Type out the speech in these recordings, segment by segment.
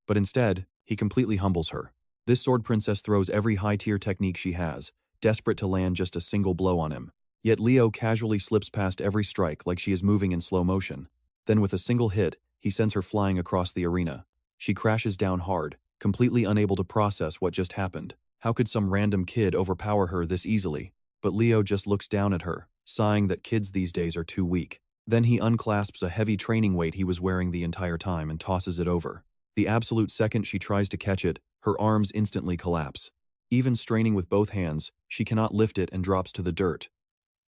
But instead, he completely humbles her. This sword princess throws every high-tier technique she has, desperate to land just a single blow on him. Yet Leo casually slips past every strike like she is moving in slow motion. Then with a single hit, he sends her flying across the arena. She crashes down hard, completely unable to process what just happened. How could some random kid overpower her this easily? But Leo just looks down at her, sighing that kids these days are too weak. Then he unclasps a heavy training weight he was wearing the entire time and tosses it over. The absolute second she tries to catch it, her arms instantly collapse. Even straining with both hands, she cannot lift it and drops to the dirt.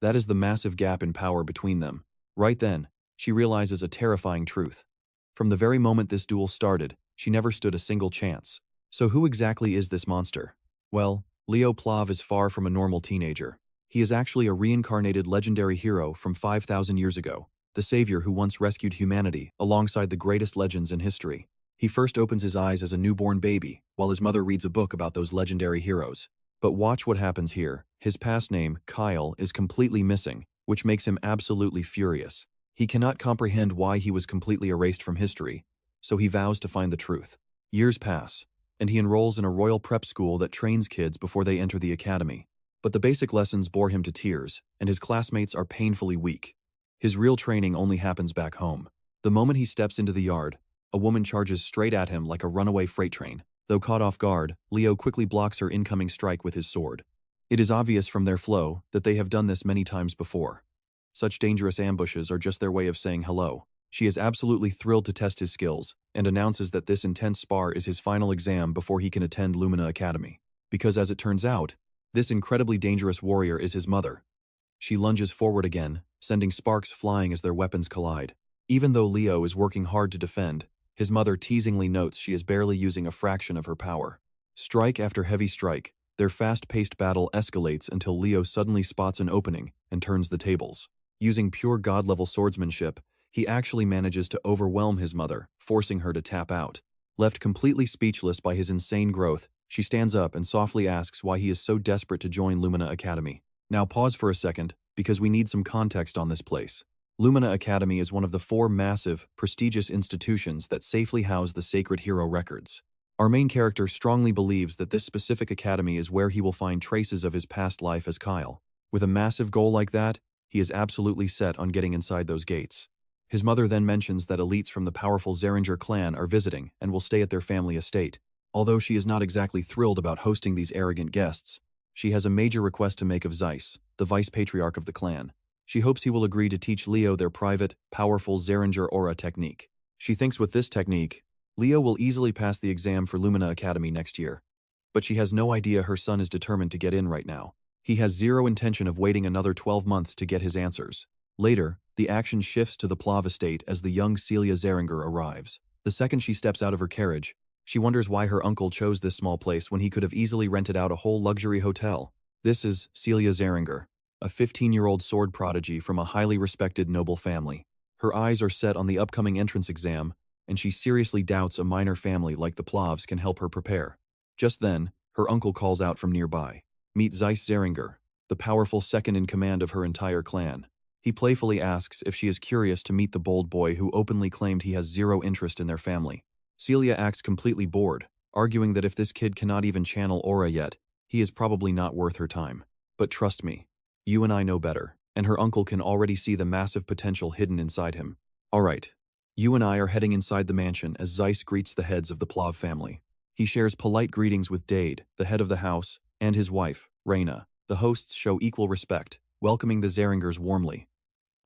That is the massive gap in power between them. Right then, she realizes a terrifying truth. From the very moment this duel started, she never stood a single chance. So who exactly is this monster? Well, Leo Plav is far from a normal teenager. He is actually a reincarnated legendary hero from 5,000 years ago, the savior who once rescued humanity alongside the greatest legends in history. He first opens his eyes as a newborn baby, while his mother reads a book about those legendary heroes. But watch what happens here. His past name, Kyle, is completely missing, which makes him absolutely furious. He cannot comprehend why he was completely erased from history, so he vows to find the truth. Years pass, and he enrolls in a royal prep school that trains kids before they enter the academy. But the basic lessons bore him to tears, and his classmates are painfully weak. His real training only happens back home. The moment he steps into the yard, a woman charges straight at him like a runaway freight train. Though caught off guard, Leo quickly blocks her incoming strike with his sword. It is obvious from their flow that they have done this many times before. Such dangerous ambushes are just their way of saying hello. She is absolutely thrilled to test his skills, and announces that this intense spar is his final exam before he can attend Lumina Academy. Because as it turns out, this incredibly dangerous warrior is his mother. She lunges forward again, sending sparks flying as their weapons collide. Even though Leo is working hard to defend, his mother teasingly notes she is barely using a fraction of her power. Strike after heavy strike, their fast-paced battle escalates until Leo suddenly spots an opening and turns the tables. Using pure god-level swordsmanship, he actually manages to overwhelm his mother, forcing her to tap out. Left completely speechless by his insane growth, she stands up and softly asks why he is so desperate to join Lumina Academy. Now pause for a second, because we need some context on this place. Lumina Academy is one of the 4 massive, prestigious institutions that safely house the sacred hero records. Our main character strongly believes that this specific academy is where he will find traces of his past life as Kyle. With a massive goal like that, he is absolutely set on getting inside those gates. His mother then mentions that elites from the powerful Zeringer clan are visiting and will stay at their family estate. Although she is not exactly thrilled about hosting these arrogant guests, she has a major request to make of Zeiss, the vice-patriarch of the clan. She hopes he will agree to teach Leo their private, powerful Zeringer aura technique. She thinks with this technique, Leo will easily pass the exam for Lumina Academy next year. But she has no idea her son is determined to get in right now. He has zero intention of waiting another 12 months to get his answers. Later, the action shifts to the Plav estate as the young Celia Zeringer arrives. The second she steps out of her carriage, she wonders why her uncle chose this small place when he could have easily rented out a whole luxury hotel. This is Celia Zeringer, a 15-year-old sword prodigy from a highly respected noble family. Her eyes are set on the upcoming entrance exam, and she seriously doubts a minor family like the Plavs can help her prepare. Just then, her uncle calls out from nearby. Meet Zeiss Zeringer, the powerful second-in-command of her entire clan. He playfully asks if she is curious to meet the bold boy who openly claimed he has zero interest in their family. Celia acts completely bored, arguing that if this kid cannot even channel aura yet, he is probably not worth her time. But trust me, you and I know better, and her uncle can already see the massive potential hidden inside him. Alright, you and I are heading inside the mansion as Zeiss greets the heads of the Plav family. He shares polite greetings with Dade, the head of the house, and his wife, Reina. The hosts show equal respect, welcoming the Zeringers warmly.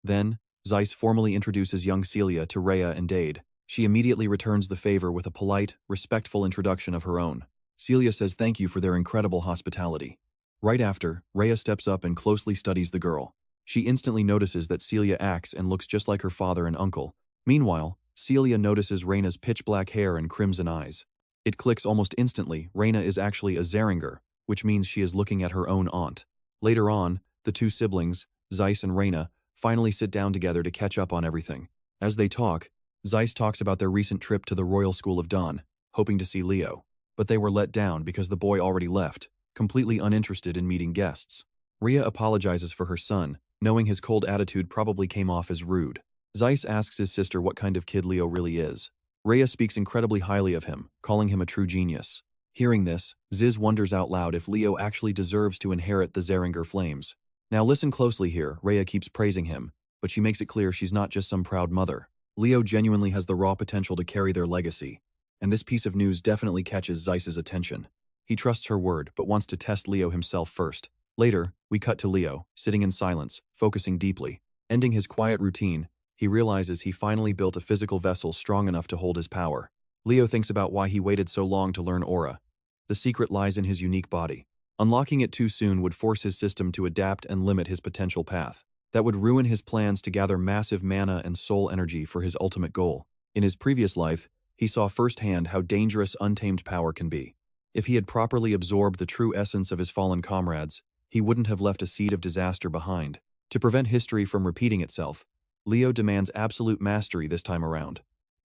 Then, Zeiss formally introduces young Celia to Rhea and Dade. She immediately returns the favor with a polite, respectful introduction of her own. Celia says thank you for their incredible hospitality. Right after, Rhea steps up and closely studies the girl. She instantly notices that Celia acts and looks just like her father and uncle. Meanwhile, Celia notices Reina's pitch-black hair and crimson eyes. It clicks almost instantly, Reina is actually a Zeringer, which means she is looking at her own aunt. Later on, the two siblings, Zeiss and Reina, finally sit down together to catch up on everything. As they talk, Zeiss talks about their recent trip to the Royal School of Dawn, hoping to see Leo. But they were let down because the boy already left, completely uninterested in meeting guests. Rhea apologizes for her son, knowing his cold attitude probably came off as rude. Zeiss asks his sister what kind of kid Leo really is. Rhea speaks incredibly highly of him, calling him a true genius. Hearing this, Ziz wonders out loud if Leo actually deserves to inherit the Zeringer flames. Now listen closely here, Rhea keeps praising him, but she makes it clear she's not just some proud mother. Leo genuinely has the raw potential to carry their legacy, and this piece of news definitely catches Zeiss's attention. He trusts her word, but wants to test Leo himself first. Later, we cut to Leo, sitting in silence, focusing deeply. Ending his quiet routine, he realizes he finally built a physical vessel strong enough to hold his power. Leo thinks about why he waited so long to learn aura. The secret lies in his unique body. Unlocking it too soon would force his system to adapt and limit his potential path. That would ruin his plans to gather massive mana and soul energy for his ultimate goal. In his previous life, he saw firsthand how dangerous untamed power can be. If he had properly absorbed the true essence of his fallen comrades, he wouldn't have left a seed of disaster behind. To prevent history from repeating itself, Leo demands absolute mastery this time around.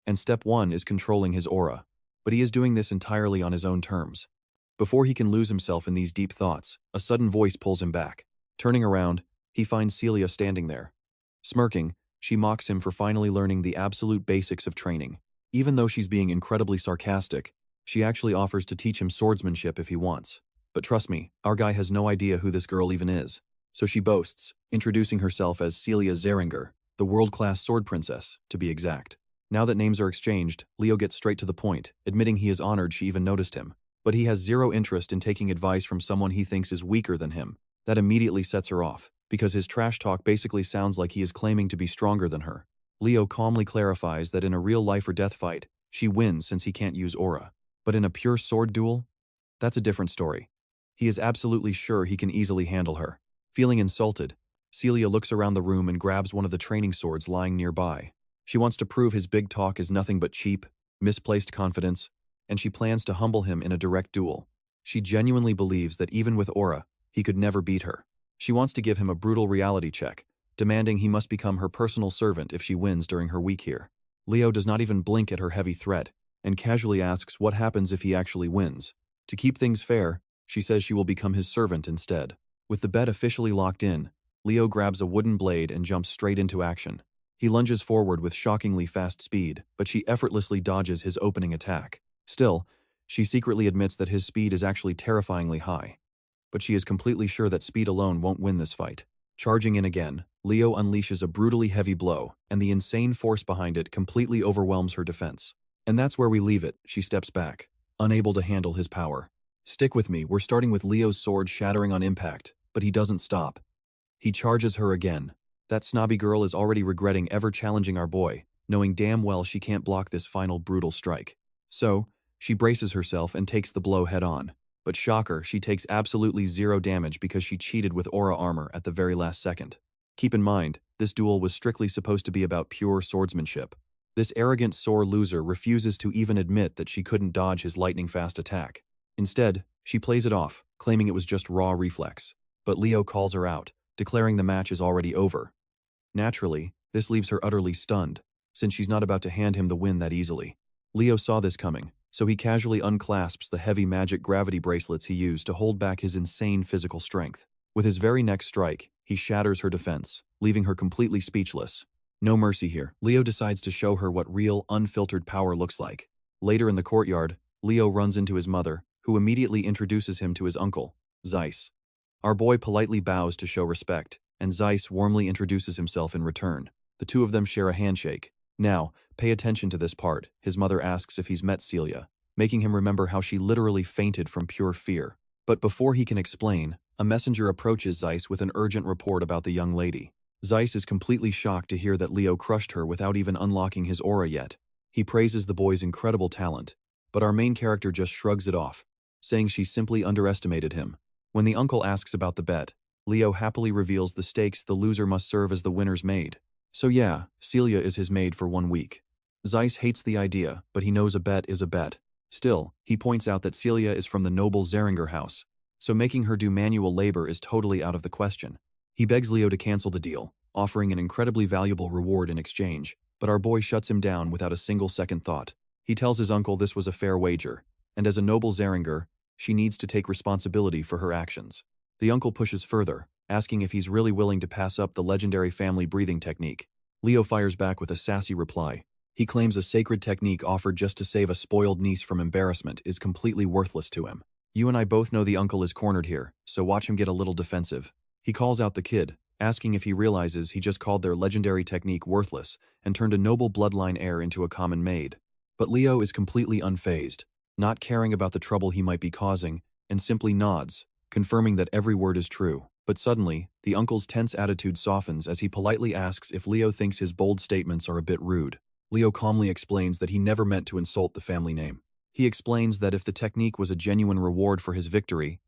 And step 1 is controlling his aura. But he is doing this entirely on his own terms. Before he can lose himself in these deep thoughts, a sudden voice pulls him back. Turning around, he finds Celia standing there. Smirking, she mocks him for finally learning the absolute basics of training. Even though she's being incredibly sarcastic, she actually offers to teach him swordsmanship if he wants. But trust me, our guy has no idea who this girl even is. So she boasts, introducing herself as Celia Zeringer, the world-class sword princess, to be exact. Now that names are exchanged, Leo gets straight to the point, admitting he is honored she even noticed him. But he has zero interest in taking advice from someone he thinks is weaker than him. That immediately sets her off, because his trash talk basically sounds like he is claiming to be stronger than her. Leo calmly clarifies that in a real life or death fight, she wins since he can't use aura. But in a pure sword duel? That's a different story. He is absolutely sure he can easily handle her. Feeling insulted, Celia looks around the room and grabs one of the training swords lying nearby. She wants to prove his big talk is nothing but cheap, misplaced confidence, and she plans to humble him in a direct duel. She genuinely believes that even with aura, he could never beat her. She wants to give him a brutal reality check, demanding he must become her personal servant if she wins during her week here. Leo does not even blink at her heavy threat, and casually asks what happens if he actually wins. To keep things fair, she says she will become his servant instead. With the bet officially locked in, Leo grabs a wooden blade and jumps straight into action. He lunges forward with shockingly fast speed, but she effortlessly dodges his opening attack. Still, she secretly admits that his speed is actually terrifyingly high. But she is completely sure that speed alone won't win this fight. Charging in again, Leo unleashes a brutally heavy blow, and the insane force behind it completely overwhelms her defense. And that's where we leave it. She steps back, unable to handle his power. Stick with me, we're starting with Leo's sword shattering on impact, but he doesn't stop. He charges her again. That snobby girl is already regretting ever challenging our boy, knowing damn well she can't block this final brutal strike. So, she braces herself and takes the blow head on. But shocker, she takes absolutely zero damage because she cheated with aura armor at the very last second. Keep in mind, this duel was strictly supposed to be about pure swordsmanship. This arrogant sore loser refuses to even admit that she couldn't dodge his lightning-fast attack. Instead, she plays it off, claiming it was just raw reflex. But Leo calls her out, declaring the match is already over. Naturally, this leaves her utterly stunned, since she's not about to hand him the win that easily. Leo saw this coming, so he casually unclasps the heavy magic gravity bracelets he used to hold back his insane physical strength. With his very next strike, he shatters her defense, leaving her completely speechless. No mercy here. Leo decides to show her what real, unfiltered power looks like. Later in the courtyard, Leo runs into his mother, who immediately introduces him to his uncle, Zeiss. Our boy politely bows to show respect, and Zeiss warmly introduces himself in return. The two of them share a handshake. Now, pay attention to this part. His mother asks if he's met Celia, making him remember how she literally fainted from pure fear. But before he can explain, a messenger approaches Zeiss with an urgent report about the young lady. Zeiss is completely shocked to hear that Leo crushed her without even unlocking his aura yet. He praises the boy's incredible talent, but our main character just shrugs it off, saying she simply underestimated him. When the uncle asks about the bet, Leo happily reveals the stakes the loser must serve as the winner's maid. So yeah, Celia is his maid for 1 week. Zeiss hates the idea, but he knows a bet is a bet. Still, he points out that Celia is from the noble Zeringer house, so making her do manual labor is totally out of the question. He begs Leo to cancel the deal, offering an incredibly valuable reward in exchange, but our boy shuts him down without a single second thought. He tells his uncle this was a fair wager, and as a noble Zeringer, she needs to take responsibility for her actions. The uncle pushes further, asking if he's really willing to pass up the legendary family breathing technique. Leo fires back with a sassy reply. He claims a sacred technique offered just to save a spoiled niece from embarrassment is completely worthless to him. You and I both know the uncle is cornered here, so watch him get a little defensive. He calls out the kid, asking if he realizes he just called their legendary technique worthless and turned a noble bloodline heir into a common maid. But Leo is completely unfazed, not caring about the trouble he might be causing, and simply nods, confirming that every word is true. But suddenly, the uncle's tense attitude softens as he politely asks if Leo thinks his bold statements are a bit rude. Leo calmly explains that he never meant to insult the family name. He explains that if the technique was a genuine reward for his victory,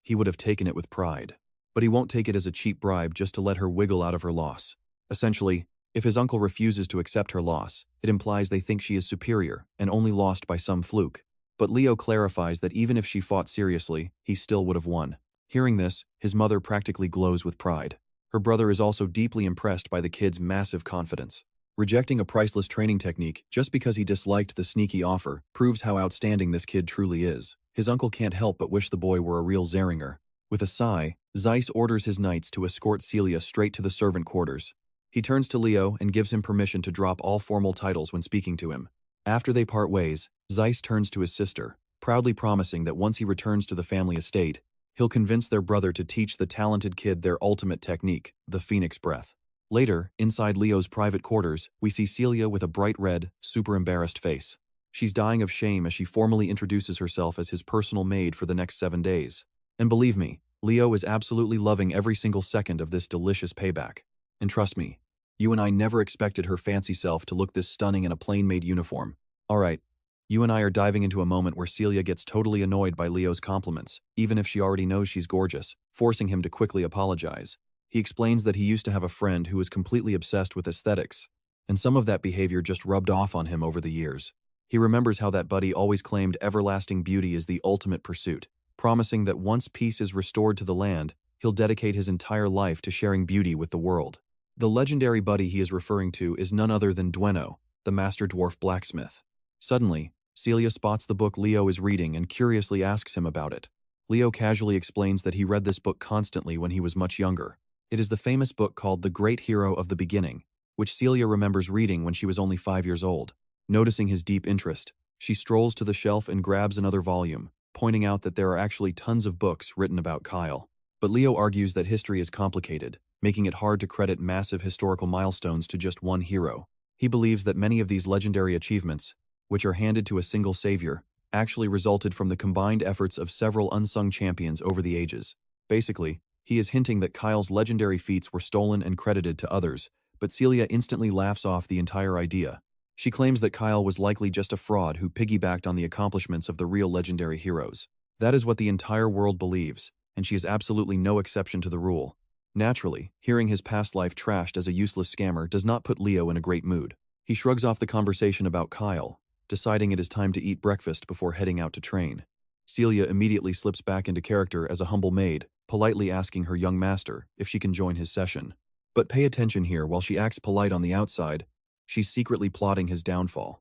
he would have taken it with pride. But he won't take it as a cheap bribe just to let her wiggle out of her loss. Essentially, if his uncle refuses to accept her loss, it implies they think she is superior and only lost by some fluke. But Leo clarifies that even if she fought seriously, he still would have won. Hearing this, his mother practically glows with pride. Her brother is also deeply impressed by the kid's massive confidence. Rejecting a priceless training technique just because he disliked the sneaky offer proves how outstanding this kid truly is. His uncle can't help but wish the boy were a real Zeringer. With a sigh, Zeiss orders his knights to escort Celia straight to the servant quarters. He turns to Leo and gives him permission to drop all formal titles when speaking to him. After they part ways, Zeiss turns to his sister, proudly promising that once he returns to the family estate, he'll convince their brother to teach the talented kid their ultimate technique, the Phoenix Breath. Later, inside Leo's private quarters, we see Celia with a bright red, super embarrassed face. She's dying of shame as she formally introduces herself as his personal maid for the next 7 days. And believe me, Leo is absolutely loving every single second of this delicious payback. And trust me, you and I never expected her fancy self to look this stunning in a plain-made uniform. Alright, you and I are diving into a moment where Celia gets totally annoyed by Leo's compliments, even if she already knows she's gorgeous, forcing him to quickly apologize. He explains that he used to have a friend who was completely obsessed with aesthetics, and some of that behavior just rubbed off on him over the years. He remembers how that buddy always claimed everlasting beauty is the ultimate pursuit, promising that once peace is restored to the land, he'll dedicate his entire life to sharing beauty with the world. The legendary buddy he is referring to is none other than Dueno, the master dwarf blacksmith. Suddenly, Celia spots the book Leo is reading and curiously asks him about it. Leo casually explains that he read this book constantly when he was much younger. It is the famous book called The Great Hero of the Beginning, which Celia remembers reading when she was only 5 years old. Noticing his deep interest, she strolls to the shelf and grabs another volume, pointing out that there are actually tons of books written about Kyle. But Leo argues that history is complicated, making it hard to credit massive historical milestones to just one hero. He believes that many of these legendary achievements, which are handed to a single savior, actually resulted from the combined efforts of several unsung champions over the ages. Basically, he is hinting that Kyle's legendary feats were stolen and credited to others, but Celia instantly laughs off the entire idea. She claims that Kyle was likely just a fraud who piggybacked on the accomplishments of the real legendary heroes. That is what the entire world believes, and she is absolutely no exception to the rule. Naturally, hearing his past life trashed as a useless scammer does not put Leo in a great mood. He shrugs off the conversation about Kyle, deciding it is time to eat breakfast before heading out to train. Celia immediately slips back into character as a humble maid, politely asking her young master if she can join his session. But pay attention here, while she acts polite on the outside, she's secretly plotting his downfall.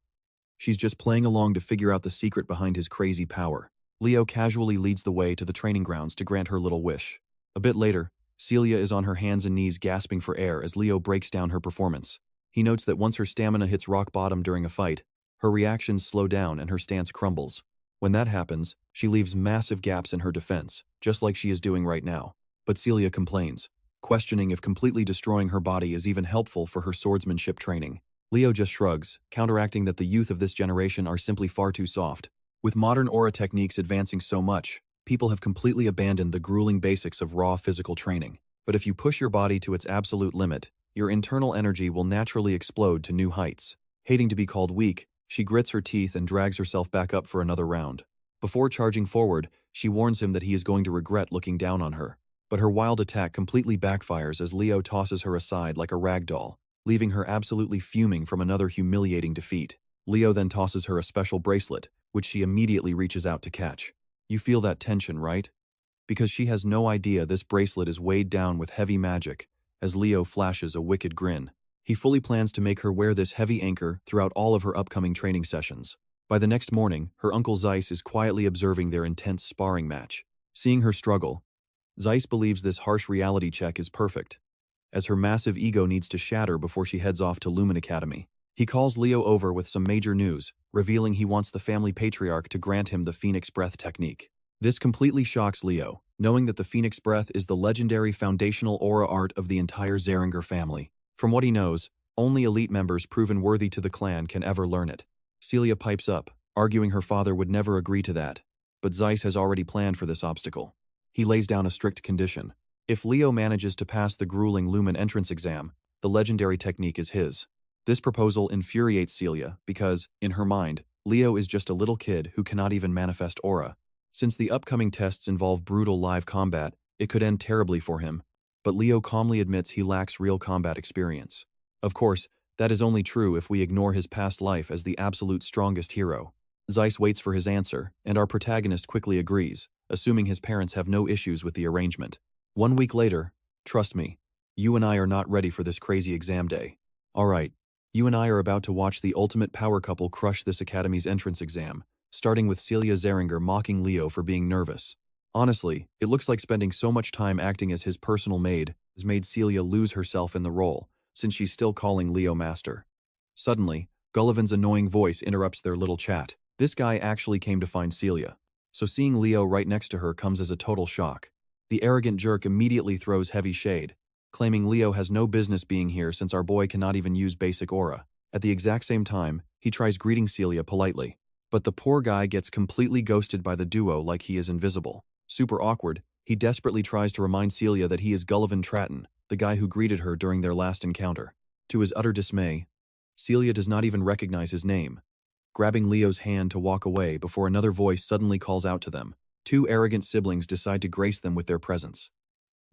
She's just playing along to figure out the secret behind his crazy power. Leo casually leads the way to the training grounds to grant her little wish. A bit later, Celia is on her hands and knees gasping for air as Leo breaks down her performance. He notes that once her stamina hits rock bottom during a fight, her reactions slow down and her stance crumbles. When that happens, she leaves massive gaps in her defense, just like she is doing right now. But Celia complains, questioning if completely destroying her body is even helpful for her swordsmanship training. Leo just shrugs, counteracting that the youth of this generation are simply far too soft. With modern aura techniques advancing so much, people have completely abandoned the grueling basics of raw physical training. But if you push your body to its absolute limit, your internal energy will naturally explode to new heights. Hating to be called weak, she grits her teeth and drags herself back up for another round. Before charging forward, she warns him that he is going to regret looking down on her. But her wild attack completely backfires as Leo tosses her aside like a rag doll, leaving her absolutely fuming from another humiliating defeat. Leo then tosses her a special bracelet, which she immediately reaches out to catch. You feel that tension, right? Because she has no idea this bracelet is weighed down with heavy magic, as Leo flashes a wicked grin. He fully plans to make her wear this heavy anchor throughout all of her upcoming training sessions. By the next morning, her uncle Zeiss is quietly observing their intense sparring match. Seeing her struggle, Zeiss believes this harsh reality check is perfect, as her massive ego needs to shatter before she heads off to Lumina Academy. He calls Leo over with some major news, revealing he wants the family patriarch to grant him the Phoenix Breath technique. This completely shocks Leo, knowing that the Phoenix Breath is the legendary foundational aura art of the entire Zeringer family. From what he knows, only elite members proven worthy to the clan can ever learn it. Celia pipes up, arguing her father would never agree to that, but Zeiss has already planned for this obstacle. He lays down a strict condition. If Leo manages to pass the grueling Lumen entrance exam, the legendary technique is his. This proposal infuriates Celia because, in her mind, Leo is just a little kid who cannot even manifest aura. Since the upcoming tests involve brutal live combat, it could end terribly for him, but Leo calmly admits he lacks real combat experience. Of course, that is only true if we ignore his past life as the absolute strongest hero. Zeiss waits for his answer, and our protagonist quickly agrees, assuming his parents have no issues with the arrangement. 1 week later, trust me, you and I are not ready for this crazy exam day. Alright, you and I are about to watch the ultimate power couple crush this academy's entrance exam, starting with Celia Zeringer mocking Leo for being nervous. Honestly, it looks like spending so much time acting as his personal maid has made Celia lose herself in the role, since she's still calling Leo master. Suddenly, Gullivan's annoying voice interrupts their little chat. This guy actually came to find Celia, so seeing Leo right next to her comes as a total shock. The arrogant jerk immediately throws heavy shade, claiming Leo has no business being here since our boy cannot even use basic aura. At the exact same time, he tries greeting Celia politely, but the poor guy gets completely ghosted by the duo like he is invisible. Super awkward, he desperately tries to remind Celia that he is Gullivan Tratton, the guy who greeted her during their last encounter. To his utter dismay, Celia does not even recognize his name, grabbing Leo's hand to walk away before another voice suddenly calls out to them. Two arrogant siblings decide to grace them with their presence.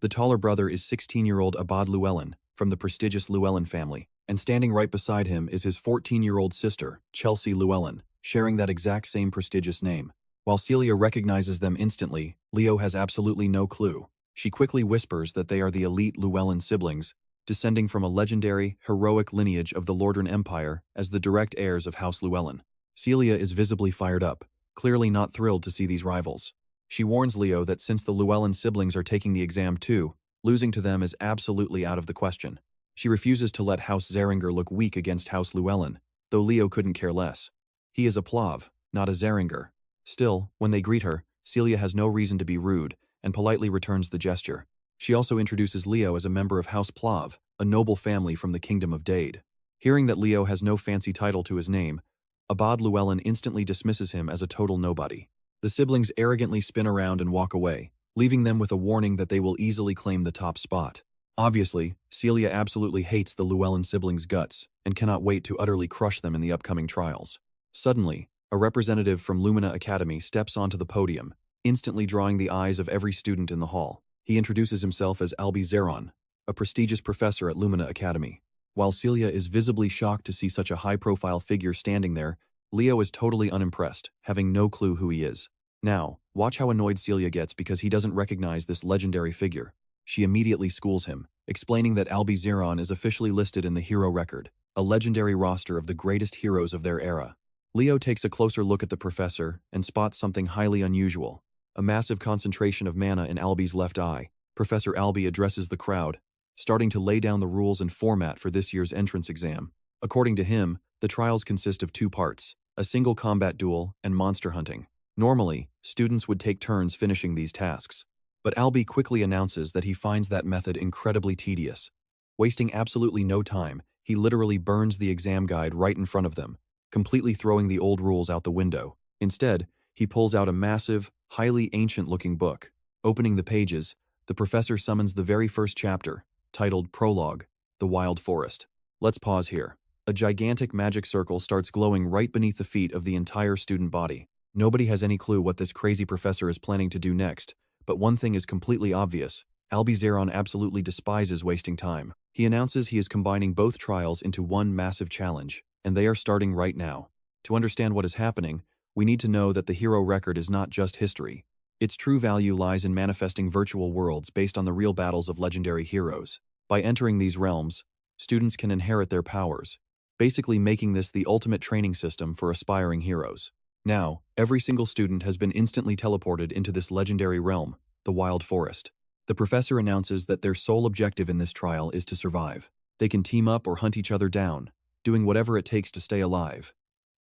The taller brother is 16-year-old Abad Llewellyn, from the prestigious Llewellyn family, and standing right beside him is his 14-year-old sister, Chelsea Llewellyn, sharing that exact same prestigious name. While Celia recognizes them instantly, Leo has absolutely no clue. She quickly whispers that they are the elite Llewellyn siblings, descending from a legendary, heroic lineage of the Lordran Empire as the direct heirs of House Llewellyn. Celia is visibly fired up, clearly not thrilled to see these rivals. She warns Leo that since the Llewellyn siblings are taking the exam too, losing to them is absolutely out of the question. She refuses to let House Zeringer look weak against House Llewellyn, though Leo couldn't care less. He is a Plav, not a Zeringer. Still, when they greet her, Celia has no reason to be rude, and politely returns the gesture. She also introduces Leo as a member of House Plav, a noble family from the Kingdom of Dade. Hearing that Leo has no fancy title to his name, Abad Llewellyn instantly dismisses him as a total nobody. The siblings arrogantly spin around and walk away, leaving them with a warning that they will easily claim the top spot. Obviously, Celia absolutely hates the Llewellyn siblings' guts, and cannot wait to utterly crush them in the upcoming trials. Suddenly, a representative from Lumina Academy steps onto the podium, instantly drawing the eyes of every student in the hall. He introduces himself as Albi Zeron, a prestigious professor at Lumina Academy. While Celia is visibly shocked to see such a high-profile figure standing there, Leo is totally unimpressed, having no clue who he is. Now, watch how annoyed Celia gets because he doesn't recognize this legendary figure. She immediately schools him, explaining that Albi Zeron is officially listed in the hero record, a legendary roster of the greatest heroes of their era. Leo takes a closer look at the professor and spots something highly unusual. A massive concentration of mana in Albi's left eye. Professor Albi addresses the crowd, starting to lay down the rules and format for this year's entrance exam. According to him, the trials consist of 2 parts, a single combat duel and monster hunting. Normally, students would take turns finishing these tasks, but Albi quickly announces that he finds that method incredibly tedious. Wasting absolutely no time, he literally burns the exam guide right in front of them, completely throwing the old rules out the window. Instead, he pulls out a massive, highly ancient-looking book. Opening the pages, the professor summons the very first chapter, titled Prologue, The Wild Forest. Let's pause here. A gigantic magic circle starts glowing right beneath the feet of the entire student body. Nobody has any clue what this crazy professor is planning to do next, but one thing is completely obvious. Albi Zeron absolutely despises wasting time. He announces he is combining both trials into one massive challenge, and they are starting right now. To understand what is happening, we need to know that the hero record is not just history. Its true value lies in manifesting virtual worlds based on the real battles of legendary heroes. By entering these realms, students can inherit their powers, basically making this the ultimate training system for aspiring heroes. Now, every single student has been instantly teleported into this legendary realm, the Wild Forest. The professor announces that their sole objective in this trial is to survive. They can team up or hunt each other down, doing whatever it takes to stay alive.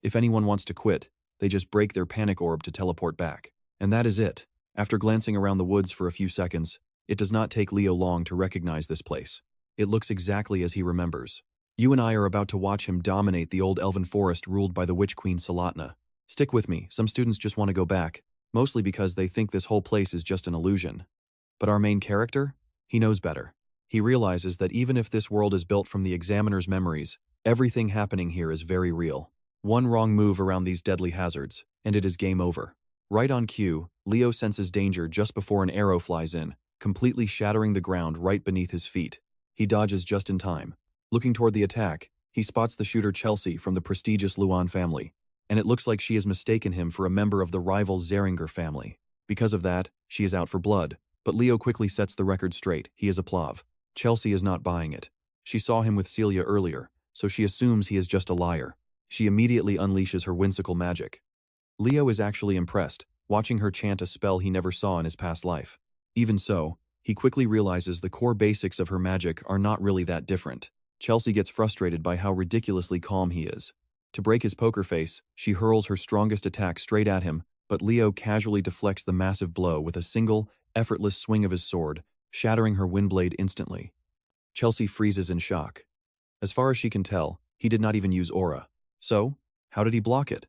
If anyone wants to quit, they just break their panic orb to teleport back. And that is it. After glancing around the woods for a few seconds, it does not take Leo long to recognize this place. It looks exactly as he remembers. You and I are about to watch him dominate the old elven forest ruled by the witch queen Salatna. Stick with me, some students just want to go back, mostly because they think this whole place is just an illusion. But our main character? He knows better. He realizes that even if this world is built from the examiner's memories, everything happening here is very real. One wrong move around these deadly hazards, and it is game over. Right on cue, Leo senses danger just before an arrow flies in, completely shattering the ground right beneath his feet. He dodges just in time. Looking toward the attack, he spots the shooter Chelsea from the prestigious Luan family, and it looks like she has mistaken him for a member of the rival Zeringer family. Because of that, she is out for blood, but Leo quickly sets the record straight. He is a Plav. Chelsea is not buying it. She saw him with Celia earlier, so she assumes he is just a liar. She immediately unleashes her whimsical magic. Leo is actually impressed, watching her chant a spell he never saw in his past life. Even so, he quickly realizes the core basics of her magic are not really that different. Chelsea gets frustrated by how ridiculously calm he is. To break his poker face, she hurls her strongest attack straight at him, but Leo casually deflects the massive blow with a single, effortless swing of his sword, shattering her windblade instantly. Chelsea freezes in shock. As far as she can tell, he did not even use aura. So, how did he block it?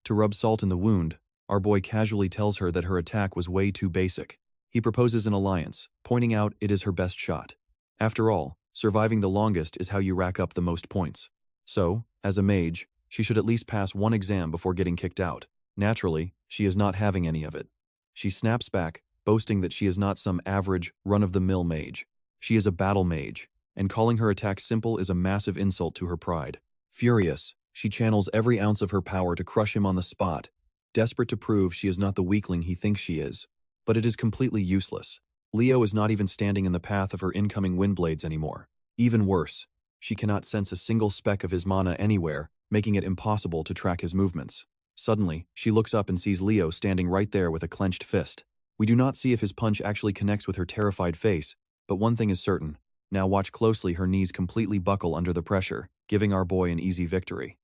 To rub salt in the wound, our boy casually tells her that her attack was way too basic. He proposes an alliance, pointing out it is her best shot. After all, surviving the longest is how you rack up the most points. So, as a mage, she should at least pass one exam before getting kicked out. Naturally, she is not having any of it. She snaps back, boasting that she is not some average, run-of-the-mill mage. She is a battle mage, and calling her attack simple is a massive insult to her pride. Furious, she channels every ounce of her power to crush him on the spot, desperate to prove she is not the weakling he thinks she is. But it is completely useless. Leo is not even standing in the path of her incoming windblades anymore. Even worse, she cannot sense a single speck of his mana anywhere, making it impossible to track his movements. Suddenly, she looks up and sees Leo standing right there with a clenched fist. We do not see if his punch actually connects with her terrified face, but one thing is certain. Now watch closely, her knees completely buckle under the pressure, giving our boy an easy victory.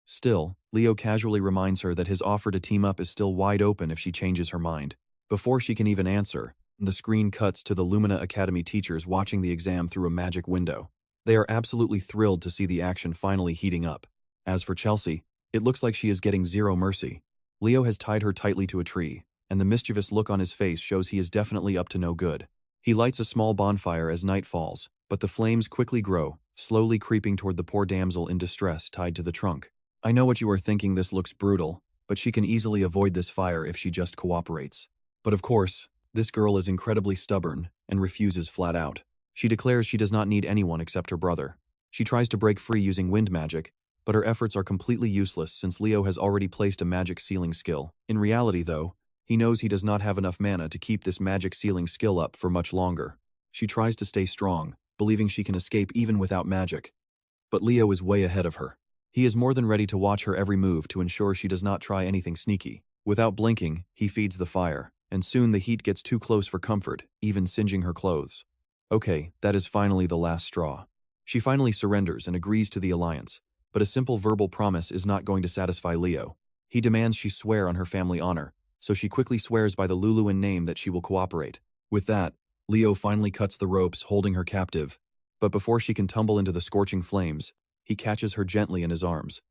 Still, Leo casually reminds her that his offer to team up is still wide open if she changes her mind. Before she can even answer, the screen cuts to the Lumina Academy teachers watching the exam through a magic window. They are absolutely thrilled to see the action finally heating up. As for Chelsea, it looks like she is getting zero mercy. Leo has tied her tightly to a tree, and the mischievous look on his face shows he is definitely up to no good. He lights a small bonfire as night falls, but the flames quickly grow, slowly creeping toward the poor damsel in distress tied to the trunk. I know what you are thinking, this looks brutal, but she can easily avoid this fire if she just cooperates. But of course, this girl is incredibly stubborn and refuses flat out. She declares she does not need anyone except her brother. She tries to break free using wind magic, but her efforts are completely useless since Leo has already placed a magic sealing skill. In reality though, he knows he does not have enough mana to keep this magic sealing skill up for much longer. She tries to stay strong, believing she can escape even without magic. But Leo is way ahead of her. He is more than ready to watch her every move to ensure she does not try anything sneaky. Without blinking, he feeds the fire, and soon the heat gets too close for comfort, even singeing her clothes. Okay, that is finally the last straw. She finally surrenders and agrees to the alliance, but a simple verbal promise is not going to satisfy Leo. He demands she swear on her family honor, so she quickly swears by the Luluan name that she will cooperate. With that, Leo finally cuts the ropes holding her captive, but before she can tumble into the scorching flames, he catches her gently in his arms.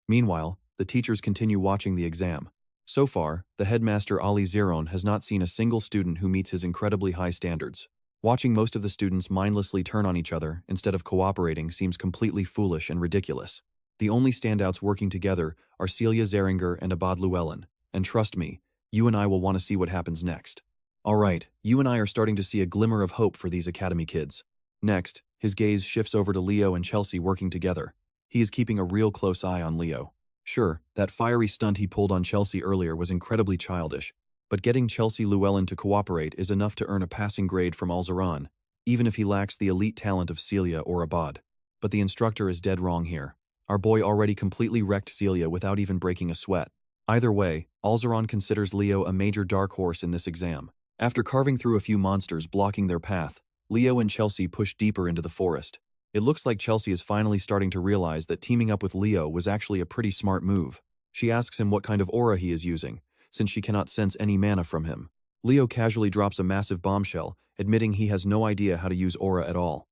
Meanwhile, the teachers continue watching the exam. So far, the headmaster Ali Zeron has not seen a single student who meets his incredibly high standards. Watching most of the students mindlessly turn on each other instead of cooperating seems completely foolish and ridiculous. The only standouts working together are Celia Zeringer and Abad Llewellyn, and trust me, you and I will want to see what happens next. Alright, you and I are starting to see a glimmer of hope for these academy kids. Next, his gaze shifts over to Leo and Chelsea working together. He is keeping a real close eye on Leo. Sure, that fiery stunt he pulled on Chelsea earlier was incredibly childish, but getting Chelsea Llewellyn to cooperate is enough to earn a passing grade from Alzaran, even if he lacks the elite talent of Celia or Abad. But the instructor is dead wrong here. Our boy already completely wrecked Celia without even breaking a sweat. Either way, Alzaran considers Leo a major dark horse in this exam. After carving through a few monsters blocking their path, Leo and Chelsea push deeper into the forest. It looks like Chelsea is finally starting to realize that teaming up with Leo was actually a pretty smart move. She asks him what kind of aura he is using, since she cannot sense any mana from him. Leo casually drops a massive bombshell, admitting he has no idea how to use aura at all.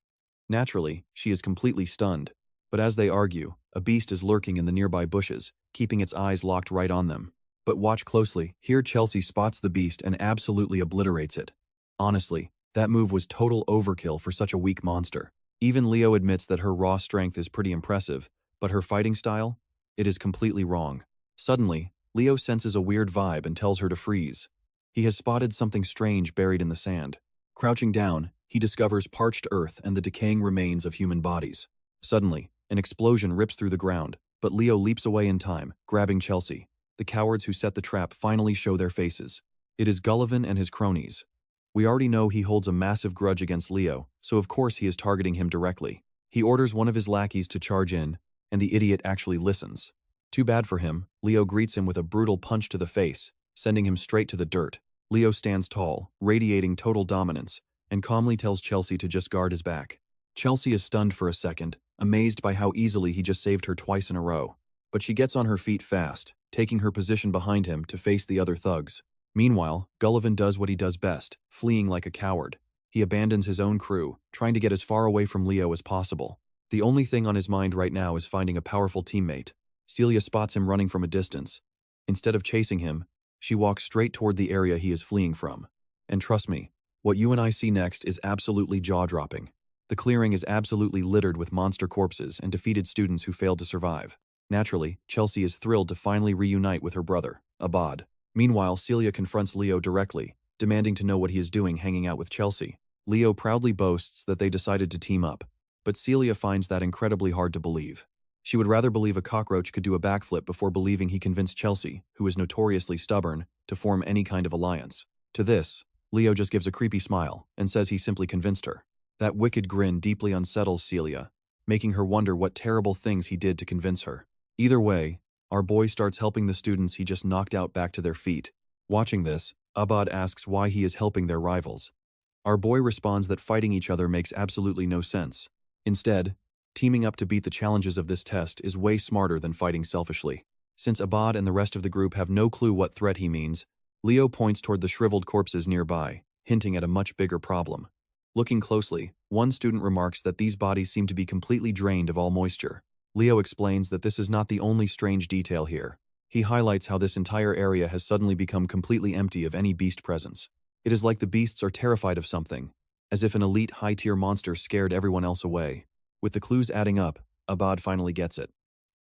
Naturally, she is completely stunned. But as they argue, a beast is lurking in the nearby bushes, keeping its eyes locked right on them. But watch closely, here Chelsea spots the beast and absolutely obliterates it. Honestly, that move was total overkill for such a weak monster. Even Leo admits that her raw strength is pretty impressive, but her fighting style? It is completely wrong. Suddenly, Leo senses a weird vibe and tells her to freeze. He has spotted something strange buried in the sand. Crouching down, he discovers parched earth and the decaying remains of human bodies. Suddenly, an explosion rips through the ground, but Leo leaps away in time, grabbing Chelsea. The cowards who set the trap finally show their faces. It is Gullivan and his cronies. We already know he holds a massive grudge against Leo, so of course he is targeting him directly. He orders one of his lackeys to charge in, and the idiot actually listens. Too bad for him, Leo greets him with a brutal punch to the face, sending him straight to the dirt. Leo stands tall, radiating total dominance, and calmly tells Chelsea to just guard his back. Chelsea is stunned for a second, amazed by how easily he just saved her twice in a row. But she gets on her feet fast, taking her position behind him to face the other thugs. Meanwhile, Gullivan does what he does best, fleeing like a coward. He abandons his own crew, trying to get as far away from Leo as possible. The only thing on his mind right now is finding a powerful teammate. Celia spots him running from a distance. Instead of chasing him, she walks straight toward the area he is fleeing from. And trust me, what you and I see next is absolutely jaw-dropping. The clearing is absolutely littered with monster corpses and defeated students who failed to survive. Naturally, Chelsea is thrilled to finally reunite with her brother, Abad. Meanwhile, Celia confronts Leo directly, demanding to know what he is doing hanging out with Chelsea. Leo proudly boasts that they decided to team up, but Celia finds that incredibly hard to believe. She would rather believe a cockroach could do a backflip before believing he convinced Chelsea, who is notoriously stubborn, to form any kind of alliance. To this, Leo just gives a creepy smile and says he simply convinced her. That wicked grin deeply unsettles Celia, making her wonder what terrible things he did to convince her. Either way, our boy starts helping the students he just knocked out back to their feet. Watching this, Abad asks why he is helping their rivals. Our boy responds that fighting each other makes absolutely no sense. Instead, teaming up to beat the challenges of this test is way smarter than fighting selfishly. Since Abad and the rest of the group have no clue what threat he means, Leo points toward the shriveled corpses nearby, hinting at a much bigger problem. Looking closely, one student remarks that these bodies seem to be completely drained of all moisture. Leo explains that this is not the only strange detail here. He highlights how this entire area has suddenly become completely empty of any beast presence. It is like the beasts are terrified of something, as if an elite high-tier monster scared everyone else away. With the clues adding up, Abad finally gets it.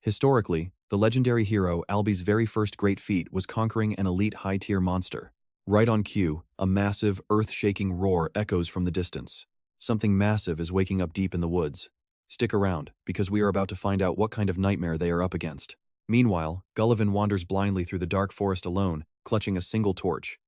Historically, the legendary hero Albi's very first great feat was conquering an elite high-tier monster. Right on cue, a massive, earth-shaking roar echoes from the distance. Something massive is waking up deep in the woods. Stick around, because we are about to find out what kind of nightmare they are up against. Meanwhile, Gullivan wanders blindly through the dark forest alone, clutching a single torch.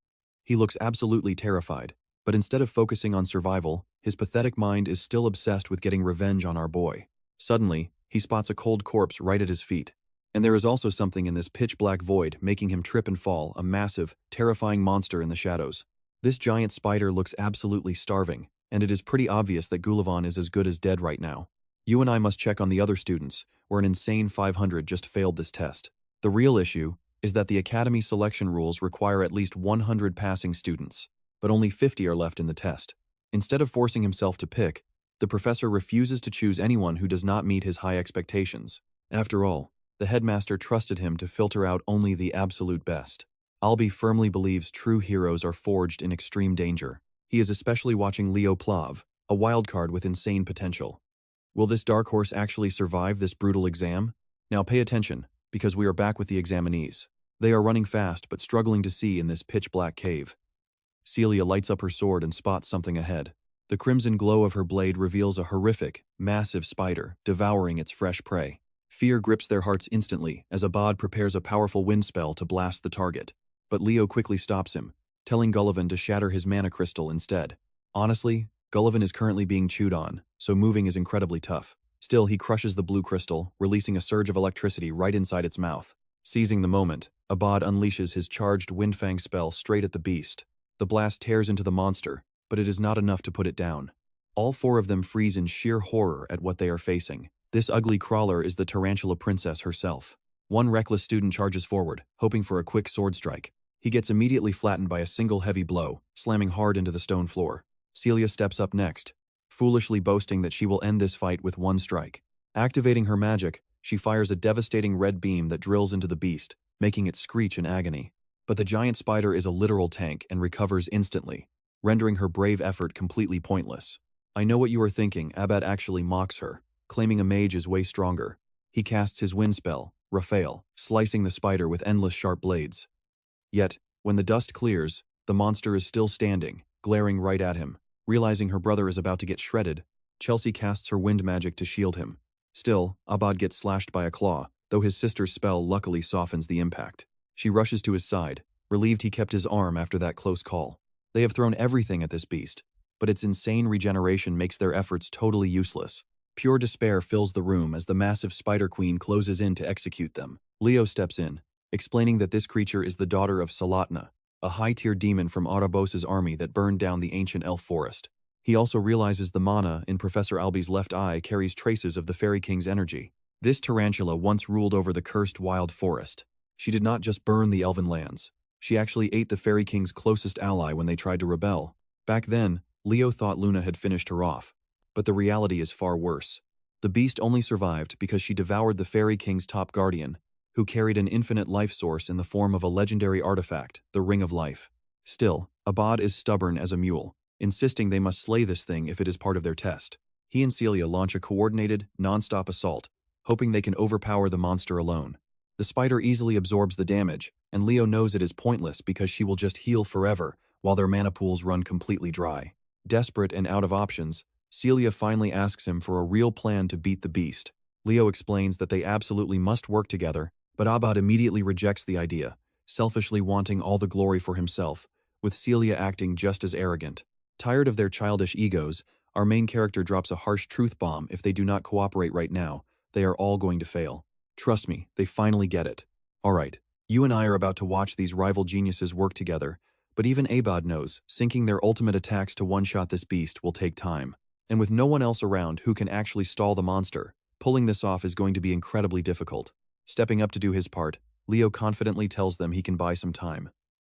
He looks absolutely terrified, but instead of focusing on survival, his pathetic mind is still obsessed with getting revenge on our boy. Suddenly, he spots a cold corpse right at his feet. And there is also something in this pitch-black void making him trip and fall, a massive, terrifying monster in the shadows. This giant spider looks absolutely starving, and it is pretty obvious that Gullivan is as good as dead right now. You and I must check on the other students, where an insane 500 just failed this test. The real issue is that the Academy selection rules require at least 100 passing students, but only 50 are left in the test. Instead of forcing himself to pick, the professor refuses to choose anyone who does not meet his high expectations. After all, the headmaster trusted him to filter out only the absolute best. Albi firmly believes true heroes are forged in extreme danger. He is especially watching Leo Plav, a wildcard with insane potential. Will this dark horse actually survive this brutal exam? Now pay attention, because we are back with the examinees. They are running fast but struggling to see in this pitch-black cave. Celia lights up her sword and spots something ahead. The crimson glow of her blade reveals a horrific, massive spider devouring its fresh prey. Fear grips their hearts instantly as Abad prepares a powerful wind spell to blast the target. But Leo quickly stops him, telling Gullivan to shatter his mana crystal instead. Honestly, Gullivan is currently being chewed on, so moving is incredibly tough. Still, he crushes the blue crystal, releasing a surge of electricity right inside its mouth. Seizing the moment, Abad unleashes his charged Windfang spell straight at the beast. The blast tears into the monster, but it is not enough to put it down. All four of them freeze in sheer horror at what they are facing. This ugly crawler is the tarantula princess herself. One reckless student charges forward, hoping for a quick sword strike. He gets immediately flattened by a single heavy blow, slamming hard into the stone floor. Celia steps up next, foolishly boasting that she will end this fight with one strike. Activating her magic, she fires a devastating red beam that drills into the beast, making it screech in agony. But the giant spider is a literal tank and recovers instantly, rendering her brave effort completely pointless. I know what you are thinking. Abad actually mocks her, claiming a mage is way stronger. He casts his wind spell, Raphael, slicing the spider with endless sharp blades. Yet, when the dust clears, the monster is still standing, glaring right at him. Realizing her brother is about to get shredded, Chelsea casts her wind magic to shield him. Still, Abad gets slashed by a claw, though his sister's spell luckily softens the impact. She rushes to his side, relieved he kept his arm after that close call. They have thrown everything at this beast, but its insane regeneration makes their efforts totally useless. Pure despair fills the room as the massive Spider Queen closes in to execute them. Leo steps in, explaining that this creature is the daughter of Salatna, a high-tier demon from Arabos's army that burned down the ancient elf forest. He also realizes the mana in Professor Alby's left eye carries traces of the Fairy King's energy. This tarantula once ruled over the cursed wild forest. She did not just burn the elven lands. She actually ate the Fairy King's closest ally when they tried to rebel. Back then, Leo thought Luna had finished her off. But the reality is far worse. The beast only survived because she devoured the Fairy King's top guardian, who carried an infinite life source in the form of a legendary artifact, the Ring of Life. Still, Abad is stubborn as a mule, insisting they must slay this thing if it is part of their test. He and Celia launch a coordinated, non-stop assault, hoping they can overpower the monster alone. The spider easily absorbs the damage, and Leo knows it is pointless because she will just heal forever while their mana pools run completely dry. Desperate and out of options, Celia finally asks him for a real plan to beat the beast. Leo explains that they absolutely must work together, but Abad immediately rejects the idea, selfishly wanting all the glory for himself, with Celia acting just as arrogant. Tired of their childish egos, our main character drops a harsh truth bomb. If they do not cooperate right now, they are all going to fail. Trust me, they finally get it. Alright, you and I are about to watch these rival geniuses work together, but even Abad knows, sinking their ultimate attacks to one-shot this beast will take time. And with no one else around who can actually stall the monster, pulling this off is going to be incredibly difficult. Stepping up to do his part, Leo confidently tells them he can buy some time.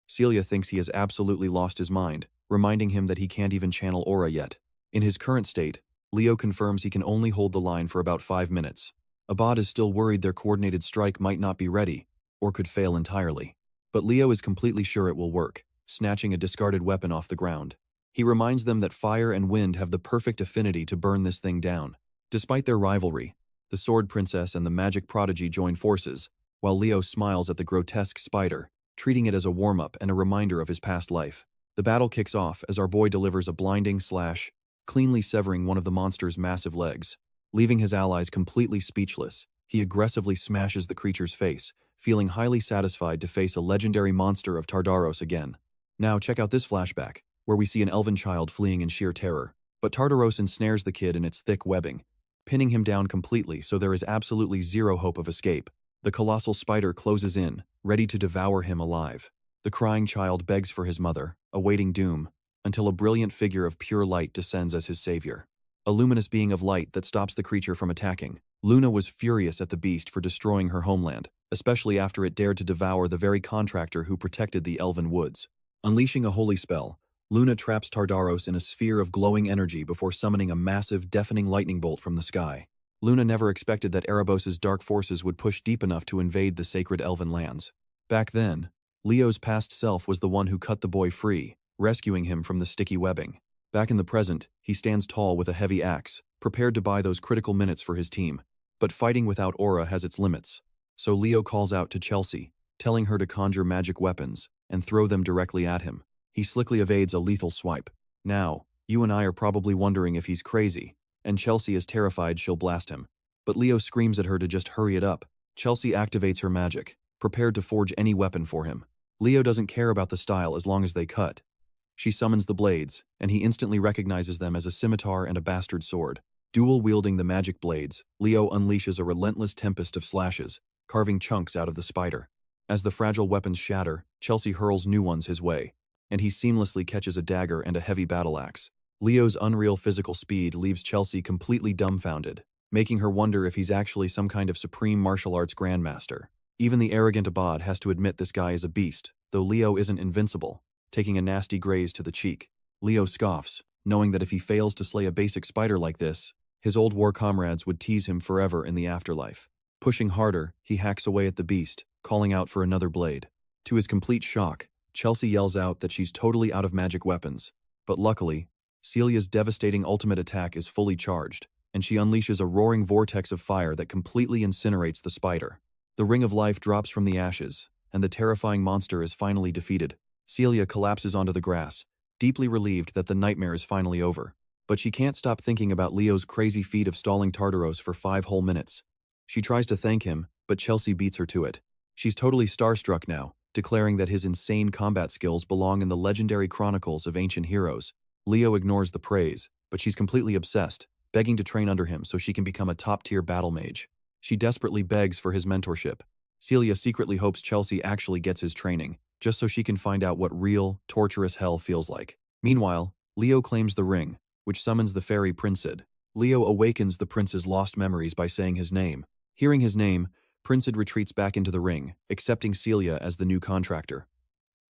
Celia thinks he has absolutely lost his mind, reminding him that he can't even channel aura yet. In his current state, Leo confirms he can only hold the line for about 5 minutes. Abad is still worried their coordinated strike might not be ready, or could fail entirely. But Leo is completely sure it will work, snatching a discarded weapon off the ground. He reminds them that fire and wind have the perfect affinity to burn this thing down. Despite their rivalry, the Sword Princess and the Magic Prodigy join forces, while Leo smiles at the grotesque spider, treating it as a warm-up and a reminder of his past life. The battle kicks off as our boy delivers a blinding slash, cleanly severing one of the monster's massive legs. Leaving his allies completely speechless, he aggressively smashes the creature's face, feeling highly satisfied to face a legendary monster of Tartaros again. Now check out this flashback, where we see an elven child fleeing in sheer terror. But Tartaros ensnares the kid in its thick webbing, pinning him down completely so there is absolutely zero hope of escape. The colossal spider closes in, ready to devour him alive. The crying child begs for his mother, awaiting doom, until a brilliant figure of pure light descends as his savior. A luminous being of light that stops the creature from attacking. Luna was furious at the beast for destroying her homeland, especially after it dared to devour the very contractor who protected the elven woods. Unleashing a holy spell, Luna traps Tartaros in a sphere of glowing energy before summoning a massive, deafening lightning bolt from the sky. Luna never expected that Erebos's dark forces would push deep enough to invade the sacred elven lands. Back then, Leo's past self was the one who cut the boy free, rescuing him from the sticky webbing. Back in the present, he stands tall with a heavy axe, prepared to buy those critical minutes for his team. But fighting without aura has its limits. So Leo calls out to Chelsea, telling her to conjure magic weapons and throw them directly at him. He slickly evades a lethal swipe. Now, you and I are probably wondering if he's crazy, and Chelsea is terrified she'll blast him. But Leo screams at her to just hurry it up. Chelsea activates her magic, prepared to forge any weapon for him. Leo doesn't care about the style as long as they cut. She summons the blades, and he instantly recognizes them as a scimitar and a bastard sword. Dual-wielding the magic blades, Leo unleashes a relentless tempest of slashes, carving chunks out of the spider. As the fragile weapons shatter, Chelsea hurls new ones his way, and he seamlessly catches a dagger and a heavy battle axe. Leo's unreal physical speed leaves Chelsea completely dumbfounded, making her wonder if he's actually some kind of supreme martial arts grandmaster. Even the arrogant Abad has to admit this guy is a beast, though Leo isn't invincible, taking a nasty graze to the cheek. Leo scoffs, knowing that if he fails to slay a basic spider like this, his old war comrades would tease him forever in the afterlife. Pushing harder, he hacks away at the beast, calling out for another blade. To his complete shock, Chelsea yells out that she's totally out of magic weapons. But luckily, Celia's devastating ultimate attack is fully charged, and she unleashes a roaring vortex of fire that completely incinerates the spider. The ring of life drops from the ashes, and the terrifying monster is finally defeated. Celia collapses onto the grass, deeply relieved that the nightmare is finally over. But she can't stop thinking about Leo's crazy feat of stalling Tartaros for 5 whole minutes. She tries to thank him, but Chelsea beats her to it. She's totally starstruck now, declaring that his insane combat skills belong in the legendary chronicles of ancient heroes. Leo ignores the praise, but she's completely obsessed, begging to train under him so she can become a top-tier battle mage. She desperately begs for his mentorship. Celia secretly hopes Chelsea actually gets his training, just so she can find out what real, torturous hell feels like. Meanwhile, Leo claims the ring, which summons the fairy Princeid. Leo awakens the prince's lost memories by saying his name. Hearing his name, Princeid retreats back into the ring, accepting Celia as the new contractor.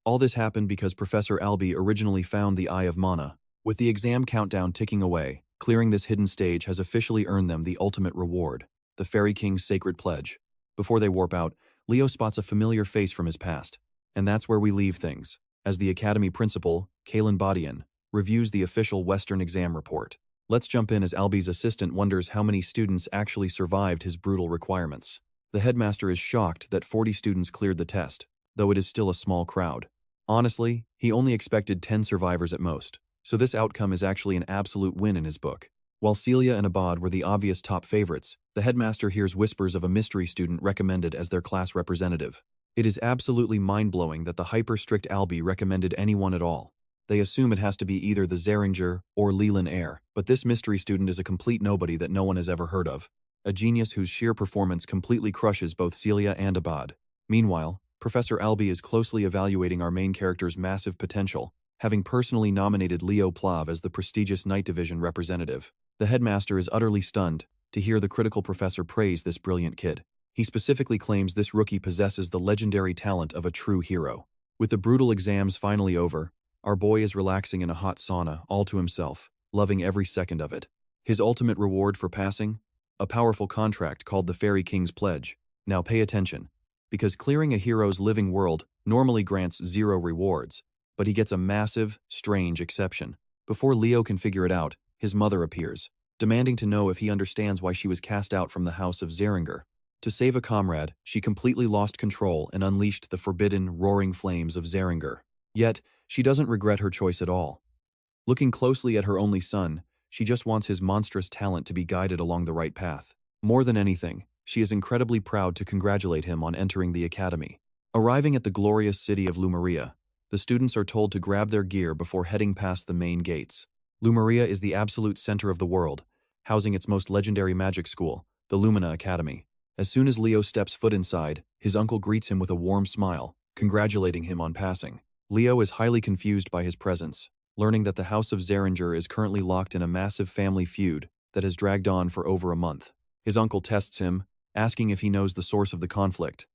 All this happened because Professor Albie originally found the Eye of Mana. With the exam countdown ticking away, clearing this hidden stage has officially earned them the ultimate reward, the Fairy King's sacred pledge. Before they warp out, Leo spots a familiar face from his past. And that's where we leave things, as the Academy principal, Kalen Badian, reviews the official Western exam report. Let's jump in as Albie's assistant wonders how many students actually survived his brutal requirements. The headmaster is shocked that 40 students cleared the test, though it is still a small crowd. Honestly, he only expected 10 survivors at most, so this outcome is actually an absolute win in his book. While Celia and Abad were the obvious top favorites, the headmaster hears whispers of a mystery student recommended as their class representative. It is absolutely mind-blowing that the hyper-strict Albie recommended anyone at all. They assume it has to be either the Zeringer or Leland Eyre, but this mystery student is a complete nobody that no one has ever heard of. A genius whose sheer performance completely crushes both Celia and Abad. Meanwhile, Professor Albie is closely evaluating our main character's massive potential, having personally nominated Leo Plav as the prestigious Night Division representative. The headmaster is utterly stunned to hear the critical professor praise this brilliant kid. He specifically claims this rookie possesses the legendary talent of a true hero. With the brutal exams finally over, our boy is relaxing in a hot sauna all to himself, loving every second of it. His ultimate reward for passing? A powerful contract called the Fairy King's Pledge. Now pay attention, because clearing a hero's living world normally grants 0 rewards, but he gets a massive, strange exception. Before Leo can figure it out, his mother appears, demanding to know if he understands why she was cast out from the house of Zeringer. To save a comrade, she completely lost control and unleashed the forbidden, roaring flames of Zeringer. Yet, she doesn't regret her choice at all. Looking closely at her only son, she just wants his monstrous talent to be guided along the right path. More than anything, she is incredibly proud to congratulate him on entering the academy. Arriving at the glorious city of Lumeria, the students are told to grab their gear before heading past the main gates. Lumeria is the absolute center of the world, housing its most legendary magic school, the Lumina Academy. As soon as Leo steps foot inside, his uncle greets him with a warm smile, congratulating him on passing. Leo is highly confused by his presence, learning that the House of Zeringer is currently locked in a massive family feud that has dragged on for over a month. His uncle tests him, asking if he knows the source of the conflict,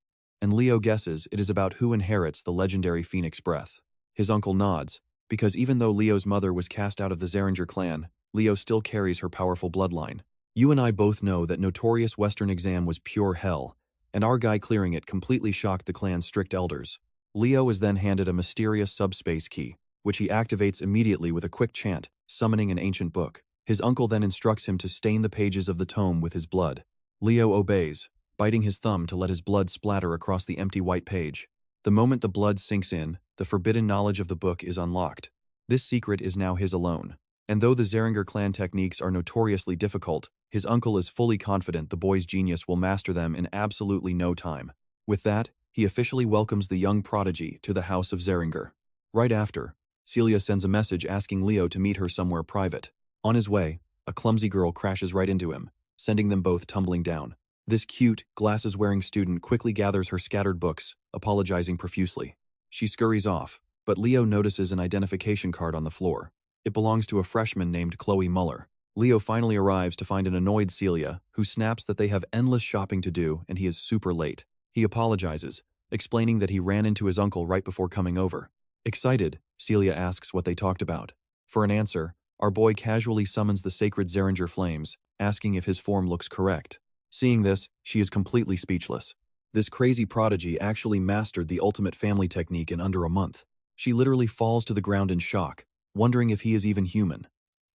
and Leo guesses it is about who inherits the legendary Phoenix Breath. His uncle nods, because even though Leo's mother was cast out of the Zeringer clan, Leo still carries her powerful bloodline. You and I both know that notorious Western exam was pure hell, and our guy clearing it completely shocked the clan's strict elders. Leo is then handed a mysterious subspace key, which he activates immediately with a quick chant, summoning an ancient book. His uncle then instructs him to stain the pages of the tome with his blood. Leo obeys, biting his thumb to let his blood splatter across the empty white page. The moment the blood sinks in, the forbidden knowledge of the book is unlocked. This secret is now his alone. And though the Zeringer clan techniques are notoriously difficult, his uncle is fully confident the boy's genius will master them in absolutely no time. With that, he officially welcomes the young prodigy to the House of Zeringer. Right after, Celia sends a message asking Leo to meet her somewhere private. On his way, a clumsy girl crashes right into him, sending them both tumbling down. This cute, glasses-wearing student quickly gathers her scattered books, apologizing profusely. She scurries off, but Leo notices an identification card on the floor. It belongs to a freshman named Chloe Muller. Leo finally arrives to find an annoyed Celia, who snaps that they have endless shopping to do and he is super late. He apologizes, explaining that he ran into his uncle right before coming over. Excited, Celia asks what they talked about. For an answer, our boy casually summons the sacred Zeringer flames, asking if his form looks correct. Seeing this, she is completely speechless. This crazy prodigy actually mastered the ultimate family technique in under a month. She literally falls to the ground in shock, wondering if he is even human.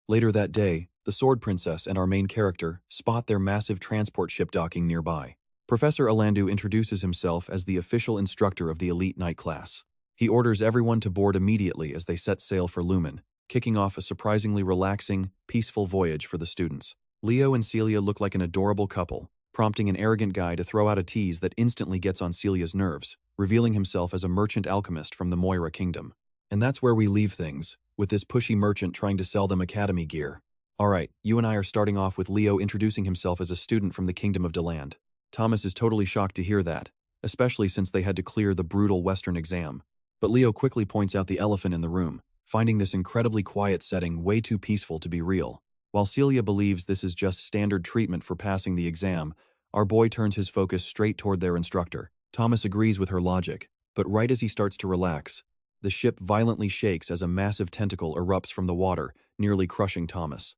Later that day, the Sword Princess and our main character spot their massive transport ship docking nearby. Professor Alandu introduces himself as the official instructor of the elite night class. He orders everyone to board immediately as they set sail for Lumen, kicking off a surprisingly relaxing, peaceful voyage for the students. Leo and Celia look like an adorable couple, prompting an arrogant guy to throw out a tease that instantly gets on Celia's nerves, revealing himself as a merchant alchemist from the Moira Kingdom. And that's where we leave things, with this pushy merchant trying to sell them academy gear. Alright, you and I are starting off with Leo introducing himself as a student from the Kingdom of Deland. Thomas is totally shocked to hear that, especially since they had to clear the brutal Western exam. But Leo quickly points out the elephant in the room, finding this incredibly quiet setting way too peaceful to be real. While Celia believes this is just standard treatment for passing the exam, our boy turns his focus straight toward their instructor. Thomas agrees with her logic, but right as he starts to relax, the ship violently shakes as a massive tentacle erupts from the water, nearly crushing Thomas.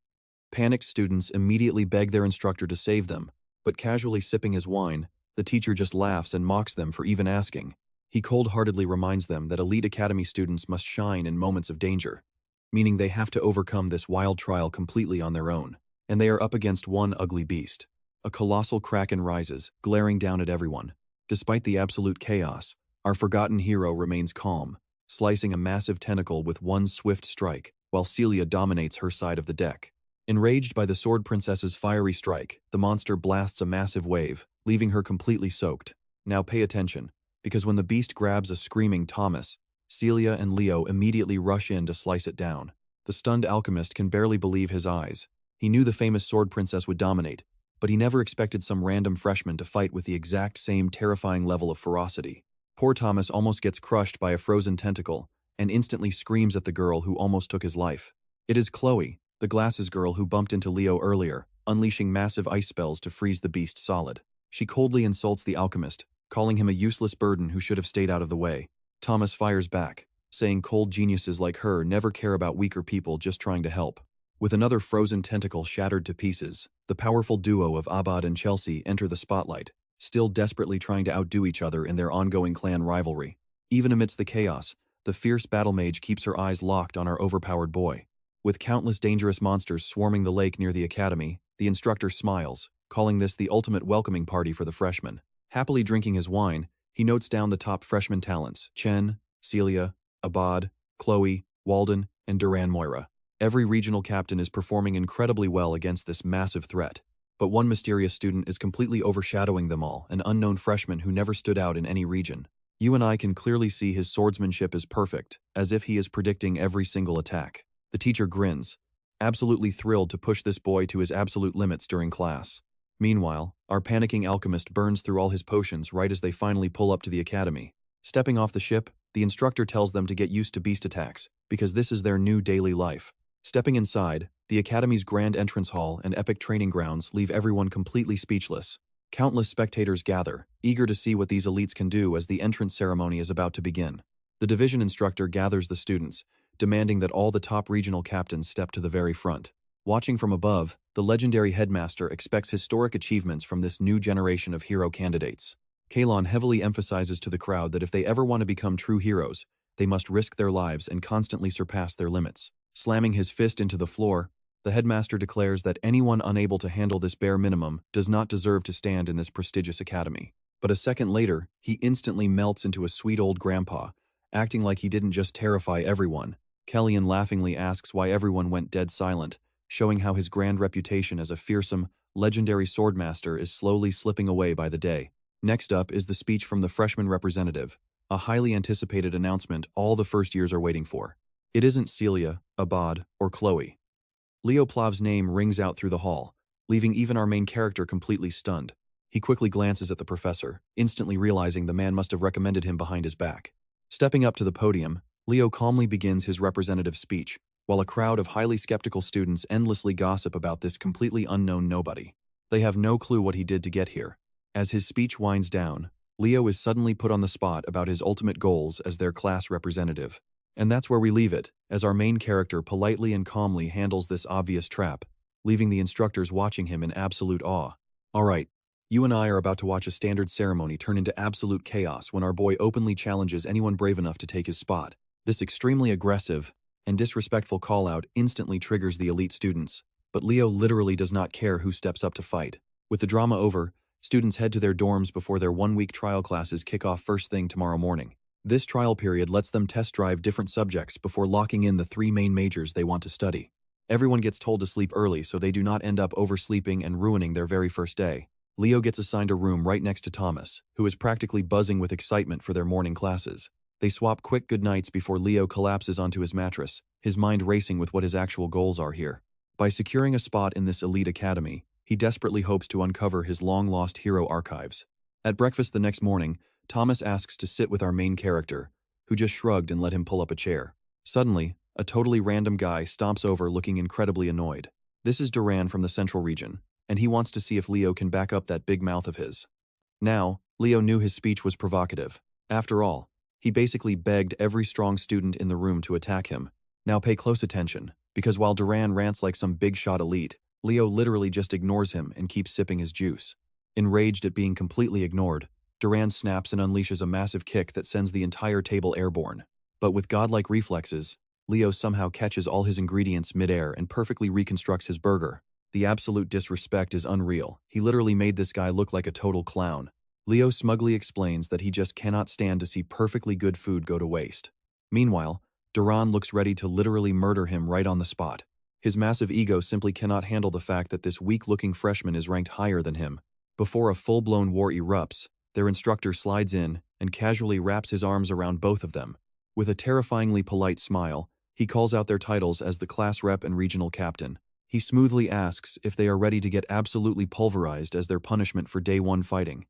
Panicked students immediately beg their instructor to save them, but casually sipping his wine, the teacher just laughs and mocks them for even asking. He cold-heartedly reminds them that elite academy students must shine in moments of danger, meaning they have to overcome this wild trial completely on their own, and they are up against one ugly beast. A colossal kraken rises, glaring down at everyone. Despite the absolute chaos, our forgotten hero remains calm, slicing a massive tentacle with one swift strike, while Celia dominates her side of the deck. Enraged by the Sword Princess's fiery strike, the monster blasts a massive wave, leaving her completely soaked. Now pay attention, because when the beast grabs a screaming Thomas, Celia and Leo immediately rush in to slice it down. The stunned alchemist can barely believe his eyes. He knew the famous Sword Princess would dominate, but he never expected some random freshman to fight with the exact same terrifying level of ferocity. Poor Thomas almost gets crushed by a frozen tentacle and instantly screams at the girl who almost took his life. It is Chloe, the glasses girl who bumped into Leo earlier, unleashing massive ice spells to freeze the beast solid. She coldly insults the alchemist, calling him a useless burden who should have stayed out of the way. Thomas fires back, saying cold geniuses like her never care about weaker people just trying to help. With another frozen tentacle shattered to pieces, the powerful duo of Abad and Chelsea enter the spotlight, still desperately trying to outdo each other in their ongoing clan rivalry. Even amidst the chaos, the fierce battle mage keeps her eyes locked on our overpowered boy. With countless dangerous monsters swarming the lake near the academy, the instructor smiles, calling this the ultimate welcoming party for the freshmen. Happily drinking his wine, he notes down the top freshman talents: Chen, Celia, Abad, Chloe, Walden, and Duran Moira. Every regional captain is performing incredibly well against this massive threat. But one mysterious student is completely overshadowing them all, an unknown freshman who never stood out in any region. You and I can clearly see his swordsmanship is perfect, as if he is predicting every single attack. The teacher grins, absolutely thrilled to push this boy to his absolute limits during class. Meanwhile, our panicking alchemist burns through all his potions right as they finally pull up to the academy. Stepping off the ship, the instructor tells them to get used to beast attacks, because this is their new daily life. Stepping inside, the academy's grand entrance hall and epic training grounds leave everyone completely speechless. Countless spectators gather, eager to see what these elites can do as the entrance ceremony is about to begin. The division instructor gathers the students, demanding that all the top regional captains step to the very front. Watching from above, the legendary headmaster expects historic achievements from this new generation of hero candidates. Kalon heavily emphasizes to the crowd that if they ever want to become true heroes, they must risk their lives and constantly surpass their limits. Slamming his fist into the floor, the headmaster declares that anyone unable to handle this bare minimum does not deserve to stand in this prestigious academy. But a second later, he instantly melts into a sweet old grandpa, acting like he didn't just terrify everyone. Kellyan laughingly asks why everyone went dead silent, showing how his grand reputation as a fearsome, legendary swordmaster is slowly slipping away by the day. Next up is the speech from the freshman representative, a highly anticipated announcement all the first years are waiting for. It isn't Celia, Abad, or Chloe. Leo Plav's name rings out through the hall, leaving even our main character completely stunned. He quickly glances at the professor, instantly realizing the man must have recommended him behind his back. Stepping up to the podium, Leo calmly begins his representative speech, while a crowd of highly skeptical students endlessly gossip about this completely unknown nobody. They have no clue what he did to get here. As his speech winds down, Leo is suddenly put on the spot about his ultimate goals as their class representative. And that's where we leave it, as our main character politely and calmly handles this obvious trap, leaving the instructors watching him in absolute awe. Alright, you and I are about to watch a standard ceremony turn into absolute chaos when our boy openly challenges anyone brave enough to take his spot. This extremely aggressive and disrespectful call-out instantly triggers the elite students, but Leo literally does not care who steps up to fight. With the drama over, students head to their dorms before their one-week trial classes kick off first thing tomorrow morning. This trial period lets them test drive different subjects before locking in the 3 main majors they want to study. Everyone gets told to sleep early so they do not end up oversleeping and ruining their very first day. Leo gets assigned a room right next to Thomas, who is practically buzzing with excitement for their morning classes. They swap quick goodnights before Leo collapses onto his mattress, his mind racing with what his actual goals are here. By securing a spot in this elite academy, he desperately hopes to uncover his long-lost hero archives. At breakfast the next morning, Thomas asks to sit with our main character, who just shrugged and let him pull up a chair. Suddenly, a totally random guy stomps over looking incredibly annoyed. This is Duran from the Central Region, and he wants to see if Leo can back up that big mouth of his. Now, Leo knew his speech was provocative. After all, he basically begged every strong student in the room to attack him. Now pay close attention, because while Duran rants like some big-shot elite, Leo literally just ignores him and keeps sipping his juice. Enraged at being completely ignored, Duran snaps and unleashes a massive kick that sends the entire table airborne. But with godlike reflexes, Leo somehow catches all his ingredients mid-air and perfectly reconstructs his burger. The absolute disrespect is unreal. He literally made this guy look like a total clown. Leo smugly explains that he just cannot stand to see perfectly good food go to waste. Meanwhile, Duran looks ready to literally murder him right on the spot. His massive ego simply cannot handle the fact that this weak-looking freshman is ranked higher than him. Before a full-blown war erupts, their instructor slides in and casually wraps his arms around both of them. With a terrifyingly polite smile, he calls out their titles as the class rep and regional captain. He smoothly asks if they are ready to get absolutely pulverized as their punishment for day 1 fighting.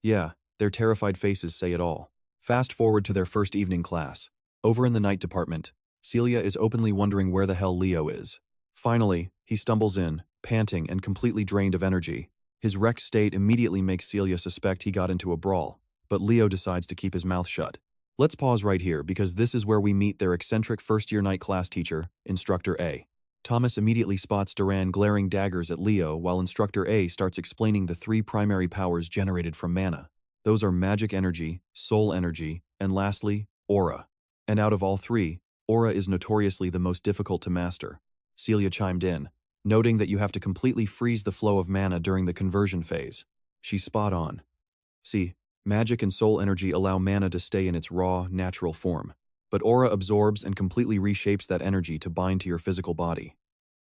Yeah, their terrified faces say it all. Fast forward to their first evening class. Over in the night department, Celia is openly wondering where the hell Leo is. Finally, he stumbles in, panting and completely drained of energy. His wrecked state immediately makes Celia suspect he got into a brawl, but Leo decides to keep his mouth shut. Let's pause right here because this is where we meet their eccentric first-year night class teacher, Instructor A. Thomas immediately spots Duran glaring daggers at Leo while Instructor A starts explaining the 3 primary powers generated from mana. Those are magic energy, soul energy, and lastly, aura. And out of all 3, aura is notoriously the most difficult to master. Celia chimed in, noting that you have to completely freeze the flow of mana during the conversion phase. She's spot on. See, magic and soul energy allow mana to stay in its raw, natural form, but aura absorbs and completely reshapes that energy to bind to your physical body.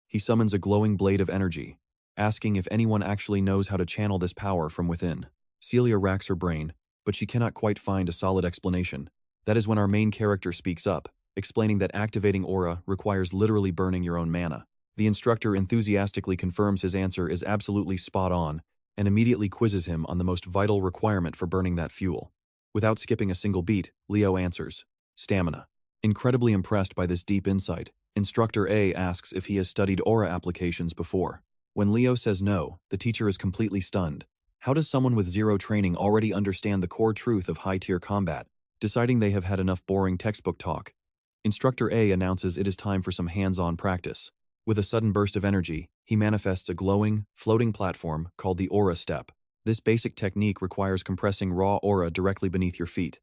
He summons a glowing blade of energy, asking if anyone actually knows how to channel this power from within. Celia racks her brain, but she cannot quite find a solid explanation. That is when our main character speaks up, explaining that activating aura requires literally burning your own mana. The instructor enthusiastically confirms his answer is absolutely spot on, and immediately quizzes him on the most vital requirement for burning that fuel. Without skipping a single beat, Leo answers, stamina. Incredibly impressed by this deep insight, Instructor A asks if he has studied aura applications before. When Leo says no, the teacher is completely stunned. How does someone with 0 training already understand the core truth of high-tier combat? Deciding they have had enough boring textbook talk, Instructor A announces it is time for some hands-on practice. With a sudden burst of energy, he manifests a glowing, floating platform called the Aura Step. This basic technique requires compressing raw aura directly beneath your feet.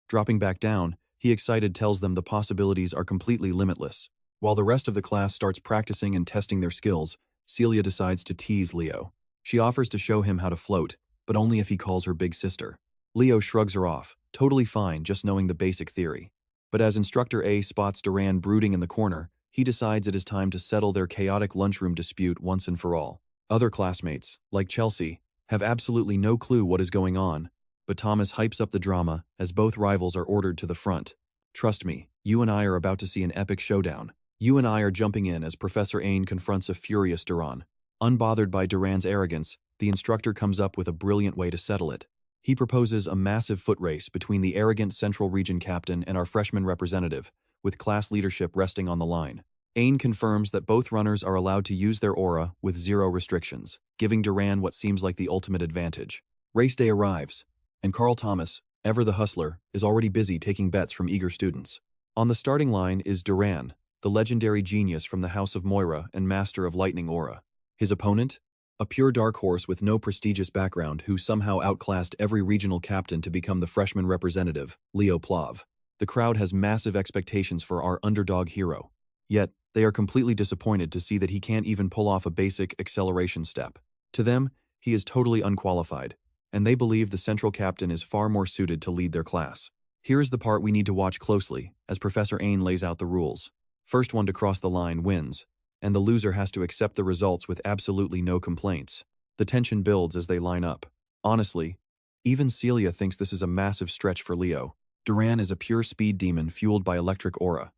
Dropping back down, he excited tells them the possibilities are completely limitless. While the rest of the class starts practicing and testing their skills, Celia decides to tease Leo. She offers to show him how to float, but only if he calls her big sister. Leo shrugs her off, totally fine just knowing the basic theory. But as Instructor A spots Duran brooding in the corner, he decides it is time to settle their chaotic lunchroom dispute once and for all. Other classmates, like Chelsea, have absolutely no clue what is going on, but Thomas hypes up the drama as both rivals are ordered to the front. Trust me, you and I are about to see an epic showdown. You and I are jumping in as Professor Ain confronts a furious Duran. Unbothered by Duran's arrogance, the instructor comes up with a brilliant way to settle it. He proposes a massive foot race between the arrogant Central Region captain and our freshman representative, with class leadership resting on the line. Ain confirms that both runners are allowed to use their aura with zero restrictions, giving Duran what seems like the ultimate advantage. Race day arrives, and Carl Thomas, ever the hustler, is already busy taking bets from eager students. On the starting line is Duran, the legendary genius from the House of Moira and master of lightning aura. His opponent? A pure dark horse with no prestigious background who somehow outclassed every regional captain to become the freshman representative, Leo Plav. The crowd has massive expectations for our underdog hero. Yet, they are completely disappointed to see that he can't even pull off a basic acceleration step. To them, he is totally unqualified, and they believe the central captain is far more suited to lead their class. Here is the part we need to watch closely, as Professor Ain lays out the rules. First one to cross the line wins, and the loser has to accept the results with absolutely no complaints. The tension builds as they line up. Honestly, even Celia thinks this is a massive stretch for Leo. Duran is a pure speed demon fueled by electric aura.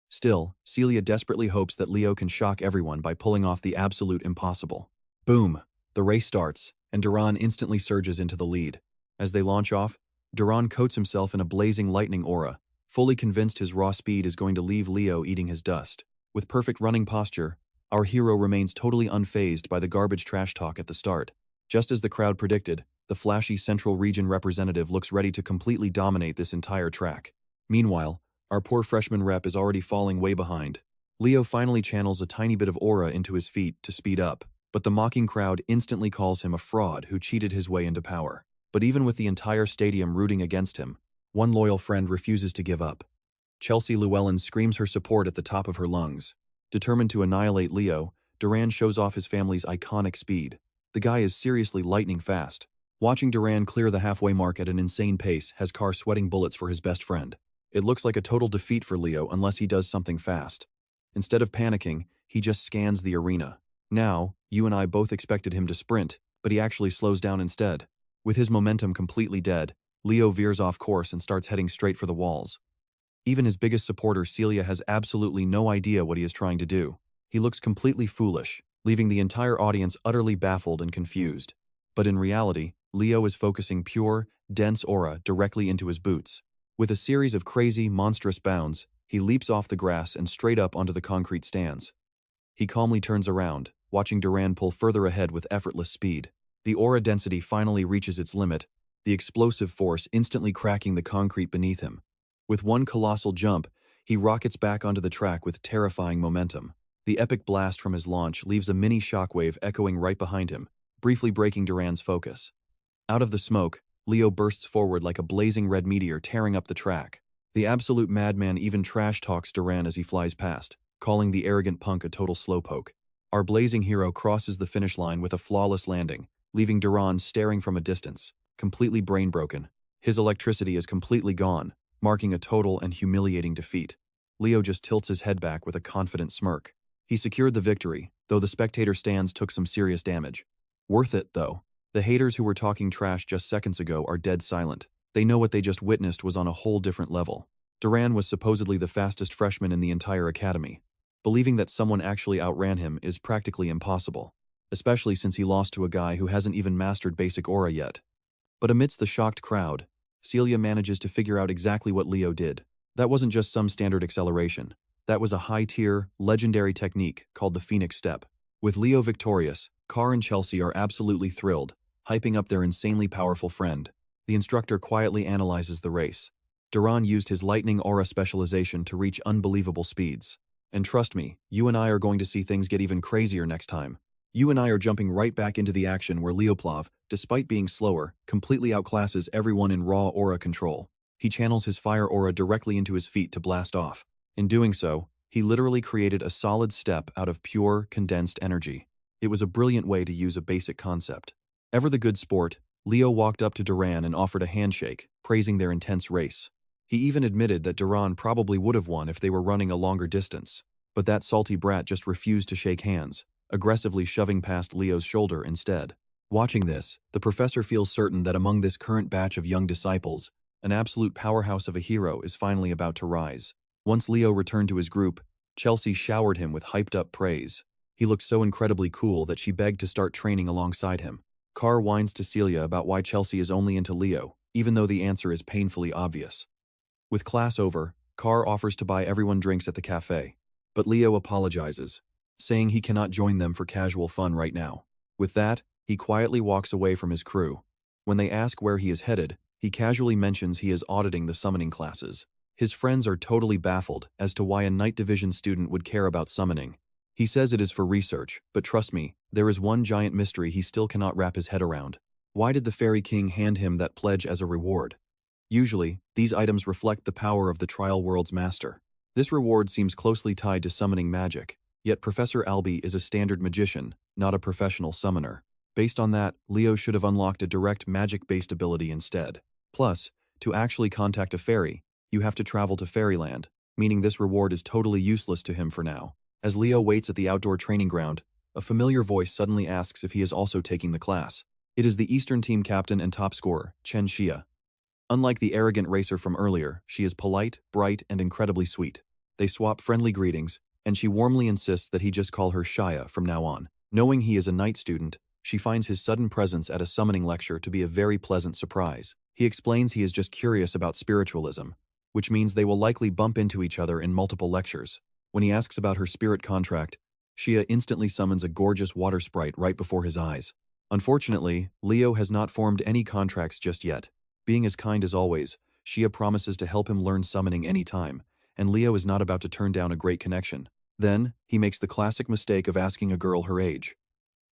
Still, Celia desperately hopes that Leo can shock everyone by pulling off the absolute impossible. Boom! The race starts, and Duran instantly surges into the lead. As they launch off, Duran coats himself in a blazing lightning aura, fully convinced his raw speed is going to leave Leo eating his dust. With perfect running posture, our hero remains totally unfazed by the garbage trash talk at the start. Just as the crowd predicted, the flashy Central Region representative looks ready to completely dominate this entire track. Meanwhile, our poor freshman rep is already falling way behind. Leo finally channels a tiny bit of aura into his feet to speed up, but the mocking crowd instantly calls him a fraud who cheated his way into power. But even with the entire stadium rooting against him, one loyal friend refuses to give up. Chelsea Llewellyn screams her support at the top of her lungs. Determined to annihilate Leo, Duran shows off his family's iconic speed. The guy is seriously lightning fast. Watching Duran clear the halfway mark at an insane pace has Carr sweating bullets for his best friend. It looks like a total defeat for Leo unless he does something fast. Instead of panicking, he just scans the arena. Now, you and I both expected him to sprint, but he actually slows down instead. With his momentum completely dead, Leo veers off course and starts heading straight for the walls. Even his biggest supporter Celia has absolutely no idea what he is trying to do. He looks completely foolish, leaving the entire audience utterly baffled and confused. But in reality, Leo is focusing pure, dense aura directly into his boots. With a series of crazy, monstrous bounds, he leaps off the grass and straight up onto the concrete stands. He calmly turns around, watching Duran pull further ahead with effortless speed. The aura density finally reaches its limit, the explosive force instantly cracking the concrete beneath him. With one colossal jump, he rockets back onto the track with terrifying momentum. The epic blast from his launch leaves a mini shockwave echoing right behind him, briefly breaking Duran's focus. Out of the smoke, Leo bursts forward like a blazing red meteor tearing up the track. The absolute madman even trash-talks Duran as he flies past, calling the arrogant punk a total slowpoke. Our blazing hero crosses the finish line with a flawless landing, leaving Duran staring from a distance, completely brain-broken. His electricity is completely gone, marking a total and humiliating defeat. Leo just tilts his head back with a confident smirk. He secured the victory, though the spectator stands took some serious damage. Worth it, though. The haters who were talking trash just seconds ago are dead silent. They know what they just witnessed was on a whole different level. Duran was supposedly the fastest freshman in the entire academy. Believing that someone actually outran him is practically impossible, especially since he lost to a guy who hasn't even mastered basic aura yet. But amidst the shocked crowd, Celia manages to figure out exactly what Leo did. That wasn't just some standard acceleration. That was a high-tier, legendary technique called the Phoenix Step. With Leo victorious, Carr and Chelsea are absolutely thrilled, hyping up their insanely powerful friend. The instructor quietly analyzes the race. Duran used his lightning aura specialization to reach unbelievable speeds. And trust me, you and I are going to see things get even crazier next time. You and I are jumping right back into the action where Leo Plav, despite being slower, completely outclasses everyone in raw aura control. He channels his fire aura directly into his feet to blast off. In doing so, he literally created a solid step out of pure, condensed energy. It was a brilliant way to use a basic concept. Ever the good sport, Leo walked up to Duran and offered a handshake, praising their intense race. He even admitted that Duran probably would have won if they were running a longer distance. But that salty brat just refused to shake hands, aggressively shoving past Leo's shoulder instead. Watching this, the professor feels certain that among this current batch of young disciples, an absolute powerhouse of a hero is finally about to rise. Once Leo returned to his group, Chelsea showered him with hyped-up praise. He looked so incredibly cool that she begged to start training alongside him. Carr whines to Celia about why Chelsea is only into Leo, even though the answer is painfully obvious. With class over, Carr offers to buy everyone drinks at the cafe. But Leo apologizes, saying he cannot join them for casual fun right now. With that, he quietly walks away from his crew. When they ask where he is headed, he casually mentions he is auditing the summoning classes. His friends are totally baffled as to why a Night Division student would care about summoning. He says it is for research, but trust me, there is one giant mystery he still cannot wrap his head around. Why did the Fairy King hand him that pledge as a reward? Usually, these items reflect the power of the Trial World's master. This reward seems closely tied to summoning magic, yet Professor Albie is a standard magician, not a professional summoner. Based on that, Leo should have unlocked a direct magic-based ability instead. Plus, to actually contact a fairy, you have to travel to Fairyland, meaning this reward is totally useless to him for now. As Leo waits at the outdoor training ground, a familiar voice suddenly asks if he is also taking the class. It is the Eastern Team captain and top scorer, Chen Xia. Unlike the arrogant racer from earlier, she is polite, bright, and incredibly sweet. They swap friendly greetings, and she warmly insists that he just call her Xia from now on. Knowing he is a night student, she finds his sudden presence at a summoning lecture to be a very pleasant surprise. He explains he is just curious about spiritualism, which means they will likely bump into each other in multiple lectures. When he asks about her spirit contract, Xia instantly summons a gorgeous water sprite right before his eyes. Unfortunately, Leo has not formed any contracts just yet. Being as kind as always, Xia promises to help him learn summoning anytime, and Leo is not about to turn down a great connection. Then, he makes the classic mistake of asking a girl her age.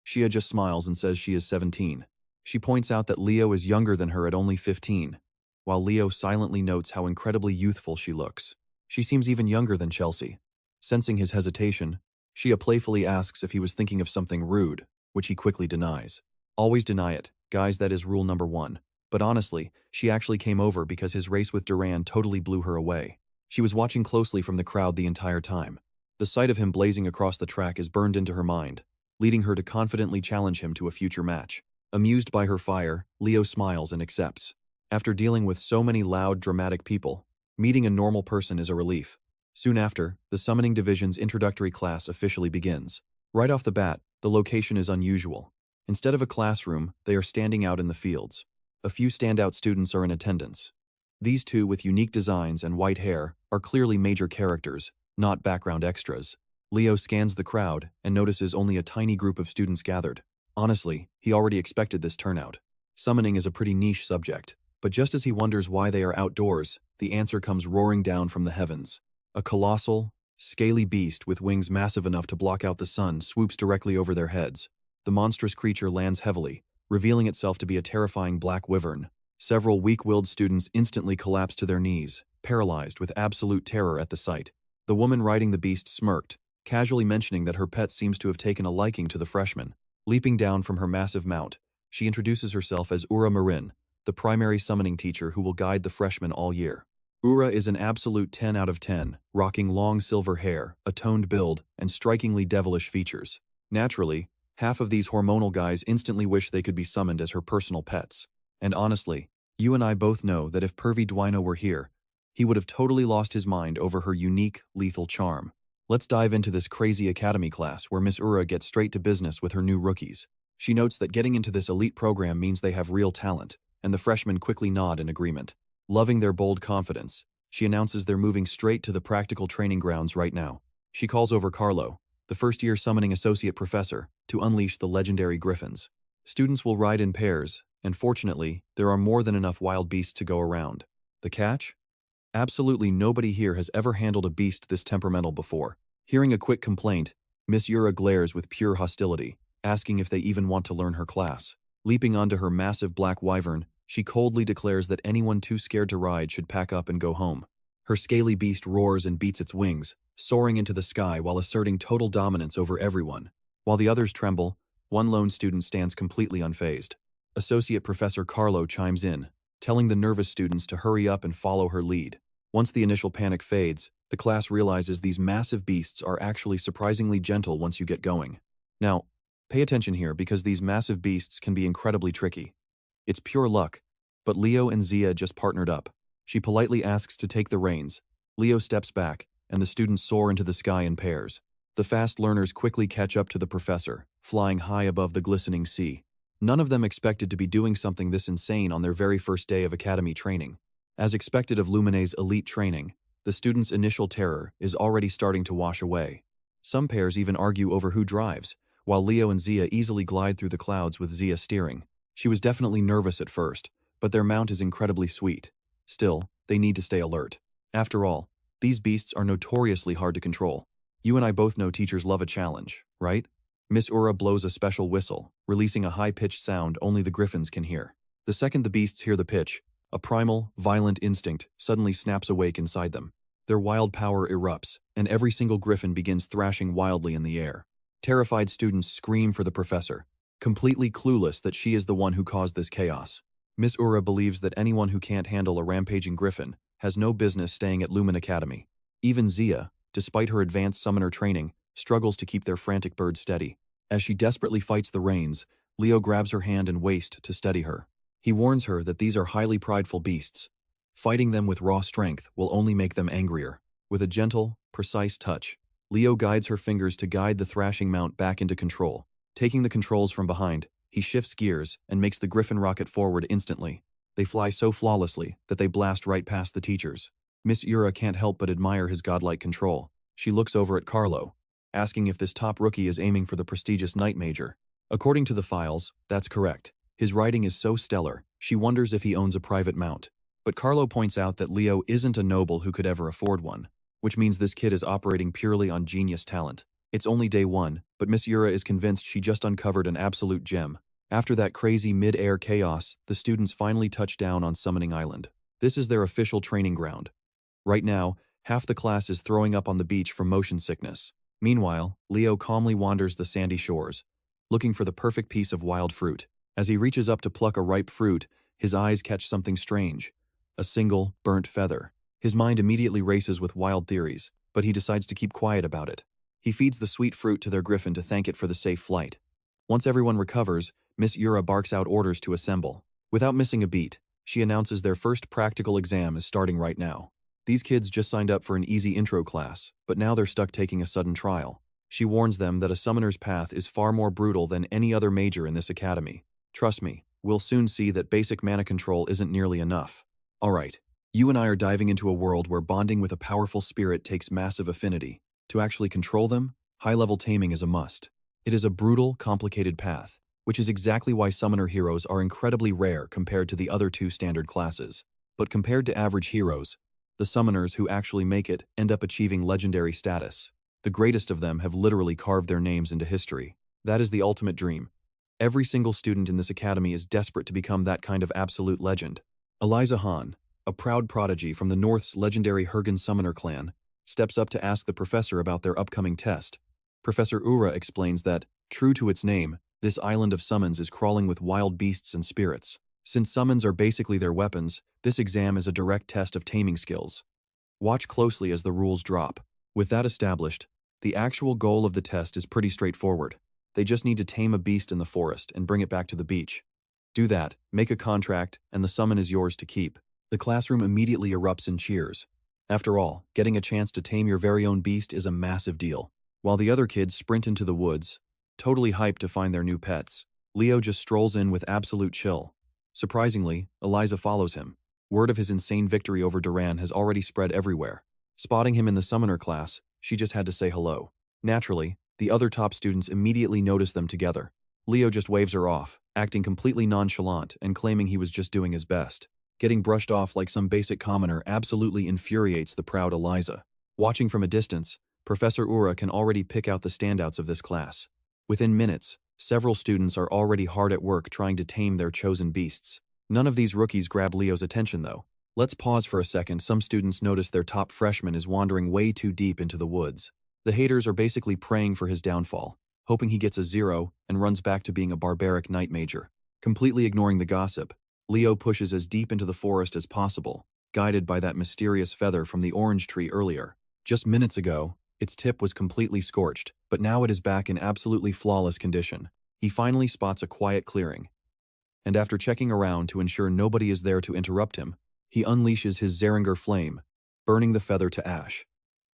Xia just smiles and says she is 17. She points out that Leo is younger than her at only 15, while Leo silently notes how incredibly youthful she looks. She seems even younger than Chelsea. Sensing his hesitation, Xia playfully asks if he was thinking of something rude, which he quickly denies. Always deny it, guys, that is rule number 1. But honestly, she actually came over because his race with Duran totally blew her away. She was watching closely from the crowd the entire time. The sight of him blazing across the track is burned into her mind, leading her to confidently challenge him to a future match. Amused by her fire, Leo smiles and accepts. After dealing with so many loud, dramatic people, meeting a normal person is a relief. Soon after, the Summoning Division's introductory class officially begins. Right off the bat, the location is unusual. Instead of a classroom, they are standing out in the fields. A few standout students are in attendance. These two with unique designs and white hair are clearly major characters, not background extras. Leo scans the crowd and notices only a tiny group of students gathered. Honestly, he already expected this turnout. Summoning is a pretty niche subject, but just as he wonders why they are outdoors, the answer comes roaring down from the heavens. A colossal, scaly beast with wings massive enough to block out the sun swoops directly over their heads. The monstrous creature lands heavily, revealing itself to be a terrifying black wyvern. Several weak-willed students instantly collapse to their knees, paralyzed with absolute terror at the sight. The woman riding the beast smirked, casually mentioning that her pet seems to have taken a liking to the freshman. Leaping down from her massive mount, she introduces herself as Ura Marin, the primary summoning teacher who will guide the freshmen all year. Ura is an absolute 10 out of 10, rocking long silver hair, a toned build, and strikingly devilish features. Naturally, half of these hormonal guys instantly wish they could be summoned as her personal pets. And honestly, you and I both know that if Pervy Duino were here, he would have totally lost his mind over her unique, lethal charm. Let's dive into this crazy academy class where Miss Ura gets straight to business with her new rookies. She notes that getting into this elite program means they have real talent, and the freshmen quickly nod in agreement. Loving their bold confidence, she announces they're moving straight to the practical training grounds right now. She calls over Carlo, the first-year summoning associate professor, to unleash the legendary griffins. Students will ride in pairs, and fortunately, there are more than enough wild beasts to go around. The catch? Absolutely nobody here has ever handled a beast this temperamental before. Hearing a quick complaint, Miss Ura glares with pure hostility, asking if they even want to learn her class. Leaping onto her massive black wyvern, she coldly declares that anyone too scared to ride should pack up and go home. Her scaly beast roars and beats its wings, soaring into the sky while asserting total dominance over everyone. While the others tremble, one lone student stands completely unfazed. Associate Professor Carlo chimes in, telling the nervous students to hurry up and follow her lead. Once the initial panic fades, the class realizes these massive beasts are actually surprisingly gentle once you get going. Now, pay attention here because these massive beasts can be incredibly tricky. It's pure luck, but Leo and Zia just partnered up. She politely asks to take the reins. Leo steps back, and the students soar into the sky in pairs. The fast learners quickly catch up to the professor, flying high above the glistening sea. None of them expected to be doing something this insane on their very first day of academy training. As expected of Lumina's elite training, The students' initial terror is already starting to wash away. Some pairs even argue over who drives, while Leo and Zia easily glide through the clouds with Zia steering. She was definitely nervous at first, but their mount is incredibly sweet. Still, they need to stay alert. After all, these beasts are notoriously hard to control. You and I both know teachers love a challenge, right? Miss Ura blows a special whistle, releasing a high-pitched sound only the griffins can hear. The second the beasts hear the pitch, a primal, violent instinct suddenly snaps awake inside them. Their wild power erupts, and every single griffin begins thrashing wildly in the air. Terrified students scream for the professor, completely clueless that she is the one who caused this chaos. Miss Ura believes that anyone who can't handle a rampaging griffin has no business staying at Lumina Academy. Even Zia, despite her advanced summoner training, struggles to keep their frantic bird steady. As she desperately fights the reins, Leo grabs her hand and waist to steady her. He warns her that these are highly prideful beasts. Fighting them with raw strength will only make them angrier. With a gentle, precise touch, Leo guides her fingers to guide the thrashing mount back into control. Taking the controls from behind, he shifts gears and makes the griffin rocket forward instantly. They fly so flawlessly that they blast right past the teachers. Miss Ura can't help but admire his godlike control. She looks over at Carlo, asking if this top rookie is aiming for the prestigious Knight Major. According to the files, that's correct. His writing is so stellar, she wonders if he owns a private mount. But Carlo points out that Leo isn't a noble who could ever afford one, which means this kid is operating purely on genius talent. It's only day one, but Miss Ura is convinced she just uncovered an absolute gem. After that crazy mid-air chaos, the students finally touch down on Summoning Island. This is their official training ground. Right now, half the class is throwing up on the beach from motion sickness. Meanwhile, Leo calmly wanders the sandy shores, looking for the perfect piece of wild fruit. As he reaches up to pluck a ripe fruit, his eyes catch something strange. A single, burnt feather. His mind immediately races with wild theories, but he decides to keep quiet about it. He feeds the sweet fruit to their griffin to thank it for the safe flight. Once everyone recovers, Miss Ura barks out orders to assemble. Without missing a beat, she announces their first practical exam is starting right now. These kids just signed up for an easy intro class, but now they're stuck taking a sudden trial. She warns them that a summoner's path is far more brutal than any other major in this academy. Trust me, we'll soon see that basic mana control isn't nearly enough. Alright, you and I are diving into a world where bonding with a powerful spirit takes massive affinity. To actually control them, high-level taming is a must. It is a brutal, complicated path, which is exactly why summoner heroes are incredibly rare compared to the other two standard classes. But compared to average heroes, the summoners who actually make it end up achieving legendary status. The greatest of them have literally carved their names into history. That is the ultimate dream. Every single student in this academy is desperate to become that kind of absolute legend. Eliza Hahn, a proud prodigy from the North's legendary Hergen Summoner clan, steps up to ask the professor about their upcoming test. Professor Ura explains that, true to its name, this island of summons is crawling with wild beasts and spirits. Since summons are basically their weapons, this exam is a direct test of taming skills. Watch closely as the rules drop. With that established, the actual goal of the test is pretty straightforward. They just need to tame a beast in the forest and bring it back to the beach. Do that, make a contract, and the summon is yours to keep. The classroom immediately erupts in cheers. After all, getting a chance to tame your very own beast is a massive deal. While the other kids sprint into the woods, totally hyped to find their new pets, Leo just strolls in with absolute chill. Surprisingly, Eliza follows him. Word of his insane victory over Duran has already spread everywhere. Spotting him in the summoner class, she just had to say hello. Naturally, the other top students immediately notice them together. Leo just waves her off, acting completely nonchalant and claiming he was just doing his best. Getting brushed off like some basic commoner absolutely infuriates the proud Eliza. Watching from a distance, Professor Ura can already pick out the standouts of this class. Within minutes, several students are already hard at work trying to tame their chosen beasts. None of these rookies grab Leo's attention though. Let's pause for a second. Some students notice their top freshman is wandering way too deep into the woods. The haters are basically praying for his downfall, hoping he gets a 0 and runs back to being a barbaric knight major. Completely ignoring the gossip, Leo pushes as deep into the forest as possible, guided by that mysterious feather from the orange tree earlier. Just minutes ago, its tip was completely scorched, but now it is back in absolutely flawless condition. He finally spots a quiet clearing, and after checking around to ensure nobody is there to interrupt him, he unleashes his Zeringer flame, burning the feather to ash.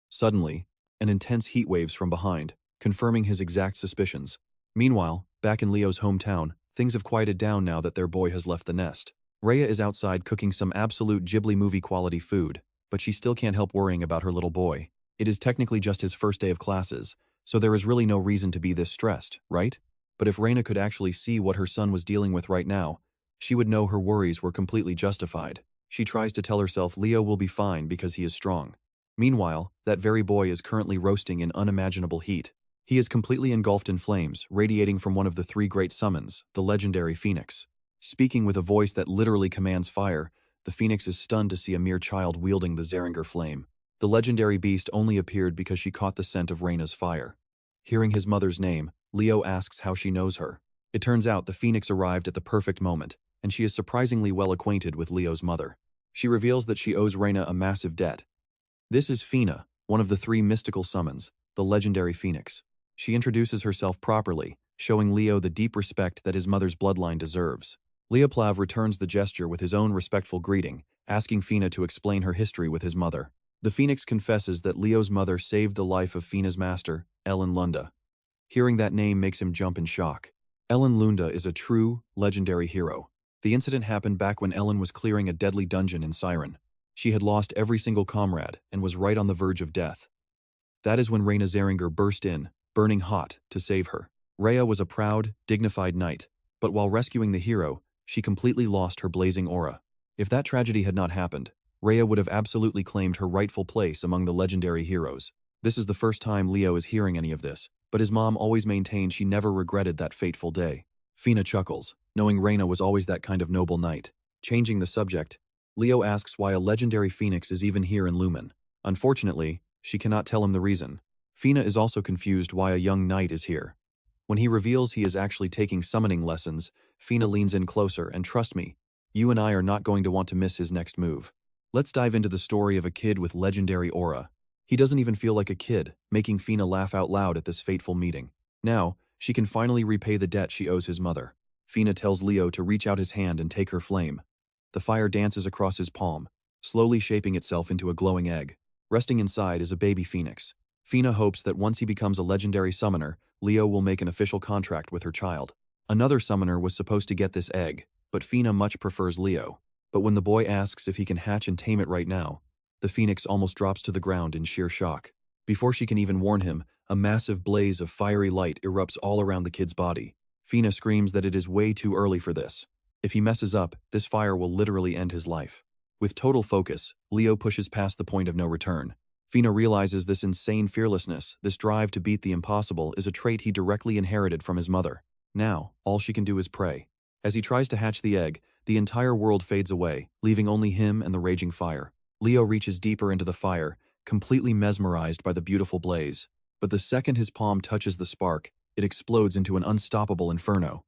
Suddenly, an intense heat waves from behind, confirming his exact suspicions. Meanwhile, back in Leo's hometown, things have quieted down now that their boy has left the nest. Rhea is outside cooking some absolute Ghibli movie quality food. but she still can't help worrying about her little boy. It is technically just his first day of classes, so there is really no reason to be this stressed, right? But if Reina could actually see what her son was dealing with right now, she would know her worries were completely justified. She tries to tell herself Leo will be fine because he is strong. Meanwhile, that very boy is currently roasting in unimaginable heat. He is completely engulfed in flames, radiating from one of the three great summons, the legendary Phoenix. Speaking with a voice that literally commands fire, the Phoenix is stunned to see a mere child wielding the Zeringer flame. The legendary beast only appeared because she caught the scent of Reina's fire. Hearing his mother's name, Leo asks how she knows her. It turns out the Phoenix arrived at the perfect moment, and she is surprisingly well acquainted with Leo's mother. She reveals that she owes Reina a massive debt. This is Fina, one of the three mystical summons, the legendary Phoenix. She introduces herself properly, showing Leo the deep respect that his mother's bloodline deserves. Leo Plav returns the gesture with his own respectful greeting, asking Fina to explain her history with his mother. The Phoenix confesses that Leo's mother saved the life of Fina's master, Ellen Lunda. Hearing that name makes him jump in shock. Ellen Lunda is a true, legendary hero. The incident happened back when Ellen was clearing a deadly dungeon in Siren. She had lost every single comrade and was right on the verge of death. That is when Reina Zeringer burst in, burning hot, to save her. Rhea was a proud, dignified knight, but while rescuing the hero, she completely lost her blazing aura. If that tragedy had not happened, Rhea would have absolutely claimed her rightful place among the legendary heroes. This is the first time Leo is hearing any of this, but his mom always maintained she never regretted that fateful day. Fina chuckles, knowing Reina was always that kind of noble knight. Changing the subject, Leo asks why a legendary phoenix is even here in Lumen. Unfortunately, she cannot tell him the reason. Fina is also confused why a young knight is here. When he reveals he is actually taking summoning lessons, Fina leans in closer and trust me, you and I are not going to want to miss his next move. Let's dive into the story of a kid with legendary aura. He doesn't even feel like a kid, making Fina laugh out loud at this fateful meeting. Now, she can finally repay the debt she owes his mother. Fina tells Leo to reach out his hand and take her flame. The fire dances across his palm, slowly shaping itself into a glowing egg. Resting inside is a baby phoenix. Fina hopes that once he becomes a legendary summoner, Leo will make an official contract with her child. Another summoner was supposed to get this egg, but Fina much prefers Leo. But when the boy asks if he can hatch and tame it right now, the phoenix almost drops to the ground in sheer shock. Before she can even warn him, a massive blaze of fiery light erupts all around the kid's body. Fina screams that it is way too early for this. If he messes up, this fire will literally end his life. With total focus, Leo pushes past the point of no return. Fina realizes this insane fearlessness, this drive to beat the impossible, is a trait he directly inherited from his mother. Now, all she can do is pray. As he tries to hatch the egg, the entire world fades away, leaving only him and the raging fire. Leo reaches deeper into the fire, completely mesmerized by the beautiful blaze. But the second his palm touches the spark, it explodes into an unstoppable inferno.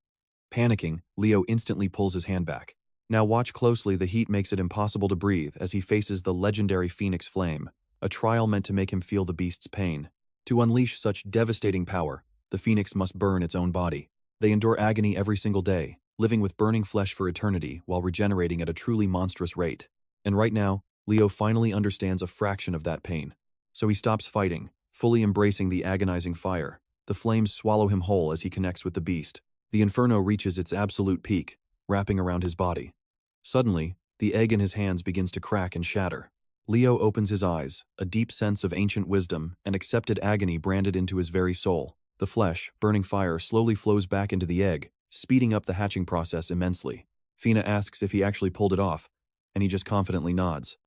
Panicking, Leo instantly pulls his hand back. Now watch closely, the heat makes it impossible to breathe as he faces the legendary Phoenix Flame, a trial meant to make him feel the beast's pain. To unleash such devastating power, the Phoenix must burn its own body. They endure agony every single day, living with burning flesh for eternity while regenerating at a truly monstrous rate. And right now, Leo finally understands a fraction of that pain. So he stops fighting, fully embracing the agonizing fire. The flames swallow him whole as he connects with the beast. The inferno reaches its absolute peak, wrapping around his body. Suddenly, the egg in his hands begins to crack and shatter. Leo opens his eyes, a deep sense of ancient wisdom and accepted agony branded into his very soul. The flesh, burning fire, slowly flows back into the egg, speeding up the hatching process immensely. Fina asks if he actually pulled it off, and he just confidently nods.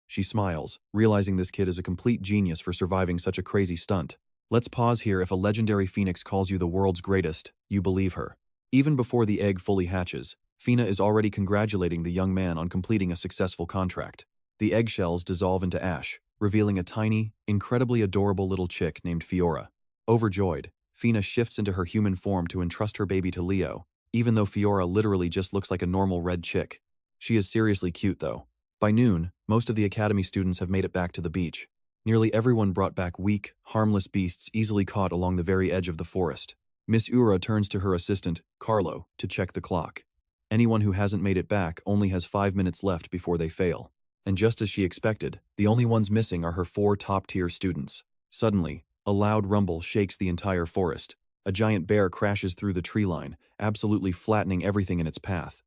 She smiles, realizing this kid is a complete genius for surviving such a crazy stunt. Let's pause here. If a legendary phoenix calls you the world's greatest, you believe her. Even before the egg fully hatches, Fina is already congratulating the young man on completing a successful contract. The eggshells dissolve into ash, revealing a tiny, incredibly adorable little chick named Fiora. Overjoyed, Fina shifts into her human form to entrust her baby to Leo, even though Fiora literally just looks like a normal red chick. She is seriously cute though. By noon, most of the academy students have made it back to the beach. Nearly everyone brought back weak, harmless beasts easily caught along the very edge of the forest. Miss Ura turns to her assistant, Carlo, to check the clock. Anyone who hasn't made it back only has 5 minutes left before they fail. And just as she expected, the only ones missing are her 4 top-tier students. Suddenly, a loud rumble shakes the entire forest. A giant bear crashes through the tree line, absolutely flattening everything in its path.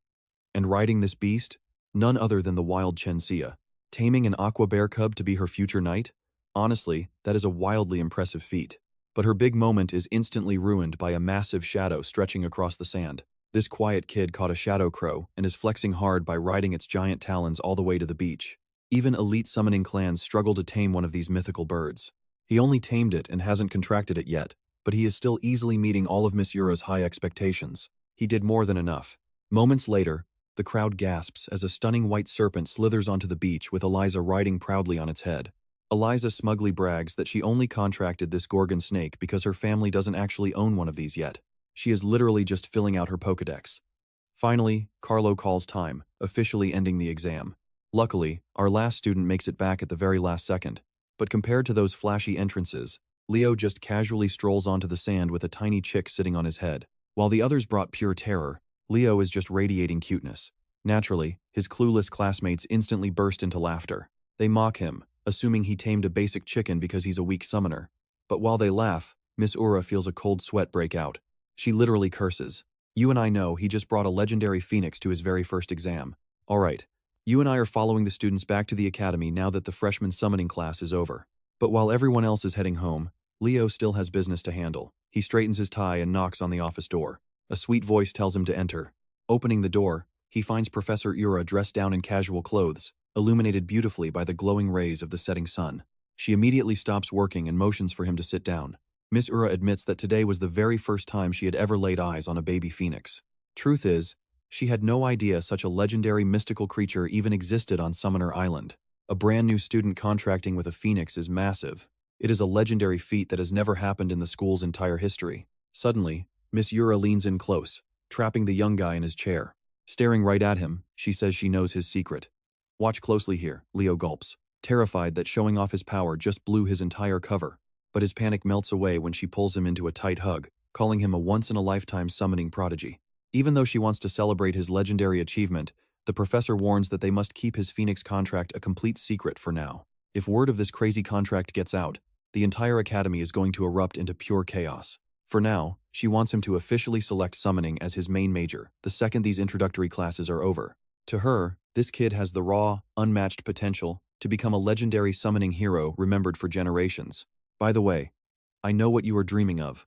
And riding this beast? None other than the wild Chensia. Taming an aqua bear cub to be her future knight? Honestly, that is a wildly impressive feat. But her big moment is instantly ruined by a massive shadow stretching across the sand. This quiet kid caught a shadow crow and is flexing hard by riding its giant talons all the way to the beach. Even elite summoning clans struggle to tame one of these mythical birds. He only tamed it and hasn't contracted it yet, but he is still easily meeting all of Miss Yura's high expectations. He did more than enough. Moments later, the crowd gasps as a stunning white serpent slithers onto the beach with Eliza riding proudly on its head. Eliza smugly brags that she only contracted this Gorgon snake because her family doesn't actually own one of these yet. She is literally just filling out her Pokédex. Finally, Carlo calls time, officially ending the exam. Luckily, our last student makes it back at the very last second. But compared to those flashy entrances, Leo just casually strolls onto the sand with a tiny chick sitting on his head. While the others brought pure terror, Leo is just radiating cuteness. Naturally, his clueless classmates instantly burst into laughter. They mock him, assuming he tamed a basic chicken because he's a weak summoner. But while they laugh, Miss Ura feels a cold sweat break out. She literally curses. You and I know he just brought a legendary phoenix to his very first exam. Alright, you and I are following the students back to the academy now that the freshman summoning class is over. But while everyone else is heading home, Leo still has business to handle. He straightens his tie and knocks on the office door. A sweet voice tells him to enter. Opening the door, he finds Professor Ura dressed down in casual clothes, illuminated beautifully by the glowing rays of the setting sun. She immediately stops working and motions for him to sit down. Miss Ura admits that today was the very first time she had ever laid eyes on a baby phoenix. Truth is, she had no idea such a legendary mystical creature even existed on Summoner Island. A brand new student contracting with a phoenix is massive. It is a legendary feat that has never happened in the school's entire history. Suddenly, Miss Ura leans in close, trapping the young guy in his chair. Staring right at him, she says she knows his secret. Watch closely here, Leo gulps, terrified that showing off his power just blew his entire cover. But his panic melts away when she pulls him into a tight hug, calling him a once-in-a-lifetime summoning prodigy. Even though she wants to celebrate his legendary achievement, the professor warns that they must keep his Phoenix contract a complete secret for now. If word of this crazy contract gets out, the entire academy is going to erupt into pure chaos. For now, she wants him to officially select summoning as his main major the second these introductory classes are over. To her, this kid has the raw, unmatched potential to become a legendary summoning hero remembered for generations. By the way, I know what you are dreaming of,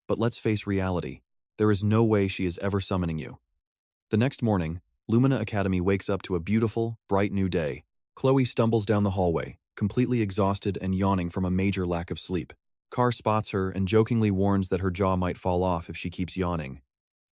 but let's face reality. There is no way she is ever summoning you. The next morning, Lumina Academy wakes up to a beautiful, bright new day. Chloe stumbles down the hallway, completely exhausted and yawning from a major lack of sleep. Carr spots her and jokingly warns that her jaw might fall off if she keeps yawning.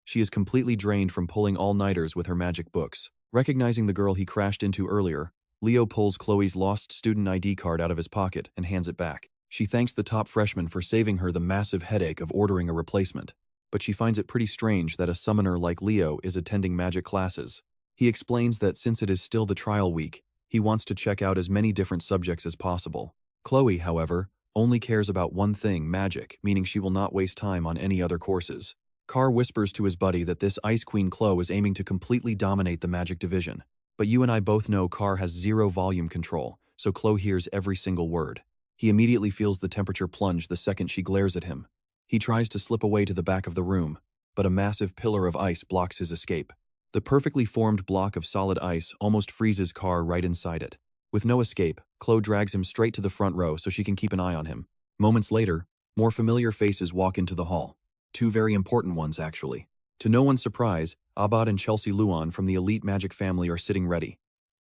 She is completely drained from pulling all-nighters with her magic books. Recognizing the girl he crashed into earlier, Leo pulls Chloe's lost student ID card out of his pocket and hands it back. She thanks the top freshman for saving her the massive headache of ordering a replacement, but she finds it pretty strange that a summoner like Leo is attending magic classes. He explains that since it is still the trial week, he wants to check out as many different subjects as possible. Chloe, however, only cares about one thing, magic, meaning she will not waste time on any other courses. Carr whispers to his buddy that this Ice Queen Chloe is aiming to completely dominate the magic division. But you and I both know Carr has zero volume control, so Chloe hears every single word. He immediately feels the temperature plunge the second she glares at him. He tries to slip away to the back of the room, but a massive pillar of ice blocks his escape. The perfectly formed block of solid ice almost freezes Carr right inside it. With no escape, Chloe drags him straight to the front row so she can keep an eye on him. Moments later, more familiar faces walk into the hall. Two very important ones, actually. To no one's surprise, Abad and Chelsea Luan from the elite magic family are sitting ready.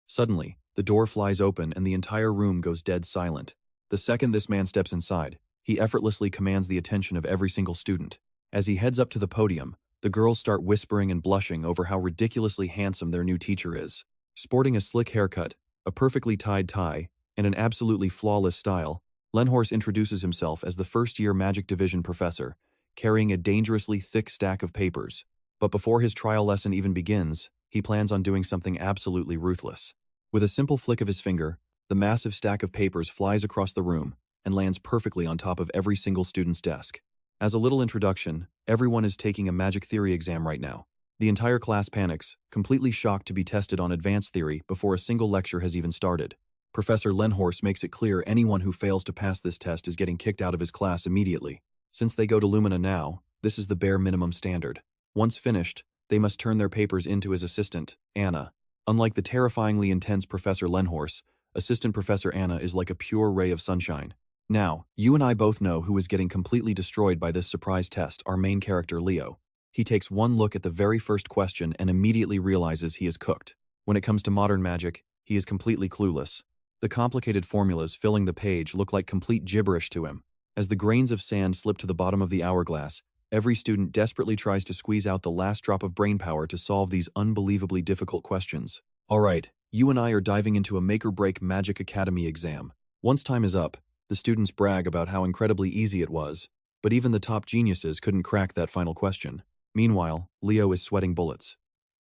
Suddenly, the door flies open and the entire room goes dead silent. The second this man steps inside, he effortlessly commands the attention of every single student. As he heads up to the podium, the girls start whispering and blushing over how ridiculously handsome their new teacher is. Sporting a slick haircut, a perfectly tied tie, and an absolutely flawless style, Lenhorst introduces himself as the first-year Magic Division professor, carrying a dangerously thick stack of papers. But before his trial lesson even begins, he plans on doing something absolutely ruthless. With a simple flick of his finger, the massive stack of papers flies across the room and lands perfectly on top of every single student's desk. As a little introduction, everyone is taking a magic theory exam right now. The entire class panics, completely shocked to be tested on advanced theory before a single lecture has even started. Professor Lenhorst makes it clear anyone who fails to pass this test is getting kicked out of his class immediately. Since they go to Lumina now, this is the bare minimum standard. Once finished, they must turn their papers in to his assistant, Anna. Unlike the terrifyingly intense Professor Lenhorst, Assistant Professor Anna is like a pure ray of sunshine. Now, you and I both know who is getting completely destroyed by this surprise test, our main character Leo. He takes one look at the very first question and immediately realizes he is cooked. When it comes to modern magic, he is completely clueless. The complicated formulas filling the page look like complete gibberish to him. As the grains of sand slip to the bottom of the hourglass, every student desperately tries to squeeze out the last drop of brainpower to solve these unbelievably difficult questions. Alright, you and I are diving into a make-or-break Magic Academy exam. Once time is up, the students brag about how incredibly easy it was, but even the top geniuses couldn't crack that final question. Meanwhile, Leo is sweating bullets.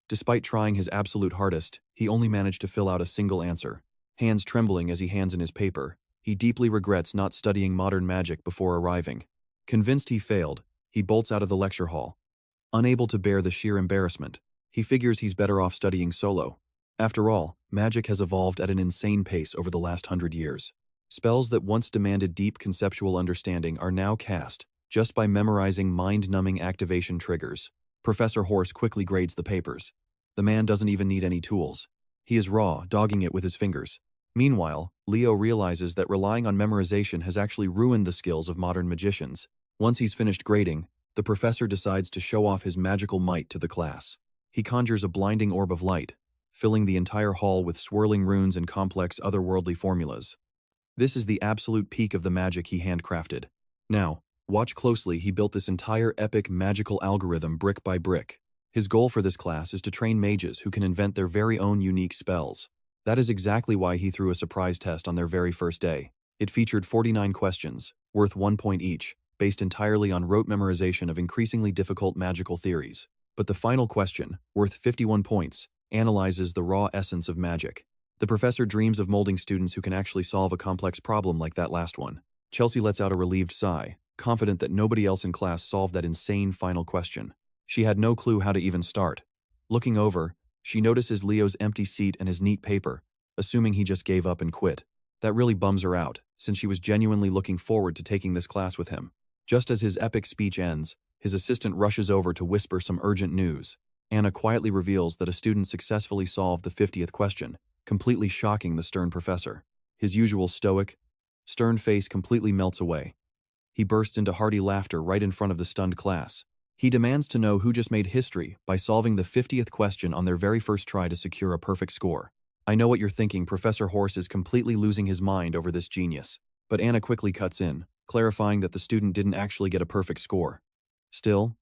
Despite trying his absolute hardest, he only managed to fill out a single answer. Hands trembling as he hands in his paper, he deeply regrets not studying modern magic before arriving. Convinced he failed, he bolts out of the lecture hall. Unable to bear the sheer embarrassment, he figures he's better off studying solo. After all, magic has evolved at an insane pace over the last 100 years. Spells that once demanded deep conceptual understanding are now cast just by memorizing mind-numbing activation triggers. Professor Horse quickly grades the papers. The man doesn't even need any tools. He is raw, dogging it with his fingers. Meanwhile, Leo realizes that relying on memorization has actually ruined the skills of modern magicians. Once he's finished grading, the professor decides to show off his magical might to the class. He conjures a blinding orb of light, filling the entire hall with swirling runes and complex otherworldly formulas. This is the absolute peak of the magic he handcrafted. Now, watch closely. He built this entire epic magical algorithm brick by brick. His goal for this class is to train mages who can invent their very own unique spells. That is exactly why he threw a surprise test on their very first day. It featured 49 questions, worth 1 point each, based entirely on rote memorization of increasingly difficult magical theories. But the final question, worth 51 points, analyzes the raw essence of magic. The professor dreams of molding students who can actually solve a complex problem like that last one. Chelsea lets out a relieved sigh, confident that nobody else in class solved that insane final question. She had no clue how to even start. Looking over, she notices Leo's empty seat and his neat paper, assuming he just gave up and quit. That really bums her out, since she was genuinely looking forward to taking this class with him. Just as his epic speech ends, his assistant rushes over to whisper some urgent news. Anna quietly reveals that a student successfully solved the 50th question, completely shocking the stern professor. His usual stoic, stern face completely melts away. He bursts into hearty laughter right in front of the stunned class. He demands to know who just made history by solving the 50th question on their very first try to secure a perfect score. I know what you're thinking. Professor Horse is completely losing his mind over this genius. But Anna quickly cuts in, clarifying that the student didn't actually get a perfect score. Still,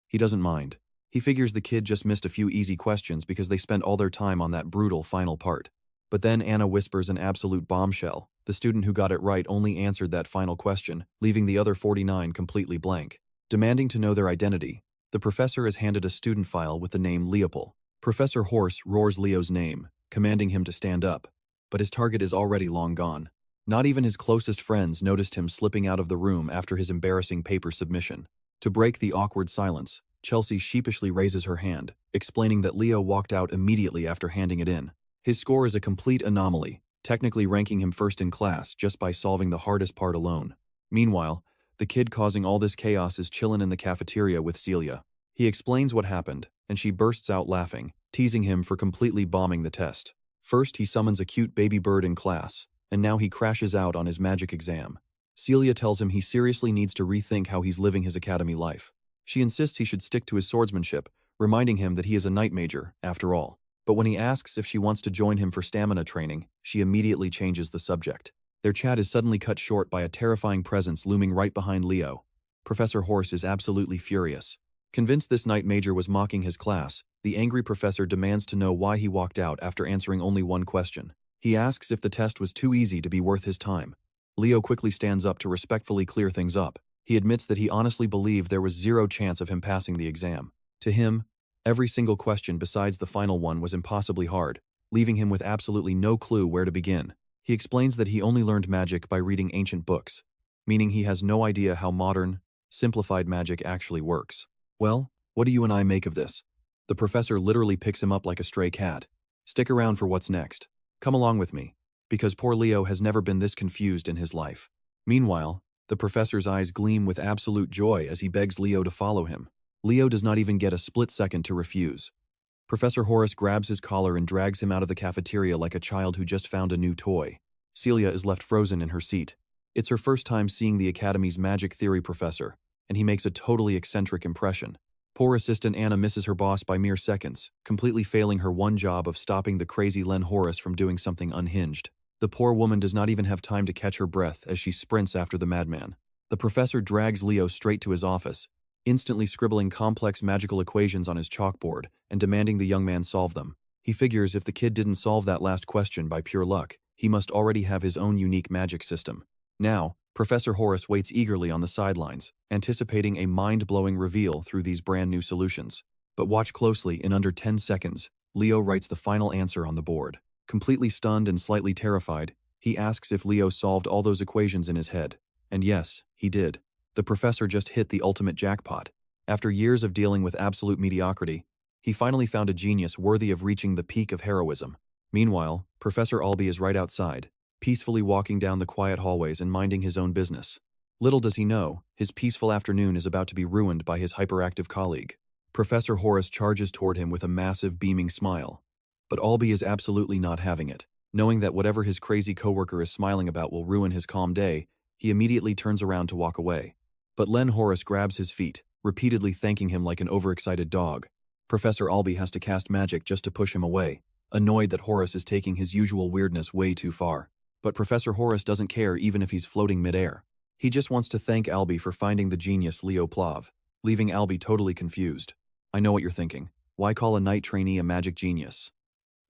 he doesn't mind. He figures the kid just missed a few easy questions because they spent all their time on that brutal final part. But then Anna whispers an absolute bombshell. The student who got it right only answered that final question, leaving the other 49 completely blank. Demanding to know their identity, the professor is handed a student file with the name Leopold. Professor Horse roars Leo's name, commanding him to stand up. But his target is already long gone. Not even his closest friends noticed him slipping out of the room after his embarrassing paper submission. To break the awkward silence, Chelsea sheepishly raises her hand, explaining that Leo walked out immediately after handing it in. His score is a complete anomaly, technically ranking him first in class just by solving the hardest part alone. Meanwhile, the kid causing all this chaos is chillin' in the cafeteria with Celia. He explains what happened, and she bursts out laughing, teasing him for completely bombing the test. First, he summons a cute baby bird in class, and now he crashes out on his magic exam. Celia tells him he seriously needs to rethink how he's living his academy life. She insists he should stick to his swordsmanship, reminding him that he is a knight major, after all. But when he asks if she wants to join him for stamina training, she immediately changes the subject. Their chat is suddenly cut short by a terrifying presence looming right behind Leo. Professor Horse is absolutely furious. Convinced this knight major was mocking his class, the angry professor demands to know why he walked out after answering only one question. He asks if the test was too easy to be worth his time. Leo quickly stands up to respectfully clear things up. He admits that he honestly believed there was zero chance of him passing the exam. To him, every single question besides the final one was impossibly hard, leaving him with absolutely no clue where to begin. He explains that he only learned magic by reading ancient books, meaning he has no idea how modern, simplified magic actually works. Well, what do you and I make of this? The professor literally picks him up like a stray cat. Stick around for what's next. Come along with me, because poor Leo has never been this confused in his life. Meanwhile, the professor's eyes gleam with absolute joy as he begs Leo to follow him. Leo does not even get a split second to refuse. Professor Horace grabs his collar and drags him out of the cafeteria like a child who just found a new toy. Celia is left frozen in her seat. It's her first time seeing the Academy's magic theory professor, and he makes a totally eccentric impression. Poor assistant Anna misses her boss by mere seconds, completely failing her one job of stopping the crazy Len Horace from doing something unhinged. The poor woman does not even have time to catch her breath as she sprints after the madman. The professor drags Leo straight to his office, instantly scribbling complex magical equations on his chalkboard and demanding the young man solve them. He figures if the kid didn't solve that last question by pure luck, he must already have his own unique magic system. Now, Professor Horace waits eagerly on the sidelines, anticipating a mind-blowing reveal through these brand new solutions. But watch closely, in under 10 seconds, Leo writes the final answer on the board. Completely stunned and slightly terrified, he asks if Leo solved all those equations in his head. And yes, he did. The professor just hit the ultimate jackpot. After years of dealing with absolute mediocrity, he finally found a genius worthy of reaching the peak of heroism. Meanwhile, Professor Albee is right outside, peacefully walking down the quiet hallways and minding his own business. Little does he know, his peaceful afternoon is about to be ruined by his hyperactive colleague. Professor Horace charges toward him with a massive beaming smile. But Albee is absolutely not having it. Knowing that whatever his crazy coworker is smiling about will ruin his calm day, he immediately turns around to walk away. But Len Horace grabs his feet, repeatedly thanking him like an overexcited dog. Professor Albee has to cast magic just to push him away, annoyed that Horace is taking his usual weirdness way too far. But Professor Horace doesn't care even if he's floating midair. He just wants to thank Albee for finding the genius Leo Plav, leaving Albee totally confused. I know what you're thinking. Why call a night trainee a magic genius?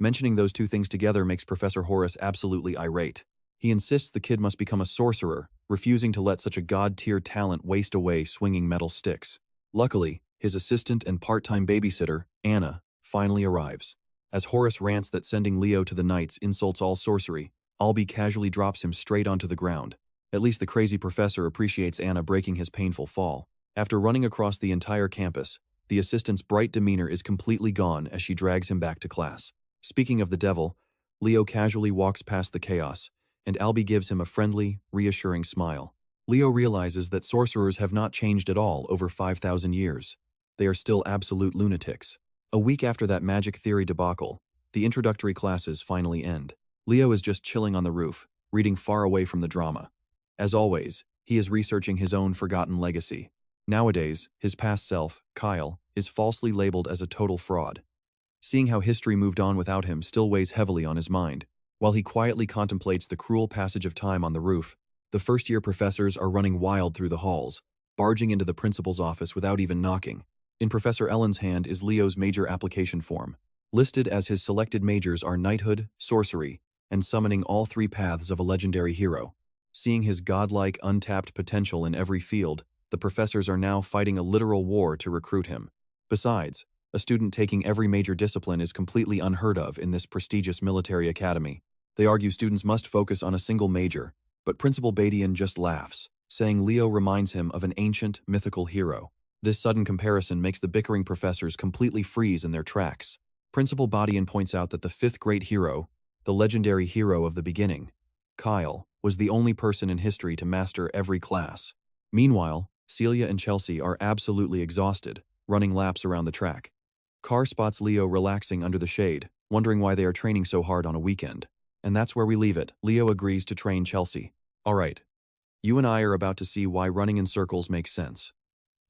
Mentioning those two things together makes Professor Horace absolutely irate. He insists the kid must become a sorcerer, refusing to let such a god-tier talent waste away swinging metal sticks. Luckily, his assistant and part-time babysitter, Anna, finally arrives. As Horace rants that sending Leo to the Knights insults all sorcery, Albee casually drops him straight onto the ground. At least the crazy professor appreciates Anna breaking his painful fall. After running across the entire campus, the assistant's bright demeanor is completely gone as she drags him back to class. Speaking of the devil, Leo casually walks past the chaos, and Albee gives him a friendly, reassuring smile. Leo realizes that sorcerers have not changed at all over 5,000 years. They are still absolute lunatics. A week after that magic theory debacle, the introductory classes finally end. Leo is just chilling on the roof, reading far away from the drama. As always, he is researching his own forgotten legacy. Nowadays, his past self, Kyle, is falsely labeled as a total fraud. Seeing how history moved on without him still weighs heavily on his mind. While he quietly contemplates the cruel passage of time on the roof, the first-year professors are running wild through the halls, barging into the principal's office without even knocking. In Professor Ellen's hand is Leo's major application form. Listed as his selected majors are knighthood, sorcery, and summoning all three paths of a legendary hero. Seeing his godlike, untapped potential in every field, the professors are now fighting a literal war to recruit him. Besides, a student taking every major discipline is completely unheard of in this prestigious military academy. They argue students must focus on a single major, but Principal Badian just laughs, saying Leo reminds him of an ancient, mythical hero. This sudden comparison makes the bickering professors completely freeze in their tracks. Principal Badian points out that the fifth great hero, the legendary hero of the beginning, Kyle, was the only person in history to master every class. Meanwhile, Celia and Chelsea are absolutely exhausted, running laps around the track. Carr spots Leo relaxing under the shade, wondering why they are training so hard on a weekend. And that's where we leave it. Leo agrees to train Chelsea. Alright, you and I are about to see why running in circles makes sense.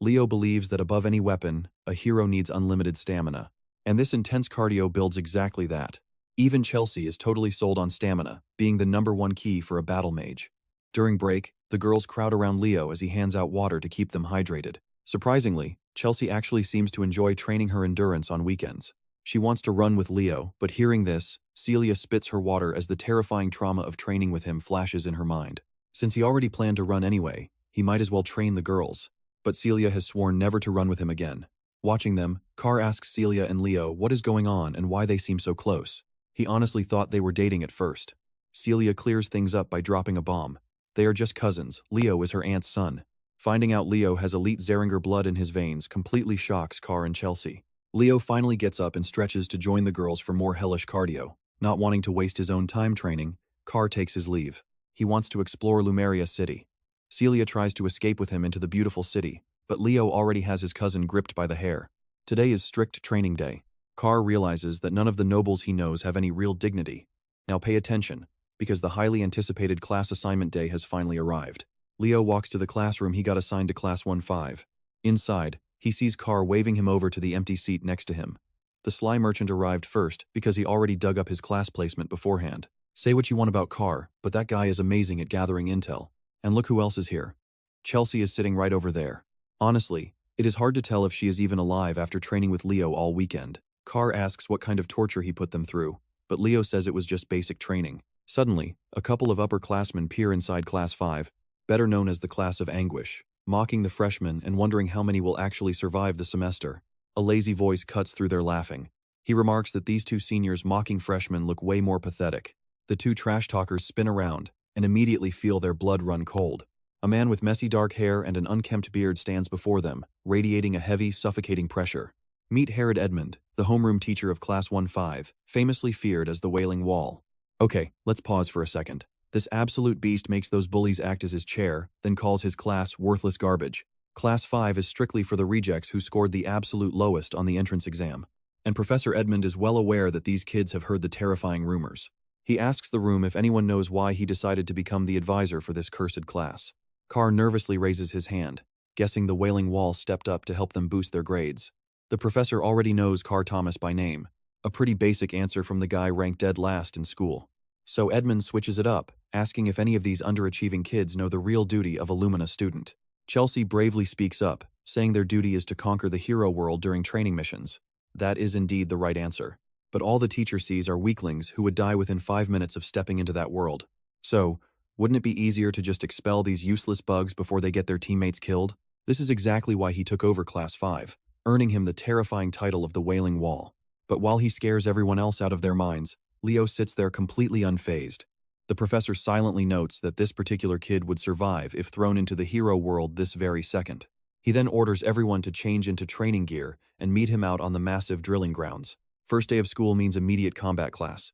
Leo believes that above any weapon, a hero needs unlimited stamina. And this intense cardio builds exactly that. Even Chelsea is totally sold on stamina, being the #1 key for a battle mage. During break, the girls crowd around Leo as he hands out water to keep them hydrated. Surprisingly, Chelsea actually seems to enjoy training her endurance on weekends. She wants to run with Leo, but hearing this, Celia spits her water as the terrifying trauma of training with him flashes in her mind. Since he already planned to run anyway, he might as well train the girls. But Celia has sworn never to run with him again. Watching them, Carr asks Celia and Leo what is going on and why they seem so close. He honestly thought they were dating at first. Celia clears things up by dropping a bomb. They are just cousins. Leo is her aunt's son. Finding out Leo has elite Zeringer blood in his veins completely shocks Carr and Chelsea. Leo finally gets up and stretches to join the girls for more hellish cardio. Not wanting to waste his own time training, Carr takes his leave. He wants to explore Lumeria City. Celia tries to escape with him into the beautiful city, but Leo already has his cousin gripped by the hair. Today is strict training day. Carr realizes that none of the nobles he knows have any real dignity. Now pay attention, because the highly anticipated class assignment day has finally arrived. Leo walks to the classroom he got assigned to Class 1-5. Inside, he sees Carr waving him over to the empty seat next to him. The sly merchant arrived first because he already dug up his class placement beforehand. Say what you want about Carr, but that guy is amazing at gathering intel. And look who else is here. Chelsea is sitting right over there. Honestly, it is hard to tell if she is even alive after training with Leo all weekend. Carr asks what kind of torture he put them through, but Leo says it was just basic training. Suddenly, a couple of upperclassmen peer inside Class 5, better known as the Class of Anguish, mocking the freshmen and wondering how many will actually survive the semester. A lazy voice cuts through their laughing. He remarks that these two seniors mocking freshmen look way more pathetic. The two trash talkers spin around and immediately feel their blood run cold. A man with messy dark hair and an unkempt beard stands before them, radiating a heavy, suffocating pressure. Meet Herod Edmund, the homeroom teacher of Class 1-5, famously feared as the Wailing Wall. Okay, let's pause for a second. This absolute beast makes those bullies act as his chair, then calls his class worthless garbage. Class 5 is strictly for the rejects who scored the absolute lowest on the entrance exam. And Professor Edmund is well aware that these kids have heard the terrifying rumors. He asks the room if anyone knows why he decided to become the advisor for this cursed class. Carr nervously raises his hand, guessing the Wailing Wall stepped up to help them boost their grades. The professor already knows Carr Thomas by name, a pretty basic answer from the guy ranked dead last in school. So Edmund switches it up, asking if any of these underachieving kids know the real duty of a Lumina student. Chelsea bravely speaks up, saying their duty is to conquer the hero world during training missions. That is indeed the right answer. But all the teacher sees are weaklings who would die within 5 minutes of stepping into that world. So, wouldn't it be easier to just expel these useless bugs before they get their teammates killed? This is exactly why he took over Class 5, earning him the terrifying title of the Wailing Wall. But while he scares everyone else out of their minds, Leo sits there completely unfazed. The professor silently notes that this particular kid would survive if thrown into the hero world this very second. He then orders everyone to change into training gear and meet him out on the massive drilling grounds. First day of school means immediate combat class.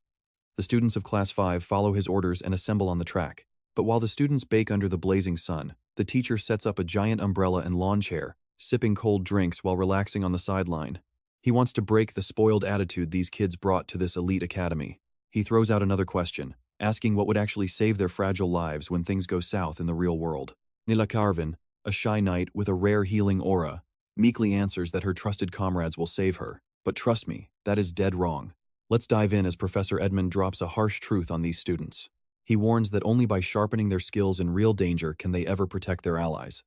The students of Class 5 follow his orders and assemble on the track. But while the students bake under the blazing sun, the teacher sets up a giant umbrella and lawn chair, sipping cold drinks while relaxing on the sideline. He wants to break the spoiled attitude these kids brought to this elite academy. He throws out another question, asking what would actually save their fragile lives when things go south in the real world. Nila Carvin, a shy knight with a rare healing aura, meekly answers that her trusted comrades will save her. But trust me, that is dead wrong. Let's dive in as Professor Edmund drops a harsh truth on these students. He warns that only by sharpening their skills in real danger can they ever protect their allies.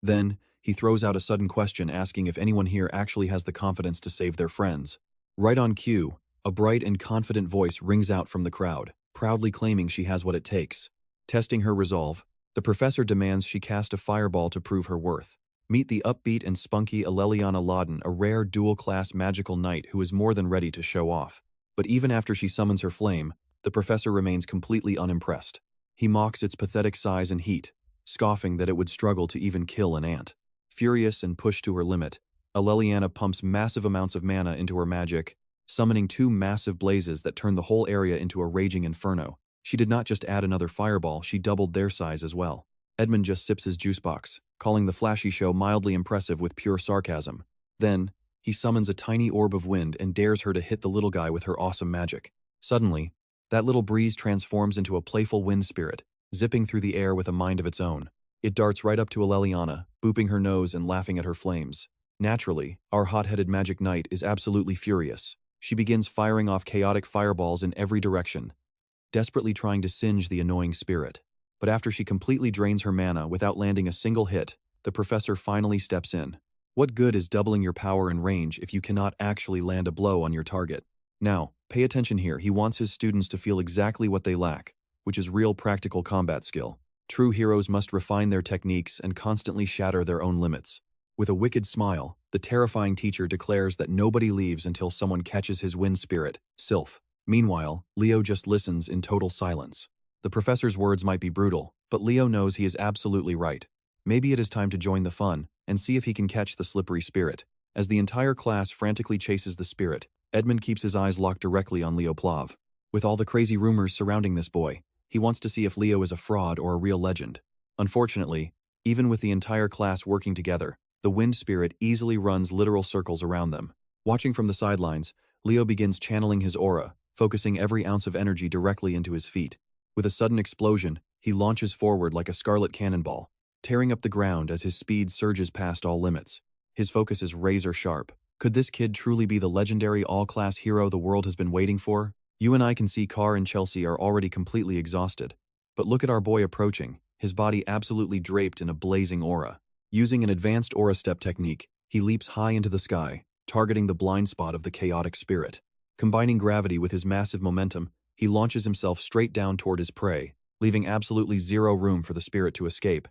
Then, he throws out a sudden question asking if anyone here actually has the confidence to save their friends. Right on cue, a bright and confident voice rings out from the crowd, proudly claiming she has what it takes. Testing her resolve, the professor demands she cast a fireball to prove her worth. Meet the upbeat and spunky Aleliana Laden, a rare dual-class magical knight who is more than ready to show off. But even after she summons her flame, the professor remains completely unimpressed. He mocks its pathetic size and heat, scoffing that it would struggle to even kill an ant. Furious and pushed to her limit, Aleliana pumps massive amounts of mana into her magic, summoning 2 massive blazes that turn the whole area into a raging inferno. She did not just add another fireball, she doubled their size as well. Edmund just sips his juice box, calling the flashy show mildly impressive with pure sarcasm. Then, he summons a tiny orb of wind and dares her to hit the little guy with her awesome magic. Suddenly, that little breeze transforms into a playful wind spirit, zipping through the air with a mind of its own. It darts right up to Aleliana, booping her nose and laughing at her flames. Naturally, our hot-headed magic knight is absolutely furious. She begins firing off chaotic fireballs in every direction, desperately trying to singe the annoying spirit. But after she completely drains her mana without landing a single hit, the professor finally steps in. What good is doubling your power and range if you cannot actually land a blow on your target? Now, pay attention here. He wants his students to feel exactly what they lack, which is real practical combat skill. True heroes must refine their techniques and constantly shatter their own limits. With a wicked smile, the terrifying teacher declares that nobody leaves until someone catches his wind spirit, Sylph. Meanwhile, Leo just listens in total silence. The professor's words might be brutal, but Leo knows he is absolutely right. Maybe it is time to join the fun and see if he can catch the slippery spirit. As the entire class frantically chases the spirit, Edmund keeps his eyes locked directly on Leo Plav. With all the crazy rumors surrounding this boy, he wants to see if Leo is a fraud or a real legend. Unfortunately, even with the entire class working together, the wind spirit easily runs literal circles around them. Watching from the sidelines, Leo begins channeling his aura, focusing every ounce of energy directly into his feet. With a sudden explosion, he launches forward like a scarlet cannonball, tearing up the ground as his speed surges past all limits. His focus is razor sharp. Could this kid truly be the legendary all-class hero the world has been waiting for? You and I can see Carr and Chelsea are already completely exhausted. But look at our boy approaching, his body absolutely draped in a blazing aura. Using an advanced aura step technique, he leaps high into the sky, targeting the blind spot of the chaotic spirit. Combining gravity with his massive momentum, he launches himself straight down toward his prey, leaving absolutely zero room for the spirit to escape.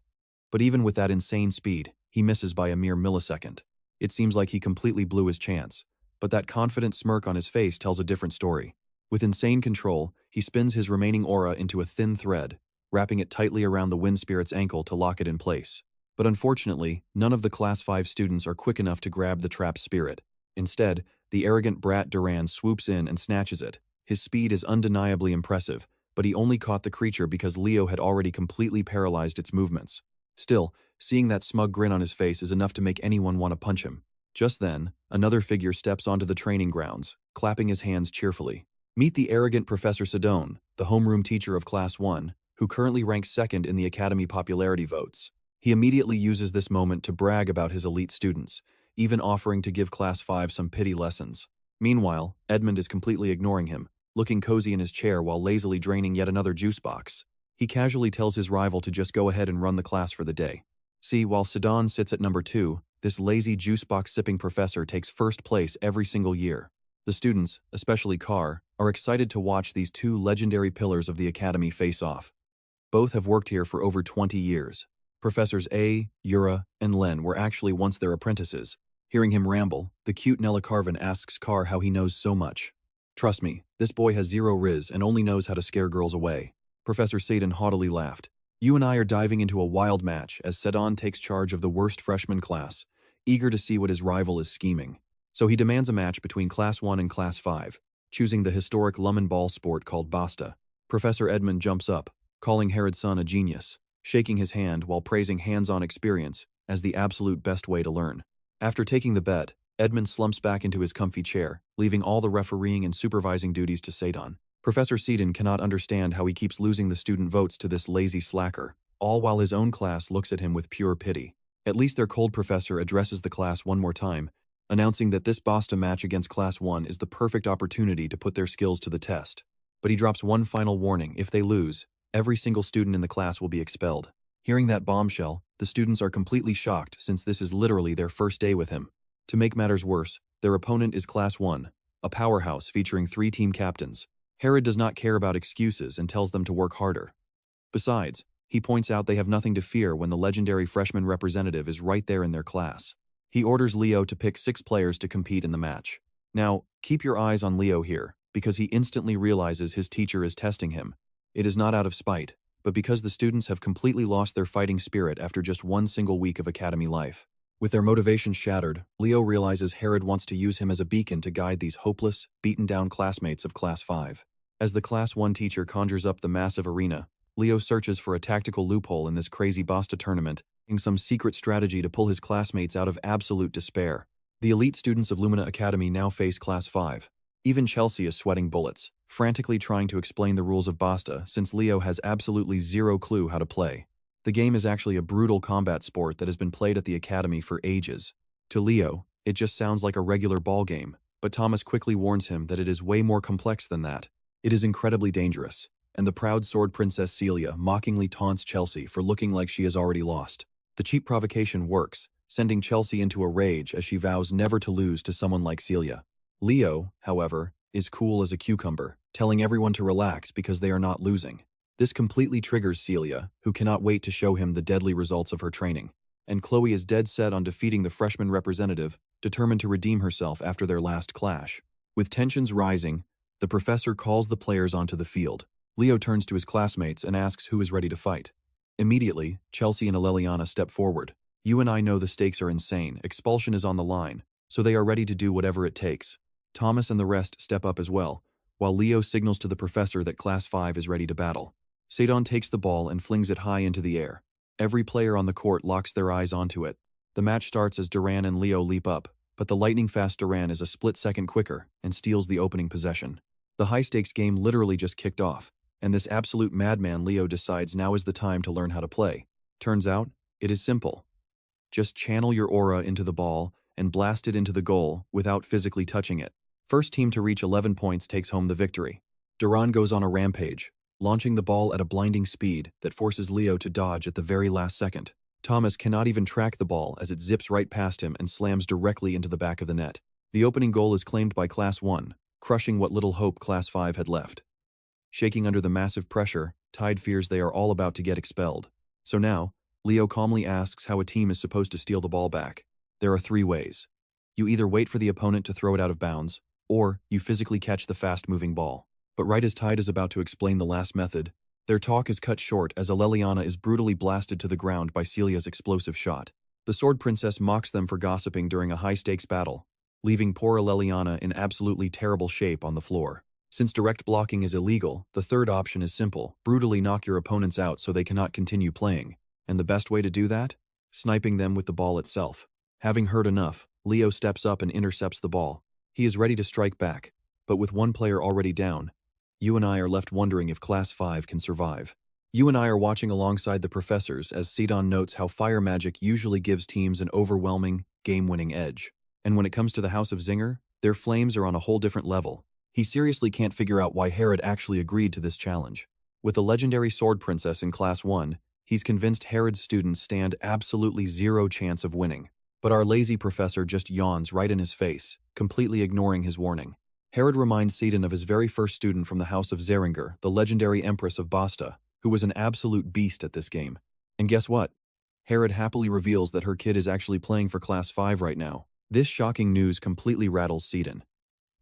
But even with that insane speed, he misses by a mere millisecond. It seems like he completely blew his chance, but that confident smirk on his face tells a different story. With insane control, he spins his remaining aura into a thin thread, wrapping it tightly around the wind spirit's ankle to lock it in place. But unfortunately, none of the Class 5 students are quick enough to grab the trapped spirit. Instead, the arrogant brat Duran swoops in and snatches it. His speed is undeniably impressive, but he only caught the creature because Leo had already completely paralyzed its movements. Still, seeing that smug grin on his face is enough to make anyone want to punch him. Just then, another figure steps onto the training grounds, clapping his hands cheerfully. Meet the arrogant Professor Sidon, the homeroom teacher of Class 1, who currently ranks second in the Academy popularity votes. He immediately uses this moment to brag about his elite students, even offering to give Class 5 some pity lessons. Meanwhile, Edmund is completely ignoring him, looking cozy in his chair while lazily draining yet another juice box. He casually tells his rival to just go ahead and run the class for the day. See, while Sidon sits at number 2, this lazy juice box sipping professor takes first place every single year. The students, especially Carr, are excited to watch these two legendary pillars of the Academy face off. Both have worked here for over 20 years. Professors A, Yura, and Len were actually once their apprentices. Hearing him ramble, the cute Nella Carvin asks Carr how he knows so much. Trust me, this boy has zero riz and only knows how to scare girls away. Professor Sadin haughtily laughed. You and I are diving into a wild match as Sidon takes charge of the worst freshman class, eager to see what his rival is scheming. So he demands a match between Class 1 and Class 5, choosing the historic Lummin ball sport called Basta. Professor Edmund jumps up, calling Herod's son a genius, shaking his hand while praising hands-on experience as the absolute best way to learn. After taking the bet, Edmund slumps back into his comfy chair, leaving all the refereeing and supervising duties to Sadon. Professor Sidon cannot understand how he keeps losing the student votes to this lazy slacker, all while his own class looks at him with pure pity. At least their cold professor addresses the class one more time, announcing that this Basta match against Class 1 is the perfect opportunity to put their skills to the test. But he drops one final warning: if they lose, every single student in the class will be expelled. Hearing that bombshell, the students are completely shocked since this is literally their first day with him. To make matters worse, their opponent is Class 1, a powerhouse featuring 3 team captains. Herod does not care about excuses and tells them to work harder. Besides, he points out they have nothing to fear when the legendary freshman representative is right there in their class. He orders Leo to pick 6 players to compete in the match. Now, keep your eyes on Leo here, because he instantly realizes his teacher is testing him. It is not out of spite, but because the students have completely lost their fighting spirit after just one single week of academy life. With their motivation shattered, Leo realizes Herod wants to use him as a beacon to guide these hopeless, beaten-down classmates of Class 5. As the Class 1 teacher conjures up the massive arena, Leo searches for a tactical loophole in this crazy Basta tournament, using some secret strategy to pull his classmates out of absolute despair. The elite students of Lumina Academy now face Class 5. Even Chelsea is sweating bullets, frantically trying to explain the rules of Basta since Leo has absolutely zero clue how to play. The game is actually a brutal combat sport that has been played at the Academy for ages. To Leo, it just sounds like a regular ball game, but Thomas quickly warns him that it is way more complex than that. It is incredibly dangerous, and the proud sword princess Celia mockingly taunts Chelsea for looking like she has already lost. The cheap provocation works, sending Chelsea into a rage as she vows never to lose to someone like Celia. Leo, however, is cool as a cucumber, telling everyone to relax because they are not losing. This completely triggers Celia, who cannot wait to show him the deadly results of her training. And Chloe is dead set on defeating the freshman representative, determined to redeem herself after their last clash. With tensions rising, the professor calls the players onto the field. Leo turns to his classmates and asks who is ready to fight. Immediately, Chelsea and Aleliana step forward. You and I know the stakes are insane, expulsion is on the line, so they are ready to do whatever it takes. Thomas and the rest step up as well, while Leo signals to the professor that Class 5 is ready to battle. Sadon takes the ball and flings it high into the air. Every player on the court locks their eyes onto it. The match starts as Duran and Leo leap up, but the lightning-fast Duran is a split second quicker and steals the opening possession. The high-stakes game literally just kicked off, and this absolute madman Leo decides now is the time to learn how to play. Turns out, it is simple. Just channel your aura into the ball and blast it into the goal without physically touching it. First team to reach 11 points takes home the victory. Duran goes on a rampage, launching the ball at a blinding speed that forces Leo to dodge at the very last second. Thomas cannot even track the ball as it zips right past him and slams directly into the back of the net. The opening goal is claimed by Class 1, crushing what little hope Class 5 had left. Shaking under the massive pressure, Tide fears they are all about to get expelled. So now, Leo calmly asks how a team is supposed to steal the ball back. There are 3 ways. You either wait for the opponent to throw it out of bounds, or you physically catch the fast-moving ball. But right as Tide is about to explain the last method, their talk is cut short as Aleliana is brutally blasted to the ground by Celia's explosive shot. The Sword Princess mocks them for gossiping during a high-stakes battle, leaving poor Aleliana in absolutely terrible shape on the floor. Since direct blocking is illegal, the third option is simple: brutally knock your opponents out so they cannot continue playing. And the best way to do that? Sniping them with the ball itself. Having heard enough, Leo steps up and intercepts the ball. He is ready to strike back, but with one player already down, you and I are left wondering if Class 5 can survive. You and I are watching alongside the professors as Sidon notes how fire magic usually gives teams an overwhelming, game-winning edge. And when it comes to the House of Zinger, their flames are on a whole different level. He seriously can't figure out why Herod actually agreed to this challenge. With the legendary Sword Princess in Class 1, he's convinced Herod's students stand absolutely zero chance of winning. But our lazy professor just yawns right in his face, completely ignoring his warning. Herod reminds Sidon of his very first student from the House of Zeringer, the legendary Empress of Basta, who was an absolute beast at this game. And guess what? Herod happily reveals that her kid is actually playing for Class 5 right now. This shocking news completely rattles Sidon.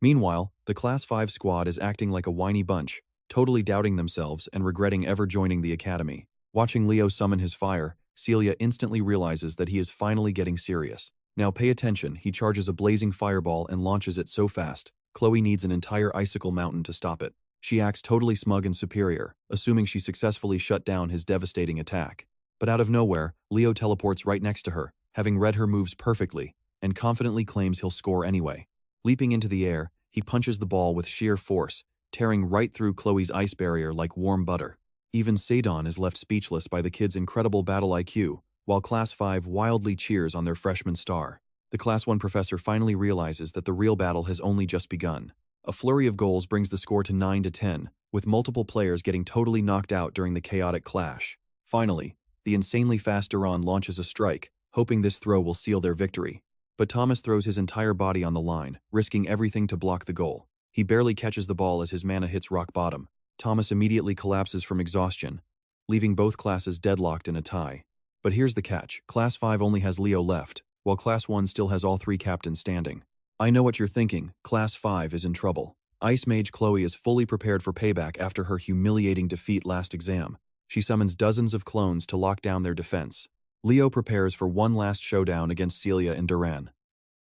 Meanwhile, the Class 5 squad is acting like a whiny bunch, totally doubting themselves and regretting ever joining the academy. Watching Leo summon his fire, Celia instantly realizes that he is finally getting serious. Now pay attention, he charges a blazing fireball and launches it so fast, Chloe needs an entire icicle mountain to stop it. She acts totally smug and superior, assuming she successfully shut down his devastating attack. But out of nowhere, Leo teleports right next to her, having read her moves perfectly, and confidently claims he'll score anyway. Leaping into the air, he punches the ball with sheer force, tearing right through Chloe's ice barrier like warm butter. Even Sidon is left speechless by the kid's incredible battle IQ, while Class 5 wildly cheers on their freshman star. The Class 1 professor finally realizes that the real battle has only just begun. A flurry of goals brings the score to 9-10, with multiple players getting totally knocked out during the chaotic clash. Finally, the insanely fast Duran launches a strike, hoping this throw will seal their victory. But Thomas throws his entire body on the line, risking everything to block the goal. He barely catches the ball as his mana hits rock bottom. Thomas immediately collapses from exhaustion, leaving both classes deadlocked in a tie. But here's the catch: Class 5 only has Leo left, while Class 1 still has all 3 captains standing. I know what you're thinking, Class 5 is in trouble. Ice Mage Chloe is fully prepared for payback after her humiliating defeat last exam. She summons dozens of clones to lock down their defense. Leo prepares for one last showdown against Celia and Duran.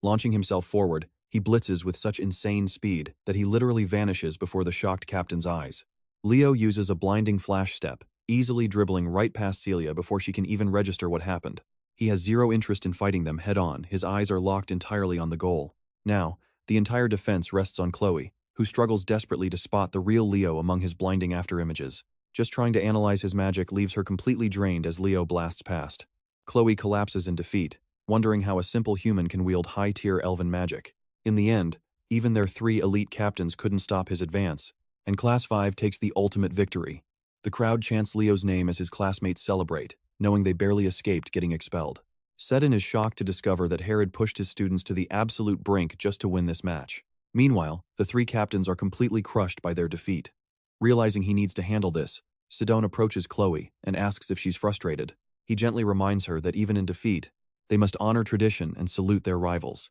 Launching himself forward, he blitzes with such insane speed that he literally vanishes before the shocked captain's eyes. Leo uses a blinding flash step, easily dribbling right past Celia before she can even register what happened. He has zero interest in fighting them head-on, his eyes are locked entirely on the goal. Now, the entire defense rests on Chloe, who struggles desperately to spot the real Leo among his blinding afterimages. Just trying to analyze his magic leaves her completely drained as Leo blasts past. Chloe collapses in defeat, wondering how a simple human can wield high-tier elven magic. In the end, even their 3 elite captains couldn't stop his advance, and Class 5 takes the ultimate victory. The crowd chants Leo's name as his classmates celebrate, knowing they barely escaped getting expelled. Sedin is shocked to discover that Herod pushed his students to the absolute brink just to win this match. Meanwhile, the 3 captains are completely crushed by their defeat. Realizing he needs to handle this, Sidon approaches Chloe and asks if she's frustrated. He gently reminds her that even in defeat, they must honor tradition and salute their rivals.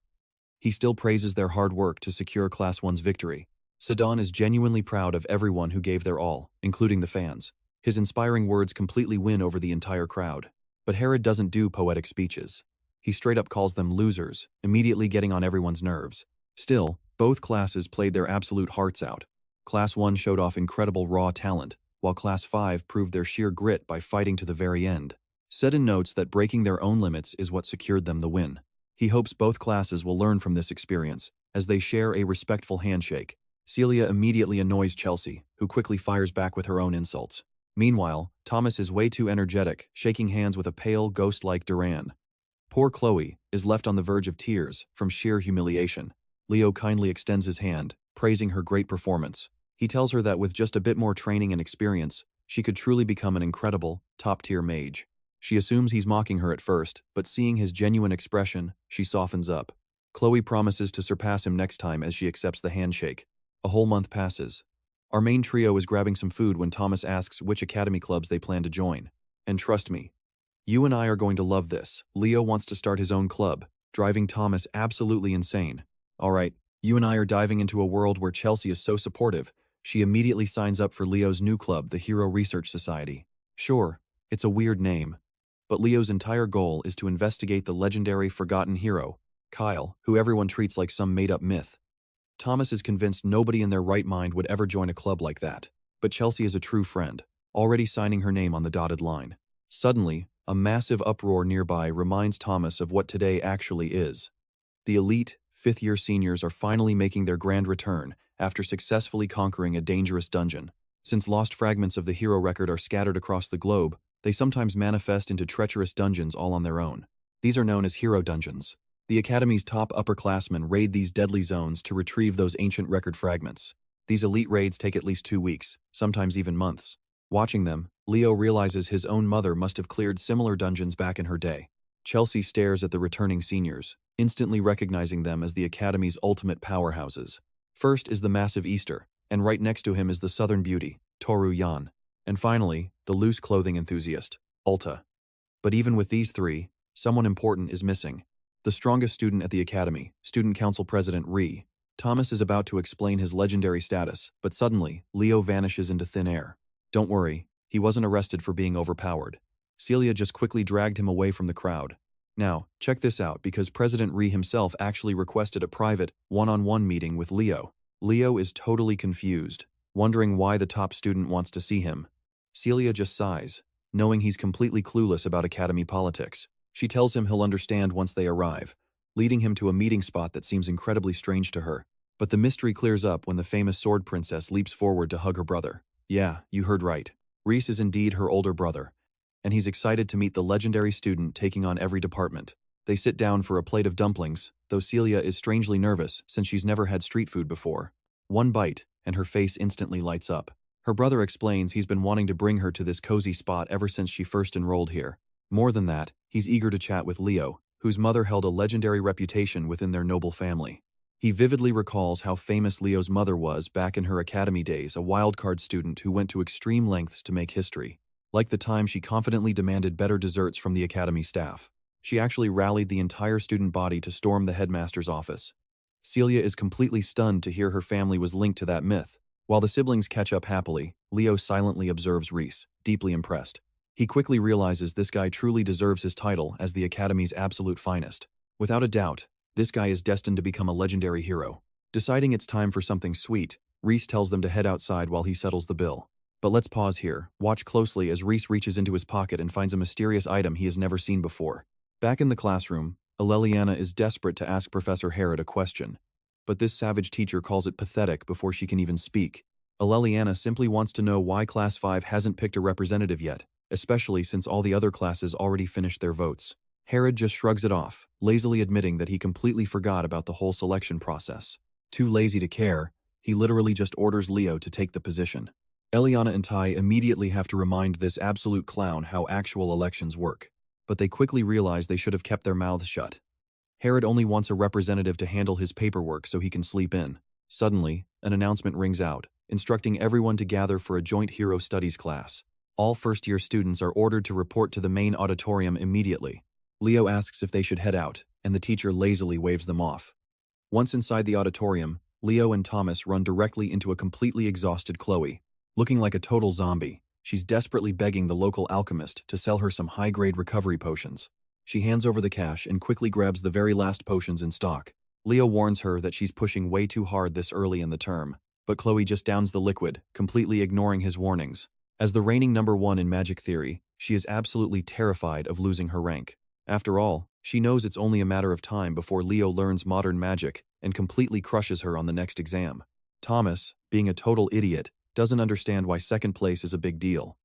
He still praises their hard work to secure Class 1's victory. Sidon is genuinely proud of everyone who gave their all, including the fans. His inspiring words completely win over the entire crowd. But Herod doesn't do poetic speeches. He straight up calls them losers, immediately getting on everyone's nerves. Still, both classes played their absolute hearts out. Class 1 showed off incredible raw talent, while Class 5 proved their sheer grit by fighting to the very end. Sedin notes that breaking their own limits is what secured them the win. He hopes both classes will learn from this experience, as they share a respectful handshake. Celia immediately annoys Chelsea, who quickly fires back with her own insults. Meanwhile, Thomas is way too energetic, shaking hands with a pale, ghost-like Duran. Poor Chloe is left on the verge of tears from sheer humiliation. Leo kindly extends his hand, praising her great performance. He tells her that with just a bit more training and experience, she could truly become an incredible, top-tier mage. She assumes he's mocking her at first, but seeing his genuine expression, she softens up. Chloe promises to surpass him next time as she accepts the handshake. A whole month passes. Our main trio is grabbing some food when Thomas asks which academy clubs they plan to join. And trust me, you and I are going to love this. Leo wants to start his own club, driving Thomas absolutely insane. Alright, you and I are diving into a world where Chelsea is so supportive, she immediately signs up for Leo's new club, the Hero Research Society. Sure, it's a weird name, but Leo's entire goal is to investigate the legendary forgotten hero, Kyle, who everyone treats like some made-up myth. Thomas is convinced nobody in their right mind would ever join a club like that, but Chelsea is a true friend, already signing her name on the dotted line. Suddenly, a massive uproar nearby reminds Thomas of what today actually is. The elite, fifth-year seniors are finally making their grand return after successfully conquering a dangerous dungeon. Since lost fragments of the hero record are scattered across the globe, they sometimes manifest into treacherous dungeons all on their own. These are known as hero dungeons. The Academy's top upperclassmen raid these deadly zones to retrieve those ancient record fragments. These elite raids take at least 2 weeks, sometimes even months. Watching them, Leo realizes his own mother must have cleared similar dungeons back in her day. Chelsea stares at the returning seniors, instantly recognizing them as the Academy's ultimate powerhouses. First is the massive Easter, and right next to him is the Southern Beauty, Toru Yan. And finally, the loose clothing enthusiast, Ulta. But even with these three, someone important is missing. The strongest student at the Academy, Student Council President Ree. Thomas is about to explain his legendary status, but suddenly, Leo vanishes into thin air. Don't worry, he wasn't arrested for being overpowered. Celia just quickly dragged him away from the crowd. Now, check this out because President Ree himself actually requested a private, one-on-one meeting with Leo. Leo is totally confused, wondering why the top student wants to see him. Celia just sighs, knowing he's completely clueless about Academy politics. She tells him he'll understand once they arrive, leading him to a meeting spot that seems incredibly strange to her. But the mystery clears up when the famous sword princess leaps forward to hug her brother. Yeah, you heard right. Reese is indeed her older brother, and he's excited to meet the legendary student taking on every department. They sit down for a plate of dumplings, though Celia is strangely nervous since she's never had street food before. One bite, and her face instantly lights up. Her brother explains he's been wanting to bring her to this cozy spot ever since she first enrolled here. More than that, he's eager to chat with Leo, whose mother held a legendary reputation within their noble family. He vividly recalls how famous Leo's mother was back in her academy days, a wildcard student who went to extreme lengths to make history. Like the time she confidently demanded better desserts from the academy staff. She actually rallied the entire student body to storm the headmaster's office. Celia is completely stunned to hear her family was linked to that myth. While the siblings catch up happily, Leo silently observes Reese, deeply impressed. He quickly realizes this guy truly deserves his title as the Academy's absolute finest. Without a doubt, this guy is destined to become a legendary hero. Deciding it's time for something sweet, Reese tells them to head outside while he settles the bill. But let's pause here, watch closely as Reese reaches into his pocket and finds a mysterious item he has never seen before. Back in the classroom, Aleliana is desperate to ask Professor Herod a question. But this savage teacher calls it pathetic before she can even speak. Aleliana simply wants to know why Class 5 hasn't picked a representative yet, especially since all the other classes already finished their votes. Herod just shrugs it off, lazily admitting that he completely forgot about the whole selection process. Too lazy to care, he literally just orders Leo to take the position. Eliana and Tai immediately have to remind this absolute clown how actual elections work, but they quickly realize they should have kept their mouths shut. Herod only wants a representative to handle his paperwork so he can sleep in. Suddenly, an announcement rings out, instructing everyone to gather for a joint hero studies class. All first-year students are ordered to report to the main auditorium immediately. Leo asks if they should head out, and the teacher lazily waves them off. Once inside the auditorium, Leo and Thomas run directly into a completely exhausted Chloe. Looking like a total zombie, she's desperately begging the local alchemist to sell her some high-grade recovery potions. She hands over the cash and quickly grabs the very last potions in stock. Leo warns her that she's pushing way too hard this early in the term, but Chloe just downs the liquid, completely ignoring his warnings. As the reigning #1 in magic theory, she is absolutely terrified of losing her rank. After all, She knows it's only a matter of time before Leo learns modern magic and completely crushes her on the next exam. Thomas, being a total idiot, doesn't understand why second place is a big deal.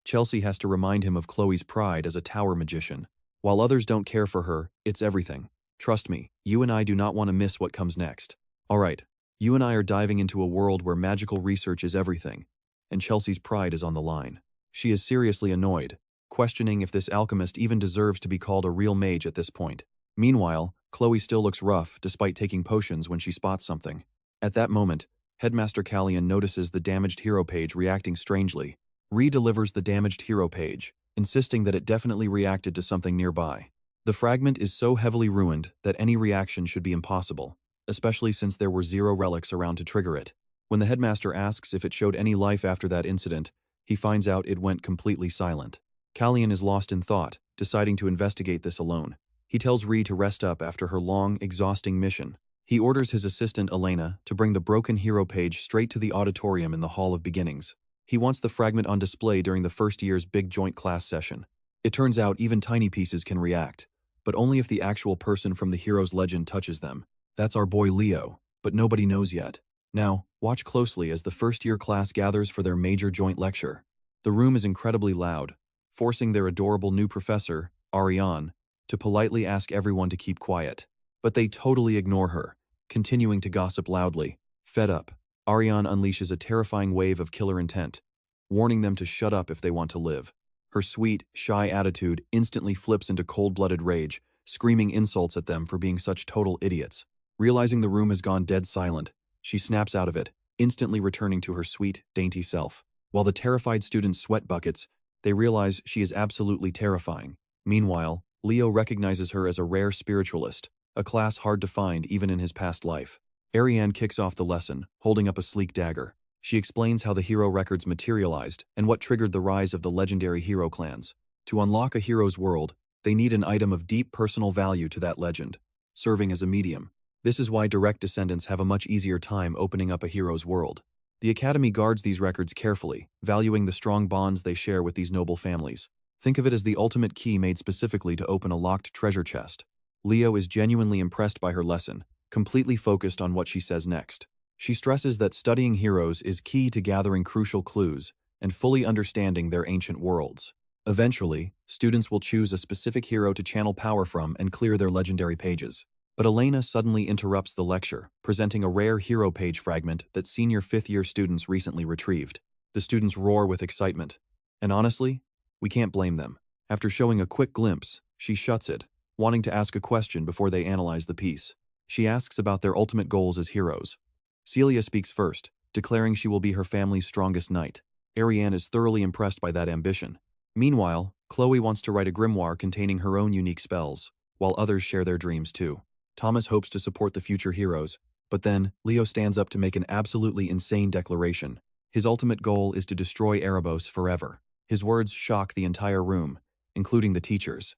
Chelsea has to remind him of Chloe's pride as a tower magician. While others don't care for her, it's everything. Trust me, you and I do not want to miss what comes next. Alright, you and I are diving into a world where magical research is everything, and Chelsea's pride is on the line. She is seriously annoyed, questioning if this alchemist even deserves to be called a real mage at this point. Meanwhile, Chloe still looks rough despite taking potions when she spots something. At that moment, Headmaster Callian notices the damaged hero page reacting strangely. Delivers the damaged hero page, insisting that it definitely reacted to something nearby. The fragment is so heavily ruined that any reaction should be impossible, especially since there were 0 relics around to trigger it. When the headmaster asks if it showed any life after that incident, he finds out it went completely silent. Callian is lost in thought, deciding to investigate this alone. He tells Ree to rest up after her long, exhausting mission. He orders his assistant Elena to bring the broken hero page straight to the auditorium in the Hall of Beginnings. He wants the fragment on display during the first year's big joint class session. It turns out even tiny pieces can react, but only if the actual person from the hero's legend touches them. That's our boy Leo, but nobody knows yet. Now, watch closely as the first-year class gathers for their major joint lecture. The room is incredibly loud, forcing their adorable new professor, Ariane, to politely ask everyone to keep quiet. But they totally ignore her, continuing to gossip loudly. Fed up, Ariane unleashes a terrifying wave of killer intent, warning them to shut up if they want to live. Her sweet, shy attitude instantly flips into cold-blooded rage, screaming insults at them for being such total idiots. Realizing the room has gone dead silent, she snaps out of it, instantly returning to her sweet, dainty self. While the terrified students sweat buckets, they realize she is absolutely terrifying. Meanwhile, Leo recognizes her as a rare spiritualist, a class hard to find even in his past life. Ariane kicks off the lesson, holding up a sleek dagger. She explains how the hero records materialized and what triggered the rise of the legendary hero clans. To unlock a hero's world, they need an item of deep personal value to that legend, serving as a medium. This is why direct descendants have a much easier time opening up a hero's world. The Academy guards these records carefully, valuing the strong bonds they share with these noble families. Think of it as the ultimate key made specifically to open a locked treasure chest. Leo is genuinely impressed by her lesson, completely focused on what she says next. She stresses that studying heroes is key to gathering crucial clues and fully understanding their ancient worlds. Eventually, students will choose a specific hero to channel power from and clear their legendary pages. But Elena suddenly interrupts the lecture, presenting a rare hero page fragment that senior 5th-year students recently retrieved. The students roar with excitement. And honestly, we can't blame them. After showing a quick glimpse, she shuts it, wanting to ask a question before they analyze the piece. She asks about their ultimate goals as heroes. Celia speaks first, declaring she will be her family's strongest knight. Ariane is thoroughly impressed by that ambition. Meanwhile, Chloe wants to write a grimoire containing her own unique spells, while others share their dreams too. Thomas hopes to support the future heroes, but then Leo stands up to make an absolutely insane declaration. His ultimate goal is to destroy Erebos forever. His words shock the entire room, including the teachers.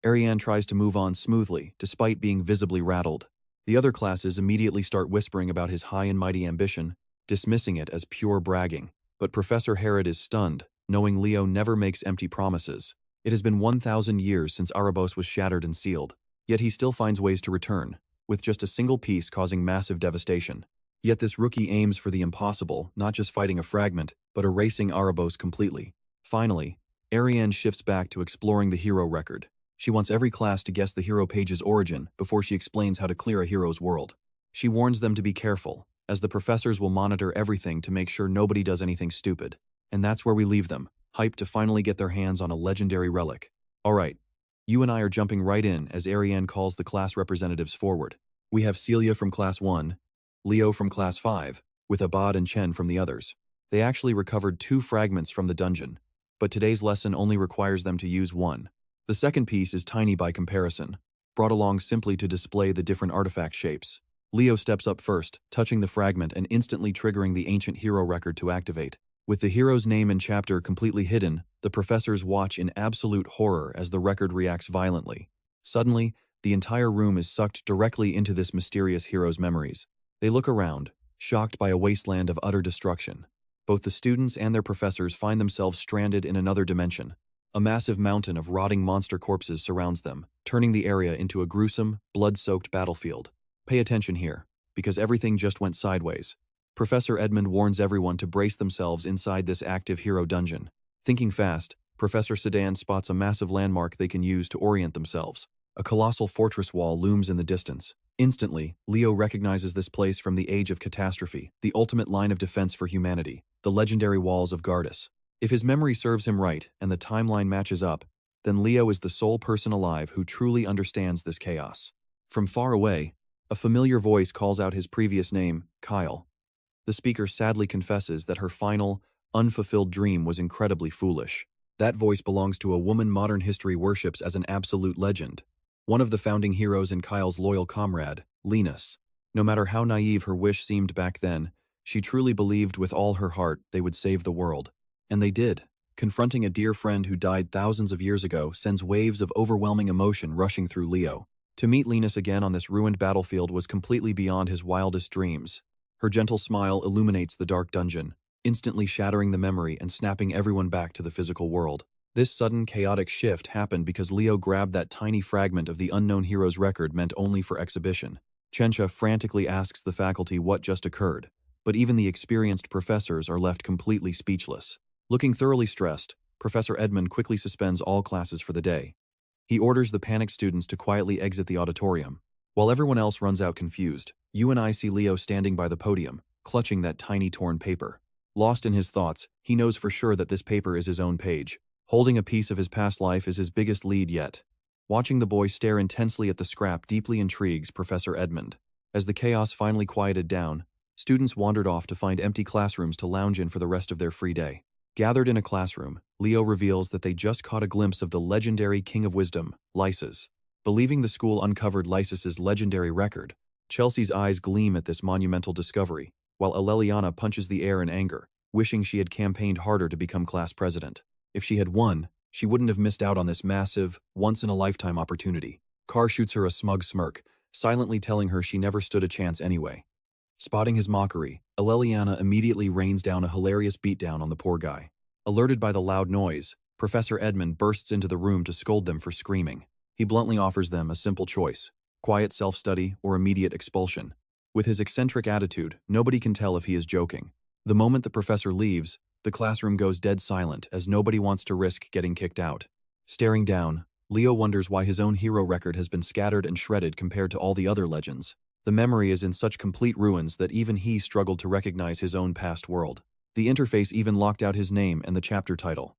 Ariane tries to move on smoothly, despite being visibly rattled. The other classes immediately start whispering about his high and mighty ambition, dismissing it as pure bragging. But Professor Herod is stunned, knowing Leo never makes empty promises. It has been 1,000 years since Erebos was shattered and sealed. Yet he still finds ways to return, with just a single piece causing massive devastation. Yet this rookie aims for the impossible, not just fighting a fragment, but erasing Erebos completely. Finally, Ariane shifts back to exploring the hero record. She wants every class to guess the hero page's origin before she explains how to clear a hero's world. She warns them to be careful, as the professors will monitor everything to make sure nobody does anything stupid. And that's where we leave them, hyped to finally get their hands on a legendary relic. Alright. You and I are jumping right in as Ariane calls the class representatives forward. We have Celia from Class 1, Leo from Class 5, with Abad and Chen from the others. They actually recovered 2 fragments from the dungeon, but today's lesson only requires them to use 1. The second piece is tiny by comparison, brought along simply to display the different artifact shapes. Leo steps up first, touching the fragment and instantly triggering the ancient hero record to activate. With the hero's name and chapter completely hidden, the professors watch in absolute horror as the record reacts violently. Suddenly, the entire room is sucked directly into this mysterious hero's memories. They look around, shocked by a wasteland of utter destruction. Both the students and their professors find themselves stranded in another dimension. A massive mountain of rotting monster corpses surrounds them, turning the area into a gruesome, blood-soaked battlefield. Pay attention here, because everything just went sideways. Professor Edmund warns everyone to brace themselves inside this active hero dungeon. Thinking fast, Professor Sedan spots a massive landmark they can use to orient themselves. A colossal fortress wall looms in the distance. Instantly, Leo recognizes this place from the Age of Catastrophe, the ultimate line of defense for humanity, the legendary walls of Gardas. If his memory serves him right and the timeline matches up, then Leo is the sole person alive who truly understands this chaos. From far away, a familiar voice calls out his previous name, Kyle. The speaker sadly confesses that her final, unfulfilled dream was incredibly foolish. That voice belongs to a woman modern history worships as an absolute legend. One of the founding heroes and Kyle's loyal comrade, Linus. No matter how naive her wish seemed back then, she truly believed with all her heart they would save the world. And they did. Confronting a dear friend who died thousands of years ago sends waves of overwhelming emotion rushing through Leo. To meet Linus again on this ruined battlefield was completely beyond his wildest dreams. Her gentle smile illuminates the dark dungeon, instantly shattering the memory and snapping everyone back to the physical world. This sudden, chaotic shift happened because Leo grabbed that tiny fragment of the unknown hero's record meant only for exhibition. Chencha frantically asks the faculty what just occurred, but even the experienced professors are left completely speechless. Looking thoroughly stressed, Professor Edmund quickly suspends all classes for the day. He orders the panicked students to quietly exit the auditorium. While everyone else runs out confused, you and I see Leo standing by the podium, clutching that tiny torn paper. Lost in his thoughts, he knows for sure that this paper is his own page. Holding a piece of his past life is his biggest lead yet. Watching the boy stare intensely at the scrap deeply intrigues Professor Edmund. As the chaos finally quieted down, students wandered off to find empty classrooms to lounge in for the rest of their free day. Gathered in a classroom, Leo reveals that they just caught a glimpse of the legendary King of Wisdom, Lysis. Believing the school uncovered Lysis's legendary record, Chelsea's eyes gleam at this monumental discovery, while Aleliana punches the air in anger, wishing she had campaigned harder to become class president. If she had won, she wouldn't have missed out on this massive, once-in-a-lifetime opportunity. Carr shoots her a smug smirk, silently telling her she never stood a chance anyway. Spotting his mockery, Aleliana immediately rains down a hilarious beatdown on the poor guy. Alerted by the loud noise, Professor Edmund bursts into the room to scold them for screaming. He bluntly offers them a simple choice: quiet self-study or immediate expulsion. With his eccentric attitude, nobody can tell if he is joking. The moment the professor leaves, the classroom goes dead silent as nobody wants to risk getting kicked out. Staring down, Leo wonders why his own hero record has been scattered and shredded compared to all the other legends. The memory is in such complete ruins that even he struggled to recognize his own past world. The interface even locked out his name and the chapter title.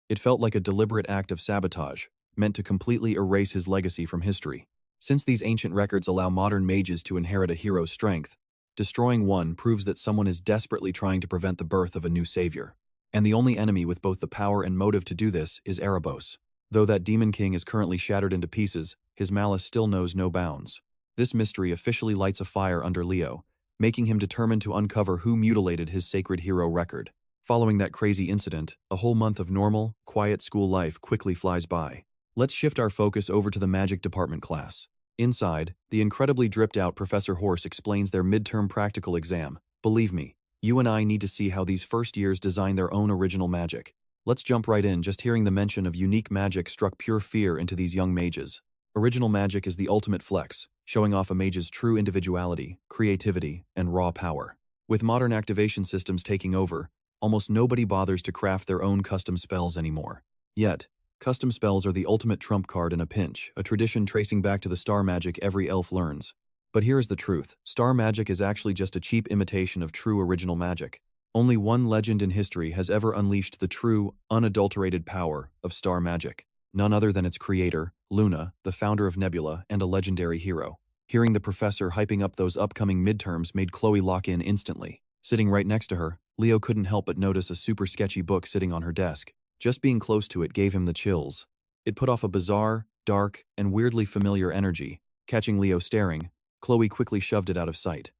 It felt like a deliberate act of sabotage, meant to completely erase his legacy from history. Since these ancient records allow modern mages to inherit a hero's strength, destroying one proves that someone is desperately trying to prevent the birth of a new savior. And the only enemy with both the power and motive to do this is Erebos. Though that demon king is currently shattered into pieces, his malice still knows no bounds. This mystery officially lights a fire under Leo, making him determined to uncover who mutilated his sacred hero record. Following that crazy incident, a whole month of normal, quiet school life quickly flies by. Let's shift our focus over to the magic department class. Inside, the incredibly dripped-out Professor Horse explains their midterm practical exam. Believe me, you and I need to see how these first years design their own original magic. Let's jump right in. Just hearing the mention of unique magic struck pure fear into these young mages. Original magic is the ultimate flex, showing off a mage's true individuality, creativity, and raw power. With modern activation systems taking over, almost nobody bothers to craft their own custom spells anymore. Yet, custom spells are the ultimate trump card in a pinch, a tradition tracing back to the star magic every elf learns. But here's the truth: star magic is actually just a cheap imitation of true original magic. Only one legend in history has ever unleashed the true, unadulterated power of star magic. None other than its creator, Luna, the founder of Nebula and a legendary hero. Hearing the professor hyping up those upcoming midterms made Chloe lock in instantly. Sitting right next to her, Leo couldn't help but notice a super sketchy book sitting on her desk. Just being close to it gave him the chills. It put off a bizarre, dark, and weirdly familiar energy. Catching Leo staring, Chloe quickly shoved it out of sight.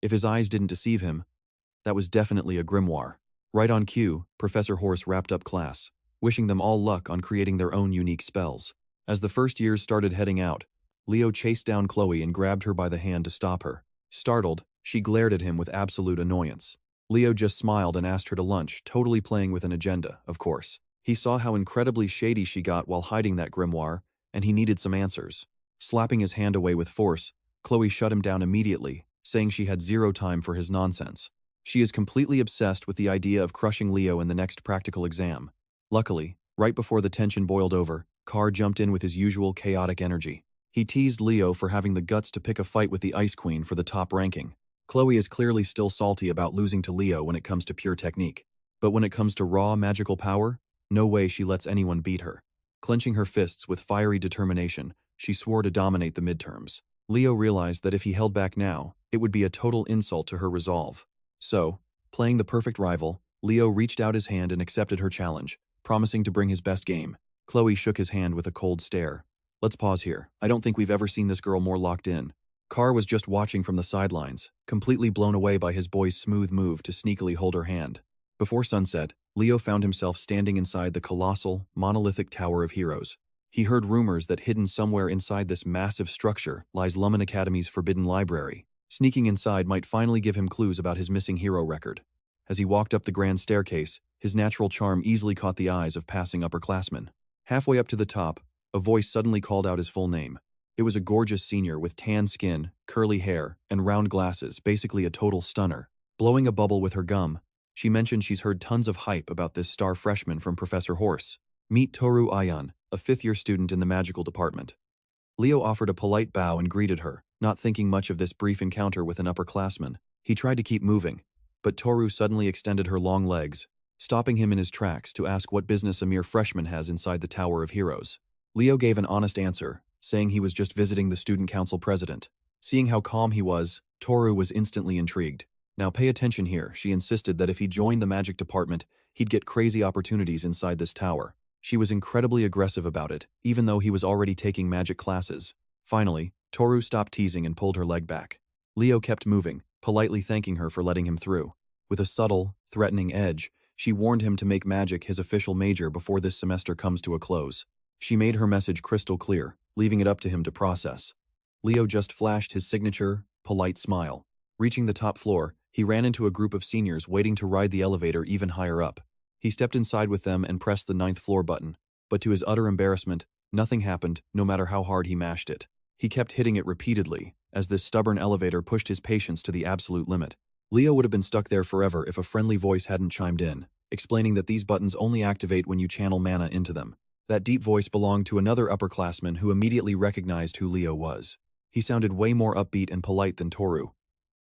If his eyes didn't deceive him, that was definitely a grimoire. Right on cue, Professor Horse wrapped up class, wishing them all luck on creating their own unique spells. As the first years started heading out, Leo chased down Chloe and grabbed her by the hand to stop her. Startled, she glared at him with absolute annoyance. Leo just smiled and asked her to lunch, totally playing with an agenda, of course. He saw how incredibly shady she got while hiding that grimoire, and he needed some answers. Slapping his hand away with force, Chloe shut him down immediately, saying she had zero time for his nonsense. She is completely obsessed with the idea of crushing Leo in the next practical exam. Luckily, right before the tension boiled over, Carr jumped in with his usual chaotic energy. He teased Leo for having the guts to pick a fight with the Ice Queen for the top ranking. Chloe is clearly still salty about losing to Leo when it comes to pure technique. But when it comes to raw magical power, no way she lets anyone beat her. Clenching her fists with fiery determination, she swore to dominate the midterms. Leo realized that if he held back now, it would be a total insult to her resolve. So, playing the perfect rival, Leo reached out his hand and accepted her challenge, promising to bring his best game. Chloe shook his hand with a cold stare. Let's pause here. I don't think we've ever seen this girl more locked in. Carr was just watching from the sidelines, completely blown away by his boy's smooth move to sneakily hold her hand. Before sunset, Leo found himself standing inside the colossal, monolithic Tower of Heroes. He heard rumors that hidden somewhere inside this massive structure lies Lumina Academy's forbidden library. Sneaking inside might finally give him clues about his missing hero record. As he walked up the grand staircase, his natural charm easily caught the eyes of passing upperclassmen. Halfway up to the top, a voice suddenly called out his full name. It was a gorgeous senior with tan skin, curly hair, and round glasses, basically a total stunner. Blowing a bubble with her gum, she mentioned she's heard tons of hype about this star freshman from Professor Horse. Meet Toru Ayan, a fifth-year student in the magical department. Leo offered a polite bow and greeted her, not thinking much of this brief encounter with an upperclassman. He tried to keep moving, but Toru suddenly extended her long legs, stopping him in his tracks to ask what business a mere freshman has inside the Tower of Heroes. Leo gave an honest answer, saying he was just visiting the student council president. Seeing how calm he was, Toru was instantly intrigued. Now pay attention here, she insisted that if he joined the magic department, he'd get crazy opportunities inside this tower. She was incredibly aggressive about it, even though he was already taking magic classes. Finally, Toru stopped teasing and pulled her leg back. Leo kept moving, politely thanking her for letting him through. With a subtle, threatening edge, she warned him to make magic his official major before this semester comes to a close. She made her message crystal clear, leaving it up to him to process. Leo just flashed his signature, polite smile. Reaching the top floor, he ran into a group of seniors waiting to ride the elevator even higher up. He stepped inside with them and pressed the 9th floor button, but to his utter embarrassment, nothing happened no matter how hard he mashed it. He kept hitting it repeatedly, as this stubborn elevator pushed his patience to the absolute limit. Leo would have been stuck there forever if a friendly voice hadn't chimed in, explaining that these buttons only activate when you channel mana into them. That deep voice belonged to another upperclassman who immediately recognized who Leo was. He sounded way more upbeat and polite than Toru.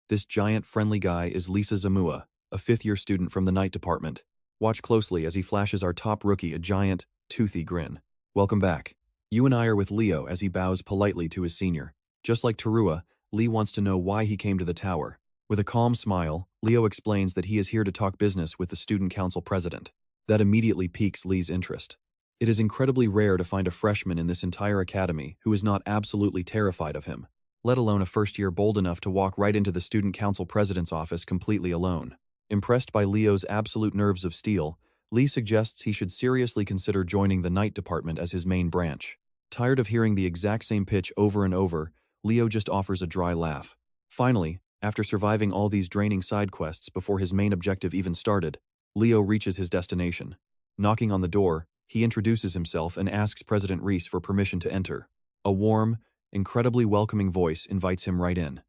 This giant, friendly guy is Lisa Zamua, a fifth-year student from the night department. Watch closely as he flashes our top rookie a giant, toothy grin. Welcome back. You and I are with Leo as he bows politely to his senior. Just like Terua, Lee wants to know why he came to the tower. With a calm smile, Leo explains that he is here to talk business with the student council president. That immediately piques Lee's interest. It is incredibly rare to find a freshman in this entire academy who is not absolutely terrified of him, let alone a first-year bold enough to walk right into the student council president's office completely alone. Impressed by Leo's absolute nerves of steel, Lee suggests he should seriously consider joining the night department as his main branch. Tired of hearing the exact same pitch over and over, Leo just offers a dry laugh. Finally, after surviving all these draining side quests before his main objective even started, Leo reaches his destination. Knocking on the door, he introduces himself and asks President Reese for permission to enter. A warm, incredibly welcoming voice invites him right in.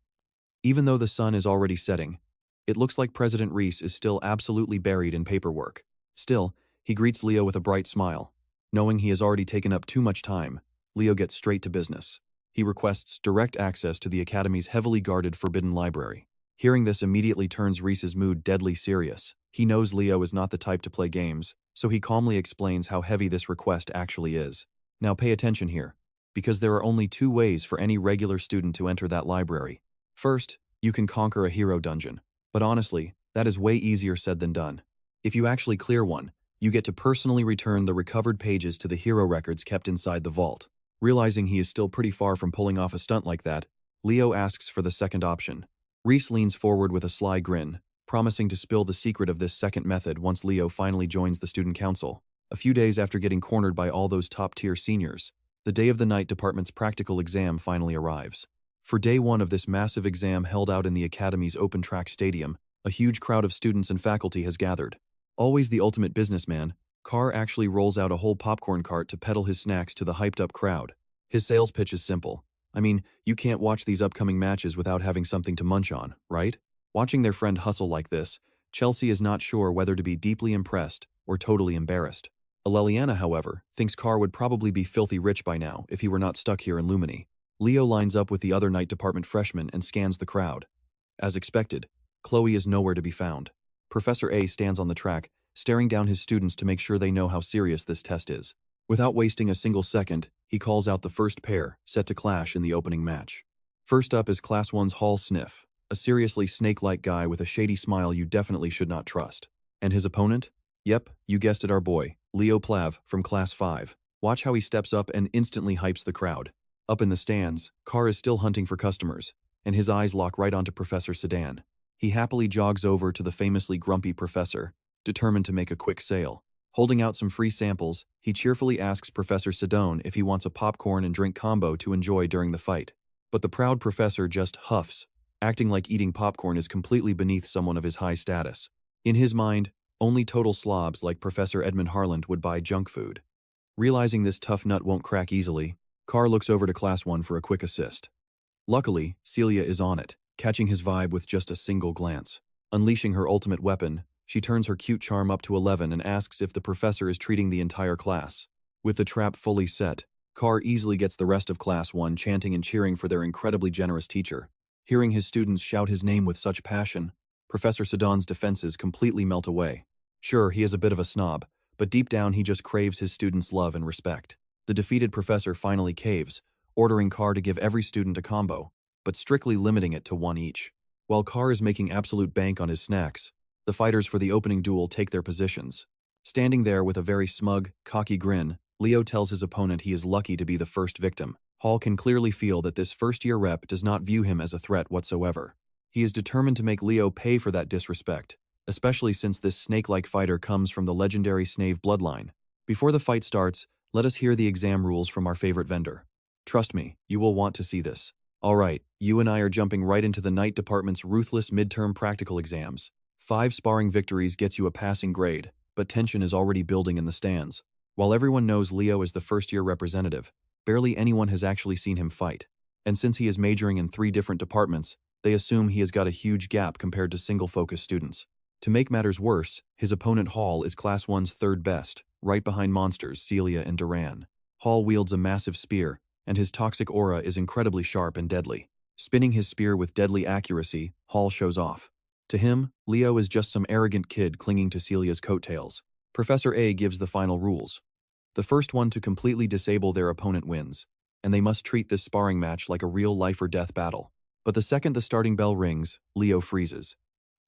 Even though the sun is already setting, it looks like President Reese is still absolutely buried in paperwork. Still, he greets Leo with a bright smile. Knowing he has already taken up too much time, Leo gets straight to business. He requests direct access to the Academy's heavily guarded forbidden library. Hearing this immediately turns Reese's mood deadly serious. He knows Leo is not the type to play games, so he calmly explains how heavy this request actually is. Now pay attention here, because there are only 2 ways for any regular student to enter that library. First, you can conquer a hero dungeon. But honestly, that is way easier said than done. If you actually clear one, you get to personally return the recovered pages to the hero records kept inside the vault. Realizing he is still pretty far from pulling off a stunt like that, Leo asks for the second option. Reese leans forward with a sly grin, promising to spill the secret of this second method once Leo finally joins the student council. A few days after getting cornered by all those top-tier seniors, the day of the night department's practical exam finally arrives. For day 1 of this massive exam held out in the Academy's open-track stadium, a huge crowd of students and faculty has gathered. Always the ultimate businessman, Carr actually rolls out a whole popcorn cart to peddle his snacks to the hyped-up crowd. His sales pitch is simple. I mean, you can't watch these upcoming matches without having something to munch on, right? Watching their friend hustle like this, Chelsea is not sure whether to be deeply impressed or totally embarrassed. Aleliana, however, thinks Carr would probably be filthy rich by now if he were not stuck here in Lumini. Leo lines up with the other night department freshmen and scans the crowd. As expected, Chloe is nowhere to be found. Professor A stands on the track, staring down his students to make sure they know how serious this test is. Without wasting a single second, he calls out the first pair, set to clash in the opening match. First up is Class 1's Hall Sniff, a seriously snake-like guy with a shady smile you definitely should not trust. And his opponent? Yep, you guessed it, our boy, Leo Plav from Class 5. Watch how he steps up and instantly hypes the crowd. Up in the stands, Carr is still hunting for customers, and his eyes lock right onto Professor Sedan. He happily jogs over to the famously grumpy professor, determined to make a quick sale. Holding out some free samples, he cheerfully asks Professor Sedone if he wants a popcorn and drink combo to enjoy during the fight. But the proud professor just huffs, acting like eating popcorn is completely beneath someone of his high status. In his mind, only total slobs like Professor Edmund Harland would buy junk food. Realizing this tough nut won't crack easily, Carr looks over to Class 1 for a quick assist. Luckily, Celia is on it, catching his vibe with just a single glance. Unleashing her ultimate weapon, she turns her cute charm up to 11 and asks if the professor is treating the entire class. With the trap fully set, Carr easily gets the rest of Class 1 chanting and cheering for their incredibly generous teacher. Hearing his students shout his name with such passion, Professor Sedan's defenses completely melt away. Sure, he is a bit of a snob, but deep down he just craves his students' love and respect. The defeated professor finally caves, ordering Carr to give every student a combo, but strictly limiting it to one each. While Carr is making absolute bank on his snacks, the fighters for the opening duel take their positions. Standing there with a very smug, cocky grin, Leo tells his opponent he is lucky to be the first victim. Hall can clearly feel that this first-year rep does not view him as a threat whatsoever. He is determined to make Leo pay for that disrespect, especially since this snake-like fighter comes from the legendary Snave bloodline. Before the fight starts, let us hear the exam rules from our favorite vendor. Trust me, you will want to see this. Alright, you and I are jumping right into the night department's ruthless midterm practical exams. 5 sparring victories gets you a passing grade, but tension is already building in the stands. While everyone knows Leo is the first-year representative, barely anyone has actually seen him fight. And since he is majoring in 3 different departments, they assume he has got a huge gap compared to single-focus students. To make matters worse, his opponent Hall is Class 1's third best, right behind monsters Celia and Duran. Hall wields a massive spear, and his toxic aura is incredibly sharp and deadly. Spinning his spear with deadly accuracy, Hall shows off. To him, Leo is just some arrogant kid clinging to Celia's coattails. Professor A gives the final rules. The first one to completely disable their opponent wins, and they must treat this sparring match like a real life-or-death battle. But the second the starting bell rings, Leo freezes.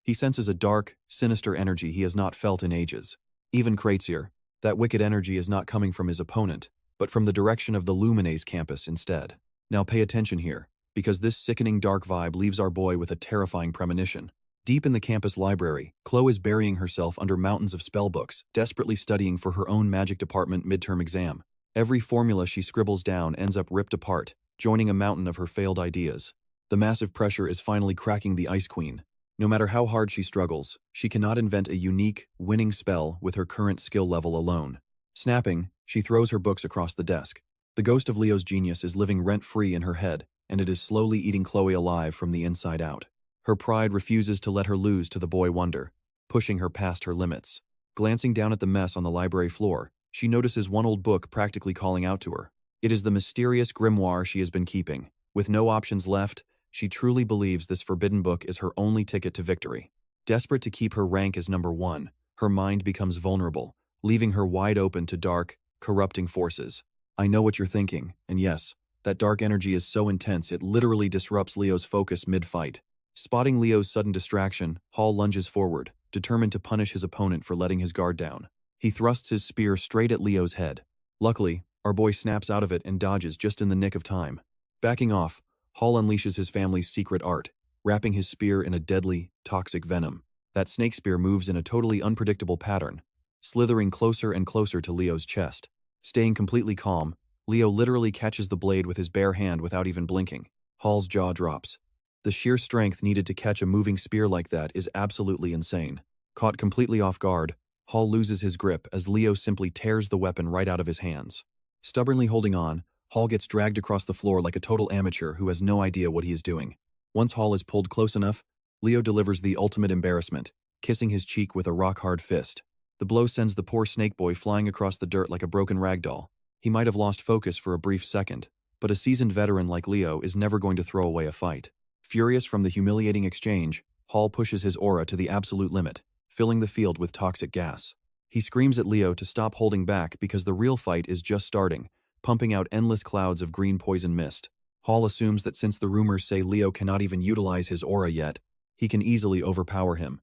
He senses a dark, sinister energy he has not felt in ages. Even crazier, that wicked energy is not coming from his opponent, but from the direction of the Lumina's campus instead. Now pay attention here, because this sickening dark vibe leaves our boy with a terrifying premonition. Deep in the campus library, Chloe is burying herself under mountains of spellbooks, desperately studying for her own magic department midterm exam. Every formula she scribbles down ends up ripped apart, joining a mountain of her failed ideas. The massive pressure is finally cracking the Ice Queen. No matter how hard she struggles, she cannot invent a unique, winning spell with her current skill level alone. Snapping, she throws her books across the desk. The ghost of Leo's genius is living rent-free in her head, and it is slowly eating Chloe alive from the inside out. Her pride refuses to let her lose to the boy wonder, pushing her past her limits. Glancing down at the mess on the library floor, she notices one old book practically calling out to her. It is the mysterious grimoire she has been keeping. With no options left, she truly believes this forbidden book is her only ticket to victory. Desperate to keep her rank as number 1, her mind becomes vulnerable, leaving her wide open to dark, corrupting forces. I know what you're thinking, and yes, that dark energy is so intense it literally disrupts Leo's focus mid-fight. Spotting Leo's sudden distraction, Hall lunges forward, determined to punish his opponent for letting his guard down. He thrusts his spear straight at Leo's head. Luckily, our boy snaps out of it and dodges just in the nick of time. Backing off, Hall unleashes his family's secret art, wrapping his spear in a deadly, toxic venom. That snake spear moves in a totally unpredictable pattern, slithering closer and closer to Leo's chest. Staying completely calm, Leo literally catches the blade with his bare hand without even blinking. Hall's jaw drops. The sheer strength needed to catch a moving spear like that is absolutely insane. Caught completely off guard, Hall loses his grip as Leo simply tears the weapon right out of his hands. Stubbornly holding on, Hall gets dragged across the floor like a total amateur who has no idea what he is doing. Once Hall is pulled close enough, Leo delivers the ultimate embarrassment, kissing his cheek with a rock-hard fist. The blow sends the poor snake boy flying across the dirt like a broken ragdoll. He might have lost focus for a brief second, but a seasoned veteran like Leo is never going to throw away a fight. Furious from the humiliating exchange, Hall pushes his aura to the absolute limit, filling the field with toxic gas. He screams at Leo to stop holding back because the real fight is just starting, pumping out endless clouds of green poison mist. Hall assumes that since the rumors say Leo cannot even utilize his aura yet, he can easily overpower him.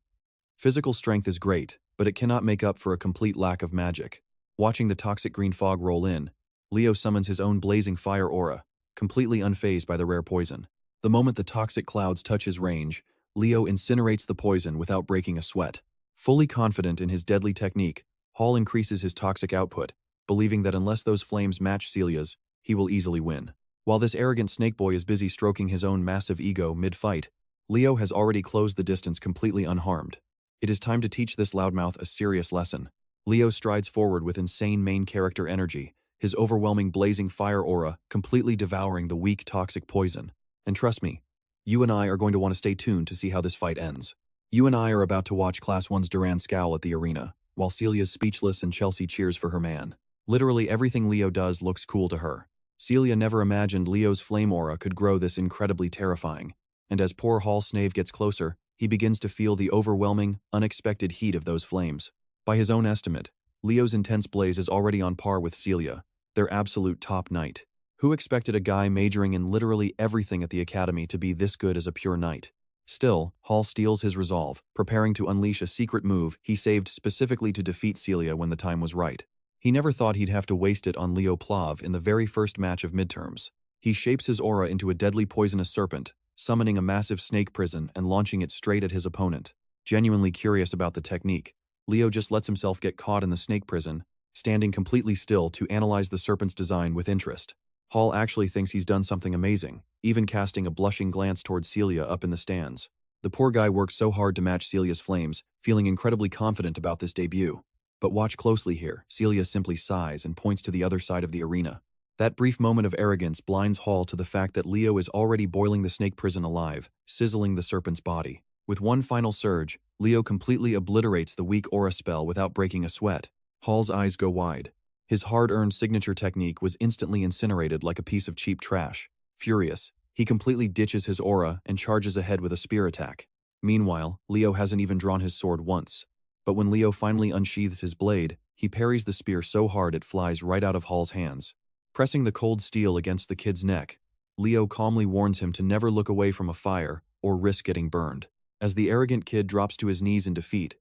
Physical strength is great, but it cannot make up for a complete lack of magic. Watching the toxic green fog roll in, Leo summons his own blazing fire aura, completely unfazed by the rare poison. The moment the toxic clouds touch his range, Leo incinerates the poison without breaking a sweat. Fully confident in his deadly technique, Hall increases his toxic output, believing that unless those flames match Celia's, he will easily win. While this arrogant snake boy is busy stroking his own massive ego mid-fight, Leo has already closed the distance completely unharmed. It is time to teach this loudmouth a serious lesson. Leo strides forward with insane main character energy, his overwhelming blazing fire aura completely devouring the weak toxic poison. And trust me, you and I are going to want to stay tuned to see how this fight ends. You and I are about to watch Class 1's Duran scowl at the arena, while Celia's speechless and Chelsea cheers for her man. Literally everything Leo does looks cool to her. Celia never imagined Leo's flame aura could grow this incredibly terrifying, and as poor Hall Snave gets closer, he begins to feel the overwhelming, unexpected heat of those flames. By his own estimate, Leo's intense blaze is already on par with Celia, their absolute top knight. Who expected a guy majoring in literally everything at the academy to be this good as a pure knight? Still, Hall steels his resolve, preparing to unleash a secret move he saved specifically to defeat Celia when the time was right. He never thought he'd have to waste it on Leo Plav in the very first match of midterms. He shapes his aura into a deadly poisonous serpent, summoning a massive snake prison and launching it straight at his opponent. Genuinely curious about the technique, Leo just lets himself get caught in the snake prison, standing completely still to analyze the serpent's design with interest. Hall actually thinks he's done something amazing, even casting a blushing glance towards Celia up in the stands. The poor guy worked so hard to match Celia's flames, feeling incredibly confident about this debut. But watch closely here, Celia simply sighs and points to the other side of the arena. That brief moment of arrogance blinds Hall to the fact that Leo is already boiling the snake prison alive, sizzling the serpent's body. With one final surge, Leo completely obliterates the weak aura spell without breaking a sweat. Hall's eyes go wide. His hard-earned signature technique was instantly incinerated like a piece of cheap trash. Furious, he completely ditches his aura and charges ahead with a spear attack. Meanwhile, Leo hasn't even drawn his sword once. But when Leo finally unsheathes his blade, he parries the spear so hard it flies right out of Hall's hands. Pressing the cold steel against the kid's neck, Leo calmly warns him to never look away from a fire or risk getting burned. As the arrogant kid drops to his knees in defeat,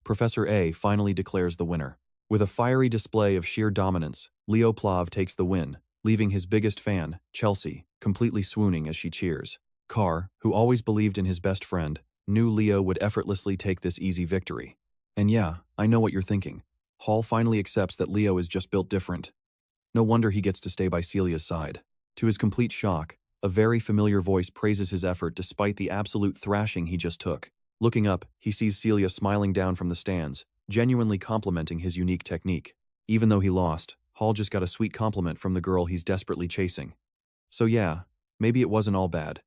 Professor A finally declares the winner. With a fiery display of sheer dominance, Leo Plav takes the win, leaving his biggest fan, Chelsea, completely swooning as she cheers. Carr, who always believed in his best friend, knew Leo would effortlessly take this easy victory. And yeah, I know what you're thinking. Hall finally accepts that Leo is just built different. No wonder he gets to stay by Celia's side. To his complete shock, a very familiar voice praises his effort despite the absolute thrashing he just took. Looking up, he sees Celia smiling down from the stands, genuinely complimenting his unique technique. Even though he lost, Hall just got a sweet compliment from the girl he's desperately chasing. So yeah, maybe it wasn't all bad.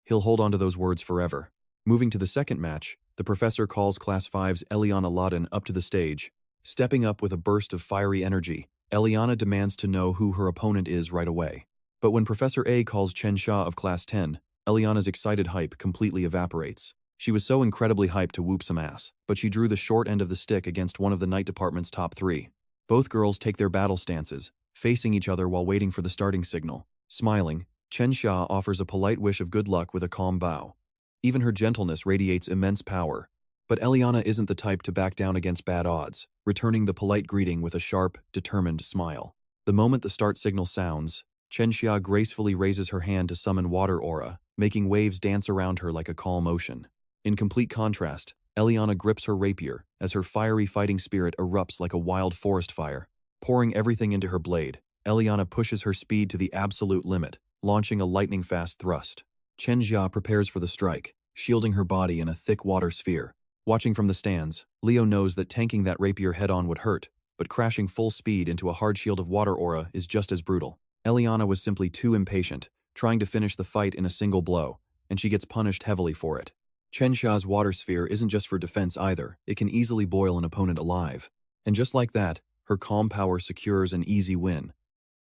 He'll hold on to those words forever. Moving to the second match, the professor calls Class 5's Eliana Laden up to the stage. Stepping up with a burst of fiery energy, Eliana demands to know who her opponent is right away. But when Professor A calls Chen Xia of Class 10, Eliana's excited hype completely evaporates. She was so incredibly hyped to whoop some ass, but she drew the short end of the stick against one of the night department's top 3. Both girls take their battle stances, facing each other while waiting for the starting signal. Smiling, Chen Xia offers a polite wish of good luck with a calm bow. Even her gentleness radiates immense power. But Eliana isn't the type to back down against bad odds, returning the polite greeting with a sharp, determined smile. The moment the start signal sounds, Chen Xia gracefully raises her hand to summon water aura, making waves dance around her like a calm ocean. In complete contrast, Eliana grips her rapier as her fiery fighting spirit erupts like a wild forest fire. Pouring everything into her blade, Eliana pushes her speed to the absolute limit, launching a lightning-fast thrust. Chen Xia prepares for the strike, shielding her body in a thick water sphere. Watching from the stands, Leo knows that tanking that rapier head-on would hurt, but crashing full speed into a hard shield of water aura is just as brutal. Eliana was simply too impatient, trying to finish the fight in a single blow, and she gets punished heavily for it. Chen Xia's water sphere isn't just for defense either, it can easily boil an opponent alive. And just like that, her calm power secures an easy win.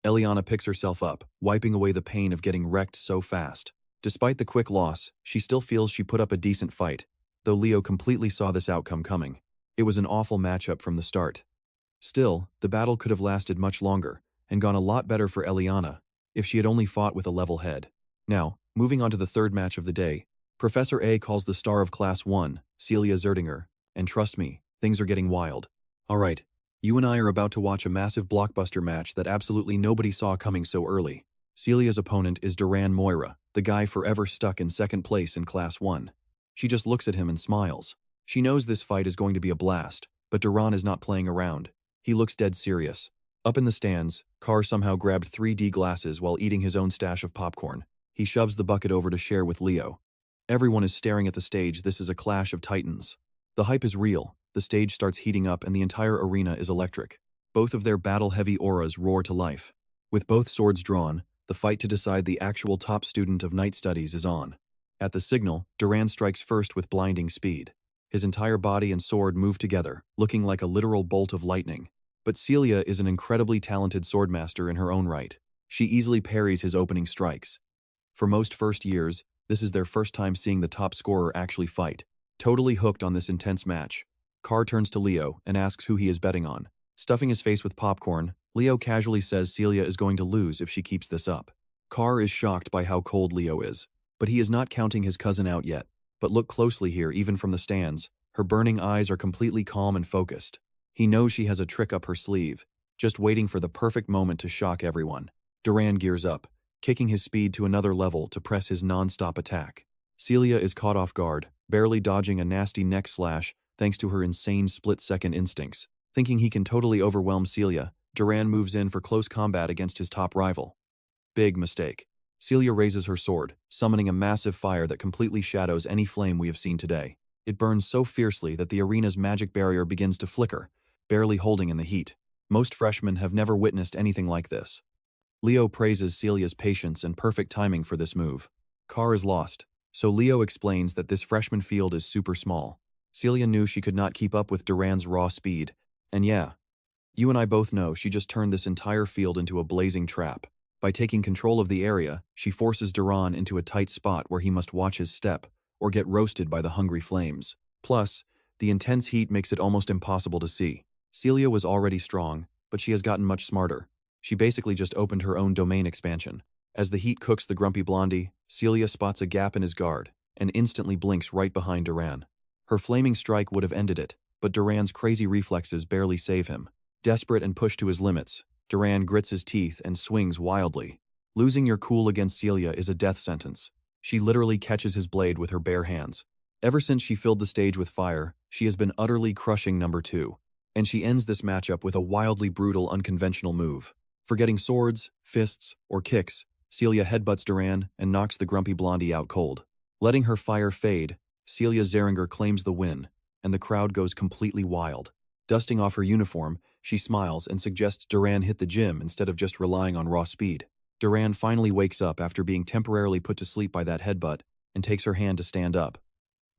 Eliana picks herself up, wiping away the pain of getting wrecked so fast. Despite the quick loss, she still feels she put up a decent fight, though Leo completely saw this outcome coming. It was an awful matchup from the start. Still, the battle could have lasted much longer, and gone a lot better for Eliana, if she had only fought with a level head. Now, moving on to the third match of the day, Professor A calls the star of Class 1, Celia Zerdinger, and trust me, things are getting wild. Alright, you and I are about to watch a massive blockbuster match that absolutely nobody saw coming so early. Celia's opponent is Duran Moira, the guy forever stuck in second place in Class 1. She just looks at him and smiles. She knows this fight is going to be a blast, but Duran is not playing around. He looks dead serious. Up in the stands, Carr somehow grabbed 3D glasses while eating his own stash of popcorn. He shoves the bucket over to share with Leo. Everyone is staring at the stage. This is a clash of titans. The hype is real. The stage starts heating up and the entire arena is electric. Both of their battle-heavy auras roar to life. With both swords drawn, the fight to decide the actual top student of night studies is on. At the signal, Duran strikes first with blinding speed. His entire body and sword move together, looking like a literal bolt of lightning. But Celia is an incredibly talented swordmaster in her own right. She easily parries his opening strikes. For most first years, this is their first time seeing the top scorer actually fight. Totally hooked on this intense match, Carr turns to Leo and asks who he is betting on. Stuffing his face with popcorn, Leo casually says Celia is going to lose if she keeps this up. Carr is shocked by how cold Leo is, but he is not counting his cousin out yet. But look closely here, even from the stands, her burning eyes are completely calm and focused. He knows she has a trick up her sleeve, just waiting for the perfect moment to shock everyone. Duran gears up, kicking his speed to another level to press his non-stop attack. Celia is caught off guard, barely dodging a nasty neck slash thanks to her insane split-second instincts. Thinking he can totally overwhelm Celia, Duran moves in for close combat against his top rival. Big mistake. Celia raises her sword, summoning a massive fire that completely shadows any flame we have seen today. It burns so fiercely that the arena's magic barrier begins to flicker, barely holding in the heat. Most freshmen have never witnessed anything like this. Leo praises Celia's patience and perfect timing for this move. Carr is lost, so Leo explains that this freshman field is super small. Celia knew she could not keep up with Duran's raw speed, and yeah, you and I both know she just turned this entire field into a blazing trap. By taking control of the area, she forces Duran into a tight spot where he must watch his step, or get roasted by the hungry flames. Plus, the intense heat makes it almost impossible to see. Celia was already strong, but she has gotten much smarter. She basically just opened her own domain expansion. As the heat cooks the grumpy blondie, Celia spots a gap in his guard, and instantly blinks right behind Duran. Her flaming strike would have ended it, but Duran's crazy reflexes barely save him. Desperate and pushed to his limits, Duran grits his teeth and swings wildly. Losing your cool against Celia is a death sentence. She literally catches his blade with her bare hands. Ever since she filled the stage with fire, she has been utterly crushing number 2. And she ends this matchup with a wildly brutal, unconventional move. Forgetting swords, fists, or kicks, Celia headbutts Duran and knocks the grumpy blondie out cold. Letting her fire fade, Celia Zeringer claims the win, and the crowd goes completely wild. Dusting off her uniform, she smiles and suggests Duran hit the gym instead of just relying on raw speed. Duran finally wakes up after being temporarily put to sleep by that headbutt and takes her hand to stand up.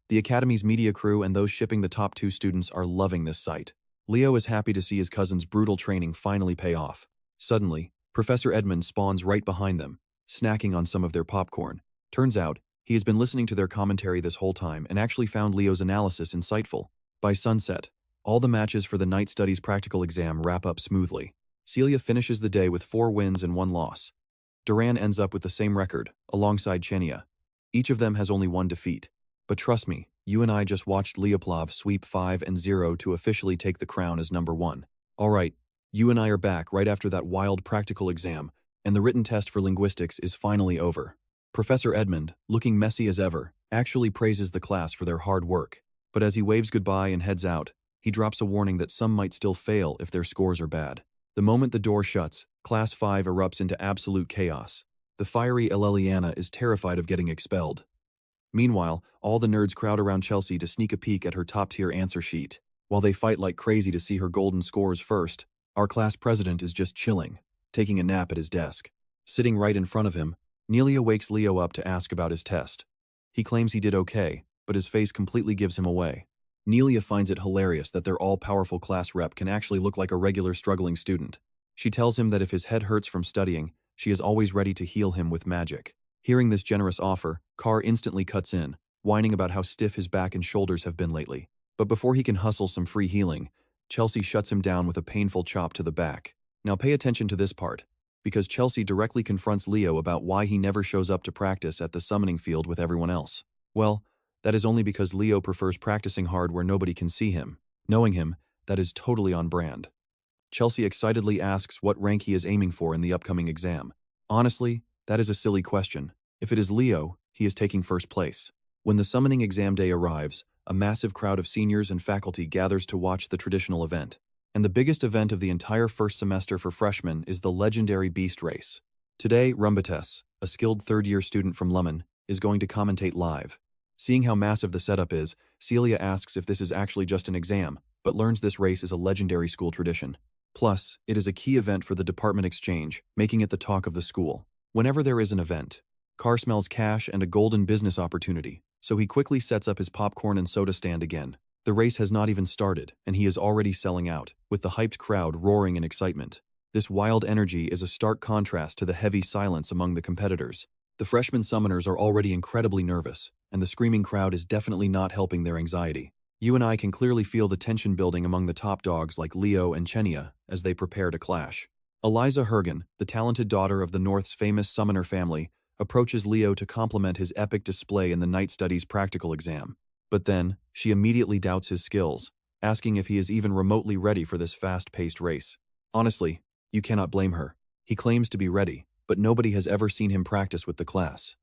The Academy's media crew and those shipping the top 2 students are loving this sight. Leo is happy to see his cousin's brutal training finally pay off. Suddenly, Professor Edmund spawns right behind them, snacking on some of their popcorn. Turns out, he has been listening to their commentary this whole time and actually found Leo's analysis insightful. By sunset, all the matches for the night studies practical exam wrap up smoothly. Celia finishes the day with 4 wins and 1 loss. Duran ends up with the same record, alongside Chenia. Each of them has only 1 defeat. But trust me, you and I just watched Leo Plav sweep 5-0 to officially take the crown as number 1. Alright, you and I are back right after that wild practical exam, and the written test for linguistics is finally over. Professor Edmund, looking messy as ever, actually praises the class for their hard work. But as he waves goodbye and heads out, he drops a warning that some might still fail if their scores are bad. The moment the door shuts, Class 5 erupts into absolute chaos. The fiery Eleliana is terrified of getting expelled. Meanwhile, all the nerds crowd around Chelsea to sneak a peek at her top-tier answer sheet. While they fight like crazy to see her golden scores first, our class president is just chilling, taking a nap at his desk. Sitting right in front of him, Nelia wakes Leo up to ask about his test. He claims he did okay, but his face completely gives him away. Nelia finds it hilarious that their all-powerful class rep can actually look like a regular struggling student. She tells him that if his head hurts from studying, she is always ready to heal him with magic. Hearing this generous offer, Carr instantly cuts in, whining about how stiff his back and shoulders have been lately. But before he can hustle some free healing, Chelsea shuts him down with a painful chop to the back. Now pay attention to this part, because Chelsea directly confronts Leo about why he never shows up to practice at the summoning field with everyone else. Well, that is only because Leo prefers practicing hard where nobody can see him. Knowing him, that is totally on brand. Chelsea excitedly asks what rank he is aiming for in the upcoming exam. Honestly, that is a silly question. If it is Leo, he is taking first place. When the summoning exam day arrives, a massive crowd of seniors and faculty gathers to watch the traditional event. And the biggest event of the entire first semester for freshmen is the legendary Beast Race. Today, Rumbates, a skilled third-year student from Lumina, is going to commentate live. Seeing how massive the setup is, Celia asks if this is actually just an exam, but learns this race is a legendary school tradition. Plus, it is a key event for the department exchange, making it the talk of the school. Whenever there is an event, Carr smells cash and a golden business opportunity, so he quickly sets up his popcorn and soda stand again. The race has not even started, and he is already selling out, with the hyped crowd roaring in excitement. This wild energy is a stark contrast to the heavy silence among the competitors. The freshman summoners are already incredibly nervous, and the screaming crowd is definitely not helping their anxiety. You and I can clearly feel the tension building among the top dogs like Leo and Chenia as they prepare to clash. Eliza Hergen, the talented daughter of the North's famous summoner family, approaches Leo to compliment his epic display in the Night Studies practical exam. But then, she immediately doubts his skills, asking if he is even remotely ready for this fast-paced race. Honestly, you cannot blame her. He claims to be ready, but nobody has ever seen him practice with the class.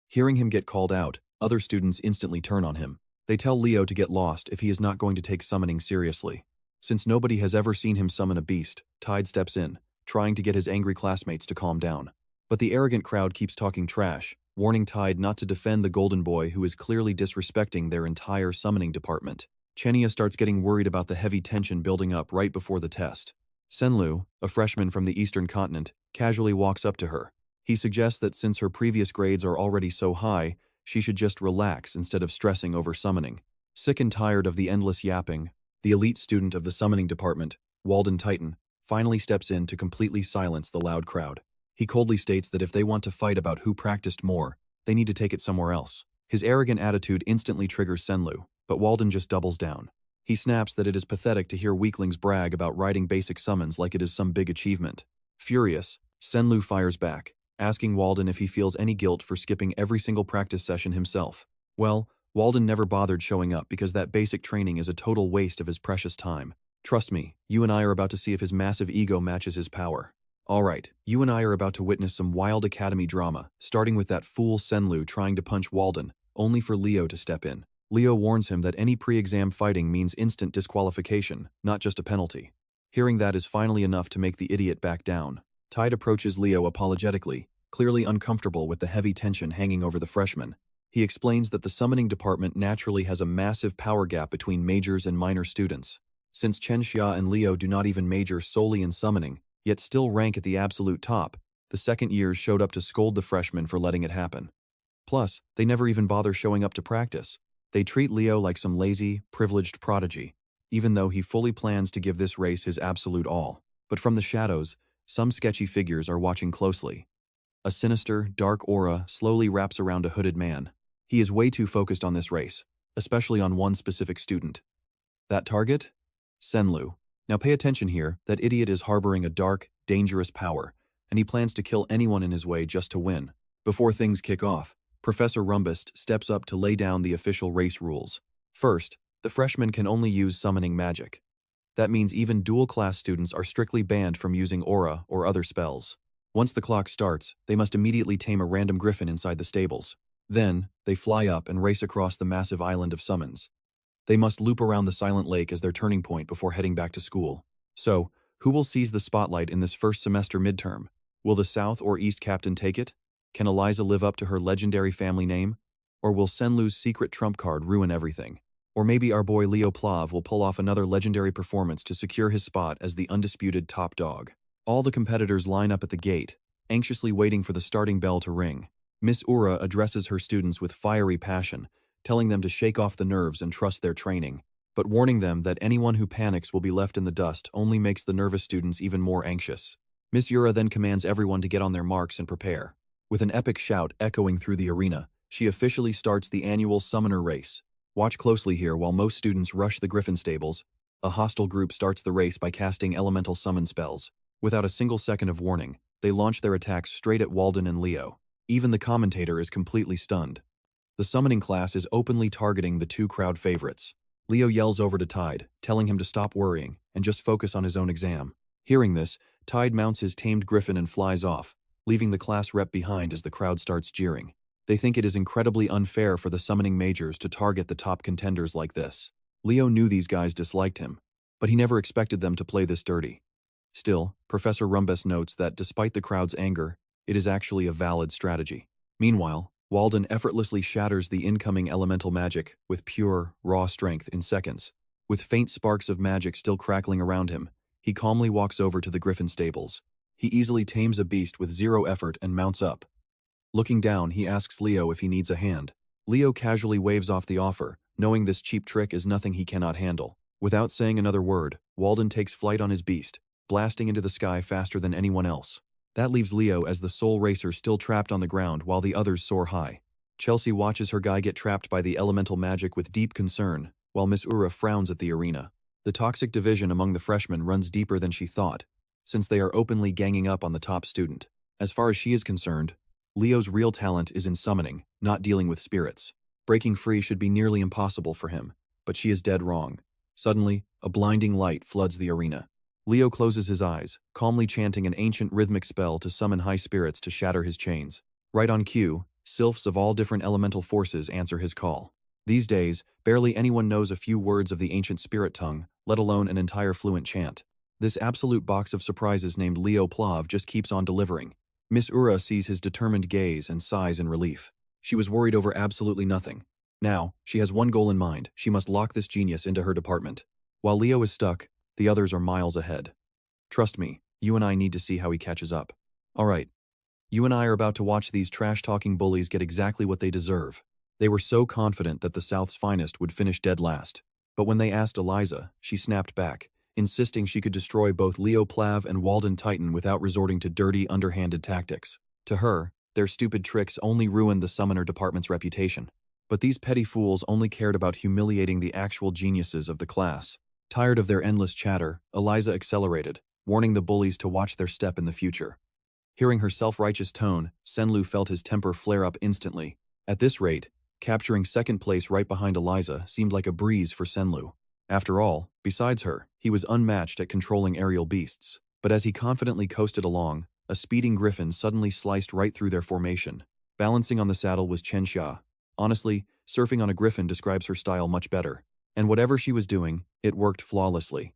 Hearing him get called out, other students instantly turn on him. They tell Leo to get lost if he is not going to take summoning seriously. Since nobody has ever seen him summon a beast, Tide steps in, trying to get his angry classmates to calm down. But the arrogant crowd keeps talking trash, warning Tide not to defend the golden boy who is clearly disrespecting their entire summoning department. Chenia starts getting worried about the heavy tension building up right before the test. Senlu, a freshman from the eastern continent, casually walks up to her. He suggests that since her previous grades are already so high, she should just relax instead of stressing over summoning. Sick and tired of the endless yapping, the elite student of the summoning department, Walden Titan, finally steps in to completely silence the loud crowd. He coldly states that if they want to fight about who practiced more, they need to take it somewhere else. His arrogant attitude instantly triggers Senlu, but Walden just doubles down. He snaps that it is pathetic to hear weaklings brag about writing basic summons like it is some big achievement. Furious, Senlu fires back, asking Walden if he feels any guilt for skipping every single practice session himself. Well, Walden never bothered showing up because that basic training is a total waste of his precious time. Trust me, you and I are about to see if his massive ego matches his power. Alright, you and I are about to witness some wild academy drama, starting with that fool Senlu trying to punch Walden, only for Leo to step in. Leo warns him that any pre-exam fighting means instant disqualification, not just a penalty. Hearing that is finally enough to make the idiot back down. Tide approaches Leo apologetically, clearly uncomfortable with the heavy tension hanging over the freshman. He explains that the summoning department naturally has a massive power gap between majors and minor students. Since Chen Xia and Leo do not even major solely in summoning, yet still rank at the absolute top, the second years showed up to scold the freshmen for letting it happen. Plus, they never even bother showing up to practice. They treat Leo like some lazy, privileged prodigy, even though he fully plans to give this race his absolute all. But from the shadows, some sketchy figures are watching closely. A sinister, dark aura slowly wraps around a hooded man. He is way too focused on this race, especially on one specific student. That target? Senlu. Now pay attention here, that idiot is harboring a dark, dangerous power, and he plans to kill anyone in his way just to win. Before things kick off, Professor Rumbust steps up to lay down the official race rules. First, the freshmen can only use summoning magic. That means even dual-class students are strictly banned from using aura or other spells. Once the clock starts, they must immediately tame a random griffin inside the stables. Then, they fly up and race across the massive island of summons. They must loop around the silent lake as their turning point before heading back to school. So, who will seize the spotlight in this first semester midterm? Will the South or East captain take it? Can Eliza live up to her legendary family name? Or will Senlu's secret trump card ruin everything? Or maybe our boy Leo Plav will pull off another legendary performance to secure his spot as the undisputed top dog. All the competitors line up at the gate, anxiously waiting for the starting bell to ring. Miss Ura addresses her students with fiery passion, telling them to shake off the nerves and trust their training, but warning them that anyone who panics will be left in the dust only makes the nervous students even more anxious. Miss Ura then commands everyone to get on their marks and prepare. With an epic shout echoing through the arena, she officially starts the annual summoner race. Watch closely here while most students rush the Griffin stables. A hostile group starts the race by casting elemental summon spells. Without a single second of warning, they launch their attacks straight at Walden and Leo. Even the commentator is completely stunned. The summoning class is openly targeting the two crowd favorites. Leo yells over to Tide, telling him to stop worrying and just focus on his own exam. Hearing this, Tide mounts his tamed griffin and flies off, leaving the class rep behind as the crowd starts jeering. They think it is incredibly unfair for the summoning majors to target the top contenders like this. Leo knew these guys disliked him, but he never expected them to play this dirty. Still, Professor Rumbus notes that despite the crowd's anger, it is actually a valid strategy. Meanwhile, Walden effortlessly shatters the incoming elemental magic with pure, raw strength in seconds. With faint sparks of magic still crackling around him, he calmly walks over to the Griffin stables. He easily tames a beast with zero effort and mounts up. Looking down, he asks Leo if he needs a hand. Leo casually waves off the offer, knowing this cheap trick is nothing he cannot handle. Without saying another word, Walden takes flight on his beast, blasting into the sky faster than anyone else. That leaves Leo as the sole racer still trapped on the ground while the others soar high. Chelsea watches her guy get trapped by the elemental magic with deep concern, while Miss Ura frowns at the arena. The toxic division among the freshmen runs deeper than she thought, since they are openly ganging up on the top student. As far as she is concerned, Leo's real talent is in summoning, not dealing with spirits. Breaking free should be nearly impossible for him, but she is dead wrong. Suddenly, a blinding light floods the arena. Leo closes his eyes, calmly chanting an ancient rhythmic spell to summon high spirits to shatter his chains. Right on cue, sylphs of all different elemental forces answer his call. These days, barely anyone knows a few words of the ancient spirit tongue, let alone an entire fluent chant. This absolute box of surprises named Leo Plav just keeps on delivering. Miss Ura sees his determined gaze and sighs in relief. She was worried over absolutely nothing. Now, she has one goal in mind: she must lock this genius into her department. While Leo is stuck, the others are miles ahead. Trust me, you and I need to see how he catches up. Alright, you and I are about to watch these trash-talking bullies get exactly what they deserve. They were so confident that the South's finest would finish dead last. But when they asked Eliza, she snapped back, insisting she could destroy both Leo Plav and Walden Titan without resorting to dirty, underhanded tactics. To her, their stupid tricks only ruined the summoner department's reputation. But these petty fools only cared about humiliating the actual geniuses of the class. Tired of their endless chatter, Eliza accelerated, warning the bullies to watch their step in the future. Hearing her self-righteous tone, Senlu felt his temper flare up instantly. At this rate, capturing second place right behind Eliza seemed like a breeze for Senlu. After all, besides her, he was unmatched at controlling aerial beasts. But as he confidently coasted along, a speeding griffin suddenly sliced right through their formation. Balancing on the saddle was Chen Xia. Honestly, surfing on a griffin describes her style much better. And whatever she was doing, it worked flawlessly.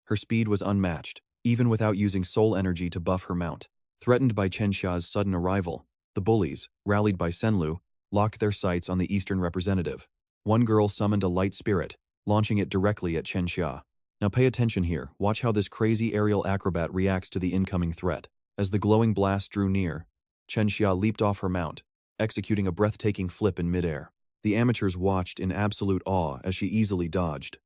Her speed was unmatched, even without using soul energy to buff her mount. Threatened by Chen Xia's sudden arrival, the bullies, rallied by Senlu, locked their sights on the eastern representative. One girl summoned a light spirit, launching it directly at Chen Xia. Now pay attention here, watch how this crazy aerial acrobat reacts to the incoming threat. As the glowing blast drew near, Chen Xia leaped off her mount, executing a breathtaking flip in midair. The amateurs watched in absolute awe as she easily dodged.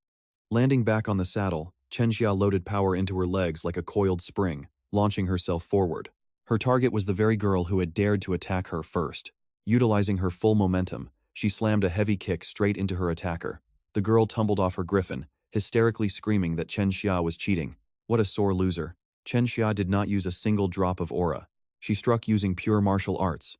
Landing back on the saddle, Chen Xia loaded power into her legs like a coiled spring, launching herself forward. Her target was the very girl who had dared to attack her first. Utilizing her full momentum, she slammed a heavy kick straight into her attacker. The girl tumbled off her griffin, hysterically screaming that Chen Xia was cheating. What a sore loser. Chen Xia did not use a single drop of aura. She struck using pure martial arts.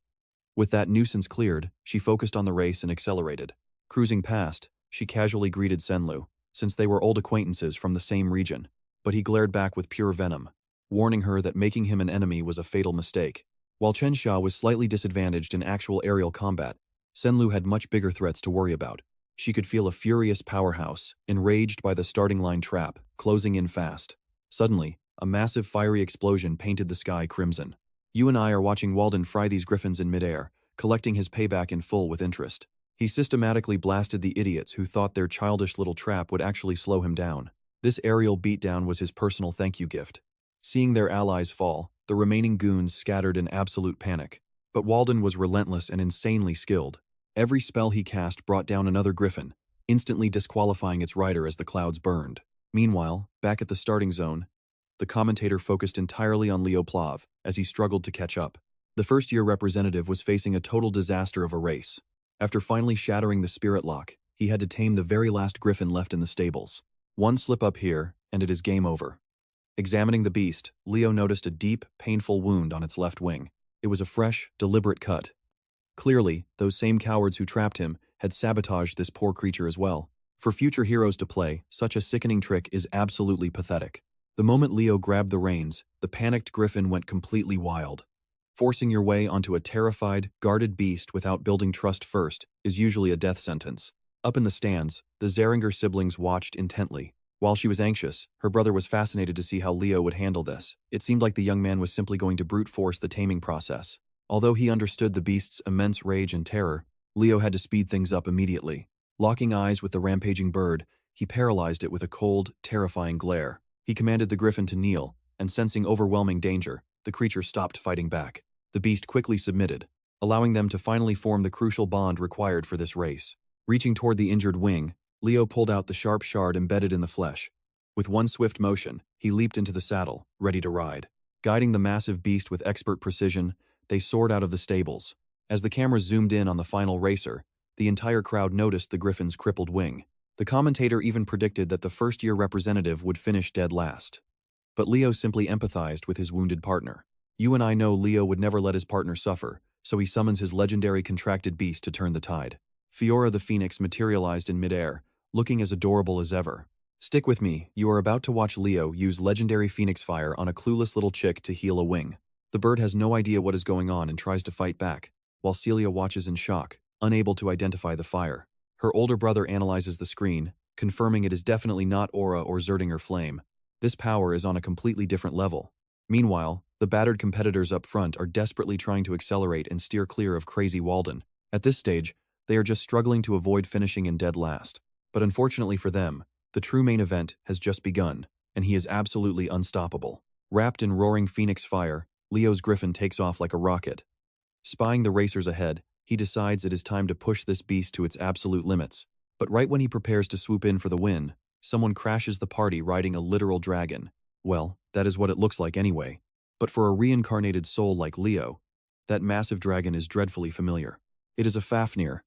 With that nuisance cleared, she focused on the race and accelerated. Cruising past, she casually greeted Senlu, since they were old acquaintances from the same region. But he glared back with pure venom, warning her that making him an enemy was a fatal mistake. While Chen Xia was slightly disadvantaged in actual aerial combat, Senlu had much bigger threats to worry about. She could feel a furious powerhouse, enraged by the starting line trap, closing in fast. Suddenly, a massive fiery explosion painted the sky crimson. You and I are watching Walden fry these griffins in midair, collecting his payback in full with interest. He systematically blasted the idiots who thought their childish little trap would actually slow him down. This aerial beatdown was his personal thank you gift. Seeing their allies fall, the remaining goons scattered in absolute panic. But Walden was relentless and insanely skilled. Every spell he cast brought down another griffin, instantly disqualifying its rider as the clouds burned. Meanwhile, back at the starting zone, the commentator focused entirely on Leo Plav as he struggled to catch up. The first-year representative was facing a total disaster of a race. After finally shattering the spirit lock, he had to tame the very last griffin left in the stables. One slip up here, and it is game over. Examining the beast, Leo noticed a deep, painful wound on its left wing. It was a fresh, deliberate cut. Clearly, those same cowards who trapped him had sabotaged this poor creature as well. For future heroes to play, such a sickening trick is absolutely pathetic. The moment Leo grabbed the reins, the panicked griffin went completely wild. Forcing your way onto a terrified, guarded beast without building trust first is usually a death sentence. Up in the stands, the Zeringer siblings watched intently. While she was anxious, her brother was fascinated to see how Leo would handle this. It seemed like the young man was simply going to brute force the taming process. Although he understood the beast's immense rage and terror, Leo had to speed things up immediately. Locking eyes with the rampaging bird, he paralyzed it with a cold, terrifying glare. He commanded the griffin to kneel, and sensing overwhelming danger, the creature stopped fighting back. The beast quickly submitted, allowing them to finally form the crucial bond required for this race. Reaching toward the injured wing, Leo pulled out the sharp shard embedded in the flesh. With one swift motion, he leaped into the saddle, ready to ride. Guiding the massive beast with expert precision, they soared out of the stables. As the camera zoomed in on the final racer, the entire crowd noticed the griffin's crippled wing. The commentator even predicted that the first-year representative would finish dead last. But Leo simply empathized with his wounded partner. You and I know Leo would never let his partner suffer, so he summons his legendary contracted beast to turn the tide. Fiora the Phoenix materialized in midair, looking as adorable as ever. Stick with me, you are about to watch Leo use legendary Phoenix Fire on a clueless little chick to heal a wing. The bird has no idea what is going on and tries to fight back, while Celia watches in shock, unable to identify the fire. Her older brother analyzes the screen, confirming it is definitely not aura or Zerdinger flame. This power is on a completely different level. Meanwhile, the battered competitors up front are desperately trying to accelerate and steer clear of crazy Walden. At this stage, they are just struggling to avoid finishing in dead last. But unfortunately for them, the true main event has just begun, and he is absolutely unstoppable. Wrapped in roaring Phoenix fire, Leo's griffin takes off like a rocket. Spying the racers ahead, he decides it is time to push this beast to its absolute limits. But right when he prepares to swoop in for the win, someone crashes the party riding a literal dragon. Well, that is what it looks like anyway. But for a reincarnated soul like Leo, that massive dragon is dreadfully familiar. It is a Fafnir.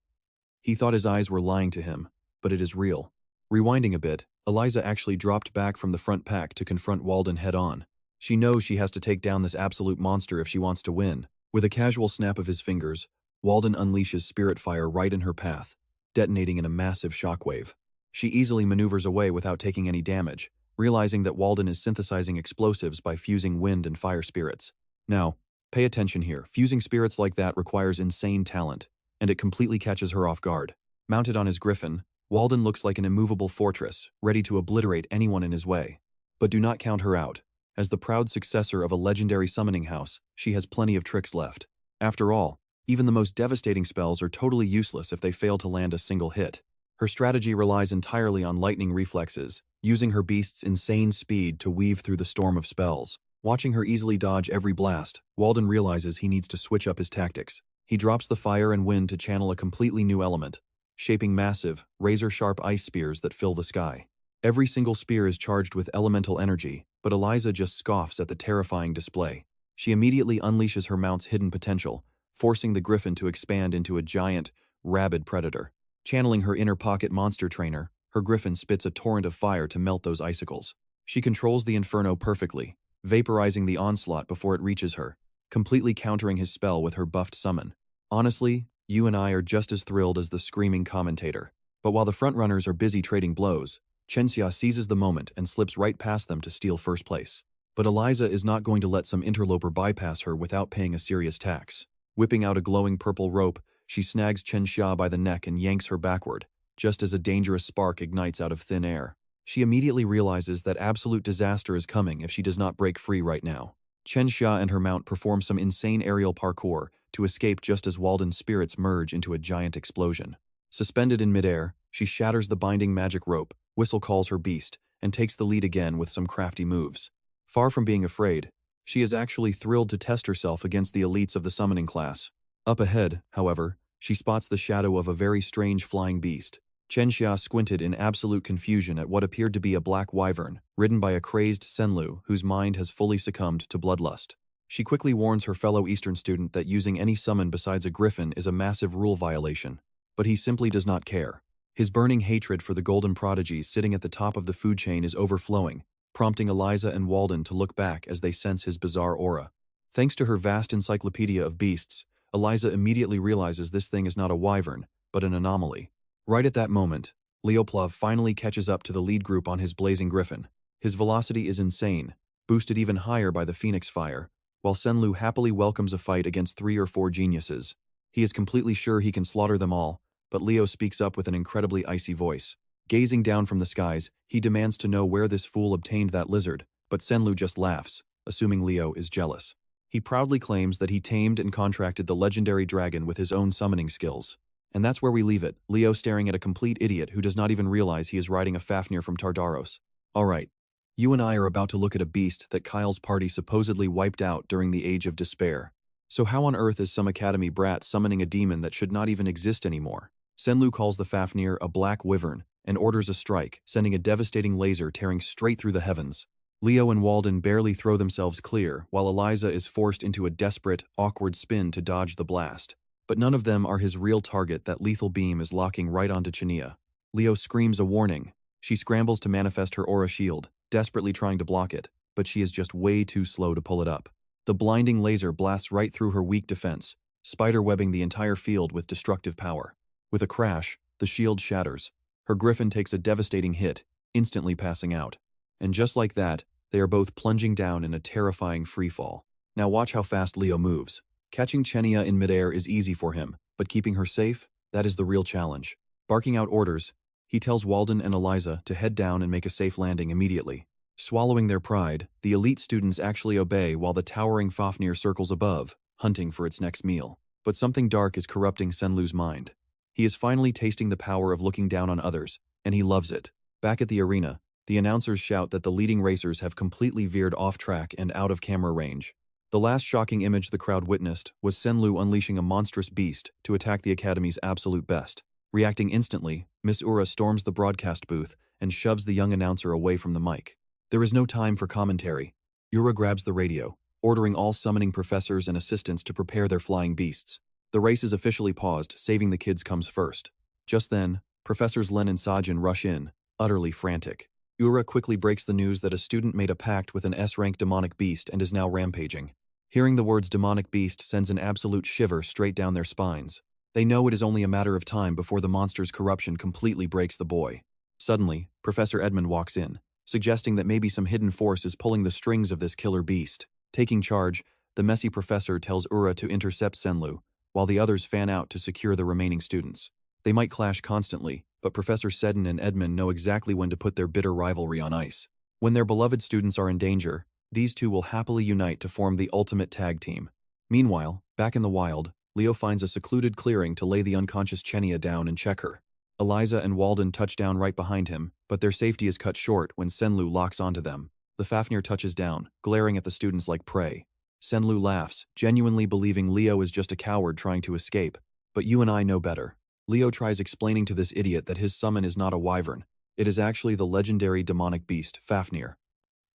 He thought his eyes were lying to him, but it is real. Rewinding a bit, Eliza actually dropped back from the front pack to confront Walden head-on. She knows she has to take down this absolute monster if she wants to win. With a casual snap of his fingers, Walden unleashes spirit fire right in her path, detonating in a massive shockwave. She easily maneuvers away without taking any damage, realizing that Walden is synthesizing explosives by fusing wind and fire spirits. Now, pay attention here. Fusing spirits like that requires insane talent, and it completely catches her off guard. Mounted on his griffin, Walden looks like an immovable fortress, ready to obliterate anyone in his way. But do not count her out. As the proud successor of a legendary summoning house, she has plenty of tricks left. After all, even the most devastating spells are totally useless if they fail to land a single hit. Her strategy relies entirely on lightning reflexes, using her beast's insane speed to weave through the storm of spells. Watching her easily dodge every blast, Walden realizes he needs to switch up his tactics. He drops the fire and wind to channel a completely new element, shaping massive, razor-sharp ice spears that fill the sky. Every single spear is charged with elemental energy, but Eliza just scoffs at the terrifying display. She immediately unleashes her mount's hidden potential, forcing the griffin to expand into a giant, rabid predator. Channeling her inner pocket monster trainer, her griffin spits a torrent of fire to melt those icicles. She controls the inferno perfectly, vaporizing the onslaught before it reaches her, completely countering his spell with her buffed summon. Honestly, you and I are just as thrilled as the screaming commentator. But while the frontrunners are busy trading blows, Chenxia seizes the moment and slips right past them to steal first place. But Eliza is not going to let some interloper bypass her without paying a serious tax. Whipping out a glowing purple rope, she snags Chenxia by the neck and yanks her backward, just as a dangerous spark ignites out of thin air. She immediately realizes that absolute disaster is coming if she does not break free right now. Chenxia and her mount perform some insane aerial parkour to escape just as Walden's spirits merge into a giant explosion. Suspended in midair, she shatters the binding magic rope, Whistle calls her beast, and takes the lead again with some crafty moves. Far from being afraid, she is actually thrilled to test herself against the elites of the summoning class. Up ahead, however, she spots the shadow of a very strange flying beast. Chenxia squinted in absolute confusion at what appeared to be a black wyvern, ridden by a crazed Senlu whose mind has fully succumbed to bloodlust. She quickly warns her fellow Eastern student that using any summon besides a griffin is a massive rule violation. But he simply does not care. His burning hatred for the golden prodigies sitting at the top of the food chain is overflowing, prompting Eliza and Walden to look back as they sense his bizarre aura. Thanks to her vast encyclopedia of beasts, Eliza immediately realizes this thing is not a wyvern, but an anomaly. Right at that moment, Leo Plav finally catches up to the lead group on his blazing griffin. His velocity is insane, boosted even higher by the phoenix fire, while Senlu happily welcomes a fight against 3 or 4 geniuses. He is completely sure he can slaughter them all, but Leo speaks up with an incredibly icy voice. Gazing down from the skies, he demands to know where this fool obtained that lizard, but Senlu just laughs, assuming Leo is jealous. He proudly claims that he tamed and contracted the legendary dragon with his own summoning skills. And that's where we leave it, Leo staring at a complete idiot who does not even realize he is riding a Fafnir from Tardaros. Alright, you and I are about to look at a beast that Kyle's party supposedly wiped out during the Age of Despair. So how on earth is some academy brat summoning a demon that should not even exist anymore? Senlu calls the Fafnir a black wyvern and orders a strike, sending a devastating laser tearing straight through the heavens. Leo and Walden barely throw themselves clear, while Eliza is forced into a desperate, awkward spin to dodge the blast. But none of them are his real target. That lethal beam is locking right onto Chania. Leo screams a warning. She scrambles to manifest her aura shield, desperately trying to block it, but she is just way too slow to pull it up. The blinding laser blasts right through her weak defense, spider-webbing the entire field with destructive power. With a crash, the shield shatters. Her griffin takes a devastating hit, instantly passing out. And just like that, they are both plunging down in a terrifying freefall. Now watch how fast Leo moves. Catching Chenia in midair is easy for him, but keeping her safe, that is the real challenge. Barking out orders, he tells Walden and Eliza to head down and make a safe landing immediately. Swallowing their pride, the elite students actually obey while the towering Fafnir circles above, hunting for its next meal. But something dark is corrupting Senlu's mind. He is finally tasting the power of looking down on others, and he loves it. Back at the arena, the announcers shout that the leading racers have completely veered off track and out of camera range. The last shocking image the crowd witnessed was Senlu unleashing a monstrous beast to attack the Academy's absolute best. Reacting instantly, Miss Ura storms the broadcast booth and shoves the young announcer away from the mic. There is no time for commentary. Ura grabs the radio, ordering all summoning professors and assistants to prepare their flying beasts. The race is officially paused, saving the kids comes first. Just then, Professors Len and Sajin rush in, utterly frantic. Ura quickly breaks the news that a student made a pact with an S-rank demonic beast and is now rampaging. Hearing the words demonic beast sends an absolute shiver straight down their spines. They know it is only a matter of time before the monster's corruption completely breaks the boy. Suddenly, Professor Edmund walks in, suggesting that maybe some hidden force is pulling the strings of this killer beast. Taking charge, the messy professor tells Ura to intercept Senlu, while the others fan out to secure the remaining students. They might clash constantly, but Professor Seddon and Edmund know exactly when to put their bitter rivalry on ice. When their beloved students are in danger, these two will happily unite to form the ultimate tag team. Meanwhile, back in the wild, Leo finds a secluded clearing to lay the unconscious Chenia down and check her. Eliza and Walden touch down right behind him, but their safety is cut short when Senlu locks onto them. The Fafnir touches down, glaring at the students like prey. Senlu laughs, genuinely believing Leo is just a coward trying to escape. But you and I know better. Leo tries explaining to this idiot that his summon is not a wyvern. It is actually the legendary demonic beast, Fafnir.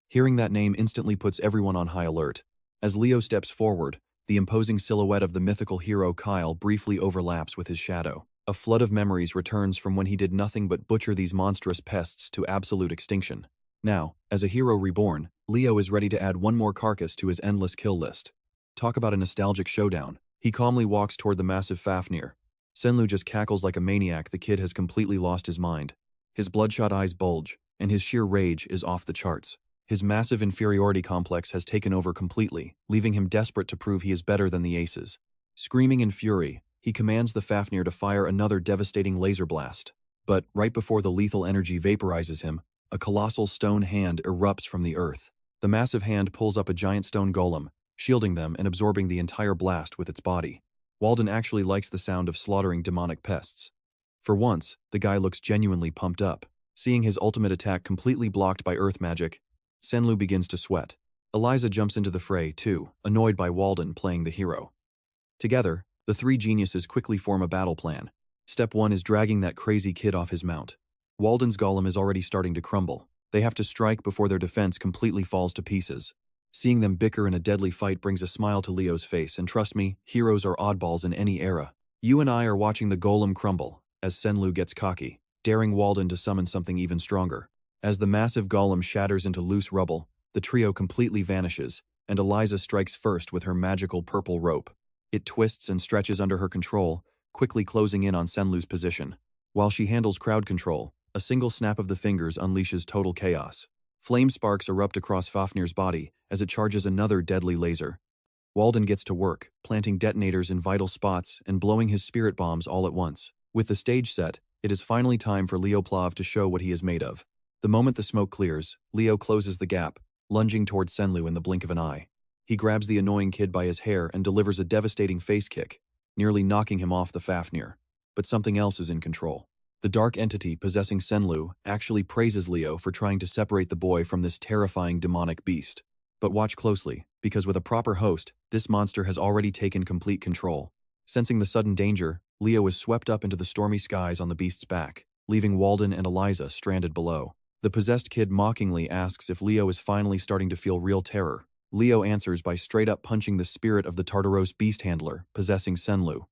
Hearing that name instantly puts everyone on high alert. As Leo steps forward, the imposing silhouette of the mythical hero Kyle briefly overlaps with his shadow. A flood of memories returns from when he did nothing but butcher these monstrous pests to absolute extinction. Now, as a hero reborn, Leo is ready to add one more carcass to his endless kill list. Talk about a nostalgic showdown. He calmly walks toward the massive Fafnir. Senlu just cackles like a maniac. The kid has completely lost his mind. His bloodshot eyes bulge, and his sheer rage is off the charts. His massive inferiority complex has taken over completely, leaving him desperate to prove he is better than the aces. Screaming in fury, he commands the Fafnir to fire another devastating laser blast. But, right before the lethal energy vaporizes him, a colossal stone hand erupts from the earth. The massive hand pulls up a giant stone golem, shielding them and absorbing the entire blast with its body. Walden actually likes the sound of slaughtering demonic pests. For once, the guy looks genuinely pumped up. Seeing his ultimate attack completely blocked by earth magic, Senlu begins to sweat. Eliza jumps into the fray too, annoyed by Walden playing the hero. Together, the three geniuses quickly form a battle plan. Step 1 is dragging that crazy kid off his mount. Walden's golem is already starting to crumble. They have to strike before their defense completely falls to pieces. Seeing them bicker in a deadly fight brings a smile to Leo's face, and trust me, heroes are oddballs in any era. You and I are watching the golem crumble, as Senlu gets cocky, daring Walden to summon something even stronger. As the massive golem shatters into loose rubble, the trio completely vanishes, and Eliza strikes first with her magical purple rope. It twists and stretches under her control, quickly closing in on Senlu's position. While she handles crowd control, a single snap of the fingers unleashes total chaos. Flame sparks erupt across Fafnir's body as it charges another deadly laser. Walden gets to work, planting detonators in vital spots and blowing his spirit bombs all at once. With the stage set, it is finally time for Leo Plav to show what he is made of. The moment the smoke clears, Leo closes the gap, lunging towards Senlu in the blink of an eye. He grabs the annoying kid by his hair and delivers a devastating face kick, nearly knocking him off the Fafnir. But something else is in control. The dark entity possessing Senlu actually praises Leo for trying to separate the boy from this terrifying demonic beast. But watch closely, because with a proper host, this monster has already taken complete control. Sensing the sudden danger, Leo is swept up into the stormy skies on the beast's back, leaving Walden and Eliza stranded below. The possessed kid mockingly asks if Leo is finally starting to feel real terror. Leo answers by straight-up punching the spirit of the Tartaros beast handler possessing Senlu.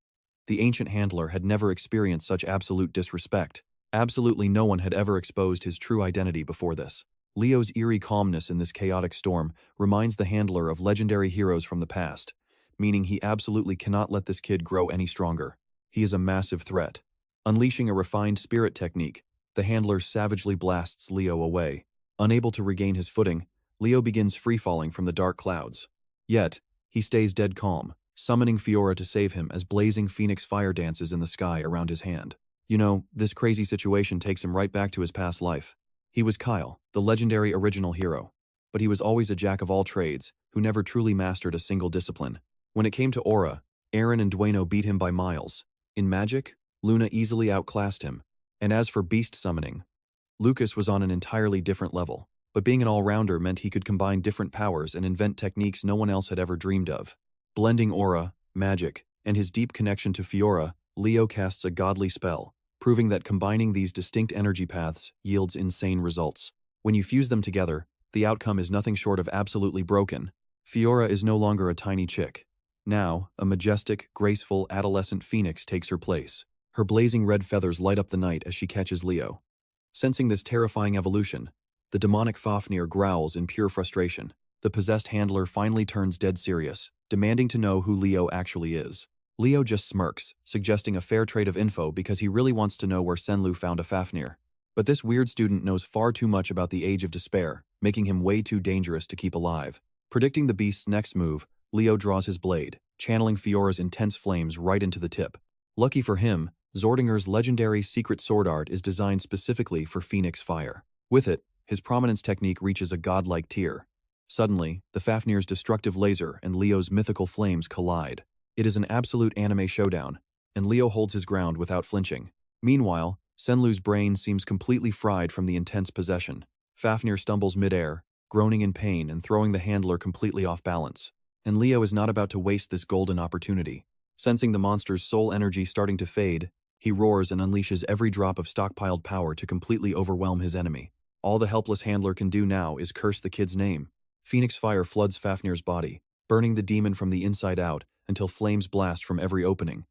The ancient handler had never experienced such absolute disrespect. Absolutely no one had ever exposed his true identity before this. Leo's eerie calmness in this chaotic storm reminds the handler of legendary heroes from the past, meaning he absolutely cannot let this kid grow any stronger. He is a massive threat. Unleashing a refined spirit technique, the handler savagely blasts Leo away. Unable to regain his footing, Leo begins free-falling from the dark clouds. Yet, he stays dead calm, summoning Fiora to save him as blazing phoenix fire dances in the sky around his hand. You know, this crazy situation takes him right back to his past life. He was Kyle, the legendary original hero, but he was always a jack of all trades, who never truly mastered a single discipline. When it came to aura, Aaron and Dueno beat him by miles. In magic, Luna easily outclassed him. And as for beast summoning, Lucas was on an entirely different level, but being an all-rounder meant he could combine different powers and invent techniques no one else had ever dreamed of. Blending aura, magic, and his deep connection to Fiora, Leo casts a godly spell, proving that combining these distinct energy paths yields insane results. When you fuse them together, the outcome is nothing short of absolutely broken. Fiora is no longer a tiny chick. Now, a majestic, graceful, adolescent phoenix takes her place. Her blazing red feathers light up the night as she catches Leo. Sensing this terrifying evolution, the demonic Fafnir growls in pure frustration. The possessed handler finally turns dead serious, demanding to know who Leo actually is. Leo just smirks, suggesting a fair trade of info because he really wants to know where Senlu found a Fafnir. But this weird student knows far too much about the Age of Despair, making him way too dangerous to keep alive. Predicting the beast's next move, Leo draws his blade, channeling Fiora's intense flames right into the tip. Lucky for him, Zordinger's legendary secret sword art is designed specifically for Phoenix Fire. With it, his prominence technique reaches a godlike tier. Suddenly, the Fafnir's destructive laser and Leo's mythical flames collide. It is an absolute anime showdown, and Leo holds his ground without flinching. Meanwhile, Senlu's brain seems completely fried from the intense possession. Fafnir stumbles midair, groaning in pain and throwing the handler completely off balance. And Leo is not about to waste this golden opportunity. Sensing the monster's soul energy starting to fade, he roars and unleashes every drop of stockpiled power to completely overwhelm his enemy. All the helpless handler can do now is curse the kid's name. Phoenix fire floods Fafnir's body, burning the demon from the inside out until flames blast from every opening.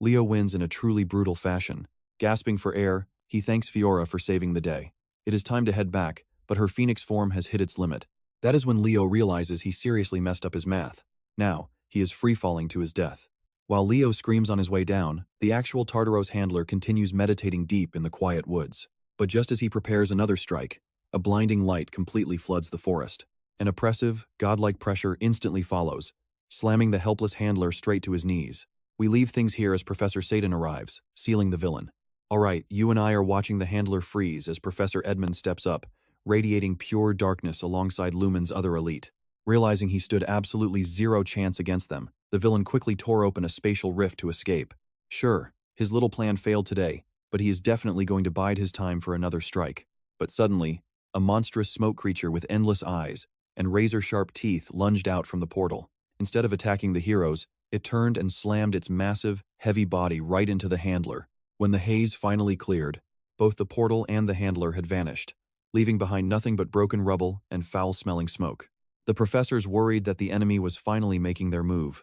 Leo wins in a truly brutal fashion. Gasping for air, he thanks Fiora for saving the day. It is time to head back, but her phoenix form has hit its limit. That is when Leo realizes he seriously messed up his math. Now, he is free-falling to his death. While Leo screams on his way down, the actual Tartaros handler continues meditating deep in the quiet woods. But just as he prepares another strike, a blinding light completely floods the forest. An oppressive, godlike pressure instantly follows, slamming the helpless handler straight to his knees. We leave things here as Professor Satan arrives, sealing the villain. Alright, you and I are watching the handler freeze as Professor Edmund steps up, radiating pure darkness alongside Lumen's other elite. Realizing he stood absolutely zero chance against them, the villain quickly tore open a spatial rift to escape. Sure, his little plan failed today, but he is definitely going to bide his time for another strike. But suddenly, a monstrous smoke creature with endless eyes and razor-sharp teeth lunged out from the portal. Instead of attacking the heroes, it turned and slammed its massive, heavy body right into the handler. When the haze finally cleared, both the portal and the handler had vanished, leaving behind nothing but broken rubble and foul-smelling smoke. The professors worried that the enemy was finally making their move.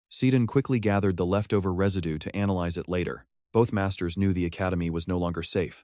Sidon quickly gathered the leftover residue to analyze it later. Both masters knew the academy was no longer safe.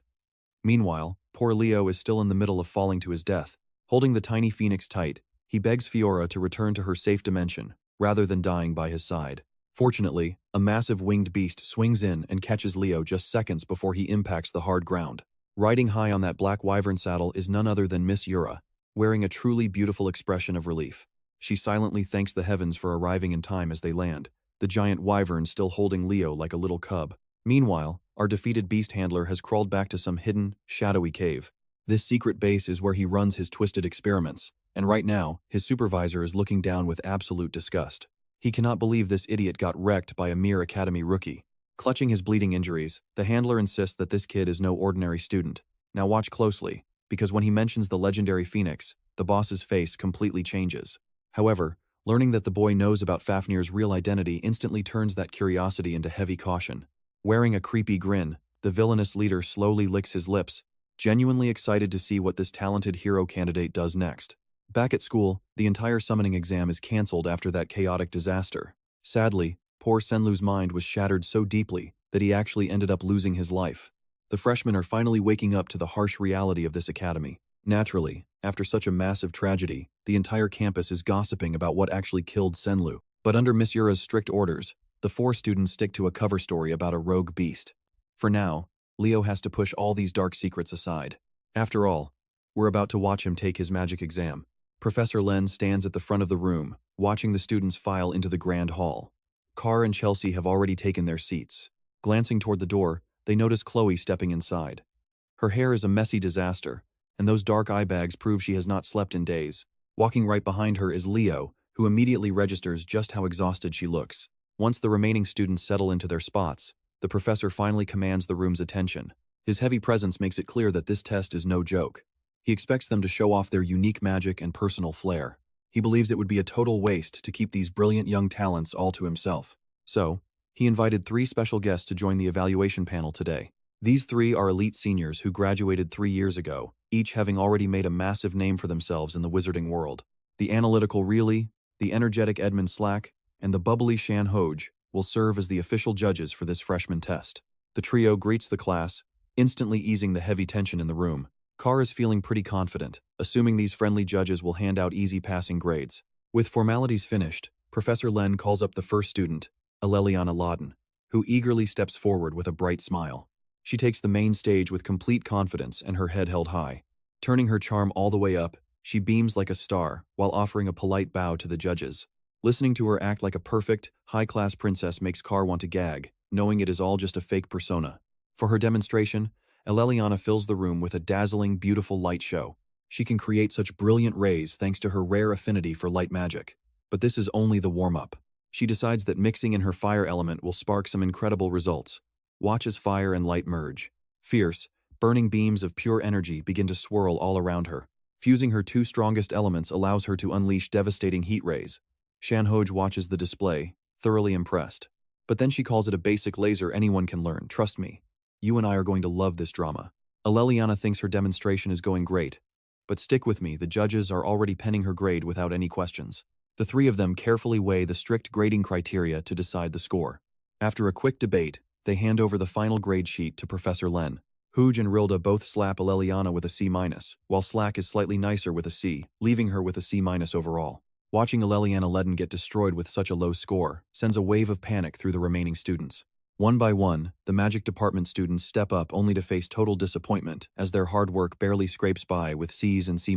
Meanwhile, poor Leo is still in the middle of falling to his death. Holding the tiny phoenix tight, he begs Fiora to return to her safe dimension, rather than dying by his side. Fortunately, a massive winged beast swings in and catches Leo just seconds before he impacts the hard ground. Riding high on that black wyvern saddle is none other than Miss Yura, wearing a truly beautiful expression of relief. She silently thanks the heavens for arriving in time as they land, the giant wyvern still holding Leo like a little cub. Meanwhile, our defeated beast handler has crawled back to some hidden, shadowy cave. This secret base is where he runs his twisted experiments, and right now, his supervisor is looking down with absolute disgust. He cannot believe this idiot got wrecked by a mere academy rookie. Clutching his bleeding injuries, the handler insists that this kid is no ordinary student. Now watch closely, because when he mentions the legendary Phoenix, the boss's face completely changes. However, learning that the boy knows about Fafnir's real identity instantly turns that curiosity into heavy caution. Wearing a creepy grin, the villainous leader slowly licks his lips, genuinely excited to see what this talented hero candidate does next. Back at school, the entire summoning exam is cancelled after that chaotic disaster. Sadly, poor Senlu's mind was shattered so deeply that he actually ended up losing his life. The freshmen are finally waking up to the harsh reality of this academy. Naturally, after such a massive tragedy, the entire campus is gossiping about what actually killed Senlu. But under Miss Yura's strict orders, the 4 students stick to a cover story about a rogue beast. For now, Leo has to push all these dark secrets aside. After all, we're about to watch him take his magic exam. Professor Len stands at the front of the room, watching the students file into the grand hall. Car and Chelsea have already taken their seats. Glancing toward the door, they notice Chloe stepping inside. Her hair is a messy disaster, and those dark eye bags prove she has not slept in days. Walking right behind her is Leo, who immediately registers just how exhausted she looks. Once the remaining students settle into their spots, the professor finally commands the room's attention. His heavy presence makes it clear that this test is no joke. He expects them to show off their unique magic and personal flair. He believes it would be a total waste to keep these brilliant young talents all to himself. So, he invited 3 special guests to join the evaluation panel today. These 3 are elite seniors who graduated 3 years ago, each having already made a massive name for themselves in the wizarding world. The analytical Reilly, the energetic Edmund Slack, and the bubbly Shan Hoj will serve as the official judges for this freshman test. The trio greets the class, instantly easing the heavy tension in the room. Carr is feeling pretty confident, assuming these friendly judges will hand out easy passing grades. With formalities finished, Professor Len calls up the first student, Aleliana Loudon, who eagerly steps forward with a bright smile. She takes the main stage with complete confidence and her head held high. Turning her charm all the way up, she beams like a star while offering a polite bow to the judges. Listening to her act like a perfect, high-class princess makes Carr want to gag, knowing it is all just a fake persona. For her demonstration, Aleliana fills the room with a dazzling, beautiful light show. She can create such brilliant rays thanks to her rare affinity for light magic. But this is only the warm-up. She decides that mixing in her fire element will spark some incredible results. Watch as fire and light merge. Fierce, burning beams of pure energy begin to swirl all around her. Fusing her 2 strongest elements allows her to unleash devastating heat rays. Shan Hoj watches the display, thoroughly impressed. But then she calls it a basic laser anyone can learn, trust me. You and I are going to love this drama. Aleliana thinks her demonstration is going great. But stick with me, the judges are already penning her grade without any questions. The 3 of them carefully weigh the strict grading criteria to decide the score. After a quick debate, they hand over the final grade sheet to Professor Len. Hoj and Rilda both slap Aleliana with a C-, while Slack is slightly nicer with a C, leaving her with a C- overall. Watching Aleliana Ledden get destroyed with such a low score sends a wave of panic through the remaining students. One by one, the magic department students step up only to face total disappointment as their hard work barely scrapes by with C's and C-.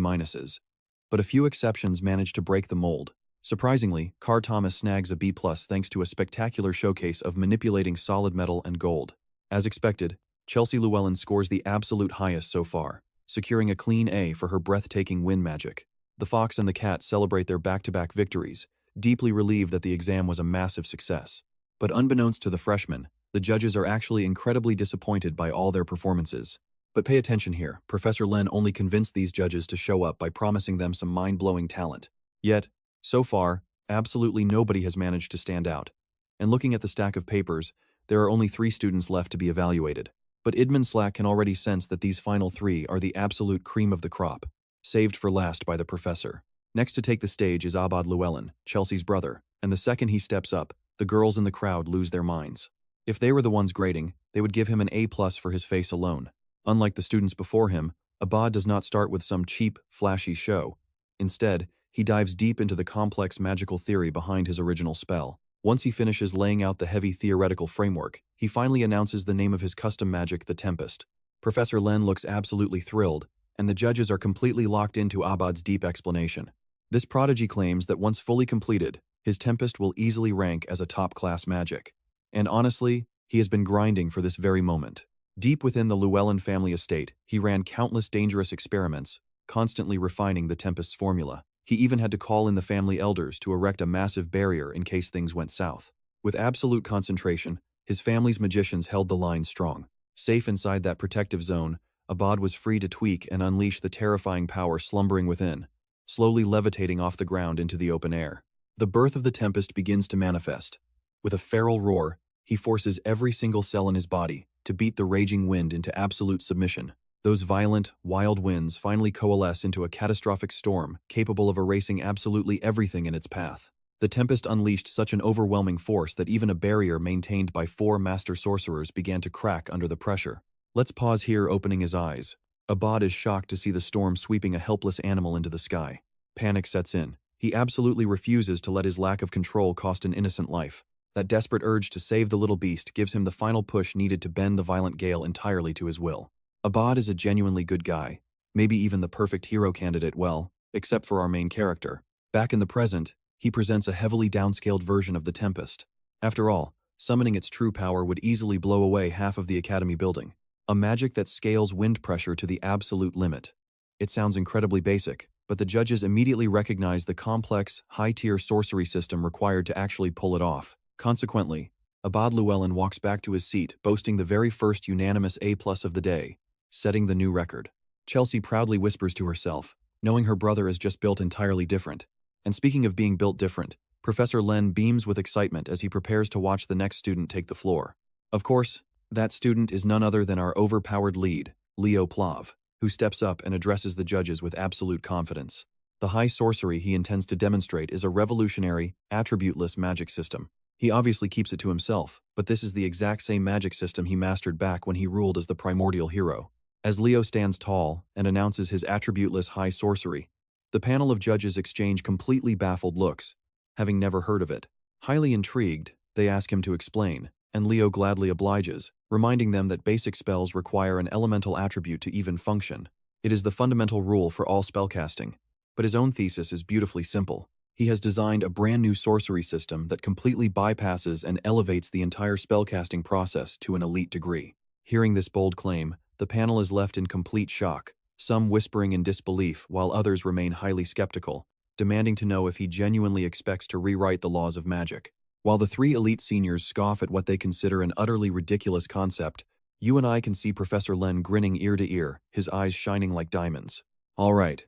But a few exceptions manage to break the mold. Surprisingly, Carr Thomas snags a B+ thanks to a spectacular showcase of manipulating solid metal and gold. As expected, Chelsea Llewellyn scores the absolute highest so far, securing a clean A for her breathtaking wind magic. The fox and the cat celebrate their back-to-back victories, deeply relieved that the exam was a massive success. But unbeknownst to the freshmen, The judges are actually incredibly disappointed by all their performances. But pay attention here, Professor Len only convinced these judges to show up by promising them some mind-blowing talent. Yet, so far, absolutely nobody has managed to stand out. And looking at the stack of papers, there are only 3 students left to be evaluated. But Idman Slack can already sense that these final 3 are the absolute cream of the crop, saved for last by the professor. Next to take the stage is Abad Llewellyn, Chelsea's brother, and the second he steps up, the girls in the crowd lose their minds. If they were the ones grading, they would give him an A+ for his face alone. Unlike the students before him, Abad does not start with some cheap, flashy show. Instead, he dives deep into the complex magical theory behind his original spell. Once he finishes laying out the heavy theoretical framework, he finally announces the name of his custom magic, the Tempest. Professor Len looks absolutely thrilled, and the judges are completely locked into Abad's deep explanation. This prodigy claims that once fully completed, his Tempest will easily rank as a top-class magic. And honestly, he has been grinding for this very moment. Deep within the Llewellyn family estate, he ran countless dangerous experiments, constantly refining the Tempest's formula. He even had to call in the family elders to erect a massive barrier in case things went south. With absolute concentration, his family's magicians held the line strong. Safe inside that protective zone, Abad was free to tweak and unleash the terrifying power slumbering within, slowly levitating off the ground into the open air. The birth of the Tempest begins to manifest. With a feral roar, he forces every single cell in his body to beat the raging wind into absolute submission. Those violent, wild winds finally coalesce into a catastrophic storm capable of erasing absolutely everything in its path. The Tempest unleashed such an overwhelming force that even a barrier maintained by 4 master sorcerers began to crack under the pressure. Let's pause here, opening his eyes. Abad is shocked to see the storm sweeping a helpless animal into the sky. Panic sets in. He absolutely refuses to let his lack of control cost an innocent life. That desperate urge to save the little beast gives him the final push needed to bend the violent gale entirely to his will. Abad is a genuinely good guy, maybe even the perfect hero candidate, well, except for our main character. Back in the present, he presents a heavily downscaled version of the Tempest. After all, summoning its true power would easily blow away half of the Academy building. A magic that scales wind pressure to the absolute limit. It sounds incredibly basic, but the judges immediately recognize the complex, high-tier sorcery system required to actually pull it off. Consequently, Abad Llewellyn walks back to his seat, boasting the very first unanimous A+ of the day, setting the new record. Chelsea proudly whispers to herself, knowing her brother is just built entirely different. And speaking of being built different, Professor Len beams with excitement as he prepares to watch the next student take the floor. Of course, that student is none other than our overpowered lead, Leo Plav, who steps up and addresses the judges with absolute confidence. The high sorcery he intends to demonstrate is a revolutionary, attribute-less magic system. He obviously keeps it to himself, but this is the exact same magic system he mastered back when he ruled as the primordial hero. As Leo stands tall and announces his attribute-less high sorcery, the panel of judges exchange completely baffled looks, having never heard of it. Highly intrigued, they ask him to explain, and Leo gladly obliges, reminding them that basic spells require an elemental attribute to even function. It is the fundamental rule for all spellcasting, but his own thesis is beautifully simple. He has designed a brand new sorcery system that completely bypasses and elevates the entire spellcasting process to an elite degree. Hearing this bold claim, the panel is left in complete shock, some whispering in disbelief while others remain highly skeptical, demanding to know if he genuinely expects to rewrite the laws of magic. While the 3 elite seniors scoff at what they consider an utterly ridiculous concept, you and I can see Professor Len grinning ear to ear, his eyes shining like diamonds. All right.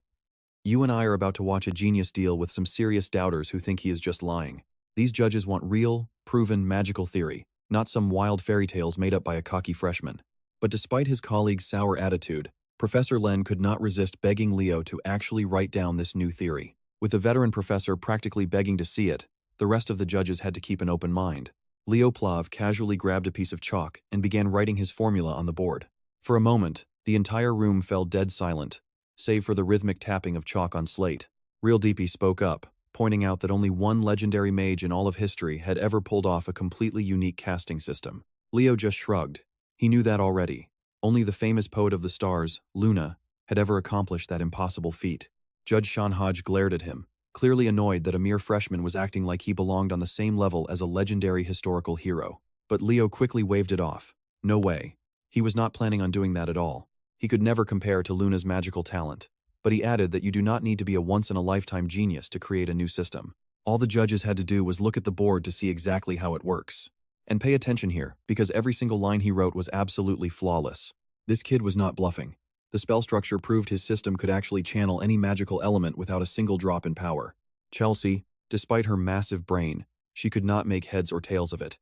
You and I are about to watch a genius deal with some serious doubters who think he is just lying. These judges want real, proven magical theory, not some wild fairy tales made up by a cocky freshman. But despite his colleagues' sour attitude, Professor Len could not resist begging Leo to actually write down this new theory. With the veteran professor practically begging to see it, the rest of the judges had to keep an open mind. Leo Plav casually grabbed a piece of chalk and began writing his formula on the board. For a moment, the entire room fell dead silent, save for the rhythmic tapping of chalk on slate. Real Deepy spoke up, pointing out that only one legendary mage in all of history had ever pulled off a completely unique casting system. Leo just shrugged. He knew that already. Only the famous poet of the stars, Luna, had ever accomplished that impossible feat. Judge Sean Hodge glared at him, clearly annoyed that a mere freshman was acting like he belonged on the same level as a legendary historical hero. But Leo quickly waved it off. No way. He was not planning on doing that at all. He could never compare to Luna's magical talent, but he added that you do not need to be a once-in-a-lifetime genius to create a new system. All the judges had to do was look at the board to see exactly how it works. And pay attention here, because every single line he wrote was absolutely flawless. This kid was not bluffing. The spell structure proved his system could actually channel any magical element without a single drop in power. Chelsea, despite her massive brain, she could not make heads or tails of it.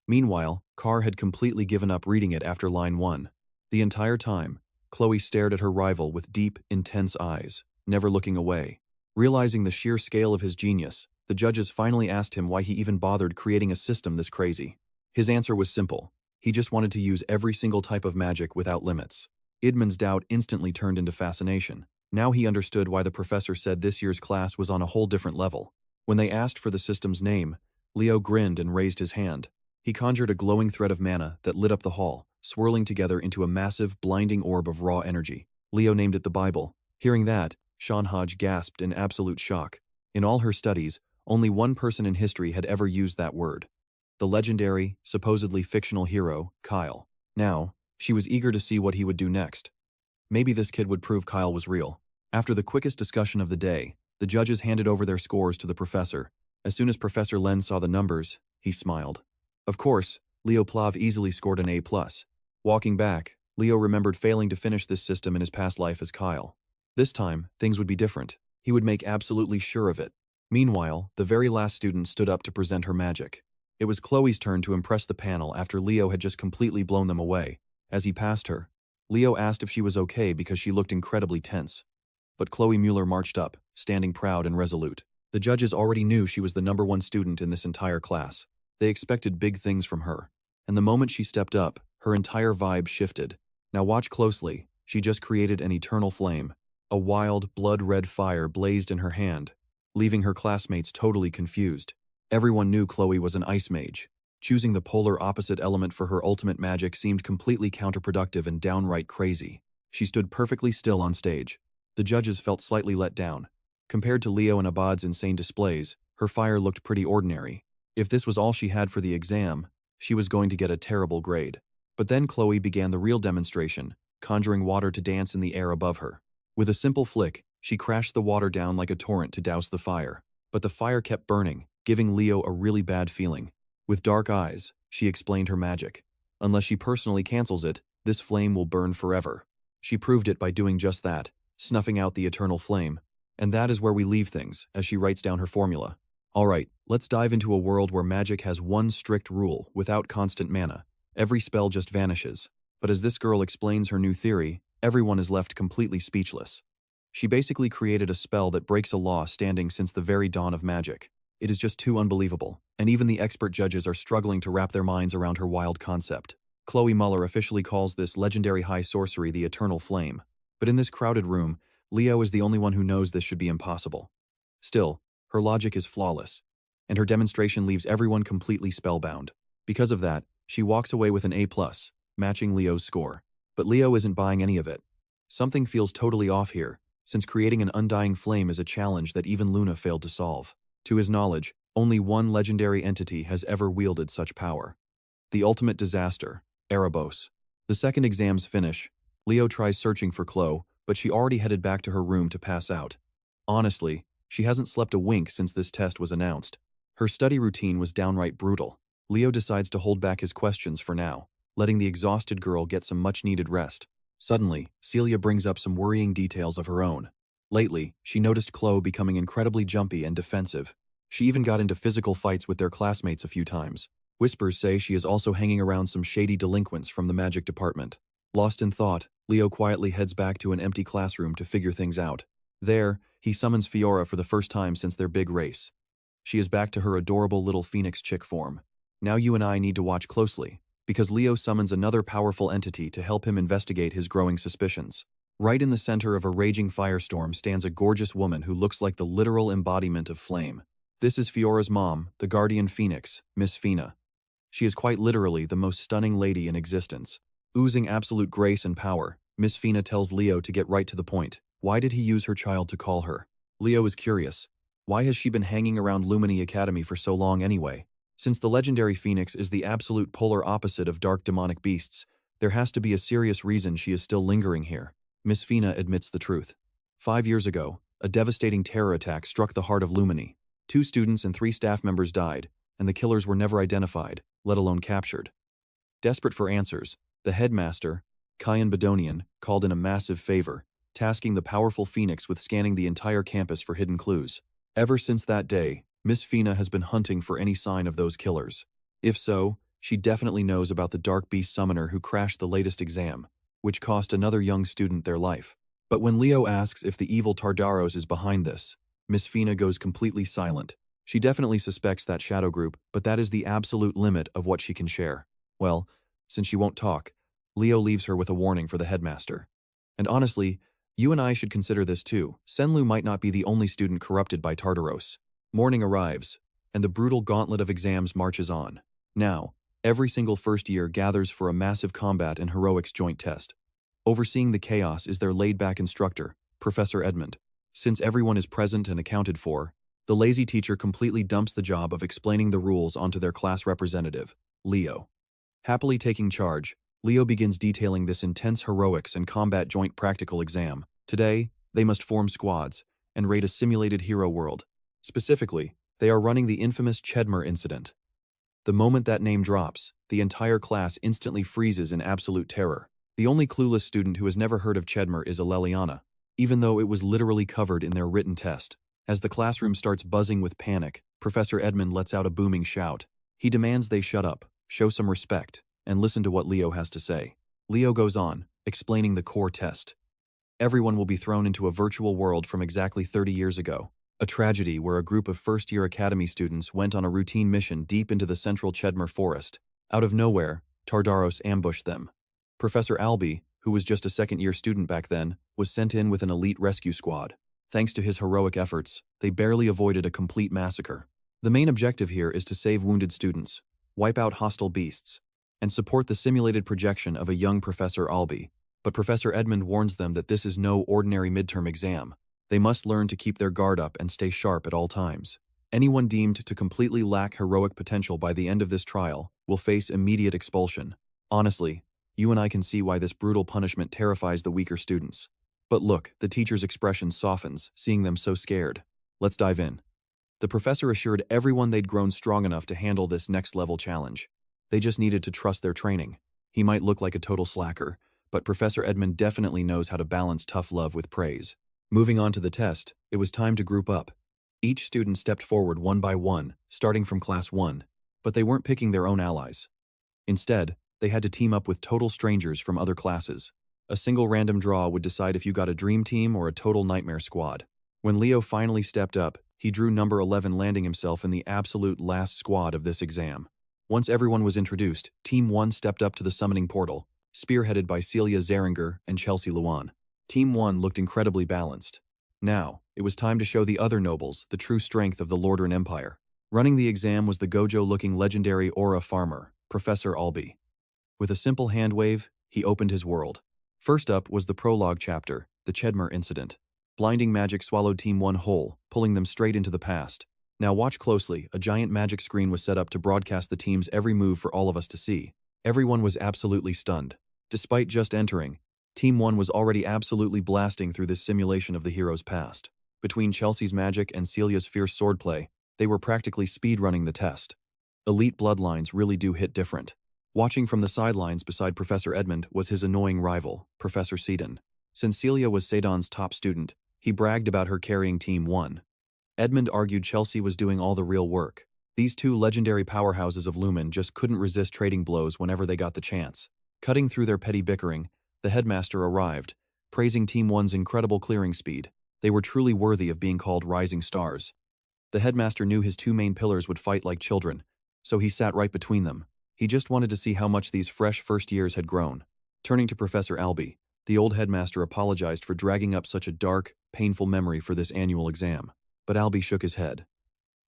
Meanwhile, Carr had completely given up reading it after line 1. The entire time, Chloe stared at her rival with deep, intense eyes, never looking away. Realizing the sheer scale of his genius, the judges finally asked him why he even bothered creating a system this crazy. His answer was simple. He just wanted to use every single type of magic without limits. Idmund's doubt instantly turned into fascination. Now he understood why the professor said this year's class was on a whole different level. When they asked for the system's name, Leo grinned and raised his hand. He conjured a glowing thread of mana that lit up the hall, swirling together into a massive, blinding orb of raw energy. Leo named it the Bible. Hearing that, Sean Hodge gasped in absolute shock. In all her studies, only one person in history had ever used that word. The legendary, supposedly fictional hero, Kyle. Now, she was eager to see what he would do next. Maybe this kid would prove Kyle was real. After the quickest discussion of the day, the judges handed over their scores to the professor. As soon as Professor Len saw the numbers, he smiled. Of course, Leo Plav easily scored an A+. Walking back, Leo remembered failing to finish this system in his past life as Kyle. This time, things would be different. He would make absolutely sure of it. Meanwhile, the very last student stood up to present her magic. It was Chloe's turn to impress the panel after Leo had just completely blown them away. As he passed her, Leo asked if she was okay because she looked incredibly tense. But Chloe Mueller marched up, standing proud and resolute. The judges already knew she was the #1 student in this entire class. They expected big things from her. And the moment she stepped up, her entire vibe shifted. Now watch closely, she just created an eternal flame. A wild, blood-red fire blazed in her hand, leaving her classmates totally confused. Everyone knew Chloe was an ice mage. Choosing the polar opposite element for her ultimate magic seemed completely counterproductive and downright crazy. She stood perfectly still on stage. The judges felt slightly let down. Compared to Leo and Abad's insane displays, her fire looked pretty ordinary. If this was all she had for the exam, she was going to get a terrible grade. But then Chloe began the real demonstration, conjuring water to dance in the air above her. With a simple flick, she crashed the water down like a torrent to douse the fire. But the fire kept burning, giving Leo a really bad feeling. With dark eyes, she explained her magic. Unless she personally cancels it, this flame will burn forever. She proved it by doing just that, snuffing out the eternal flame. And that is where we leave things, as she writes down her formula. Alright, let's dive into a world where magic has one strict rule, without constant mana. Every spell just vanishes. But as this girl explains her new theory, everyone is left completely speechless. She basically created a spell that breaks a law standing since the very dawn of magic. It is just too unbelievable, and even the expert judges are struggling to wrap their minds around her wild concept. Chloe Mueller officially calls this legendary high sorcery the Eternal Flame. But in this crowded room, Leo is the only one who knows this should be impossible. Still, her logic is flawless, and her demonstration leaves everyone completely spellbound. Because of that, she walks away with an A+, matching Leo's score. But Leo isn't buying any of it. Something feels totally off here, since creating an undying flame is a challenge that even Luna failed to solve. To his knowledge, only one legendary entity has ever wielded such power. The ultimate disaster, Erebos. The second exam's finish. Leo tries searching for Chloe, but she already headed back to her room to pass out. Honestly, she hasn't slept a wink since this test was announced. Her study routine was downright brutal. Leo decides to hold back his questions for now, letting the exhausted girl get some much-needed rest. Suddenly, Celia brings up some worrying details of her own. Lately, she noticed Chloe becoming incredibly jumpy and defensive. She even got into physical fights with their classmates a few times. Whispers say she is also hanging around some shady delinquents from the magic department. Lost in thought, Leo quietly heads back to an empty classroom to figure things out. There, he summons Fiora for the first time since their big race. She is back to her adorable little phoenix chick form. Now you and I need to watch closely, because Leo summons another powerful entity to help him investigate his growing suspicions. Right in the center of a raging firestorm stands a gorgeous woman who looks like the literal embodiment of flame. This is Fiora's mom, the guardian phoenix, Miss Fina. She is quite literally the most stunning lady in existence. Oozing absolute grace and power, Miss Fina tells Leo to get right to the point. Why did he use her child to call her? Leo is curious. Why has she been hanging around Lumina Academy for so long anyway? Since the legendary phoenix is the absolute polar opposite of dark demonic beasts, there has to be a serious reason she is still lingering here. Miss Fina admits the truth. 5 years ago, a devastating terror attack struck the heart of Lumini. 2 students and 3 staff members died, and the killers were never identified, let alone captured. Desperate for answers, the headmaster, Kyan Bedonian, called in a massive favor, tasking the powerful Phoenix with scanning the entire campus for hidden clues. Ever since that day, Miss Fina has been hunting for any sign of those killers. If so, she definitely knows about the Dark Beast Summoner who crashed the latest exam, which cost another young student their life. But when Leo asks if the evil Tardaros is behind this, Miss Fina goes completely silent. She definitely suspects that shadow group, but that is the absolute limit of what she can share. Well, since she won't talk, Leo leaves her with a warning for the headmaster. And honestly, you and I should consider this too. Senlu might not be the only student corrupted by Tartaros. Morning arrives, and the brutal gauntlet of exams marches on. Now, every single first year gathers for a massive combat and heroics joint test. Overseeing the chaos is their laid-back instructor, Professor Edmund. Since everyone is present and accounted for, the lazy teacher completely dumps the job of explaining the rules onto their class representative, Leo. Happily taking charge, Leo begins detailing this intense heroics and combat joint practical exam. Today, they must form squads and raid a simulated hero world. Specifically, they are running the infamous Chedmer incident. The moment that name drops, the entire class instantly freezes in absolute terror. The only clueless student who has never heard of Chedmer is Aleliana, even though it was literally covered in their written test. As the classroom starts buzzing with panic, Professor Edmund lets out a booming shout. He demands they shut up, show some respect, and listen to what Leo has to say. Leo goes on, explaining the core test. Everyone will be thrown into a virtual world from exactly 30 years ago. A tragedy where a group of first-year academy students went on a routine mission deep into the central Chedmer forest. Out of nowhere, Tardaros ambushed them. Professor Albie, who was just a second-year student back then, was sent in with an elite rescue squad. Thanks to his heroic efforts, they barely avoided a complete massacre. The main objective here is to save wounded students, wipe out hostile beasts, and support the simulated projection of a young Professor Albie. But Professor Edmund warns them that this is no ordinary midterm exam. They must learn to keep their guard up and stay sharp at all times. Anyone deemed to completely lack heroic potential by the end of this trial will face immediate expulsion. Honestly, you and I can see why this brutal punishment terrifies the weaker students. But look, the teacher's expression softens, seeing them so scared. Let's dive in. The professor assured everyone they'd grown strong enough to handle this next-level challenge. They just needed to trust their training. He might look like a total slacker, but Professor Edmund definitely knows how to balance tough love with praise. Moving on to the test, it was time to group up. Each student stepped forward one by one, starting from class 1, but they weren't picking their own allies. Instead, they had to team up with total strangers from other classes. A single random draw would decide if you got a dream team or a total nightmare squad. When Leo finally stepped up, he drew number 11, landing himself in the absolute last squad of this exam. Once everyone was introduced, Team 1 stepped up to the summoning portal, spearheaded by Celia Zeringer and Chelsea Luan. Team 1 looked incredibly balanced. Now, it was time to show the other nobles the true strength of the Lordran Empire. Running the exam was the Gojo-looking legendary Aura farmer, Professor Albie. With a simple hand wave, he opened his world. First up was the prologue chapter, the Chedmer incident. Blinding magic swallowed Team 1 whole, pulling them straight into the past. Now watch closely, a giant magic screen was set up to broadcast the team's every move for all of us to see. Everyone was absolutely stunned. Despite just entering, Team 1 was already absolutely blasting through this simulation of the hero's past. Between Chelsea's magic and Celia's fierce swordplay, they were practically speed-running the test. Elite bloodlines really do hit different. Watching from the sidelines beside Professor Edmund was his annoying rival, Professor Seddon. Since Celia was Seddon's top student, he bragged about her carrying Team 1. Edmund argued Chelsea was doing all the real work. These two legendary powerhouses of Lumen just couldn't resist trading blows whenever they got the chance. Cutting through their petty bickering, the headmaster arrived, praising Team 1's incredible clearing speed. They were truly worthy of being called rising stars. The headmaster knew his two main pillars would fight like children, so he sat right between them. He just wanted to see how much these fresh first years had grown. Turning to Professor Albie, the old headmaster apologized for dragging up such a dark, painful memory for this annual exam. But Albie shook his head.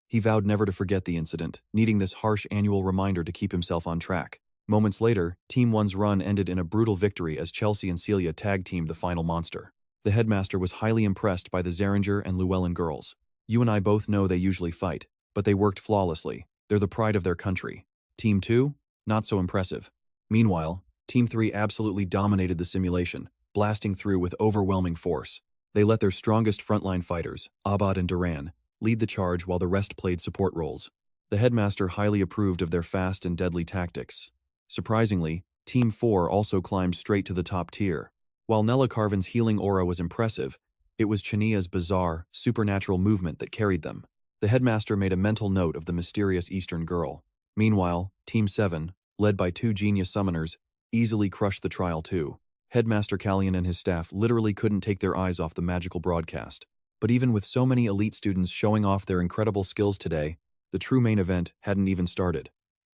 He vowed never to forget the incident, needing this harsh annual reminder to keep himself on track. Moments later, Team 1's run ended in a brutal victory as Chelsea and Celia tag-teamed the final monster. The headmaster was highly impressed by the Zeringer and Llewellyn girls. You and I both know they usually fight, but they worked flawlessly. They're the pride of their country. Team 2? Not so impressive. Meanwhile, Team 3 absolutely dominated the simulation, blasting through with overwhelming force. They let their strongest frontline fighters, Abad and Duran, lead the charge while the rest played support roles. The headmaster highly approved of their fast and deadly tactics. Surprisingly, Team 4 also climbed straight to the top tier. While Nella Carvin's healing aura was impressive, it was Chania's bizarre, supernatural movement that carried them. The headmaster made a mental note of the mysterious Eastern girl. Meanwhile, Team 7, led by 2 genius summoners, easily crushed the trial too. Headmaster Callion and his staff literally couldn't take their eyes off the magical broadcast. But even with so many elite students showing off their incredible skills today, the true main event hadn't even started.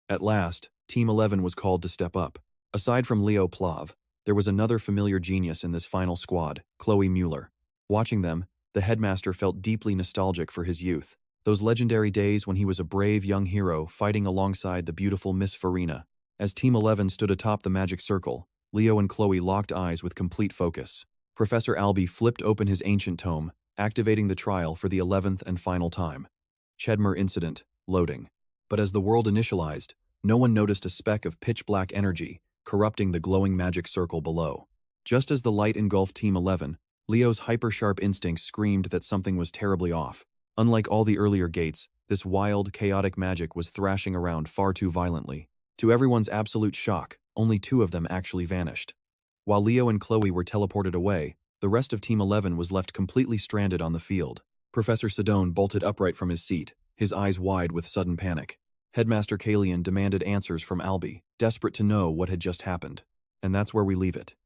At last, Team 11 was called to step up. Aside from Leo Plav, there was another familiar genius in this final squad, Chloe Mueller. Watching them, the headmaster felt deeply nostalgic for his youth. Those legendary days when he was a brave young hero fighting alongside the beautiful Miss Farina. As Team 11 stood atop the magic circle, Leo and Chloe locked eyes with complete focus. Professor Albie flipped open his ancient tome, activating the trial for the 11th and final time. Chedmer incident, loading. But as the world initialized, no one noticed a speck of pitch-black energy, corrupting the glowing magic circle below. Just as the light engulfed Team 11, Leo's hyper-sharp instincts screamed that something was terribly off. Unlike all the earlier gates, this wild, chaotic magic was thrashing around far too violently. To everyone's absolute shock, only 2 of them actually vanished. While Leo and Chloe were teleported away, the rest of Team 11 was left completely stranded on the field. Professor Sedone bolted upright from his seat, his eyes wide with sudden panic. Headmaster Kalian demanded answers from Albie, desperate to know what had just happened. And that's where we leave it.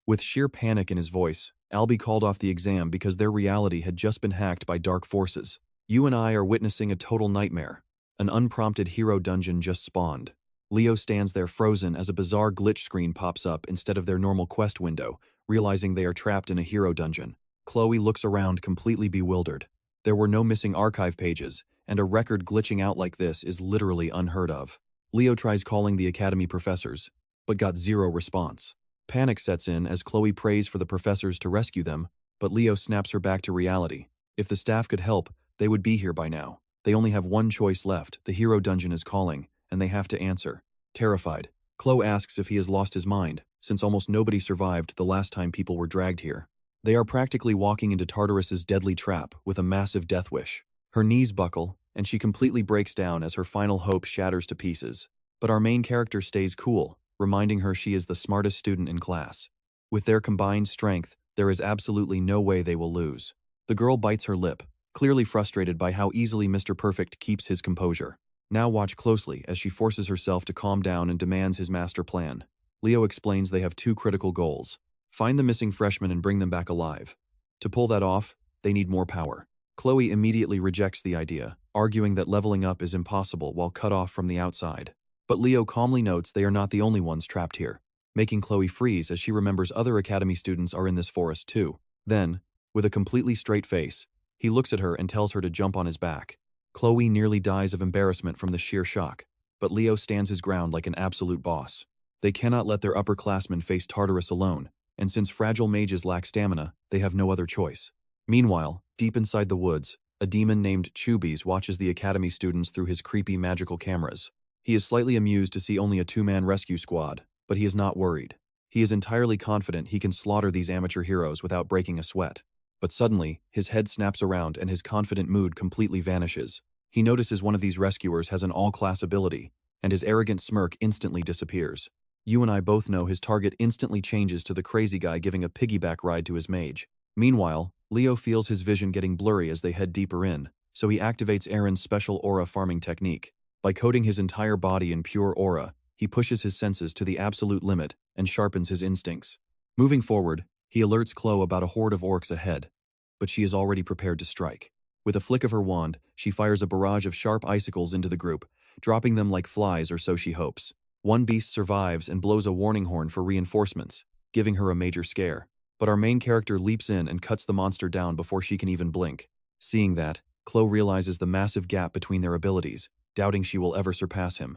With sheer panic in his voice, Albie called off the exam because their reality had just been hacked by dark forces. You and I are witnessing a total nightmare. An unprompted hero dungeon just spawned. Leo stands there frozen as a bizarre glitch screen pops up instead of their normal quest window, realizing they are trapped in a hero dungeon. Chloe looks around completely bewildered. There were no missing archive pages, and a record glitching out like this is literally unheard of. Leo tries calling the academy professors, but got zero response. Panic sets in as Chloe prays for the professors to rescue them, but Leo snaps her back to reality. If the staff could help, they would be here by now. They only have one choice left, the hero dungeon is calling, and they have to answer. Terrified, Chloe asks if he has lost his mind, since almost nobody survived the last time people were dragged here. They are practically walking into Tartarus's deadly trap with a massive death wish. Her knees buckle, and she completely breaks down as her final hope shatters to pieces. But our main character stays cool, reminding her she is the smartest student in class. With their combined strength, there is absolutely no way they will lose. The girl bites her lip, clearly frustrated by how easily Mr. Perfect keeps his composure. Now watch closely as she forces herself to calm down and demands his master plan. Leo explains they have 2 critical goals. Find the missing freshmen and bring them back alive. To pull that off, they need more power. Chloe immediately rejects the idea, arguing that leveling up is impossible while cut off from the outside. But Leo calmly notes they are not the only ones trapped here, making Chloe freeze as she remembers other academy students are in this forest too. Then, with a completely straight face, he looks at her and tells her to jump on his back. Chloe nearly dies of embarrassment from the sheer shock, but Leo stands his ground like an absolute boss. They cannot let their upperclassmen face Tartarus alone, and since fragile mages lack stamina, they have no other choice. Meanwhile, deep inside the woods, a demon named Chubbies watches the academy students through his creepy magical cameras. He is slightly amused to see only a 2-man rescue squad, but he is not worried. He is entirely confident he can slaughter these amateur heroes without breaking a sweat. But suddenly, his head snaps around and his confident mood completely vanishes. He notices one of these rescuers has an all-class ability, and his arrogant smirk instantly disappears. You and I both know his target instantly changes to the crazy guy giving a piggyback ride to his mage. Meanwhile, Leo feels his vision getting blurry as they head deeper in, so he activates Aaron's special aura farming technique. By coating his entire body in pure aura, he pushes his senses to the absolute limit and sharpens his instincts. Moving forward, he alerts Chloe about a horde of orcs ahead, but she is already prepared to strike. With a flick of her wand, she fires a barrage of sharp icicles into the group, dropping them like flies, or so she hopes. One beast survives and blows a warning horn for reinforcements, giving her a major scare. But our main character leaps in and cuts the monster down before she can even blink. Seeing that, Chloe realizes the massive gap between their abilities, doubting she will ever surpass him.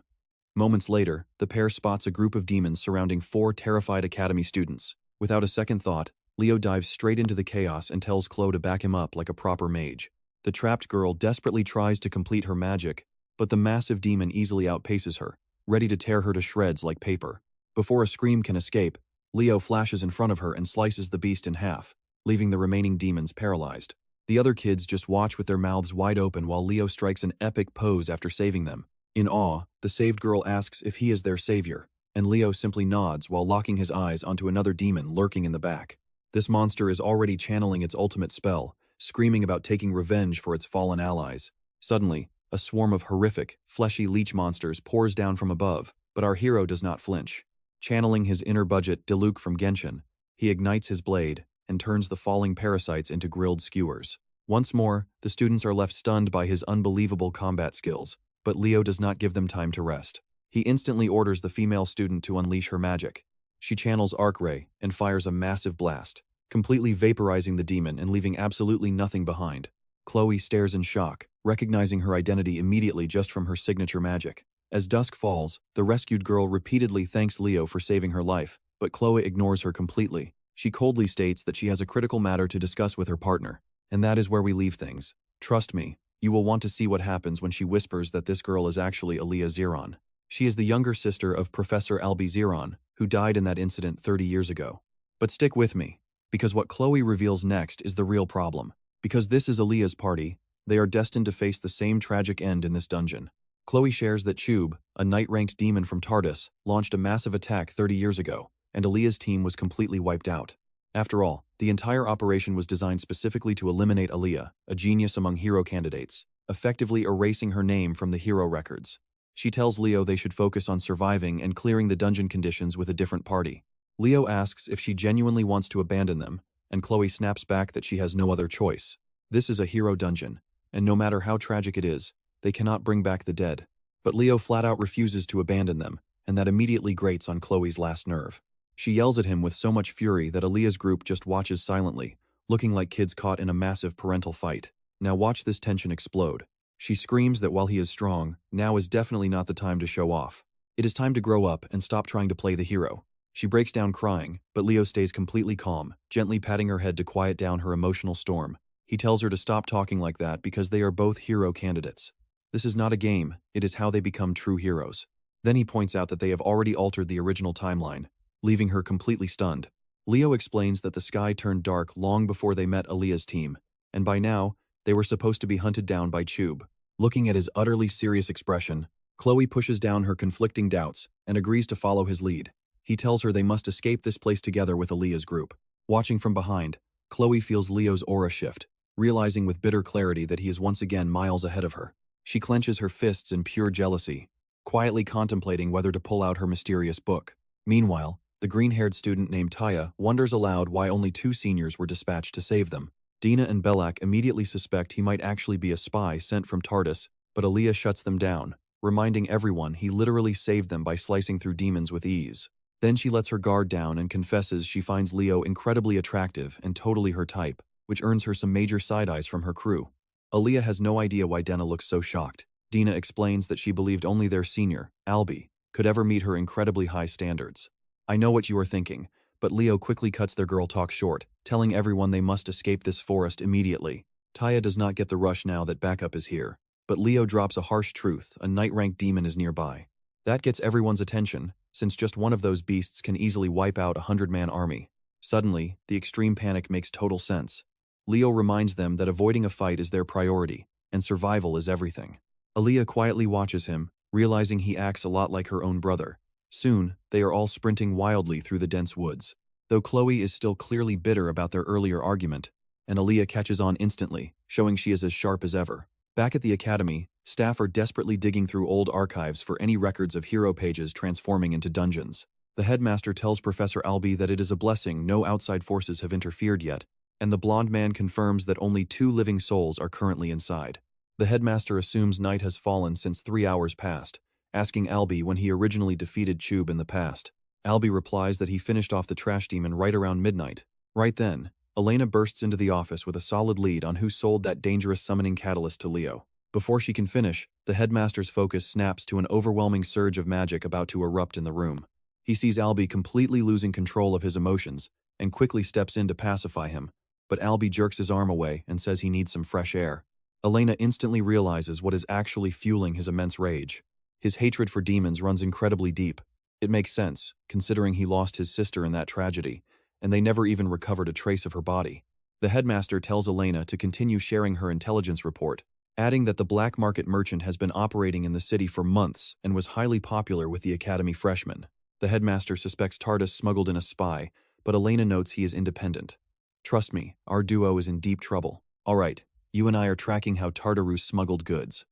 Moments later, the pair spots a group of demons surrounding 4 terrified academy students. Without a second thought, Leo dives straight into the chaos and tells Chloe to back him up like a proper mage. The trapped girl desperately tries to complete her magic, but the massive demon easily outpaces her, ready to tear her to shreds like paper. Before a scream can escape, Leo flashes in front of her and slices the beast in half, leaving the remaining demons paralyzed. The other kids just watch with their mouths wide open while Leo strikes an epic pose after saving them. In awe, the saved girl asks if he is their savior, and Leo simply nods while locking his eyes onto another demon lurking in the back. This monster is already channeling its ultimate spell, screaming about taking revenge for its fallen allies. Suddenly, a swarm of horrific, fleshy leech monsters pours down from above, but our hero does not flinch. Channeling his inner budget Diluc from Genshin, he ignites his blade and turns the falling parasites into grilled skewers. Once more, the students are left stunned by his unbelievable combat skills, but Leo does not give them time to rest. He instantly orders the female student to unleash her magic. She channels Arc Ray and fires a massive blast, completely vaporizing the demon and leaving absolutely nothing behind. Chloe stares in shock, recognizing her identity immediately just from her signature magic. As dusk falls, the rescued girl repeatedly thanks Leo for saving her life, but Chloe ignores her completely. She coldly states that she has a critical matter to discuss with her partner, and that is where we leave things. Trust me, you will want to see what happens when she whispers that this girl is actually Aaliyah Zeron. She is the younger sister of Professor Albie Zeron, who died in that incident 30 years ago. But stick with me, because what Chloe reveals next is the real problem. Because this is Aaliyah's party, they are destined to face the same tragic end in this dungeon. Chloe shares that Chub, a knight-ranked demon from Tardis, launched a massive attack 30 years ago, and Aaliyah's team was completely wiped out. After all, the entire operation was designed specifically to eliminate Aaliyah, a genius among hero candidates, effectively erasing her name from the hero records. She tells Leo they should focus on surviving and clearing the dungeon conditions with a different party. Leo asks if she genuinely wants to abandon them, and Chloe snaps back that she has no other choice. This is a hero dungeon, and no matter how tragic it is, they cannot bring back the dead. But Leo flat out refuses to abandon them, and that immediately grates on Chloe's last nerve. She yells at him with so much fury that Aaliyah's group just watches silently, looking like kids caught in a massive parental fight. Now watch this tension explode. She screams that while he is strong, now is definitely not the time to show off. It is time to grow up and stop trying to play the hero. She breaks down crying, but Leo stays completely calm, gently patting her head to quiet down her emotional storm. He tells her to stop talking like that because they are both hero candidates. This is not a game, it is how they become true heroes. Then he points out that they have already altered the original timeline, leaving her completely stunned. Leo explains that the sky turned dark long before they met Aaliyah's team, and by now, they were supposed to be hunted down by Chub. Looking at his utterly serious expression, Chloe pushes down her conflicting doubts and agrees to follow his lead. He tells her they must escape this place together with Aaliyah's group. Watching from behind, Chloe feels Leo's aura shift, realizing with bitter clarity that he is once again miles ahead of her. She clenches her fists in pure jealousy, quietly contemplating whether to pull out her mysterious book. Meanwhile, the green-haired student named Taya wonders aloud why only 2 seniors were dispatched to save them. Dina and Belak immediately suspect he might actually be a spy sent from Tardis, but Aaliyah shuts them down, reminding everyone he literally saved them by slicing through demons with ease. Then she lets her guard down and confesses she finds Leo incredibly attractive and totally her type, which earns her some major side-eyes from her crew. Aaliyah has no idea why Dina looks so shocked. Dina explains that she believed only their senior, Albie, could ever meet her incredibly high standards. I know what you are thinking, but Leo quickly cuts their girl talk short, telling everyone they must escape this forest immediately. Taya does not get the rush now that backup is here, but Leo drops a harsh truth: a knight-ranked demon is nearby. That gets everyone's attention, since just one of those beasts can easily wipe out a 100-man army. Suddenly, the extreme panic makes total sense. Leo reminds them that avoiding a fight is their priority, and survival is everything. Aaliyah quietly watches him, realizing he acts a lot like her own brother. Soon, they are all sprinting wildly through the dense woods. Though Chloe is still clearly bitter about their earlier argument, and Aaliyah catches on instantly, showing she is as sharp as ever. Back at the academy, staff are desperately digging through old archives for any records of hero pages transforming into dungeons. The headmaster tells Professor Albie that it is a blessing no outside forces have interfered yet, and the blonde man confirms that only 2 living souls are currently inside. The headmaster assumes night has fallen since 3 hours passed, asking Albie when he originally defeated Chub in the past. Albie replies that he finished off the trash demon right around midnight. Right then, Elena bursts into the office with a solid lead on who sold that dangerous summoning catalyst to Leo. Before she can finish, the headmaster's focus snaps to an overwhelming surge of magic about to erupt in the room. He sees Albie completely losing control of his emotions and quickly steps in to pacify him, but Albie jerks his arm away and says he needs some fresh air. Elena instantly realizes what is actually fueling his immense rage. His hatred for demons runs incredibly deep. It makes sense, considering he lost his sister in that tragedy, and they never even recovered a trace of her body. The headmaster tells Elena to continue sharing her intelligence report, adding that the black market merchant has been operating in the city for months and was highly popular with the academy freshmen. The headmaster suspects Tardis smuggled in a spy, but Elena notes he is independent. Trust me, our duo is in deep trouble. All right, you and I are tracking how Tartarus smuggled goods.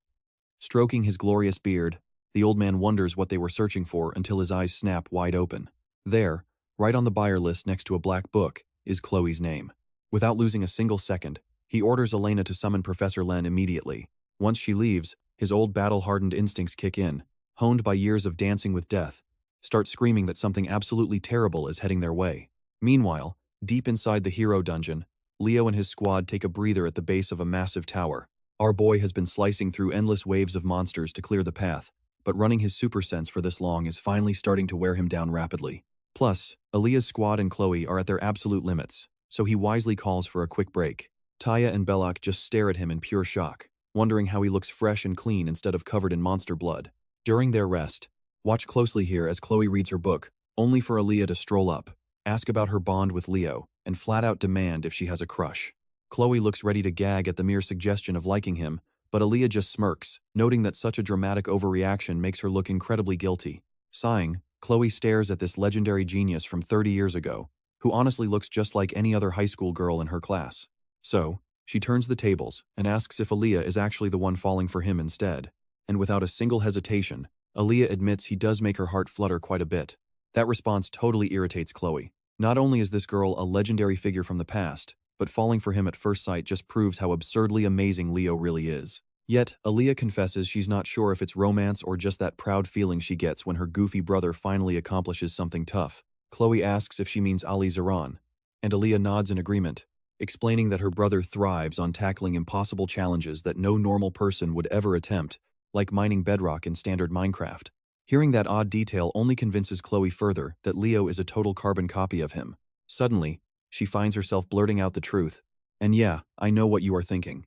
Stroking his glorious beard, the old man wonders what they were searching for until his eyes snap wide open. There, right on the buyer list next to a black book, is Chloe's name. Without losing a single second, he orders Elena to summon Professor Len immediately. Once she leaves, his old battle-hardened instincts kick in, honed by years of dancing with death, start screaming that something absolutely terrible is heading their way. Meanwhile, deep inside the hero dungeon, Leo and his squad take a breather at the base of a massive tower. Our boy has been slicing through endless waves of monsters to clear the path, but running his super sense for this long is finally starting to wear him down rapidly. Plus, Aaliyah's squad and Chloe are at their absolute limits, so he wisely calls for a quick break. Taya and Belloc just stare at him in pure shock, wondering how he looks fresh and clean instead of covered in monster blood. During their rest, watch closely here as Chloe reads her book, only for Aaliyah to stroll up, ask about her bond with Leo, and flat out demand if she has a crush. Chloe looks ready to gag at the mere suggestion of liking him, but Aaliyah just smirks, noting that such a dramatic overreaction makes her look incredibly guilty. Sighing, Chloe stares at this legendary genius from 30 years ago, who honestly looks just like any other high school girl in her class. So, she turns the tables and asks if Aaliyah is actually the one falling for him instead. And without a single hesitation, Aaliyah admits he does make her heart flutter quite a bit. That response totally irritates Chloe. Not only is this girl a legendary figure from the past, but falling for him at first sight just proves how absurdly amazing Leo really is. Yet, Aaliyah confesses she's not sure if it's romance or just that proud feeling she gets when her goofy brother finally accomplishes something tough. Chloe asks if she means Ali Zaran, and Aaliyah nods in agreement, explaining that her brother thrives on tackling impossible challenges that no normal person would ever attempt, like mining bedrock in standard Minecraft. Hearing that odd detail only convinces Chloe further that Leo is a total carbon copy of him. Suddenly, she finds herself blurting out the truth. And yeah, I know what you are thinking.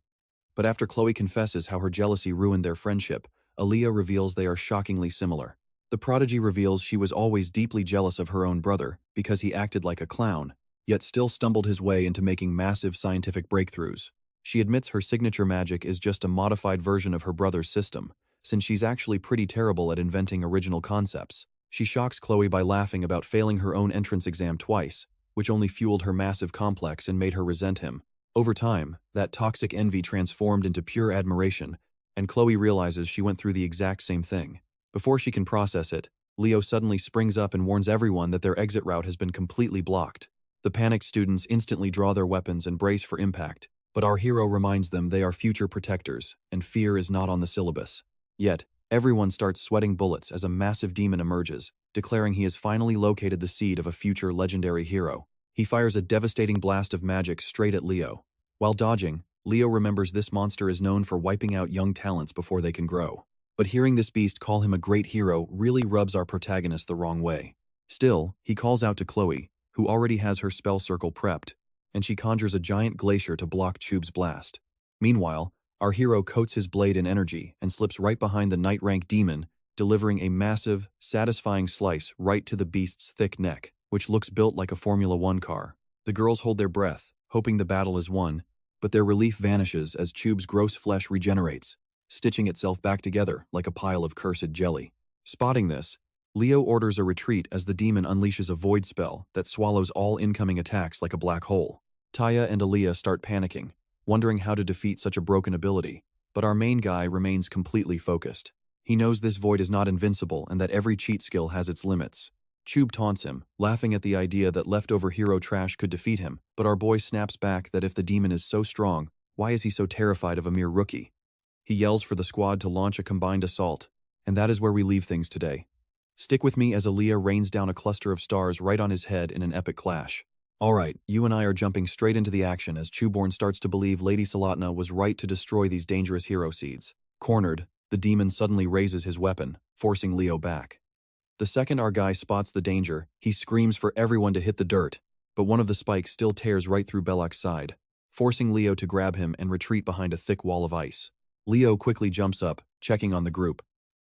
But after Chloe confesses how her jealousy ruined their friendship, Aaliyah reveals they are shockingly similar. The prodigy reveals she was always deeply jealous of her own brother because he acted like a clown, yet still stumbled his way into making massive scientific breakthroughs. She admits her signature magic is just a modified version of her brother's system, since she's actually pretty terrible at inventing original concepts. She shocks Chloe by laughing about failing her own entrance exam twice, which only fueled her massive complex and made her resent him. Over time, that toxic envy transformed into pure admiration, and Chloe realizes she went through the exact same thing. Before she can process it, Leo suddenly springs up and warns everyone that their exit route has been completely blocked. The panicked students instantly draw their weapons and brace for impact, but our hero reminds them they are future protectors, and fear is not on the syllabus. Yet, everyone starts sweating bullets as a massive demon emerges, declaring he has finally located the seed of a future legendary hero. He fires a devastating blast of magic straight at Leo. While dodging, Leo remembers this monster is known for wiping out young talents before they can grow. But hearing this beast call him a great hero really rubs our protagonist the wrong way. Still, he calls out to Chloe, who already has her spell circle prepped, and she conjures a giant glacier to block Chube's blast. Meanwhile, our hero coats his blade in energy and slips right behind the knight-rank demon, delivering a massive, satisfying slice right to the beast's thick neck, which looks built like a Formula One car. The girls hold their breath, hoping the battle is won, but their relief vanishes as Chube's gross flesh regenerates, stitching itself back together like a pile of cursed jelly. Spotting this, Leo orders a retreat as the demon unleashes a void spell that swallows all incoming attacks like a black hole. Taya and Aaliyah start panicking, wondering how to defeat such a broken ability, but our main guy remains completely focused. He knows this void is not invincible and that every cheat skill has its limits. Chube taunts him, laughing at the idea that leftover hero trash could defeat him, but our boy snaps back that if the demon is so strong, why is he so terrified of a mere rookie? He yells for the squad to launch a combined assault, and that is where we leave things today. Stick with me as Aaliyah rains down a cluster of stars right on his head in an epic clash. Alright, you and I are jumping straight into the action as Chuborn starts to believe Lady Salatna was right to destroy these dangerous hero seeds. Cornered, the demon suddenly raises his weapon, forcing Leo back. The second our guy spots the danger, he screams for everyone to hit the dirt, but one of the spikes still tears right through Belloc's side, forcing Leo to grab him and retreat behind a thick wall of ice. Leo quickly jumps up, checking on the group.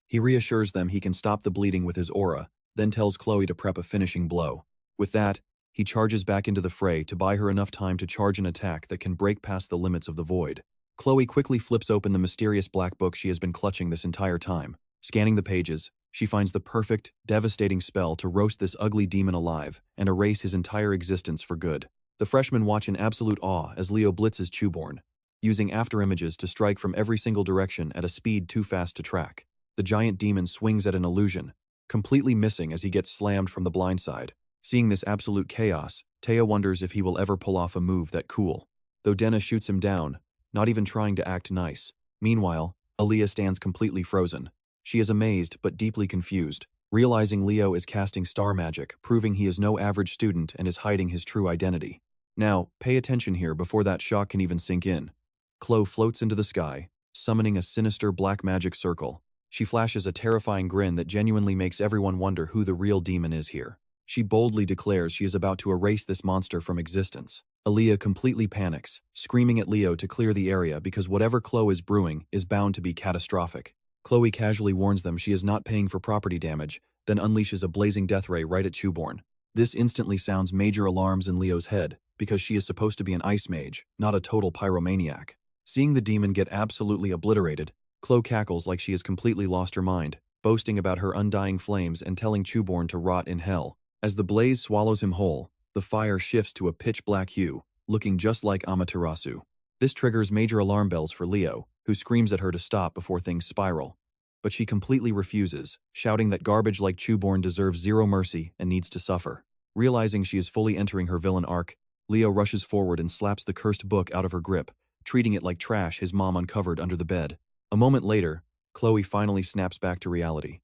He reassures them he can stop the bleeding with his aura, then tells Chloe to prep a finishing blow. With that, he charges back into the fray to buy her enough time to charge an attack that can break past the limits of the void. Chloe quickly flips open the mysterious black book she has been clutching this entire time. Scanning the pages, she finds the perfect, devastating spell to roast this ugly demon alive and erase his entire existence for good. The freshmen watch in absolute awe as Leo blitzes Chewborn, using afterimages to strike from every single direction at a speed too fast to track. The giant demon swings at an illusion, completely missing as he gets slammed from the blind side. Seeing this absolute chaos, Taya wonders if he will ever pull off a move that cool. Though Denna shoots him down, not even trying to act nice. Meanwhile, Aaliyah stands completely frozen. She is amazed but deeply confused, realizing Leo is casting star magic, proving he is no average student and is hiding his true identity. Now, pay attention here before that shock can even sink in. Chloe floats into the sky, summoning a sinister black magic circle. She flashes a terrifying grin that genuinely makes everyone wonder who the real demon is here. She boldly declares she is about to erase this monster from existence. Aaliyah completely panics, screaming at Leo to clear the area because whatever Chloe is brewing is bound to be catastrophic. Chloe casually warns them she is not paying for property damage, then unleashes a blazing death ray right at Chewborn. This instantly sounds major alarms in Leo's head, because she is supposed to be an ice mage, not a total pyromaniac. Seeing the demon get absolutely obliterated, Chloe cackles like she has completely lost her mind, boasting about her undying flames and telling Chewborn to rot in hell. As the blaze swallows him whole, the fire shifts to a pitch-black hue, looking just like Amaterasu. This triggers major alarm bells for Leo, who screams at her to stop before things spiral. But she completely refuses, shouting that garbage like Chewborn deserves zero mercy and needs to suffer. Realizing she is fully entering her villain arc, Leo rushes forward and slaps the cursed book out of her grip, treating it like trash his mom uncovered under the bed. A moment later, Chloe finally snaps back to reality.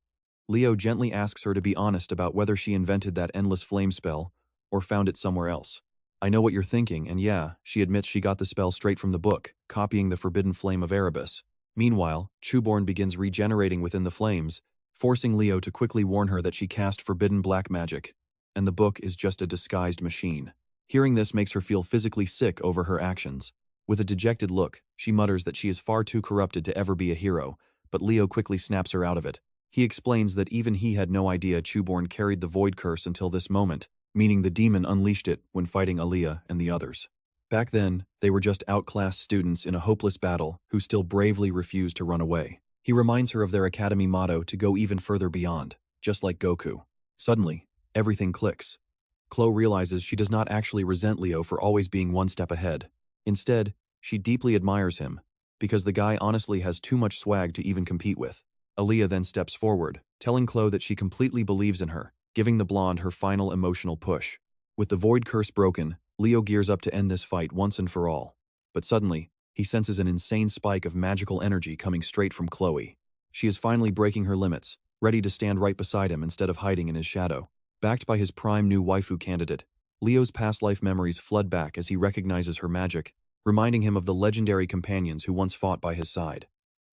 Leo gently asks her to be honest about whether she invented that endless flame spell or found it somewhere else. I know what you're thinking, and yeah, she admits she got the spell straight from the book, copying the forbidden flame of Erebus. Meanwhile, Chewborn begins regenerating within the flames, forcing Leo to quickly warn her that she cast forbidden black magic, and the book is just a disguised machine. Hearing this makes her feel physically sick over her actions. With a dejected look, she mutters that she is far too corrupted to ever be a hero, but Leo quickly snaps her out of it. He explains that even he had no idea Chewborn carried the void curse until this moment, meaning the demon unleashed it when fighting Aaliyah and the others. Back then, they were just outclassed students in a hopeless battle who still bravely refused to run away. He reminds her of their academy motto to go even further beyond, just like Goku. Suddenly, everything clicks. Chloe realizes she does not actually resent Leo for always being one step ahead. Instead, she deeply admires him, because the guy honestly has too much swag to even compete with. Aaliyah then steps forward, telling Chloe that she completely believes in her, giving the blonde her final emotional push. With the void curse broken, Leo gears up to end this fight once and for all. But suddenly, he senses an insane spike of magical energy coming straight from Chloe. She is finally breaking her limits, ready to stand right beside him instead of hiding in his shadow. Backed by his prime new waifu candidate, Leo's past life memories flood back as he recognizes her magic, reminding him of the legendary companions who once fought by his side.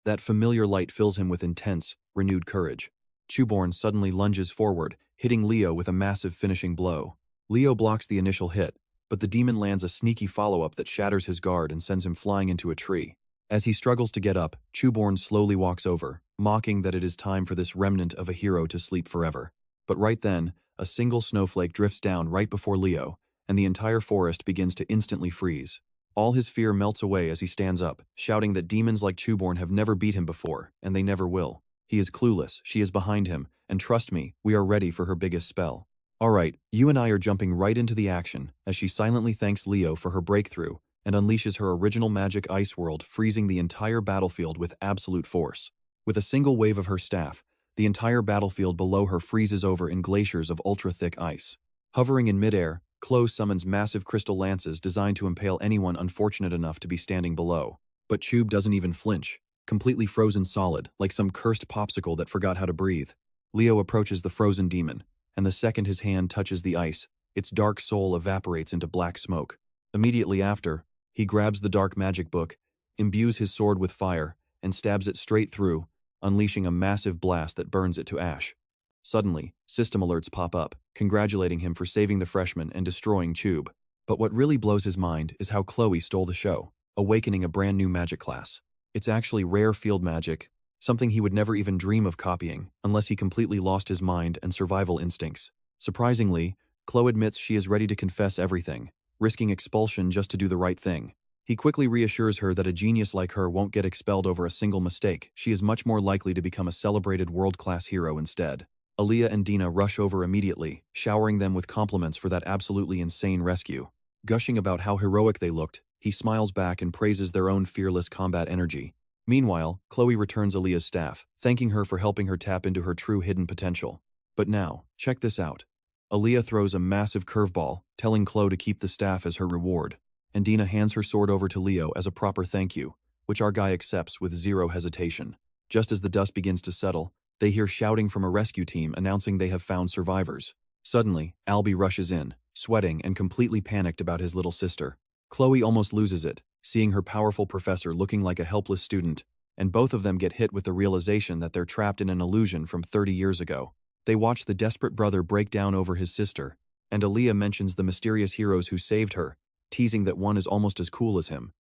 That familiar light fills him with intense, renewed courage. Chewborn suddenly lunges forward, hitting Leo with a massive finishing blow. Leo blocks the initial hit, but the demon lands a sneaky follow-up that shatters his guard and sends him flying into a tree. As he struggles to get up, Chewborn slowly walks over, mocking that it is time for this remnant of a hero to sleep forever. But right then, a single snowflake drifts down right before Leo, and the entire forest begins to instantly freeze. All his fear melts away as he stands up, shouting that demons like Chewborn have never beat him before, and they never will. He is clueless, she is behind him, and trust me, we are ready for her biggest spell. Alright, you and I are jumping right into the action, as she silently thanks Leo for her breakthrough, and unleashes her original magic ice world, freezing the entire battlefield with absolute force. With a single wave of her staff, the entire battlefield below her freezes over in glaciers of ultra-thick ice. Hovering in midair, Chloe summons massive crystal lances designed to impale anyone unfortunate enough to be standing below. But Chube doesn't even flinch, completely frozen solid, like some cursed popsicle that forgot how to breathe. Leo approaches the frozen demon, and the second his hand touches the ice, its dark soul evaporates into black smoke. Immediately after, he grabs the dark magic book, imbues his sword with fire, and stabs it straight through, unleashing a massive blast that burns it to ash. Suddenly, system alerts pop up, congratulating him for saving the freshman and destroying Chube. But what really blows his mind is how Chloe stole the show, awakening a brand new magic class. It's actually rare field magic, something he would never even dream of copying, unless he completely lost his mind and survival instincts. Surprisingly, Chloe admits she is ready to confess everything, risking expulsion just to do the right thing. He quickly reassures her that a genius like her won't get expelled over a single mistake. She is much more likely to become a celebrated world-class hero instead. Aaliyah and Dina rush over immediately, showering them with compliments for that absolutely insane rescue. Gushing about how heroic they looked, he smiles back and praises their own fearless combat energy. Meanwhile, Chloe returns Aaliyah's staff, thanking her for helping her tap into her true hidden potential. But now, check this out. Aaliyah throws a massive curveball, telling Chloe to keep the staff as her reward, and Dina hands her sword over to Leo as a proper thank you, which our guy accepts with zero hesitation. Just as the dust begins to settle, they hear shouting from a rescue team announcing they have found survivors. Suddenly, Albie rushes in, sweating and completely panicked about his little sister. Chloe almost loses it, seeing her powerful professor looking like a helpless student, and both of them get hit with the realization that they're trapped in an illusion from 30 years ago. They watch the desperate brother break down over his sister, and Aaliyah mentions the mysterious heroes who saved her, teasing that one is almost as cool as him.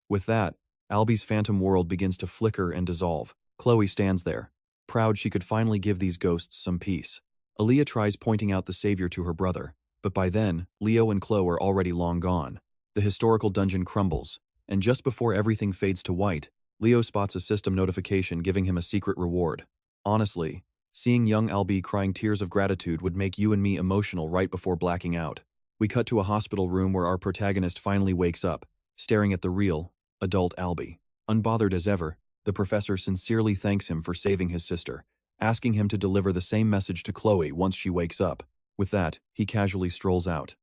With that, Albie's phantom world begins to flicker and dissolve. Chloe stands there, proud she could finally give these ghosts some peace. Aaliyah tries pointing out the savior to her brother, but by then, Leo and Chloe are already long gone. The historical dungeon crumbles, and just before everything fades to white, Leo spots a system notification giving him a secret reward. Honestly, seeing young Albie crying tears of gratitude would make you and me emotional right before blacking out. We cut to a hospital room where our protagonist finally wakes up, staring at the real, adult Albie. Unbothered as ever, the professor sincerely thanks him for saving his sister, asking him to deliver the same message to Chloe once she wakes up. With that, he casually strolls out.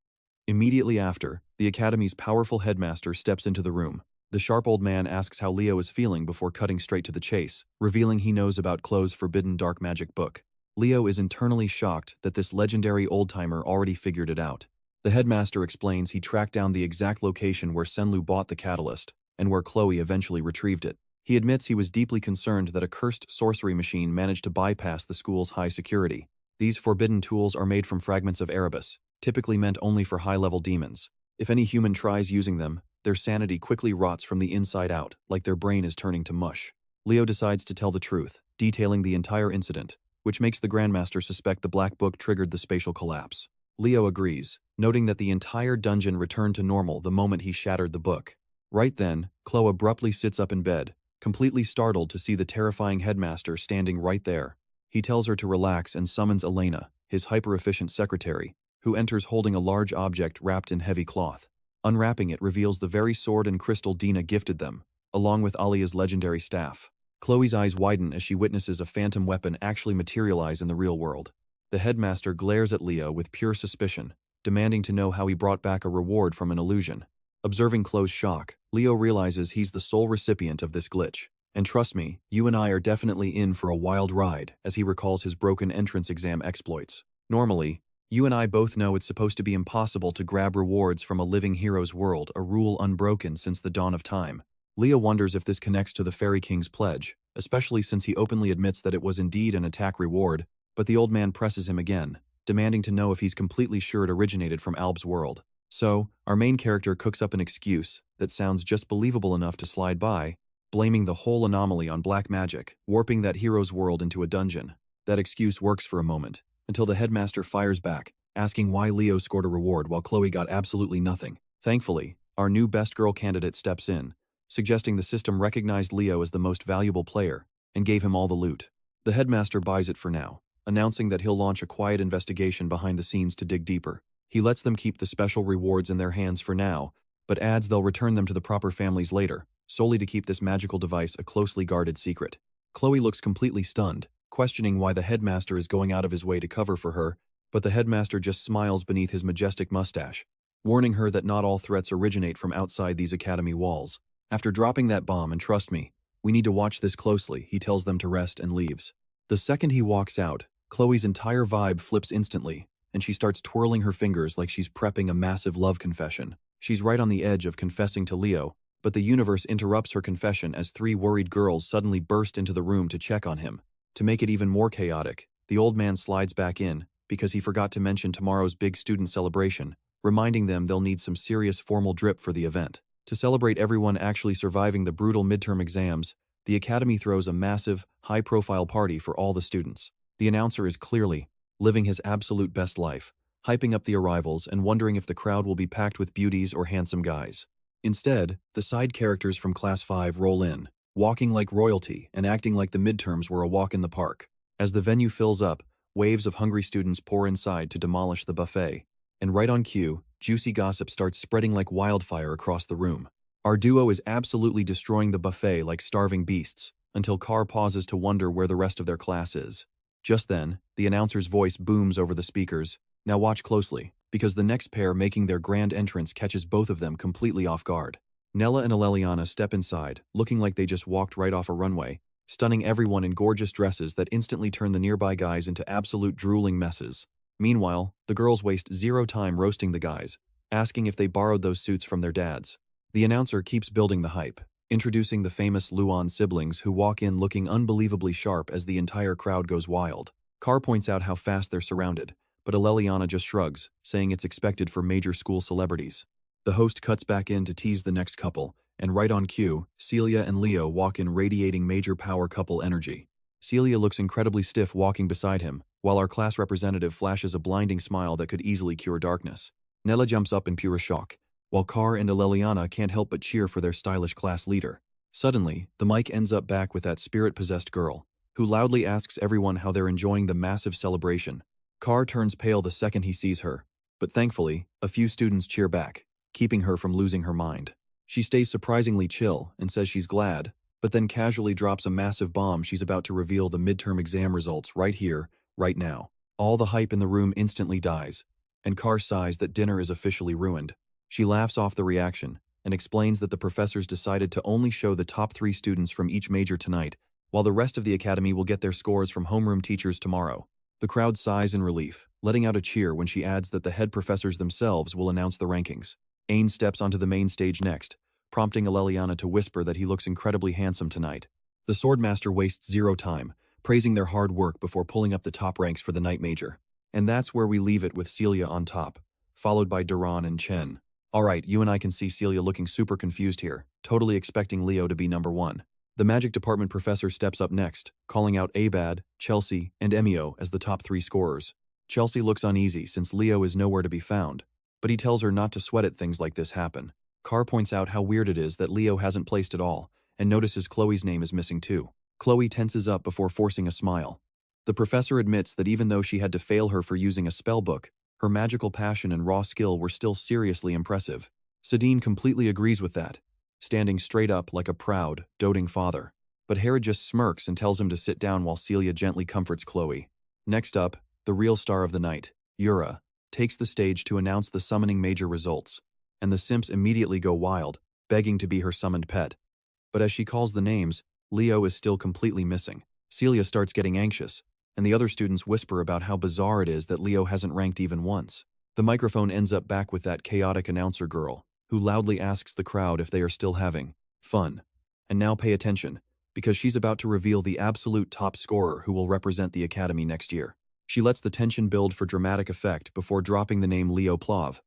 Immediately after, the Academy's powerful headmaster steps into the room. The sharp old man asks how Leo is feeling before cutting straight to the chase, revealing he knows about Chloe's forbidden dark magic book. Leo is internally shocked that this legendary old-timer already figured it out. The headmaster explains he tracked down the exact location where Senlu bought the catalyst, and where Chloe eventually retrieved it. He admits he was deeply concerned that a cursed sorcery machine managed to bypass the school's high security. These forbidden tools are made from fragments of Erebus, typically meant only for high-level demons. If any human tries using them, their sanity quickly rots from the inside out, like their brain is turning to mush. Leo decides to tell the truth, detailing the entire incident, which makes the Grandmaster suspect the Black Book triggered the spatial collapse. Leo agrees, noting that the entire dungeon returned to normal the moment he shattered the book. Right then, Chloe abruptly sits up in bed, completely startled to see the terrifying headmaster standing right there. He tells her to relax and summons Elena, his hyper-efficient secretary, who enters holding a large object wrapped in heavy cloth. Unwrapping it reveals the very sword and crystal Dina gifted them, along with Alia's legendary staff. Chloe's eyes widen as she witnesses a phantom weapon actually materialize in the real world. The headmaster glares at Leo with pure suspicion, demanding to know how he brought back a reward from an illusion. Observing Chloe's shock, Leo realizes he's the sole recipient of this glitch. And trust me, you and I are definitely in for a wild ride, as he recalls his broken entrance exam exploits. Normally, you and I both know it's supposed to be impossible to grab rewards from a living hero's world, a rule unbroken since the dawn of time. Leo wonders if this connects to the Fairy King's pledge, especially since he openly admits that it was indeed an attack reward, but the old man presses him again, demanding to know if he's completely sure it originated from Alb's world. So, our main character cooks up an excuse that sounds just believable enough to slide by, blaming the whole anomaly on black magic, warping that hero's world into a dungeon. That excuse works for a moment, until the headmaster fires back, asking why Leo scored a reward while Chloe got absolutely nothing. Thankfully, our new best girl candidate steps in, suggesting the system recognized Leo as the most valuable player, and gave him all the loot. The headmaster buys it for now, announcing that he'll launch a quiet investigation behind the scenes to dig deeper. He lets them keep the special rewards in their hands for now, but adds they'll return them to the proper families later, solely to keep this magical device a closely guarded secret. Chloe looks completely stunned, questioning why the headmaster is going out of his way to cover for her, but the headmaster just smiles beneath his majestic mustache, warning her that not all threats originate from outside these academy walls. After dropping that bomb, and trust me, we need to watch this closely, he tells them to rest and leaves. The second he walks out, Chloe's entire vibe flips instantly, and she starts twirling her fingers like she's prepping a massive love confession. She's right on the edge of confessing to Leo, but the universe interrupts her confession as three worried girls suddenly burst into the room to check on him. To make it even more chaotic, the old man slides back in, because he forgot to mention tomorrow's big student celebration, reminding them they'll need some serious formal drip for the event. To celebrate everyone actually surviving the brutal midterm exams, the academy throws a massive, high-profile party for all the students. The announcer is clearly living his absolute best life, hyping up the arrivals and wondering if the crowd will be packed with beauties or handsome guys. Instead, the side characters from Class 5 roll in, walking like royalty and acting like the midterms were a walk in the park. As the venue fills up, waves of hungry students pour inside to demolish the buffet. And right on cue, juicy gossip starts spreading like wildfire across the room. Our duo is absolutely destroying the buffet like starving beasts, until Carr pauses to wonder where the rest of their class is. Just then, the announcer's voice booms over the speakers. Now watch closely, because the next pair making their grand entrance catches both of them completely off guard. Nella and Aleliana step inside, looking like they just walked right off a runway, stunning everyone in gorgeous dresses that instantly turn the nearby guys into absolute drooling messes. Meanwhile, the girls waste zero time roasting the guys, asking if they borrowed those suits from their dads. The announcer keeps building the hype, introducing the famous Luan siblings who walk in looking unbelievably sharp as the entire crowd goes wild. Carr points out how fast they're surrounded, but Aleliana just shrugs, saying it's expected for major school celebrities. The host cuts back in to tease the next couple, and right on cue, Celia and Leo walk in radiating major power couple energy. Celia looks incredibly stiff walking beside him, while our class representative flashes a blinding smile that could easily cure darkness. Nella jumps up in pure shock, while Carr and Aleliana can't help but cheer for their stylish class leader. Suddenly, the mic ends up back with that spirit-possessed girl, who loudly asks everyone how they're enjoying the massive celebration. Carr turns pale the second he sees her, but thankfully, a few students cheer back, keeping her from losing her mind. She stays surprisingly chill and says she's glad, but then casually drops a massive bomb she's about to reveal the midterm exam results right here, right now. All the hype in the room instantly dies, and Carr sighs that dinner is officially ruined. She laughs off the reaction and explains that the professors decided to only show the top 3 students from each major tonight, while the rest of the academy will get their scores from homeroom teachers tomorrow. The crowd sighs in relief, letting out a cheer when she adds that the head professors themselves will announce the rankings. Ain steps onto the main stage next, prompting Aleliana to whisper that he looks incredibly handsome tonight. The Swordmaster wastes zero time, praising their hard work before pulling up the top ranks for the night major. And that's where we leave it with Celia on top, followed by Duran and Chen. Alright, you and I can see Celia looking super confused here, totally expecting Leo to be number 1. The magic department professor steps up next, calling out Abad, Chelsea, and Emio as the top 3 scorers. Chelsea looks uneasy since Leo is nowhere to be found, but he tells her not to sweat it, things like this happen. Carr points out how weird it is that Leo hasn't placed at all, and notices Chloe's name is missing too. Chloe tenses up before forcing a smile. The professor admits that even though she had to fail her for using a spellbook, her magical passion and raw skill were still seriously impressive. Sadine completely agrees with that, standing straight up like a proud, doting father. But Herod just smirks and tells him to sit down while Celia gently comforts Chloe. Next up, the real star of the night, Yura, takes the stage to announce the summoning major results, and the simps immediately go wild, begging to be her summoned pet. But as she calls the names, Leo is still completely missing. Celia starts getting anxious, and the other students whisper about how bizarre it is that Leo hasn't ranked even once. The microphone ends up back with that chaotic announcer girl, who loudly asks the crowd if they are still having fun. And now pay attention, because she's about to reveal the absolute top scorer who will represent the academy next year. She lets the tension build for dramatic effect before dropping the name Leo Plav.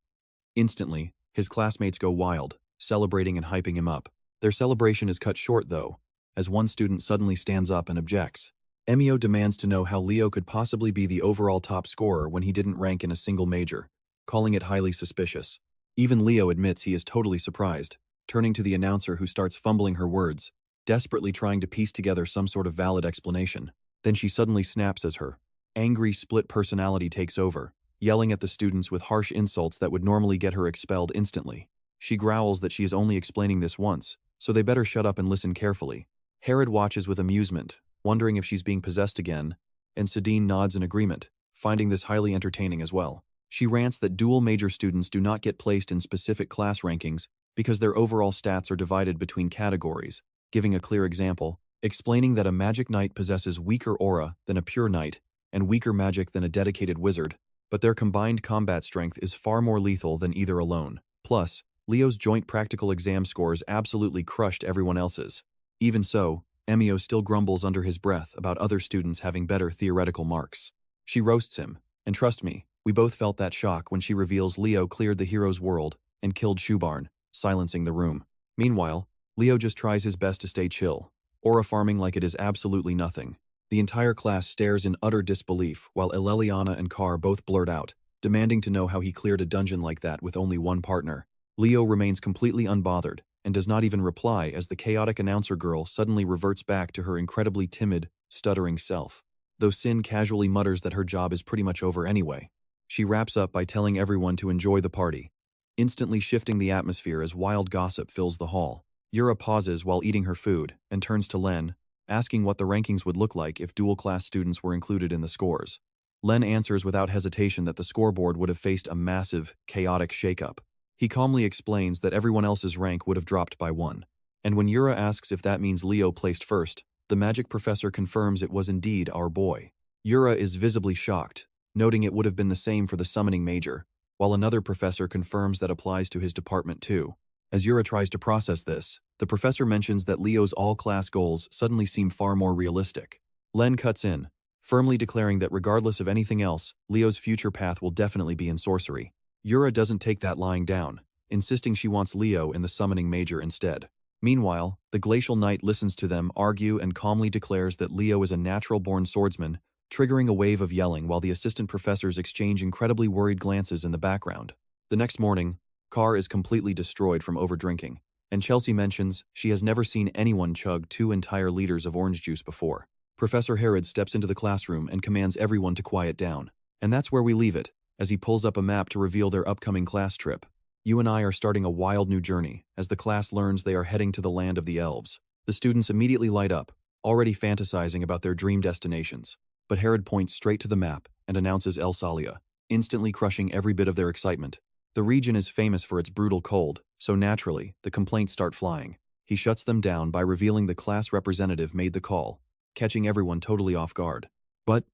Instantly, his classmates go wild, celebrating and hyping him up. Their celebration is cut short though, as one student suddenly stands up and objects. Emio demands to know how Leo could possibly be the overall top scorer when he didn't rank in a single major, calling it highly suspicious. Even Leo admits he is totally surprised, turning to the announcer who starts fumbling her words, desperately trying to piece together some sort of valid explanation. Then she suddenly snaps as her angry split personality takes over, yelling at the students with harsh insults that would normally get her expelled instantly. She growls that she is only explaining this once, so they better shut up and listen carefully. Herod watches with amusement, wondering if she's being possessed again, and Sadine nods in agreement, finding this highly entertaining as well. She rants that dual major students do not get placed in specific class rankings because their overall stats are divided between categories, giving a clear example, explaining that a magic knight possesses weaker aura than a pure knight and weaker magic than a dedicated wizard, but their combined combat strength is far more lethal than either alone. Plus, Leo's joint practical exam scores absolutely crushed everyone else's. Even so, Emio still grumbles under his breath about other students having better theoretical marks. She roasts him, and trust me, we both felt that shock when she reveals Leo cleared the hero's world and killed Shoebarn, silencing the room. Meanwhile, Leo just tries his best to stay chill, aura farming like it is absolutely nothing. The entire class stares in utter disbelief while Eleliana and Carr both blurt out, demanding to know how he cleared a dungeon like that with only one partner. Leo remains completely unbothered and does not even reply as the chaotic announcer girl suddenly reverts back to her incredibly timid, stuttering self. Though Sin casually mutters that her job is pretty much over anyway. She wraps up by telling everyone to enjoy the party, instantly shifting the atmosphere as wild gossip fills the hall. Yura pauses while eating her food and turns to Len, asking what the rankings would look like if dual-class students were included in the scores. Len answers without hesitation that the scoreboard would have faced a massive, chaotic shakeup. He calmly explains that everyone else's rank would have dropped by 1. And when Yura asks if that means Leo placed first, the magic professor confirms it was indeed our boy. Yura is visibly shocked, noting it would have been the same for the summoning major, while another professor confirms that applies to his department too. As Yura tries to process this, the professor mentions that Leo's all-class goals suddenly seem far more realistic. Len cuts in, firmly declaring that regardless of anything else, Leo's future path will definitely be in sorcery. Yura doesn't take that lying down, insisting she wants Leo in the summoning major instead. Meanwhile, the Glacial Knight listens to them argue and calmly declares that Leo is a natural-born swordsman, triggering a wave of yelling while the assistant professors exchange incredibly worried glances in the background. The next morning, Carr is completely destroyed from overdrinking, and Chelsea mentions she has never seen anyone chug 2 entire liters of orange juice before. Professor Herod steps into the classroom and commands everyone to quiet down. And that's where we leave it, as he pulls up a map to reveal their upcoming class trip. You and I are starting a wild new journey, as the class learns they are heading to the land of the elves. The students immediately light up, already fantasizing about their dream destinations. But Herod points straight to the map and announces El Salia, instantly crushing every bit of their excitement. The region is famous for its brutal cold, so naturally, the complaints start flying. He shuts them down by revealing the class representative made the call, catching everyone totally off guard. But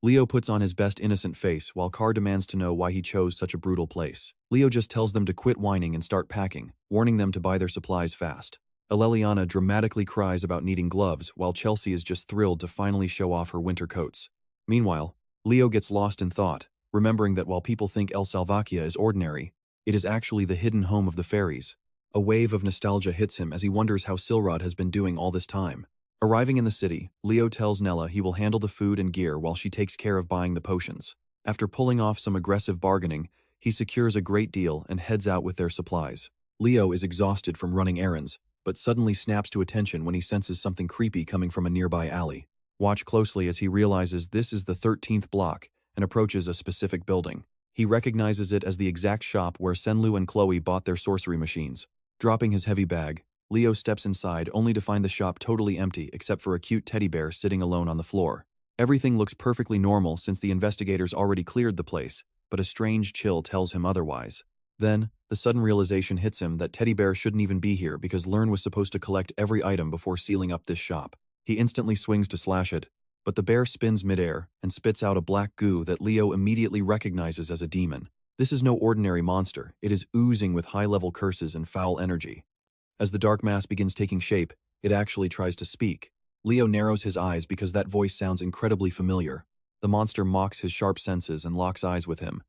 Leo puts on his best innocent face while Carr demands to know why he chose such a brutal place. Leo just tells them to quit whining and start packing, warning them to buy their supplies fast. Aleliana dramatically cries about needing gloves while Chelsea is just thrilled to finally show off her winter coats. Meanwhile, Leo gets lost in thought, remembering that while people think El Salvakia is ordinary, it is actually the hidden home of the fairies. A wave of nostalgia hits him as he wonders how Silrod has been doing all this time. Arriving in the city, Leo tells Nella he will handle the food and gear while she takes care of buying the potions. After pulling off some aggressive bargaining, he secures a great deal and heads out with their supplies. Leo is exhausted from running errands, but suddenly snaps to attention when he senses something creepy coming from a nearby alley. Watch closely as he realizes this is the 13th block and approaches a specific building. He recognizes it as the exact shop where Senlu and Chloe bought their sorcery machines. Dropping his heavy bag, Leo steps inside only to find the shop totally empty except for a cute teddy bear sitting alone on the floor. Everything looks perfectly normal since the investigators already cleared the place, but a strange chill tells him otherwise. Then, the sudden realization hits him that Teddy Bear shouldn't even be here because Lern was supposed to collect every item before sealing up this shop. He instantly swings to slash it, but the bear spins midair and spits out a black goo that Leo immediately recognizes as a demon. This is no ordinary monster, it is oozing with high-level curses and foul energy. As the dark mass begins taking shape, it actually tries to speak. Leo narrows his eyes because that voice sounds incredibly familiar. The monster mocks his sharp senses and locks eyes with him.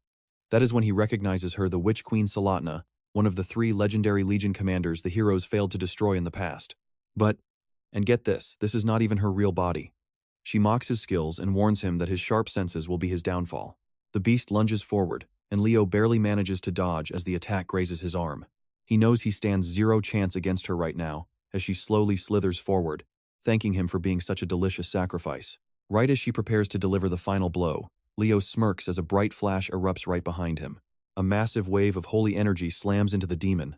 That is when he recognizes her, the Witch Queen Salatna, one of the 3 legendary Legion commanders the heroes failed to destroy in the past. But, and get this is not even her real body. She mocks his skills and warns him that his sharp senses will be his downfall. The beast lunges forward, and Leo barely manages to dodge as the attack grazes his arm. He knows he stands 0 chance against her right now, as she slowly slithers forward, thanking him for being such a delicious sacrifice. Right as she prepares to deliver the final blow, Leo smirks as a bright flash erupts right behind him. A massive wave of holy energy slams into the demon,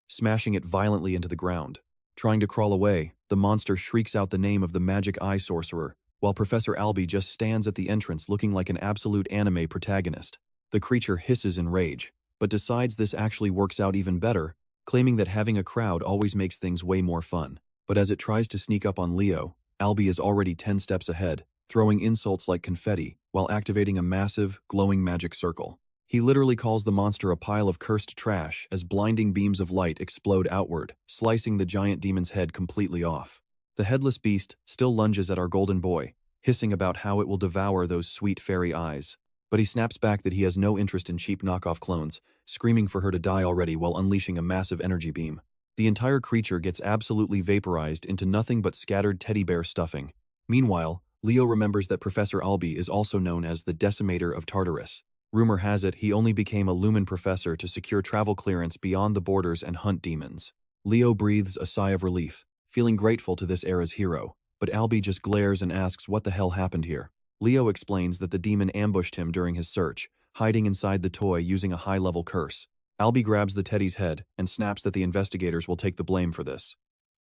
smashing it violently into the ground. Trying to crawl away, the monster shrieks out the name of the magic eye sorcerer, while Professor Albie just stands at the entrance looking like an absolute anime protagonist. The creature hisses in rage, but decides this actually works out even better, claiming that having a crowd always makes things way more fun. But as it tries to sneak up on Leo, Albie is already 10 steps ahead, throwing insults like confetti while activating a massive, glowing magic circle. He literally calls the monster a pile of cursed trash as blinding beams of light explode outward, slicing the giant demon's head completely off. The headless beast still lunges at our golden boy, hissing about how it will devour those sweet fairy eyes. But he snaps back that he has no interest in cheap knockoff clones, screaming for her to die already while unleashing a massive energy beam. The entire creature gets absolutely vaporized into nothing but scattered teddy bear stuffing. Meanwhile, Leo remembers that Professor Albie is also known as the Decimator of Tartarus. Rumor has it he only became a Lumen professor to secure travel clearance beyond the borders and hunt demons. Leo breathes a sigh of relief, feeling grateful to this era's hero, but Albie just glares and asks what the hell happened here. Leo explains that the demon ambushed him during his search, hiding inside the toy using a high-level curse. Albie grabs the teddy's head and snaps that the investigators will take the blame for this.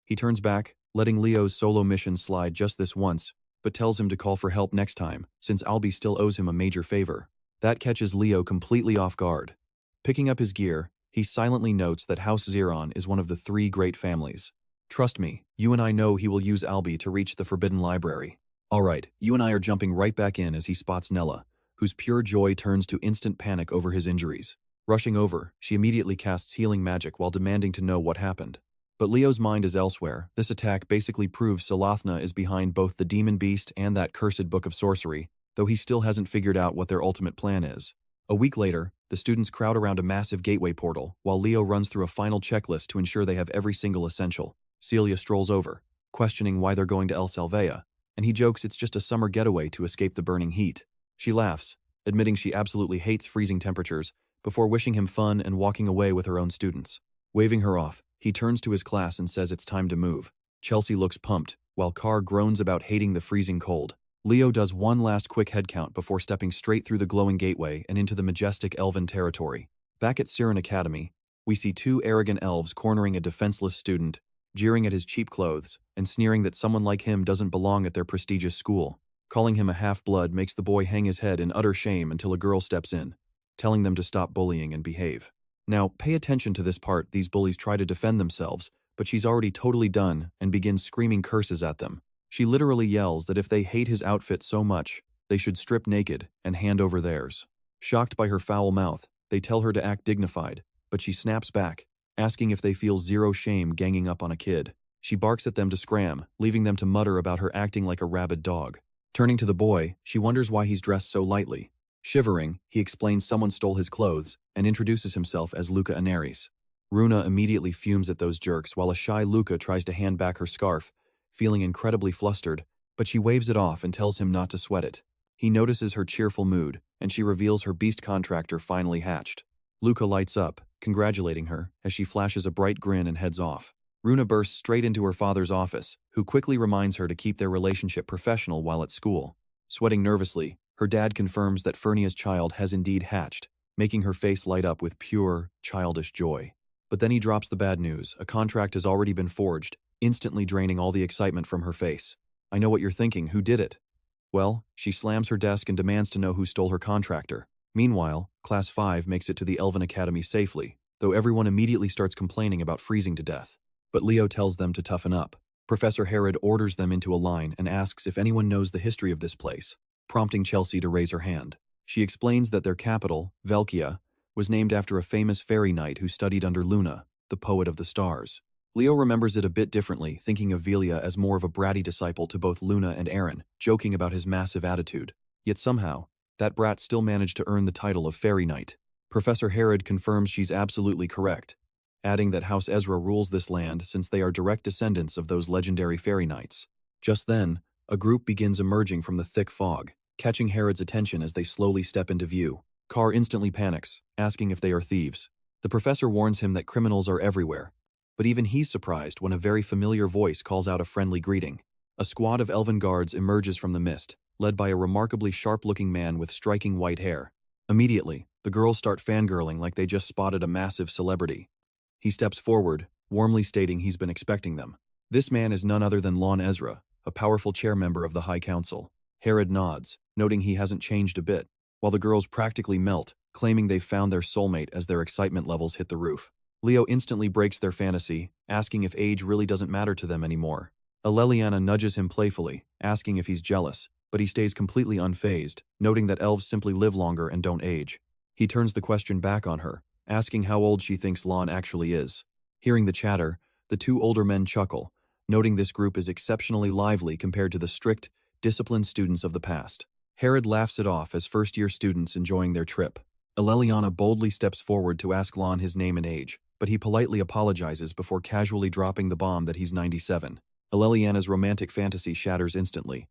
He turns back, letting Leo's solo mission slide just this once, but tells him to call for help next time, since Albie still owes him a major favor. That catches Leo completely off guard. Picking up his gear, he silently notes that House Xeron is one of the 3 great families. Trust me, you and I know he will use Albie to reach the Forbidden Library. Alright, you and I are jumping right back in as he spots Nella, whose pure joy turns to instant panic over his injuries. Rushing over, she immediately casts healing magic while demanding to know what happened. But Leo's mind is elsewhere. This attack basically proves Salathna is behind both the demon beast and that cursed book of sorcery, though he still hasn't figured out what their ultimate plan is. A week later, the students crowd around a massive gateway portal, while Leo runs through a final checklist to ensure they have every single essential. Celia strolls over, questioning why they're going to El Salvea, and he jokes it's just a summer getaway to escape the burning heat. She laughs, admitting she absolutely hates freezing temperatures, before wishing him fun and walking away with her own students. Waving her off, he turns to his class and says it's time to move. Chelsea looks pumped, while Carr groans about hating the freezing cold. Leo does one last quick head count before stepping straight through the glowing gateway and into the majestic elven territory. Back at Siren Academy, we see 2 arrogant elves cornering a defenseless student, jeering at his cheap clothes, and sneering that someone like him doesn't belong at their prestigious school. Calling him a half-blood makes the boy hang his head in utter shame until a girl steps in, telling them to stop bullying and behave. Now, pay attention to this part. These bullies try to defend themselves, but she's already totally done and begins screaming curses at them. She literally yells that if they hate his outfit so much, they should strip naked and hand over theirs. Shocked by her foul mouth, they tell her to act dignified, but she snaps back, asking if they feel zero shame ganging up on a kid. She barks at them to scram, leaving them to mutter about her acting like a rabid dog. Turning to the boy, she wonders why he's dressed so lightly. Shivering, he explains someone stole his clothes and introduces himself as Luca Anaris. Runa immediately fumes at those jerks while a shy Luca tries to hand back her scarf, feeling incredibly flustered, but she waves it off and tells him not to sweat it. He notices her cheerful mood, and she reveals her beast contractor finally hatched. Luca lights up, congratulating her, as she flashes a bright grin and heads off. Runa bursts straight into her father's office, who quickly reminds her to keep their relationship professional while at school. Sweating nervously, her dad confirms that Fernia's child has indeed hatched, making her face light up with pure, childish joy. But then he drops the bad news. A contract has already been forged, instantly draining all the excitement from her face. I know what you're thinking. Who did it? Well, she slams her desk and demands to know who stole her contractor. Meanwhile, Class 5 makes it to the Elven Academy safely, though everyone immediately starts complaining about freezing to death. But Leo tells them to toughen up. Professor Herod orders them into a line and asks if anyone knows the history of this place, prompting Chelsea to raise her hand. She explains that their capital, Velkia, was named after a famous fairy knight who studied under Luna, the poet of the stars. Leo remembers it a bit differently, thinking of Velia as more of a bratty disciple to both Luna and Aaron, joking about his massive attitude. Yet somehow, that brat still managed to earn the title of fairy knight. Professor Herod confirms she's absolutely correct, adding that House Ezra rules this land since they are direct descendants of those legendary fairy knights. Just then, a group begins emerging from the thick fog, catching Herod's attention as they slowly step into view. Carr instantly panics, asking if they are thieves. The professor warns him that criminals are everywhere, but even he's surprised when a very familiar voice calls out a friendly greeting. A squad of elven guards emerges from the mist, led by a remarkably sharp-looking man with striking white hair. Immediately, the girls start fangirling like they just spotted a massive celebrity. He steps forward, warmly stating he's been expecting them. This man is none other than Lon Ezra, a powerful chair member of the High Council. Herod nods, noting he hasn't changed a bit, while the girls practically melt, claiming they've found their soulmate as their excitement levels hit the roof. Leo instantly breaks their fantasy, asking if age really doesn't matter to them anymore. Aleliana nudges him playfully, asking if he's jealous, but he stays completely unfazed, noting that elves simply live longer and don't age. He turns the question back on her, asking how old she thinks Lon actually is. Hearing the chatter, the 2 older men chuckle, noting this group is exceptionally lively compared to the strict, disciplined students of the past. Herod laughs it off as first-year students enjoying their trip. Aleliana boldly steps forward to ask Lon his name and age, but he politely apologizes before casually dropping the bomb that he's 97. Aleliana's romantic fantasy shatters instantly.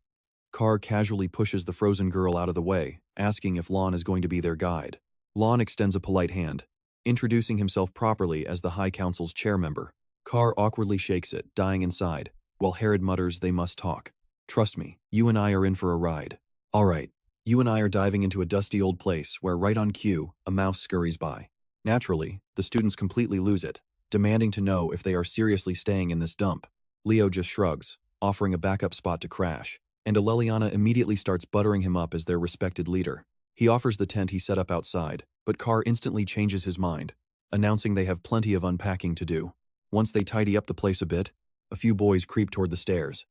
Car casually pushes the frozen girl out of the way, asking if Lon is going to be their guide. Lon extends a polite hand, introducing himself properly as the High Council's chair member. Car awkwardly shakes it, dying inside, while Herod mutters they must talk. Trust me, you and I are in for a ride. Alright, you and I are diving into a dusty old place where right on cue, a mouse scurries by. Naturally, the students completely lose it, demanding to know if they are seriously staying in this dump. Leo just shrugs, offering a backup spot to crash, and Aleliana immediately starts buttering him up as their respected leader. He offers the tent he set up outside, but Carr instantly changes his mind, announcing they have plenty of unpacking to do. Once they tidy up the place a bit, a few boys creep toward the stairs.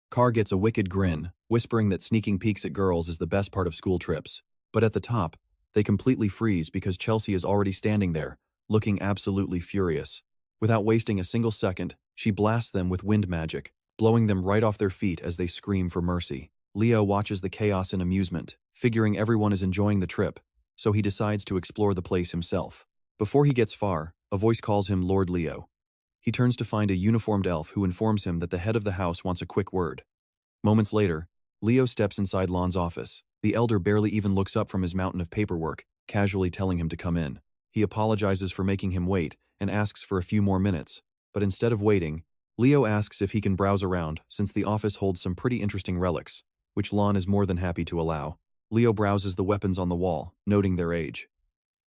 Carr gets a wicked grin, whispering that sneaking peeks at girls is the best part of school trips. But at the top, they completely freeze because Chelsea is already standing there, looking absolutely furious. Without wasting a single second, she blasts them with wind magic, blowing them right off their feet as they scream for mercy. Leo watches the chaos in amusement, figuring everyone is enjoying the trip, so he decides to explore the place himself. Before he gets far, a voice calls him Lord Leo. He turns to find a uniformed elf who informs him that the head of the house wants a quick word. Moments later, Leo steps inside Lon's office. The elder barely even looks up from his mountain of paperwork, casually telling him to come in. He apologizes for making him wait and asks for a few more minutes, but instead of waiting, Leo asks if he can browse around since the office holds some pretty interesting relics, which Lon is more than happy to allow. Leo browses the weapons on the wall, noting their age.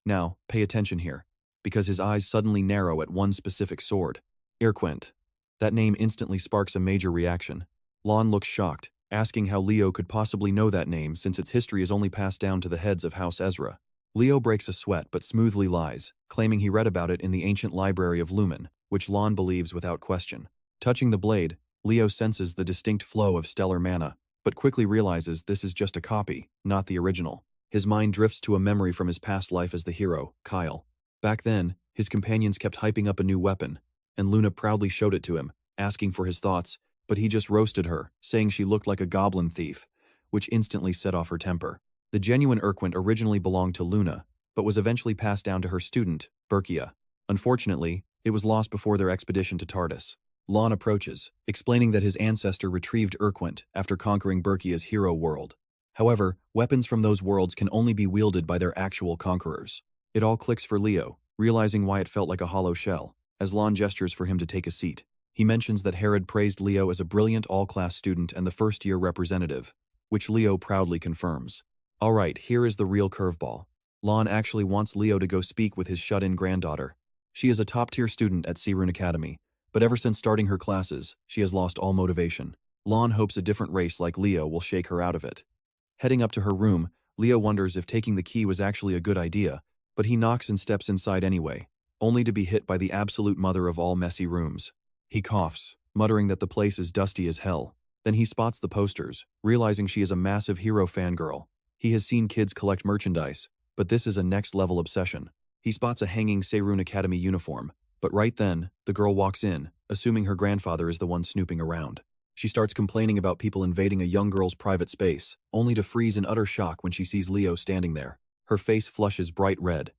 Now, pay attention here, because his eyes suddenly narrow at one specific sword. Irquent. That name instantly sparks a major reaction. Lon looks shocked, asking how Leo could possibly know that name since its history is only passed down to the heads of House Ezra. Leo breaks a sweat but smoothly lies, claiming he read about it in the ancient library of Lumen, which Lon believes without question. Touching the blade, Leo senses the distinct flow of stellar mana, but quickly realizes this is just a copy, not the original. His mind drifts to a memory from his past life as the hero, Kyle. Back then, his companions kept hyping up a new weapon, and Luna proudly showed it to him, asking for his thoughts, but he just roasted her, saying she looked like a goblin thief, which instantly set off her temper. The genuine Irquent originally belonged to Luna, but was eventually passed down to her student, Berkia. Unfortunately, it was lost before their expedition to Tardis. Lon approaches, explaining that his ancestor retrieved Irquent after conquering Berkia's hero world. However, weapons from those worlds can only be wielded by their actual conquerors. It all clicks for Leo, realizing why it felt like a hollow shell, as Lon gestures for him to take a seat. He mentions that Herod praised Leo as a brilliant all-class student and the first-year representative, which Leo proudly confirms. Alright, here is the real curveball. Lon actually wants Leo to go speak with his shut-in granddaughter. She is a top-tier student at Reincarnated Academy, but ever since starting her classes, she has lost all motivation. Lon hopes a different race like Leo will shake her out of it. Heading up to her room, Leo wonders if taking the key was actually a good idea, but he knocks and steps inside anyway, only to be hit by the absolute mother of all messy rooms. He coughs, muttering that the place is dusty as hell. Then he spots the posters, realizing she is a massive hero fangirl. He has seen kids collect merchandise, but this is a next-level obsession. He spots a hanging Reincarnated Academy uniform, but right then, the girl walks in, assuming her grandfather is the one snooping around. She starts complaining about people invading a young girl's private space, only to freeze in utter shock when she sees Leo standing there. Her face flushes bright red.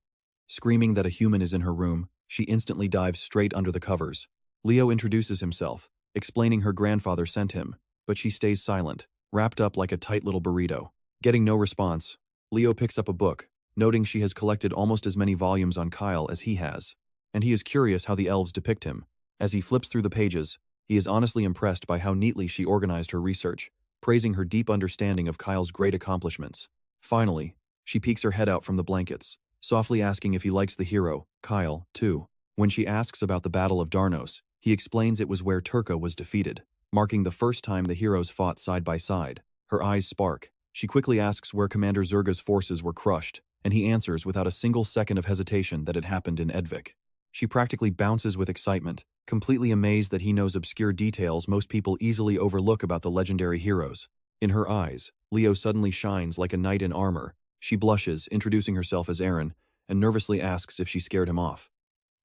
Screaming that a human is in her room, she instantly dives straight under the covers. Leo introduces himself, explaining her grandfather sent him, but she stays silent, wrapped up like a tight little burrito. Getting no response, Leo picks up a book, noting she has collected almost as many volumes on Kyle as he has, and he is curious how the elves depict him. As he flips through the pages, he is honestly impressed by how neatly she organized her research, praising her deep understanding of Kyle's great accomplishments. Finally, she peeks her head out from the blankets, softly asking if he likes the hero, Kyle, too. When she asks about the Battle of Darnos, he explains it was where Turka was defeated, marking the first time the heroes fought side by side. Her eyes spark. She quickly asks where Commander Zerga's forces were crushed, and he answers without a single second of hesitation that it happened in Edvik. She practically bounces with excitement, completely amazed that he knows obscure details most people easily overlook about the legendary heroes. In her eyes, Leo suddenly shines like a knight in armor. She blushes, introducing herself as Aaron, and nervously asks if she scared him off.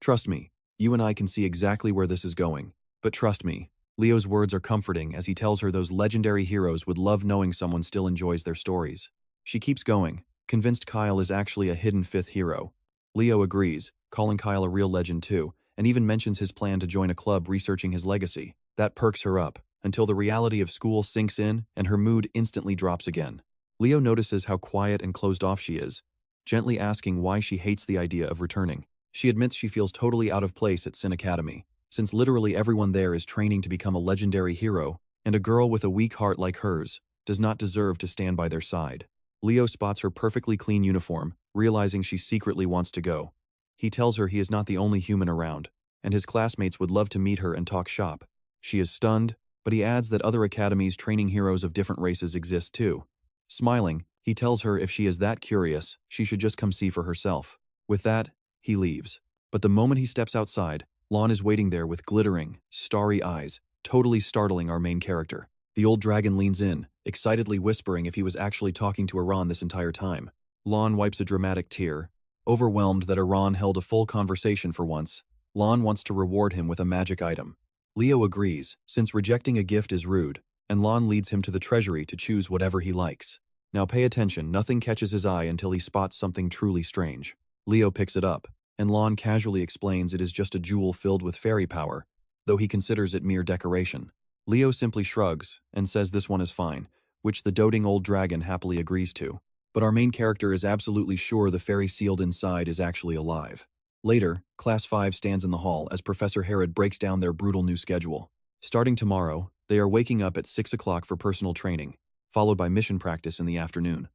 Trust me, you and I can see exactly where this is going. But trust me, Leo's words are comforting as he tells her those legendary heroes would love knowing someone still enjoys their stories. She keeps going, convinced Kyle is actually a hidden fifth hero. Leo agrees, calling Kyle a real legend too, and even mentions his plan to join a club researching his legacy. That perks her up, until the reality of school sinks in and her mood instantly drops again. Leo notices how quiet and closed off she is, gently asking why she hates the idea of returning. She admits she feels totally out of place at Sin Academy, since literally everyone there is training to become a legendary hero, and a girl with a weak heart like hers does not deserve to stand by their side. Leo spots her perfectly clean uniform, realizing she secretly wants to go. He tells her he is not the only human around, and his classmates would love to meet her and talk shop. She is stunned, but he adds that other academies training heroes of different races exist too. Smiling, he tells her if she is that curious, she should just come see for herself. With that, he leaves. But the moment he steps outside, Lon is waiting there with glittering, starry eyes, totally startling our main character. The old dragon leans in, excitedly whispering if he was actually talking to Iran this entire time. Lon wipes a dramatic tear, overwhelmed that Iran held a full conversation for once. Lon wants to reward him with a magic item. Leo agrees, since rejecting a gift is rude, and Lon leads him to the treasury to choose whatever he likes. Now pay attention, nothing catches his eye until he spots something truly strange. Leo picks it up, and Lon casually explains it is just a jewel filled with fairy power, though he considers it mere decoration. Leo simply shrugs and says this one is fine, which the doting old dragon happily agrees to. But our main character is absolutely sure the fairy sealed inside is actually alive. Later, Class 5 stands in the hall as Professor Herod breaks down their brutal new schedule. Starting tomorrow, they are waking up at 6 o'clock for personal training, followed by mission practice in the afternoon.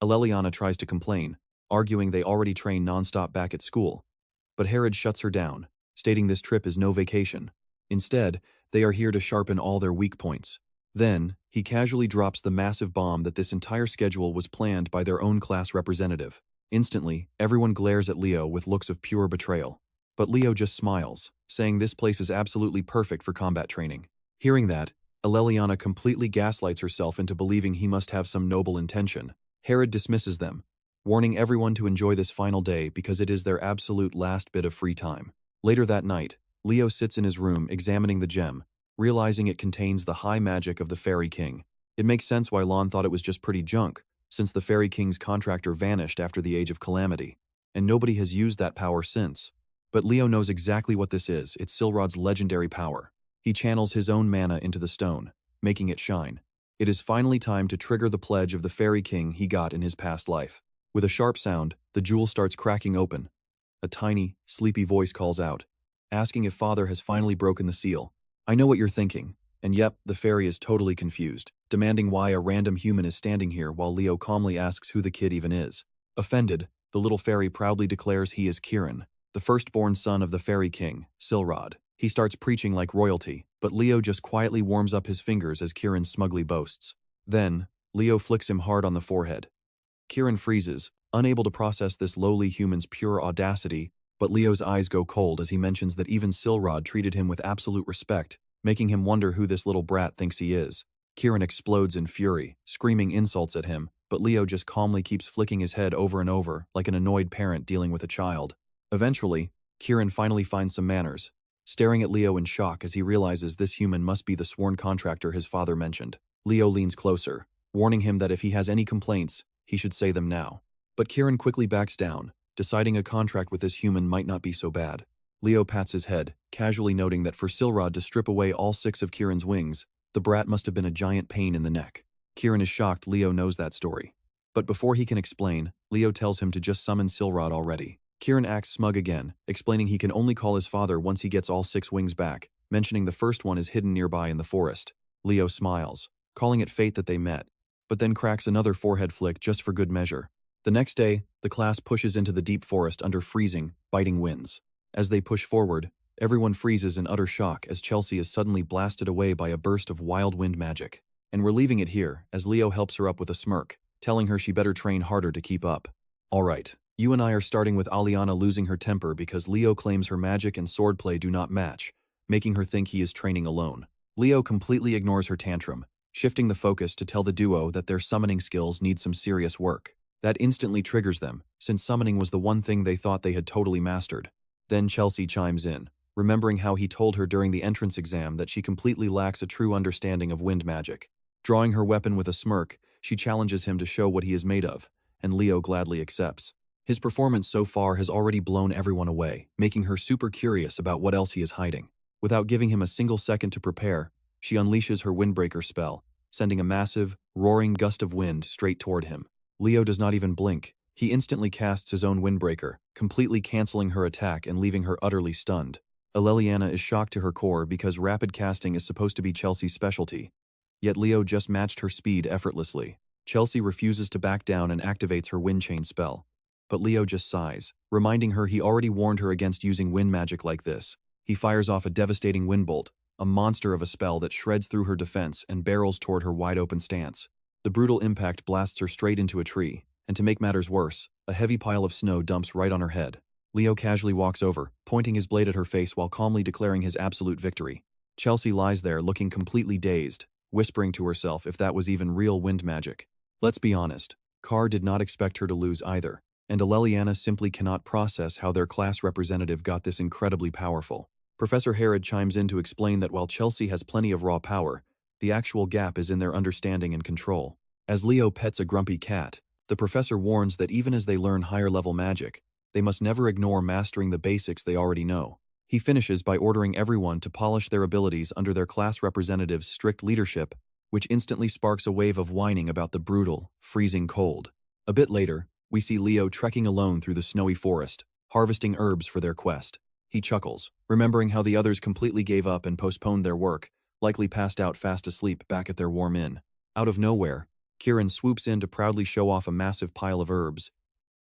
Aleliana tries to complain, arguing they already train non-stop back at school. But Herod shuts her down, stating this trip is no vacation. Instead, they are here to sharpen all their weak points. Then, he casually drops the massive bomb that this entire schedule was planned by their own class representative. Instantly, everyone glares at Leo with looks of pure betrayal. But Leo just smiles, saying this place is absolutely perfect for combat training. Hearing that, Aleliana completely gaslights herself into believing he must have some noble intention. Herod dismisses them, warning everyone to enjoy this final day because it is their absolute last bit of free time. Later that night, Leo sits in his room examining the gem, realizing it contains the high magic of the Fairy King. It makes sense why Lon thought it was just pretty junk, since the Fairy King's contractor vanished after the Age of Calamity, and nobody has used that power since. But Leo knows exactly what this is, it's Silrod's legendary power. He channels his own mana into the stone, making it shine. It is finally time to trigger the pledge of the Fairy King he got in his past life. With a sharp sound, the jewel starts cracking open. A tiny, sleepy voice calls out, asking if Father has finally broken the seal. I know what you're thinking, and yep, the fairy is totally confused, demanding why a random human is standing here while Leo calmly asks who the kid even is. Offended, the little fairy proudly declares he is Kirin, the firstborn son of the Fairy King, Silrod. He starts preaching like royalty, but Leo just quietly warms up his fingers as Kirin smugly boasts. Then, Leo flicks him hard on the forehead. Kirin freezes, unable to process this lowly human's pure audacity, but Leo's eyes go cold as he mentions that even Silrod treated him with absolute respect, making him wonder who this little brat thinks he is. Kirin explodes in fury, screaming insults at him, but Leo just calmly keeps flicking his head over and over like an annoyed parent dealing with a child. Eventually, Kirin finally finds some manners, staring at Leo in shock as he realizes this human must be the sworn contractor his father mentioned. Leo leans closer, warning him that if he has any complaints, he should say them now. But Kirin quickly backs down, deciding a contract with this human might not be so bad. Leo pats his head, casually noting that for Silrod to strip away all 6 of Kirin's wings, the brat must have been a giant pain in the neck. Kirin is shocked Leo knows that story. But before he can explain, Leo tells him to just summon Silrod already. Kirin acts smug again, explaining he can only call his father once he gets all 6 wings back, mentioning the first one is hidden nearby in the forest. Leo smiles, calling it fate that they met, but then cracks another forehead flick just for good measure. The next day, the class pushes into the deep forest under freezing, biting winds. As they push forward, everyone freezes in utter shock as Chelsea is suddenly blasted away by a burst of wild wind magic. And we're leaving it here, as Leo helps her up with a smirk, telling her she better train harder to keep up. Alright, you and I are starting with Aliana losing her temper because Leo claims her magic and swordplay do not match, making her think he is training alone. Leo completely ignores her tantrum, shifting the focus to tell the duo that their summoning skills need some serious work. That instantly triggers them, since summoning was the one thing they thought they had totally mastered. Then Chelsea chimes in, remembering how he told her during the entrance exam that she completely lacks a true understanding of wind magic. Drawing her weapon with a smirk, she challenges him to show what he is made of, and Leo gladly accepts. His performance so far has already blown everyone away, making her super curious about what else he is hiding. Without giving him a single second to prepare, She unleashes her windbreaker spell, sending a massive, roaring gust of wind straight toward him. Leo does not even blink. He instantly casts his own windbreaker, completely canceling her attack and leaving her utterly stunned. Aleliana is shocked to her core because rapid casting is supposed to be Chelsea's specialty. Yet Leo just matched her speed effortlessly. Chelsea refuses to back down and activates her wind chain spell. But Leo just sighs, reminding her he already warned her against using wind magic like this. He fires off a devastating wind bolt, a monster of a spell that shreds through her defense and barrels toward her wide-open stance. The brutal impact blasts her straight into a tree, and to make matters worse, a heavy pile of snow dumps right on her head. Leo casually walks over, pointing his blade at her face while calmly declaring his absolute victory. Chelsea lies there looking completely dazed, whispering to herself if that was even real wind magic. Let's be honest, Carr did not expect her to lose either, and Aleliana simply cannot process how their class representative got this incredibly powerful. Professor Herod chimes in to explain that while Chelsea has plenty of raw power, the actual gap is in their understanding and control. As Leo pets a grumpy cat, the professor warns that even as they learn higher-level magic, they must never ignore mastering the basics they already know. He finishes by ordering everyone to polish their abilities under their class representative's strict leadership, which instantly sparks a wave of whining about the brutal, freezing cold. A bit later, we see Leo trekking alone through the snowy forest, harvesting herbs for their quest. He chuckles, remembering how the others completely gave up and postponed their work, likely passed out fast asleep back at their warm inn. Out of nowhere, Kieran swoops in to proudly show off a massive pile of herbs.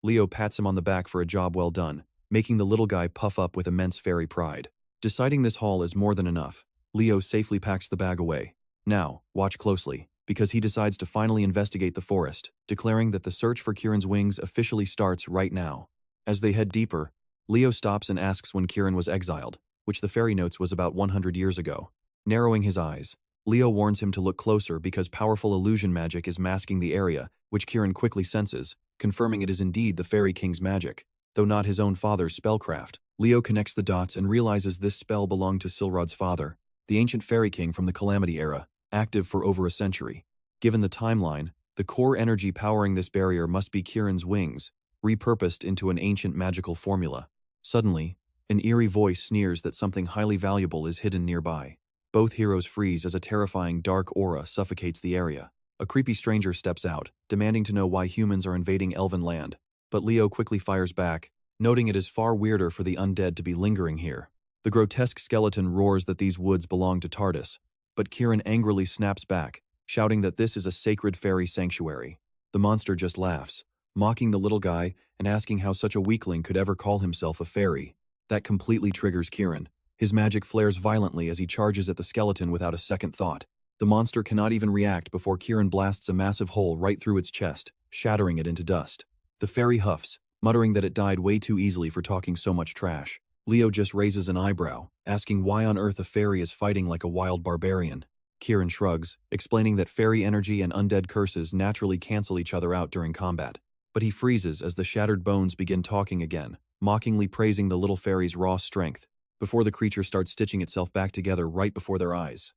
Leo pats him on the back for a job well done, making the little guy puff up with immense fairy pride. Deciding this haul is more than enough, Leo safely packs the bag away. Now, watch closely, because he decides to finally investigate the forest, declaring that the search for Kieran's wings officially starts right now. As they head deeper, Leo stops and asks when Kieran was exiled, which the fairy notes was about 100 years ago. Narrowing his eyes, Leo warns him to look closer because powerful illusion magic is masking the area, which Kieran quickly senses, confirming it is indeed the Fairy King's magic, though not his own father's spellcraft. Leo connects the dots and realizes this spell belonged to Silrod's father, the ancient Fairy King from the Calamity era, active for over a century. Given the timeline, the core energy powering this barrier must be Kieran's wings, repurposed into an ancient magical formula. Suddenly, an eerie voice sneers that something highly valuable is hidden nearby. Both heroes freeze as a terrifying dark aura suffocates the area. A creepy stranger steps out, demanding to know why humans are invading elven land, but Leo quickly fires back, noting it is far weirder for the undead to be lingering here. The grotesque skeleton roars that these woods belong to Tardis, but Kieran angrily snaps back, shouting that this is a sacred fairy sanctuary. The monster just laughs, mocking the little guy and asking how such a weakling could ever call himself a fairy. That completely triggers Kieran. His magic flares violently as he charges at the skeleton without a second thought. The monster cannot even react before Kieran blasts a massive hole right through its chest, shattering it into dust. The fairy huffs, muttering that it died way too easily for talking so much trash. Leo just raises an eyebrow, asking why on earth a fairy is fighting like a wild barbarian. Kieran shrugs, explaining that fairy energy and undead curses naturally cancel each other out during combat. But he freezes as the shattered bones begin talking again, mockingly praising the little fairy's raw strength, before the creature starts stitching itself back together right before their eyes.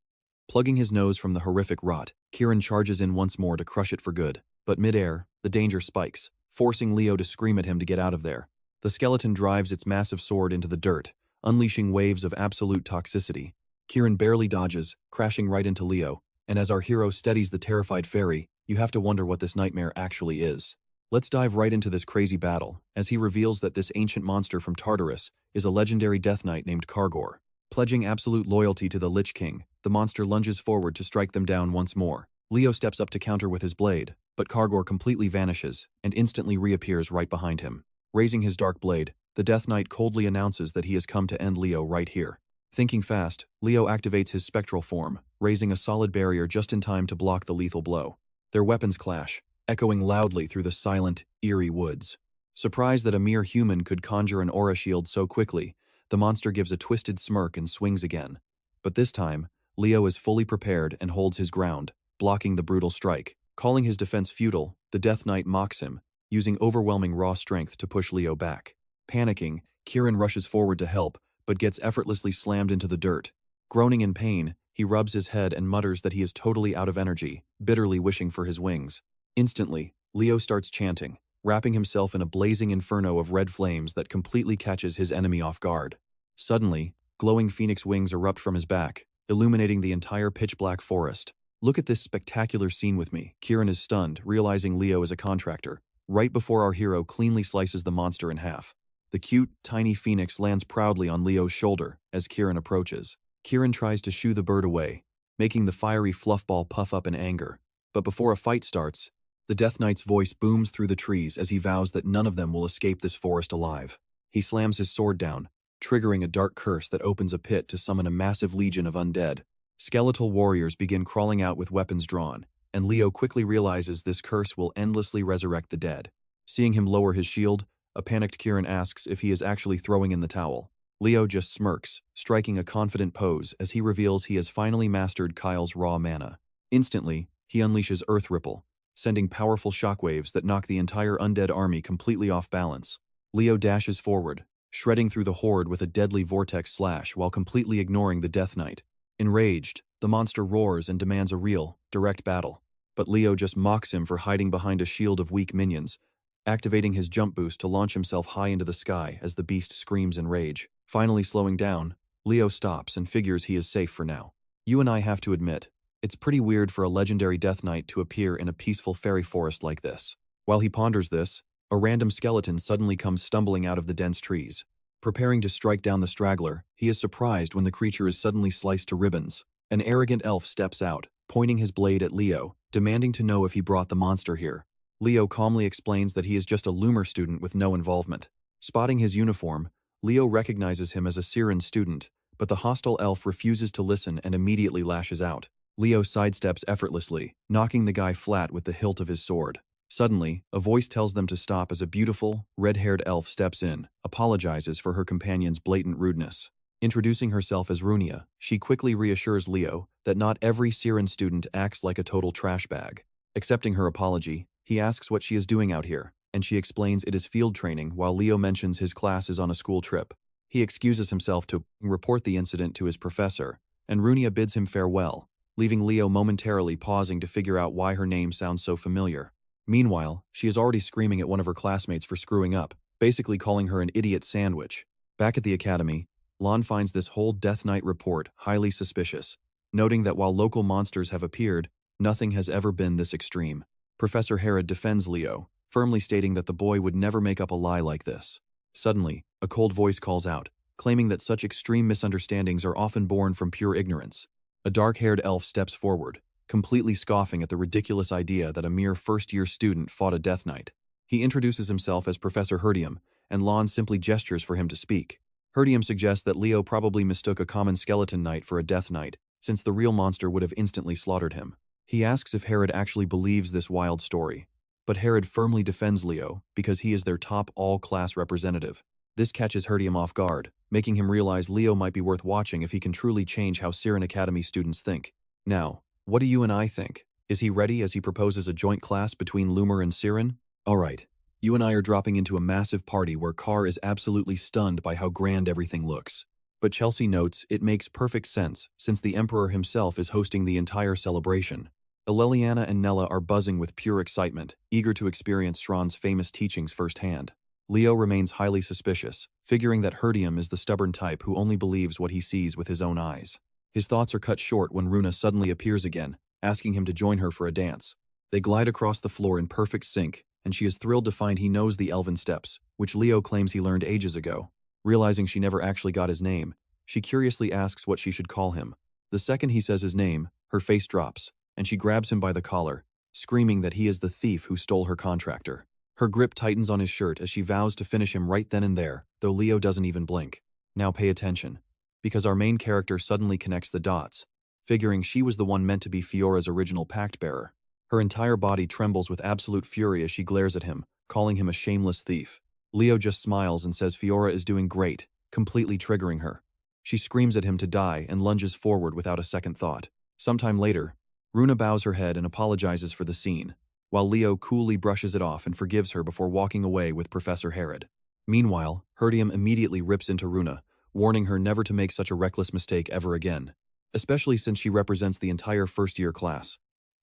Plugging his nose from the horrific rot, Kieran charges in once more to crush it for good, but mid-air, the danger spikes, forcing Leo to scream at him to get out of there. The skeleton drives its massive sword into the dirt, unleashing waves of absolute toxicity. Kieran barely dodges, crashing right into Leo, and as our hero steadies the terrified fairy, you have to wonder what this nightmare actually is. Let's dive right into this crazy battle, as he reveals that this ancient monster from Tartarus is a legendary Death Knight named Kargor. Pledging absolute loyalty to the Lich King, the monster lunges forward to strike them down once more. Leo steps up to counter with his blade, but Kargor completely vanishes and instantly reappears right behind him. Raising his dark blade, the Death Knight coldly announces that he has come to end Leo right here. Thinking fast, Leo activates his spectral form, raising a solid barrier just in time to block the lethal blow. Their weapons clash, echoing loudly through the silent, eerie woods. Surprised that a mere human could conjure an aura shield so quickly, the monster gives a twisted smirk and swings again. But this time, Leo is fully prepared and holds his ground, blocking the brutal strike. Calling his defense futile, the Death Knight mocks him, using overwhelming raw strength to push Leo back. Panicking, Kieran rushes forward to help, but gets effortlessly slammed into the dirt. Groaning in pain, he rubs his head and mutters that he is totally out of energy, bitterly wishing for his wings. Instantly, Leo starts chanting, wrapping himself in a blazing inferno of red flames that completely catches his enemy off guard. Suddenly, glowing phoenix wings erupt from his back, illuminating the entire pitch-black forest. Look at this spectacular scene with me. Kieran is stunned, realizing Leo is a contractor. Right before our hero cleanly slices the monster in half. The cute, tiny phoenix lands proudly on Leo's shoulder as Kieran approaches. Kieran tries to shoo the bird away, making the fiery fluffball puff up in anger. But before a fight starts, the Death Knight's voice booms through the trees as he vows that none of them will escape this forest alive. He slams his sword down, triggering a dark curse that opens a pit to summon a massive legion of undead. Skeletal warriors begin crawling out with weapons drawn, and Leo quickly realizes this curse will endlessly resurrect the dead. Seeing him lower his shield, a panicked Kieran asks if he is actually throwing in the towel. Leo just smirks, striking a confident pose as he reveals he has finally mastered Kyle's raw mana. Instantly, he unleashes Earth Ripple, sending powerful shockwaves that knock the entire undead army completely off balance. Leo dashes forward, shredding through the horde with a deadly vortex slash while completely ignoring the Death Knight. Enraged, the monster roars and demands a real, direct battle. But Leo just mocks him for hiding behind a shield of weak minions, activating his jump boost to launch himself high into the sky as the beast screams in rage. Finally slowing down, Leo stops and figures he is safe for now. You and I have to admit, it's pretty weird for a legendary Death Knight to appear in a peaceful fairy forest like this. While he ponders this, a random skeleton suddenly comes stumbling out of the dense trees. Preparing to strike down the straggler, he is surprised when the creature is suddenly sliced to ribbons. An arrogant elf steps out, pointing his blade at Leo, demanding to know if he brought the monster here. Leo calmly explains that he is just a Loomer student with no involvement. Spotting his uniform, Leo recognizes him as a Siren student, but the hostile elf refuses to listen and immediately lashes out. Leo sidesteps effortlessly, knocking the guy flat with the hilt of his sword. Suddenly, a voice tells them to stop as a beautiful, red-haired elf steps in, apologizes for her companion's blatant rudeness. Introducing herself as Runia, she quickly reassures Leo that not every Siren student acts like a total trash bag. Accepting her apology, he asks what she is doing out here, and she explains it is field training while Leo mentions his class is on a school trip. He excuses himself to report the incident to his professor, and Runia bids him farewell, leaving Leo momentarily pausing to figure out why her name sounds so familiar. Meanwhile, she is already screaming at one of her classmates for screwing up, basically calling her an idiot sandwich. Back at the academy, Lon finds this whole Death Knight report highly suspicious, noting that while local monsters have appeared, nothing has ever been this extreme. Professor Herod defends Leo, firmly stating that the boy would never make up a lie like this. Suddenly, a cold voice calls out, claiming that such extreme misunderstandings are often born from pure ignorance. A dark-haired elf steps forward, completely scoffing at the ridiculous idea that a mere first-year student fought a Death Knight. He introduces himself as Professor Herdium, and Lon simply gestures for him to speak. Herdium suggests that Leo probably mistook a common skeleton knight for a Death Knight, since the real monster would have instantly slaughtered him. He asks if Herod actually believes this wild story, but Herod firmly defends Leo because he is their top all-class representative. This catches Herdium off guard, making him realize Leo might be worth watching if he can truly change how Siren Academy students think. Now, what do you and I think? Is he ready as he proposes a joint class between Loomer and Siren? Alright, you and I are dropping into a massive party where Carr is absolutely stunned by how grand everything looks. But Chelsea notes it makes perfect sense since the Emperor himself is hosting the entire celebration. Leliana and Nella are buzzing with pure excitement, eager to experience Shran's famous teachings firsthand. Leo remains highly suspicious, figuring that Herdium is the stubborn type who only believes what he sees with his own eyes. His thoughts are cut short when Runa suddenly appears again, asking him to join her for a dance. They glide across the floor in perfect sync, and she is thrilled to find he knows the elven steps, which Leo claims he learned ages ago. Realizing she never actually got his name, she curiously asks what she should call him. The second he says his name, her face drops, and she grabs him by the collar, screaming that he is the thief who stole her contractor. Her grip tightens on his shirt as she vows to finish him right then and there, though Leo doesn't even blink. Now pay attention, because our main character suddenly connects the dots, figuring she was the one meant to be Fiora's original pact-bearer. Her entire body trembles with absolute fury as she glares at him, calling him a shameless thief. Leo just smiles and says Fiora is doing great, completely triggering her. She screams at him to die and lunges forward without a second thought. Sometime later, Runa bows her head and apologizes for the scene, while Leo coolly brushes it off and forgives her before walking away with Professor Herod. Meanwhile, Herdium immediately rips into Runa, warning her never to make such a reckless mistake ever again, especially since she represents the entire first-year class.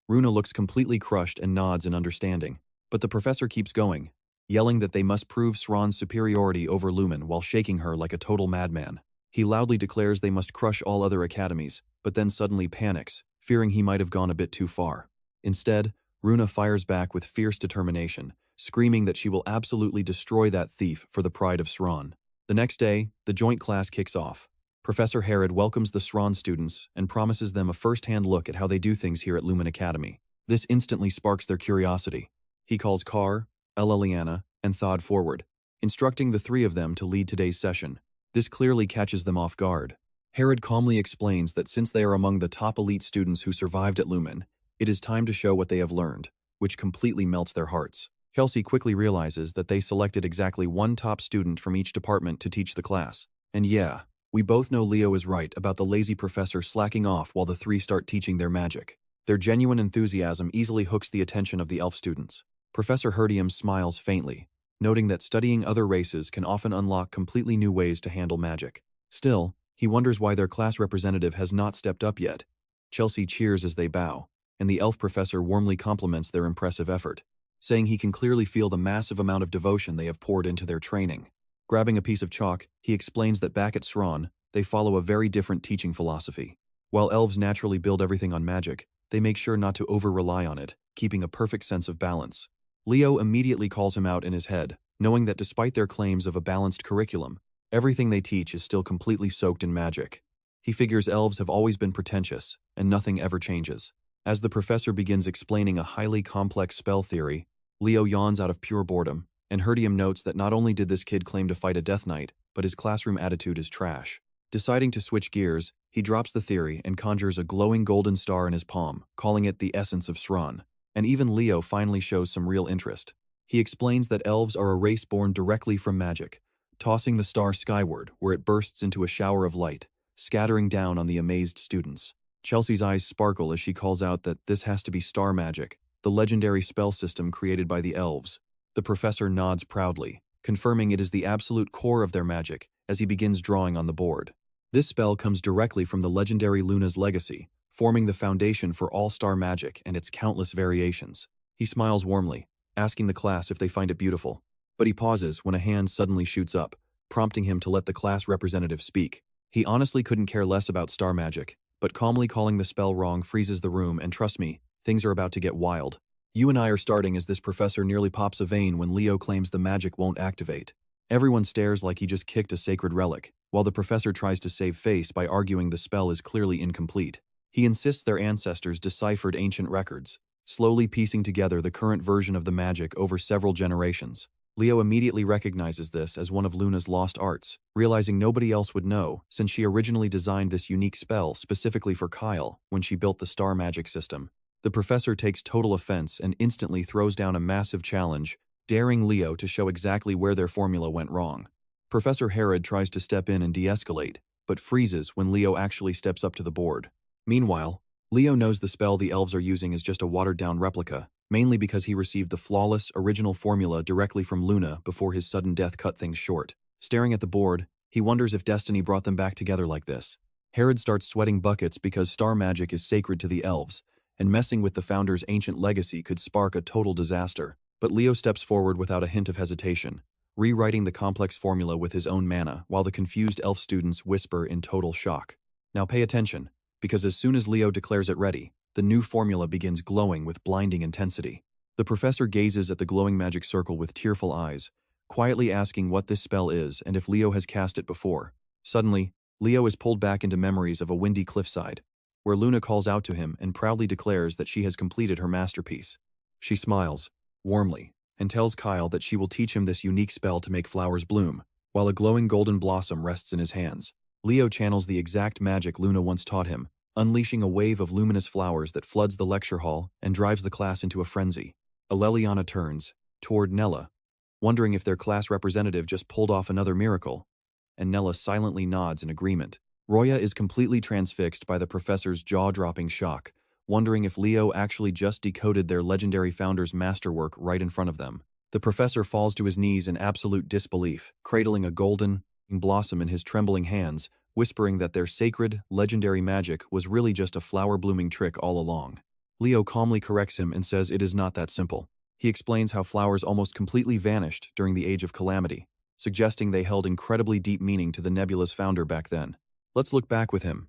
Runa looks completely crushed and nods in understanding, but the professor keeps going, yelling that they must prove Shran's superiority over Lumen while shaking her like a total madman. He loudly declares they must crush all other academies, but then suddenly panics, fearing he might have gone a bit too far. Instead, Runa fires back with fierce determination, screaming that she will absolutely destroy that thief for the pride of Sran. The next day, the joint class kicks off. Professor Herod welcomes the Sran students and promises them a first-hand look at how they do things here at Lumina Academy. This instantly sparks their curiosity. He calls Kar, Liliana, and Thod forward, instructing the three of them to lead today's session. This clearly catches them off guard. Herod calmly explains that since they are among the top elite students who survived at Lumen, it is time to show what they have learned, which completely melts their hearts. Chelsea quickly realizes that they selected exactly one top student from each department to teach the class. And yeah, we both know Leo is right about the lazy professor slacking off while the three start teaching their magic. Their genuine enthusiasm easily hooks the attention of the elf students. Professor Herdium smiles faintly, noting that studying other races can often unlock completely new ways to handle magic. Still, he wonders why their class representative has not stepped up yet. Chelsea cheers as they bow, and the elf professor warmly compliments their impressive effort, saying he can clearly feel the massive amount of devotion they have poured into their training. Grabbing a piece of chalk, he explains that back at Sran, they follow a very different teaching philosophy. While elves naturally build everything on magic, they make sure not to over-rely on it, keeping a perfect sense of balance. Leo immediately calls him out in his head, knowing that despite their claims of a balanced curriculum, everything they teach is still completely soaked in magic. He figures elves have always been pretentious, and nothing ever changes. As the professor begins explaining a highly complex spell theory, Leo yawns out of pure boredom, and Herdium notes that not only did this kid claim to fight a Death Knight, but his classroom attitude is trash. Deciding to switch gears, he drops the theory and conjures a glowing golden star in his palm, calling it the essence of Sran. And even Leo finally shows some real interest. He explains that elves are a race born directly from magic, tossing the star skyward where it bursts into a shower of light, scattering down on the amazed students. Chelsea's eyes sparkle as she calls out that this has to be star magic, the legendary spell system created by the elves. The professor nods proudly, confirming it is the absolute core of their magic as he begins drawing on the board. This spell comes directly from the legendary Luna's legacy, forming the foundation for all star magic and its countless variations. He smiles warmly, asking the class if they find it beautiful. But he pauses when a hand suddenly shoots up, prompting him to let the class representative speak. He honestly couldn't care less about star magic, but calmly calling the spell wrong freezes the room, and trust me, things are about to get wild. You and I are starting as this professor nearly pops a vein when Leo claims the magic won't activate. Everyone stares like he just kicked a sacred relic, while the professor tries to save face by arguing the spell is clearly incomplete. He insists their ancestors deciphered ancient records, slowly piecing together the current version of the magic over several generations. Leo immediately recognizes this as one of Luna's lost arts, realizing nobody else would know since she originally designed this unique spell specifically for Kyle when she built the star magic system. The professor takes total offense and instantly throws down a massive challenge, daring Leo to show exactly where their formula went wrong. Professor Herod tries to step in and de-escalate, but freezes when Leo actually steps up to the board. Meanwhile, Leo knows the spell the elves are using is just a watered-down replica, mainly because he received the flawless, original formula directly from Luna before his sudden death cut things short. Staring at the board, he wonders if destiny brought them back together like this. Herod starts sweating buckets because star magic is sacred to the elves, and messing with the founder's ancient legacy could spark a total disaster. But Leo steps forward without a hint of hesitation, rewriting the complex formula with his own mana, while the confused elf students whisper in total shock. Now pay attention, because as soon as Leo declares it ready, the new formula begins glowing with blinding intensity. The professor gazes at the glowing magic circle with tearful eyes, quietly asking what this spell is and if Leo has cast it before. Suddenly, Leo is pulled back into memories of a windy cliffside, where Luna calls out to him and proudly declares that she has completed her masterpiece. She smiles, warmly, and tells Kyle that she will teach him this unique spell to make flowers bloom, while a glowing golden blossom rests in his hands. Leo channels the exact magic Luna once taught him, unleashing a wave of luminous flowers that floods the lecture hall and drives the class into a frenzy. Liliana turns toward Nella, wondering if their class representative just pulled off another miracle, and Nella silently nods in agreement. Roya is completely transfixed by the professor's jaw-dropping shock, wondering if Leo actually just decoded their legendary founder's masterwork right in front of them. The professor falls to his knees in absolute disbelief, cradling a golden blossom in his trembling hands, whispering that their sacred, legendary magic was really just a flower-blooming trick all along. Leo calmly corrects him and says it is not that simple. He explains how flowers almost completely vanished during the Age of Calamity, suggesting they held incredibly deep meaning to the nebula's founder back then. Let's look back with him.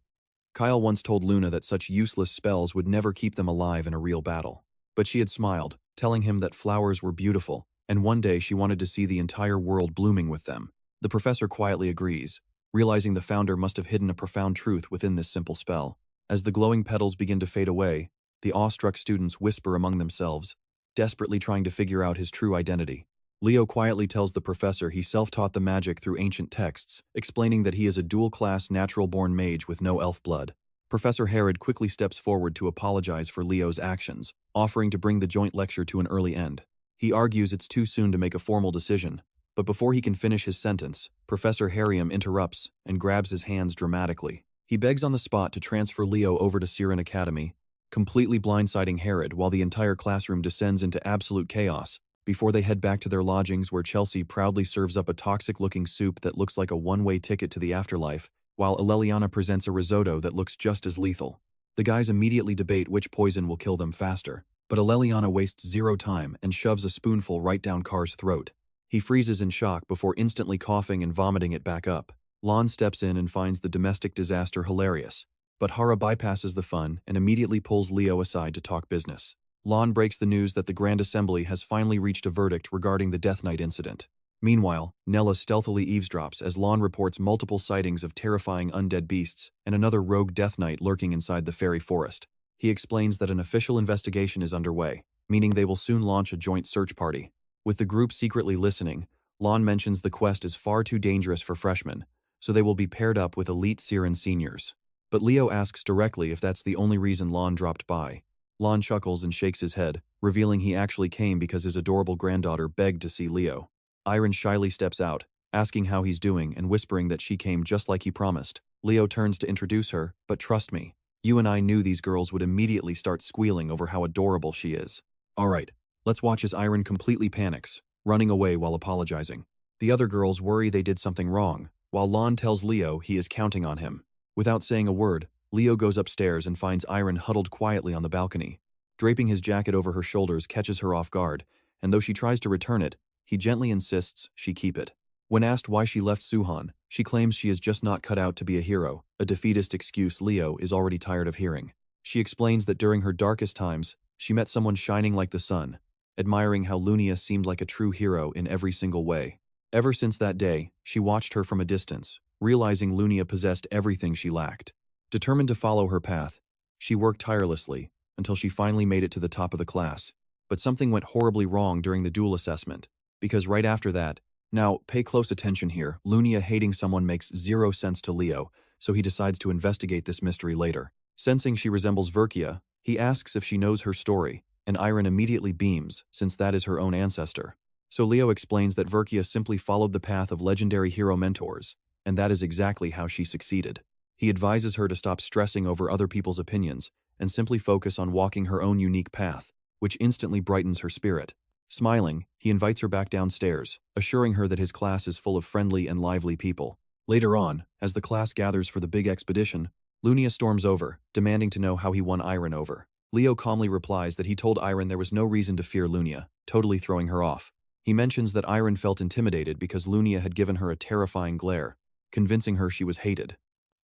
Kyle once told Luna that such useless spells would never keep them alive in a real battle. But she had smiled, telling him that flowers were beautiful, and one day she wanted to see the entire world blooming with them. The professor quietly agrees, realizing the founder must have hidden a profound truth within this simple spell. As the glowing petals begin to fade away, the awestruck students whisper among themselves, desperately trying to figure out his true identity. Leo quietly tells the professor he self-taught the magic through ancient texts, explaining that he is a dual-class natural-born mage with no elf blood. Professor Herod quickly steps forward to apologize for Leo's actions, offering to bring the joint lecture to an early end. He argues it's too soon to make a formal decision, but before he can finish his sentence, Professor Harium interrupts and grabs his hands dramatically. He begs on the spot to transfer Leo over to Siren Academy, completely blindsiding Herod while the entire classroom descends into absolute chaos, before they head back to their lodgings where Chelsea proudly serves up a toxic-looking soup that looks like a one-way ticket to the afterlife, while Aleliana presents a risotto that looks just as lethal. The guys immediately debate which poison will kill them faster, but Aleliana wastes zero time and shoves a spoonful right down Car's throat. He freezes in shock before instantly coughing and vomiting it back up. Lon steps in and finds the domestic disaster hilarious, but Hara bypasses the fun and immediately pulls Leo aside to talk business. Lon breaks the news that the Grand Assembly has finally reached a verdict regarding the Death Knight incident. Meanwhile, Nella stealthily eavesdrops as Lon reports multiple sightings of terrifying undead beasts and another rogue Death Knight lurking inside the fairy forest. He explains that an official investigation is underway, meaning they will soon launch a joint search party. With the group secretly listening, Lon mentions the quest is far too dangerous for freshmen, so they will be paired up with elite Siren seniors. But Leo asks directly if that's the only reason Lon dropped by. Lon chuckles and shakes his head, revealing he actually came because his adorable granddaughter begged to see Leo. Iron shyly steps out, asking how he's doing and whispering that she came just like he promised. Leo turns to introduce her, but trust me, you and I knew these girls would immediately start squealing over how adorable she is. Alright, let's watch as Iron completely panics, running away while apologizing. The other girls worry they did something wrong, while Lon tells Leo he is counting on him. Without saying a word, Leo goes upstairs and finds Iron huddled quietly on the balcony. Draping his jacket over her shoulders catches her off guard, and though she tries to return it, he gently insists she keep it. When asked why she left Suhan, she claims she is just not cut out to be a hero, a defeatist excuse Leo is already tired of hearing. She explains that during her darkest times, she met someone shining like the sun, admiring how Lunia seemed like a true hero in every single way. Ever since that day, she watched her from a distance, realizing Lunia possessed everything she lacked. Determined to follow her path, she worked tirelessly until she finally made it to the top of the class. But something went horribly wrong during the dual assessment, because right after that, now pay close attention here, Lunia hating someone makes zero sense to Leo, so he decides to investigate this mystery later. Sensing she resembles Verkia, he asks if she knows her story, and Iron immediately beams, since that is her own ancestor. So Leo explains that Verkia simply followed the path of legendary hero mentors, and that is exactly how she succeeded. He advises her to stop stressing over other people's opinions and simply focus on walking her own unique path, which instantly brightens her spirit. Smiling, he invites her back downstairs, assuring her that his class is full of friendly and lively people. Later on, as the class gathers for the big expedition, Lunia storms over, demanding to know how he won Iron over. Leo calmly replies that he told Iron there was no reason to fear Lunia, totally throwing her off. He mentions that Iron felt intimidated because Lunia had given her a terrifying glare, convincing her she was hated.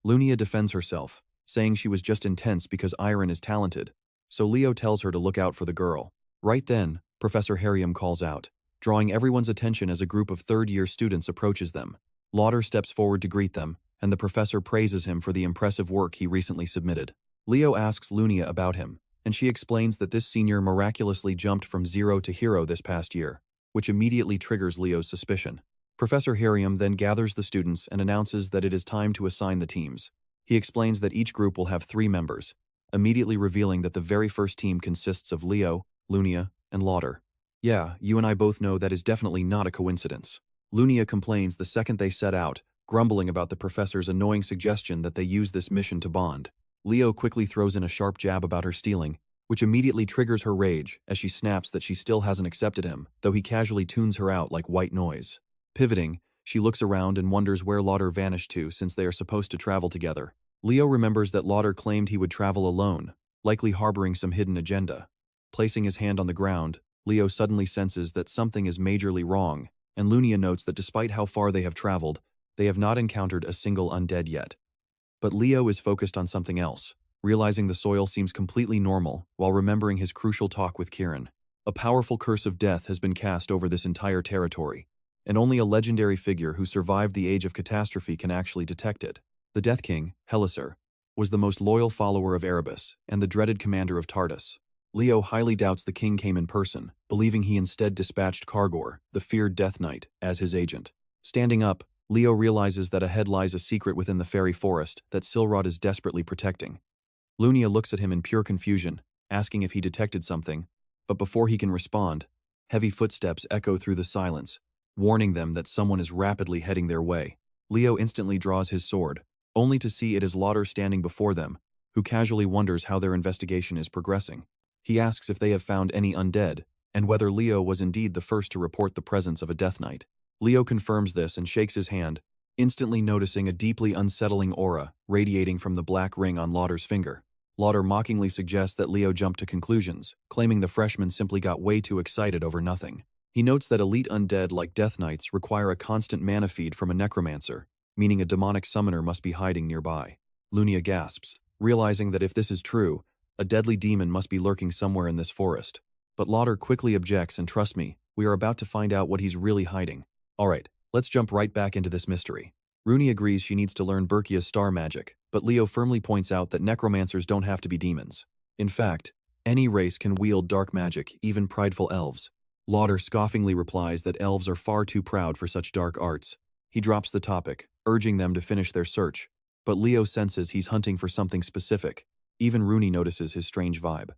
Lunia defends herself, saying she was just intense because Iron is talented, so Leo tells her to look out for the girl. Right then, Professor Harium calls out, drawing everyone's attention as a group of third-year students approaches them. Lauder steps forward to greet them, and the professor praises him for the impressive work he recently submitted. Leo asks Lunia about him, and she explains that this senior miraculously jumped from zero to hero this past year, which immediately triggers Leo's suspicion. Professor Harium then gathers the students and announces that it is time to assign the teams. He explains that each group will have 3 members, immediately revealing that the very first team consists of Leo, Lunia, and Lauder. Yeah, you and I both know that is definitely not a coincidence. Lunia complains the second they set out, grumbling about the professor's annoying suggestion that they use this mission to bond. Leo quickly throws in a sharp jab about her stealing, which immediately triggers her rage as she snaps that she still hasn't accepted him, though he casually tunes her out like white noise. Pivoting, she looks around and wonders where Lauder vanished to since they are supposed to travel together. Leo remembers that Lauder claimed he would travel alone, likely harboring some hidden agenda. Placing his hand on the ground, Leo suddenly senses that something is majorly wrong, and Lumina notes that despite how far they have traveled, they have not encountered a single undead yet. But Leo is focused on something else, realizing the soil seems completely normal while remembering his crucial talk with Kieran. A powerful curse of death has been cast over this entire territory, and only a legendary figure who survived the age of catastrophe can actually detect it. The Death King, Helisar, was the most loyal follower of Erebus and the dreaded commander of Tartus. Leo highly doubts the king came in person, believing he instead dispatched Kargor, the feared Death Knight, as his agent. Standing up, Leo realizes that ahead lies a secret within the fairy forest that Silrod is desperately protecting. Lumina looks at him in pure confusion, asking if he detected something, but before he can respond, heavy footsteps echo through the silence, warning them that someone is rapidly heading their way. Leo instantly draws his sword, only to see it is Lauder standing before them, who casually wonders how their investigation is progressing. He asks if they have found any undead, and whether Leo was indeed the first to report the presence of a Death Knight. Leo confirms this and shakes his hand, instantly noticing a deeply unsettling aura radiating from the black ring on Lauder's finger. Lauder mockingly suggests that Leo jump to conclusions, claiming the freshman simply got way too excited over nothing. He notes that elite undead like Death Knights require a constant mana feed from a necromancer, meaning a demonic summoner must be hiding nearby. Lumina gasps, realizing that if this is true, a deadly demon must be lurking somewhere in this forest. But Lauder quickly objects, and trust me, we are about to find out what he's really hiding. Alright, let's jump right back into this mystery. Rooney agrees she needs to learn Berkia's star magic, but Leo firmly points out that necromancers don't have to be demons. In fact, any race can wield dark magic, even prideful elves. Lauder scoffingly replies that elves are far too proud for such dark arts. He drops the topic, urging them to finish their search, but Leo senses he's hunting for something specific. Even Rooney notices his strange vibe.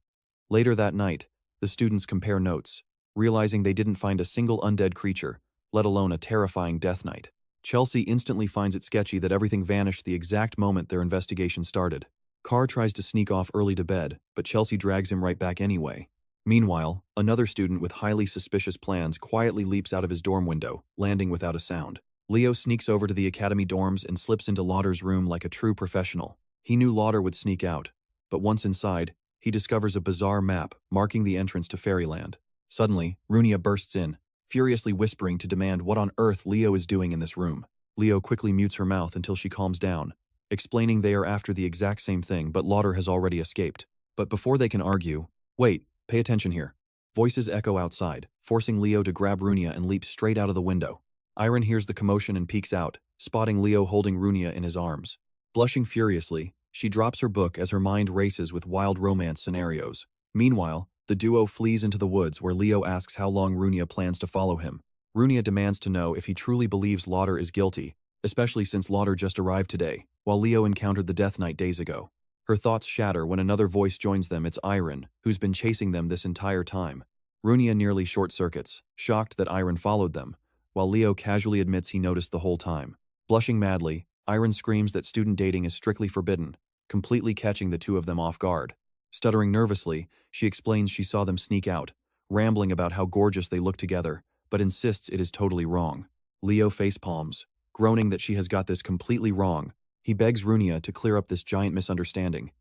Later that night, the students compare notes, realizing they didn't find a single undead creature, let alone a terrifying Death Knight. Chelsea instantly finds it sketchy that everything vanished the exact moment their investigation started. Carr tries to sneak off early to bed, but Chelsea drags him right back anyway. Meanwhile, another student with highly suspicious plans quietly leaps out of his dorm window, landing without a sound. Leo sneaks over to the academy dorms and slips into Lauder's room like a true professional. He knew Lauder would sneak out, but once inside, he discovers a bizarre map marking the entrance to Fairyland. Suddenly, Runia bursts in, furiously whispering to demand what on earth Leo is doing in this room. Leo quickly mutes her mouth until she calms down, explaining they are after the exact same thing, but Lauder has already escaped. But before they can argue, wait, pay attention here. Voices echo outside, forcing Leo to grab Runia and leap straight out of the window. Iron hears the commotion and peeks out, spotting Leo holding Runia in his arms. Blushing furiously, she drops her book as her mind races with wild romance scenarios. Meanwhile, the duo flees into the woods where Leo asks how long Runia plans to follow him. Runia demands to know if he truly believes Lauder is guilty, especially since Lauder just arrived today, while Leo encountered the Death Knight days ago. Her thoughts shatter when another voice joins them. It's Iron, who's been chasing them this entire time. Runia nearly short-circuits, shocked that Iron followed them, while Leo casually admits he noticed the whole time. Blushing madly, Iron screams that student dating is strictly forbidden, completely catching the two of them off guard. Stuttering nervously, she explains she saw them sneak out, rambling about how gorgeous they look together, but insists it is totally wrong. Leo facepalms, groaning that she has got this completely wrong. He begs Runia to clear up this giant misunderstanding,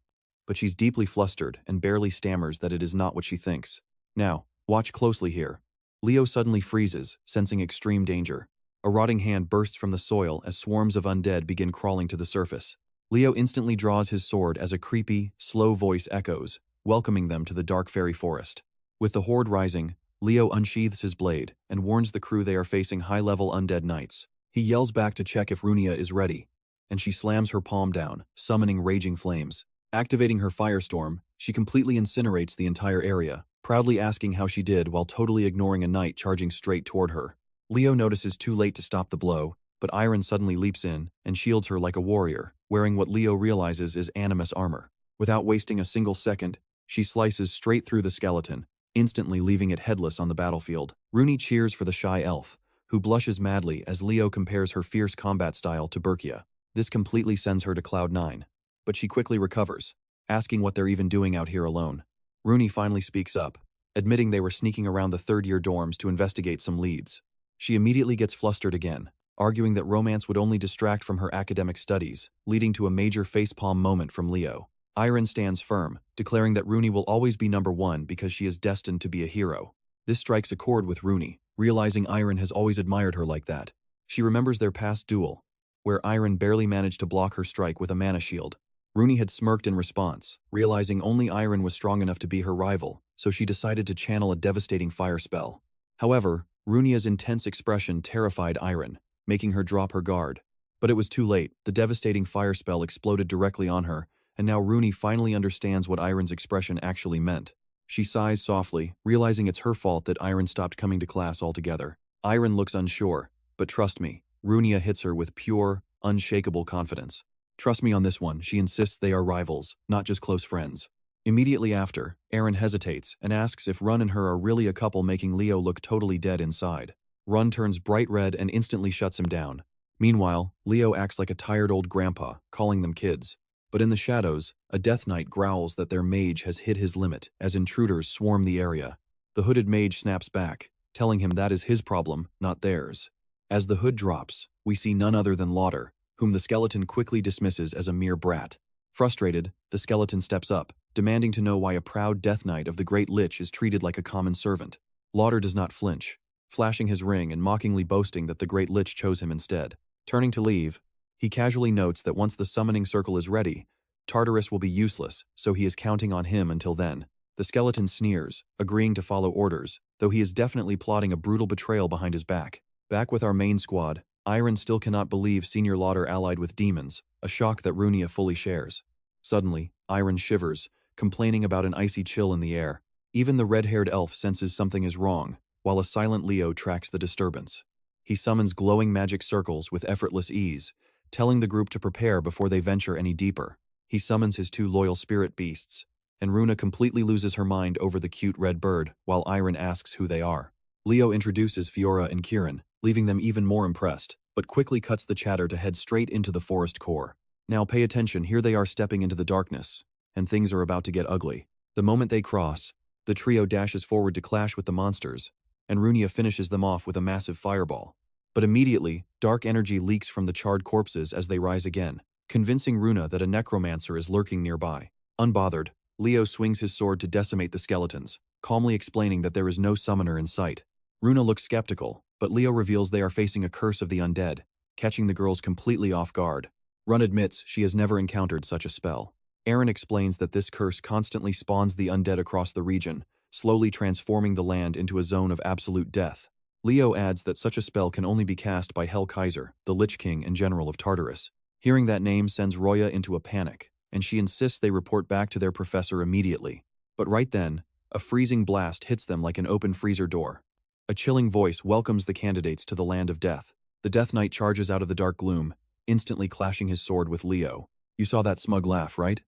but she's deeply flustered and barely stammers that it is not what she thinks. Now, watch closely here. Leo suddenly freezes, sensing extreme danger. A rotting hand bursts from the soil as swarms of undead begin crawling to the surface. Leo instantly draws his sword as a creepy, slow voice echoes, welcoming them to the dark fairy forest. With the horde rising, Leo unsheathes his blade and warns the crew they are facing high-level undead knights. He yells back to check if Runia is ready, and she slams her palm down, summoning raging flames. Activating her firestorm, she completely incinerates the entire area, proudly asking how she did while totally ignoring a knight charging straight toward her. Leo notices too late to stop the blow, but Iron suddenly leaps in and shields her like a warrior, wearing what Leo realizes is Animus armor. Without wasting a single second, she slices straight through the skeleton, instantly leaving it headless on the battlefield. Rooney cheers for the shy elf, who blushes madly as Leo compares her fierce combat style to Berkia. This completely sends her to Cloud 9, but she quickly recovers, asking what they're even doing out here alone. Rooney finally speaks up, admitting they were sneaking around the third-year dorms to investigate some leads. She immediately gets flustered again, arguing that romance would only distract from her academic studies, leading to a major facepalm moment from Leo. Iron stands firm, declaring that Rooney will always be number one because she is destined to be a hero. This strikes a chord with Rooney, realizing Iron has always admired her like that. She remembers their past duel, where Iron barely managed to block her strike with a mana shield. Rooney had smirked in response, realizing only Iron was strong enough to be her rival, so she decided to channel a devastating fire spell. However, Runia's intense expression terrified Iron, making her drop her guard. But it was too late. The devastating fire spell exploded directly on her, and now Rooney finally understands what Iron's expression actually meant. She sighs softly, realizing it's her fault that Iron stopped coming to class altogether. Iron looks unsure, but trust me, Runia hits her with pure, unshakable confidence. Trust me on this one, she insists they are rivals, not just close friends. Immediately after, Aaron hesitates and asks if Run and her are really a couple, making Leo look totally dead inside. Run turns bright red and instantly shuts him down. Meanwhile, Leo acts like a tired old grandpa, calling them kids. But in the shadows, a Death Knight growls that their mage has hit his limit as intruders swarm the area. The hooded mage snaps back, telling him that is his problem, not theirs. As the hood drops, we see none other than Lauder, whom the skeleton quickly dismisses as a mere brat. Frustrated, the skeleton steps up, demanding to know why a proud Death Knight of the Great Lich is treated like a common servant. Lauder does not flinch, flashing his ring and mockingly boasting that the Great Lich chose him instead. Turning to leave, he casually notes that once the summoning circle is ready, Tartarus will be useless, so he is counting on him until then. The skeleton sneers, agreeing to follow orders, though he is definitely plotting a brutal betrayal behind his back. Back with our main squad, Iron still cannot believe Senior Lauder allied with demons, a shock that Runia fully shares. Suddenly, Iron shivers, complaining about an icy chill in the air. Even the red-haired elf senses something is wrong, while a silent Leo tracks the disturbance. He summons glowing magic circles with effortless ease, telling the group to prepare before they venture any deeper. He summons his two loyal spirit beasts, and Runa completely loses her mind over the cute red bird, while Iron asks who they are. Leo introduces Fiora and Kieran, leaving them even more impressed, but quickly cuts the chatter to head straight into the forest core. Now pay attention, here they are stepping into the darkness, and things are about to get ugly. The moment they cross, the trio dashes forward to clash with the monsters, and Runia finishes them off with a massive fireball. But immediately, dark energy leaks from the charred corpses as they rise again, convincing Runa that a necromancer is lurking nearby. Unbothered, Leo swings his sword to decimate the skeletons, calmly explaining that there is no summoner in sight. Runa looks skeptical, but Leo reveals they are facing a curse of the undead, catching the girls completely off guard. Run admits she has never encountered such a spell. Aaron explains that this curse constantly spawns the undead across the region, slowly transforming the land into a zone of absolute death. Leo adds that such a spell can only be cast by Hell Kaiser, the Lich King and General of Tartarus. Hearing that name sends Roya into a panic, and she insists they report back to their professor immediately. But right then, a freezing blast hits them like an open freezer door. A chilling voice welcomes the candidates to the land of death. The Death Knight charges out of the dark gloom, instantly clashing his sword with Leo. You saw that smug laugh, right?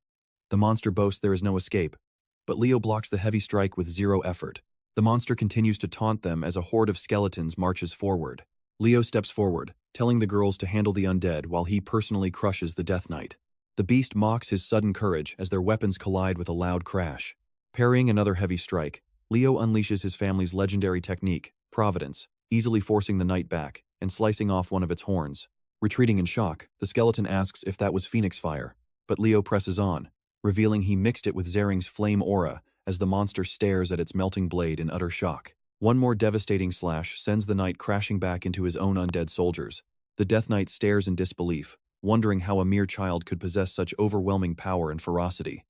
The monster boasts there is no escape, but Leo blocks the heavy strike with zero effort. The monster continues to taunt them as a horde of skeletons marches forward. Leo steps forward, telling the girls to handle the undead while he personally crushes the Death Knight. The beast mocks his sudden courage as their weapons collide with a loud crash. Parrying another heavy strike, Leo unleashes his family's legendary technique, Providence, easily forcing the knight back and slicing off one of its horns. Retreating in shock, the skeleton asks if that was Phoenix Fire, but Leo presses on, revealing he mixed it with Zaring's flame aura as the monster stares at its melting blade in utter shock. One more devastating slash sends the knight crashing back into his own undead soldiers. The Death Knight stares in disbelief, wondering how a mere child could possess such overwhelming power and ferocity.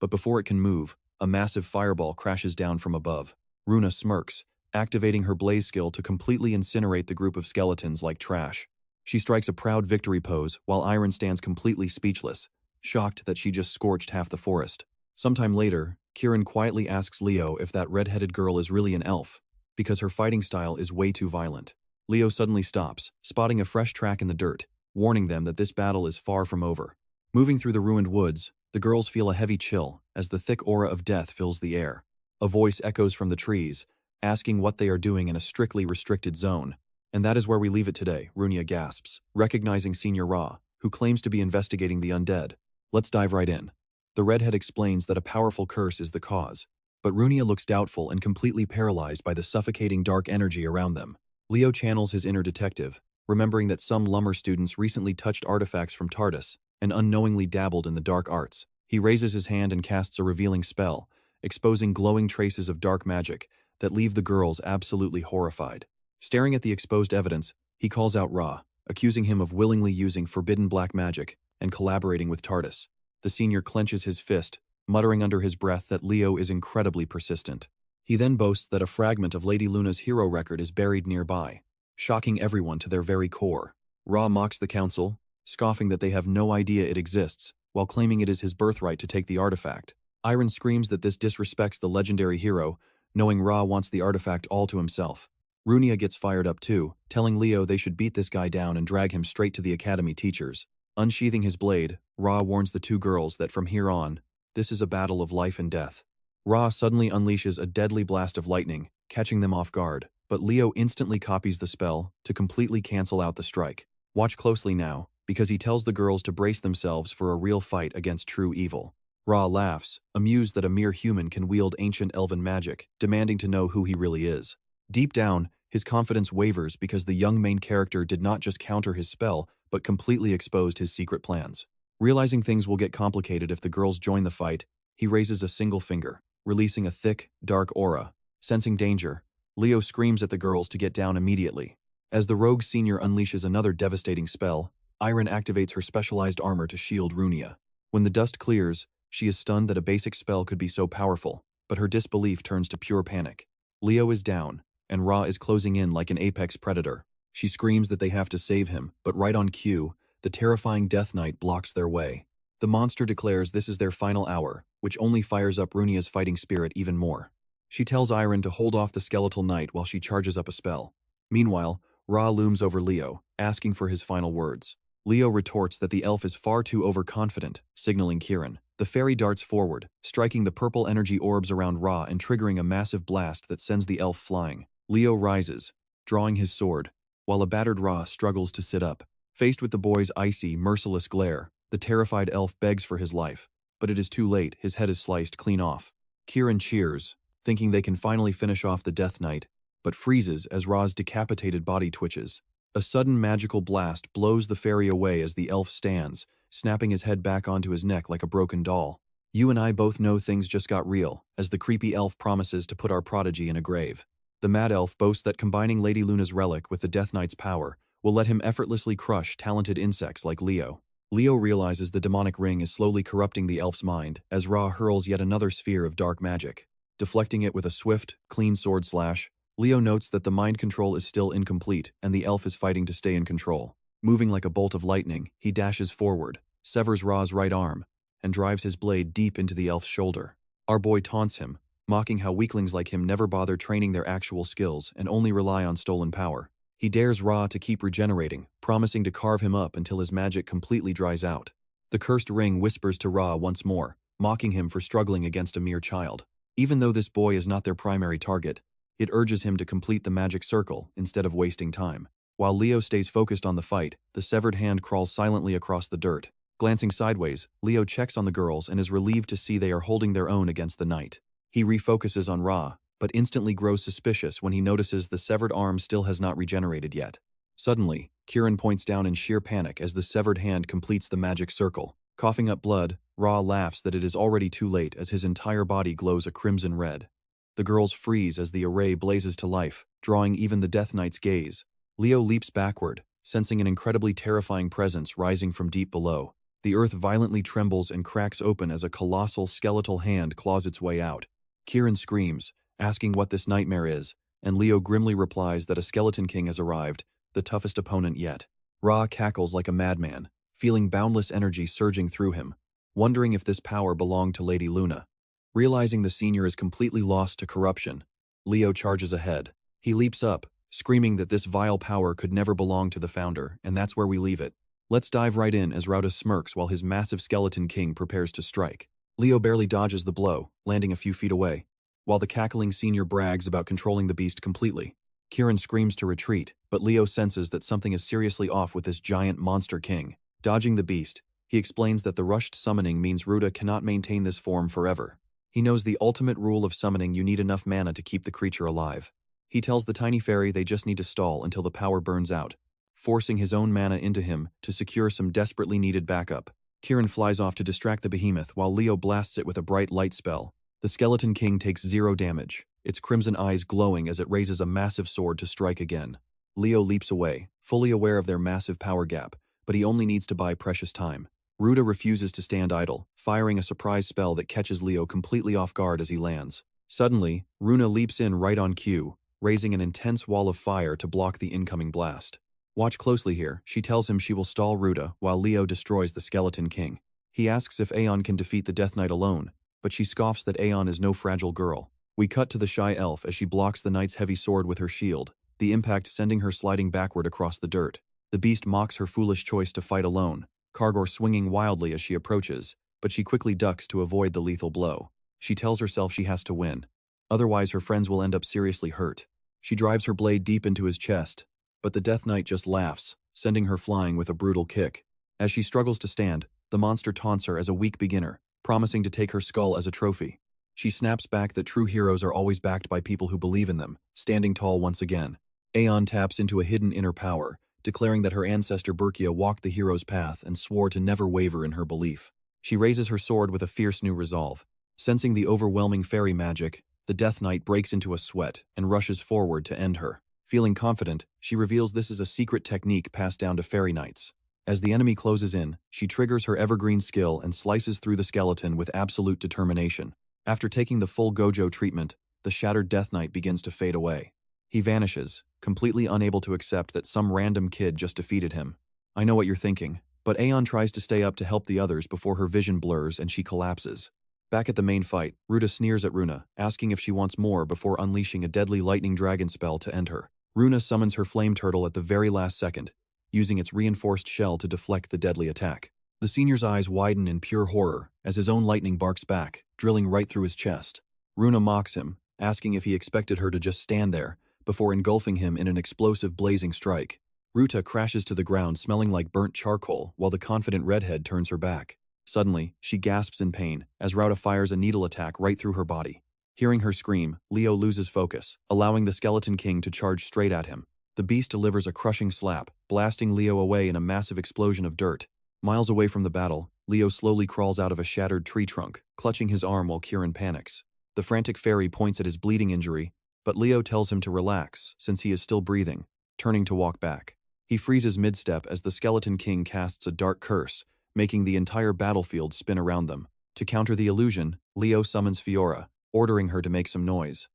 But before it can move, a massive fireball crashes down from above. Runa smirks, activating her blaze skill to completely incinerate the group of skeletons like trash. She strikes a proud victory pose while Iron stands completely speechless, shocked that she just scorched half the forest. Sometime later, Kieran quietly asks Leo if that red-headed girl is really an elf, because her fighting style is way too violent. Leo suddenly stops, spotting a fresh track in the dirt, warning them that this battle is far from over. Moving through the ruined woods, the girls feel a heavy chill as the thick aura of death fills the air. A voice echoes from the trees, asking what they are doing in a strictly restricted zone. And that is where we leave it today, Runia gasps, recognizing Senior Ra, who claims to be investigating the undead. Let's dive right in. The redhead explains that a powerful curse is the cause, but Runia looks doubtful and completely paralyzed by the suffocating dark energy around them. Leo channels his inner detective, remembering that some Lummer students recently touched artifacts from Tardis and unknowingly dabbled in the dark arts. He raises his hand and casts a revealing spell, exposing glowing traces of dark magic, that leave the girls absolutely horrified. Staring at the exposed evidence, he calls out Ra, accusing him of willingly using forbidden black magic and collaborating with TARDIS. The senior clenches his fist, muttering under his breath that Leo is incredibly persistent. He then boasts that a fragment of Lady Luna's hero record is buried nearby, shocking everyone to their very core. Ra mocks the council, scoffing that they have no idea it exists, while claiming it is his birthright to take the artifact. Iron screams that this disrespects the legendary hero, knowing Ra wants the artifact all to himself. Runia gets fired up too, telling Leo they should beat this guy down and drag him straight to the academy teachers. Unsheathing his blade, Ra warns the two girls that from here on, this is a battle of life and death. Ra suddenly unleashes a deadly blast of lightning, catching them off guard, but Leo instantly copies the spell to completely cancel out the strike. Watch closely now, because he tells the girls to brace themselves for a real fight against true evil. Ra laughs, amused that a mere human can wield ancient elven magic, demanding to know who he really is. Deep down, his confidence wavers because the young main character did not just counter his spell, but completely exposed his secret plans. Realizing things will get complicated if the girls join the fight, he raises a single finger, releasing a thick, dark aura. Sensing danger, Leo screams at the girls to get down immediately. As the rogue senior unleashes another devastating spell, Iron activates her specialized armor to shield Runia. When the dust clears, she is stunned that a basic spell could be so powerful, but her disbelief turns to pure panic. Leo is down, and Ra is closing in like an apex predator. She screams that they have to save him, but right on cue, the terrifying Death Knight blocks their way. The monster declares this is their final hour, which only fires up Runia's fighting spirit even more. She tells Iron to hold off the skeletal knight while she charges up a spell. Meanwhile, Ra looms over Leo, asking for his final words. Leo retorts that the elf is far too overconfident, signaling Kieran. The fairy darts forward, striking the purple energy orbs around Ra and triggering a massive blast that sends the elf flying. Leo rises, drawing his sword, while a battered Ra struggles to sit up. Faced with the boy's icy, merciless glare, the terrified elf begs for his life, but it is too late. His head is sliced clean off. Kieran cheers, thinking they can finally finish off the Death Knight, but freezes as Ra's decapitated body twitches. A sudden magical blast blows the fairy away as the elf stands, snapping his head back onto his neck like a broken doll. You and I both know things just got real, as the creepy elf promises to put our prodigy in a grave. The mad elf boasts that combining Lady Luna's relic with the Death Knight's power will let him effortlessly crush talented insects like Leo. Leo realizes the demonic ring is slowly corrupting the elf's mind as Ra hurls yet another sphere of dark magic. Deflecting it with a swift, clean sword slash, Leo notes that the mind control is still incomplete and the elf is fighting to stay in control. Moving like a bolt of lightning, he dashes forward, severs Ra's right arm, and drives his blade deep into the elf's shoulder. Our boy taunts him, mocking how weaklings like him never bother training their actual skills and only rely on stolen power. He dares Ra to keep regenerating, promising to carve him up until his magic completely dries out. The cursed ring whispers to Ra once more, mocking him for struggling against a mere child. Even though this boy is not their primary target, it urges him to complete the magic circle instead of wasting time. While Leo stays focused on the fight, the severed hand crawls silently across the dirt. Glancing sideways, Leo checks on the girls and is relieved to see they are holding their own against the knight. He refocuses on Ra, but instantly grows suspicious when he notices the severed arm still has not regenerated yet. Suddenly, Kieran points down in sheer panic as the severed hand completes the magic circle. Coughing up blood, Ra laughs that it is already too late as his entire body glows a crimson red. The girls freeze as the array blazes to life, drawing even the Death Knight's gaze. Leo leaps backward, sensing an incredibly terrifying presence rising from deep below. The earth violently trembles and cracks open as a colossal skeletal hand claws its way out. Kieran screams, asking what this nightmare is, and Leo grimly replies that a Skeleton King has arrived, the toughest opponent yet. Ra cackles like a madman, feeling boundless energy surging through him, wondering if this power belonged to Lady Luna. Realizing the senior is completely lost to corruption, Leo charges ahead. He leaps up, screaming that this vile power could never belong to the founder, and that's where we leave it. Let's dive right in as Rauda smirks while his massive Skeleton King prepares to strike. Leo barely dodges the blow, landing a few feet away, while the cackling senior brags about controlling the beast completely. Kieran screams to retreat, but Leo senses that something is seriously off with this giant monster king. Dodging the beast, he explains that the rushed summoning means Rauda cannot maintain this form forever. He knows the ultimate rule of summoning: you need enough mana to keep the creature alive. He tells the tiny fairy they just need to stall until the power burns out, forcing his own mana into him to secure some desperately needed backup. Kieran flies off to distract the behemoth while Leo blasts it with a bright light spell. The Skeleton King takes 0 damage, its crimson eyes glowing as it raises a massive sword to strike again. Leo leaps away, fully aware of their massive power gap, but he only needs to buy precious time. Ruta refuses to stand idle, firing a surprise spell that catches Leo completely off guard as he lands. Suddenly, Runa leaps in right on cue, raising an intense wall of fire to block the incoming blast. Watch closely here, she tells him she will stall Ruta while Leo destroys the Skeleton King. He asks if Aeon can defeat the Death Knight alone, but she scoffs that Aeon is no fragile girl. We cut to the shy elf as she blocks the knight's heavy sword with her shield, the impact sending her sliding backward across the dirt. The beast mocks her foolish choice to fight alone, Kargor swinging wildly as she approaches, but she quickly ducks to avoid the lethal blow. She tells herself she has to win. Otherwise her friends will end up seriously hurt. She drives her blade deep into his chest, but the Death Knight just laughs, sending her flying with a brutal kick. As she struggles to stand, the monster taunts her as a weak beginner, promising to take her skull as a trophy. She snaps back that true heroes are always backed by people who believe in them, standing tall once again. Aeon taps into a hidden inner power, declaring that her ancestor Berkia walked the hero's path and swore to never waver in her belief. She raises her sword with a fierce new resolve. Sensing the overwhelming fairy magic, the Death Knight breaks into a sweat and rushes forward to end her. Feeling confident, she reveals this is a secret technique passed down to fairy knights. As the enemy closes in, she triggers her evergreen skill and slices through the skeleton with absolute determination. After taking the full Gojo treatment, the shattered Death Knight begins to fade away. He vanishes, completely unable to accept that some random kid just defeated him. I know what you're thinking, but Aeon tries to stay up to help the others before her vision blurs and she collapses. Back at the main fight, Ruta sneers at Runa, asking if she wants more before unleashing a deadly lightning dragon spell to end her. Runa summons her flame turtle at the very last second, using its reinforced shell to deflect the deadly attack. The senior's eyes widen in pure horror as his own lightning barks back, drilling right through his chest. Runa mocks him, asking if he expected her to just stand there, before engulfing him in an explosive blazing strike. Ruta crashes to the ground smelling like burnt charcoal while the confident redhead turns her back. Suddenly, she gasps in pain as Ruta fires a needle attack right through her body. Hearing her scream, Leo loses focus, allowing the Skeleton King to charge straight at him. The beast delivers a crushing slap, blasting Leo away in a massive explosion of dirt. Miles away from the battle, Leo slowly crawls out of a shattered tree trunk, clutching his arm while Kieran panics. The frantic fairy points at his bleeding injury, but Leo tells him to relax since he is still breathing, turning to walk back. He freezes mid-step as the Skeleton King casts a dark curse, making the entire battlefield spin around them. To counter the illusion, Leo summons Fiora, ordering her to make some noise.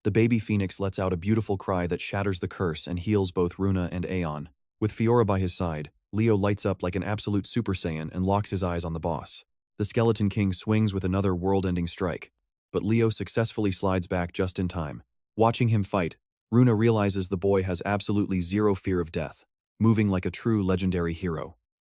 The baby phoenix lets out a beautiful cry that shatters the curse and heals both Runa and Aeon. With Fiora by his side, Leo lights up like an absolute Super Saiyan and locks his eyes on the boss. The Skeleton King swings with another world-ending strike, but Leo successfully slides back just in time. Watching him fight, Runa realizes the boy has absolutely zero fear of death, moving like a true legendary hero.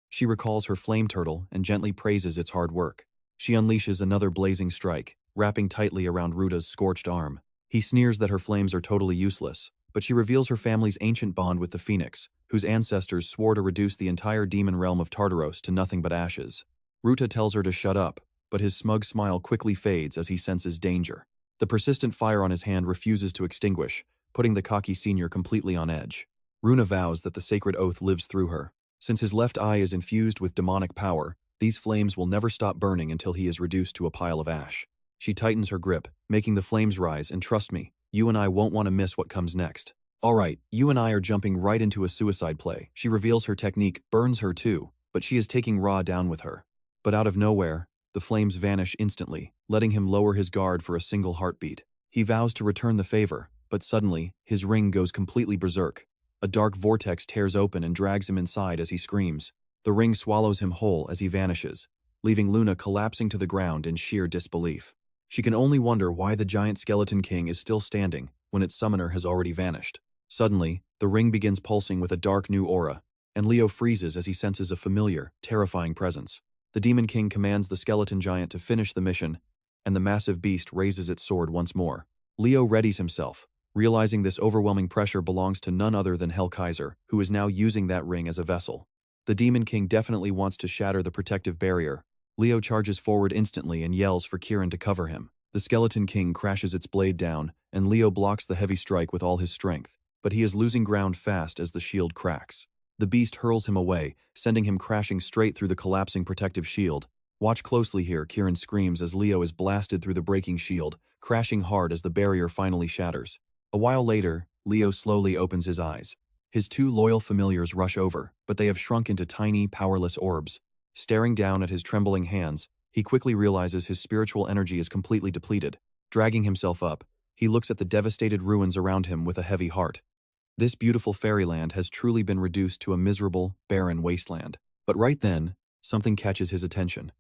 She recalls her flame turtle and gently praises its hard work. She unleashes another blazing strike, wrapping tightly around Ruta's scorched arm. He sneers that her flames are totally useless, but she reveals her family's ancient bond with the Phoenix, whose ancestors swore to reduce the entire demon realm of Tartaros to nothing but ashes. Ruta tells her to shut up, but his smug smile quickly fades as he senses danger. The persistent fire on his hand refuses to extinguish, putting the cocky senior completely on edge. Runa vows that the sacred oath lives through her. Since his left eye is infused with demonic power, these flames will never stop burning until he is reduced to a pile of ash. She tightens her grip, making the flames rise, and trust me, you and I won't want to miss what comes next. Alright, you and I are jumping right into a suicide play. She reveals her technique, burns her too, but she is taking Ra down with her. But out of nowhere, the flames vanish instantly, letting him lower his guard for a single heartbeat. He vows to return the favor, but suddenly, his ring goes completely berserk. A dark vortex tears open and drags him inside as he screams. The ring swallows him whole as he vanishes, leaving Luna collapsing to the ground in sheer disbelief. She can only wonder why the giant Skeleton King is still standing when its summoner has already vanished. Suddenly, the ring begins pulsing with a dark new aura, and Leo freezes as he senses a familiar, terrifying presence. The Demon King commands the skeleton giant to finish the mission, and the massive beast raises its sword once more. Leo readies himself, realizing this overwhelming pressure belongs to none other than Hellkaiser, who is now using that ring as a vessel. The Demon King definitely wants to shatter the protective barrier. Leo charges forward instantly and yells for Kieran to cover him. The Skeleton King crashes its blade down, and Leo blocks the heavy strike with all his strength, but he is losing ground fast as the shield cracks. The beast hurls him away, sending him crashing straight through the collapsing protective shield. Watch closely here, Kieran screams as Leo is blasted through the breaking shield, crashing hard as the barrier finally shatters. A while later, Leo slowly opens his eyes. His two loyal familiars rush over, but they have shrunk into tiny, powerless orbs. Staring down at his trembling hands, he quickly realizes his spiritual energy is completely depleted. Dragging himself up, he looks at the devastated ruins around him with a heavy heart. This beautiful fairyland has truly been reduced to a miserable, barren wasteland. But right then, something catches his attention.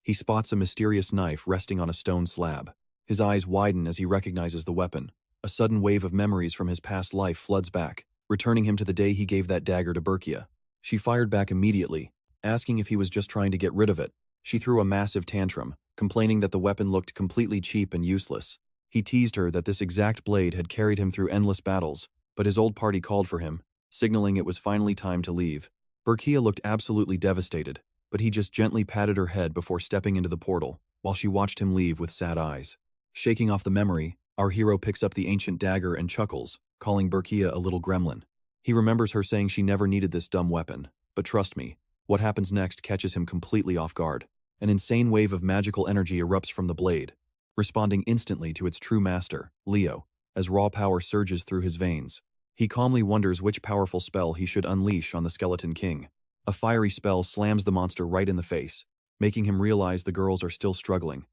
He spots a mysterious knife resting on a stone slab. His eyes widen as he recognizes the weapon. A sudden wave of memories from his past life floods back, returning him to the day he gave that dagger to Berkia. She fired back immediately, asking if he was just trying to get rid of it. She threw a massive tantrum, complaining that the weapon looked completely cheap and useless. He teased her that this exact blade had carried him through endless battles, but his old party called for him, signaling it was finally time to leave. Berkia looked absolutely devastated, but he just gently patted her head before stepping into the portal, while she watched him leave with sad eyes. Shaking off the memory, our hero picks up the ancient dagger and chuckles, calling Berkia a little gremlin. He remembers her saying she never needed this dumb weapon, but trust me, what happens next catches him completely off guard. An insane wave of magical energy erupts from the blade, responding instantly to its true master, Leo, as raw power surges through his veins. He calmly wonders which powerful spell he should unleash on the Skeleton King. A fiery spell slams the monster right in the face, making him realize the girls are still struggling.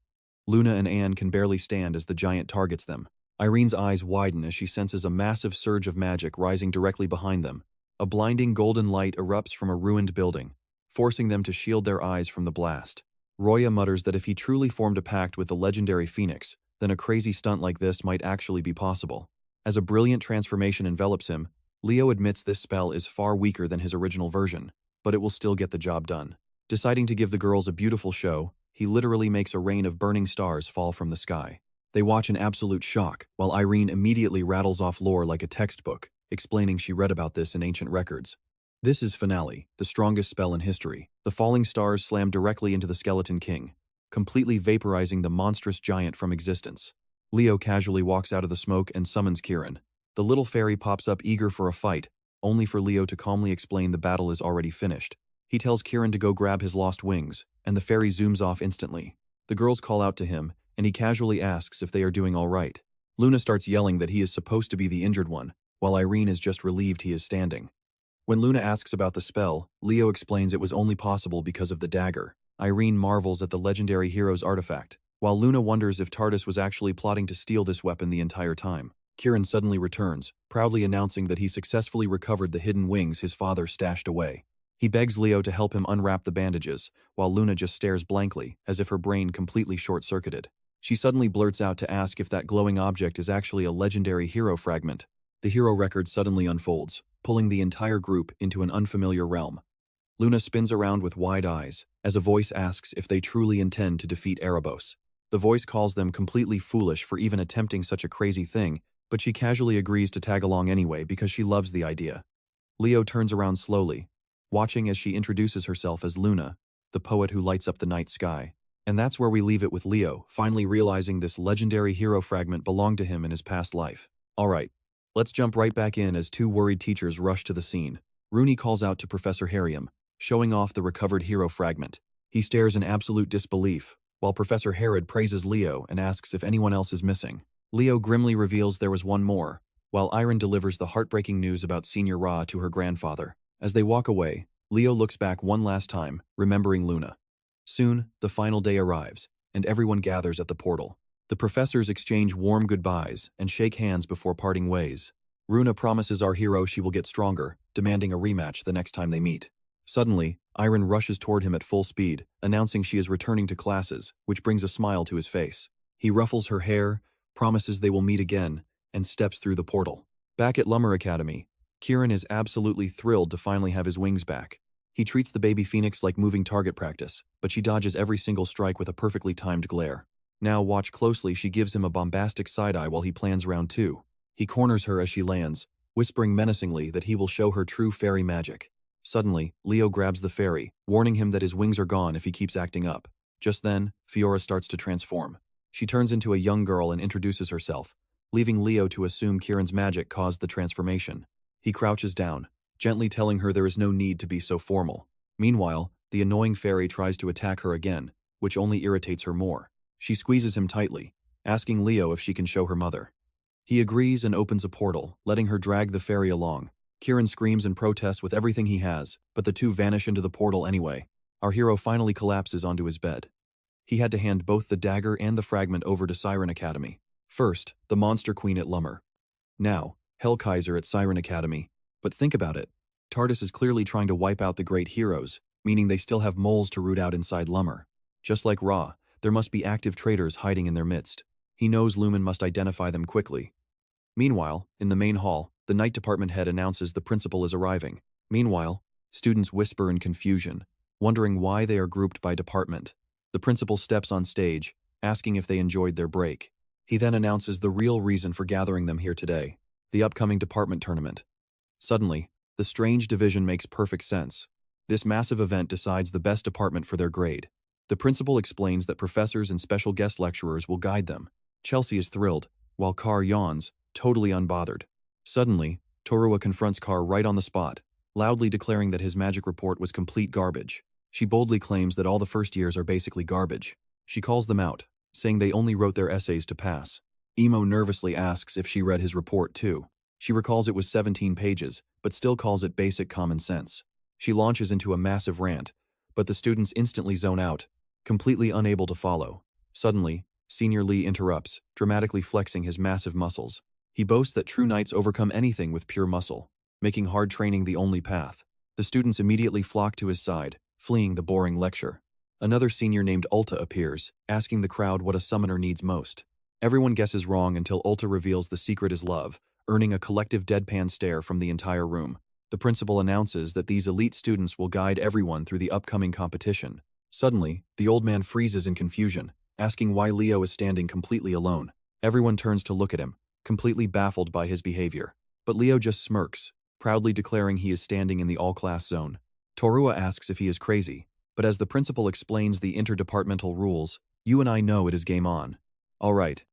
Luna and Anne can barely stand as the giant targets them. Irene's eyes widen as she senses a massive surge of magic rising directly behind them. A blinding golden light erupts from a ruined building, forcing them to shield their eyes from the blast. Roya mutters that if he truly formed a pact with the legendary Phoenix, then a crazy stunt like this might actually be possible. As a brilliant transformation envelops him, Leo admits this spell is far weaker than his original version, but it will still get the job done. Deciding to give the girls a beautiful show, he literally makes a rain of burning stars fall from the sky. They watch in absolute shock, while Irene immediately rattles off lore like a textbook, explaining she read about this in ancient records. This is Finale, the strongest spell in history. The falling stars slam directly into the Skeleton King, completely vaporizing the monstrous giant from existence. Leo casually walks out of the smoke and summons Kieran. The little fairy pops up eager for a fight, only for Leo to calmly explain the battle is already finished. He tells Kieran to go grab his lost wings, and the fairy zooms off instantly. The girls call out to him, and he casually asks if they are doing all right. Luna starts yelling that he is supposed to be the injured one, while Irene is just relieved he is standing. When Luna asks about the spell, Leo explains it was only possible because of the dagger. Irene marvels at the legendary hero's artifact, while Luna wonders if Tardis was actually plotting to steal this weapon the entire time. Kieran suddenly returns, proudly announcing that he successfully recovered the hidden wings his father stashed away. He begs Leo to help him unwrap the bandages, while Luna just stares blankly, as if her brain completely short-circuited. She suddenly blurts out to ask if that glowing object is actually a legendary hero fragment. The hero record suddenly unfolds, pulling the entire group into an unfamiliar realm. Luna spins around with wide eyes, as a voice asks if they truly intend to defeat Erebos. The voice calls them completely foolish for even attempting such a crazy thing, but she casually agrees to tag along anyway because she loves the idea. Leo turns around slowly, watching as she introduces herself as Luna, the poet who lights up the night sky. And that's where we leave it with Leo, finally realizing this legendary hero fragment belonged to him in his past life. Alright, let's jump right back in as two worried teachers rush to the scene. Rooney calls out to Professor Harriam, showing off the recovered hero fragment. He stares in absolute disbelief, while Professor Herod praises Leo and asks if anyone else is missing. Leo grimly reveals there was one more, while Irene delivers the heartbreaking news about Senior Ra to her grandfather. As they walk away, Leo looks back one last time, remembering Luna. Soon, the final day arrives, and everyone gathers at the portal. The professors exchange warm goodbyes and shake hands before parting ways. Runa promises our hero she will get stronger, demanding a rematch the next time they meet. Suddenly, Irene rushes toward him at full speed, announcing she is returning to classes, which brings a smile to his face. He ruffles her hair, promises they will meet again, and steps through the portal. Back at Lumina Academy, Kieran is absolutely thrilled to finally have his wings back. He treats the baby phoenix like moving target practice, but she dodges every single strike with a perfectly timed glare. Now watch closely, she gives him a bombastic side-eye while he plans round two. He corners her as she lands, whispering menacingly that he will show her true fairy magic. Suddenly, Leo grabs the fairy, warning him that his wings are gone if he keeps acting up. Just then, Fiora starts to transform. She turns into a young girl and introduces herself, leaving Leo to assume Kieran's magic caused the transformation. He crouches down, gently telling her there is no need to be so formal. Meanwhile, the annoying fairy tries to attack her again, which only irritates her more. She squeezes him tightly, asking Leo if she can show her mother. He agrees and opens a portal, letting her drag the fairy along. Kieran screams and protests with everything he has, but the two vanish into the portal anyway. Our hero finally collapses onto his bed. He had to hand both the dagger and the fragment over to Siren Academy. First, the Monster Queen at Lummer. Now, Hellkaiser at Siren Academy. But think about it. TARDIS is clearly trying to wipe out the great heroes, meaning they still have moles to root out inside Lummer. Just like Ra, there must be active traitors hiding in their midst. He knows Lumen must identify them quickly. Meanwhile, in the main hall, the night department head announces the principal is arriving. Meanwhile, students whisper in confusion, wondering why they are grouped by department. The principal steps on stage, asking if they enjoyed their break. He then announces the real reason for gathering them here today, the upcoming department tournament. Suddenly, the strange division makes perfect sense. This massive event decides the best department for their grade. The principal explains that professors and special guest lecturers will guide them. Chelsea is thrilled, while Carr yawns, totally unbothered. Suddenly, Torua confronts Carr right on the spot, loudly declaring that his magic report was complete garbage. She boldly claims that all the first years are basically garbage. She calls them out, saying they only wrote their essays to pass. Emo nervously asks if she read his report too. She recalls it was 17 pages, but still calls it basic common sense. She launches into a massive rant, but the students instantly zone out, completely unable to follow. Suddenly, Senior Lee interrupts, dramatically flexing his massive muscles. He boasts that true knights overcome anything with pure muscle, making hard training the only path. The students immediately flock to his side, fleeing the boring lecture. Another senior named Ulta appears, asking the crowd what a summoner needs most. Everyone guesses wrong until Ulta reveals the secret is love, earning a collective deadpan stare from the entire room. The principal announces that these elite students will guide everyone through the upcoming competition. Suddenly, the old man freezes in confusion, asking why Leo is standing completely alone. Everyone turns to look at him, completely baffled by his behavior. But Leo just smirks, proudly declaring he is standing in the all-class zone. Torua asks if he is crazy, but as the principal explains the interdepartmental rules, you and I know it is game on. All right.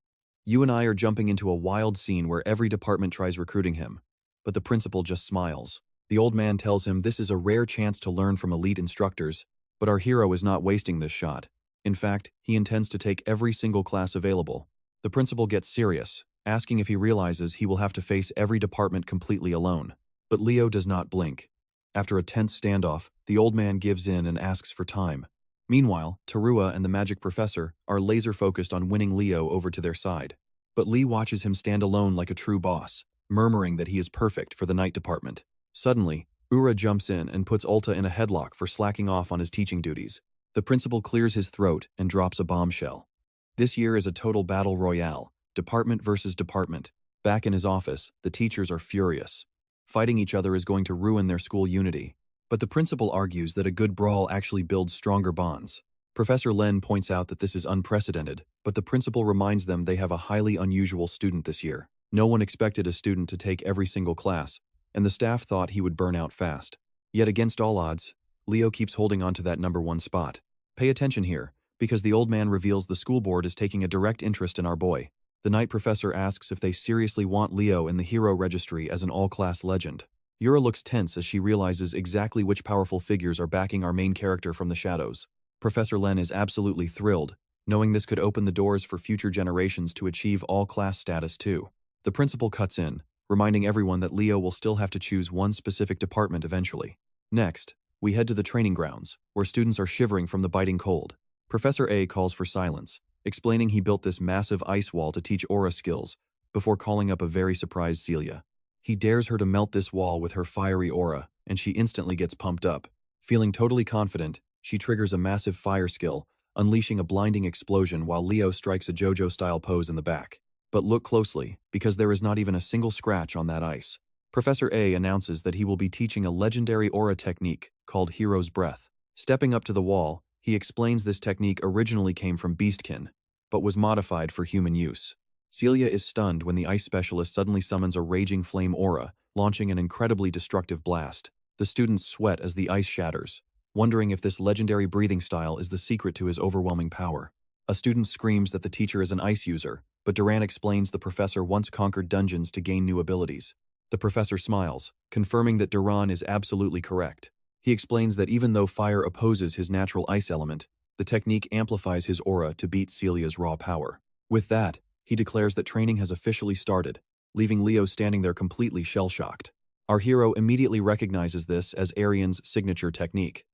You and I are jumping into a wild scene where every department tries recruiting him, but the principal just smiles. The old man tells him this is a rare chance to learn from elite instructors, but our hero is not wasting this shot. In fact, he intends to take every single class available. The principal gets serious, asking if he realizes he will have to face every department completely alone. But Leo does not blink. After a tense standoff, the old man gives in and asks for time. Meanwhile, Torua and the magic professor are laser-focused on winning Leo over to their side. But Lee watches him stand alone like a true boss, murmuring that he is perfect for the night department. Suddenly, Ura jumps in and puts Ulta in a headlock for slacking off on his teaching duties. The principal clears his throat and drops a bombshell. This year is a total battle royale, department versus department. Back in his office, the teachers are furious. Fighting each other is going to ruin their school unity. But the principal argues that a good brawl actually builds stronger bonds. Professor Len points out that this is unprecedented, but the principal reminds them they have a highly unusual student this year. No one expected a student to take every single class, and the staff thought he would burn out fast. Yet against all odds, Leo keeps holding on to that #1 spot. Pay attention here, because the old man reveals the school board is taking a direct interest in our boy. The night professor asks if they seriously want Leo in the hero registry as an all-class legend. Yura looks tense as she realizes exactly which powerful figures are backing our main character from the shadows. Professor Len is absolutely thrilled, knowing this could open the doors for future generations to achieve all-class status too. The principal cuts in, reminding everyone that Leo will still have to choose one specific department eventually. Next, we head to the training grounds, where students are shivering from the biting cold. Professor A calls for silence, explaining he built this massive ice wall to teach aura skills, before calling up a very surprised Celia. He dares her to melt this wall with her fiery aura, and she instantly gets pumped up. Feeling totally confident, she triggers a massive fire skill, unleashing a blinding explosion while Leo strikes a JoJo-style pose in the back. But look closely, because there is not even a single scratch on that ice. Professor A announces that he will be teaching a legendary aura technique called Hero's Breath. Stepping up to the wall, he explains this technique originally came from Beastkin, but was modified for human use. Celia is stunned when the ice specialist suddenly summons a raging flame aura, launching an incredibly destructive blast. The students sweat as the ice shatters, wondering if this legendary breathing style is the secret to his overwhelming power. A student screams that the teacher is an ice user, but Duran explains the professor once conquered dungeons to gain new abilities. The professor smiles, confirming that Duran is absolutely correct. He explains that even though fire opposes his natural ice element, The technique amplifies his aura to beat Celia's raw power. With that, he declares that training has officially started, leaving Leo standing there completely shell-shocked. Our hero immediately recognizes this as Arian's signature technique.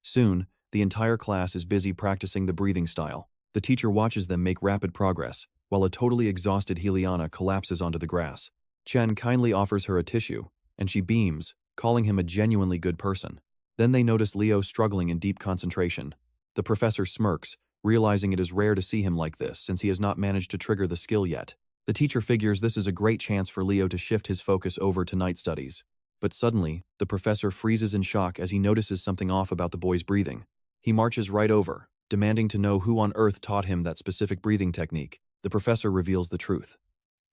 Soon, the entire class is busy practicing the breathing style. The teacher watches them make rapid progress, while a totally exhausted Heliana collapses onto the grass. Chen kindly offers her a tissue, and she beams, calling him a genuinely good person. Then they notice Leo struggling in deep concentration. The professor smirks, realizing it is rare to see him like this since he has not managed to trigger the skill yet. The teacher figures this is a great chance for Leo to shift his focus over to night studies. But suddenly, the professor freezes in shock as he notices something off about the boy's breathing. He marches right over, demanding to know who on earth taught him that specific breathing technique. The professor reveals the truth.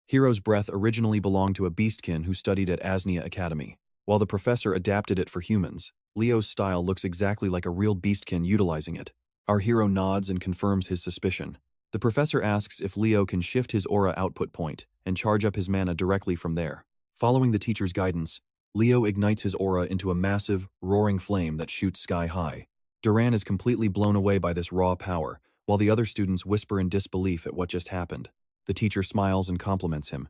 Hero's breath originally belonged to a beastkin who studied at Lumina Academy. While the professor adapted it for humans, Leo's style looks exactly like a real beastkin utilizing it. Our hero nods and confirms his suspicion. The professor asks if Leo can shift his aura output point and charge up his mana directly from there. Following the teacher's guidance, Leo ignites his aura into a massive, roaring flame that shoots sky high. Duran is completely blown away by this raw power, while the other students whisper in disbelief at what just happened. The teacher smiles and compliments him.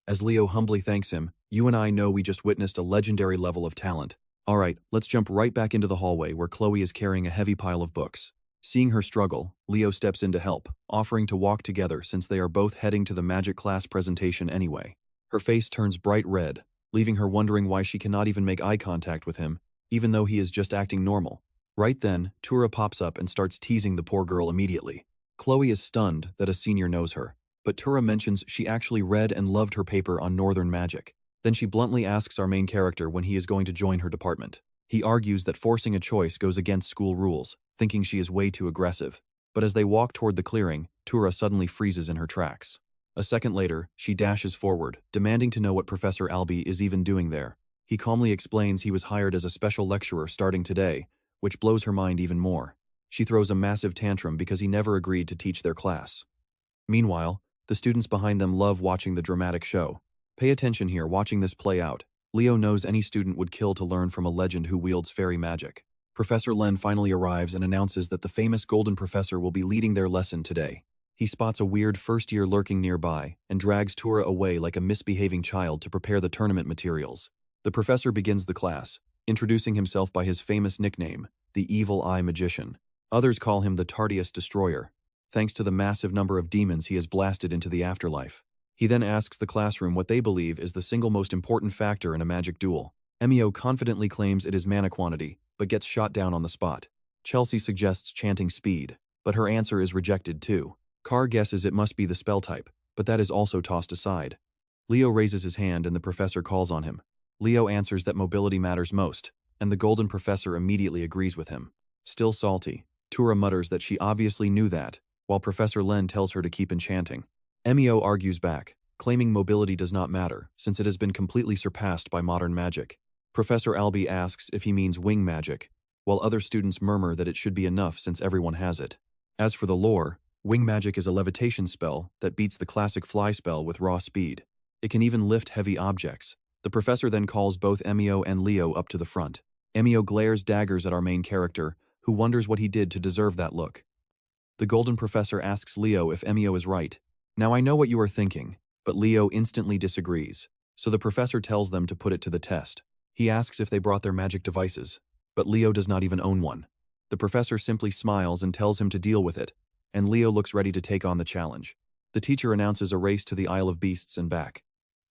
As Leo humbly thanks him, "You and I know we just witnessed a legendary level of talent. Alright, let's jump right back into the hallway where Chloe is carrying a heavy pile of books." Seeing her struggle, Leo steps in to help, offering to walk together since they are both heading to the magic class presentation anyway. Her face turns bright red, leaving her wondering why she cannot even make eye contact with him, even though he is just acting normal. Right then, Tura pops up and starts teasing the poor girl immediately. Chloe is stunned that a senior knows her, but Tura mentions she actually read and loved her paper on Northern magic. Then she bluntly asks our main character when he is going to join her department. He argues that forcing a choice goes against school rules, thinking she is way too aggressive. But as they walk toward the clearing, Tura suddenly freezes in her tracks. A second later, she dashes forward, demanding to know what Professor Albie is even doing there. He calmly explains he was hired as a special lecturer starting today, which blows her mind even more. She throws a massive tantrum because he never agreed to teach their class. Meanwhile, the students behind them love watching the dramatic show. Pay attention here, watching this play out. Leo knows any student would kill to learn from a legend who wields fairy magic. Professor Len finally arrives and announces that the famous Golden Professor will be leading their lesson today. He spots a weird first year lurking nearby and drags Tura away like a misbehaving child to prepare the tournament materials. The professor begins the class, introducing himself by his famous nickname, the Evil Eye Magician. Others call him the Tardius Destroyer, thanks to the massive number of demons he has blasted into the afterlife. He then asks the classroom what they believe is the single most important factor in a magic duel. Emio confidently claims it is mana quantity, but gets shot down on the spot. Chelsea suggests chanting speed, but her answer is rejected too. Carr guesses it must be the spell type, but that is also tossed aside. Leo raises his hand and the professor calls on him. Leo answers that mobility matters most, and the Golden Professor immediately agrees with him. Still salty, Tura mutters that she obviously knew that, while Professor Len tells her to keep enchanting. Emio argues back, claiming mobility does not matter, since it has been completely surpassed by modern magic. Professor Albie asks if he means wing magic, while other students murmur that it should be enough since everyone has it. As for the lore, wing magic is a levitation spell that beats the classic fly spell with raw speed. It can even lift heavy objects. The professor then calls both Emio and Leo up to the front. Emio glares daggers at our main character, who wonders what he did to deserve that look. The Golden Professor asks Leo if Emio is right. Now I know what you are thinking, but Leo instantly disagrees, so the professor tells them to put it to the test. He asks if they brought their magic devices, but Leo does not even own one. The professor simply smiles and tells him to deal with it, and Leo looks ready to take on the challenge. The teacher announces a race to the Isle of Beasts and back.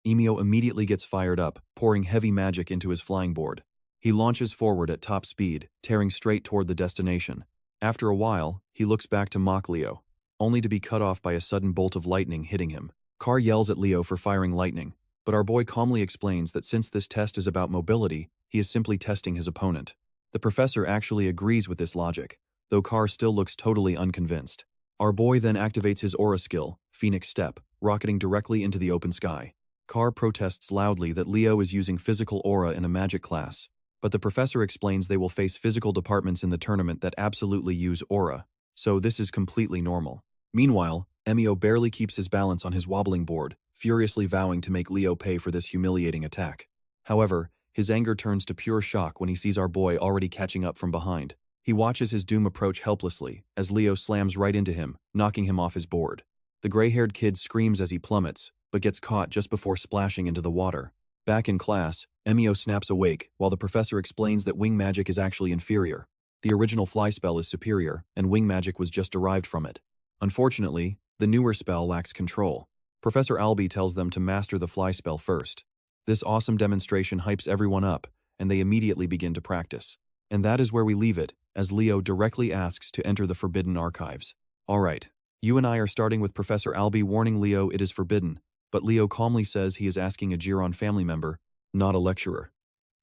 Emio immediately gets fired up, pouring heavy magic into his flying board. He launches forward at top speed, tearing straight toward the destination. After a while, he looks back to mock Leo, only to be cut off by a sudden bolt of lightning hitting him. Carr yells at Leo for firing lightning, but our boy calmly explains that since this test is about mobility, he is simply testing his opponent. The professor actually agrees with this logic, though Carr still looks totally unconvinced. Our boy then activates his aura skill, Phoenix Step, rocketing directly into the open sky. Carr protests loudly that Leo is using physical aura in a magic class, but the professor explains they will face physical departments in the tournament that absolutely use aura, so this is completely normal. Meanwhile, Emio barely keeps his balance on his wobbling board, furiously vowing to make Leo pay for this humiliating attack. However, his anger turns to pure shock when he sees our boy already catching up from behind. He watches his doom approach helplessly as Leo slams right into him, knocking him off his board. The gray-haired kid screams as he plummets, but gets caught just before splashing into the water. Back in class, Emio snaps awake while the professor explains that wing magic is actually inferior. The original fly spell is superior, and wing magic was just derived from it. Unfortunately, the newer spell lacks control. Professor Albie tells them to master the fly spell first. This awesome demonstration hypes everyone up, and they immediately begin to practice. And that is where we leave it, as Leo directly asks to enter the Forbidden Archives. Alright, you and I are starting with Professor Albie warning Leo it is forbidden, but Leo calmly says he is asking a Giron family member, not a lecturer.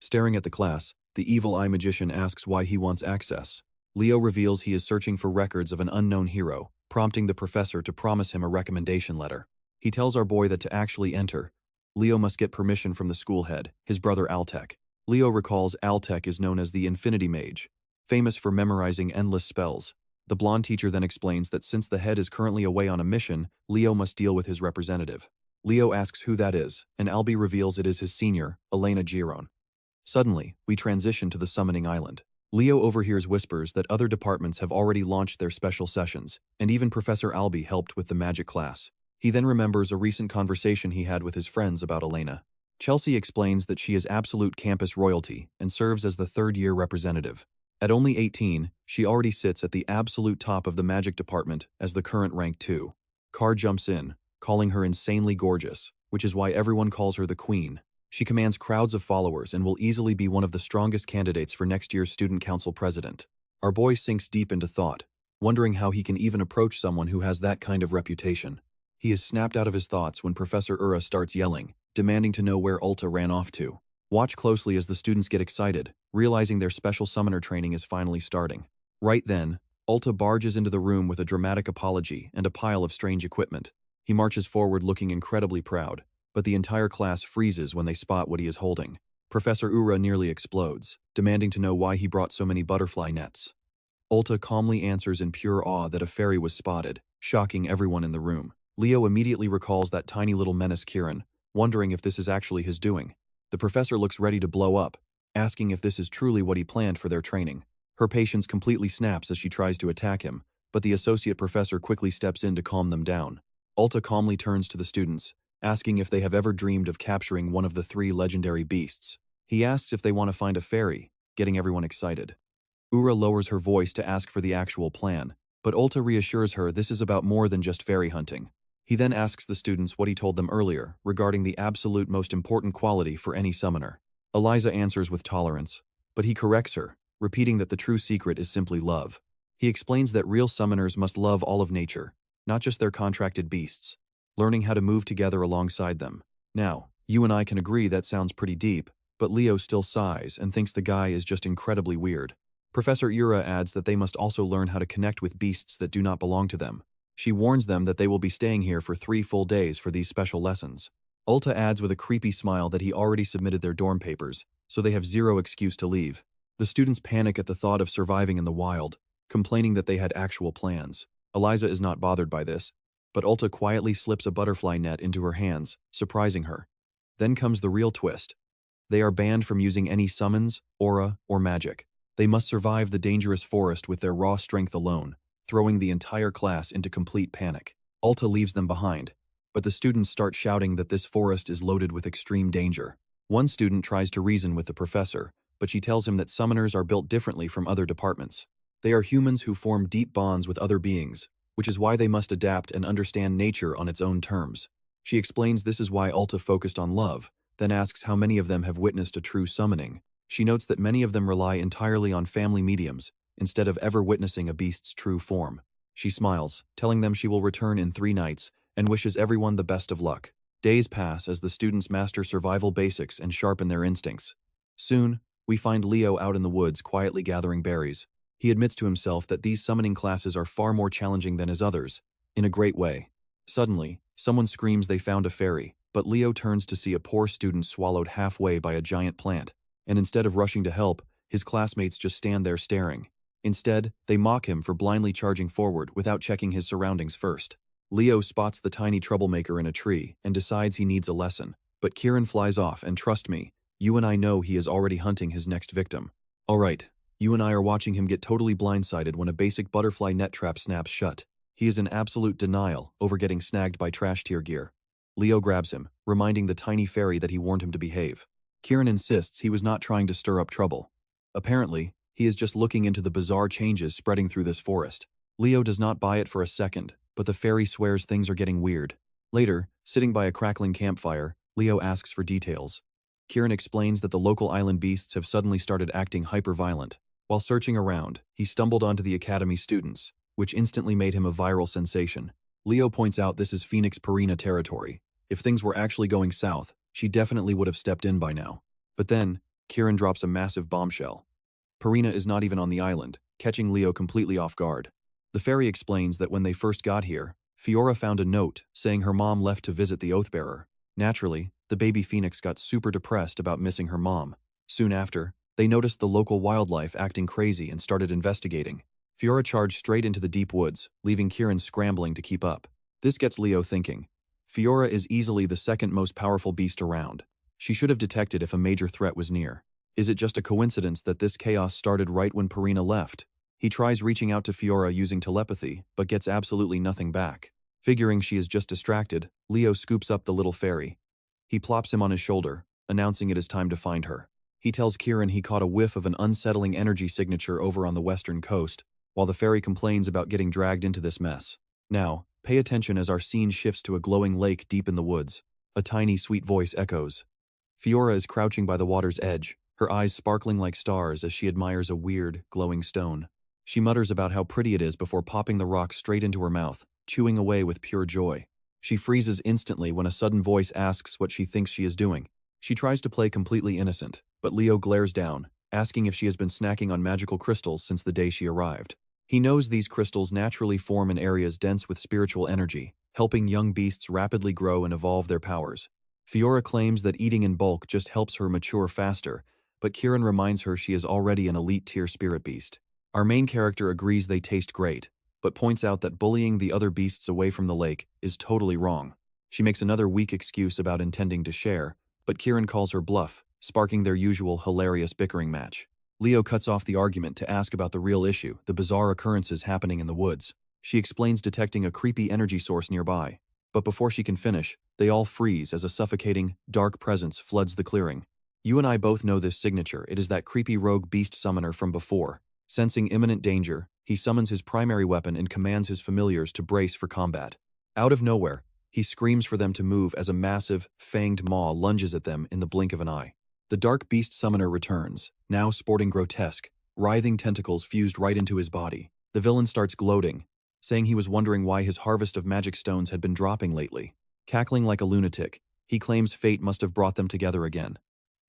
Staring at the class, the evil eye magician asks why he wants access. Leo reveals he is searching for records of an unknown hero, prompting the professor to promise him a recommendation letter. He tells our boy that to actually enter, Leo must get permission from the school head, his brother Altek. Leo recalls Altek is known as the Infinity Mage, famous for memorizing endless spells. The blonde teacher then explains that since the head is currently away on a mission, Leo must deal with his representative. Leo asks who that is, and Albie reveals it is his senior, Elena Giron. Suddenly, we transition to the Summoning Island. Leo overhears whispers that other departments have already launched their special sessions, and even Professor Albie helped with the magic class. He then remembers a recent conversation he had with his friends about Elena. Chelsea explains that she is absolute campus royalty and serves as the third-year representative. At only 18, she already sits at the absolute top of the magic department as the current rank 2. Carr jumps in, calling her insanely gorgeous, which is why everyone calls her the Queen. She commands crowds of followers and will easily be one of the strongest candidates for next year's Student Council president. Our boy sinks deep into thought, wondering how he can even approach someone who has that kind of reputation. He is snapped out of his thoughts when Professor Ura starts yelling, demanding to know where Ulta ran off to. Watch closely as the students get excited, realizing their special summoner training is finally starting. Right then, Ulta barges into the room with a dramatic apology and a pile of strange equipment. He marches forward looking incredibly proud, but the entire class freezes when they spot what he is holding. Professor Ura nearly explodes, demanding to know why he brought so many butterfly nets. Ulta calmly answers in pure awe that a fairy was spotted, shocking everyone in the room. Leo immediately recalls that tiny little menace Kieran, wondering if this is actually his doing. The professor looks ready to blow up, asking if this is truly what he planned for their training. Her patience completely snaps as she tries to attack him, but the associate professor quickly steps in to calm them down. Ulta calmly turns to the students, asking if they have ever dreamed of capturing one of the 3 legendary beasts. He asks if they want to find a fairy, getting everyone excited. Ura lowers her voice to ask for the actual plan, but Ulta reassures her this is about more than just fairy hunting. He then asks the students what he told them earlier regarding the absolute most important quality for any summoner. Eliza answers with tolerance, but he corrects her, repeating that the true secret is simply love. He explains that real summoners must love all of nature, not just their contracted beasts, learning how to move together alongside them. Now, you and I can agree that sounds pretty deep, but Leo still sighs and thinks the guy is just incredibly weird. Professor Ura adds that they must also learn how to connect with beasts that do not belong to them. She warns them that they will be staying here for 3 full days for these special lessons. Ulta adds with a creepy smile that he already submitted their dorm papers, so they have zero excuse to leave. The students panic at the thought of surviving in the wild, complaining that they had actual plans. Eliza is not bothered by this, but Ulta quietly slips a butterfly net into her hands, surprising her. Then comes the real twist. They are banned from using any summons, aura, or magic. They must survive the dangerous forest with their raw strength alone, throwing the entire class into complete panic. Ulta leaves them behind, but the students start shouting that this forest is loaded with extreme danger. One student tries to reason with the professor, but she tells him that summoners are built differently from other departments. They are humans who form deep bonds with other beings, which is why they must adapt and understand nature on its own terms. She explains this is why Ulta focused on love, then asks how many of them have witnessed a true summoning. She notes that many of them rely entirely on family mediums, instead of ever witnessing a beast's true form. She smiles, telling them she will return in 3 nights, and wishes everyone the best of luck. Days pass as the students master survival basics and sharpen their instincts. Soon, we find Leo out in the woods quietly gathering berries. He admits to himself that these summoning classes are far more challenging than his others, in a great way. Suddenly, someone screams they found a fairy, but Leo turns to see a poor student swallowed halfway by a giant plant, and instead of rushing to help, his classmates just stand there staring. Instead, they mock him for blindly charging forward without checking his surroundings first. Leo spots the tiny troublemaker in a tree and decides he needs a lesson, but Kieran flies off and trust me, you and I know he is already hunting his next victim. Alright, You and I are watching him get totally blindsided when a basic butterfly net trap snaps shut. He is in absolute denial over getting snagged by trash tier gear. Leo grabs him, reminding the tiny fairy that he warned him to behave. Kieran insists he was not trying to stir up trouble. Apparently, he is just looking into the bizarre changes spreading through this forest. Leo does not buy it for a second, but the fairy swears things are getting weird. Later, sitting by a crackling campfire, Leo asks for details. Kieran explains that the local island beasts have suddenly started acting hyper-violent. While searching around, he stumbled onto the Academy students, which instantly made him a viral sensation. Leo points out this is Phoenix Purina territory. If things were actually going south, she definitely would have stepped in by now. But then, Kieran drops a massive bombshell. Purina is not even on the island, catching Leo completely off guard. The fairy explains that when they first got here, Fiora found a note saying her mom left to visit the Oathbearer. Naturally, the baby Phoenix got super depressed about missing her mom. Soon after, they noticed the local wildlife acting crazy and started investigating. Fiora charged straight into the deep woods, leaving Kieran scrambling to keep up. This gets Leo thinking. Fiora is easily the second most powerful beast around. She should have detected if a major threat was near. Is it just a coincidence that this chaos started right when Purina left? He tries reaching out to Fiora using telepathy, but gets absolutely nothing back. Figuring she is just distracted, Leo scoops up the little fairy. He plops him on his shoulder, announcing it is time to find her. He tells Kieran he caught a whiff of an unsettling energy signature over on the western coast, while the fairy complains about getting dragged into this mess. Now, pay attention as our scene shifts to a glowing lake deep in the woods. A tiny, sweet voice echoes. Fiora is crouching by the water's edge, her eyes sparkling like stars as she admires a weird, glowing stone. She mutters about how pretty it is before popping the rock straight into her mouth, chewing away with pure joy. She freezes instantly when a sudden voice asks what she thinks she is doing. She tries to play completely innocent, but Leo glares down, asking if she has been snacking on magical crystals since the day she arrived. He knows these crystals naturally form in areas dense with spiritual energy, helping young beasts rapidly grow and evolve their powers. Fiora claims that eating in bulk just helps her mature faster, but Kieran reminds her she is already an elite-tier spirit beast. Our main character agrees they taste great, but points out that bullying the other beasts away from the lake is totally wrong. She makes another weak excuse about intending to share, but Kieran calls her bluff, sparking their usual hilarious bickering match. Leo cuts off the argument to ask about the real issue, the bizarre occurrences happening in the woods. She explains detecting a creepy energy source nearby, but before she can finish, they all freeze as a suffocating, dark presence floods the clearing. You and I both know this signature. It is that creepy rogue beast summoner from before. Sensing imminent danger, he summons his primary weapon and commands his familiars to brace for combat. Out of nowhere, he screams for them to move as a massive, fanged maw lunges at them in the blink of an eye. The dark beast summoner returns, now sporting grotesque, writhing tentacles fused right into his body. The villain starts gloating, saying he was wondering why his harvest of magic stones had been dropping lately. Cackling like a lunatic, he claims fate must have brought them together again.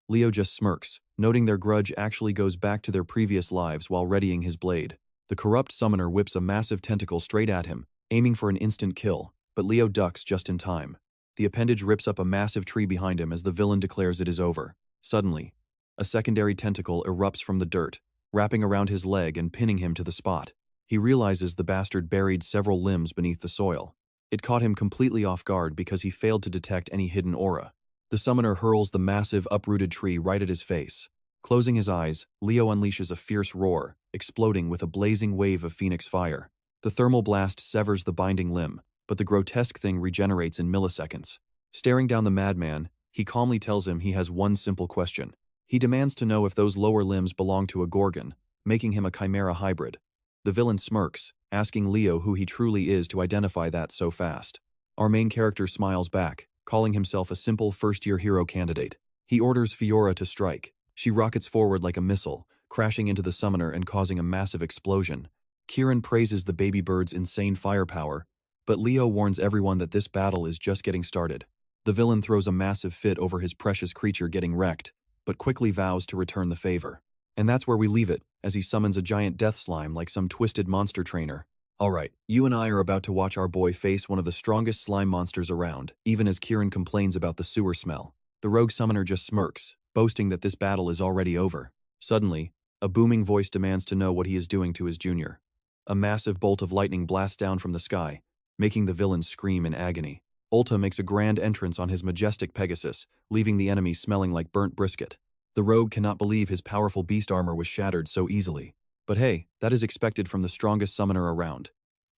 Leo just smirks, noting their grudge actually goes back to their previous lives while readying his blade. The corrupt summoner whips a massive tentacle straight at him, aiming for an instant kill, but Leo ducks just in time. The appendage rips up a massive tree behind him as the villain declares it is over. Suddenly, a secondary tentacle erupts from the dirt, wrapping around his leg and pinning him to the spot. He realizes the bastard buried several limbs beneath the soil. It caught him completely off guard because he failed to detect any hidden aura. The summoner hurls the massive, uprooted tree right at his face. Closing his eyes, Leo unleashes a fierce roar, exploding with a blazing wave of phoenix fire. The thermal blast severs the binding limb, but the grotesque thing regenerates in milliseconds. Staring down the madman, he calmly tells him he has one simple question. He demands to know if those lower limbs belong to a gorgon, making him a chimera hybrid. The villain smirks, asking Leo who he truly is to identify that so fast. Our main character smiles back, calling himself a simple first-year hero candidate. He orders Fiora to strike. She rockets forward like a missile, crashing into the summoner and causing a massive explosion. Kieran praises the baby bird's insane firepower, but Leo warns everyone that this battle is just getting started. The villain throws a massive fit over his precious creature getting wrecked, but quickly vows to return the favor. And that's where we leave it, as he summons a giant death slime like some twisted monster trainer. Alright, you and I are about to watch our boy face one of the strongest slime monsters around, even as Kieran complains about the sewer smell. The rogue summoner just smirks, boasting that this battle is already over. Suddenly, a booming voice demands to know what he is doing to his junior. A massive bolt of lightning blasts down from the sky, making the villain scream in agony. Ulta makes a grand entrance on his majestic Pegasus, leaving the enemy smelling like burnt brisket. The rogue cannot believe his powerful beast armor was shattered so easily. But hey, that is expected from the strongest summoner around.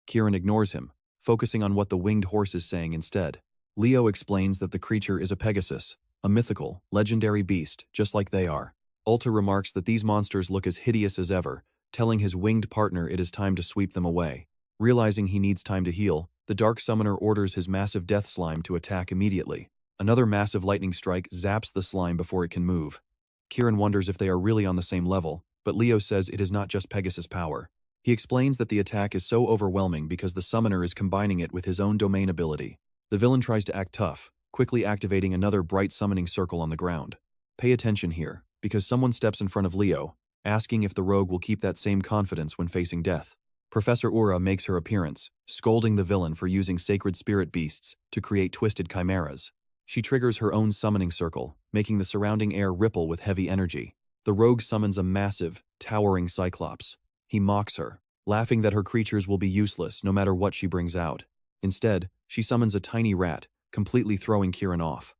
Kieran ignores him, focusing on what the winged horse is saying instead. Leo explains that the creature is a Pegasus, a mythical, legendary beast, just like they are. Ulta remarks that these monsters look as hideous as ever, telling his winged partner it is time to sweep them away. Realizing he needs time to heal, the Dark Summoner orders his massive death slime to attack immediately. Another massive lightning strike zaps the slime before it can move. Kieran wonders if they are really on the same level, but Leo says it is not just Pegasus power. He explains that the attack is so overwhelming because the summoner is combining it with his own domain ability. The villain tries to act tough, quickly activating another bright summoning circle on the ground. Pay attention here, because someone steps in front of Leo, asking if the rogue will keep that same confidence when facing death. Professor Ura makes her appearance, scolding the villain for using sacred spirit beasts to create twisted chimeras. She triggers her own summoning circle, making the surrounding air ripple with heavy energy. The rogue summons a massive, towering Cyclops. He mocks her, laughing that her creatures will be useless no matter what she brings out. Instead, she summons a tiny rat, completely throwing Kieran off.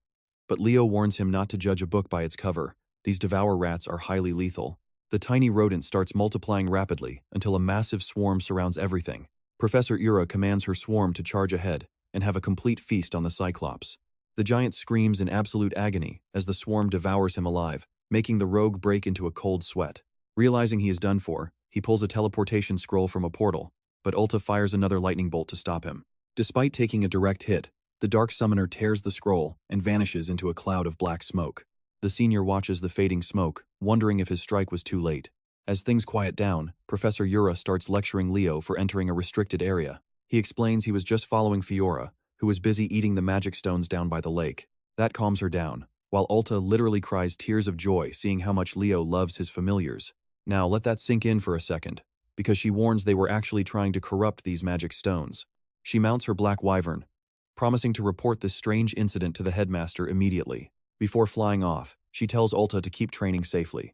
But Leo warns him not to judge a book by its cover. These devour rats are highly lethal. The tiny rodent starts multiplying rapidly until a massive swarm surrounds everything. Professor Ura commands her swarm to charge ahead and have a complete feast on the Cyclops. The giant screams in absolute agony as the swarm devours him alive, making the rogue break into a cold sweat. Realizing he is done for, he pulls a teleportation scroll from a portal, but Ulta fires another lightning bolt to stop him. Despite taking a direct hit, the Dark Summoner tears the scroll and vanishes into a cloud of black smoke. The senior watches the fading smoke, wondering if his strike was too late. As things quiet down, Professor Ura starts lecturing Leo for entering a restricted area. He explains he was just following Fiora, who was busy eating the magic stones down by the lake. That calms her down, while Ulta literally cries tears of joy seeing how much Leo loves his familiars. Now let that sink in for a second, because she warns they were actually trying to corrupt these magic stones. She mounts her black wyvern, promising to report this strange incident to the headmaster immediately. Before flying off, she tells Ulta to keep training safely.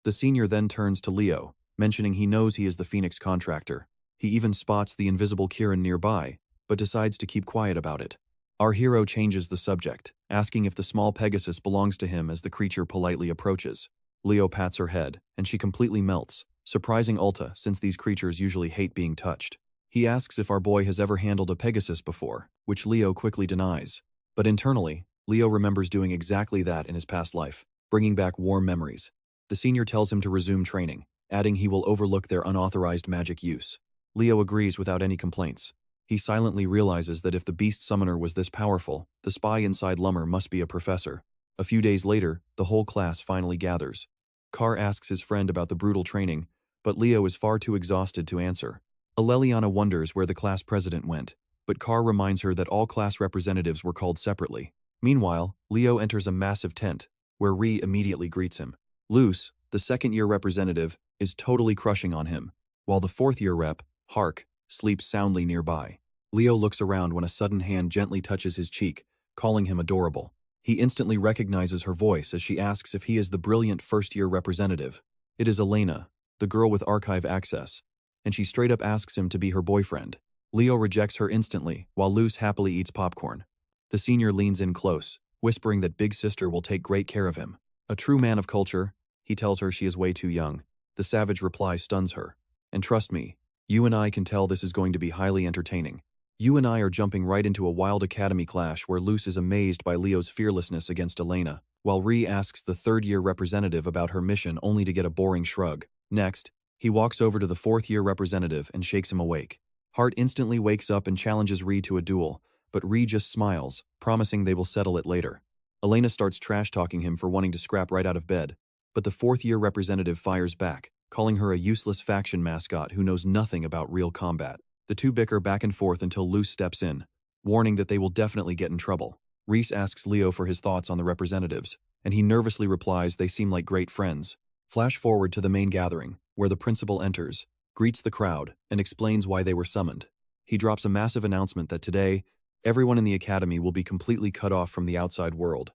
The senior then turns to Leo, mentioning he knows he is the Phoenix contractor. He even spots the invisible Kieran nearby, but decides to keep quiet about it. Our hero changes the subject, asking if the small Pegasus belongs to him as the creature politely approaches. Leo pats her head, and she completely melts, surprising Ulta since these creatures usually hate being touched. He asks if our boy has ever handled a Pegasus before, which Leo quickly denies. But internally, Leo remembers doing exactly that in his past life, bringing back warm memories. The senior tells him to resume training, adding he will overlook their unauthorized magic use. Leo agrees without any complaints. He silently realizes that if the beast summoner was this powerful, the spy inside Lummer must be a professor. A few days later, the whole class finally gathers. Carr asks his friend about the brutal training, but Leo is far too exhausted to answer. Aleliana wonders where the class president went, but Carr reminds her that all class representatives were called separately. Meanwhile, Leo enters a massive tent, where Ree immediately greets him. Luce, the second-year representative, is totally crushing on him, while the fourth-year rep, Hark, sleeps soundly nearby. Leo looks around when a sudden hand gently touches his cheek, calling him adorable. He instantly recognizes her voice as she asks if he is the brilliant first-year representative. It is Elena, the girl with archive access, and she straight up asks him to be her boyfriend. Leo rejects her instantly, while Luce happily eats popcorn. The senior leans in close, whispering that big sister will take great care of him. A true man of culture, he tells her she is way too young. The savage reply stuns her. And trust me, you and I can tell this is going to be highly entertaining. You and I are jumping right into a wild academy clash where Luce is amazed by Leo's fearlessness against Elena, while Ree asks the third-year representative about her mission only to get a boring shrug. Next, he walks over to the fourth-year representative and shakes him awake. Hart instantly wakes up and challenges Ree to a duel, but Ree just smiles, promising they will settle it later. Elena starts trash-talking him for wanting to scrap right out of bed, but the fourth-year representative fires back, calling her a useless faction mascot who knows nothing about real combat. The two bicker back and forth until Luce steps in, warning that they will definitely get in trouble. Reese asks Leo for his thoughts on the representatives, and he nervously replies they seem like great friends. Flash forward to the main gathering, where the principal enters, greets the crowd, and explains why they were summoned. He drops a massive announcement that today, everyone in the academy will be completely cut off from the outside world.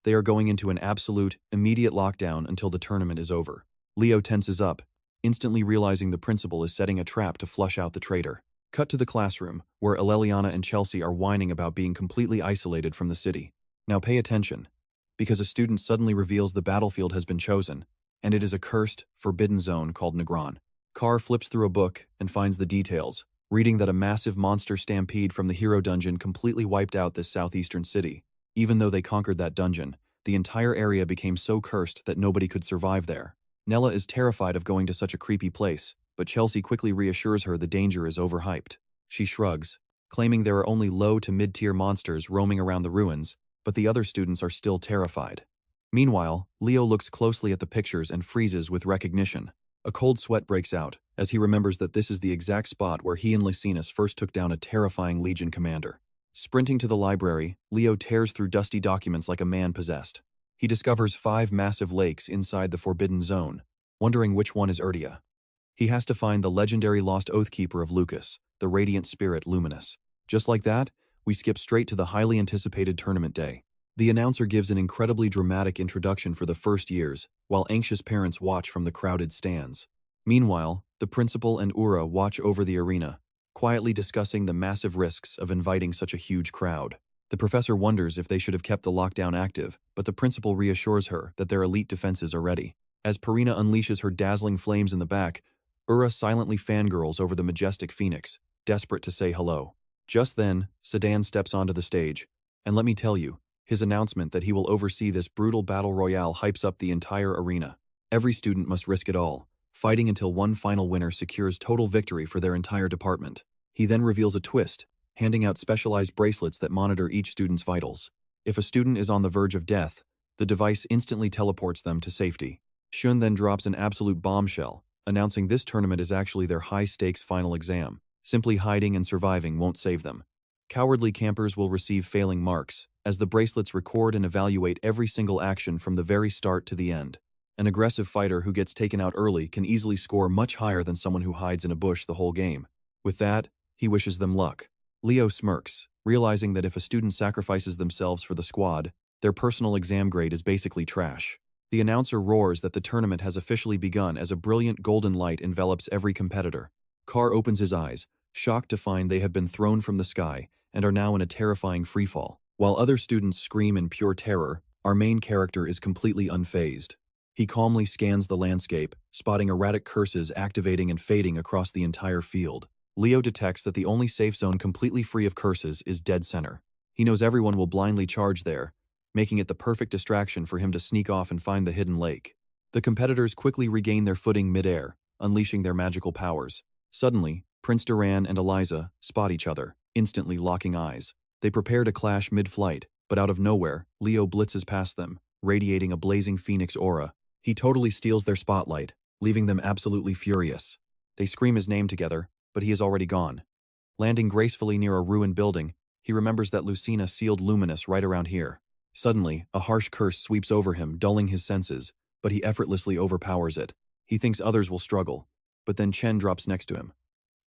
They are going into an absolute, immediate lockdown until the tournament is over. Leo tenses up, instantly realizing the principal is setting a trap to flush out the traitor. Cut to the classroom, where Aleliana and Chelsea are whining about being completely isolated from the city. Now pay attention. because a student suddenly reveals the battlefield has been chosen, and it is a cursed, forbidden zone called Negron. Carr flips through a book and finds the details, reading that a massive monster stampede from the hero dungeon completely wiped out this southeastern city. Even though they conquered that dungeon, the entire area became so cursed that nobody could survive there. Nella is terrified of going to such a creepy place, but Chelsea quickly reassures her the danger is overhyped. She shrugs, claiming there are only low to mid-tier monsters roaming around the ruins, but the other students are still terrified. Meanwhile, Leo looks closely at the pictures and freezes with recognition. A cold sweat breaks out, as he remembers that this is the exact spot where he and Lycinus first took down a terrifying Legion commander. Sprinting to the library, Leo tears through dusty documents like a man possessed. He discovers 5 massive lakes inside the Forbidden Zone, wondering which one is Urdia. He has to find the legendary lost Oathkeeper of Lucas, the radiant spirit Luminous. Just like that, we skip straight to the highly anticipated tournament day. The announcer gives an incredibly dramatic introduction for the first years, while anxious parents watch from the crowded stands. Meanwhile, the principal and Ura watch over the arena, quietly discussing the massive risks of inviting such a huge crowd. The professor wonders if they should have kept the lockdown active, but the principal reassures her that their elite defenses are ready. As Purina unleashes her dazzling flames in the back, Ura silently fangirls over the majestic phoenix, desperate to say hello. Just then, Sedan steps onto the stage, and let me tell you, his announcement that he will oversee this brutal battle royale hypes up the entire arena. Every student must risk it all, fighting until one final winner secures total victory for their entire department. He then reveals a twist, handing out specialized bracelets that monitor each student's vitals. If a student is on the verge of death, the device instantly teleports them to safety. Shun then drops an absolute bombshell, announcing this tournament is actually their high-stakes final exam. Simply hiding and surviving won't save them. Cowardly campers will receive failing marks, as the bracelets record and evaluate every single action from the very start to the end. An aggressive fighter who gets taken out early can easily score much higher than someone who hides in a bush the whole game. With that, he wishes them luck. Leo smirks, realizing that if a student sacrifices themselves for the squad, their personal exam grade is basically trash. The announcer roars that the tournament has officially begun as a brilliant golden light envelops every competitor. Carr opens his eyes, shocked to find they have been thrown from the sky and are now in a terrifying freefall. While other students scream in pure terror, our main character is completely unfazed. He calmly scans the landscape, spotting erratic curses activating and fading across the entire field. Leo detects that the only safe zone completely free of curses is dead center. He knows everyone will blindly charge there, making it the perfect distraction for him to sneak off and find the hidden lake. The competitors quickly regain their footing mid-air, unleashing their magical powers. Suddenly, Prince Duran and Eliza spot each other, instantly locking eyes. They prepare to clash mid-flight, but out of nowhere, Leo blitzes past them, radiating a blazing phoenix aura. He totally steals their spotlight, leaving them absolutely furious. They scream his name together, but he is already gone. Landing gracefully near a ruined building, he remembers that Lucina sealed Luminous right around here. Suddenly, a harsh curse sweeps over him, dulling his senses, but he effortlessly overpowers it. He thinks others will struggle, but then Chen drops next to him.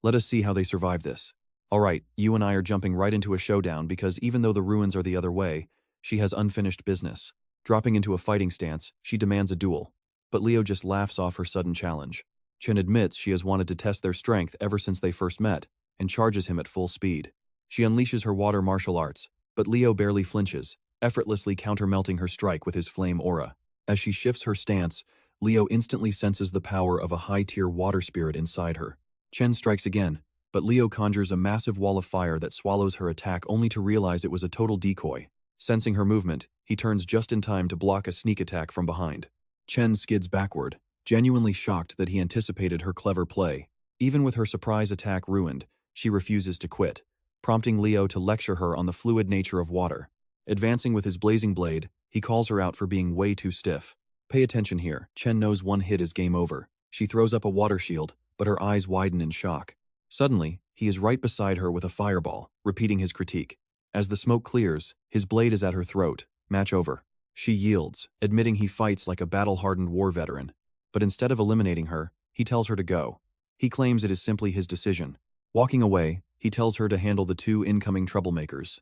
Let us see how they survive this. Alright, you and I are jumping right into a showdown because even though the ruins are the other way, she has unfinished business. Dropping into a fighting stance, she demands a duel. But Leo just laughs off her sudden challenge. Chen admits she has wanted to test their strength ever since they first met, and charges him at full speed. She unleashes her water martial arts, but Leo barely flinches, effortlessly counter-melting her strike with his flame aura. As she shifts her stance, Leo instantly senses the power of a high-tier water spirit inside her. Chen strikes again, but Leo conjures a massive wall of fire that swallows her attack only to realize it was a total decoy. Sensing her movement, he turns just in time to block a sneak attack from behind. Chen skids backward, genuinely shocked that he anticipated her clever play. Even with her surprise attack ruined, she refuses to quit, prompting Leo to lecture her on the fluid nature of water. Advancing with his blazing blade, he calls her out for being way too stiff. Pay attention here, Chen knows one hit is game over. She throws up a water shield, but her eyes widen in shock. Suddenly, he is right beside her with a fireball, repeating his critique. As the smoke clears, his blade is at her throat. Match over. She yields, admitting he fights like a battle-hardened war veteran. But instead of eliminating her, he tells her to go. He claims it is simply his decision. Walking away, he tells her to handle the 2 incoming troublemakers.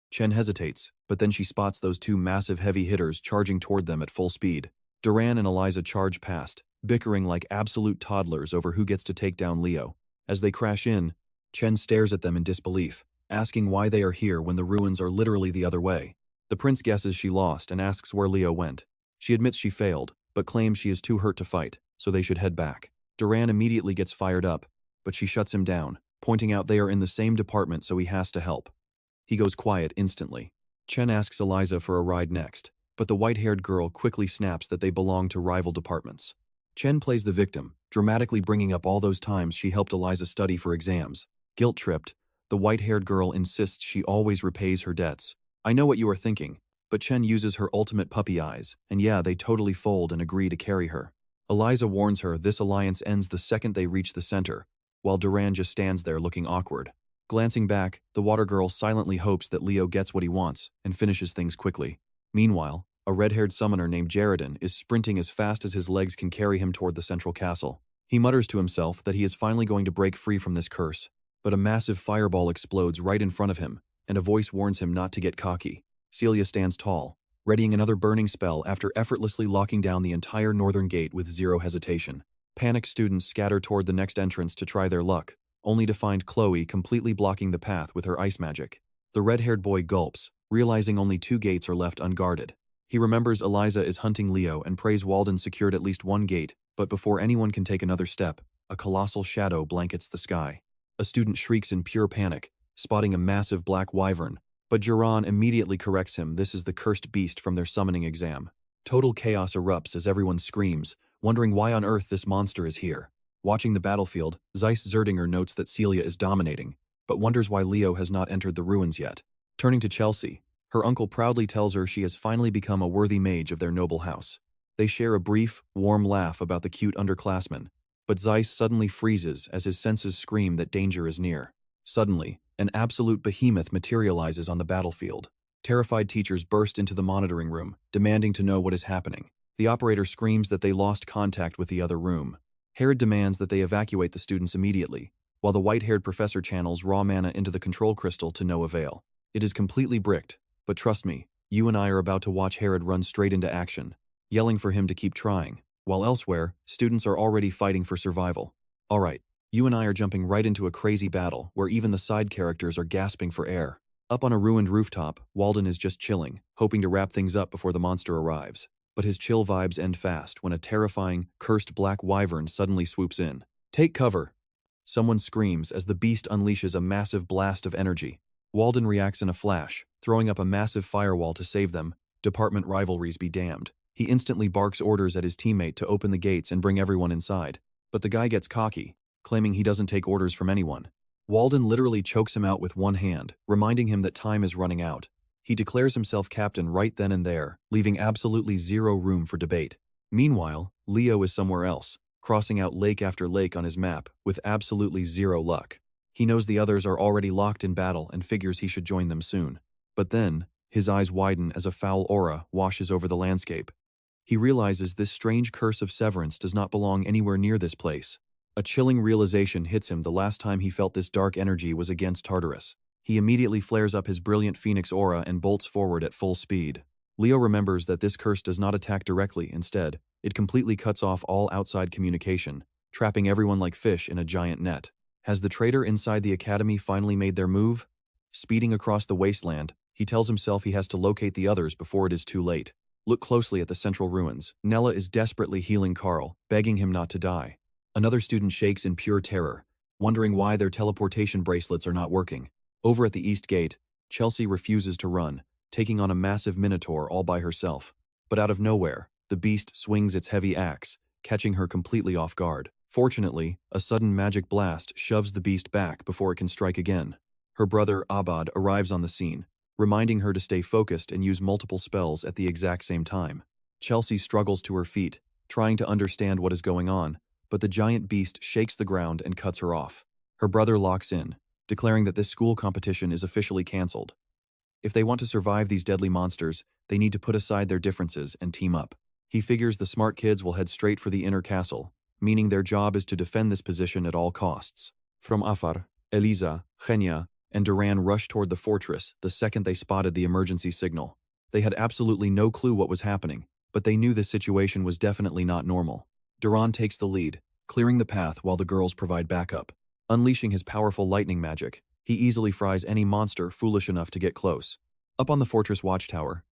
Chen hesitates, but then she spots those 2 massive heavy hitters charging toward them at full speed. Duran and Eliza charge past, bickering like absolute toddlers over who gets to take down Leo. As they crash in, Chen stares at them in disbelief, asking why they are here when the ruins are literally the other way. The prince guesses she lost and asks where Leo went. She admits she failed, but claims she is too hurt to fight, so they should head back. Duran immediately gets fired up, but she shuts him down, pointing out they are in the same department so he has to help. He goes quiet instantly. Chen asks Eliza for a ride next, but the white-haired girl quickly snaps that they belong to rival departments. Chen plays the victim, dramatically bringing up all those times she helped Eliza study for exams. Guilt-tripped, the white-haired girl insists she always repays her debts. I know what you are thinking, but Chen uses her ultimate puppy eyes, and yeah, they totally fold and agree to carry her. Eliza warns her this alliance ends the second they reach the center, while Duran just stands there looking awkward. Glancing back, the water girl silently hopes that Leo gets what he wants and finishes things quickly. Meanwhile, a red-haired summoner named Jaredin is sprinting as fast as his legs can carry him toward the central castle. He mutters to himself that he is finally going to break free from this curse, but a massive fireball explodes right in front of him, and a voice warns him not to get cocky. Celia stands tall, readying another burning spell after effortlessly locking down the entire northern gate with zero hesitation. Panicked students scatter toward the next entrance to try their luck, only to find Chloe completely blocking the path with her ice magic. The red-haired boy gulps, realizing only 2 gates are left unguarded. He remembers Eliza is hunting Leo and prays Walden secured at least 1 gate, but before anyone can take another step, a colossal shadow blankets the sky. A student shrieks in pure panic, spotting a massive black wyvern, but Duran immediately corrects him this is the cursed beast from their summoning exam. Total chaos erupts as everyone screams, wondering why on earth this monster is here. Watching the battlefield, Zeiss Zerdinger notes that Celia is dominating, but wonders why Leo has not entered the ruins yet. Turning to Chelsea, her uncle proudly tells her she has finally become a worthy mage of their noble house. They share a brief, warm laugh about the cute underclassman, but Zeiss suddenly freezes as his senses scream that danger is near. Suddenly, an absolute behemoth materializes on the battlefield. Terrified teachers burst into the monitoring room, demanding to know what is happening. The operator screams that they lost contact with the other room. Herod demands that they evacuate the students immediately, while the white-haired professor channels raw mana into the control crystal to no avail. It is completely bricked, but trust me, you and I are about to watch Herod run straight into action, yelling for him to keep trying, while elsewhere, students are already fighting for survival. Alright, you and I are jumping right into a crazy battle where even the side characters are gasping for air. Up on a ruined rooftop, Walden is just chilling, hoping to wrap things up before the monster arrives. But his chill vibes end fast when a terrifying, cursed black wyvern suddenly swoops in. Take cover! Someone screams as the beast unleashes a massive blast of energy. Walden reacts in a flash, throwing up a massive firewall to save them. Department rivalries be damned. He instantly barks orders at his teammate to open the gates and bring everyone inside. But the guy gets cocky, claiming he doesn't take orders from anyone. Walden literally chokes him out with one hand, reminding him that time is running out. He declares himself captain right then and there, leaving absolutely zero room for debate. Meanwhile, Leo is somewhere else, crossing out lake after lake on his map, with absolutely zero luck. He knows the others are already locked in battle and figures he should join them soon. But then, his eyes widen as a foul aura washes over the landscape. He realizes this strange curse of severance does not belong anywhere near this place. A chilling realization hits him the last time he felt this dark energy was against Tartarus. He immediately flares up his brilliant phoenix aura and bolts forward at full speed. Leo remembers that this curse does not attack directly, instead, it completely cuts off all outside communication, trapping everyone like fish in a giant net. Has the traitor inside the academy finally made their move? Speeding across the wasteland, he tells himself he has to locate the others before it is too late. Look closely at the central ruins. Nella is desperately healing Carl, begging him not to die. Another student shakes in pure terror, wondering why their teleportation bracelets are not working. Over at the east gate, Chelsea refuses to run, taking on a massive minotaur all by herself. But out of nowhere, the beast swings its heavy axe, catching her completely off guard. Fortunately, a sudden magic blast shoves the beast back before it can strike again. Her brother, Abad, arrives on the scene, reminding her to stay focused and use multiple spells at the exact same time. Chelsea struggles to her feet, trying to understand what is going on, but the giant beast shakes the ground and cuts her off. Her brother locks in, declaring that this school competition is officially cancelled. If they want to survive these deadly monsters, they need to put aside their differences and team up. He figures the smart kids will head straight for the inner castle, meaning their job is to defend this position at all costs. From Afar, Eliza, Genya, and Duran rushed toward the fortress the second they spotted the emergency signal. They had absolutely no clue what was happening, but they knew this situation was definitely not normal. Duran takes the lead, clearing the path while the girls provide backup. Unleashing his powerful lightning magic, he easily fries any monster foolish enough to get close. Up on the fortress watchtower,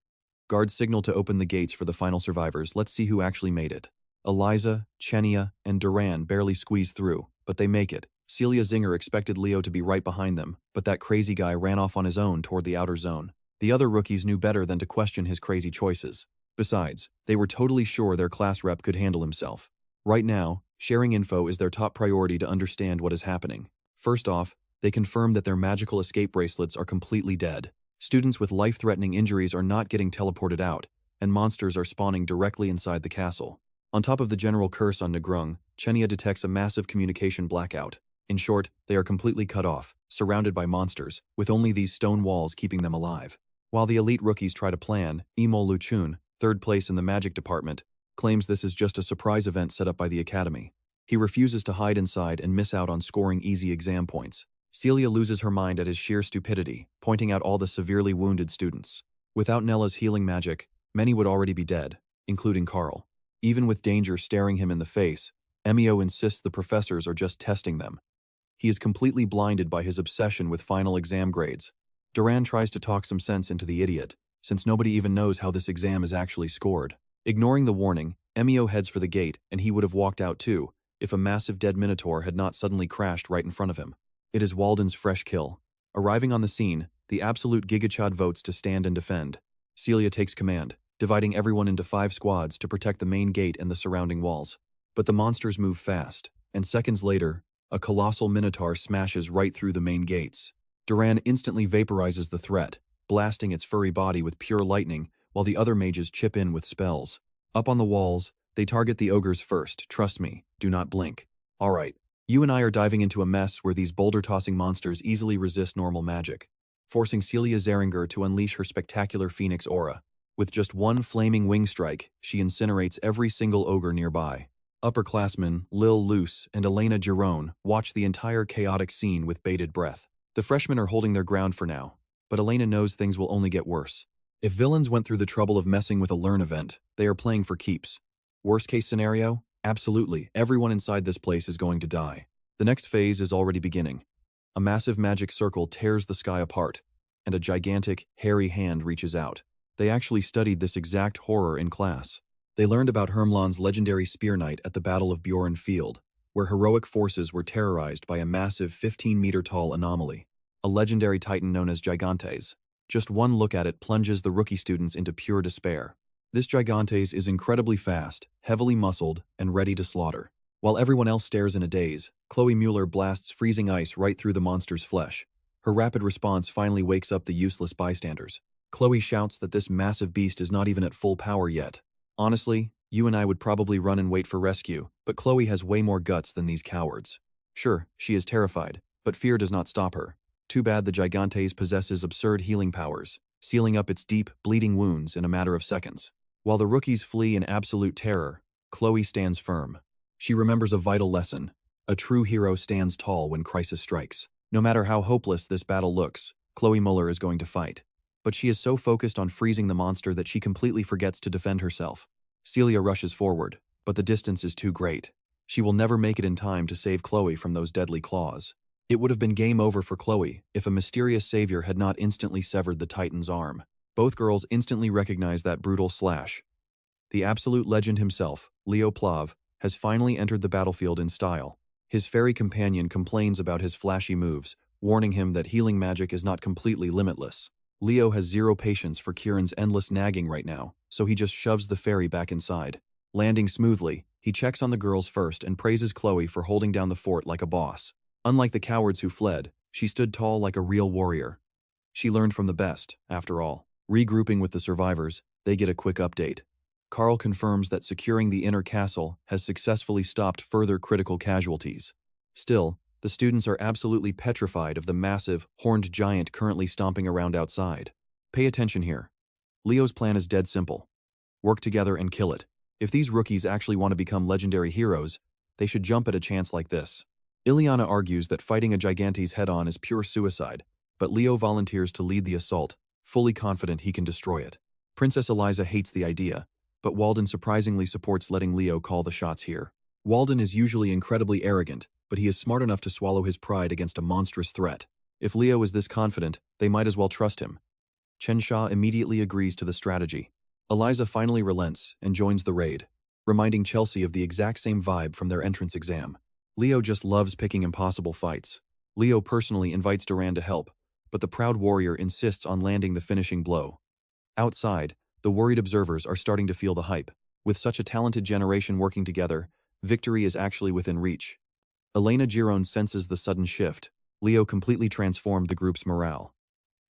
guards signal to open the gates for the final survivors. Let's see who actually made it. Eliza, Chenia, and Duran barely squeeze through, but they make it. Celia Zinger expected Leo to be right behind them, but that crazy guy ran off on his own toward the outer zone. The other rookies knew better than to question his crazy choices. Besides, they were totally sure their class rep could handle himself. Right now, sharing info is their top priority to understand what is happening. First off, they confirm that their magical escape bracelets are completely dead. Students with life-threatening injuries are not getting teleported out, and monsters are spawning directly inside the castle. On top of the general curse on Negrung, Chenia detects a massive communication blackout. In short, they are completely cut off, surrounded by monsters, with only these stone walls keeping them alive. While the elite rookies try to plan, Emo Luchun, third place in the magic department, claims this is just a surprise event set up by the academy. He refuses to hide inside and miss out on scoring easy exam points. Celia loses her mind at his sheer stupidity, pointing out all the severely wounded students. Without Nella's healing magic, many would already be dead, including Carl. Even with danger staring him in the face, Emio insists the professors are just testing them. He is completely blinded by his obsession with final exam grades. Duran tries to talk some sense into the idiot, since nobody even knows how this exam is actually scored. Ignoring the warning, Emio heads for the gate, and he would have walked out too, if a massive dead minotaur had not suddenly crashed right in front of him. It is Walden's fresh kill. Arriving on the scene, the absolute Gigachad votes to stand and defend. Celia takes command, dividing everyone into 5 squads to protect the main gate and the surrounding walls. But the monsters move fast, and seconds later, a colossal minotaur smashes right through the main gates. Duran instantly vaporizes the threat, blasting its furry body with pure lightning, while the other mages chip in with spells. Up on the walls, they target the ogres first. Trust me, do not blink. Alright, you and I are diving into a mess where these boulder-tossing monsters easily resist normal magic, forcing Celia Zeringer to unleash her spectacular phoenix aura. With just one flaming wing strike, she incinerates every single ogre nearby. Upperclassmen Lil Luce and Elena Giron watch the entire chaotic scene with bated breath. The freshmen are holding their ground for now, but Elena knows things will only get worse. If villains went through the trouble of messing with a learn event, they are playing for keeps. Worst case scenario? Absolutely, everyone inside this place is going to die. The next phase is already beginning. A massive magic circle tears the sky apart, and a gigantic, hairy hand reaches out. They actually studied this exact horror in class. They learned about Hermlon's legendary Spear Knight at the Battle of Bjorn Field, where heroic forces were terrorized by a massive 15-meter-tall anomaly, a legendary titan known as Gigantes. Just one look at it plunges the rookie students into pure despair. This Gigantes is incredibly fast, heavily muscled, and ready to slaughter. While everyone else stares in a daze, Chloe Mueller blasts freezing ice right through the monster's flesh. Her rapid response finally wakes up the useless bystanders. Chloe shouts that this massive beast is not even at full power yet. Honestly, you and I would probably run and wait for rescue, but Chloe has way more guts than these cowards. Sure, she is terrified, but fear does not stop her. Too bad the Gigantes possesses absurd healing powers, sealing up its deep, bleeding wounds in a matter of seconds. While the rookies flee in absolute terror, Chloe stands firm. She remembers a vital lesson. A true hero stands tall when crisis strikes. No matter how hopeless this battle looks, Chloe Mueller is going to fight. But she is so focused on freezing the monster that she completely forgets to defend herself. Celia rushes forward, but the distance is too great. She will never make it in time to save Chloe from those deadly claws. It would have been game over for Chloe if a mysterious savior had not instantly severed the Titan's arm. Both girls instantly recognize that brutal slash. The absolute legend himself, Leo Plav, has finally entered the battlefield in style. His fairy companion complains about his flashy moves, warning him that healing magic is not completely limitless. Leo has zero patience for Kieran's endless nagging right now, so he just shoves the fairy back inside. Landing smoothly, he checks on the girls first and praises Chloe for holding down the fort like a boss. Unlike the cowards who fled, she stood tall like a real warrior. She learned from the best, after all. Regrouping with the survivors, they get a quick update. Carl confirms that securing the inner castle has successfully stopped further critical casualties. Still, the students are absolutely petrified of the massive, horned giant currently stomping around outside. Pay attention here. Leo's plan is dead simple. Work together and kill it. If these rookies actually want to become legendary heroes, they should jump at a chance like this. Ileana argues that fighting a Gigantes head-on is pure suicide, but Leo volunteers to lead the assault, fully confident he can destroy it. Princess Eliza hates the idea, but Walden surprisingly supports letting Leo call the shots here. Walden is usually incredibly arrogant, but he is smart enough to swallow his pride against a monstrous threat. If Leo is this confident, they might as well trust him. Chen Sha immediately agrees to the strategy. Eliza finally relents and joins the raid, reminding Chelsea of the exact same vibe from their entrance exam. Leo just loves picking impossible fights. Leo personally invites Duran to help, but the proud warrior insists on landing the finishing blow. Outside, the worried observers are starting to feel the hype. With such a talented generation working together, victory is actually within reach. Elena Giron senses the sudden shift. Leo completely transformed the group's morale.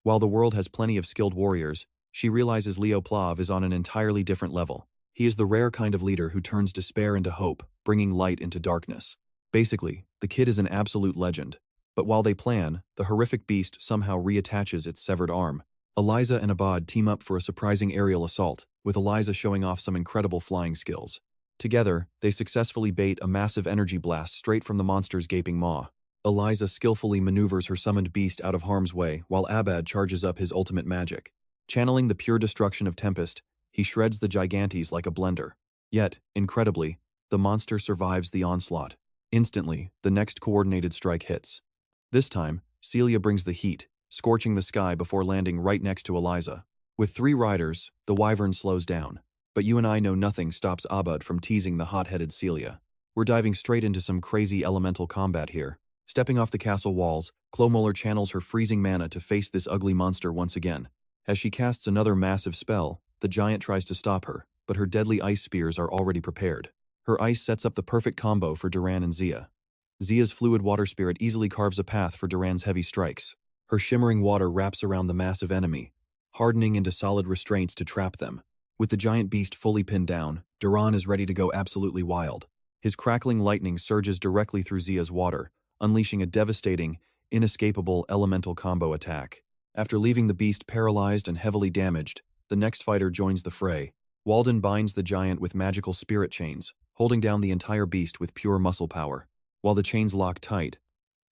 While the world has plenty of skilled warriors, she realizes Leo Plav is on an entirely different level. He is the rare kind of leader who turns despair into hope, bringing light into darkness. Basically, the kid is an absolute legend. But while they plan, the horrific beast somehow reattaches its severed arm. Eliza and Abad team up for a surprising aerial assault, with Eliza showing off some incredible flying skills. Together, they successfully bait a massive energy blast straight from the monster's gaping maw. Eliza skillfully maneuvers her summoned beast out of harm's way, while Abad charges up his ultimate magic. Channeling the pure destruction of Tempest, he shreds the Gigantes like a blender. Yet, incredibly, the monster survives the onslaught. Instantly, the next coordinated strike hits. This time, Celia brings the heat, scorching the sky before landing right next to Eliza. With 3 riders, the wyvern slows down. But you and I know nothing stops Abad from teasing the hot-headed Celia. We're diving straight into some crazy elemental combat here. Stepping off the castle walls, Clomuller channels her freezing mana to face this ugly monster once again. As she casts another massive spell, the giant tries to stop her, but her deadly ice spears are already prepared. Her ice sets up the perfect combo for Duran and Zia. Zia's fluid water spirit easily carves a path for Duran's heavy strikes. Her shimmering water wraps around the massive enemy, hardening into solid restraints to trap them. With the giant beast fully pinned down, Duran is ready to go absolutely wild. His crackling lightning surges directly through Zia's water, unleashing a devastating, inescapable elemental combo attack. After leaving the beast paralyzed and heavily damaged, the next fighter joins the fray. Walden binds the giant with magical spirit chains, holding down the entire beast with pure muscle power. While the chains lock tight,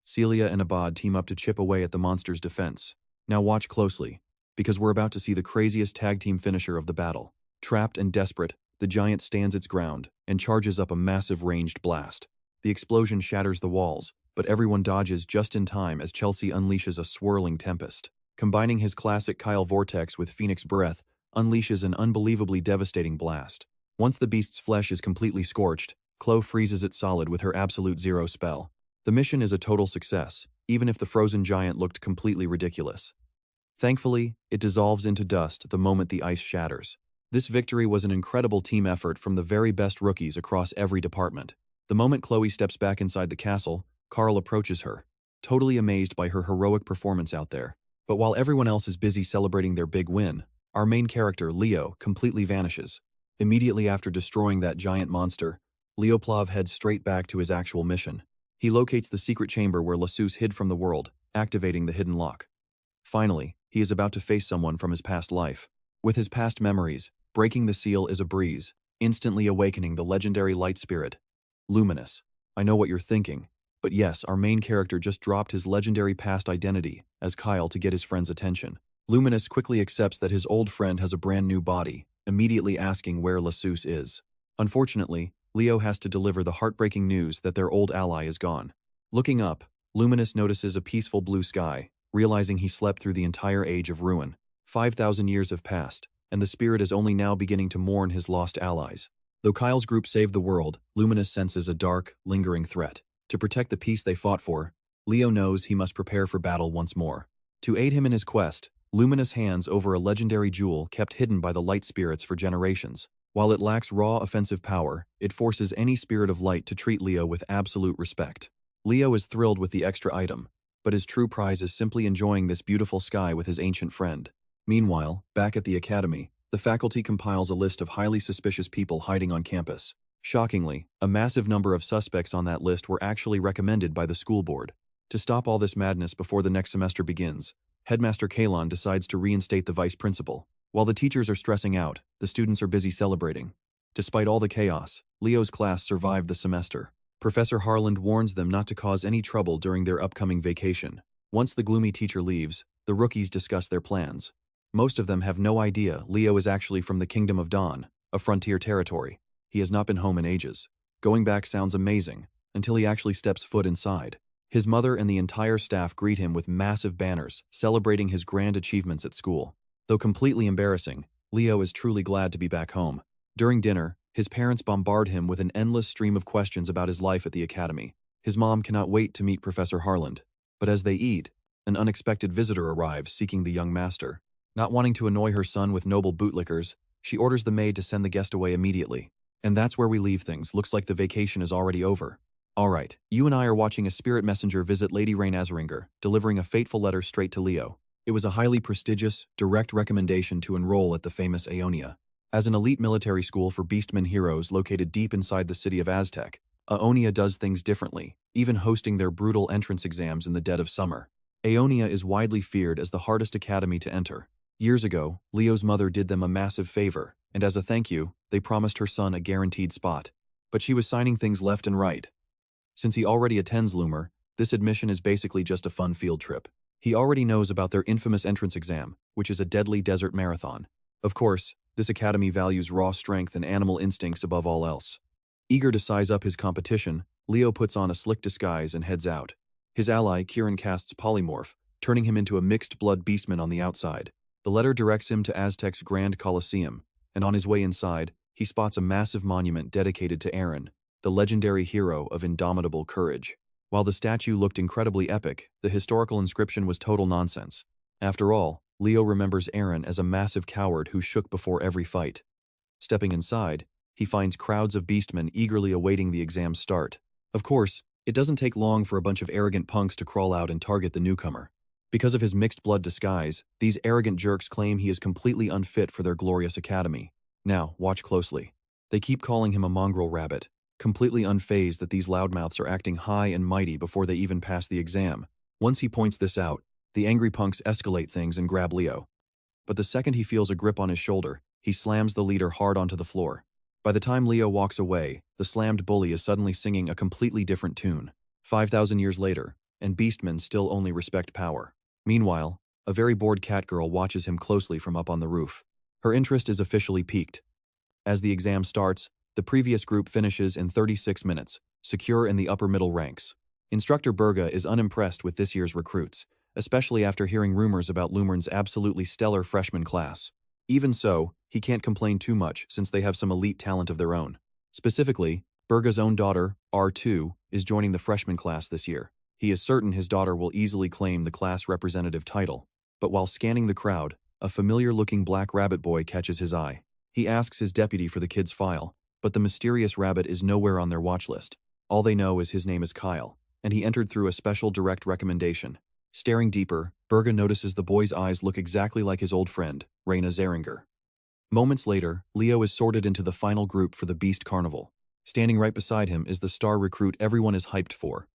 Celia and Abad team up to chip away at the monster's defense. Now watch closely, because we're about to see the craziest tag team finisher of the battle. Trapped and desperate, the giant stands its ground and charges up a massive ranged blast. The explosion shatters the walls, but everyone dodges just in time as Chelsea unleashes a swirling tempest. Combining his classic Kyle Vortex with Phoenix Breath, unleashes an unbelievably devastating blast. Once the beast's flesh is completely scorched, Chloe freezes it solid with her Absolute Zero spell. The mission is a total success, even if the frozen giant looked completely ridiculous. Thankfully, it dissolves into dust the moment the ice shatters. This victory was an incredible team effort from the very best rookies across every department. The moment Chloe steps back inside the castle, Carl approaches her, totally amazed by her heroic performance out there. But while everyone else is busy celebrating their big win, our main character, Leo, completely vanishes. Immediately after destroying that giant monster, Leo Plav heads straight back to his actual mission. He locates the secret chamber where Lassus hid from the world, activating the hidden lock. Finally, he is about to face someone from his past life. With his past memories, breaking the seal is a breeze, instantly awakening the legendary light spirit. Luminous. I know what you're thinking. But yes, our main character just dropped his legendary past identity as Kyle to get his friend's attention. Luminous quickly accepts that his old friend has a brand new body, immediately asking where Lassus is. Unfortunately, Leo has to deliver the heartbreaking news that their old ally is gone. Looking up, Luminous notices a peaceful blue sky, realizing he slept through the entire age of ruin. 5,000 years have passed, and the spirit is only now beginning to mourn his lost allies. Though Kyle's group saved the world, Luminous senses a dark, lingering threat. To protect the peace they fought for, Leo knows he must prepare for battle once more. To aid him in his quest, Luminous hands over a legendary jewel kept hidden by the light spirits for generations. While it lacks raw offensive power, it forces any spirit of light to treat Leo with absolute respect. Leo is thrilled with the extra item, but his true prize is simply enjoying this beautiful sky with his ancient friend. Meanwhile, back at the academy, the faculty compiles a list of highly suspicious people hiding on campus. Shockingly, a massive number of suspects on that list were actually recommended by the school board. To stop all this madness before the next semester begins, Headmaster Kalon decides to reinstate the vice principal. While the teachers are stressing out, the students are busy celebrating. Despite all the chaos, Leo's class survived the semester. Professor Harland warns them not to cause any trouble during their upcoming vacation. Once the gloomy teacher leaves, the rookies discuss their plans. Most of them have no idea Leo is actually from the Kingdom of Dawn, a frontier territory. He has not been home in ages. Going back sounds amazing, until he actually steps foot inside. His mother and the entire staff greet him with massive banners, celebrating his grand achievements at school. Though completely embarrassing, Leo is truly glad to be back home. During dinner, his parents bombard him with an endless stream of questions about his life at the academy. His mom cannot wait to meet Professor Harland. But as they eat, an unexpected visitor arrives seeking the young master. Not wanting to annoy her son with noble bootlickers, she orders the maid to send the guest away immediately. And that's where we leave things. Looks like the vacation is already over. Alright, you and I are watching a spirit messenger visit Lady Reincarnated, delivering a fateful letter straight to Leo. It was a highly prestigious, direct recommendation to enroll at the famous Aeonia. As an elite military school for beastmen heroes located deep inside the city of Aztec, Aeonia does things differently, even hosting their brutal entrance exams in the dead of summer. Aeonia is widely feared as the hardest academy to enter. Years ago, Leo's mother did them a massive favor, and as a thank you, they promised her son a guaranteed spot. But she was signing things left and right. Since he already attends Lumer, this admission is basically just a fun field trip. He already knows about their infamous entrance exam, which is a deadly desert marathon. Of course, this academy values raw strength and animal instincts above all else. Eager to size up his competition, Leo puts on a slick disguise and heads out. His ally, Kieran, casts polymorph, turning him into a mixed-blood beastman on the outside. The letter directs him to Aztec's Grand Colosseum, and on his way inside, he spots a massive monument dedicated to Aaron, the legendary hero of indomitable courage. While the statue looked incredibly epic, the historical inscription was total nonsense. After all, Leo remembers Aaron as a massive coward who shook before every fight. Stepping inside, he finds crowds of beastmen eagerly awaiting the exam's start. Of course, it doesn't take long for a bunch of arrogant punks to crawl out and target the newcomer. Because of his mixed-blood disguise, these arrogant jerks claim he is completely unfit for their glorious academy. Now, watch closely. They keep calling him a mongrel rabbit, completely unfazed that these loudmouths are acting high and mighty before they even pass the exam. Once he points this out, the angry punks escalate things and grab Leo. But the second he feels a grip on his shoulder, he slams the leader hard onto the floor. By the time Leo walks away, the slammed bully is suddenly singing a completely different tune. 5,000 years later, and beastmen still only respect power. Meanwhile, a very bored cat girl watches him closely from up on the roof. Her interest is officially piqued. As the exam starts, the previous group finishes in 36 minutes, secure in the upper middle ranks. Instructor Berga is unimpressed with this year's recruits, especially after hearing rumors about Lumern's absolutely stellar freshman class. Even so, he can't complain too much since they have some elite talent of their own. Specifically, Berga's own daughter, R2, is joining the freshman class this year. He is certain his daughter will easily claim the class representative title. But while scanning the crowd, a familiar-looking black rabbit boy catches his eye. He asks his deputy for the kid's file, but the mysterious rabbit is nowhere on their watch list. All they know is his name is Kyle, and he entered through a special direct recommendation. Staring deeper, Berga notices the boy's eyes look exactly like his old friend, Raina Zeringer. Moments later, Leo is sorted into the final group for the Beast Carnival. Standing right beside him is the star recruit everyone is hyped for,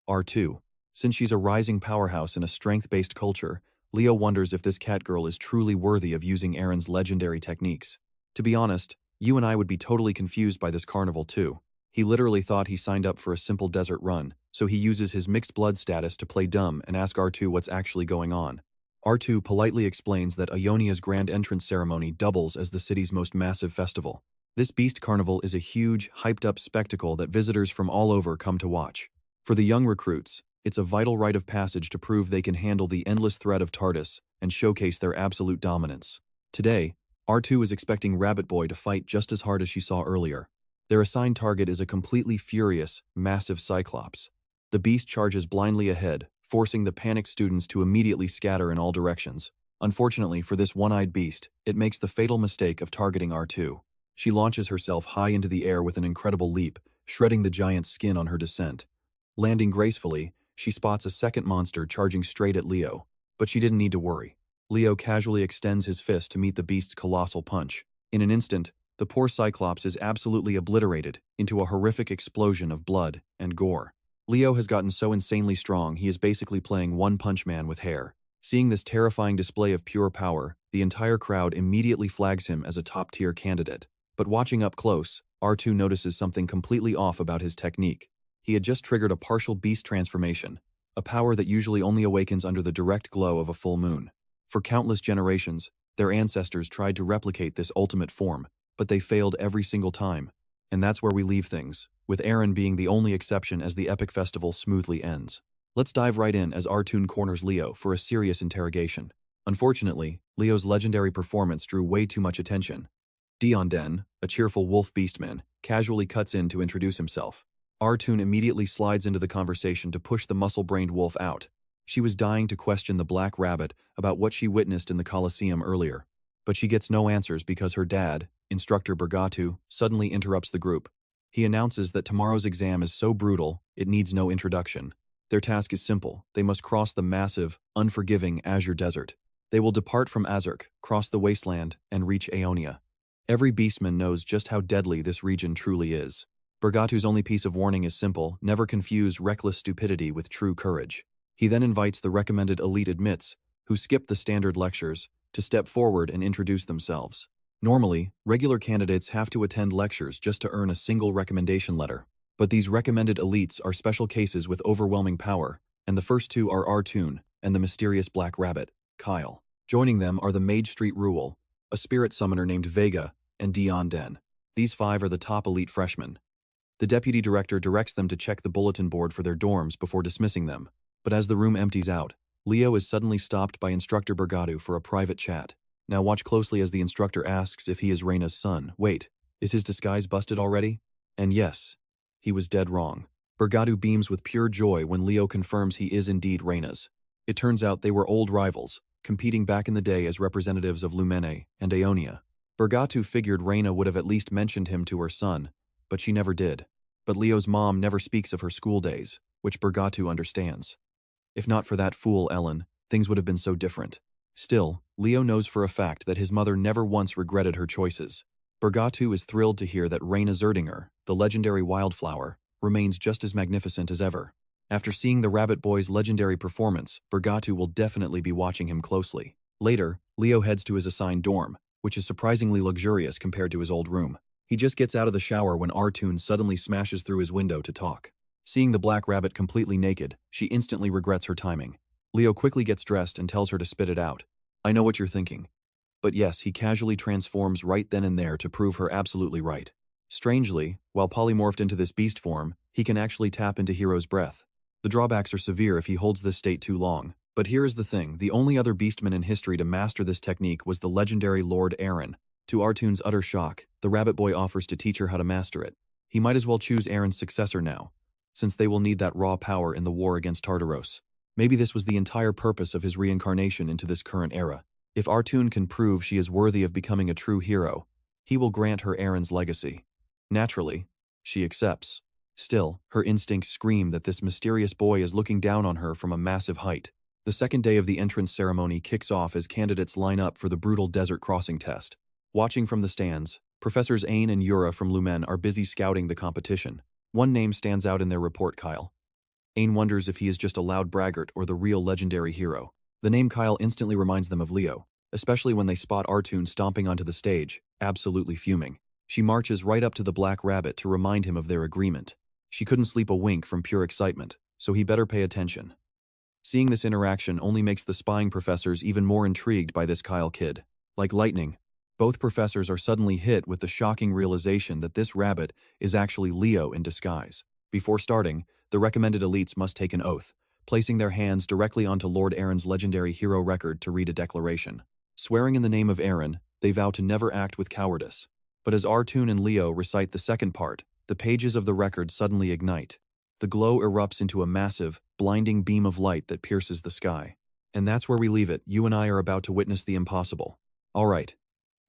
R2. Since she's a rising powerhouse in a strength-based culture, Leo wonders if this cat girl is truly worthy of using Aaron's legendary techniques. To be honest, you and I would be totally confused by this carnival too. He literally thought he signed up for a simple desert run, so he uses his mixed blood status to play dumb and ask R2 what's actually going on. R2 politely explains that Aeonia's grand entrance ceremony doubles as the city's most massive festival. This Beast Carnival is a huge, hyped-up spectacle that visitors from all over come to watch. For the young recruits, it's a vital rite of passage to prove they can handle the endless threat of TARDIS and showcase their absolute dominance. Today, R2 is expecting Rabbit Boy to fight just as hard as she saw earlier. Their assigned target is a completely furious, massive Cyclops. The beast charges blindly ahead, forcing the panicked students to immediately scatter in all directions. Unfortunately for this one-eyed beast, it makes the fatal mistake of targeting R2. She launches herself high into the air with an incredible leap, shredding the giant's skin on her descent. Landing gracefully, she spots a second monster charging straight at Leo, but she didn't need to worry. Leo casually extends his fist to meet the beast's colossal punch. In an instant, the poor Cyclops is absolutely obliterated into a horrific explosion of blood and gore. Leo has gotten so insanely strong he is basically playing One Punch Man with hair. Seeing this terrifying display of pure power, the entire crowd immediately flags him as a top-tier candidate. But watching up close, R2 notices something completely off about his technique. He had just triggered a partial beast transformation, a power that usually only awakens under the direct glow of a full moon. For countless generations, their ancestors tried to replicate this ultimate form, but they failed every single time. And that's where we leave things, with Aaron being the only exception as the epic festival smoothly ends. Let's dive right in as R2 corners Leo for a serious interrogation. Unfortunately, Leo's legendary performance drew way too much attention. Den, a cheerful wolf beastman, casually cuts in to introduce himself. Artoon immediately slides into the conversation to push the muscle-brained wolf out. She was dying to question the Black Rabbit about what she witnessed in the Colosseum earlier. But she gets no answers because her dad, Instructor Bergatu, suddenly interrupts the group. He announces that tomorrow's exam is so brutal, it needs no introduction. Their task is simple. They must cross the massive, unforgiving Azure Desert. They will depart from Azurk, cross the wasteland, and reach Aeonia. Every beastman knows just how deadly this region truly is. Bergatu's only piece of warning is simple: never confuse reckless stupidity with true courage. He then invites the recommended elite admits, who skip the standard lectures, to step forward and introduce themselves. Normally, regular candidates have to attend lectures just to earn a single recommendation letter. But these recommended elites are special cases with overwhelming power, and the first two are Artoon and the mysterious Black Rabbit, Kyle. Joining them are the Mage Street Rule, a spirit summoner named Vega, and Den. These five are the top elite freshmen. The deputy director directs them to check the bulletin board for their dorms before dismissing them. But as the room empties out, Leo is suddenly stopped by Instructor Bergatu for a private chat. Now watch closely as the instructor asks if he is Reina's son. Wait, is his disguise busted already? And yes, he was dead wrong. Bergatu beams with pure joy when Leo confirms he is indeed Reina's. It turns out they were old rivals, competing back in the day as representatives of Lumina and Aeonia. Bergatu figured Reina would have at least mentioned him to her son, but she never did. But Leo's mom never speaks of her school days, which Bergatu understands. If not for that fool Ellen, things would have been so different. Still, Leo knows for a fact that his mother never once regretted her choices. Bergatu is thrilled to hear that Reina Zerdinger, the legendary wildflower, remains just as magnificent as ever. After seeing the Rabbit Boy's legendary performance, Bergatu will definitely be watching him closely. Later, Leo heads to his assigned dorm, which is surprisingly luxurious compared to his old room. He just gets out of the shower when Artoon suddenly smashes through his window to talk. Seeing the Black Rabbit completely naked, she instantly regrets her timing. Leo quickly gets dressed and tells her to spit it out. I know what you're thinking. But yes, he casually transforms right then and there to prove her absolutely right. Strangely, while polymorphed into this beast form, he can actually tap into Hero's breath. The drawbacks are severe if he holds this state too long. But here is the thing, the only other beastman in history to master this technique was the legendary Lord Aaron. To Artoon's utter shock, the Rabbit Boy offers to teach her how to master it. He might as well choose Aaron's successor now, since they will need that raw power in the war against Tartaros. Maybe this was the entire purpose of his reincarnation into this current era. If Artoon can prove she is worthy of becoming a true hero, he will grant her Aaron's legacy. Naturally, she accepts. Still, her instincts scream that this mysterious boy is looking down on her from a massive height. The second day of the entrance ceremony kicks off as candidates line up for the brutal desert crossing test. Watching from the stands, Professors Ain and Yura from Lumen are busy scouting the competition. One name stands out in their report: Kyle. Ain wonders if he is just a loud braggart or the real legendary hero. The name Kyle instantly reminds them of Leo, especially when they spot Artoon stomping onto the stage, absolutely fuming. She marches right up to the Black Rabbit to remind him of their agreement. She couldn't sleep a wink from pure excitement, so he better pay attention. Seeing this interaction only makes the spying professors even more intrigued by this Kyle kid. Like lightning, both professors are suddenly hit with the shocking realization that this rabbit is actually Leo in disguise. Before starting, the recommended elites must take an oath, placing their hands directly onto Lord Aaron's legendary hero record to read a declaration. Swearing in the name of Aaron, they vow to never act with cowardice. But as Artoon and Leo recite the second part, the pages of the record suddenly ignite. The glow erupts into a massive, blinding beam of light that pierces the sky. And that's where we leave it. You and I are about to witness the impossible. Alright.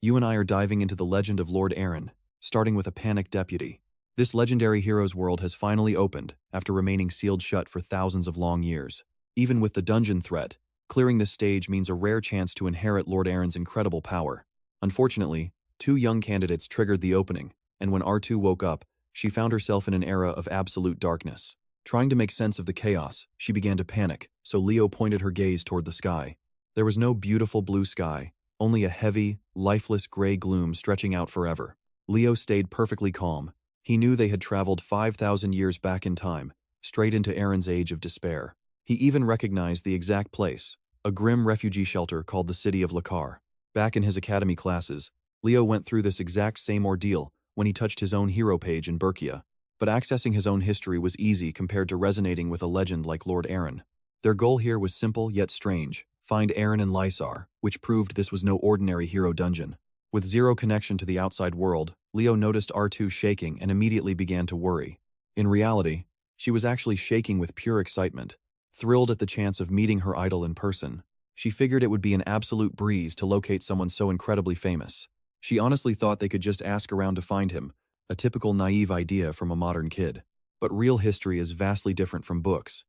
You and I are diving into the legend of Lord Aaron, starting with a panicked deputy. This legendary hero's world has finally opened, after remaining sealed shut for thousands of long years. Even with the dungeon threat, clearing this stage means a rare chance to inherit Lord Aaron's incredible power. Unfortunately, two young candidates triggered the opening, and when R2 woke up, she found herself in an era of absolute darkness. Trying to make sense of the chaos, she began to panic, so Leo pointed her gaze toward the sky. There was no beautiful blue sky, only a heavy, lifeless gray gloom stretching out forever. Leo stayed perfectly calm. He knew they had traveled 5,000 years back in time, straight into Aaron's age of despair. He even recognized the exact place, a grim refugee shelter called the City of Lakar. Back in his academy classes, Leo went through this exact same ordeal when he touched his own hero page in Berkia. But accessing his own history was easy compared to resonating with a legend like Lord Aaron. Their goal here was simple yet strange: Find Aaron and Lysar, which proved this was no ordinary hero dungeon. With zero connection to the outside world, Leo noticed R2 shaking and immediately began to worry. In reality, she was actually shaking with pure excitement, thrilled at the chance of meeting her idol in person. She figured it would be an absolute breeze to locate someone so incredibly famous. She honestly thought they could just ask around to find him, a typical naive idea from a modern kid. But real history is vastly different from books.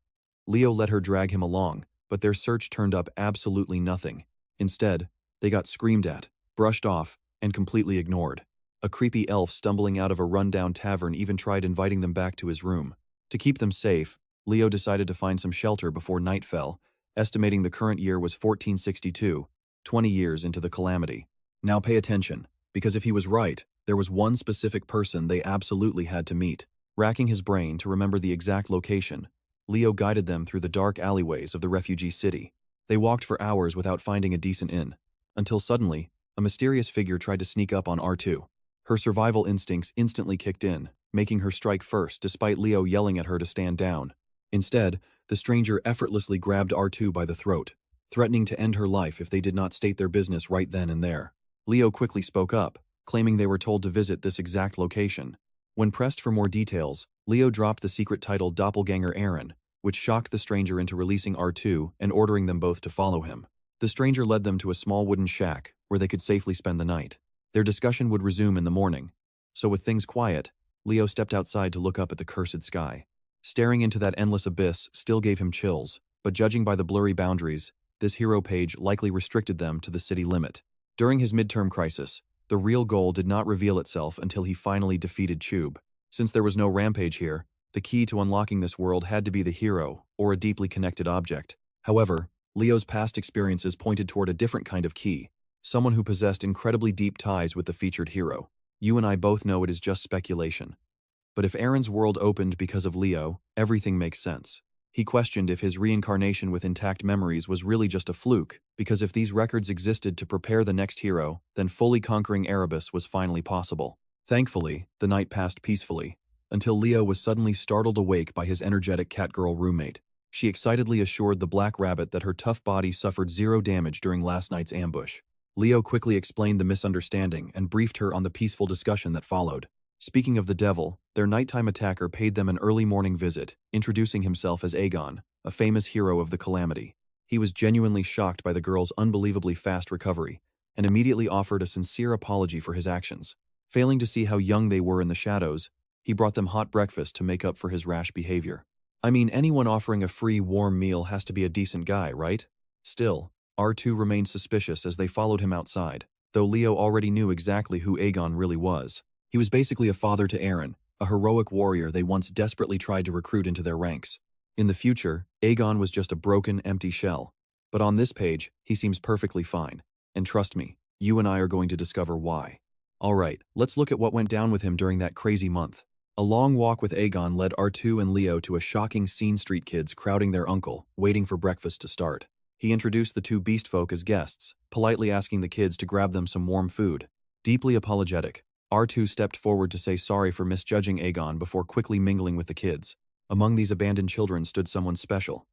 Leo let her drag him along, but their search turned up absolutely nothing. Instead, they got screamed at, brushed off, and completely ignored. A creepy elf stumbling out of a rundown tavern even tried inviting them back to his room. To keep them safe, Leo decided to find some shelter before night fell, estimating the current year was 1462, 20 years into the calamity. Now pay attention, because if he was right, there was one specific person they absolutely had to meet. Racking his brain to remember the exact location, Leo guided them through the dark alleyways of the refugee city. They walked for hours without finding a decent inn, until suddenly, a mysterious figure tried to sneak up on R2. Her survival instincts instantly kicked in, making her strike first despite Leo yelling at her to stand down. Instead, the stranger effortlessly grabbed R2 by the throat, threatening to end her life if they did not state their business right then and there. Leo quickly spoke up, claiming they were told to visit this exact location. When pressed for more details, Leo dropped the secret title Doppelganger Aaron, which shocked the stranger into releasing R2 and ordering them both to follow him. The stranger led them to a small wooden shack where they could safely spend the night. Their discussion would resume in the morning. So with things quiet, Leo stepped outside to look up at the cursed sky. Staring into that endless abyss still gave him chills, but judging by the blurry boundaries, this hero page likely restricted them to the city limit. During his midterm crisis, the real goal did not reveal itself until he finally defeated Chube. Since there was no rampage here, the key to unlocking this world had to be the hero, or a deeply connected object. However, Leo's past experiences pointed toward a different kind of key, someone who possessed incredibly deep ties with the featured hero. You and I both know it is just speculation. But if Aaron's world opened because of Leo, everything makes sense. He questioned if his reincarnation with intact memories was really just a fluke, because if these records existed to prepare the next hero, then fully conquering Erebus was finally possible. Thankfully, the night passed peacefully, until Leo was suddenly startled awake by his energetic catgirl roommate. She excitedly assured the Black Rabbit that her tough body suffered zero damage during last night's ambush. Leo quickly explained the misunderstanding and briefed her on the peaceful discussion that followed. Speaking of the devil, their nighttime attacker paid them an early morning visit, introducing himself as Aegon, a famous hero of the calamity. He was genuinely shocked by the girl's unbelievably fast recovery, and immediately offered a sincere apology for his actions. Failing to see how young they were in the shadows, he brought them hot breakfast to make up for his rash behavior. I mean, anyone offering a free, warm meal has to be a decent guy, right? Still, R2 remained suspicious as they followed him outside, though Leo already knew exactly who Aegon really was. He was basically a father to Aaron, a heroic warrior they once desperately tried to recruit into their ranks. In the future, Aegon was just a broken, empty shell. But on this page, he seems perfectly fine. And trust me, you and I are going to discover why. Alright, let's look at what went down with him during that crazy month. A long walk with Aegon led R2 and Leo to a shocking scene: street kids crowding their uncle, waiting for breakfast to start. He introduced the two beast folk as guests, politely asking the kids to grab them some warm food. Deeply apologetic, R2 stepped forward to say sorry for misjudging Aegon before quickly mingling with the kids. Among these abandoned children stood someone special.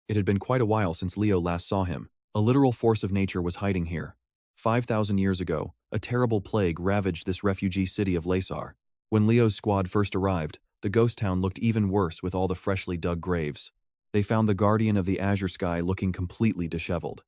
It had been quite a while since Leo last saw him. A literal force of nature was hiding here. 5,000 years ago, a terrible plague ravaged this refugee city of Lysar. When Leo's squad first arrived, the ghost town looked even worse with all the freshly dug graves. They found the guardian of the azure sky looking completely disheveled.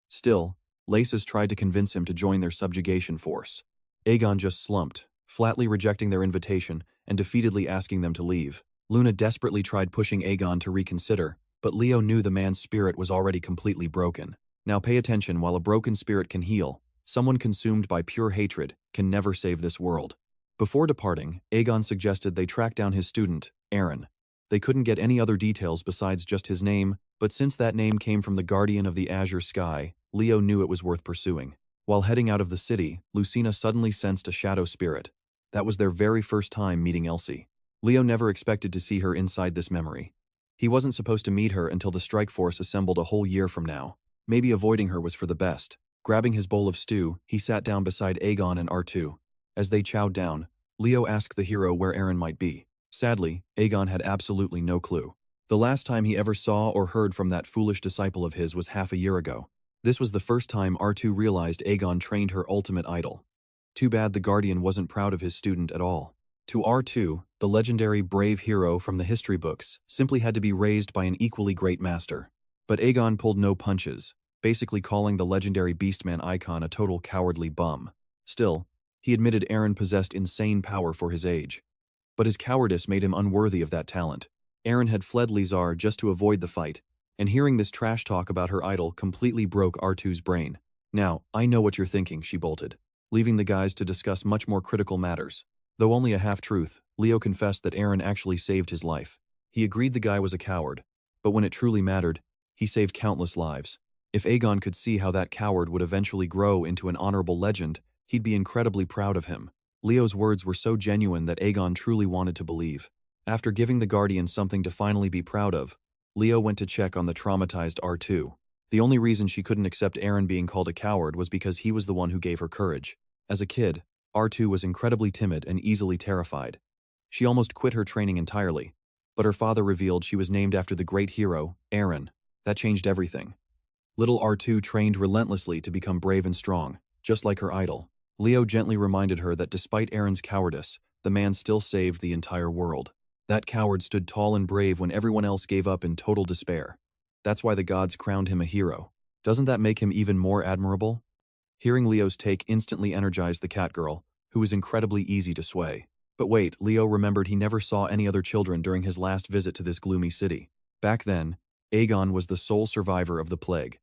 Still, Lysas tried to convince him to join their subjugation force. Aegon just slumped, flatly rejecting their invitation and defeatedly asking them to leave. Luna desperately tried pushing Aegon to reconsider, but Leo knew the man's spirit was already completely broken. Now pay attention: while a broken spirit can heal, someone consumed by pure hatred can never save this world. Before departing, Aegon suggested they track down his student, Aaron. They couldn't get any other details besides just his name, but since that name came from the guardian of the azure sky, Leo knew it was worth pursuing. While heading out of the city, Lucina suddenly sensed a shadow spirit. That was their very first time meeting Elsie. Leo never expected to see her inside this memory. He wasn't supposed to meet her until the strike force assembled a whole year from now. Maybe avoiding her was for the best. Grabbing his bowl of stew, he sat down beside Aegon and R2. As they chowed down, Leo asked the hero where Aaron might be. Sadly, Aegon had absolutely no clue. The last time he ever saw or heard from that foolish disciple of his was half a year ago. This was the first time R2 realized Aegon trained her ultimate idol. Too bad the Guardian wasn't proud of his student at all. To R2, the legendary brave hero from the history books simply had to be raised by an equally great master. But Aegon pulled no punches, basically calling the legendary Beastman icon a total cowardly bum. Still, he admitted Eren possessed insane power for his age. But his cowardice made him unworthy of that talent. Eren had fled Lizar just to avoid the fight, and hearing this trash talk about her idol completely broke R2's brain. Now, I know what you're thinking, she bolted, leaving the guys to discuss much more critical matters. Though only a half-truth, Leo confessed that Eren actually saved his life. He agreed the guy was a coward, but when it truly mattered, he saved countless lives. If Aegon could see how that coward would eventually grow into an honorable legend, he'd be incredibly proud of him. Leo's words were so genuine that Aegon truly wanted to believe. After giving the Guardian something to finally be proud of, Leo went to check on the traumatized R2. The only reason she couldn't accept Eren being called a coward was because he was the one who gave her courage. As a kid, R2 was incredibly timid and easily terrified. She almost quit her training entirely, but her father revealed she was named after the great hero, Eren. That changed everything. Little R2 trained relentlessly to become brave and strong, just like her idol. Leo gently reminded her that despite Eren's cowardice, the man still saved the entire world. That coward stood tall and brave when everyone else gave up in total despair. That's why the gods crowned him a hero. Doesn't that make him even more admirable? Hearing Leo's take instantly energized the cat girl, who was incredibly easy to sway. But wait, Leo remembered he never saw any other children during his last visit to this gloomy city. Back then, Aegon was the sole survivor of the plague.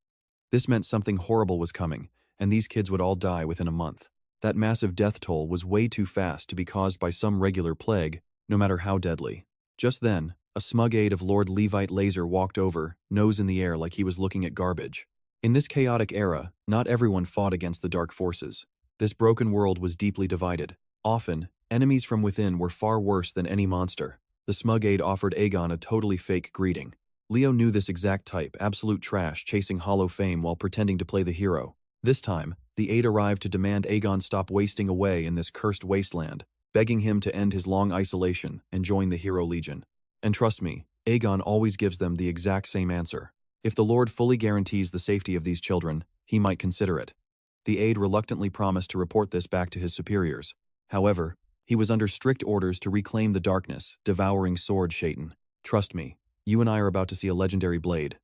This meant something horrible was coming, and these kids would all die within a month. That massive death toll was way too fast to be caused by some regular plague, no matter how deadly. Just then, a smug aide of Lord Levite Laser walked over, nose in the air like he was looking at garbage. In this chaotic era, not everyone fought against the dark forces. This broken world was deeply divided. Often, enemies from within were far worse than any monster. The smug aide offered Aegon a totally fake greeting. Leo knew this exact type, absolute trash, chasing hollow fame while pretending to play the hero. This time, the aide arrived to demand Aegon stop wasting away in this cursed wasteland, begging him to end his long isolation and join the Hero Legion. And trust me, Aegon always gives them the exact same answer. If the Lord fully guarantees the safety of these children, he might consider it. The aide reluctantly promised to report this back to his superiors. However, he was under strict orders to reclaim the darkness, devouring sword Shaitan. Trust me, you and I are about to see a legendary blade.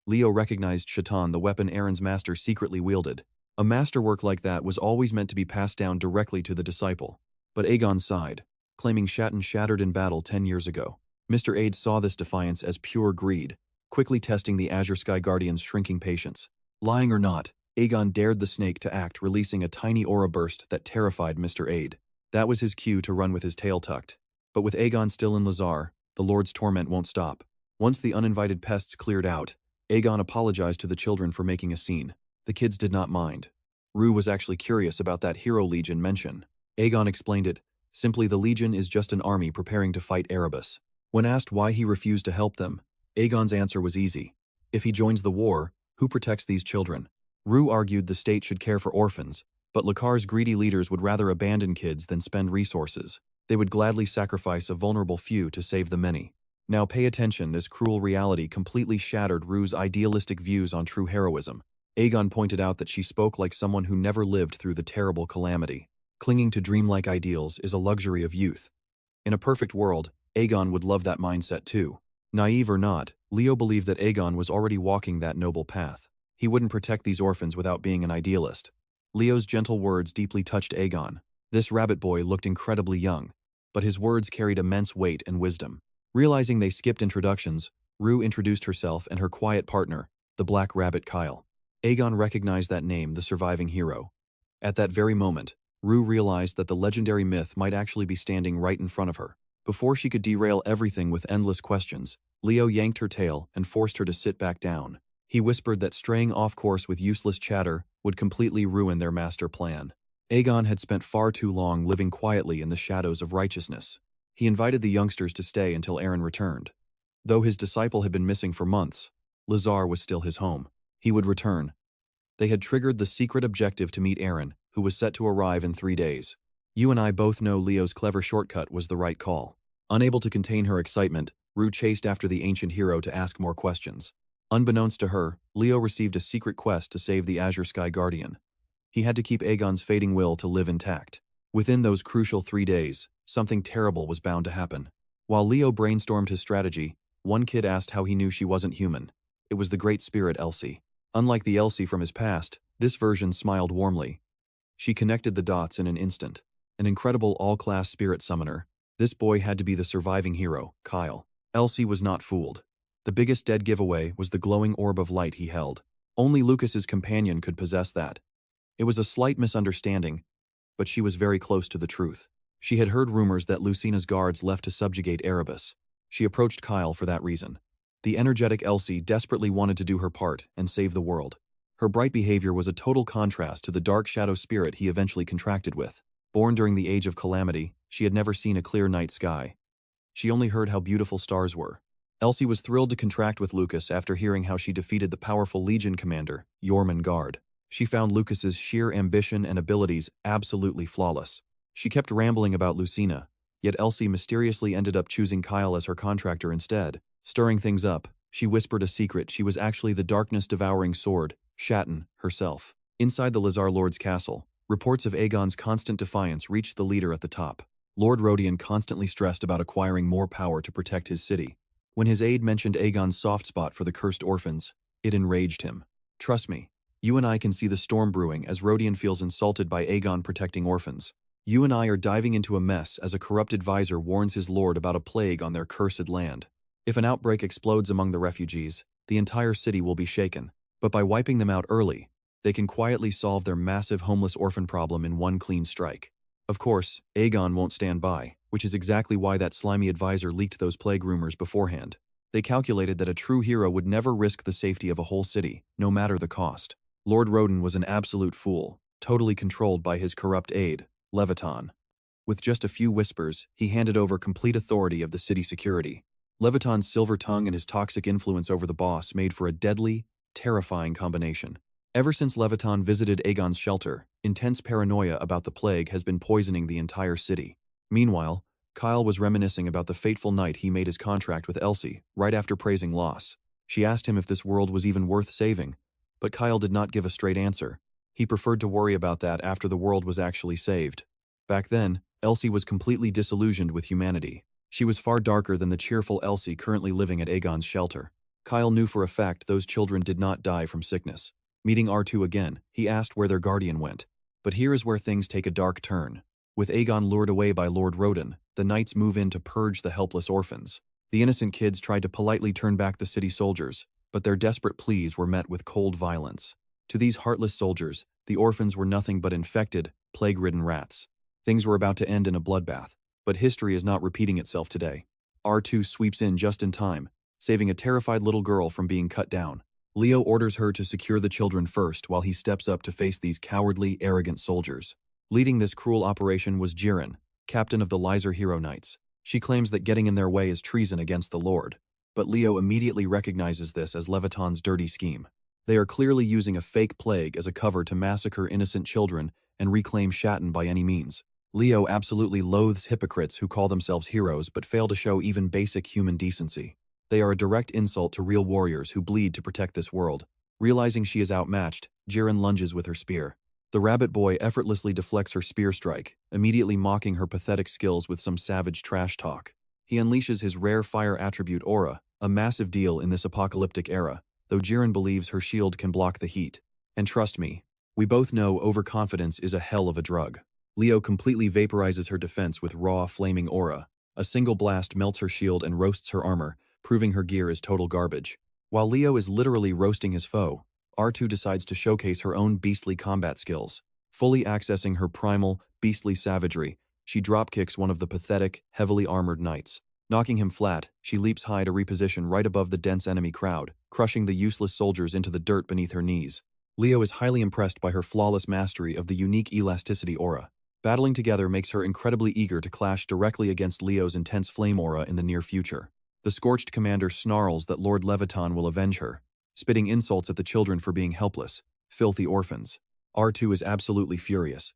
Leo recognized Shaitan, the weapon Eren's master secretly wielded. A masterwork like that was always meant to be passed down directly to the disciple. But Aegon sighed, claiming Shaitan shattered in battle 10 years ago. Mr. Aide saw this defiance as pure greed, quickly testing the Azure Sky Guardian's shrinking patience. Lying or not, Aegon dared the snake to act, releasing a tiny aura burst that terrified Mr. Aide. That was his cue to run with his tail tucked. But with Aegon still in Lizar, the Lord's torment won't stop. Once the uninvited pests cleared out, Aegon apologized to the children for making a scene. The kids did not mind. Rue was actually curious about that Hero Legion mention. Aegon explained it. Simply, the Legion is just an army preparing to fight Erebus. When asked why he refused to help them, Aegon's answer was easy. If he joins the war, who protects these children? Rue argued the state should care for orphans, but Lakar's greedy leaders would rather abandon kids than spend resources. They would gladly sacrifice a vulnerable few to save the many. Now pay attention, this cruel reality completely shattered Rue's idealistic views on true heroism. Aegon pointed out that she spoke like someone who never lived through the terrible calamity. Clinging to dreamlike ideals is a luxury of youth. In a perfect world, Aegon would love that mindset too. Naive or not, Leo believed that Aegon was already walking that noble path. He wouldn't protect these orphans without being an idealist. Leo's gentle words deeply touched Aegon. This rabbit boy looked incredibly young, but his words carried immense weight and wisdom. Realizing they skipped introductions, Rue introduced herself and her quiet partner, the Black Rabbit Kyle. Aegon recognized that name, the surviving hero. At that very moment, Rue realized that the legendary myth might actually be standing right in front of her. Before she could derail everything with endless questions, Leo yanked her tail and forced her to sit back down. He whispered that straying off course with useless chatter would completely ruin their master plan. Aegon had spent far too long living quietly in the shadows of righteousness. He invited the youngsters to stay until Eren returned. Though his disciple had been missing for months, Lizar was still his home. He would return. They had triggered the secret objective to meet Eren, who was set to arrive in 3 days. You and I both know Leo's clever shortcut was the right call. Unable to contain her excitement, Rue chased after the ancient hero to ask more questions. Unbeknownst to her, Leo received a secret quest to save the Azure Sky Guardian. He had to keep Aegon's fading will to live intact. Within those crucial 3 days, something terrible was bound to happen. While Leo brainstormed his strategy, one kid asked how he knew she wasn't human. It was the Great Spirit Elsie. Unlike the Elsie from his past, this version smiled warmly. She connected the dots in an instant. An incredible all-class spirit summoner, this boy had to be the surviving hero, Kyle. Elsie was not fooled. The biggest dead giveaway was the glowing orb of light he held. Only Lucas's companion could possess that. It was a slight misunderstanding, but she was very close to the truth. She had heard rumors that Lucina's guards left to subjugate Erebus. She approached Kyle for that reason. The energetic Elsie desperately wanted to do her part and save the world. Her bright behavior was a total contrast to the dark shadow spirit he eventually contracted with. Born during the Age of Calamity, she had never seen a clear night sky. She only heard how beautiful stars were. Elsie was thrilled to contract with Lucas after hearing how she defeated the powerful Legion commander, Jormungand. She found Lucas's sheer ambition and abilities absolutely flawless. She kept rambling about Lucina, yet Elsie mysteriously ended up choosing Kyle as her contractor instead. Stirring things up, she whispered a secret: she was actually the darkness-devouring sword, Shatton, herself. Inside the Lazar Lord's castle, reports of Aegon's constant defiance reached the leader at the top. Lord Rodion constantly stressed about acquiring more power to protect his city. When his aide mentioned Aegon's soft spot for the cursed orphans, it enraged him. Trust me, you and I can see the storm brewing as Rodion feels insulted by Aegon protecting orphans. You and I are diving into a mess as a corrupt advisor warns his lord about a plague on their cursed land. If an outbreak explodes among the refugees, the entire city will be shaken. But by wiping them out early, they can quietly solve their massive homeless orphan problem in one clean strike. Of course, Aegon won't stand by, which is exactly why that slimy advisor leaked those plague rumors beforehand. They calculated that a true hero would never risk the safety of a whole city, no matter the cost. Lord Roden was an absolute fool, totally controlled by his corrupt aide, Leviton. With just a few whispers, he handed over complete authority of the city security. Leviton's silver tongue and his toxic influence over the boss made for a deadly, terrifying combination. Ever since Leviton visited Aegon's shelter, intense paranoia about the plague has been poisoning the entire city. Meanwhile, Kyle was reminiscing about the fateful night he made his contract with Elsie, right after praising loss. She asked him if this world was even worth saving, but Kyle did not give a straight answer. He preferred to worry about that after the world was actually saved. Back then, Elsie was completely disillusioned with humanity. She was far darker than the cheerful Elsie currently living at Aegon's shelter. Kyle knew for a fact those children did not die from sickness. Meeting R2 again, he asked where their guardian went. But here is where things take a dark turn. With Aegon lured away by Lord Roden, the knights move in to purge the helpless orphans. The innocent kids tried to politely turn back the city soldiers, but their desperate pleas were met with cold violence. To these heartless soldiers, the orphans were nothing but infected, plague-ridden rats. Things were about to end in a bloodbath, but history is not repeating itself today. R2 sweeps in just in time, saving a terrified little girl from being cut down. Leo orders her to secure the children first while he steps up to face these cowardly, arrogant soldiers. Leading this cruel operation was Jiren, captain of the Lyser Hero Knights. She claims that getting in their way is treason against the Lord, but Leo immediately recognizes this as Leviton's dirty scheme. They are clearly using a fake plague as a cover to massacre innocent children and reclaim Shatton by any means. Leo absolutely loathes hypocrites who call themselves heroes but fail to show even basic human decency. They are a direct insult to real warriors who bleed to protect this world. Realizing she is outmatched, Jiren lunges with her spear. The rabbit boy effortlessly deflects her spear strike, immediately mocking her pathetic skills with some savage trash talk. He unleashes his rare fire attribute Aura, a massive deal in this apocalyptic era, though Jiren believes her shield can block the heat. And trust me, we both know overconfidence is a hell of a drug. Leo completely vaporizes her defense with raw, flaming aura. A single blast melts her shield and roasts her armor, proving her gear is total garbage. While Leo is literally roasting his foe, R2 decides to showcase her own beastly combat skills. Fully accessing her primal, beastly savagery, she dropkicks one of the pathetic, heavily armored knights. Knocking him flat, she leaps high to reposition right above the dense enemy crowd, crushing the useless soldiers into the dirt beneath her knees. Leo is highly impressed by her flawless mastery of the unique elasticity aura. Battling together makes her incredibly eager to clash directly against Leo's intense flame aura in the near future. The Scorched commander snarls that Lord Leviton will avenge her, spitting insults at the children for being helpless, filthy orphans. R2 is absolutely furious.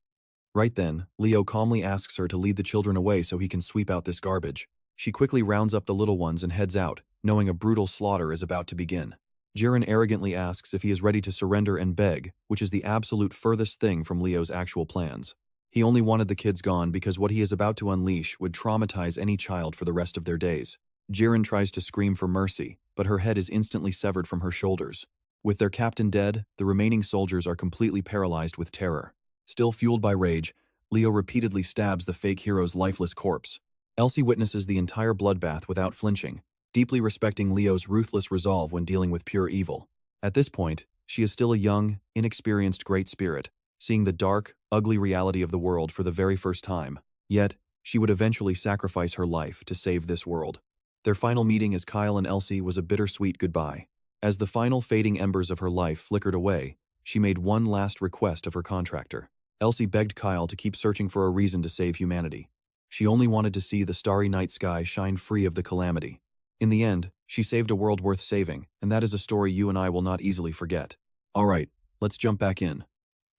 Right then, Leo calmly asks her to lead the children away so he can sweep out this garbage. She quickly rounds up the little ones and heads out, knowing a brutal slaughter is about to begin. Jiren arrogantly asks if he is ready to surrender and beg, which is the absolute furthest thing from Leo's actual plans. He only wanted the kids gone because what he is about to unleash would traumatize any child for the rest of their days. Jiren tries to scream for mercy, but her head is instantly severed from her shoulders. With their captain dead, the remaining soldiers are completely paralyzed with terror. Still fueled by rage, Leo repeatedly stabs the fake hero's lifeless corpse. Elsie witnesses the entire bloodbath without flinching, deeply respecting Leo's ruthless resolve when dealing with pure evil. At this point, she is still a young, inexperienced great spirit, seeing the dark, ugly reality of the world for the very first time. Yet, she would eventually sacrifice her life to save this world. Their final meeting as Kyle and Elsie was a bittersweet goodbye. As the final fading embers of her life flickered away, she made one last request of her contractor. Elsie begged Kyle to keep searching for a reason to save humanity. She only wanted to see the starry night sky shine free of the calamity. In the end, she saved a world worth saving, and that is a story you and I will not easily forget. Alright, let's jump back in.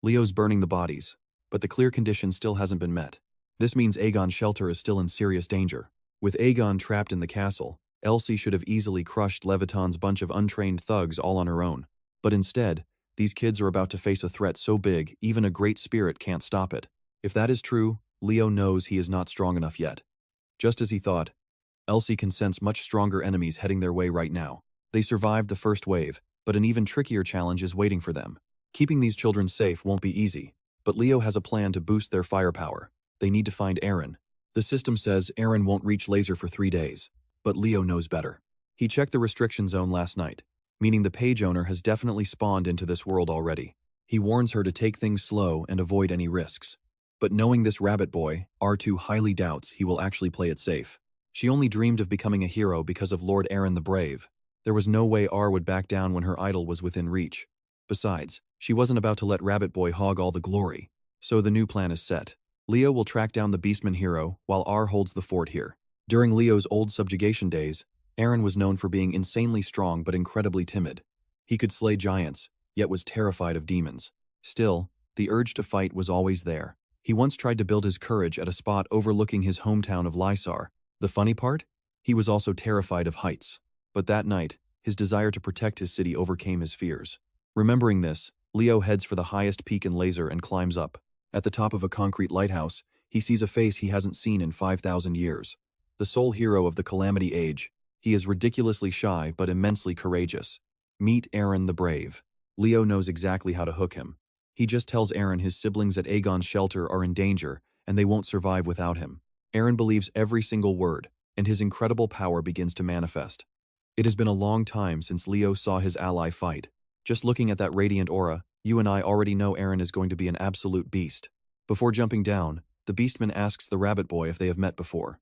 Leo's burning the bodies, but the clear condition still hasn't been met. This means Aegon's shelter is still in serious danger. With Aegon trapped in the castle, Elsie should have easily crushed Leviton's bunch of untrained thugs all on her own. But instead, these kids are about to face a threat so big, even a great spirit can't stop it. If that is true, Leo knows he is not strong enough yet. Just as he thought, Elsie can sense much stronger enemies heading their way right now. They survived the first wave, but an even trickier challenge is waiting for them. Keeping these children safe won't be easy, but Leo has a plan to boost their firepower. They need to find Eren. The system says Eren won't reach laser for 3 days, but Leo knows better. He checked the restriction zone last night, meaning the page owner has definitely spawned into this world already. He warns her to take things slow and avoid any risks. But knowing this rabbit boy, R2 highly doubts he will actually play it safe. She only dreamed of becoming a hero because of Lord Eren the Brave. There was no way R would back down when her idol was within reach. Besides, she wasn't about to let Rabbit Boy hog all the glory. So the new plan is set. Leo will track down the Beastman hero, while R holds the fort here. During Leo's old subjugation days, Eren was known for being insanely strong but incredibly timid. He could slay giants, yet was terrified of demons. Still, the urge to fight was always there. He once tried to build his courage at a spot overlooking his hometown of Lysar. The funny part? He was also terrified of heights. But that night, his desire to protect his city overcame his fears. Remembering this, Leo heads for the highest peak in Laser and climbs up. At the top of a concrete lighthouse, he sees a face he hasn't seen in 5,000 years. The sole hero of the Calamity Age. He is ridiculously shy but immensely courageous. Meet Eren the Brave. Leo knows exactly how to hook him. He just tells Eren his siblings at Aegon's shelter are in danger and they won't survive without him. Eren believes every single word, and his incredible power begins to manifest. It has been a long time since Leo saw his ally fight. Just looking at that radiant aura, you and I already know Eren is going to be an absolute beast. Before jumping down, the Beastman asks the Rabbit Boy if they have met before.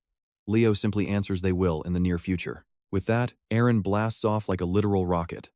Leo simply answers they will in the near future. With that, Eren blasts off like a literal rocket.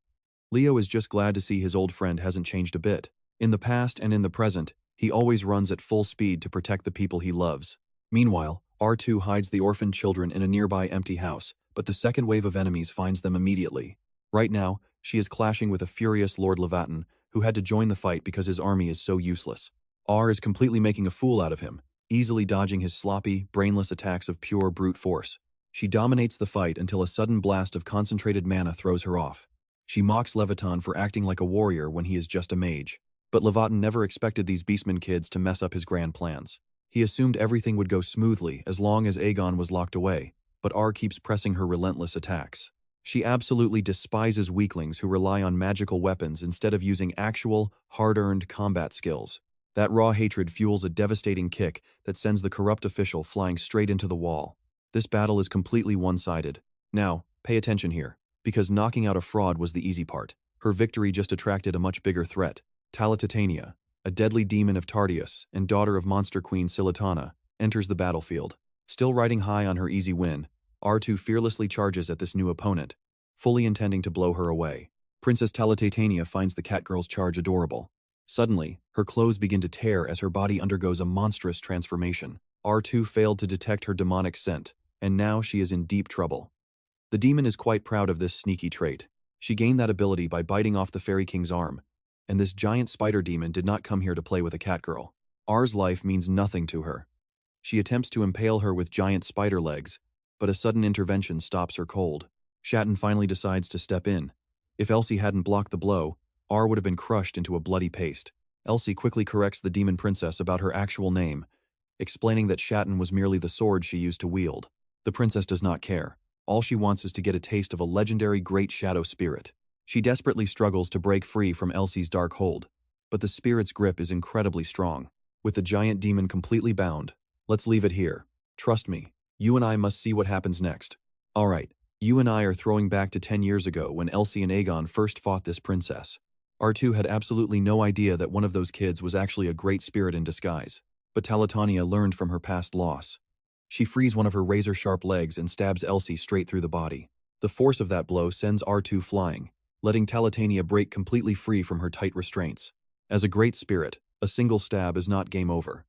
Leo is just glad to see his old friend hasn't changed a bit. In the past and in the present, he always runs at full speed to protect the people he loves. Meanwhile, R2 hides the orphaned children in a nearby empty house, but the second wave of enemies finds them immediately. Right now, she is clashing with a furious Lord Levatin, who had to join the fight because his army is so useless. R is completely making a fool out of him, easily dodging his sloppy, brainless attacks of pure brute force. She dominates the fight until a sudden blast of concentrated mana throws her off. She mocks Leviton for acting like a warrior when he is just a mage. But Levatin never expected these Beastman kids to mess up his grand plans. He assumed everything would go smoothly as long as Aegon was locked away, but R keeps pressing her relentless attacks. She absolutely despises weaklings who rely on magical weapons instead of using actual, hard-earned combat skills. That raw hatred fuels a devastating kick that sends the corrupt official flying straight into the wall. This battle is completely one-sided. Now, pay attention here, because knocking out a fraud was the easy part. Her victory just attracted a much bigger threat. Talitania, a deadly demon of Tardius and daughter of Monster Queen Silitana, enters the battlefield. Still riding high on her easy win, R2 fearlessly charges at this new opponent, fully intending to blow her away. Princess Talitania finds the Catgirl's charge adorable. Suddenly, her clothes begin to tear as her body undergoes a monstrous transformation. R2 failed to detect her demonic scent, and now she is in deep trouble. The demon is quite proud of this sneaky trait. She gained that ability by biting off the Fairy King's arm, and this giant spider demon did not come here to play with a catgirl. R's life means nothing to her. She attempts to impale her with giant spider legs, but a sudden intervention stops her cold. Shatton finally decides to step in. If Elsie hadn't blocked the blow, R would have been crushed into a bloody paste. Elsie quickly corrects the demon princess about her actual name, explaining that Shatten was merely the sword she used to wield. The princess does not care. All she wants is to get a taste of a legendary great shadow spirit. She desperately struggles to break free from Elsie's dark hold, but the spirit's grip is incredibly strong. With the giant demon completely bound, let's leave it here. Trust me, you and I must see what happens next. Alright, you and I are throwing back to 10 years ago when Elsie and Aegon first fought this princess. R2 had absolutely no idea that one of those kids was actually a great spirit in disguise, but Talatania learned from her past loss. She frees one of her razor-sharp legs and stabs Elsie straight through the body. The force of that blow sends R2 flying, letting Talatania break completely free from her tight restraints. As a great spirit, a single stab is not game over.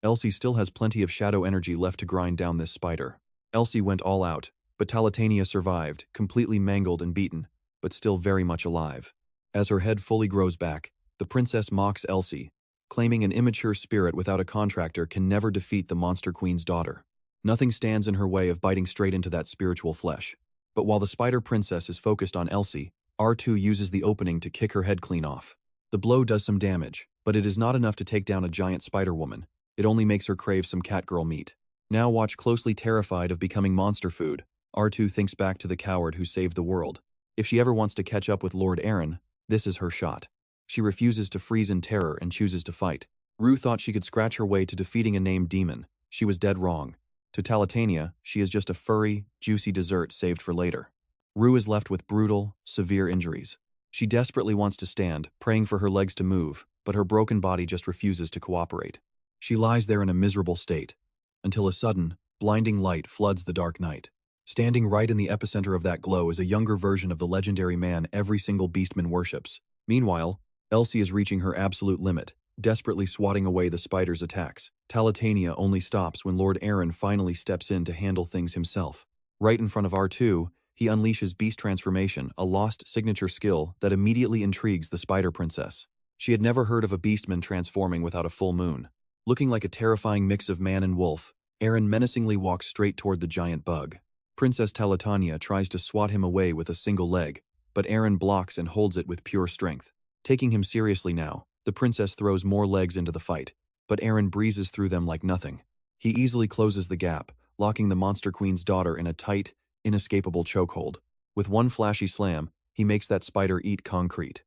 Elsie still has plenty of shadow energy left to grind down this spider. Elsie went all out, but Talatania survived, completely mangled and beaten, but still very much alive. As her head fully grows back, the princess mocks Elsie, claiming an immature spirit without a contractor can never defeat the Monster Queen's daughter. Nothing stands in her way of biting straight into that spiritual flesh. But while the spider princess is focused on Elsie, R2 uses the opening to kick her head clean off. The blow does some damage, but it is not enough to take down a giant spider woman. It only makes her crave some catgirl meat. Now watch closely terrified of becoming monster food, R2 thinks back to the coward who saved the world. If she ever wants to catch up with Lord Aaron, this is her shot. She refuses to freeze in terror and chooses to fight. Rue thought she could scratch her way to defeating a named demon. She was dead wrong. To Talatania, she is just a furry, juicy dessert saved for later. Rue is left with brutal, severe injuries. She desperately wants to stand, praying for her legs to move, but her broken body just refuses to cooperate. She lies there in a miserable state, until a sudden, blinding light floods the dark night. Standing right in the epicenter of that glow is a younger version of the legendary man every single beastman worships. Meanwhile, Elsie is reaching her absolute limit, desperately swatting away the spider's attacks. Talatania only stops when Lord Aaron finally steps in to handle things himself. Right in front of R2, he unleashes Beast Transformation, a lost signature skill that immediately intrigues the Spider Princess. She had never heard of a beastman transforming without a full moon. Looking like a terrifying mix of man and wolf, Aaron menacingly walks straight toward the giant bug. Princess Talatania tries to swat him away with a single leg, but Aaron blocks and holds it with pure strength. Taking him seriously now, the princess throws more legs into the fight, but Aaron breezes through them like nothing. He easily closes the gap, locking the Monster Queen's daughter in a tight, inescapable chokehold. With one flashy slam, he makes that spider eat concrete.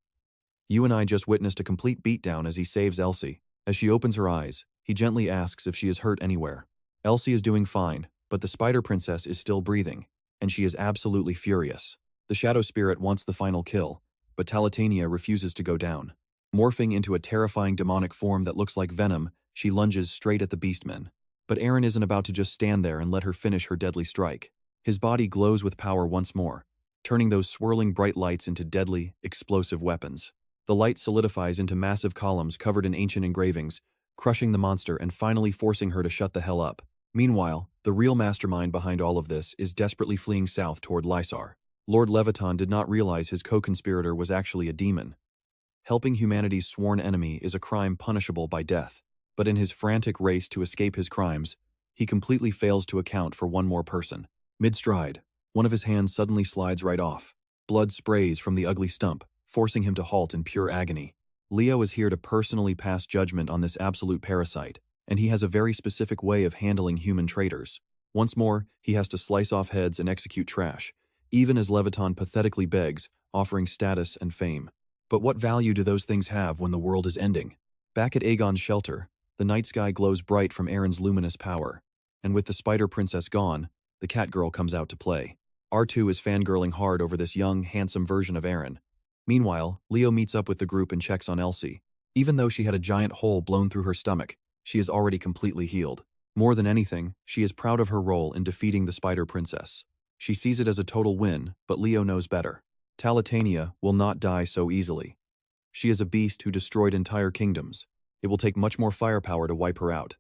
You and I just witnessed a complete beatdown as he saves Elsie. As she opens her eyes, he gently asks if she is hurt anywhere. Elsie is doing fine, but the Spider Princess is still breathing, and she is absolutely furious. The Shadow Spirit wants the final kill, but Talatania refuses to go down. Morphing into a terrifying demonic form that looks like venom, she lunges straight at the beastmen. But Aaron isn't about to just stand there and let her finish her deadly strike. His body glows with power once more, turning those swirling bright lights into deadly, explosive weapons. The light solidifies into massive columns covered in ancient engravings, crushing the monster and finally forcing her to shut the hell up. Meanwhile, the real mastermind behind all of this is desperately fleeing south toward Lysar. Lord Leviton did not realize his co-conspirator was actually a demon. Helping humanity's sworn enemy is a crime punishable by death, but in his frantic race to escape his crimes, he completely fails to account for one more person. Mid-stride, one of his hands suddenly slides right off. Blood sprays from the ugly stump, forcing him to halt in pure agony. Leo is here to personally pass judgment on this absolute parasite, and he has a very specific way of handling human traitors. Once more, he has to slice off heads and execute trash, even as Leviton pathetically begs, offering status and fame. But what value do those things have when the world is ending? Back at Aegon's shelter, the night sky glows bright from Aaron's luminous power, and with the Spider Princess gone, the Catgirl comes out to play. R2 is fangirling hard over this young, handsome version of Aaron. Meanwhile, Leo meets up with the group and checks on Elsie. Even though she had a giant hole blown through her stomach, she is already completely healed. More than anything, she is proud of her role in defeating the Spider Princess. She sees it as a total win, but Leo knows better. Talatania will not die so easily. She is a beast who destroyed entire kingdoms. It will take much more firepower to wipe her out.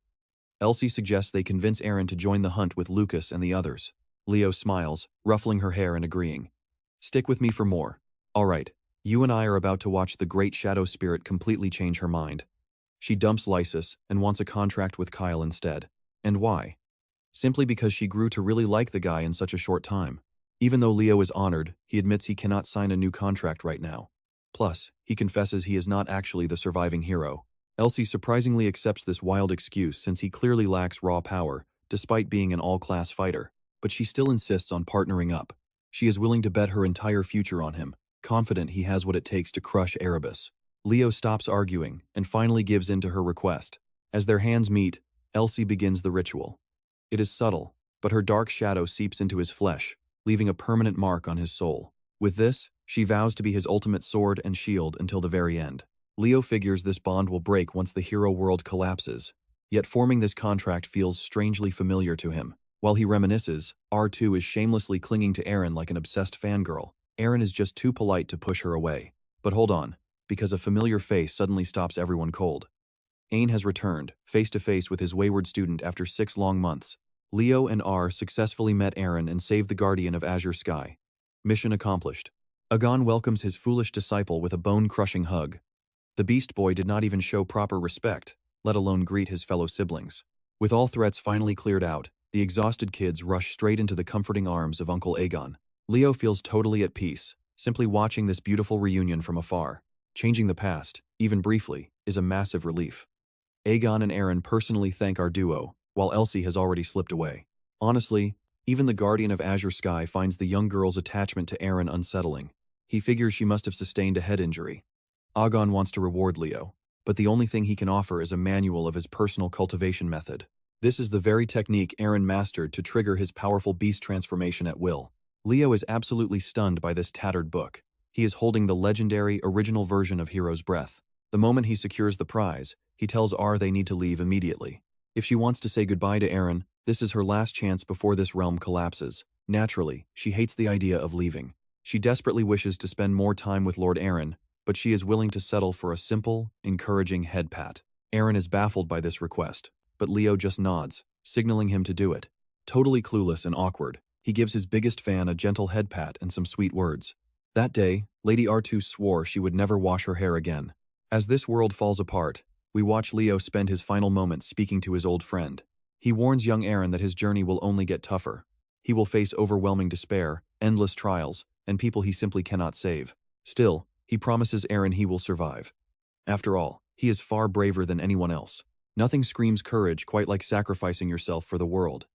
Elsie suggests they convince Aaron to join the hunt with Lucas and the others. Leo smiles, ruffling her hair and agreeing. Stick with me for more. Alright, you and I are about to watch the great shadow spirit completely change her mind. She dumps Lysis and wants a contract with Kyle instead. And why? Simply because she grew to really like the guy in such a short time. Even though Leo is honored, he admits he cannot sign a new contract right now. Plus, he confesses he is not actually the surviving hero. Elsie surprisingly accepts this wild excuse since he clearly lacks raw power, despite being an all-class fighter. But she still insists on partnering up. She is willing to bet her entire future on him, confident he has what it takes to crush Erebus. Leo stops arguing and finally gives in to her request. As their hands meet, Elsie begins the ritual. It is subtle, but her dark shadow seeps into his flesh, leaving a permanent mark on his soul. With this, she vows to be his ultimate sword and shield until the very end. Leo figures this bond will break once the hero world collapses, yet forming this contract feels strangely familiar to him. While he reminisces, R2 is shamelessly clinging to Eren like an obsessed fangirl. Eren is just too polite to push her away. But hold on, because a familiar face suddenly stops everyone cold. Aang has returned, face to face with his wayward student after 6 long months. Leo and R successfully met Eren and saved the Guardian of Azure Sky. Mission accomplished. Agon welcomes his foolish disciple with a bone-crushing hug. The Beast Boy did not even show proper respect, let alone greet his fellow siblings. With all threats finally cleared out, the exhausted kids rush straight into the comforting arms of Uncle Aegon. Leo feels totally at peace, simply watching this beautiful reunion from afar. Changing the past, even briefly, is a massive relief. Aegon and Eren personally thank our duo, while Elsie has already slipped away. Honestly, even the Guardian of Azure Sky finds the young girl's attachment to Eren unsettling. He figures she must have sustained a head injury. Aegon wants to reward Leo, but the only thing he can offer is a manual of his personal cultivation method. This is the very technique Eren mastered to trigger his powerful beast transformation at will. Leo is absolutely stunned by this tattered book. He is holding the legendary, original version of Hero's Breath. The moment he secures the prize, he tells R they need to leave immediately. If she wants to say goodbye to Eren, this is her last chance before this realm collapses. Naturally, she hates the idea of leaving. She desperately wishes to spend more time with Lord Eren, but she is willing to settle for a simple, encouraging head pat. Eren is baffled by this request, but Leo just nods, signaling him to do it. Totally clueless and awkward, he gives his biggest fan a gentle head pat and some sweet words. That day, Lady R2 swore she would never wash her hair again. As this world falls apart, we watch Leo spend his final moments speaking to his old friend. He warns young Eren that his journey will only get tougher. He will face overwhelming despair, endless trials, and people he simply cannot save. Still, he promises Eren he will survive. After all, he is far braver than anyone else. Nothing screams courage quite like sacrificing yourself for the world.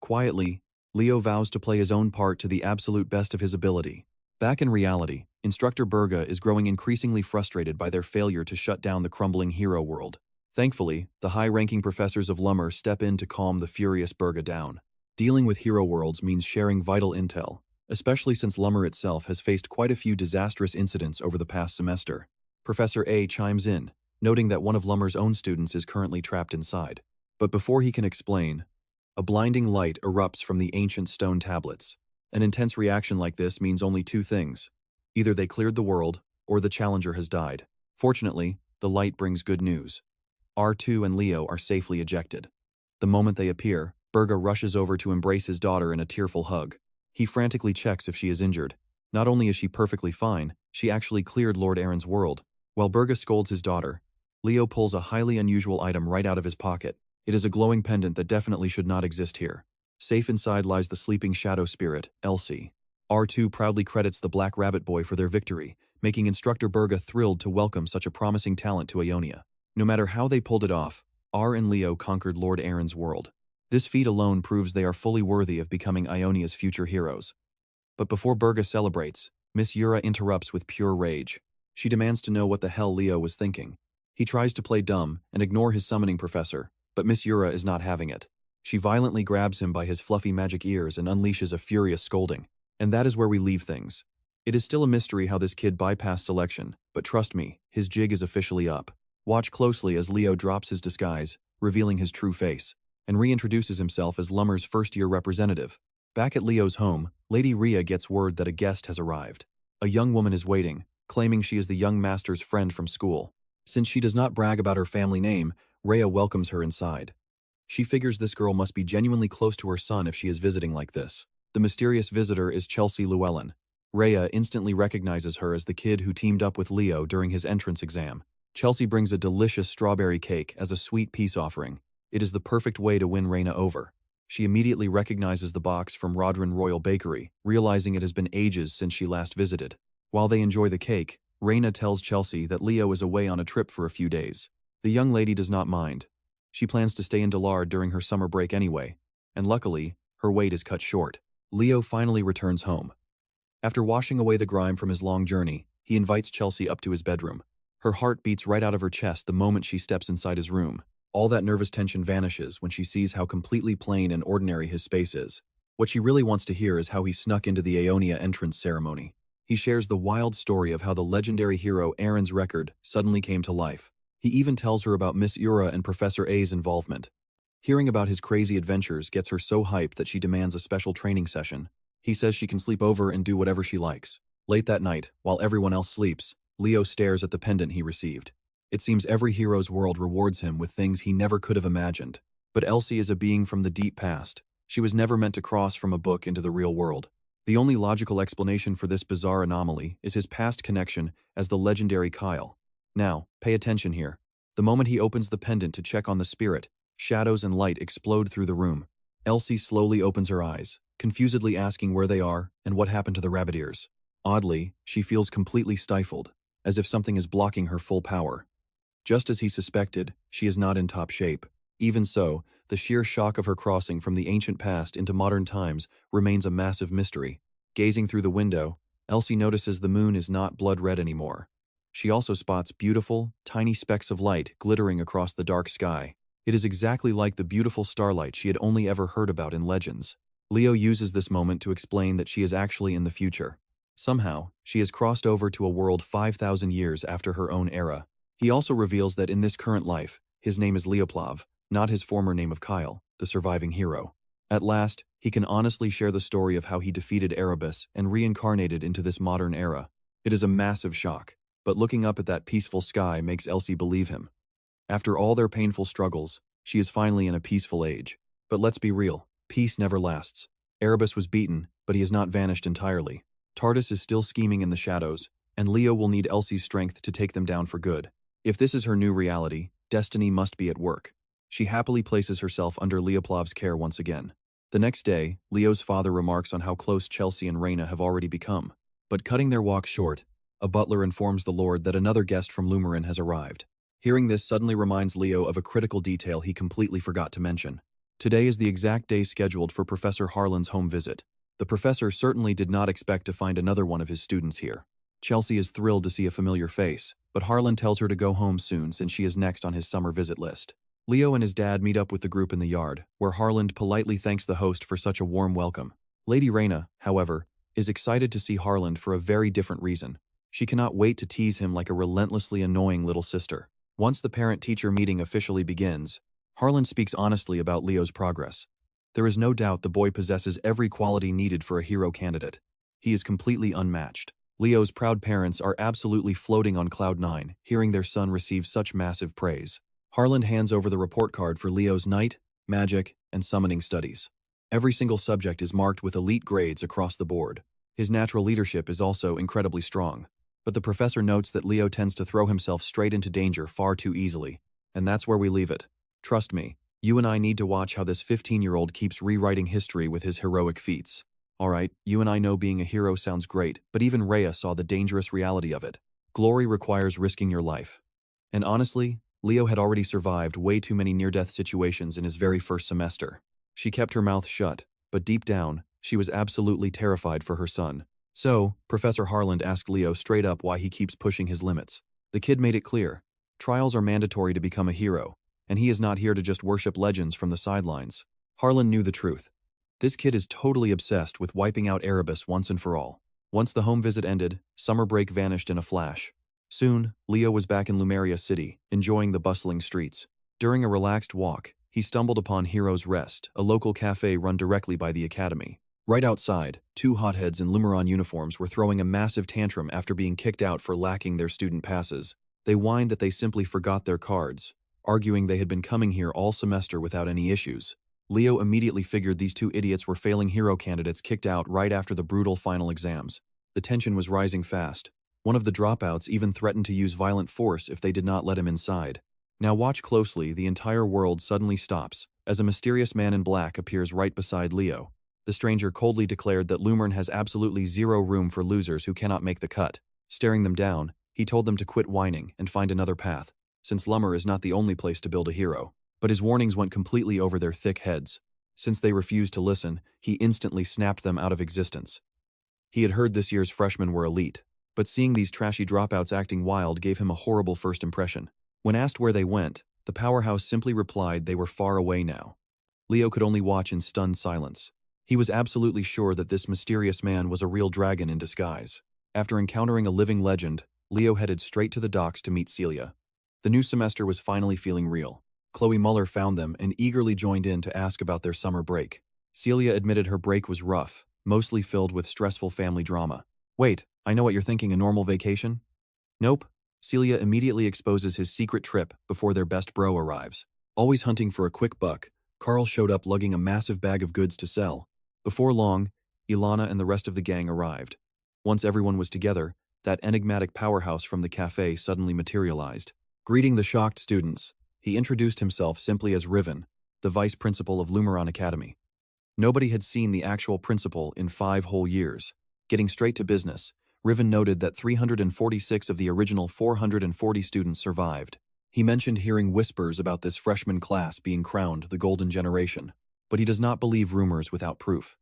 Quietly, Leo vows to play his own part to the absolute best of his ability. Back in reality, Instructor Burga is growing increasingly frustrated by their failure to shut down the crumbling hero world. Thankfully, the high-ranking professors of Lumber step in to calm the furious Burga down. Dealing with hero worlds means sharing vital intel, especially since Lumber itself has faced quite a few disastrous incidents over the past semester. Professor A chimes in, noting that one of Lumber's own students is currently trapped inside. But before he can explain, a blinding light erupts from the ancient stone tablets. An intense reaction like this means only two things. Either they cleared the world, or the challenger has died. Fortunately, the light brings good news. R2 and Leo are safely ejected. The moment they appear, Burga rushes over to embrace his daughter in a tearful hug. He frantically checks if she is injured. Not only is she perfectly fine, she actually cleared Lord Eren's world. While Burga scolds his daughter, Leo pulls a highly unusual item right out of his pocket. It is a glowing pendant that definitely should not exist here. Safe inside lies the sleeping shadow spirit, Elsie. R2 proudly credits the Black Rabbit Boy for their victory, making Instructor Burga thrilled to welcome such a promising talent to Ionia. No matter how they pulled it off, R and Leo conquered Lord Eren's world. This feat alone proves they are fully worthy of becoming Ionia's future heroes. But before Burga celebrates, Miss Yura interrupts with pure rage. She demands to know what the hell Leo was thinking. He tries to play dumb and ignore his summoning professor, but Miss Yura is not having it. She violently grabs him by his fluffy magic ears and unleashes a furious scolding. And that is where we leave things. It is still a mystery how this kid bypassed selection, but trust me, his jig is officially up. Watch closely as Leo drops his disguise, revealing his true face, and reintroduces himself as Lumber's first-year representative. Back at Leo's home, Lady Rhea gets word that a guest has arrived. A young woman is waiting, claiming she is the young master's friend from school. Since she does not brag about her family name, Rhea welcomes her inside. She figures this girl must be genuinely close to her son if she is visiting like this. The mysterious visitor is Chelsea Llewellyn. Rhea instantly recognizes her as the kid who teamed up with Leo during his entrance exam. Chelsea brings a delicious strawberry cake as a sweet peace offering. It is the perfect way to win Reyna over. She immediately recognizes the box from Rodrin Royal Bakery, realizing it has been ages since she last visited. While they enjoy the cake, Reina tells Chelsea that Leo is away on a trip for a few days. The young lady does not mind. She plans to stay in Dillard during her summer break anyway, and luckily, her wait is cut short. Leo finally returns home. After washing away the grime from his long journey, he invites Chelsea up to his bedroom. Her heart beats right out of her chest the moment she steps inside his room. All that nervous tension vanishes when she sees how completely plain and ordinary his space is. What she really wants to hear is how he snuck into the Aeonia entrance ceremony. He shares the wild story of how the legendary hero Aaron's record suddenly came to life. He even tells her about Miss Ura and Professor A's involvement. Hearing about his crazy adventures gets her so hyped that she demands a special training session. He says she can sleep over and do whatever she likes. Late that night, while everyone else sleeps, Leo stares at the pendant he received. It seems every hero's world rewards him with things he never could have imagined. But Elsie is a being from the deep past. She was never meant to cross from a book into the real world. The only logical explanation for this bizarre anomaly is his past connection as the legendary Kyle. Now, pay attention here. The moment he opens the pendant to check on the spirit, shadows and light explode through the room. Elsie slowly opens her eyes, confusedly asking where they are and what happened to the rabbit ears. Oddly, she feels completely stifled, as if something is blocking her full power. Just as he suspected, she is not in top shape. Even so, the sheer shock of her crossing from the ancient past into modern times remains a massive mystery. Gazing through the window, Elsie notices the moon is not blood red anymore. She also spots beautiful, tiny specks of light glittering across the dark sky. It is exactly like the beautiful starlight she had only ever heard about in legends. Leo uses this moment to explain that she is actually in the future. Somehow, she has crossed over to a world 5,000 years after her own era. He also reveals that in this current life, his name is Leo Plav, not his former name of Kyle, the surviving hero. At last, he can honestly share the story of how he defeated Erebus and reincarnated into this modern era. It is a massive shock, but looking up at that peaceful sky makes Elsie believe him. After all their painful struggles, she is finally in a peaceful age. But let's be real, peace never lasts. Erebus was beaten, but he has not vanished entirely. Tardis is still scheming in the shadows, and Leo will need Elsie's strength to take them down for good. If this is her new reality, destiny must be at work. She happily places herself under Leo Plav's care once again. The next day, Leo's father remarks on how close Chelsea and Reina have already become. But cutting their walk short, a butler informs the Lord that another guest from Lumarin has arrived. Hearing this suddenly reminds Leo of a critical detail he completely forgot to mention. Today is the exact day scheduled for Professor Harlan's home visit. The professor certainly did not expect to find another one of his students here. Chelsea is thrilled to see a familiar face, but Harlan tells her to go home soon since she is next on his summer visit list. Leo and his dad meet up with the group in the yard, where Harlan politely thanks the host for such a warm welcome. Lady Reina, however, is excited to see Harlan for a very different reason. She cannot wait to tease him like a relentlessly annoying little sister. Once the parent-teacher meeting officially begins, Harlan speaks honestly about Leo's progress. There is no doubt the boy possesses every quality needed for a hero candidate. He is completely unmatched. Leo's proud parents are absolutely floating on cloud nine, hearing their son receive such massive praise. Harlan hands over the report card for Leo's night, magic, and summoning studies. Every single subject is marked with elite grades across the board. His natural leadership is also incredibly strong. But the professor notes that Leo tends to throw himself straight into danger far too easily. And that's where we leave it. Trust me, you and I need to watch how this 15-year-old keeps rewriting history with his heroic feats. Alright, you and I know being a hero sounds great, but even Rhea saw the dangerous reality of it. Glory requires risking your life. And honestly, Leo had already survived way too many near-death situations in his very first semester. She kept her mouth shut, but deep down, she was absolutely terrified for her son. So, Professor Harlan asked Leo straight up why he keeps pushing his limits. The kid made it clear. Trials are mandatory to become a hero, and he is not here to just worship legends from the sidelines. Harlan knew the truth. This kid is totally obsessed with wiping out Erebus once and for all. Once the home visit ended, summer break vanished in a flash. Soon, Leo was back in Lumeria City, enjoying the bustling streets. During a relaxed walk, he stumbled upon Hero's Rest, a local cafe run directly by the academy. Right outside, two hotheads in Lumeron uniforms were throwing a massive tantrum after being kicked out for lacking their student passes. They whined that they simply forgot their cards, arguing they had been coming here all semester without any issues. Leo immediately figured these two idiots were failing hero candidates kicked out right after the brutal final exams. The tension was rising fast. One of the dropouts even threatened to use violent force if they did not let him inside. Now watch closely, the entire world suddenly stops, as a mysterious man in black appears right beside Leo. The stranger coldly declared that Lumina has absolutely zero room for losers who cannot make the cut. Staring them down, he told them to quit whining and find another path, since Lumina is not the only place to build a hero. But his warnings went completely over their thick heads. Since they refused to listen, he instantly snapped them out of existence. He had heard this year's freshmen were elite, but seeing these trashy dropouts acting wild gave him a horrible first impression. When asked where they went, the powerhouse simply replied they were far away now. Leo could only watch in stunned silence. He was absolutely sure that this mysterious man was a real dragon in disguise. After encountering a living legend, Leo headed straight to the docks to meet Celia. The new semester was finally feeling real. Chloe Muller found them and eagerly joined in to ask about their summer break. Celia admitted her break was rough, mostly filled with stressful family drama. Wait, I know what you're thinking, a normal vacation? Nope. Celia immediately exposes his secret trip before their best bro arrives. Always hunting for a quick buck, Carl showed up lugging a massive bag of goods to sell. Before long, Ilana and the rest of the gang arrived. Once everyone was together, that enigmatic powerhouse from the cafe suddenly materialized. Greeting the shocked students, he introduced himself simply as Riven, the vice principal of Lumina Academy. Nobody had seen the actual principal in 5 whole years. Getting straight to business, Riven noted that 346 of the original 440 students survived. He mentioned hearing whispers about this freshman class being crowned the golden generation, but he does not believe rumors without proof.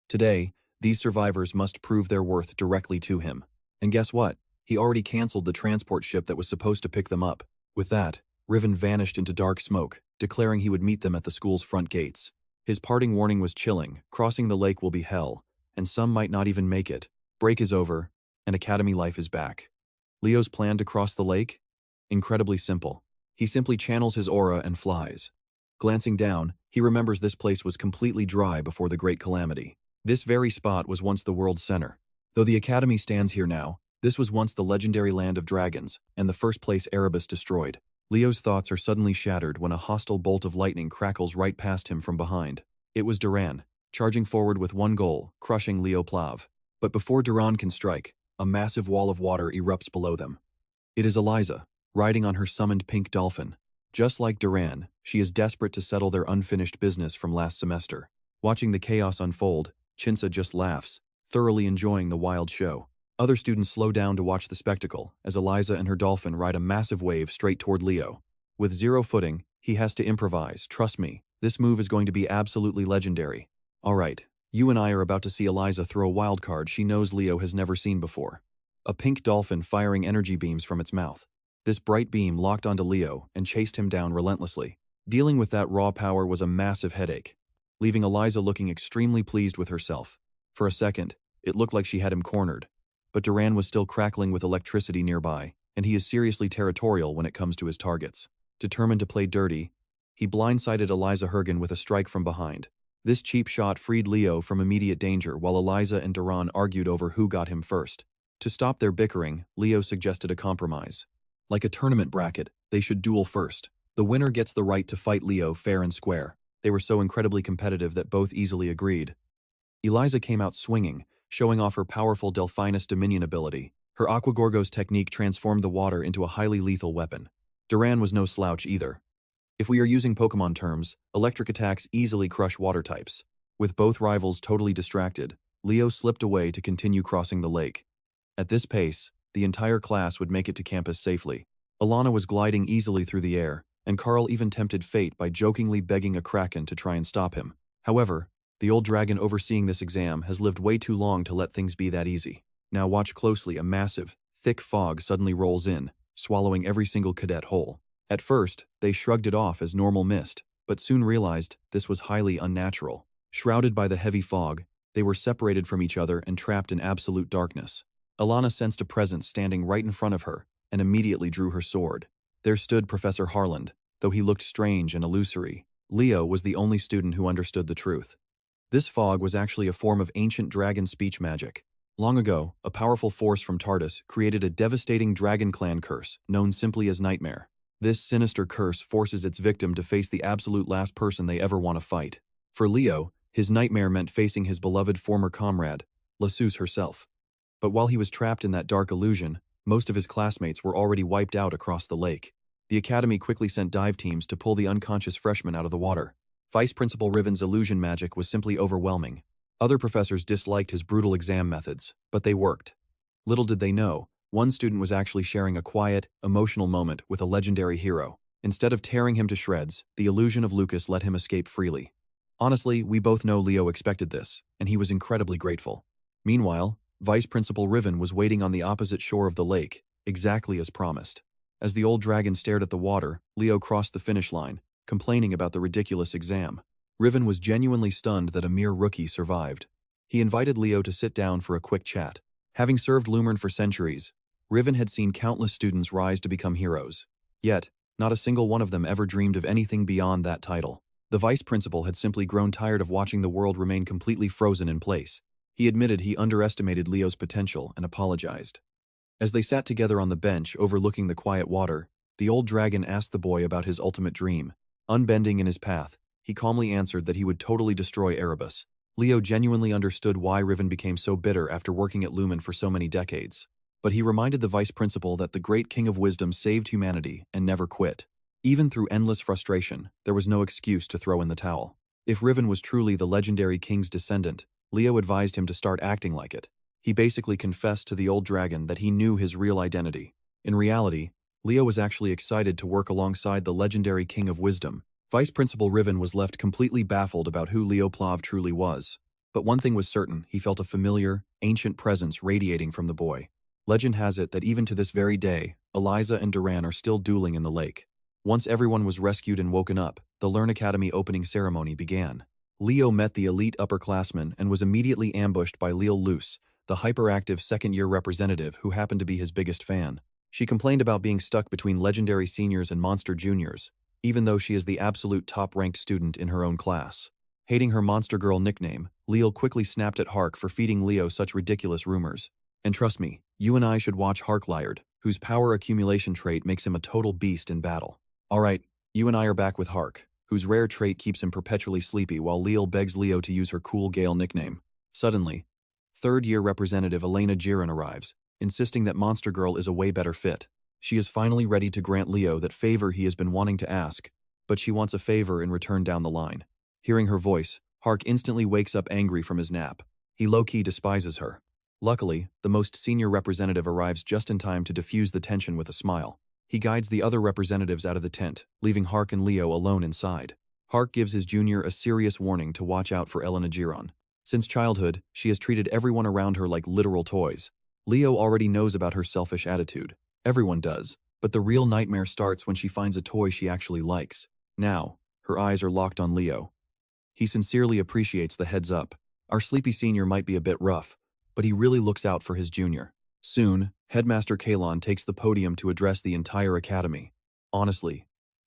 Today, these survivors must prove their worth directly to him. And guess what? He already canceled the transport ship that was supposed to pick them up. With that, Riven vanished into dark smoke, declaring he would meet them at the school's front gates. His parting warning was chilling: crossing the lake will be hell, and some might not even make it. Break is over, and academy life is back. Leo's plan to cross the lake? Incredibly simple. He simply channels his aura and flies. Glancing down, he remembers this place was completely dry before the Great Calamity. This very spot was once the world's center. Though the academy stands here now, this was once the legendary land of dragons, and the first place Erebus destroyed. Leo's thoughts are suddenly shattered when a hostile bolt of lightning crackles right past him from behind. It was Duran, charging forward with one goal: crushing Leo Plav. But before Duran can strike, a massive wall of water erupts below them. It is Eliza, riding on her summoned pink dolphin. Just like Duran, she is desperate to settle their unfinished business from last semester. Watching the chaos unfold, Chinsa just laughs, thoroughly enjoying the wild show. Other students slow down to watch the spectacle as Eliza and her dolphin ride a massive wave straight toward Leo. With zero footing, he has to improvise. Trust me, this move is going to be absolutely legendary. Alright, you and I are about to see Eliza throw a wild card she knows Leo has never seen before. A pink dolphin firing energy beams from its mouth. This bright beam locked onto Leo and chased him down relentlessly. Dealing with that raw power was a massive headache, leaving Eliza looking extremely pleased with herself. For a second, it looked like she had him cornered. But Duran was still crackling with electricity nearby, and he is seriously territorial when it comes to his targets. Determined to play dirty, he blindsided Eliza Hergen with a strike from behind. This cheap shot freed Leo from immediate danger while Eliza and Duran argued over who got him first. To stop their bickering, Leo suggested a compromise. Like a tournament bracket, they should duel first. The winner gets the right to fight Leo fair and square. They were so incredibly competitive that both easily agreed. Eliza came out swinging, showing off her powerful Delphinus Dominion ability. Her Aquagorgos technique transformed the water into a highly lethal weapon. Duran was no slouch either. If we are using Pokemon terms, electric attacks easily crush water types. With both rivals totally distracted, Leo slipped away to continue crossing the lake. At this pace, the entire class would make it to campus safely. Ilana was gliding easily through the air, and Carl even tempted fate by jokingly begging a kraken to try and stop him. However, the old dragon overseeing this exam has lived way too long to let things be that easy. Now watch closely. A massive, thick fog suddenly rolls in, swallowing every single cadet whole. At first, they shrugged it off as normal mist, but soon realized this was highly unnatural. Shrouded by the heavy fog, they were separated from each other and trapped in absolute darkness. Ilana sensed a presence standing right in front of her, and immediately drew her sword. There stood Professor Harland. Though he looked strange and illusory, Leo was the only student who understood the truth. This fog was actually a form of ancient dragon speech magic. Long ago, a powerful force from Tardis created a devastating dragon clan curse, known simply as Nightmare. This sinister curse forces its victim to face the absolute last person they ever want to fight. For Leo, his nightmare meant facing his beloved former comrade, Lassus herself. But while he was trapped in that dark illusion, most of his classmates were already wiped out across the lake. The academy quickly sent dive teams to pull the unconscious freshman out of the water. Vice Principal Riven's illusion magic was simply overwhelming. Other professors disliked his brutal exam methods, but they worked. Little did they know, one student was actually sharing a quiet, emotional moment with a legendary hero. Instead of tearing him to shreds, the illusion of Lucas let him escape freely. Honestly, we both know Leo expected this, and he was incredibly grateful. Meanwhile, Vice Principal Riven was waiting on the opposite shore of the lake, exactly as promised. As the old dragon stared at the water, Leo crossed the finish line, complaining about the ridiculous exam. Riven was genuinely stunned that a mere rookie survived. He invited Leo to sit down for a quick chat. Having served Lumina for centuries, Riven had seen countless students rise to become heroes. Yet, not a single one of them ever dreamed of anything beyond that title. The vice principal had simply grown tired of watching the world remain completely frozen in place. He admitted he underestimated Leo's potential and apologized. As they sat together on the bench overlooking the quiet water, the old dragon asked the boy about his ultimate dream. Unbending in his path, he calmly answered that he would totally destroy Erebus. Leo genuinely understood why Riven became so bitter after working at Lumen for so many decades. But he reminded the vice principal that the great king of wisdom saved humanity and never quit. Even through endless frustration, there was no excuse to throw in the towel. If Riven was truly the legendary king's descendant, Leo advised him to start acting like it. He basically confessed to the old dragon that he knew his real identity. In reality, Leo was actually excited to work alongside the legendary king of wisdom. Vice Principal Riven was left completely baffled about who Leo Plav truly was. But one thing was certain, he felt a familiar, ancient presence radiating from the boy. Legend has it that even to this very day, Eliza and Duran are still dueling in the lake. Once everyone was rescued and woken up, the Learn Academy opening ceremony began. Leo met the elite upperclassmen and was immediately ambushed by Leo Luce, the hyperactive second-year representative who happened to be his biggest fan. She complained about being stuck between legendary seniors and monster juniors, even though she is the absolute top-ranked student in her own class. Hating her Monster Girl nickname, Leo quickly snapped at Hark for feeding Leo such ridiculous rumors. And trust me, you and I should watch Hark Liard, whose power accumulation trait makes him a total beast in battle. Alright, you and I are back with Hark, whose rare trait keeps him perpetually sleepy while Leo begs Leo to use her cool Gale nickname. Suddenly, third-year representative Elena Jiren arrives, insisting that Monster Girl is a way better fit. She is finally ready to grant Leo that favor he has been wanting to ask, but she wants a favor in return down the line. Hearing her voice, Hark instantly wakes up angry from his nap. He low-key despises her. Luckily, the most senior representative arrives just in time to diffuse the tension with a smile. He guides the other representatives out of the tent, leaving Hark and Leo alone inside. Hark gives his junior a serious warning to watch out for Elena Jiren. Since childhood, she has treated everyone around her like literal toys. Leo already knows about her selfish attitude. Everyone does, but the real nightmare starts when she finds a toy she actually likes. Now, her eyes are locked on Leo. He sincerely appreciates the heads up. Our sleepy senior might be a bit rough, but he really looks out for his junior. Soon, Headmaster Kalon takes the podium to address the entire academy. Honestly,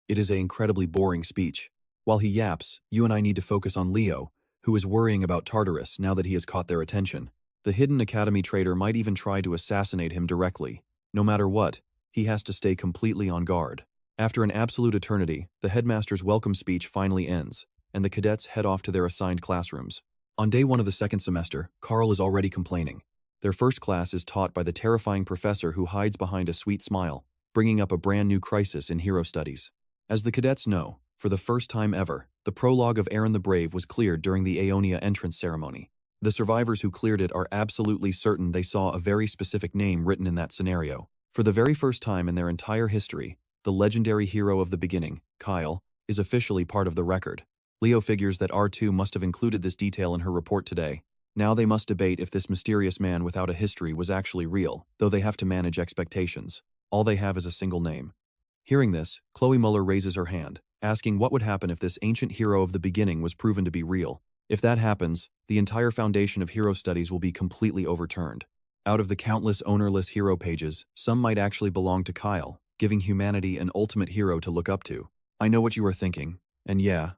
it is an incredibly boring speech. While he yaps, you and I need to focus on Leo, who is worrying about Tartarus now that he has caught their attention. The hidden academy traitor might even try to assassinate him directly. No matter what, he has to stay completely on guard. After an absolute eternity, the headmaster's welcome speech finally ends, and the cadets head off to their assigned classrooms. On day 1 of the second semester, Carl is already complaining. Their first class is taught by the terrifying professor who hides behind a sweet smile, bringing up a brand new crisis in hero studies. As the cadets know, for the first time ever, the prologue of Aaron the Brave was cleared during the Aeonia entrance ceremony. The survivors who cleared it are absolutely certain they saw a very specific name written in that scenario. For the very first time in their entire history, the legendary hero of the beginning, Kyle, is officially part of the record. Leo figures that R2 must have included this detail in her report today. Now they must debate if this mysterious man without a history was actually real, though they have to manage expectations. All they have is a single name. Hearing this, Chloe Muller raises her hand, asking what would happen if this ancient hero of the beginning was proven to be real. If that happens, the entire foundation of hero studies will be completely overturned. Out of the countless ownerless hero pages, some might actually belong to Kyle, giving humanity an ultimate hero to look up to. I know what you are thinking, and yeah,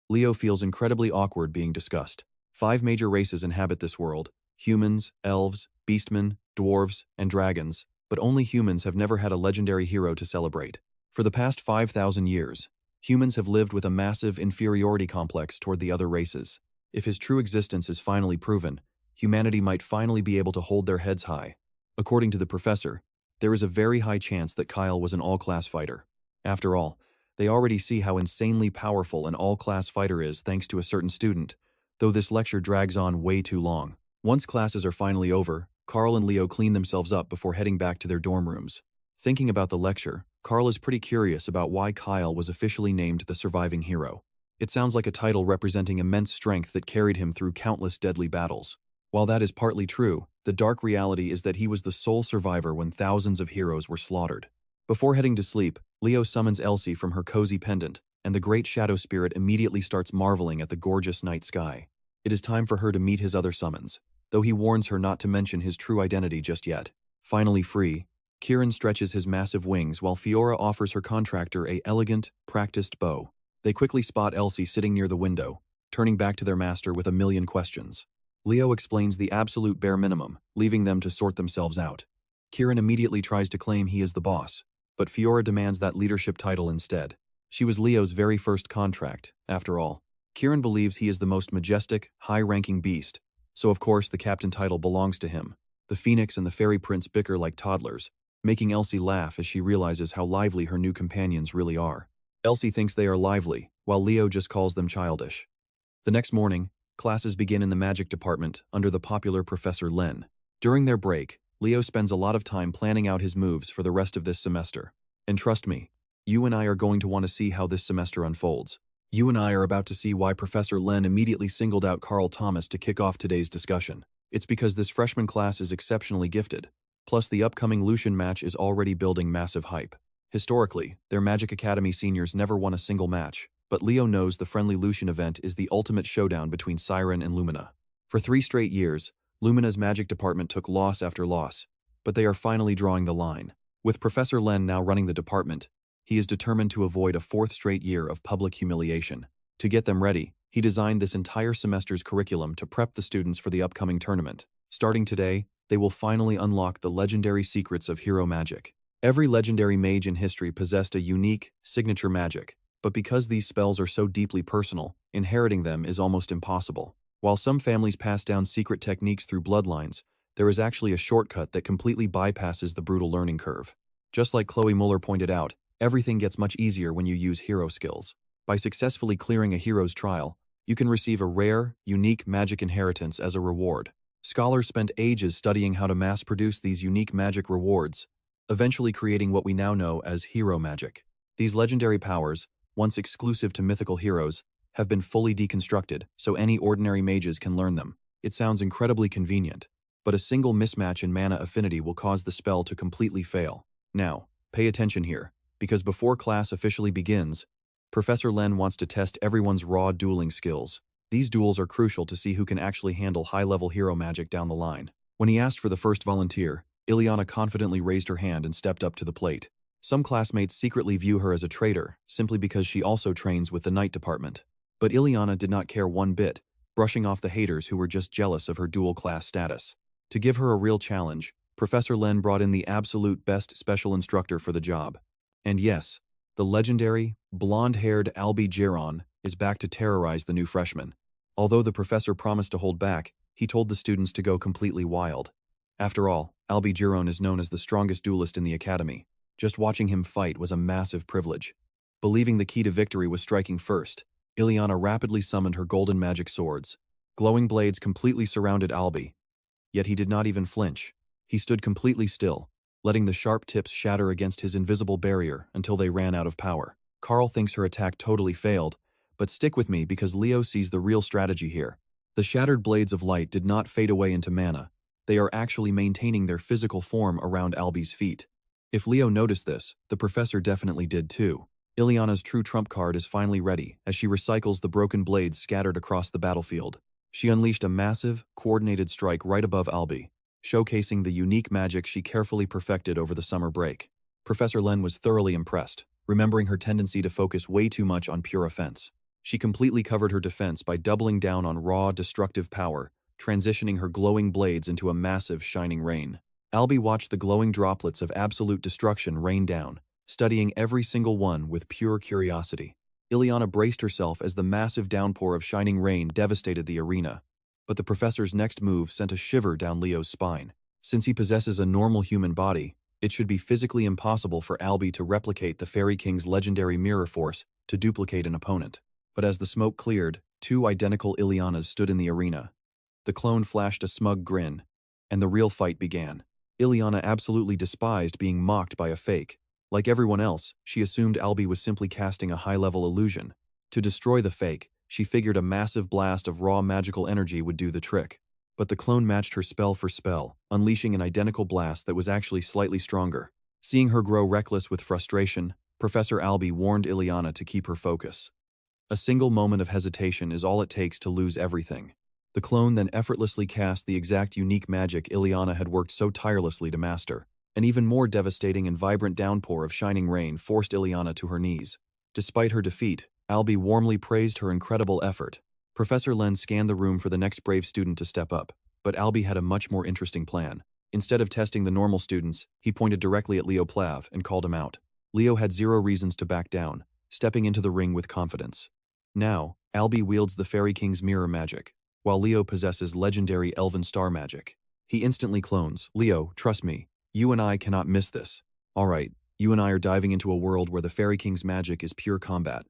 Leo feels incredibly awkward being discussed. 5 major races inhabit this world: humans, elves, beastmen, dwarves, and dragons, but only humans have never had a legendary hero to celebrate. For the past 5,000 years, humans have lived with a massive inferiority complex toward the other races. If his true existence is finally proven, humanity might finally be able to hold their heads high. According to the professor, there is a very high chance that Kyle was an all-class fighter. After all, They already see how insanely powerful an all-class fighter is thanks to a certain student, though this lecture drags on way too long. Once classes are finally over, Carl and Leo clean themselves up before heading back to their dorm rooms. Thinking about the lecture, Carl is pretty curious about why Kyle was officially named the surviving hero. It sounds like a title representing immense strength that carried him through countless deadly battles. While that is partly true, the dark reality is that he was the sole survivor when thousands of heroes were slaughtered. Before heading to sleep, Leo summons Elsie from her cozy pendant, and the great shadow spirit immediately starts marveling at the gorgeous night sky. It is time for her to meet his other summons, though he warns her not to mention his true identity just yet. Finally free, Kieran stretches his massive wings while Fiora offers her contractor a elegant, practiced bow. They quickly spot Elsie sitting near the window, turning back to their master with a million questions. Leo explains the absolute bare minimum, leaving them to sort themselves out. Kieran immediately tries to claim he is the boss, but Fiora demands that leadership title instead. She was Leo's very first contract, after all. Kieran believes he is the most majestic, high-ranking beast, so of course the captain title belongs to him. The Phoenix and the Fairy Prince bicker like toddlers, making Elsie laugh as she realizes how lively her new companions really are. Elsie thinks they are lively, while Leo just calls them childish. The next morning, classes begin in the magic department under the popular Professor Len. During their break, Leo spends a lot of time planning out his moves for the rest of this semester. And trust me, you and I are going to want to see how this semester unfolds. You and I are about to see why Professor Len immediately singled out Carl Thomas to kick off today's discussion. It's because this freshman class is exceptionally gifted. Plus, the upcoming Lucian match is already building massive hype. Historically, their Magic Academy seniors never won a single match, but Leo knows the friendly Lucian event is the ultimate showdown between Siren and Lumina. For 3 straight years, Lumina's magic department took loss after loss, but they are finally drawing the line. With Professor Len now running the department, he is determined to avoid a 4th straight year of public humiliation. To get them ready, he designed this entire semester's curriculum to prep the students for the upcoming tournament. Starting today, they will finally unlock the legendary secrets of hero magic. Every legendary mage in history possessed a unique, signature magic, but because these spells are so deeply personal, inheriting them is almost impossible. While some families pass down secret techniques through bloodlines, there is actually a shortcut that completely bypasses the brutal learning curve. Just like Chloe Muller pointed out, everything gets much easier when you use hero skills. By successfully clearing a hero's trial, you can receive a rare, unique magic inheritance as a reward. Scholars spent ages studying how to mass-produce these unique magic rewards, eventually creating what we now know as hero magic. These legendary powers, once exclusive to mythical heroes, have been fully deconstructed, so any ordinary mages can learn them. It sounds incredibly convenient, but a single mismatch in mana affinity will cause the spell to completely fail. Now, pay attention here, because before class officially begins, Professor Len wants to test everyone's raw dueling skills. These duels are crucial to see who can actually handle high-level hero magic down the line. When he asked for the first volunteer, Ileana confidently raised her hand and stepped up to the plate. Some classmates secretly view her as a traitor, simply because she also trains with the night department. But Ileana did not care one bit, brushing off the haters who were just jealous of her dual-class status. To give her a real challenge, Professor Len brought in the absolute best special instructor for the job. And yes, the legendary, blonde-haired Albie Giron is back to terrorize the new freshmen. Although the professor promised to hold back, he told the students to go completely wild. After all, Albie Giron is known as the strongest duelist in the academy. Just watching him fight was a massive privilege. Believing the key to victory was striking first, Ileana rapidly summoned her golden magic swords. Glowing blades completely surrounded Albie. Yet he did not even flinch. He stood completely still, letting the sharp tips shatter against his invisible barrier until they ran out of power. Carl thinks her attack totally failed, but stick with me because Leo sees the real strategy here. The shattered blades of light did not fade away into mana. They are actually maintaining their physical form around Albie's feet. If Leo noticed this, the professor definitely did too. Ileana's true trump card is finally ready as she recycles the broken blades scattered across the battlefield. She unleashed a massive, coordinated strike right above Albie, showcasing the unique magic she carefully perfected over the summer break. Professor Len was thoroughly impressed, remembering her tendency to focus way too much on pure offense. She completely covered her defense by doubling down on raw, destructive power, transitioning her glowing blades into a massive, shining rain. Albie watched the glowing droplets of absolute destruction rain down, studying every single one with pure curiosity. Ileana braced herself as the massive downpour of shining rain devastated the arena. But the professor's next move sent a shiver down Leo's spine. Since he possesses a normal human body, It should be physically impossible for Albie to replicate the Fairy King's legendary mirror force to duplicate an opponent. But as the smoke cleared, two identical Ilyanas stood in the arena. The clone flashed a smug grin, and the real fight began. Ilyana absolutely despised being mocked by a fake. Like everyone else, she assumed Albie was simply casting a high-level illusion. To destroy the fake, she figured a massive blast of raw magical energy would do the trick. But the clone matched her spell for spell, unleashing an identical blast that was actually slightly stronger. Seeing her grow reckless with frustration, Professor Albie warned Ilyana to keep her focus. A single moment of hesitation is all it takes to lose everything. The clone then effortlessly cast the exact unique magic Ilyana had worked so tirelessly to master. An even more devastating and vibrant downpour of shining rain forced Ilyana to her knees. Despite her defeat, Albie warmly praised her incredible effort. Professor Len scanned the room for the next brave student to step up, but Albie had a much more interesting plan. Instead of testing the normal students, he pointed directly at Leo Plav and called him out. Leo had zero reasons to back down, stepping into the ring with confidence. Now, Albie wields the Fairy King's mirror magic, while Leo possesses legendary elven star magic. He instantly clones, "Leo, trust me, you and I cannot miss this. Alright, you and I are diving into a world where the Fairy King's magic is pure combat."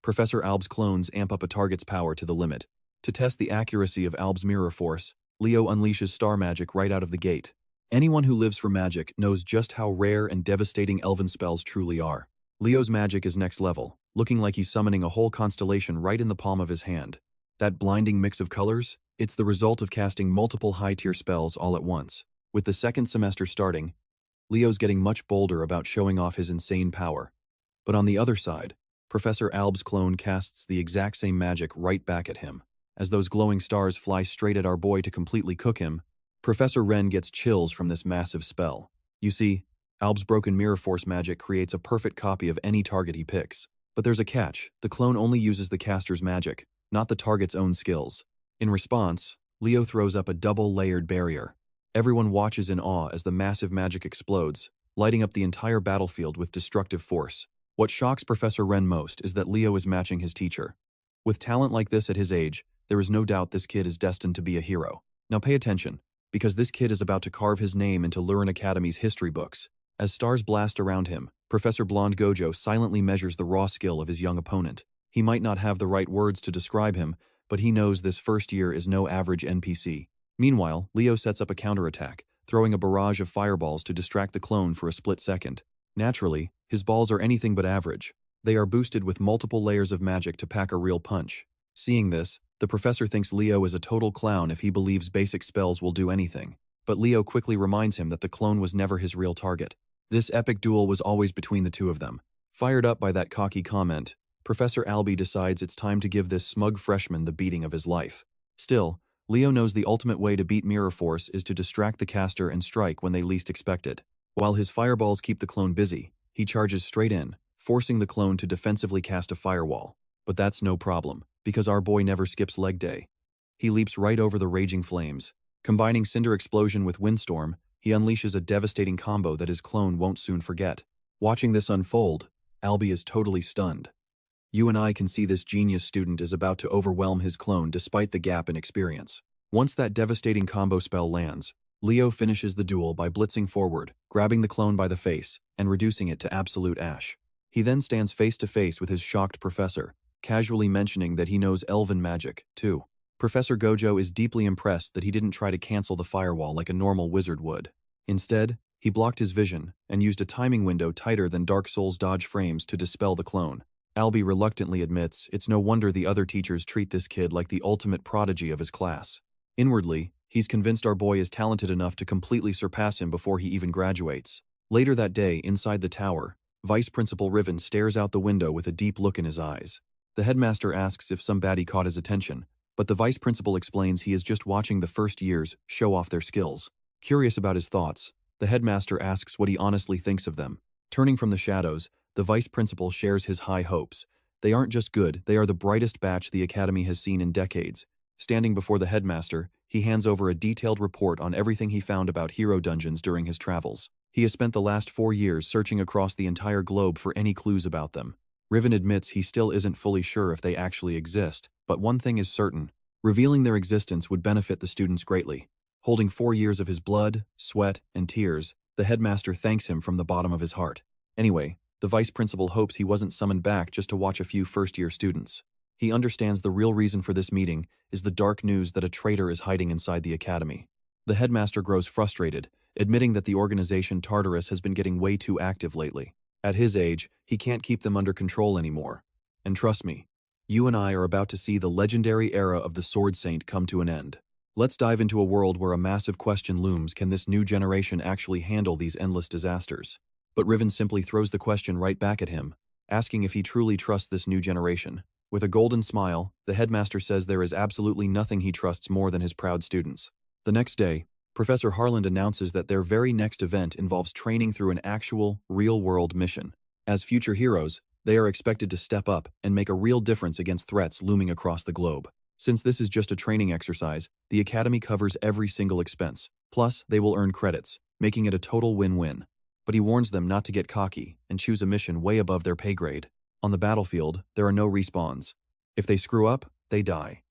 Professor Alb's clones amp up a target's power to the limit. To test the accuracy of Alb's mirror force, Leo unleashes star magic right out of the gate. Anyone who lives for magic knows just how rare and devastating elven spells truly are. Leo's magic is next level, looking like he's summoning a whole constellation right in the palm of his hand. That blinding mix of colors? It's the result of casting multiple high-tier spells all at once. With the second semester starting, Leo's getting much bolder about showing off his insane power. But on the other side, Professor Alb's clone casts the exact same magic right back at him. As those glowing stars fly straight at our boy to completely cook him, Professor Wren gets chills from this massive spell. You see, Alb's broken mirror force magic creates a perfect copy of any target he picks. But there's a catch: the clone only uses the caster's magic, not the target's own skills. In response, Leo throws up a double-layered barrier. Everyone watches in awe as the massive magic explodes, lighting up the entire battlefield with destructive force. What shocks Professor Wren most is that Leo is matching his teacher. With talent like this at his age, there is no doubt this kid is destined to be a hero. Now pay attention, because this kid is about to carve his name into Lumina Academy's history books. As stars blast around him, Professor Blonde Gojo silently measures the raw skill of his young opponent. He might not have the right words to describe him, but he knows this first year is no average NPC. Meanwhile, Leo sets up a counterattack, throwing a barrage of fireballs to distract the clone for a split second. Naturally, his balls are anything but average. They are boosted with multiple layers of magic to pack a real punch. Seeing this, the professor thinks Leo is a total clown if he believes basic spells will do anything. But Leo quickly reminds him that the clone was never his real target. This epic duel was always between the two of them. Fired up by that cocky comment, Professor Albie decides it's time to give this smug freshman the beating of his life. Still, Leo knows the ultimate way to beat Mirror Force is to distract the caster and strike when they least expect it. While his fireballs keep the clone busy, he charges straight in, forcing the clone to defensively cast a firewall. But that's no problem, because our boy never skips leg day. He leaps right over the raging flames. Combining Cinder Explosion with Windstorm, he unleashes a devastating combo that his clone won't soon forget. Watching this unfold, Albie is totally stunned. You and I can see this genius student is about to overwhelm his clone despite the gap in experience. Once that devastating combo spell lands, Leo finishes the duel by blitzing forward, grabbing the clone by the face, and reducing it to absolute ash. He then stands face to face with his shocked professor, casually mentioning that he knows elven magic, too. Professor Gojo is deeply impressed that he didn't try to cancel the firewall like a normal wizard would. Instead, he blocked his vision and used a timing window tighter than Dark Souls dodge frames to dispel the clone. Albie reluctantly admits it's no wonder the other teachers treat this kid like the ultimate prodigy of his class. Inwardly, he's convinced our boy is talented enough to completely surpass him before he even graduates. Later that day, inside the tower, Vice Principal Riven stares out the window with a deep look in his eyes. The headmaster asks if some baddie caught his attention, but the vice principal explains he is just watching the first years show off their skills. Curious about his thoughts, the headmaster asks what he honestly thinks of them. Turning from the shadows, the vice principal shares his high hopes. They aren't just good, they are the brightest batch the academy has seen in decades. Standing before the headmaster, he hands over a detailed report on everything he found about hero dungeons during his travels. He has spent the last 4 years searching across the entire globe for any clues about them. Riven admits he still isn't fully sure if they actually exist, but one thing is certain: revealing their existence would benefit the students greatly. Holding 4 years of his blood, sweat, and tears, The headmaster thanks him from the bottom of his heart. Anyway, the vice principal hopes he wasn't summoned back just to watch a few first-year students. He understands the real reason for this meeting is the dark news that a traitor is hiding inside the academy. The headmaster grows frustrated, admitting that the organization Tartarus has been getting way too active lately. At his age, he can't keep them under control anymore. And trust me, you and I are about to see the legendary era of the Sword Saint come to an end. Let's dive into a world where a massive question looms: can this new generation actually handle these endless disasters? But Riven simply throws the question right back at him, asking if he truly trusts this new generation. With a golden smile, the headmaster says there is absolutely nothing he trusts more than his proud students. The next day, Professor Harland announces that their very next event involves training through an actual, real-world mission. As future heroes, they are expected to step up and make a real difference against threats looming across the globe. Since this is just a training exercise, the Academy covers every single expense. Plus, they will earn credits, making it a total win-win. But he warns them not to get cocky and choose a mission way above their pay grade. On the battlefield, there are no respawns. If they screw up, they die.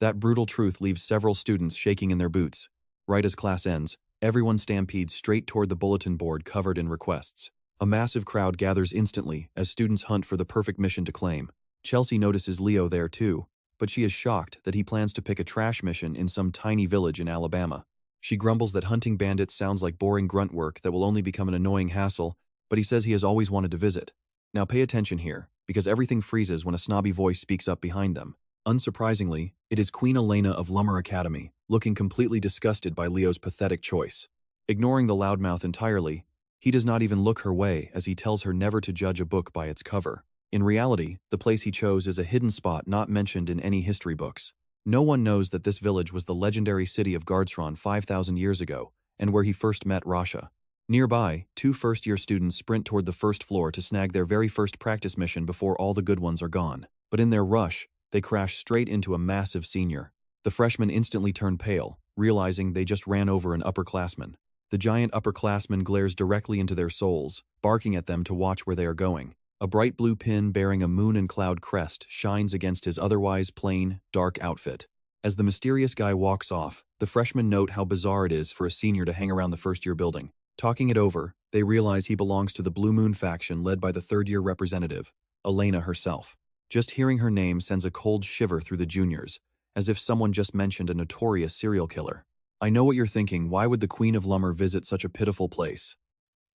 That brutal truth leaves several students shaking in their boots. Right as class ends, everyone stampedes straight toward the bulletin board covered in requests. A massive crowd gathers instantly as students hunt for the perfect mission to claim. Chelsea notices Leo there too, but she is shocked that he plans to pick a trash mission in some tiny village in Alabama. She grumbles that hunting bandits sounds like boring grunt work that will only become an annoying hassle, but he says he has always wanted to visit. Now pay attention here, because everything freezes when a snobby voice speaks up behind them. Unsurprisingly, it is Queen Elena of Lumina Academy, looking completely disgusted by Leo's pathetic choice. Ignoring the loudmouth entirely, he does not even look her way as he tells her never to judge a book by its cover. In reality, the place he chose is a hidden spot not mentioned in any history books. No one knows that this village was the legendary city of Gardsron 5,000 years ago, and where he first met Rasha. Nearby, two first-year students sprint toward the first floor to snag their very first practice mission before all the good ones are gone. But in their rush, they crash straight into a massive senior. The freshmen instantly turn pale, realizing they just ran over an upperclassman. The giant upperclassman glares directly into their souls, barking at them to watch where they are going. A bright blue pin bearing a moon and cloud crest shines against his otherwise plain, dark outfit. As the mysterious guy walks off, the freshmen note how bizarre it is for a senior to hang around the first-year building. Talking it over, they realize he belongs to the Blue Moon faction led by the third-year representative, Elena herself. Just hearing her name sends a cold shiver through the juniors, as if someone just mentioned a notorious serial killer. I know what you're thinking: why would the Queen of Lummer visit such a pitiful place?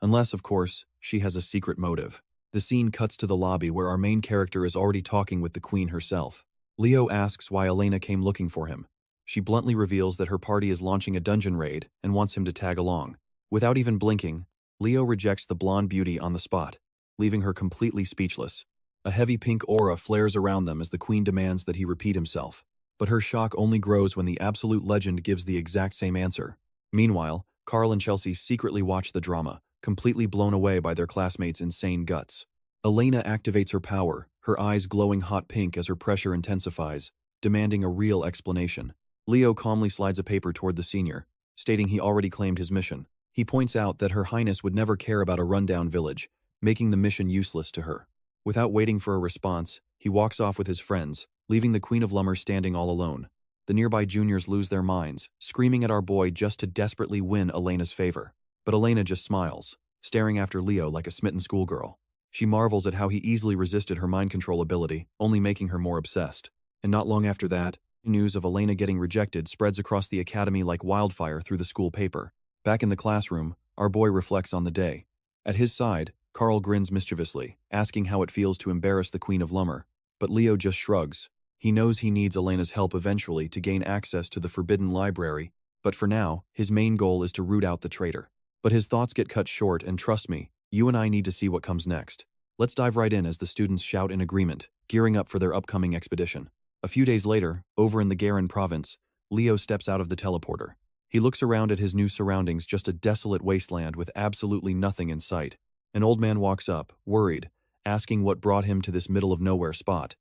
Unless, of course, she has a secret motive. The scene cuts to the lobby where our main character is already talking with the Queen herself. Leo asks why Elena came looking for him. She bluntly reveals that her party is launching a dungeon raid and wants him to tag along. Without even blinking, Leo rejects the blonde beauty on the spot, leaving her completely speechless. A heavy pink aura flares around them as the Queen demands that he repeat himself. But her shock only grows when the absolute legend gives the exact same answer. Meanwhile, Carl and Chelsea secretly watch the drama, completely blown away by their classmates' insane guts. Elena activates her power, her eyes glowing hot pink as her pressure intensifies, demanding a real explanation. Leo calmly slides a paper toward the senior, stating he already claimed his mission. He points out that Her Highness would never care about a rundown village, making the mission useless to her. Without waiting for a response, he walks off with his friends, leaving the Queen of Lummer standing all alone. The nearby juniors lose their minds, screaming at our boy just to desperately win Elena's favor. But Elena just smiles, staring after Leo like a smitten schoolgirl. She marvels at how he easily resisted her mind control ability, only making her more obsessed. And not long after that, news of Elena getting rejected spreads across the academy like wildfire through the school paper. Back in the classroom, our boy reflects on the day. At his side, Carl grins mischievously, asking how it feels to embarrass the Queen of Lummer. But Leo just shrugs. He knows he needs Elena's help eventually to gain access to the Forbidden Library, but for now, his main goal is to root out the traitor. But his thoughts get cut short, and trust me, you and I need to see what comes next. Let's dive right in as the students shout in agreement, gearing up for their upcoming expedition. A few days later, over in the Garen province, Leo steps out of the teleporter. He looks around at his new surroundings, just a desolate wasteland with absolutely nothing in sight. An old man walks up, worried, asking what brought him to this middle-of-nowhere spot,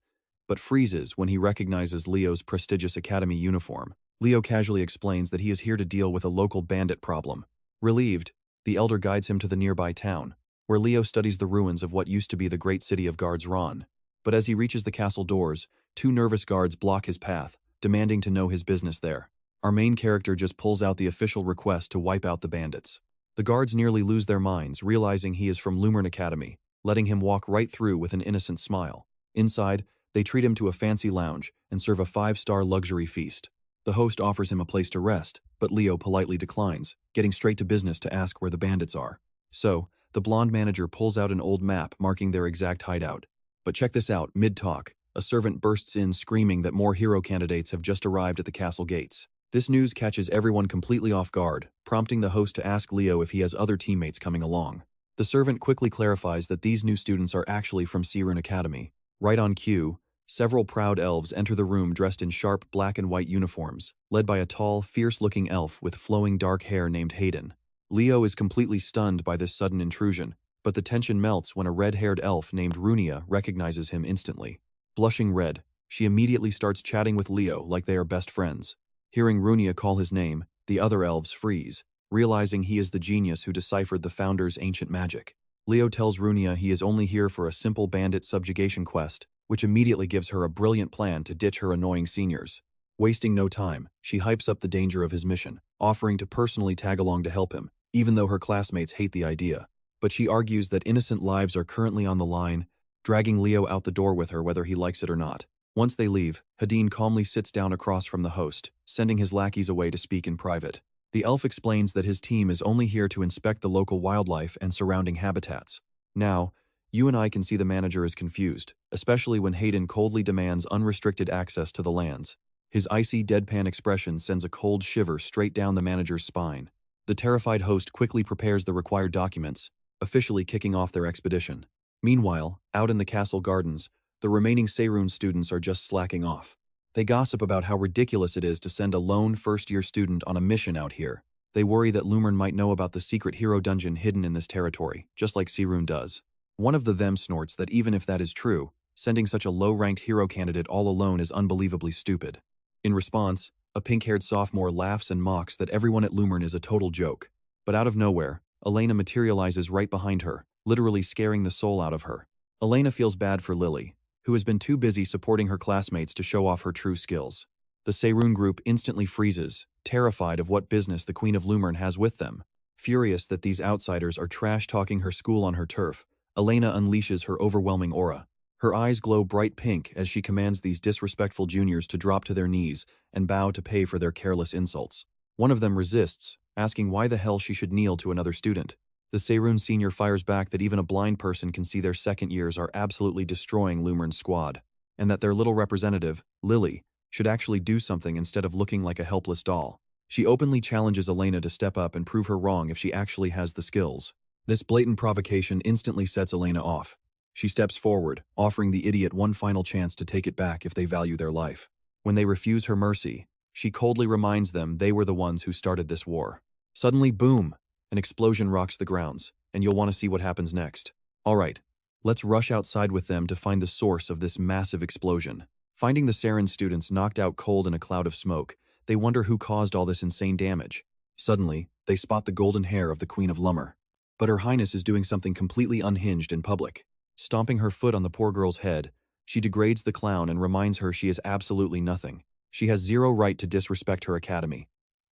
but freezes when he recognizes Leo's prestigious academy uniform. Leo casually explains that he is here to deal with a local bandit problem. Relieved, the elder guides him to the nearby town, where Leo studies the ruins of what used to be the great city of Gardsron. But as he reaches the castle doors, two nervous guards block his path, demanding to know his business there. Our main character just pulls out the official request to wipe out the bandits. The guards nearly lose their minds, realizing he is from Lumina Academy, letting him walk right through with an innocent smile. Inside, they treat him to a fancy lounge and serve a 5-star luxury feast. The host offers him a place to rest, but Leo politely declines, getting straight to business to ask where the bandits are. So, the blonde manager pulls out an old map marking their exact hideout. But check this out, mid-talk, a servant bursts in screaming that more hero candidates have just arrived at the castle gates. This news catches everyone completely off guard, prompting the host to ask Leo if he has other teammates coming along. The servant quickly clarifies that these new students are actually from Reincarnated Academy. Right on cue, several proud elves enter the room dressed in sharp black and white uniforms, led by a tall, fierce-looking elf with flowing dark hair named Hayden. Leo is completely stunned by this sudden intrusion, but the tension melts when a red-haired elf named Runia recognizes him instantly. Blushing red, she immediately starts chatting with Leo like they are best friends. Hearing Runia call his name, the other elves freeze, realizing he is the genius who deciphered the Founder's ancient magic. Leo tells Runia he is only here for a simple bandit subjugation quest, which immediately gives her a brilliant plan to ditch her annoying seniors. Wasting no time, she hypes up the danger of his mission, offering to personally tag along to help him, even though her classmates hate the idea. But she argues that innocent lives are currently on the line, dragging Leo out the door with her whether he likes it or not. Once they leave, Hadin calmly sits down across from the host, sending his lackeys away to speak in private. The elf explains that his team is only here to inspect the local wildlife and surrounding habitats. Now, you and I can see the manager is confused, especially when Hayden coldly demands unrestricted access to the lands. His icy deadpan expression sends a cold shiver straight down the manager's spine. The terrified host quickly prepares the required documents, officially kicking off their expedition. Meanwhile, out in the castle gardens, the remaining Seirun students are just slacking off. They gossip about how ridiculous it is to send a lone first-year student on a mission out here. They worry that Lumern might know about the secret hero dungeon hidden in this territory, just like Seirun does. One of them snorts that even if that is true, sending such a low-ranked hero candidate all alone is unbelievably stupid. In response, a pink-haired sophomore laughs and mocks that everyone at Lumern is a total joke. But out of nowhere, Elena materializes right behind her, literally scaring the soul out of her. Elena feels bad for Lily, who has been too busy supporting her classmates to show off her true skills. The Seirun group instantly freezes, terrified of what business the Queen of Lumern has with them. Furious that these outsiders are trash-talking her school on her turf, Elena unleashes her overwhelming aura. Her eyes glow bright pink as she commands these disrespectful juniors to drop to their knees and bow to pay for their careless insults. One of them resists, asking why the hell she should kneel to another student. The Seirun senior fires back that even a blind person can see their second years are absolutely destroying Lumern's squad, and that their little representative, Lily, should actually do something instead of looking like a helpless doll. She openly challenges Elena to step up and prove her wrong if she actually has the skills. This blatant provocation instantly sets Elena off. She steps forward, offering the idiot one final chance to take it back if they value their life. When they refuse her mercy, she coldly reminds them they were the ones who started this war. Suddenly, boom! An explosion rocks the grounds, and you'll want to see what happens next. Alright, let's rush outside with them to find the source of this massive explosion. Finding the Saren students knocked out cold in a cloud of smoke, they wonder who caused all this insane damage. Suddenly, they spot the golden hair of the Queen of Lummer. But Her Highness is doing something completely unhinged in public. Stomping her foot on the poor girl's head, she degrades the clown and reminds her she is absolutely nothing. She has zero right to disrespect her academy.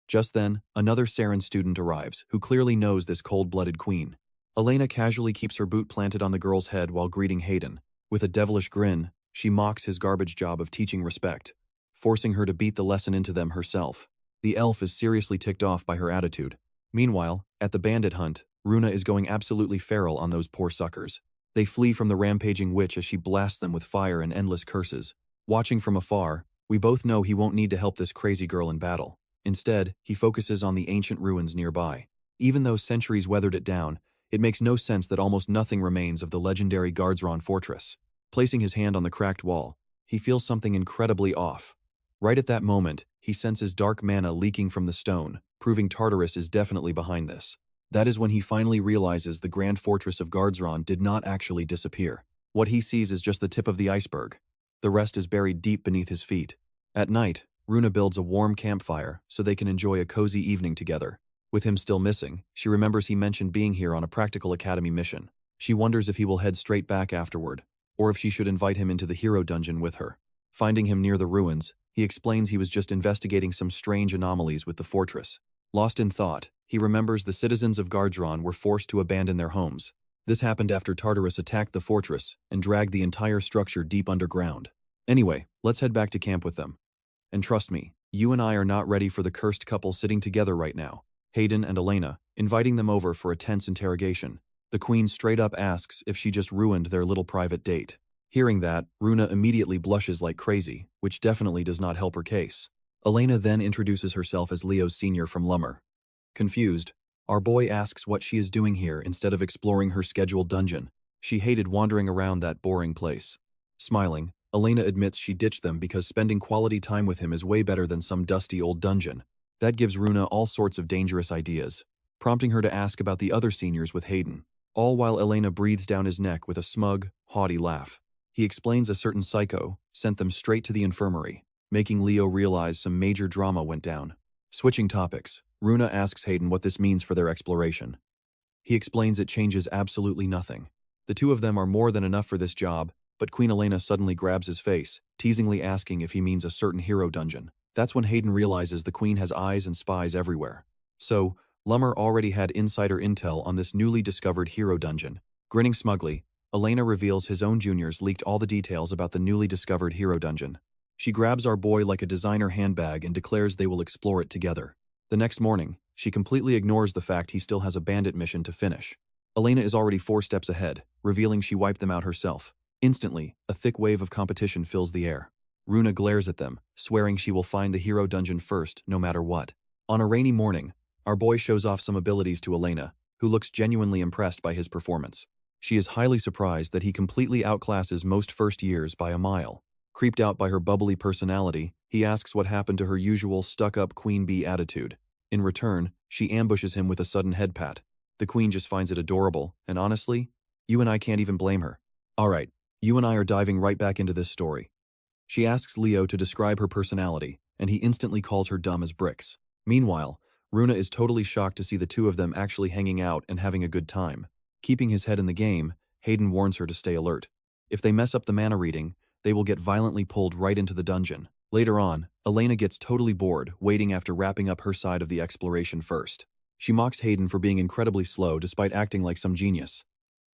Just then, another Saren student arrives, who clearly knows this cold-blooded queen. Elena casually keeps her boot planted on the girl's head while greeting Hayden. With a devilish grin, she mocks his garbage job of teaching respect, forcing her to beat the lesson into them herself. The elf is seriously ticked off by her attitude. Meanwhile, at the bandit hunt, Runa is going absolutely feral on those poor suckers. They flee from the rampaging witch as she blasts them with fire and endless curses. Watching from afar, we both know he won't need to help this crazy girl in battle. Instead, he focuses on the ancient ruins nearby. Even though centuries weathered it down, it makes no sense that almost nothing remains of the legendary Guardsron fortress. Placing his hand on the cracked wall, he feels something incredibly off. Right at that moment, he senses dark mana leaking from the stone, proving Tartarus is definitely behind this. That is when he finally realizes the grand fortress of Guardsron did not actually disappear. What he sees is just the tip of the iceberg. The rest is buried deep beneath his feet. At night, Runa builds a warm campfire so they can enjoy a cozy evening together. With him still missing, she remembers he mentioned being here on a practical academy mission. She wonders if he will head straight back afterward, or if she should invite him into the hero dungeon with her. Finding him near the ruins, he explains he was just investigating some strange anomalies with the fortress. Lost in thought, he remembers the citizens of Gardron were forced to abandon their homes. This happened after Tartarus attacked the fortress and dragged the entire structure deep underground. Anyway, let's head back to camp with them. And trust me, you and I are not ready for the cursed couple sitting together right now. Hayden and Elena, inviting them over for a tense interrogation. The queen straight up asks if she just ruined their little private date. Hearing that, Runa immediately blushes like crazy, which definitely does not help her case. Elena then introduces herself as Leo's senior from Lummer. Confused, our boy asks what she is doing here instead of exploring her scheduled dungeon. She hated wandering around that boring place. Smiling, Elena admits she ditched them because spending quality time with him is way better than some dusty old dungeon. That gives Runa all sorts of dangerous ideas, prompting her to ask about the other seniors with Hayden, all while Elena breathes down his neck with a smug, haughty laugh. He explains a certain psycho sent them straight to the infirmary, making Leo realize some major drama went down. Switching topics, Runa asks Hayden what this means for their exploration. He explains it changes absolutely nothing. The two of them are more than enough for this job, but Queen Elena suddenly grabs his face, teasingly asking if he means a certain hero dungeon. That's when Hayden realizes the queen has eyes and spies everywhere. So, Lummer already had insider intel on this newly discovered hero dungeon. Grinning smugly, Elena reveals his own juniors leaked all the details about the newly discovered hero dungeon. She grabs our boy like a designer handbag and declares they will explore it together. The next morning, she completely ignores the fact he still has a bandit mission to finish. Elena is already 4 steps ahead, revealing she wiped them out herself. Instantly, a thick wave of competition fills the air. Runa glares at them, swearing she will find the hero dungeon first, no matter what. On a rainy morning, our boy shows off some abilities to Elena, who looks genuinely impressed by his performance. She is highly surprised that he completely outclasses most first years by a mile. Creeped out by her bubbly personality, he asks what happened to her usual stuck-up queen bee attitude. In return, she ambushes him with a sudden head pat. The queen just finds it adorable, and honestly, you and I can't even blame her. Alright, you and I are diving right back into this story. She asks Leo to describe her personality, and he instantly calls her dumb as bricks. Meanwhile, Runa is totally shocked to see the two of them actually hanging out and having a good time. Keeping his head in the game, Hayden warns her to stay alert. If they mess up the mana reading, they will get violently pulled right into the dungeon. Later on, Elena gets totally bored, waiting after wrapping up her side of the exploration first. She mocks Hayden for being incredibly slow despite acting like some genius.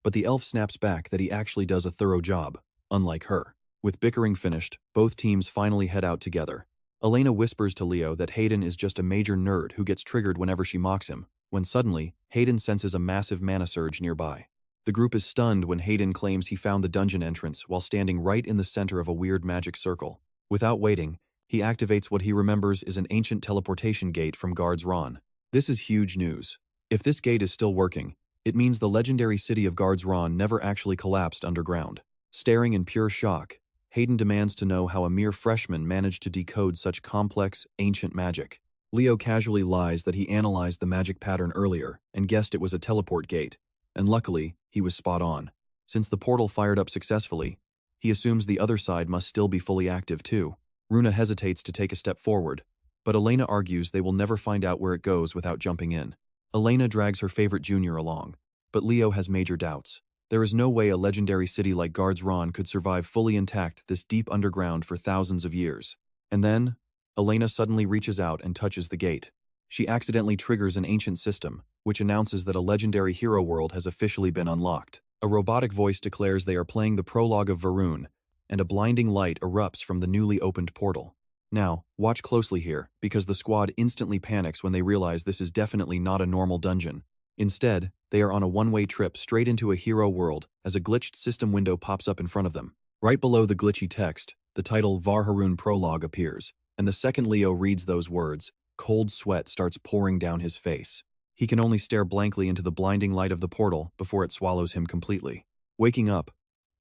But the elf snaps back that he actually does a thorough job, unlike her. With bickering finished, both teams finally head out together. Elena whispers to Leo that Hayden is just a major nerd who gets triggered whenever she mocks him, when suddenly, Hayden senses a massive mana surge nearby. The group is stunned when Hayden claims he found the dungeon entrance while standing right in the center of a weird magic circle. Without waiting, he activates what he remembers is an ancient teleportation gate from Gardron. This is huge news. If this gate is still working, it means the legendary city of Gardron never actually collapsed underground. Staring in pure shock, Hayden demands to know how a mere freshman managed to decode such complex, ancient magic. Leo casually lies that he analyzed the magic pattern earlier and guessed it was a teleport gate, and luckily, he was spot on. Since the portal fired up successfully, he assumes the other side must still be fully active too. Runa hesitates to take a step forward, but Elena argues they will never find out where it goes without jumping in. Elena drags her favorite junior along, but Leo has major doubts. There is no way a legendary city like Gardron could survive fully intact this deep underground for thousands of years. And then, Elena suddenly reaches out and touches the gate. She accidentally triggers an ancient system, which announces that a legendary hero world has officially been unlocked. A robotic voice declares they are playing the prologue of Varun, and a blinding light erupts from the newly opened portal. Now, watch closely here, because the squad instantly panics when they realize this is definitely not a normal dungeon. Instead, they are on a one-way trip straight into a hero world as a glitched system window pops up in front of them. Right below the glitchy text, the title Varharun Prologue appears, and the second Leo reads those words, cold sweat starts pouring down his face. He can only stare blankly into the blinding light of the portal before it swallows him completely. Waking up,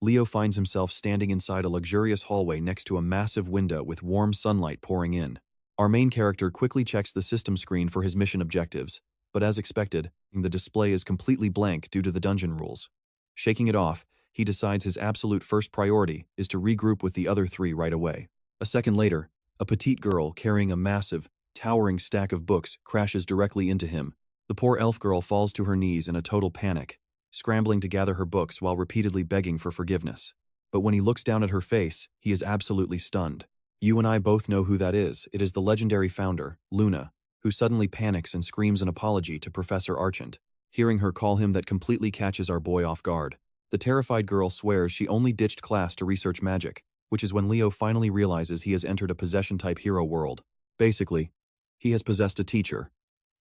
Leo finds himself standing inside a luxurious hallway next to a massive window with warm sunlight pouring in. Our main character quickly checks the system screen for his mission objectives, but as expected, the display is completely blank due to the dungeon rules. Shaking it off, he decides his absolute first priority is to regroup with the other 3 right away. A second later, a petite girl carrying a massive, towering stack of books crashes directly into him. The poor elf girl falls to her knees in a total panic, scrambling to gather her books while repeatedly begging for forgiveness. But when he looks down at her face, he is absolutely stunned. You and I both know who that is. It is the legendary founder, Luna, who suddenly panics and screams an apology to Professor Archant. Hearing her call him that completely catches our boy off guard. The terrified girl swears she only ditched class to research magic, which is when Leo finally realizes he has entered a possession-type hero world. Basically, he has possessed a teacher,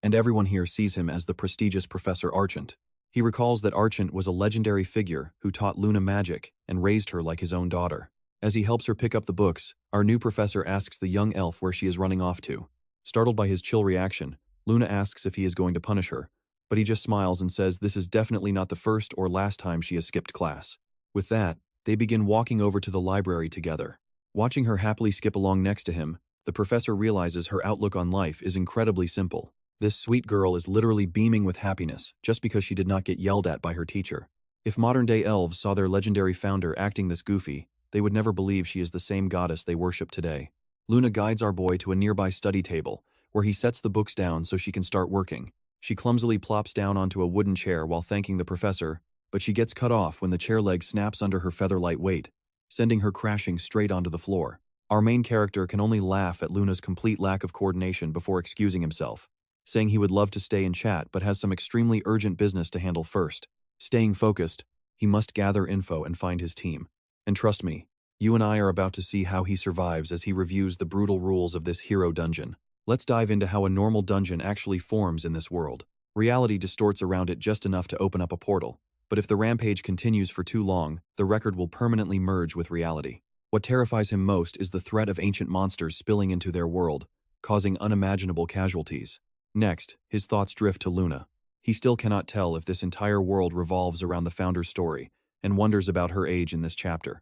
and everyone here sees him as the prestigious Professor Archant. He recalls that Archant was a legendary figure who taught Luna magic and raised her like his own daughter. As he helps her pick up the books, our new professor asks the young elf where she is running off to. Startled by his chill reaction, Luna asks if he is going to punish her, but he just smiles and says this is definitely not the first or last time she has skipped class. With that, they begin walking over to the library together. Watching her happily skip along next to him, the professor realizes her outlook on life is incredibly simple. This sweet girl is literally beaming with happiness just because she did not get yelled at by her teacher. If modern-day elves saw their legendary founder acting this goofy, they would never believe she is the same goddess they worship today. Luna guides our boy to a nearby study table, where he sets the books down so she can start working. She clumsily plops down onto a wooden chair while thanking the professor, but she gets cut off when the chair leg snaps under her feather-light weight, sending her crashing straight onto the floor. Our main character can only laugh at Luna's complete lack of coordination before excusing himself, saying he would love to stay and chat but has some extremely urgent business to handle first. Staying focused, he must gather info and find his team. And trust me, you and I are about to see how he survives as he reviews the brutal rules of this hero dungeon. Let's dive into how a normal dungeon actually forms in this world. Reality distorts around it just enough to open up a portal, but if the rampage continues for too long, the record will permanently merge with reality. What terrifies him most is the threat of ancient monsters spilling into their world, causing unimaginable casualties. Next, his thoughts drift to Luna. He still cannot tell if this entire world revolves around the founder's story, and wonders about her age in this chapter.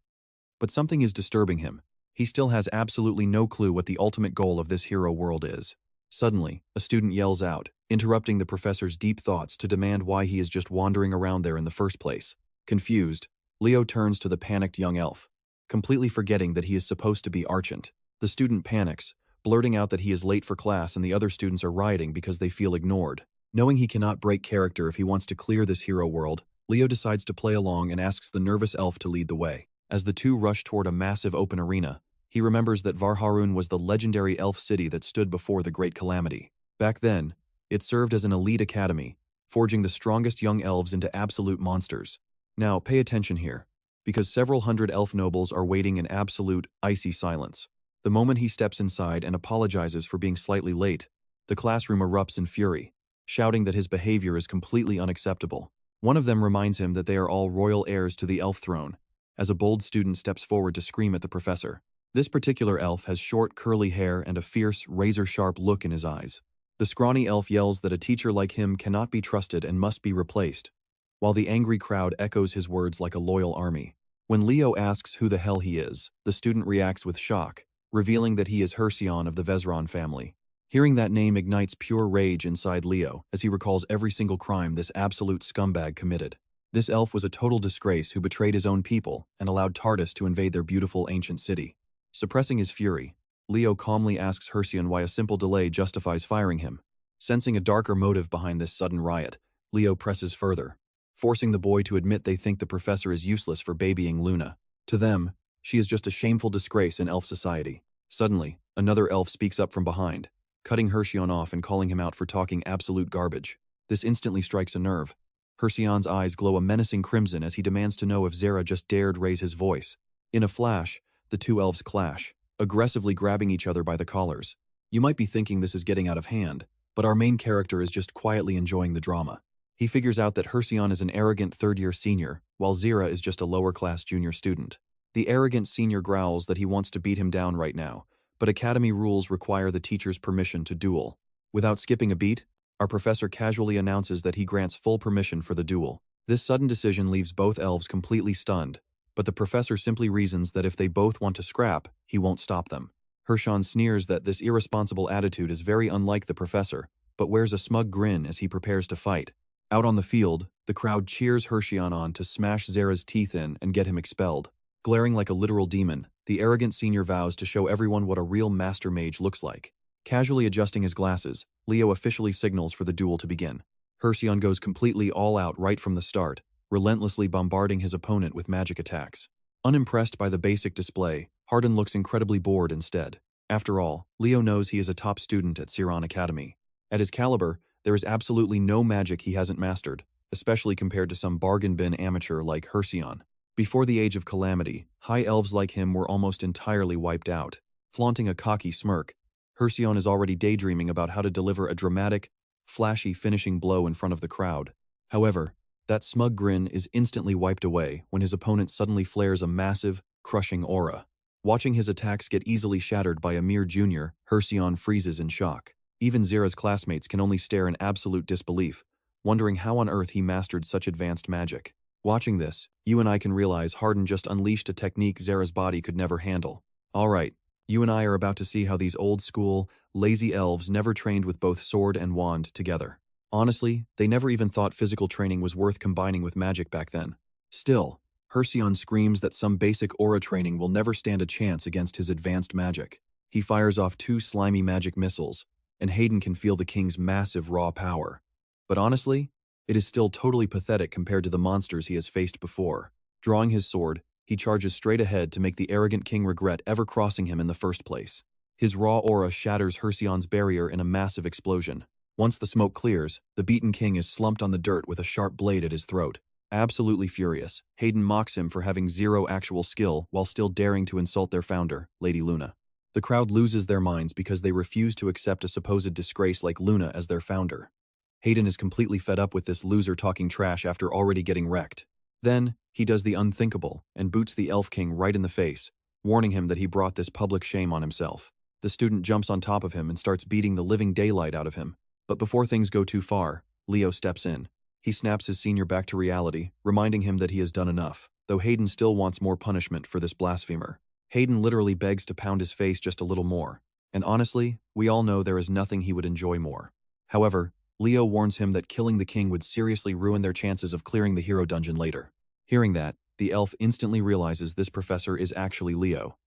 But something is disturbing him. He still has absolutely no clue what the ultimate goal of this hero world is. Suddenly, a student yells out, interrupting the professor's deep thoughts to demand why he is just wandering around there in the first place. Confused, Leo turns to the panicked young elf, completely forgetting that he is supposed to be Archant. The student panics, blurting out that he is late for class and the other students are rioting because they feel ignored. Knowing he cannot break character if he wants to clear this hero world, Leo decides to play along and asks the nervous elf to lead the way. As the two rush toward a massive open arena, he remembers that Varharun was the legendary elf city that stood before the Great Calamity. Back then, it served as an elite academy, forging the strongest young elves into absolute monsters. Now, pay attention here, because several hundred elf nobles are waiting in absolute, icy silence. The moment he steps inside and apologizes for being slightly late, the classroom erupts in fury, shouting that his behavior is completely unacceptable. One of them reminds him that they are all royal heirs to the elf throne, as a bold student steps forward to scream at the professor. This particular elf has short, curly hair and a fierce, razor-sharp look in his eyes. The scrawny elf yells that a teacher like him cannot be trusted and must be replaced, while the angry crowd echoes his words like a loyal army. When Leo asks who the hell he is, the student reacts with shock, revealing that he is Hersion of the Vezron family. Hearing that name ignites pure rage inside Leo as he recalls every single crime this absolute scumbag committed. This elf was a total disgrace who betrayed his own people and allowed Tardis to invade their beautiful ancient city. Suppressing his fury, Leo calmly asks Hersion why a simple delay justifies firing him. Sensing a darker motive behind this sudden riot, Leo presses further, forcing the boy to admit they think the professor is useless for babying Luna. To them, she is just a shameful disgrace in elf society. Suddenly, another elf speaks up from behind, cutting Hersion off and calling him out for talking absolute garbage. This instantly strikes a nerve. Hersion's eyes glow a menacing crimson as he demands to know if Zera just dared raise his voice. In a flash, the two elves clash, aggressively grabbing each other by the collars. You might be thinking this is getting out of hand, but our main character is just quietly enjoying the drama. He figures out that Hersion is an arrogant third-year senior, while Zera is just a lower-class junior student. The arrogant senior growls that he wants to beat him down right now, but academy rules require the teacher's permission to duel. Without skipping a beat, our professor casually announces that he grants full permission for the duel. This sudden decision leaves both elves completely stunned, but the professor simply reasons that if they both want to scrap, he won't stop them. Hersion sneers that this irresponsible attitude is very unlike the professor, but wears a smug grin as he prepares to fight. Out on the field, the crowd cheers Hersion on to smash Zera's teeth in and get him expelled. Glaring like a literal demon, the arrogant senior vows to show everyone what a real master mage looks like. Casually adjusting his glasses, Leo officially signals for the duel to begin. Hersion goes completely all out right from the start, relentlessly bombarding his opponent with magic attacks. Unimpressed by the basic display, Hardin looks incredibly bored instead. After all, Leo knows he is a top student at Lumina Academy. At his caliber, there is absolutely no magic he hasn't mastered, especially compared to some bargain bin amateur like Hersion. Before the Age of Calamity, high elves like him were almost entirely wiped out. Flaunting a cocky smirk, Hersion is already daydreaming about how to deliver a dramatic, flashy finishing blow in front of the crowd. However, that smug grin is instantly wiped away when his opponent suddenly flares a massive, crushing aura. Watching his attacks get easily shattered by a mere junior, Hersion freezes in shock. Even Zera's classmates can only stare in absolute disbelief, wondering how on earth he mastered such advanced magic. Watching this, you and I can realize Hardin just unleashed a technique Zera's body could never handle. Alright, you and I are about to see how these old-school, lazy elves never trained with both sword and wand together. Honestly, they never even thought physical training was worth combining with magic back then. Still, Hersion screams that some basic aura training will never stand a chance against his advanced magic. He fires off 2 slimy magic missiles, and Hayden can feel the king's massive raw power. But honestly, it is still totally pathetic compared to the monsters he has faced before. Drawing his sword, he charges straight ahead to make the arrogant king regret ever crossing him in the first place. His raw aura shatters Hersion's barrier in a massive explosion. Once the smoke clears, the beaten king is slumped on the dirt with a sharp blade at his throat. Absolutely furious, Hayden mocks him for having zero actual skill while still daring to insult their founder, Lady Luna. The crowd loses their minds because they refuse to accept a supposed disgrace like Luna as their founder. Hayden is completely fed up with this loser talking trash after already getting wrecked. Then, he does the unthinkable and boots the Elf King right in the face, warning him that he brought this public shame on himself. The student jumps on top of him and starts beating the living daylight out of him. But before things go too far, Leo steps in. He snaps his senior back to reality, reminding him that he has done enough, though Hayden still wants more punishment for this blasphemer. Hayden literally begs to pound his face just a little more. And honestly, we all know there is nothing he would enjoy more. However, Leo warns him that killing the king would seriously ruin their chances of clearing the hero dungeon later. Hearing that, the elf instantly realizes this professor is actually Leo.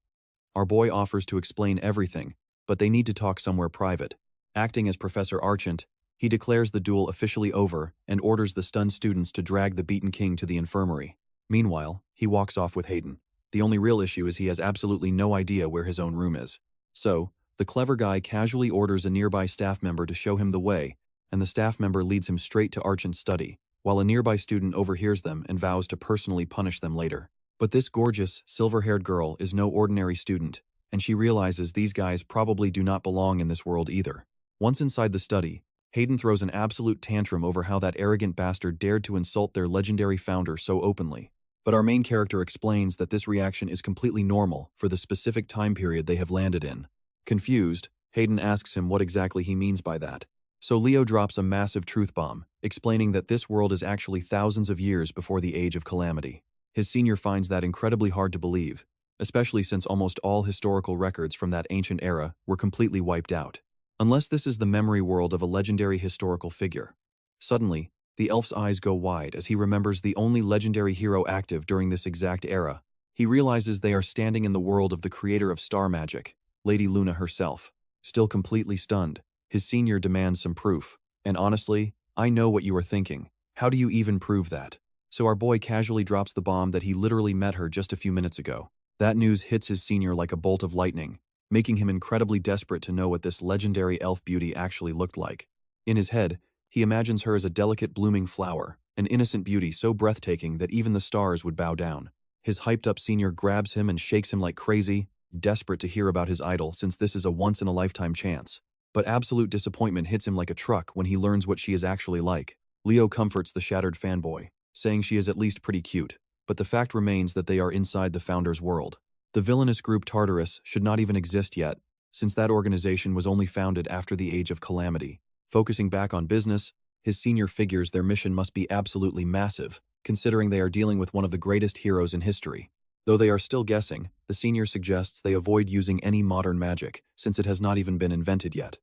Our boy offers to explain everything, but they need to talk somewhere private. Acting as Professor Archant, he declares the duel officially over and orders the stunned students to drag the beaten king to the infirmary. Meanwhile, he walks off with Hayden. The only real issue is he has absolutely no idea where his own room is. So, the clever guy casually orders a nearby staff member to show him the way, and the staff member leads him straight to Archant's study, while a nearby student overhears them and vows to personally punish them later. But this gorgeous, silver-haired girl is no ordinary student, and she realizes these guys probably do not belong in this world either. Once inside the study, Hayden throws an absolute tantrum over how that arrogant bastard dared to insult their legendary founder so openly. But our main character explains that this reaction is completely normal for the specific time period they have landed in. Confused, Hayden asks him what exactly he means by that. So Leo drops a massive truth bomb, explaining that this world is actually thousands of years before the Age of Calamity. His senior finds that incredibly hard to believe, especially since almost all historical records from that ancient era were completely wiped out. Unless this is the memory world of a legendary historical figure. Suddenly, the elf's eyes go wide as he remembers the only legendary hero active during this exact era. He realizes they are standing in the world of the creator of star magic, Lady Luna herself. Still completely stunned, his senior demands some proof. And honestly, I know what you are thinking. How do you even prove that? So our boy casually drops the bomb that he literally met her just a few minutes ago. That news hits his senior like a bolt of lightning, making him incredibly desperate to know what this legendary elf beauty actually looked like. In his head, he imagines her as a delicate blooming flower, an innocent beauty so breathtaking that even the stars would bow down. His hyped-up senior grabs him and shakes him like crazy, desperate to hear about his idol since this is a once-in-a-lifetime chance. But absolute disappointment hits him like a truck when he learns what she is actually like. Leo comforts the shattered fanboy, saying she is at least pretty cute, but the fact remains that they are inside the Founder's world. The villainous group Tartarus should not even exist yet, since that organization was only founded after the Age of Calamity. Focusing back on business, his senior figures their mission must be absolutely massive, considering they are dealing with one of the greatest heroes in history. Though they are still guessing, the senior suggests they avoid using any modern magic, since it has not even been invented yet.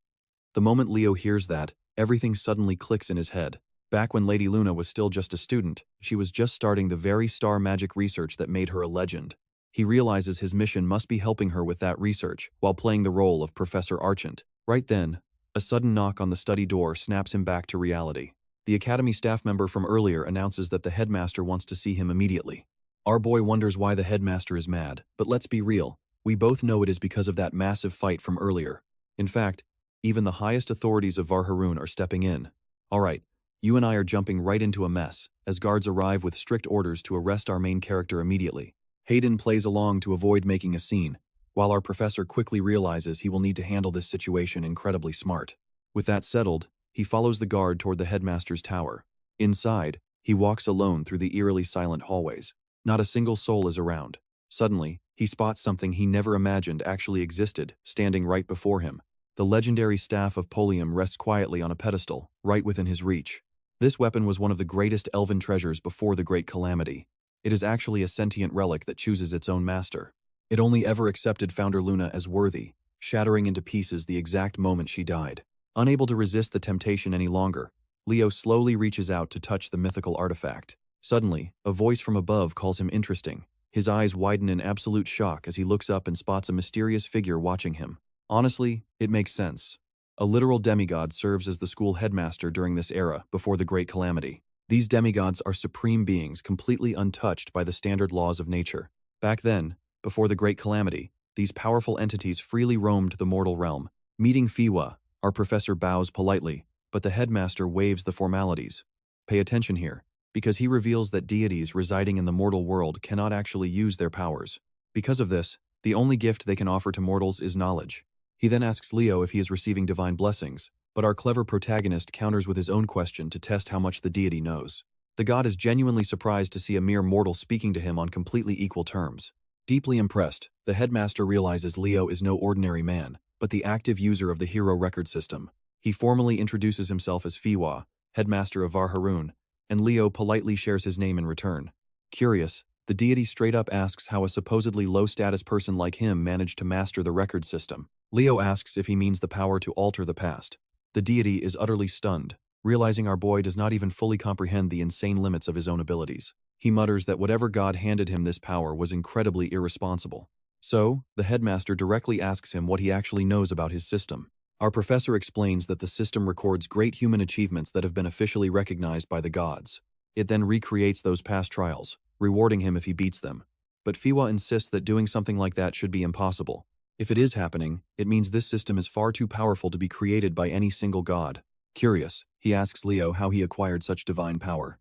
The moment Leo hears that, everything suddenly clicks in his head. Back when Lady Luna was still just a student, she was just starting the very star magic research that made her a legend. He realizes his mission must be helping her with that research, while playing the role of Professor Archant. Right then, a sudden knock on the study door snaps him back to reality. The Academy staff member from earlier announces that the headmaster wants to see him immediately. Our boy wonders why the headmaster is mad, but let's be real, we both know it is because of that massive fight from earlier. In fact, Even the highest authorities of Varharun are stepping in. Alright, you and I are jumping right into a mess, as guards arrive with strict orders to arrest our main character immediately. Hayden plays along to avoid making a scene, while our professor quickly realizes he will need to handle this situation incredibly smart. With that settled, he follows the guard toward the headmaster's tower. Inside, he walks alone through the eerily silent hallways. Not a single soul is around. Suddenly, he spots something he never imagined actually existed, standing right before him. The legendary staff of Polium rests quietly on a pedestal, right within his reach. This weapon was one of the greatest elven treasures before the Great Calamity. It is actually a sentient relic that chooses its own master. It only ever accepted Founder Luna as worthy, shattering into pieces the exact moment she died. Unable to resist the temptation any longer, Leo slowly reaches out to touch the mythical artifact. Suddenly, a voice from above calls him interesting. His eyes widen in absolute shock as he looks up and spots a mysterious figure watching him. Honestly, it makes sense. A literal demigod serves as the school headmaster during this era, before the Great Calamity. These demigods are supreme beings completely untouched by the standard laws of nature. Back then, before the Great Calamity, these powerful entities freely roamed the mortal realm. Meeting Fiwa, our professor bows politely, but the headmaster waives the formalities. Pay attention here, because he reveals that deities residing in the mortal world cannot actually use their powers. Because of this, the only gift they can offer to mortals is knowledge. He then asks Leo if he is receiving divine blessings, but our clever protagonist counters with his own question to test how much the deity knows. The god is genuinely surprised to see a mere mortal speaking to him on completely equal terms. Deeply impressed, the headmaster realizes Leo is no ordinary man, but the active user of the hero record system. He formally introduces himself as Fiwa, headmaster of Varharun, and Leo politely shares his name in return. Curious, the deity straight up asks how a supposedly low-status person like him managed to master the record system. Leo asks if he means the power to alter the past. The deity is utterly stunned, realizing our boy does not even fully comprehend the insane limits of his own abilities. He mutters that whatever god handed him this power was incredibly irresponsible. So, the headmaster directly asks him what he actually knows about his system. Our professor explains that the system records great human achievements that have been officially recognized by the gods. It then recreates those past trials, rewarding him if he beats them. But Fiwa insists that doing something like that should be impossible. If it is happening, it means this system is far too powerful to be created by any single god. Curious, he asks Leo how he acquired such divine power.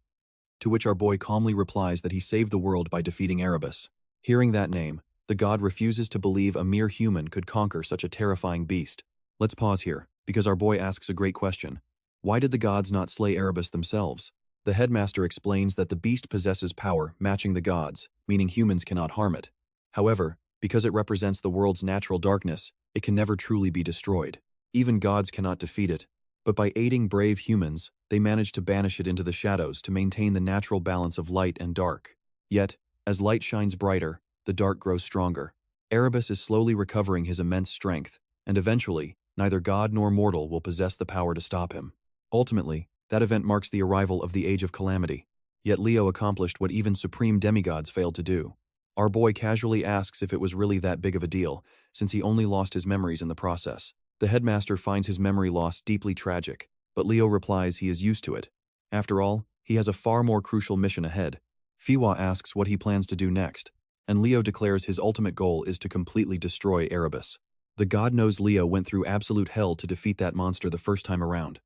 To which our boy calmly replies that he saved the world by defeating Erebus. Hearing that name, the god refuses to believe a mere human could conquer such a terrifying beast. Let's pause here, because our boy asks a great question. Why did the gods not slay Erebus themselves? The headmaster explains that the beast possesses power matching the gods, meaning humans cannot harm it. However, because it represents the world's natural darkness, it can never truly be destroyed. Even gods cannot defeat it. But by aiding brave humans, they manage to banish it into the shadows to maintain the natural balance of light and dark. Yet, as light shines brighter, the dark grows stronger. Erebus is slowly recovering his immense strength, and eventually, neither god nor mortal will possess the power to stop him. Ultimately, that event marks the arrival of the Age of Calamity. Yet Leo accomplished what even supreme demigods failed to do. Our boy casually asks if it was really that big of a deal, since he only lost his memories in the process. The headmaster finds his memory loss deeply tragic, but Leo replies he is used to it. After all, he has a far more crucial mission ahead. Fiwa asks what he plans to do next, and Leo declares his ultimate goal is to completely destroy Erebus. The god knows Leo went through absolute hell to defeat that monster the first time around.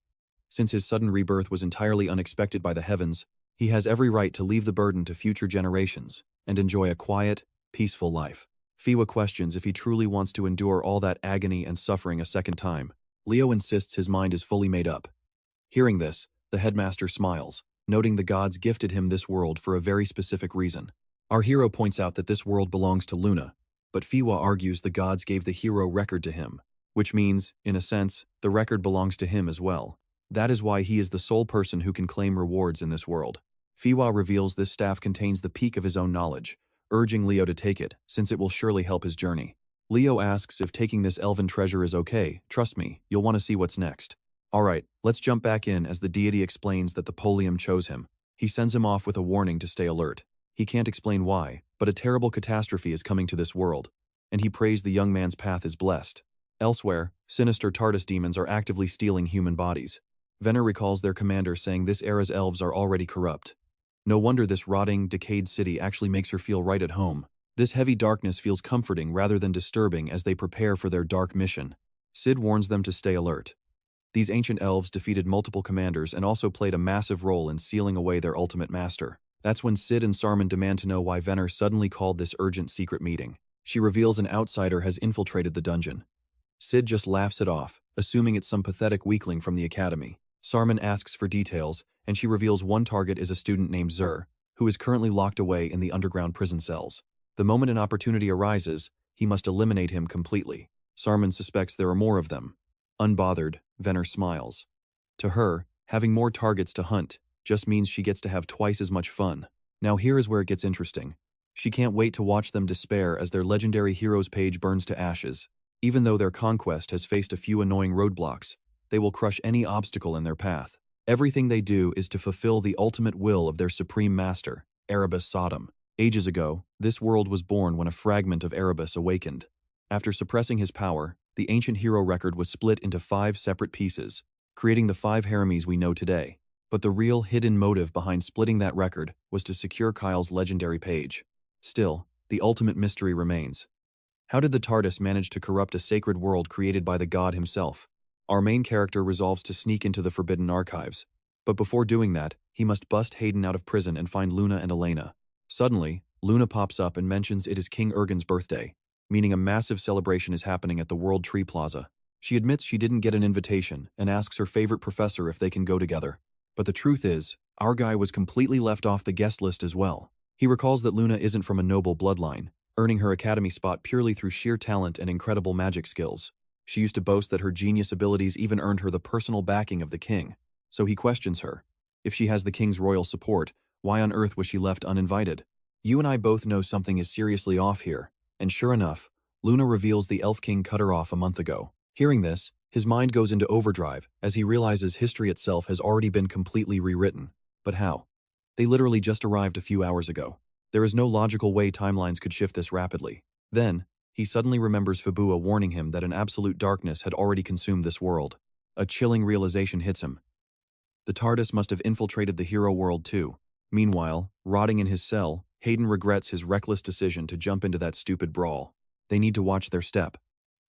Since his sudden rebirth was entirely unexpected by the heavens, he has every right to leave the burden to future generations and enjoy a quiet, peaceful life. Fiwa questions if he truly wants to endure all that agony and suffering a second time. Leo insists his mind is fully made up. Hearing this, the headmaster smiles, noting the gods gifted him this world for a very specific reason. Our hero points out that this world belongs to Luna, but Fiwa argues the gods gave the hero record to him, which means, in a sense, the record belongs to him as well. That is why he is the sole person who can claim rewards in this world. Fiwa reveals this staff contains the peak of his own knowledge, urging Leo to take it, since it will surely help his journey. Leo asks if taking this elven treasure is okay. Trust me, you'll want to see what's next. Alright, let's jump back in as the deity explains that the Polium chose him. He sends him off with a warning to stay alert. He can't explain why, but a terrible catastrophe is coming to this world, and he prays the young man's path is blessed. Elsewhere, sinister TARDIS demons are actively stealing human bodies. Venner recalls their commander saying this era's elves are already corrupt. No wonder this rotting, decayed city actually makes her feel right at home. This heavy darkness feels comforting rather than disturbing as they prepare for their dark mission. Sid warns them to stay alert. These ancient elves defeated multiple commanders and also played a massive role in sealing away their ultimate master. That's when Sid and Sarman demand to know why Venner suddenly called this urgent secret meeting. She reveals an outsider has infiltrated the dungeon. Sid just laughs it off, assuming it's some pathetic weakling from the academy. Sarman asks for details, and she reveals one target is a student named Zur, who is currently locked away in the underground prison cells. The moment an opportunity arises, he must eliminate him completely. Sarman suspects there are more of them. Unbothered, Venner smiles. To her, having more targets to hunt just means she gets to have twice as much fun. Now here is where it gets interesting. She can't wait to watch them despair as their legendary heroes page burns to ashes. Even though their conquest has faced a few annoying roadblocks, they will crush any obstacle in their path. Everything they do is to fulfill the ultimate will of their supreme master, Erebus Sodom. Ages ago, this world was born when a fragment of Erebus awakened. After suppressing his power, the ancient hero record was split into 5 separate pieces, creating the 5 Haramis we know today. But the real hidden motive behind splitting that record was to secure Kyle's legendary page. Still, the ultimate mystery remains. How did the TARDIS manage to corrupt a sacred world created by the god himself? Our main character resolves to sneak into the Forbidden Archives. But before doing that, he must bust Hayden out of prison and find Luna and Elena. Suddenly, Luna pops up and mentions it is King Urgen's birthday, meaning a massive celebration is happening at the World Tree Plaza. She admits she didn't get an invitation and asks her favorite professor if they can go together. But the truth is, our guy was completely left off the guest list as well. He recalls that Luna isn't from a noble bloodline, earning her academy spot purely through sheer talent and incredible magic skills. She used to boast that her genius abilities even earned her the personal backing of the king. So he questions her. If she has the king's royal support, why on earth was she left uninvited? You and I both know something is seriously off here. And sure enough, Luna reveals the Elf King cut her off a month ago. Hearing this, his mind goes into overdrive as he realizes history itself has already been completely rewritten. But how? They literally just arrived a few hours ago. There is no logical way timelines could shift this rapidly. Then, he suddenly remembers Fabua warning him that an absolute darkness had already consumed this world. A chilling realization hits him. The TARDIS must have infiltrated the hero world too. Meanwhile, rotting in his cell, Hayden regrets his reckless decision to jump into that stupid brawl. They need to watch their step.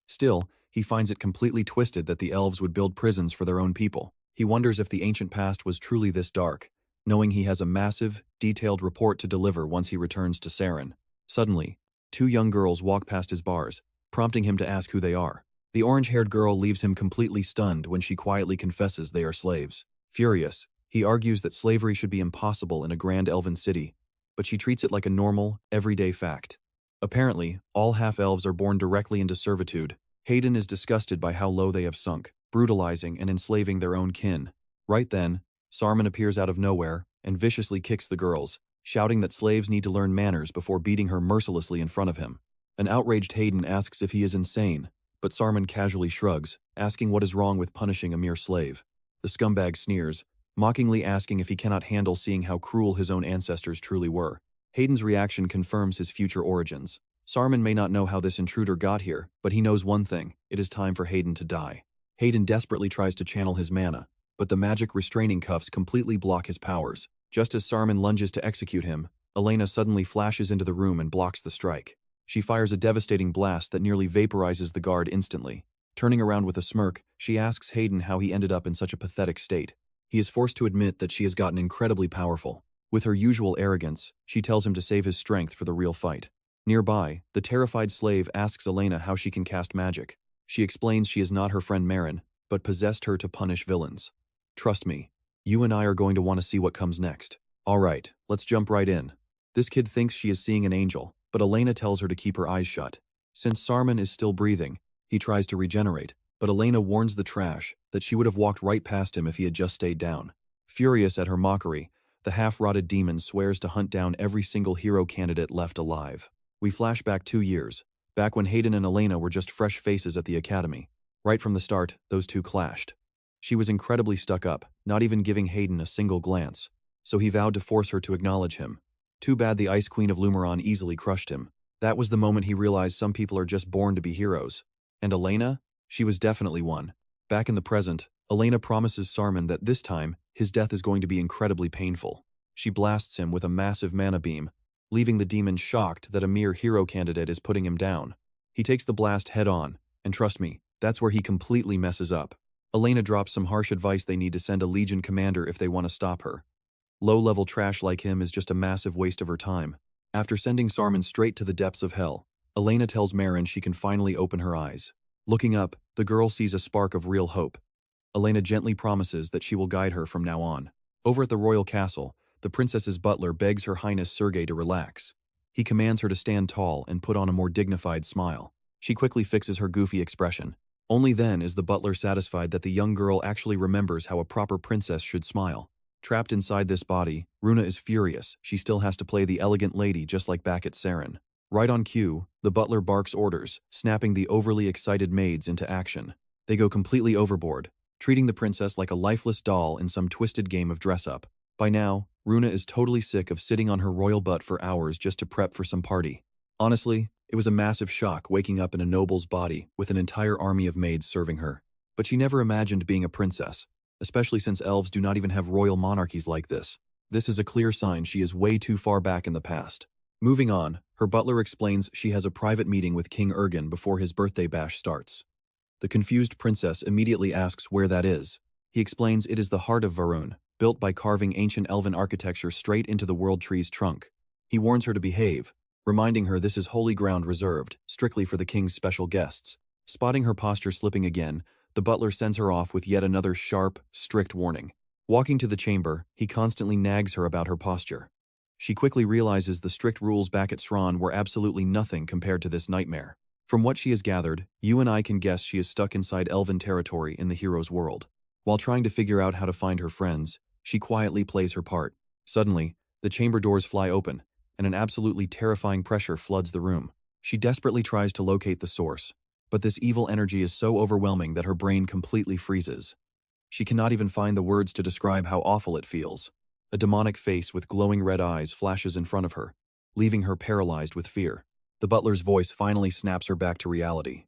Still, he finds it completely twisted that the elves would build prisons for their own people. He wonders if the ancient past was truly this dark, knowing he has a massive, detailed report to deliver once he returns to Saren. Suddenly, 2 young girls walk past his bars, prompting him to ask who they are. The orange-haired girl leaves him completely stunned when she quietly confesses they are slaves. Furious, he argues that slavery should be impossible in a grand elven city, but she treats it like a normal, everyday fact. Apparently, all half-elves are born directly into servitude. Hayden is disgusted by how low they have sunk, brutalizing and enslaving their own kin. Right then, Sarman appears out of nowhere and viciously kicks the girls, shouting that slaves need to learn manners before beating her mercilessly in front of him. An outraged Hayden asks if he is insane, but Sarman casually shrugs, asking what is wrong with punishing a mere slave. The scumbag sneers, mockingly asking if he cannot handle seeing how cruel his own ancestors truly were. Hayden's reaction confirms his future origins. Sarman may not know how this intruder got here, but he knows one thing: it is time for Hayden to die. Hayden desperately tries to channel his mana, but the magic restraining cuffs completely block his powers. Just as Sarman lunges to execute him, Elena suddenly flashes into the room and blocks the strike. She fires a devastating blast that nearly vaporizes the guard instantly. Turning around with a smirk, she asks Hayden how he ended up in such a pathetic state. He is forced to admit that she has gotten incredibly powerful. With her usual arrogance, she tells him to save his strength for the real fight. Nearby, the terrified slave asks Elena how she can cast magic. She explains she is not her friend Marin, but possessed her to punish villains. Trust me, you and I are going to want to see what comes next. Alright, let's jump right in. This kid thinks she is seeing an angel, but Elena tells her to keep her eyes shut. Since Sarman is still breathing, he tries to regenerate, but Elena warns the trash that she would have walked right past him if he had just stayed down. Furious at her mockery, the half-rotted demon swears to hunt down every single hero candidate left alive. We flash back 2 years, back when Hayden and Elena were just fresh faces at the academy. Right from the start, those two clashed. She was incredibly stuck up, not even giving Hayden a single glance, so he vowed to force her to acknowledge him. Too bad the Ice Queen of Lumeron easily crushed him. That was the moment he realized some people are just born to be heroes. And Elena? She was definitely one. Back in the present, Elena promises Sarman that this time, his death is going to be incredibly painful. She blasts him with a massive mana beam, leaving the demon shocked that a mere hero candidate is putting him down. He takes the blast head on, and trust me, That's where he completely messes up. Elena drops some harsh advice they need to send a Legion commander if they want to stop her. Low-level trash like him is just a massive waste of her time. After sending Sarman straight to the depths of hell, Elena tells Marin she can finally open her eyes. Looking up, the girl sees a spark of real hope. Elena gently promises that she will guide her from now on. Over at the royal castle, the princess's butler begs Her Highness Sergei to relax. He commands her to stand tall and put on a more dignified smile. She quickly fixes her goofy expression. Only then is the butler satisfied that the young girl actually remembers how a proper princess should smile. Trapped inside this body, Runa is furious. She still has to play the elegant lady just like back at Saren. Right on cue, the butler barks orders, snapping the overly excited maids into action. They go completely overboard, treating the princess like a lifeless doll in some twisted game of dress-up. By now, Runa is totally sick of sitting on her royal butt for hours just to prep for some party. Honestly, it was a massive shock waking up in a noble's body with an entire army of maids serving her. But she never imagined being a princess, especially since elves do not even have royal monarchies like this. This is a clear sign she is way too far back in the past. Moving on, her butler explains she has a private meeting with King Ergen before his birthday bash starts. The confused princess immediately asks where that is. He explains it is the heart of Varun, built by carving ancient elven architecture straight into the world tree's trunk. He warns her to behave, reminding her this is holy ground reserved, strictly for the king's special guests. Spotting her posture slipping again, the butler sends her off with yet another sharp, strict warning. Walking to the chamber, he constantly nags her about her posture. She quickly realizes the strict rules back at Sran were absolutely nothing compared to this nightmare. From what she has gathered, you and I can guess she is stuck inside elven territory in the hero's world. While trying to figure out how to find her friends, she quietly plays her part. Suddenly, the chamber doors fly open, and an absolutely terrifying pressure floods the room. She desperately tries to locate the source, but this evil energy is so overwhelming that her brain completely freezes. She cannot even find the words to describe how awful it feels. A demonic face with glowing red eyes flashes in front of her, leaving her paralyzed with fear. The butler's voice finally snaps her back to reality.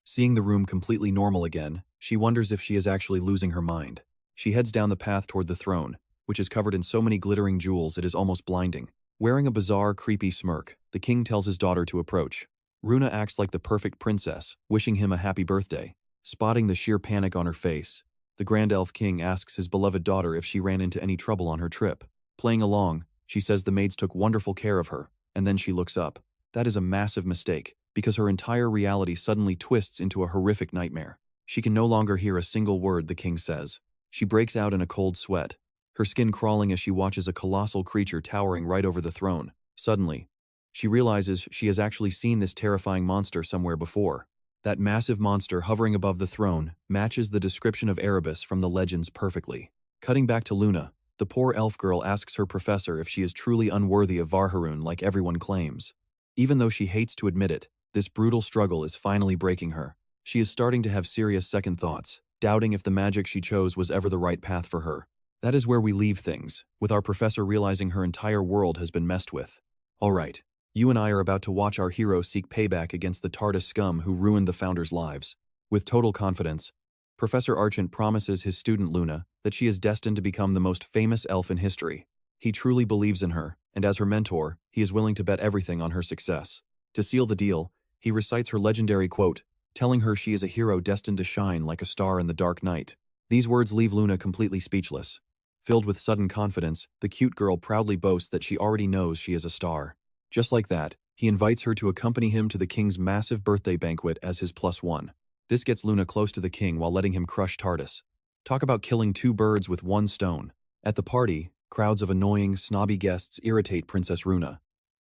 Seeing the room completely normal again, she wonders if she is actually losing her mind. She heads down the path toward the throne, which is covered in so many glittering jewels it is almost blinding. Wearing a bizarre, creepy smirk, the king tells his daughter to approach. Runa acts like the perfect princess, wishing him a happy birthday. Spotting the sheer panic on her face, the Grand Elf King asks his beloved daughter if she ran into any trouble on her trip. Playing along, she says the maids took wonderful care of her, and then she looks up. That is a massive mistake, because her entire reality suddenly twists into a horrific nightmare. She can no longer hear a single word the king says. She breaks out in a cold sweat, her skin crawling as she watches a colossal creature towering right over the throne. Suddenly, she realizes she has actually seen this terrifying monster somewhere before. That massive monster hovering above the throne matches the description of Erebus from the legends perfectly. Cutting back to Luna, the poor elf girl asks her professor if she is truly unworthy of Varharun like everyone claims. Even though she hates to admit it, this brutal struggle is finally breaking her. She is starting to have serious second thoughts, doubting if the magic she chose was ever the right path for her. That is where we leave things, with our professor realizing her entire world has been messed with. Alright, you and I are about to watch our hero seek payback against the TARDIS scum who ruined the founders' lives. With total confidence, Professor Archant promises his student Luna that she is destined to become the most famous elf in history. He truly believes in her, and as her mentor, he is willing to bet everything on her success. To seal the deal, he recites her legendary quote, telling her she is a hero destined to shine like a star in the dark night. These words leave Luna completely speechless. Filled with sudden confidence, the cute girl proudly boasts that she already knows she is a star. Just like that, he invites her to accompany him to the king's massive birthday banquet as his +1. This gets Luna close to the king while letting him crush TARDIS. Talk about killing two birds with one stone. At the party, crowds of annoying, snobby guests irritate Princess Runa.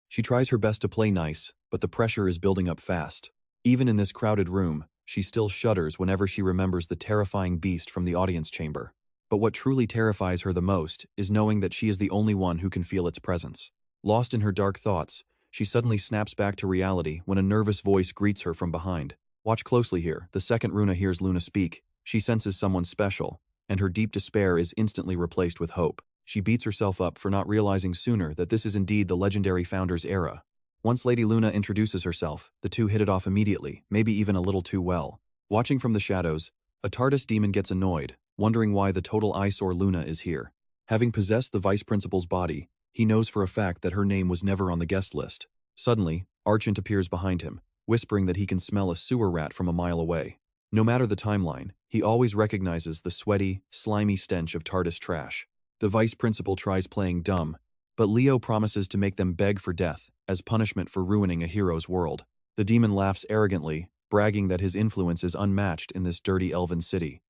She tries her best to play nice, but the pressure is building up fast. Even in this crowded room, she still shudders whenever she remembers the terrifying beast from the audience chamber. But what truly terrifies her the most is knowing that she is the only one who can feel its presence. Lost in her dark thoughts, she suddenly snaps back to reality when a nervous voice greets her from behind. Watch closely here. The second Runa hears Luna speak, she senses someone special, and her deep despair is instantly replaced with hope. She beats herself up for not realizing sooner that this is indeed the legendary founder's era. Once Lady Luna introduces herself, the two hit it off immediately, maybe even a little too well. Watching from the shadows, a TARDIS demon gets annoyed, wondering why the total eyesore Luna is here. Having possessed the vice principal's body, he knows for a fact that her name was never on the guest list. Suddenly, Archant appears behind him, whispering that he can smell a sewer rat from a mile away. No matter the timeline, he always recognizes the sweaty, slimy stench of TARDIS trash. The vice principal tries playing dumb, but Leo promises to make them beg for death as punishment for ruining a hero's world. The demon laughs arrogantly, bragging that his influence is unmatched in this dirty elven city.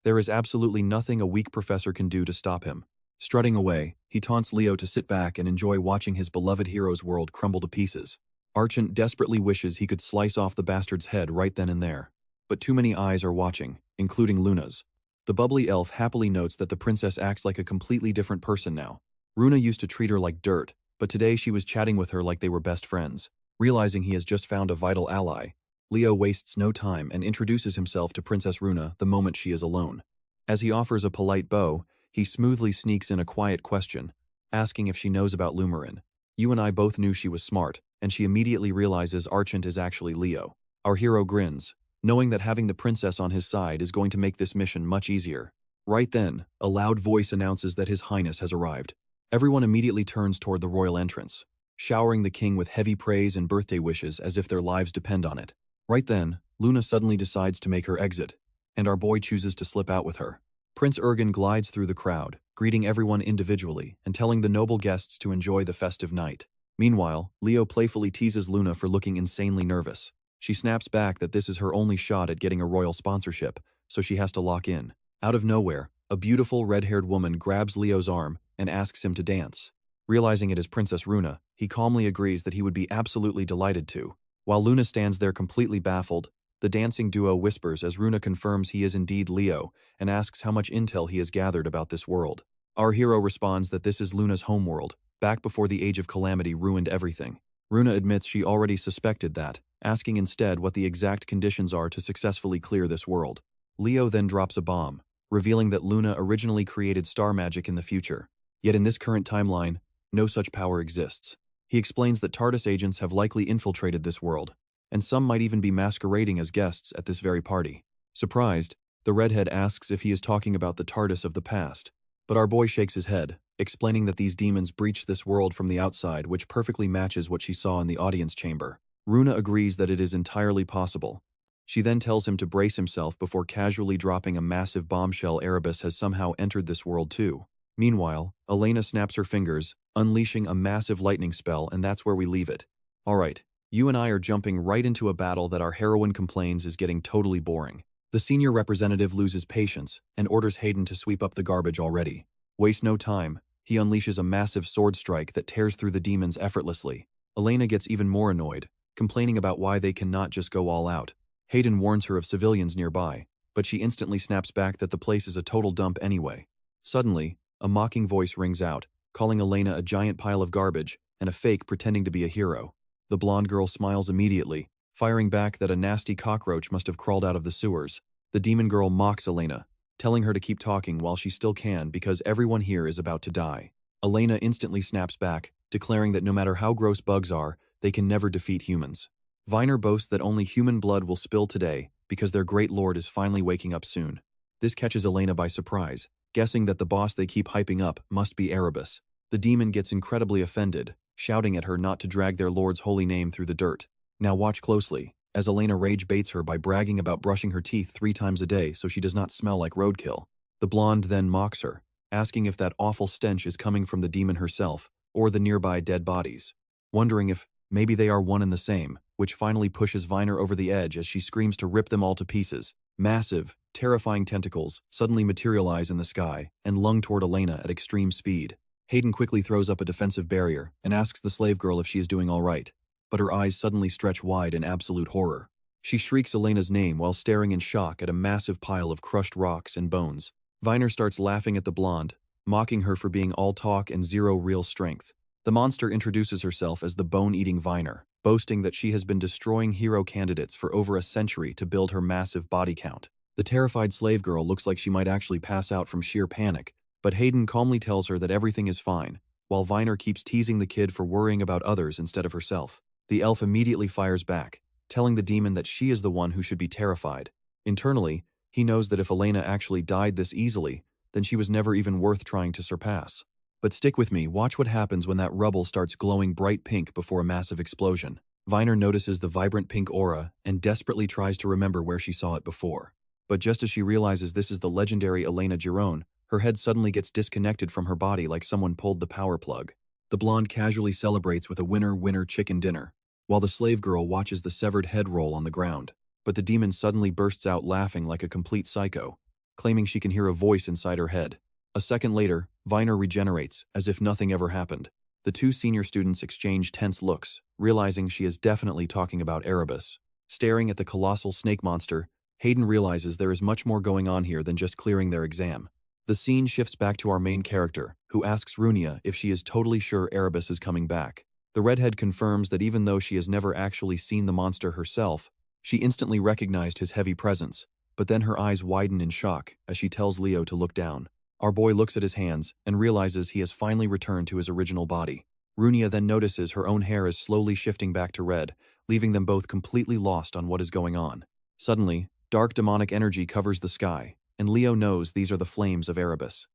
There is absolutely nothing a weak professor can do to stop him. Strutting away, he taunts Leo to sit back and enjoy watching his beloved hero's world crumble to pieces. Archant desperately wishes he could slice off the bastard's head right then and there. But too many eyes are watching, including Luna's. The bubbly elf happily notes that the princess acts like a completely different person now. Runa used to treat her like dirt, but today she was chatting with her like they were best friends. Realizing he has just found a vital ally, Leo wastes no time and introduces himself to Princess Runa the moment she is alone. As he offers a polite bow, he smoothly sneaks in a quiet question, asking if she knows about Lumarin. You and I both knew she was smart, and she immediately realizes Archant is actually Leo. Our hero grins, knowing that having the princess on his side is going to make this mission much easier. Right then, a loud voice announces that His Highness has arrived. Everyone immediately turns toward the royal entrance, showering the king with heavy praise and birthday wishes as if their lives depend on it. Right then, Luna suddenly decides to make her exit, and our boy chooses to slip out with her. Prince Ergen glides through the crowd, greeting everyone individually and telling the noble guests to enjoy the festive night. Meanwhile, Leo playfully teases Luna for looking insanely nervous. She snaps back that this is her only shot at getting a royal sponsorship, so she has to lock in. Out of nowhere, a beautiful red-haired woman grabs Leo's arm and asks him to dance. Realizing it is Princess Runa, he calmly agrees that he would be absolutely delighted to. While Luna stands there completely baffled, the dancing duo whispers as Runa confirms he is indeed Leo and asks how much intel he has gathered about this world. Our hero responds that this is Luna's homeworld, back before the Age of Calamity ruined everything. Runa admits she already suspected that, asking instead what the exact conditions are to successfully clear this world. Leo then drops a bomb, revealing that Luna originally created star magic in the future. Yet in this current timeline, no such power exists. He explains that TARDIS agents have likely infiltrated this world, and some might even be masquerading as guests at this very party. Surprised, the redhead asks if he is talking about the TARDIS of the past, but our boy shakes his head, explaining that these demons breached this world from the outside, which perfectly matches what she saw in the audience chamber. Runa agrees that it is entirely possible. She then tells him to brace himself before casually dropping a massive bombshell. Erebus has somehow entered this world too. Meanwhile, Elena snaps her fingers, unleashing a massive lightning spell, and that's where we leave it. Alright, you and I are jumping right into a battle that our heroine complains is getting totally boring. The senior representative loses patience and orders Hayden to sweep up the garbage already. Waste no time, he unleashes a massive sword strike that tears through the demons effortlessly. Elena gets even more annoyed, complaining about why they cannot just go all out. Hayden warns her of civilians nearby, but she instantly snaps back that the place is a total dump anyway. Suddenly, a mocking voice rings out, calling Elena a giant pile of garbage and a fake pretending to be a hero. The blonde girl smiles immediately, firing back that a nasty cockroach must have crawled out of the sewers. The demon girl mocks Elena, telling her to keep talking while she still can because everyone here is about to die. Elena instantly snaps back, declaring that no matter how gross bugs are, they can never defeat humans. Viner boasts that only human blood will spill today because their great lord is finally waking up soon. This catches Elena by surprise, guessing that the boss they keep hyping up must be Erebus. The demon gets incredibly offended, shouting at her not to drag their lord's holy name through the dirt. Now watch closely, as Elena rage baits her by bragging about brushing her teeth 3 times a day so she does not smell like roadkill. The blonde then mocks her, asking if that awful stench is coming from the demon herself or the nearby dead bodies, wondering if maybe they are one and the same, which finally pushes Viner over the edge as she screams to rip them all to pieces. Massive, terrifying tentacles suddenly materialize in the sky and lung toward Elena at extreme speed. Hayden quickly throws up a defensive barrier and asks the slave girl if she is doing all right, but her eyes suddenly stretch wide in absolute horror. She shrieks Elena's name while staring in shock at a massive pile of crushed rocks and bones. Viner starts laughing at the blonde, mocking her for being all talk and zero real strength. The monster introduces herself as the bone-eating Viner, boasting that she has been destroying hero candidates for over a century to build her massive body count. The terrified slave girl looks like she might actually pass out from sheer panic, but Hayden calmly tells her that everything is fine, while Viner keeps teasing the kid for worrying about others instead of herself. The elf immediately fires back, telling the demon that she is the one who should be terrified. Internally, he knows that if Elena actually died this easily, then she was never even worth trying to surpass. But stick with me, watch what happens when that rubble starts glowing bright pink before a massive explosion. Viner notices the vibrant pink aura and desperately tries to remember where she saw it before. But just as she realizes this is the legendary Elena Girone, her head suddenly gets disconnected from her body like someone pulled the power plug. The blonde casually celebrates with a winner-winner chicken dinner, while the slave girl watches the severed head roll on the ground. But the demon suddenly bursts out laughing like a complete psycho, claiming she can hear a voice inside her head. A second later, Viner regenerates, as if nothing ever happened. The two senior students exchange tense looks, realizing she is definitely talking about Erebus. Staring at the colossal snake monster, Hayden realizes there is much more going on here than just clearing their exam. The scene shifts back to our main character, who asks Runia if she is totally sure Erebus is coming back. The redhead confirms that even though she has never actually seen the monster herself, she instantly recognized his heavy presence, but then her eyes widen in shock as she tells Leo to look down. Our boy looks at his hands and realizes he has finally returned to his original body. Runia then notices her own hair is slowly shifting back to red, leaving them both completely lost on what is going on. Suddenly, dark demonic energy covers the sky, and Leo knows these are the flames of Erebus.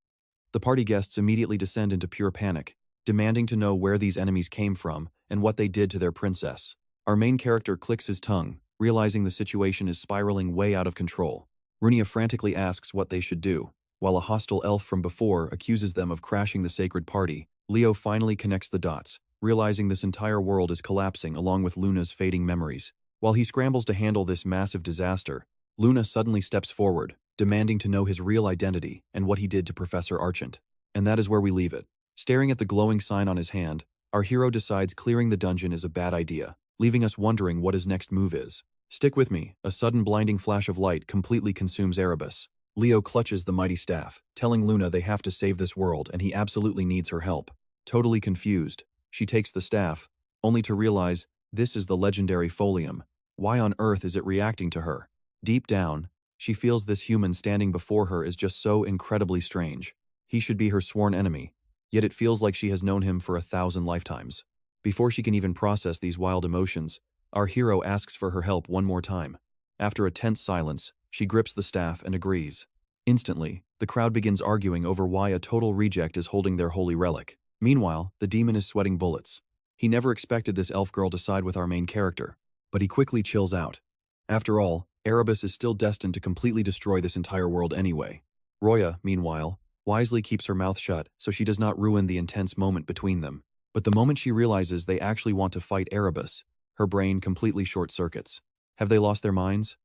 The party guests immediately descend into pure panic, demanding to know where these enemies came from and what they did to their princess. Our main character clicks his tongue, realizing the situation is spiraling way out of control. Runia frantically asks what they should do. While a hostile elf from before accuses them of crashing the sacred party, Leo finally connects the dots, realizing this entire world is collapsing along with Luna's fading memories. While he scrambles to handle this massive disaster, Luna suddenly steps forward, demanding to know his real identity and what he did to Professor Archant. And that is where we leave it. Staring at the glowing sign on his hand, our hero decides clearing the dungeon is a bad idea, leaving us wondering what his next move is. Stick with me, a sudden blinding flash of light completely consumes Erebus. Leo clutches the mighty staff, telling Luna they have to save this world and he absolutely needs her help. Totally confused, she takes the staff, only to realize this is the legendary folium. Why on earth is it reacting to her? Deep down, she feels this human standing before her is just so incredibly strange. He should be her sworn enemy, yet it feels like she has known him for 1,000 lifetimes. Before she can even process these wild emotions, our hero asks for her help one more time. After a tense silence, she grips the staff and agrees. Instantly, the crowd begins arguing over why a total reject is holding their holy relic. Meanwhile, the demon is sweating bullets. He never expected this elf girl to side with our main character, but he quickly chills out. After all, Erebus is still destined to completely destroy this entire world anyway. Roya, meanwhile, wisely keeps her mouth shut so she does not ruin the intense moment between them. But the moment she realizes they actually want to fight Erebus, her brain completely short-circuits. Have they lost their minds?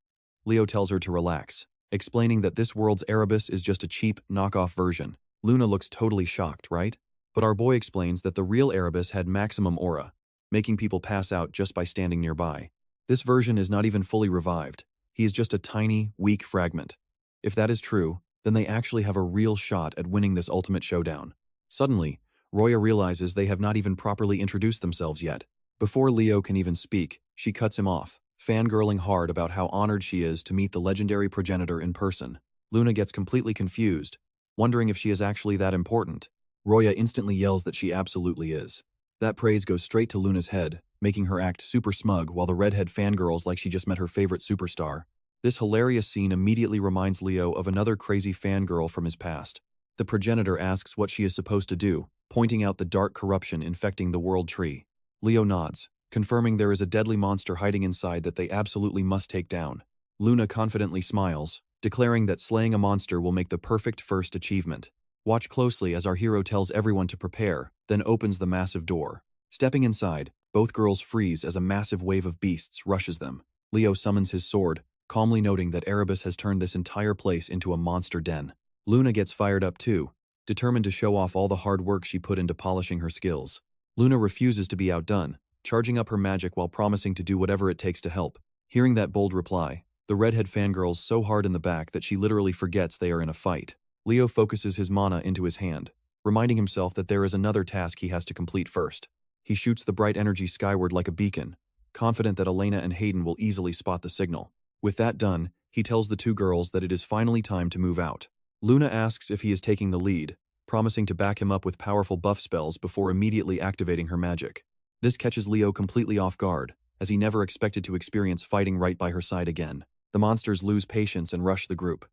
Leo tells her to relax, explaining that this world's Erebus is just a cheap, knockoff version. Luna looks totally shocked, right? But our boy explains that the real Erebus had maximum aura, making people pass out just by standing nearby. This version is not even fully revived. He is just a tiny, weak fragment. If that is true, then they actually have a real shot at winning this ultimate showdown. Suddenly, Roya realizes they have not even properly introduced themselves yet. Before Leo can even speak, she cuts him off, fangirling hard about how honored she is to meet the legendary progenitor in person. Luna gets completely confused, wondering if she is actually that important. Roya instantly yells that she absolutely is. That praise goes straight to Luna's head, making her act super smug while the redhead fangirls like she just met her favorite superstar. This hilarious scene immediately reminds Leo of another crazy fangirl from his past. The progenitor asks what she is supposed to do, pointing out the dark corruption infecting the world tree. Leo nods, confirming there is a deadly monster hiding inside that they absolutely must take down. Luna confidently smiles, declaring that slaying a monster will make the perfect first achievement. Watch closely as our hero tells everyone to prepare, then opens the massive door. Stepping inside, both girls freeze as a massive wave of beasts rushes them. Leo summons his sword, calmly noting that Erebus has turned this entire place into a monster den. Luna gets fired up too, determined to show off all the hard work she put into polishing her skills. Luna refuses to be outdone, charging up her magic while promising to do whatever it takes to help. Hearing that bold reply, the redhead fangirls so hard in the back that she literally forgets they are in a fight. Leo focuses his mana into his hand, reminding himself that there is another task he has to complete first. He shoots the bright energy skyward like a beacon, confident that Elena and Hayden will easily spot the signal. With that done, he tells the two girls that it is finally time to move out. Luna asks if he is taking the lead, promising to back him up with powerful buff spells before immediately activating her magic. This catches Leo completely off guard, as he never expected to experience fighting right by her side again. The monsters lose patience and rush the group.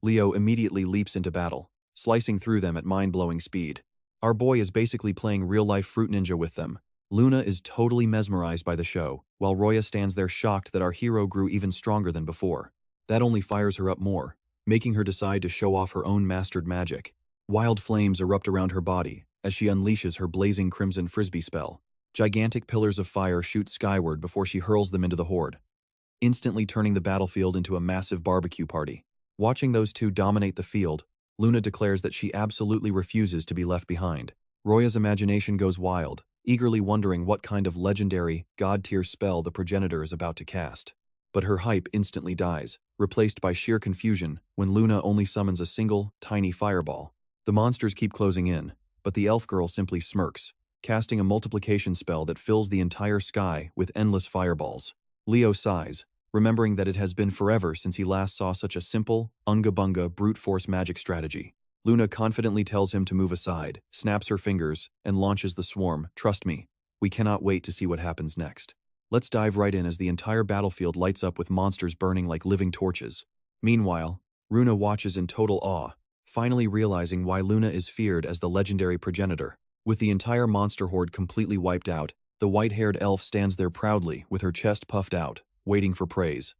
Leo immediately leaps into battle, slicing through them at mind-blowing speed. Our boy is basically playing real-life Fruit Ninja with them, Luna is totally mesmerized by the show, while Roya stands there shocked that our hero grew even stronger than before. That only fires her up more, making her decide to show off her own mastered magic. Wild flames erupt around her body as she unleashes her blazing crimson frisbee spell. Gigantic pillars of fire shoot skyward before she hurls them into the horde, instantly turning the battlefield into a massive barbecue party. Watching those two dominate the field, Luna declares that she absolutely refuses to be left behind. Roya's imagination goes wild, eagerly wondering what kind of legendary, god-tier spell the progenitor is about to cast. But her hype instantly dies, replaced by sheer confusion when Luna only summons a single, tiny fireball. The monsters keep closing in, but the elf girl simply smirks, casting a multiplication spell that fills the entire sky with endless fireballs. Leo sighs, remembering that it has been forever since he last saw such a simple, unga-bunga brute force magic strategy. Luna confidently tells him to move aside, snaps her fingers, and launches the swarm. Trust me, we cannot wait to see what happens next. Let's dive right in as the entire battlefield lights up with monsters burning like living torches. Meanwhile, Runa watches in total awe, finally realizing why Luna is feared as the legendary progenitor. With the entire monster horde completely wiped out, the white-haired elf stands there proudly with her chest puffed out, waiting for praise.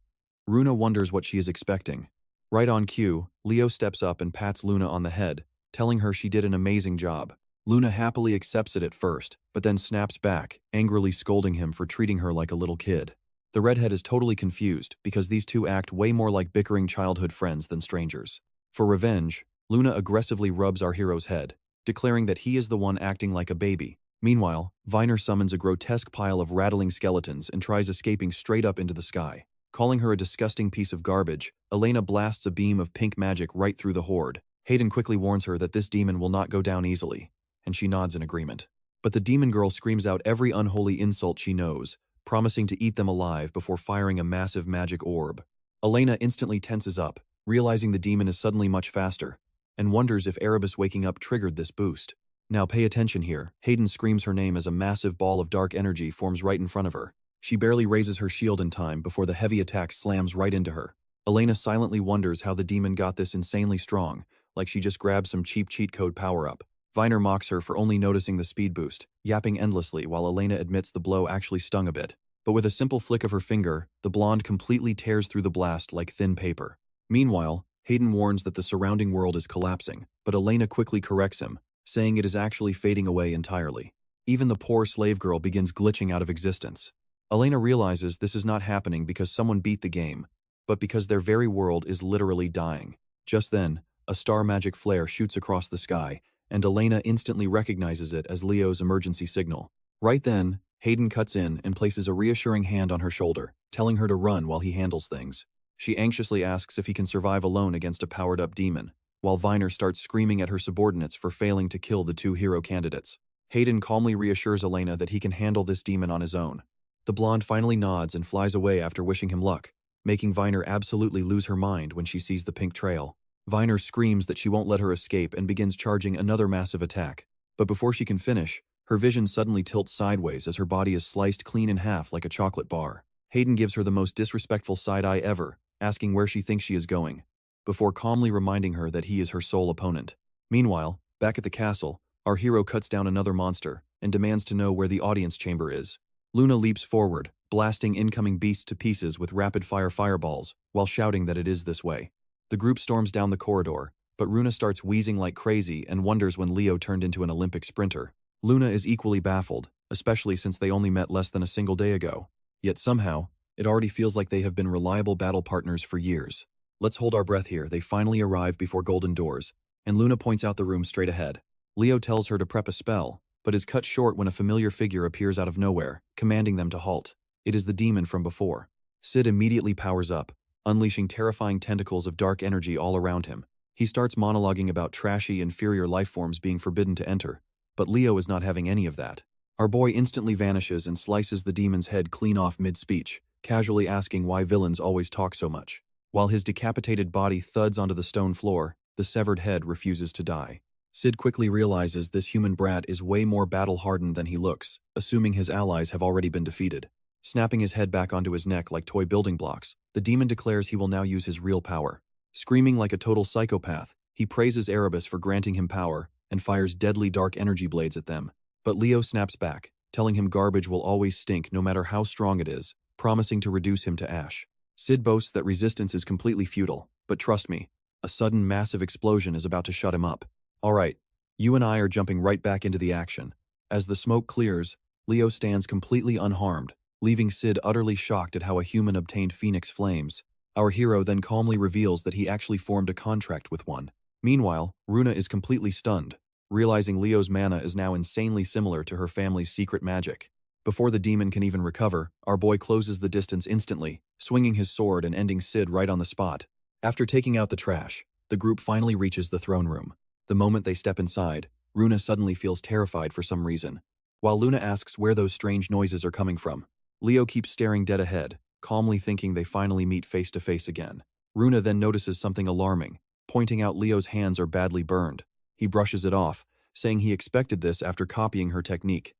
Runa wonders what she is expecting. Right on cue, Leo steps up and pats Luna on the head, telling her she did an amazing job. Luna happily accepts it at first, but then snaps back, angrily scolding him for treating her like a little kid. The redhead is totally confused because these two act way more like bickering childhood friends than strangers. For revenge, Luna aggressively rubs our hero's head, declaring that he is the one acting like a baby. Meanwhile, Viner summons a grotesque pile of rattling skeletons and tries escaping straight up into the sky. Calling her a disgusting piece of garbage, Elena blasts a beam of pink magic right through the horde. Hayden quickly warns her that this demon will not go down easily, and she nods in agreement. But the demon girl screams out every unholy insult she knows, promising to eat them alive before firing a massive magic orb. Elena instantly tenses up, realizing the demon is suddenly much faster, and wonders if Erebus waking up triggered this boost. Now pay attention here. Hayden screams her name as a massive ball of dark energy forms right in front of her. She barely raises her shield in time before the heavy attack slams right into her. Elena silently wonders how the demon got this insanely strong, like she just grabbed some cheap cheat code power-up. Viner mocks her for only noticing the speed boost, yapping endlessly while Elena admits the blow actually stung a bit. But with a simple flick of her finger, the blonde completely tears through the blast like thin paper. Meanwhile, Hayden warns that the surrounding world is collapsing, but Elena quickly corrects him, saying it is actually fading away entirely. Even the poor slave girl begins glitching out of existence. Elena realizes this is not happening because someone beat the game, but because their very world is literally dying. Just then, a star magic flare shoots across the sky, and Elena instantly recognizes it as Leo's emergency signal. Right then, Hayden cuts in and places a reassuring hand on her shoulder, telling her to run while he handles things. She anxiously asks if he can survive alone against a powered-up demon, while Viner starts screaming at her subordinates for failing to kill the two hero candidates. Hayden calmly reassures Elena that he can handle this demon on his own. The blonde finally nods and flies away after wishing him luck, making Viner absolutely lose her mind when she sees the pink trail. Viner screams that she won't let her escape and begins charging another massive attack. But before she can finish, her vision suddenly tilts sideways as her body is sliced clean in half like a chocolate bar. Hayden gives her the most disrespectful side-eye ever, asking where she thinks she is going, before calmly reminding her that he is her sole opponent. Meanwhile, back at the castle, our hero cuts down another monster and demands to know where the audience chamber is. Luna leaps forward, blasting incoming beasts to pieces with rapid-fire fireballs, while shouting that it is this way. The group storms down the corridor, but Runa starts wheezing like crazy and wonders when Leo turned into an Olympic sprinter. Luna is equally baffled, especially since they only met less than a single day ago. Yet somehow, it already feels like they have been reliable battle partners for years. Let's hold our breath here. They finally arrive before golden doors, and Luna points out the room straight ahead. Leo tells her to prep a spell, but is cut short when a familiar figure appears out of nowhere, commanding them to halt. It is the demon from before. Sid immediately powers up, unleashing terrifying tentacles of dark energy all around him. He starts monologuing about trashy, inferior life forms being forbidden to enter, but Leo is not having any of that. Our boy instantly vanishes and slices the demon's head clean off mid-speech, casually asking why villains always talk so much. While his decapitated body thuds onto the stone floor, the severed head refuses to die. Sid quickly realizes this human brat is way more battle-hardened than he looks, assuming his allies have already been defeated. Snapping his head back onto his neck like toy building blocks, the demon declares he will now use his real power. Screaming like a total psychopath, he praises Erebus for granting him power and fires deadly dark energy blades at them. But Leo snaps back, telling him garbage will always stink no matter how strong it is, promising to reduce him to ash. Sid boasts that resistance is completely futile, but trust me, a sudden massive explosion is about to shut him up. Alright, you and I are jumping right back into the action. As the smoke clears, Leo stands completely unharmed, leaving Sid utterly shocked at how a human obtained Phoenix flames. Our hero then calmly reveals that he actually formed a contract with one. Meanwhile, Runa is completely stunned, realizing Leo's mana is now insanely similar to her family's secret magic. Before the demon can even recover, our boy closes the distance instantly, swinging his sword and ending Sid right on the spot. After taking out the trash, the group finally reaches the throne room. The moment they step inside, Runa suddenly feels terrified for some reason. While Luna asks where those strange noises are coming from, Leo keeps staring dead ahead, calmly thinking they finally meet face to face again. Runa then notices something alarming, pointing out Leo's hands are badly burned. He brushes it off, saying he expected this after copying her technique.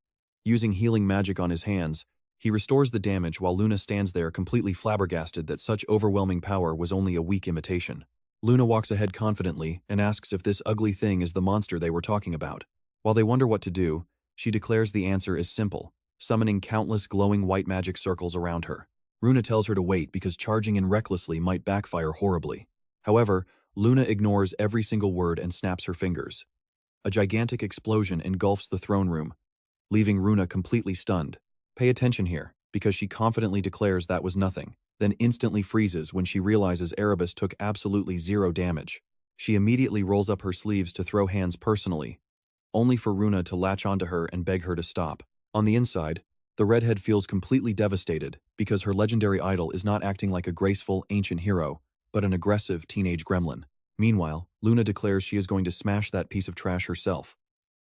Using healing magic on his hands, he restores the damage while Luna stands there completely flabbergasted that such overwhelming power was only a weak imitation. Luna walks ahead confidently and asks if this ugly thing is the monster they were talking about. While they wonder what to do, she declares the answer is simple, summoning countless glowing white magic circles around her. Runa tells her to wait because charging in recklessly might backfire horribly. However, Luna ignores every single word and snaps her fingers. A gigantic explosion engulfs the throne room, leaving Runa completely stunned. Pay attention here, because she confidently declares that was nothing, then instantly freezes when she realizes Erebus took absolutely zero damage. She immediately rolls up her sleeves to throw hands personally, only for Runa to latch onto her and beg her to stop. On the inside, the redhead feels completely devastated because her legendary idol is not acting like a graceful, ancient hero, but an aggressive teenage gremlin. Meanwhile, Luna declares she is going to smash that piece of trash herself.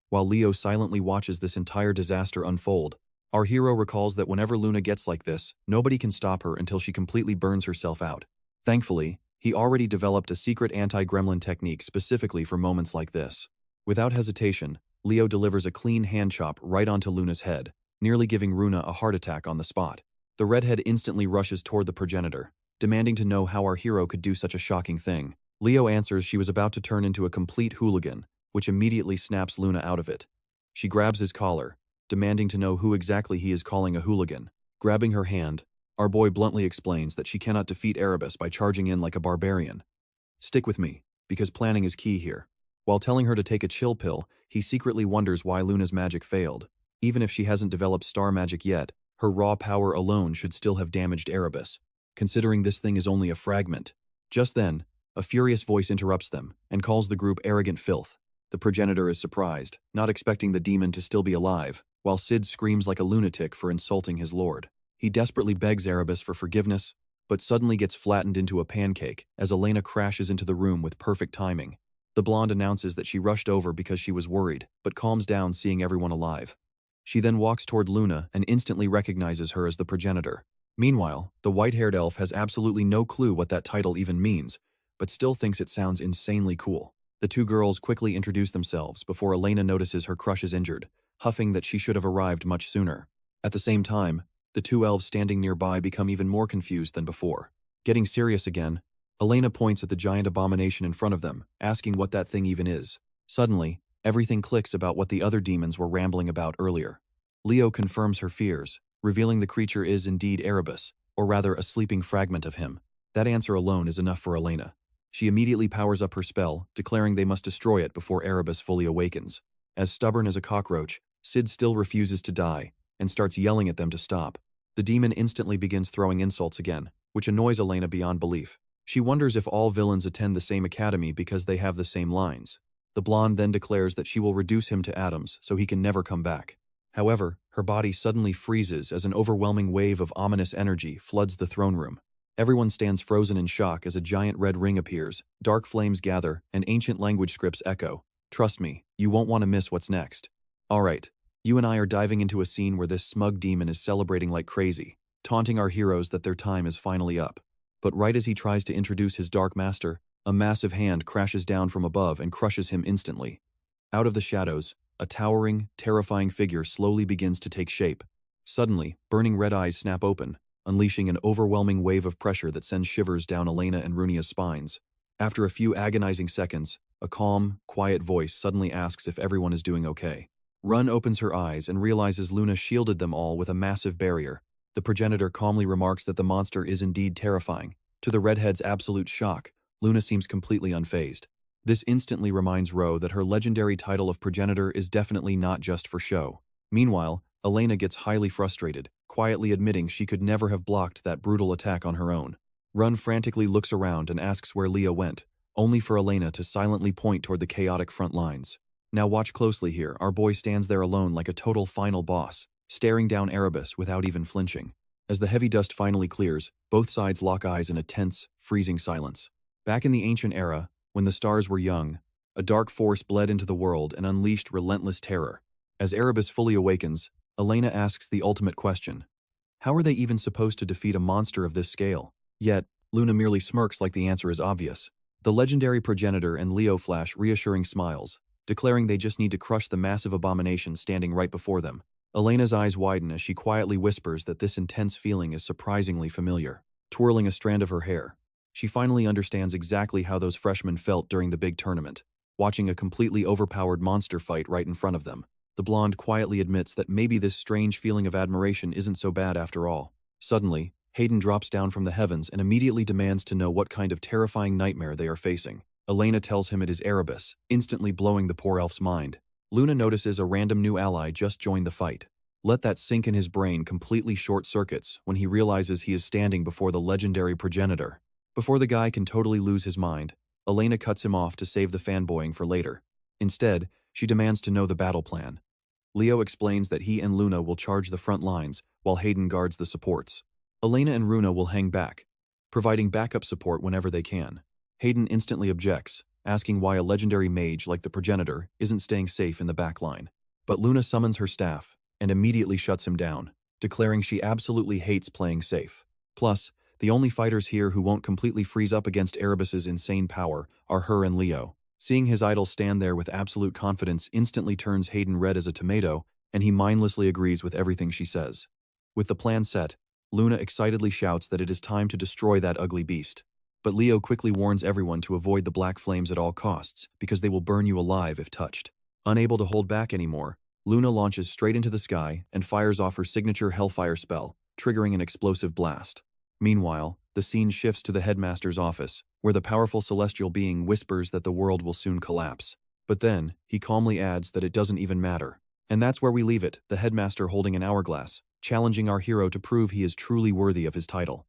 While Leo silently watches this entire disaster unfold, our hero recalls that whenever Luna gets like this, nobody can stop her until she completely burns herself out. Thankfully, he already developed a secret anti-gremlin technique specifically for moments like this. Without hesitation, Leo delivers a clean hand chop right onto Luna's head, nearly giving Runa a heart attack on the spot. The redhead instantly rushes toward the progenitor, demanding to know how our hero could do such a shocking thing. Leo answers she was about to turn into a complete hooligan, which immediately snaps Luna out of it. She grabs his collar, demanding to know who exactly he is calling a hooligan. Grabbing her hand, our boy bluntly explains that she cannot defeat Erebus by charging in like a barbarian. Stick with me, because planning is key here. While telling her to take a chill pill, he secretly wonders why Luna's magic failed. Even if she hasn't developed star magic yet, her raw power alone should still have damaged Erebus, considering this thing is only a fragment. Just then, a furious voice interrupts them and calls the group arrogant filth. The progenitor is surprised, not expecting the demon to still be alive, while Sid screams like a lunatic for insulting his lord. He desperately begs Erebus for forgiveness, but suddenly gets flattened into a pancake as Elena crashes into the room with perfect timing. The blonde announces that she rushed over because she was worried, but calms down seeing everyone alive. She then walks toward Luna and instantly recognizes her as the progenitor. Meanwhile, the white-haired elf has absolutely no clue what that title even means, but still thinks it sounds insanely cool. The two girls quickly introduce themselves before Elena notices her crush is injured, huffing that she should have arrived much sooner. At the same time, the two elves standing nearby become even more confused than before. Getting serious again, Elena points at the giant abomination in front of them, asking what that thing even is. Suddenly, everything clicks about what the other demons were rambling about earlier. Leo confirms her fears, revealing the creature is indeed Erebus, or rather a sleeping fragment of him. That answer alone is enough for Elena. She immediately powers up her spell, declaring they must destroy it before Erebus fully awakens. As stubborn as a cockroach, Sid still refuses to die, and starts yelling at them to stop. The demon instantly begins throwing insults again, which annoys Elena beyond belief. She wonders if all villains attend the same academy because they have the same lines. The blonde then declares that she will reduce him to atoms so he can never come back. However, her body suddenly freezes as an overwhelming wave of ominous energy floods the throne room. Everyone stands frozen in shock as a giant red ring appears, dark flames gather, and ancient language scripts echo. Trust me, you won't want to miss what's next. Alright, you and I are diving into a scene where this smug demon is celebrating like crazy, taunting our heroes that their time is finally up. But right as he tries to introduce his dark master, a massive hand crashes down from above and crushes him instantly. Out of the shadows, a towering, terrifying figure slowly begins to take shape. Suddenly, burning red eyes snap open, unleashing an overwhelming wave of pressure that sends shivers down Elena and Runia's spines. After a few agonizing seconds, a calm, quiet voice suddenly asks if everyone is doing okay. Run opens her eyes and realizes Luna shielded them all with a massive barrier. The progenitor calmly remarks that the monster is indeed terrifying. To the redhead's absolute shock, Luna seems completely unfazed. This instantly reminds Ro that her legendary title of progenitor is definitely not just for show. Meanwhile, Elena gets highly frustrated, quietly admitting she could never have blocked that brutal attack on her own. Run frantically looks around and asks where Leo went, only for Elena to silently point toward the chaotic front lines. Now watch closely here, our boy stands there alone like a total final boss, staring down Erebus without even flinching. As the heavy dust finally clears, both sides lock eyes in a tense, freezing silence. Back in the ancient era, when the stars were young, a dark force bled into the world and unleashed relentless terror. As Erebus fully awakens, Elena asks the ultimate question. How are they even supposed to defeat a monster of this scale? Yet, Luna merely smirks like the answer is obvious. The legendary progenitor and Leo flash reassuring smiles, declaring they just need to crush the massive abomination standing right before them. Elena's eyes widen as she quietly whispers that this intense feeling is surprisingly familiar. Twirling a strand of her hair, she finally understands exactly how those freshmen felt during the big tournament, watching a completely overpowered monster fight right in front of them. The blonde quietly admits that maybe this strange feeling of admiration isn't so bad after all. Suddenly, Hayden drops down from the heavens and immediately demands to know what kind of terrifying nightmare they are facing. Elena tells him it is Erebus, instantly blowing the poor elf's mind. Luna notices a random new ally just joined the fight. Let that sink in his brain completely short-circuits when he realizes he is standing before the legendary progenitor. Before the guy can totally lose his mind, Elena cuts him off to save the fanboying for later. Instead, she demands to know the battle plan. Leo explains that he and Luna will charge the front lines while Hayden guards the supports. Elena and Runa will hang back, providing backup support whenever they can. Hayden instantly objects, asking why a legendary mage like the progenitor isn't staying safe in the back line. But Luna summons her staff and immediately shuts him down, declaring she absolutely hates playing safe. Plus, the only fighters here who won't completely freeze up against Erebus's insane power are her and Leo. Seeing his idol stand there with absolute confidence instantly turns Hayden red as a tomato, and he mindlessly agrees with everything she says. With the plan set, Luna excitedly shouts that it is time to destroy that ugly beast. But Leo quickly warns everyone to avoid the black flames at all costs, because they will burn you alive if touched. Unable to hold back anymore, Luna launches straight into the sky and fires off her signature Hellfire spell, triggering an explosive blast. Meanwhile, the scene shifts to the headmaster's office, where the powerful celestial being whispers that the world will soon collapse. But then, he calmly adds that it doesn't even matter. And that's where we leave it, the headmaster holding an hourglass, challenging our hero to prove he is truly worthy of his title.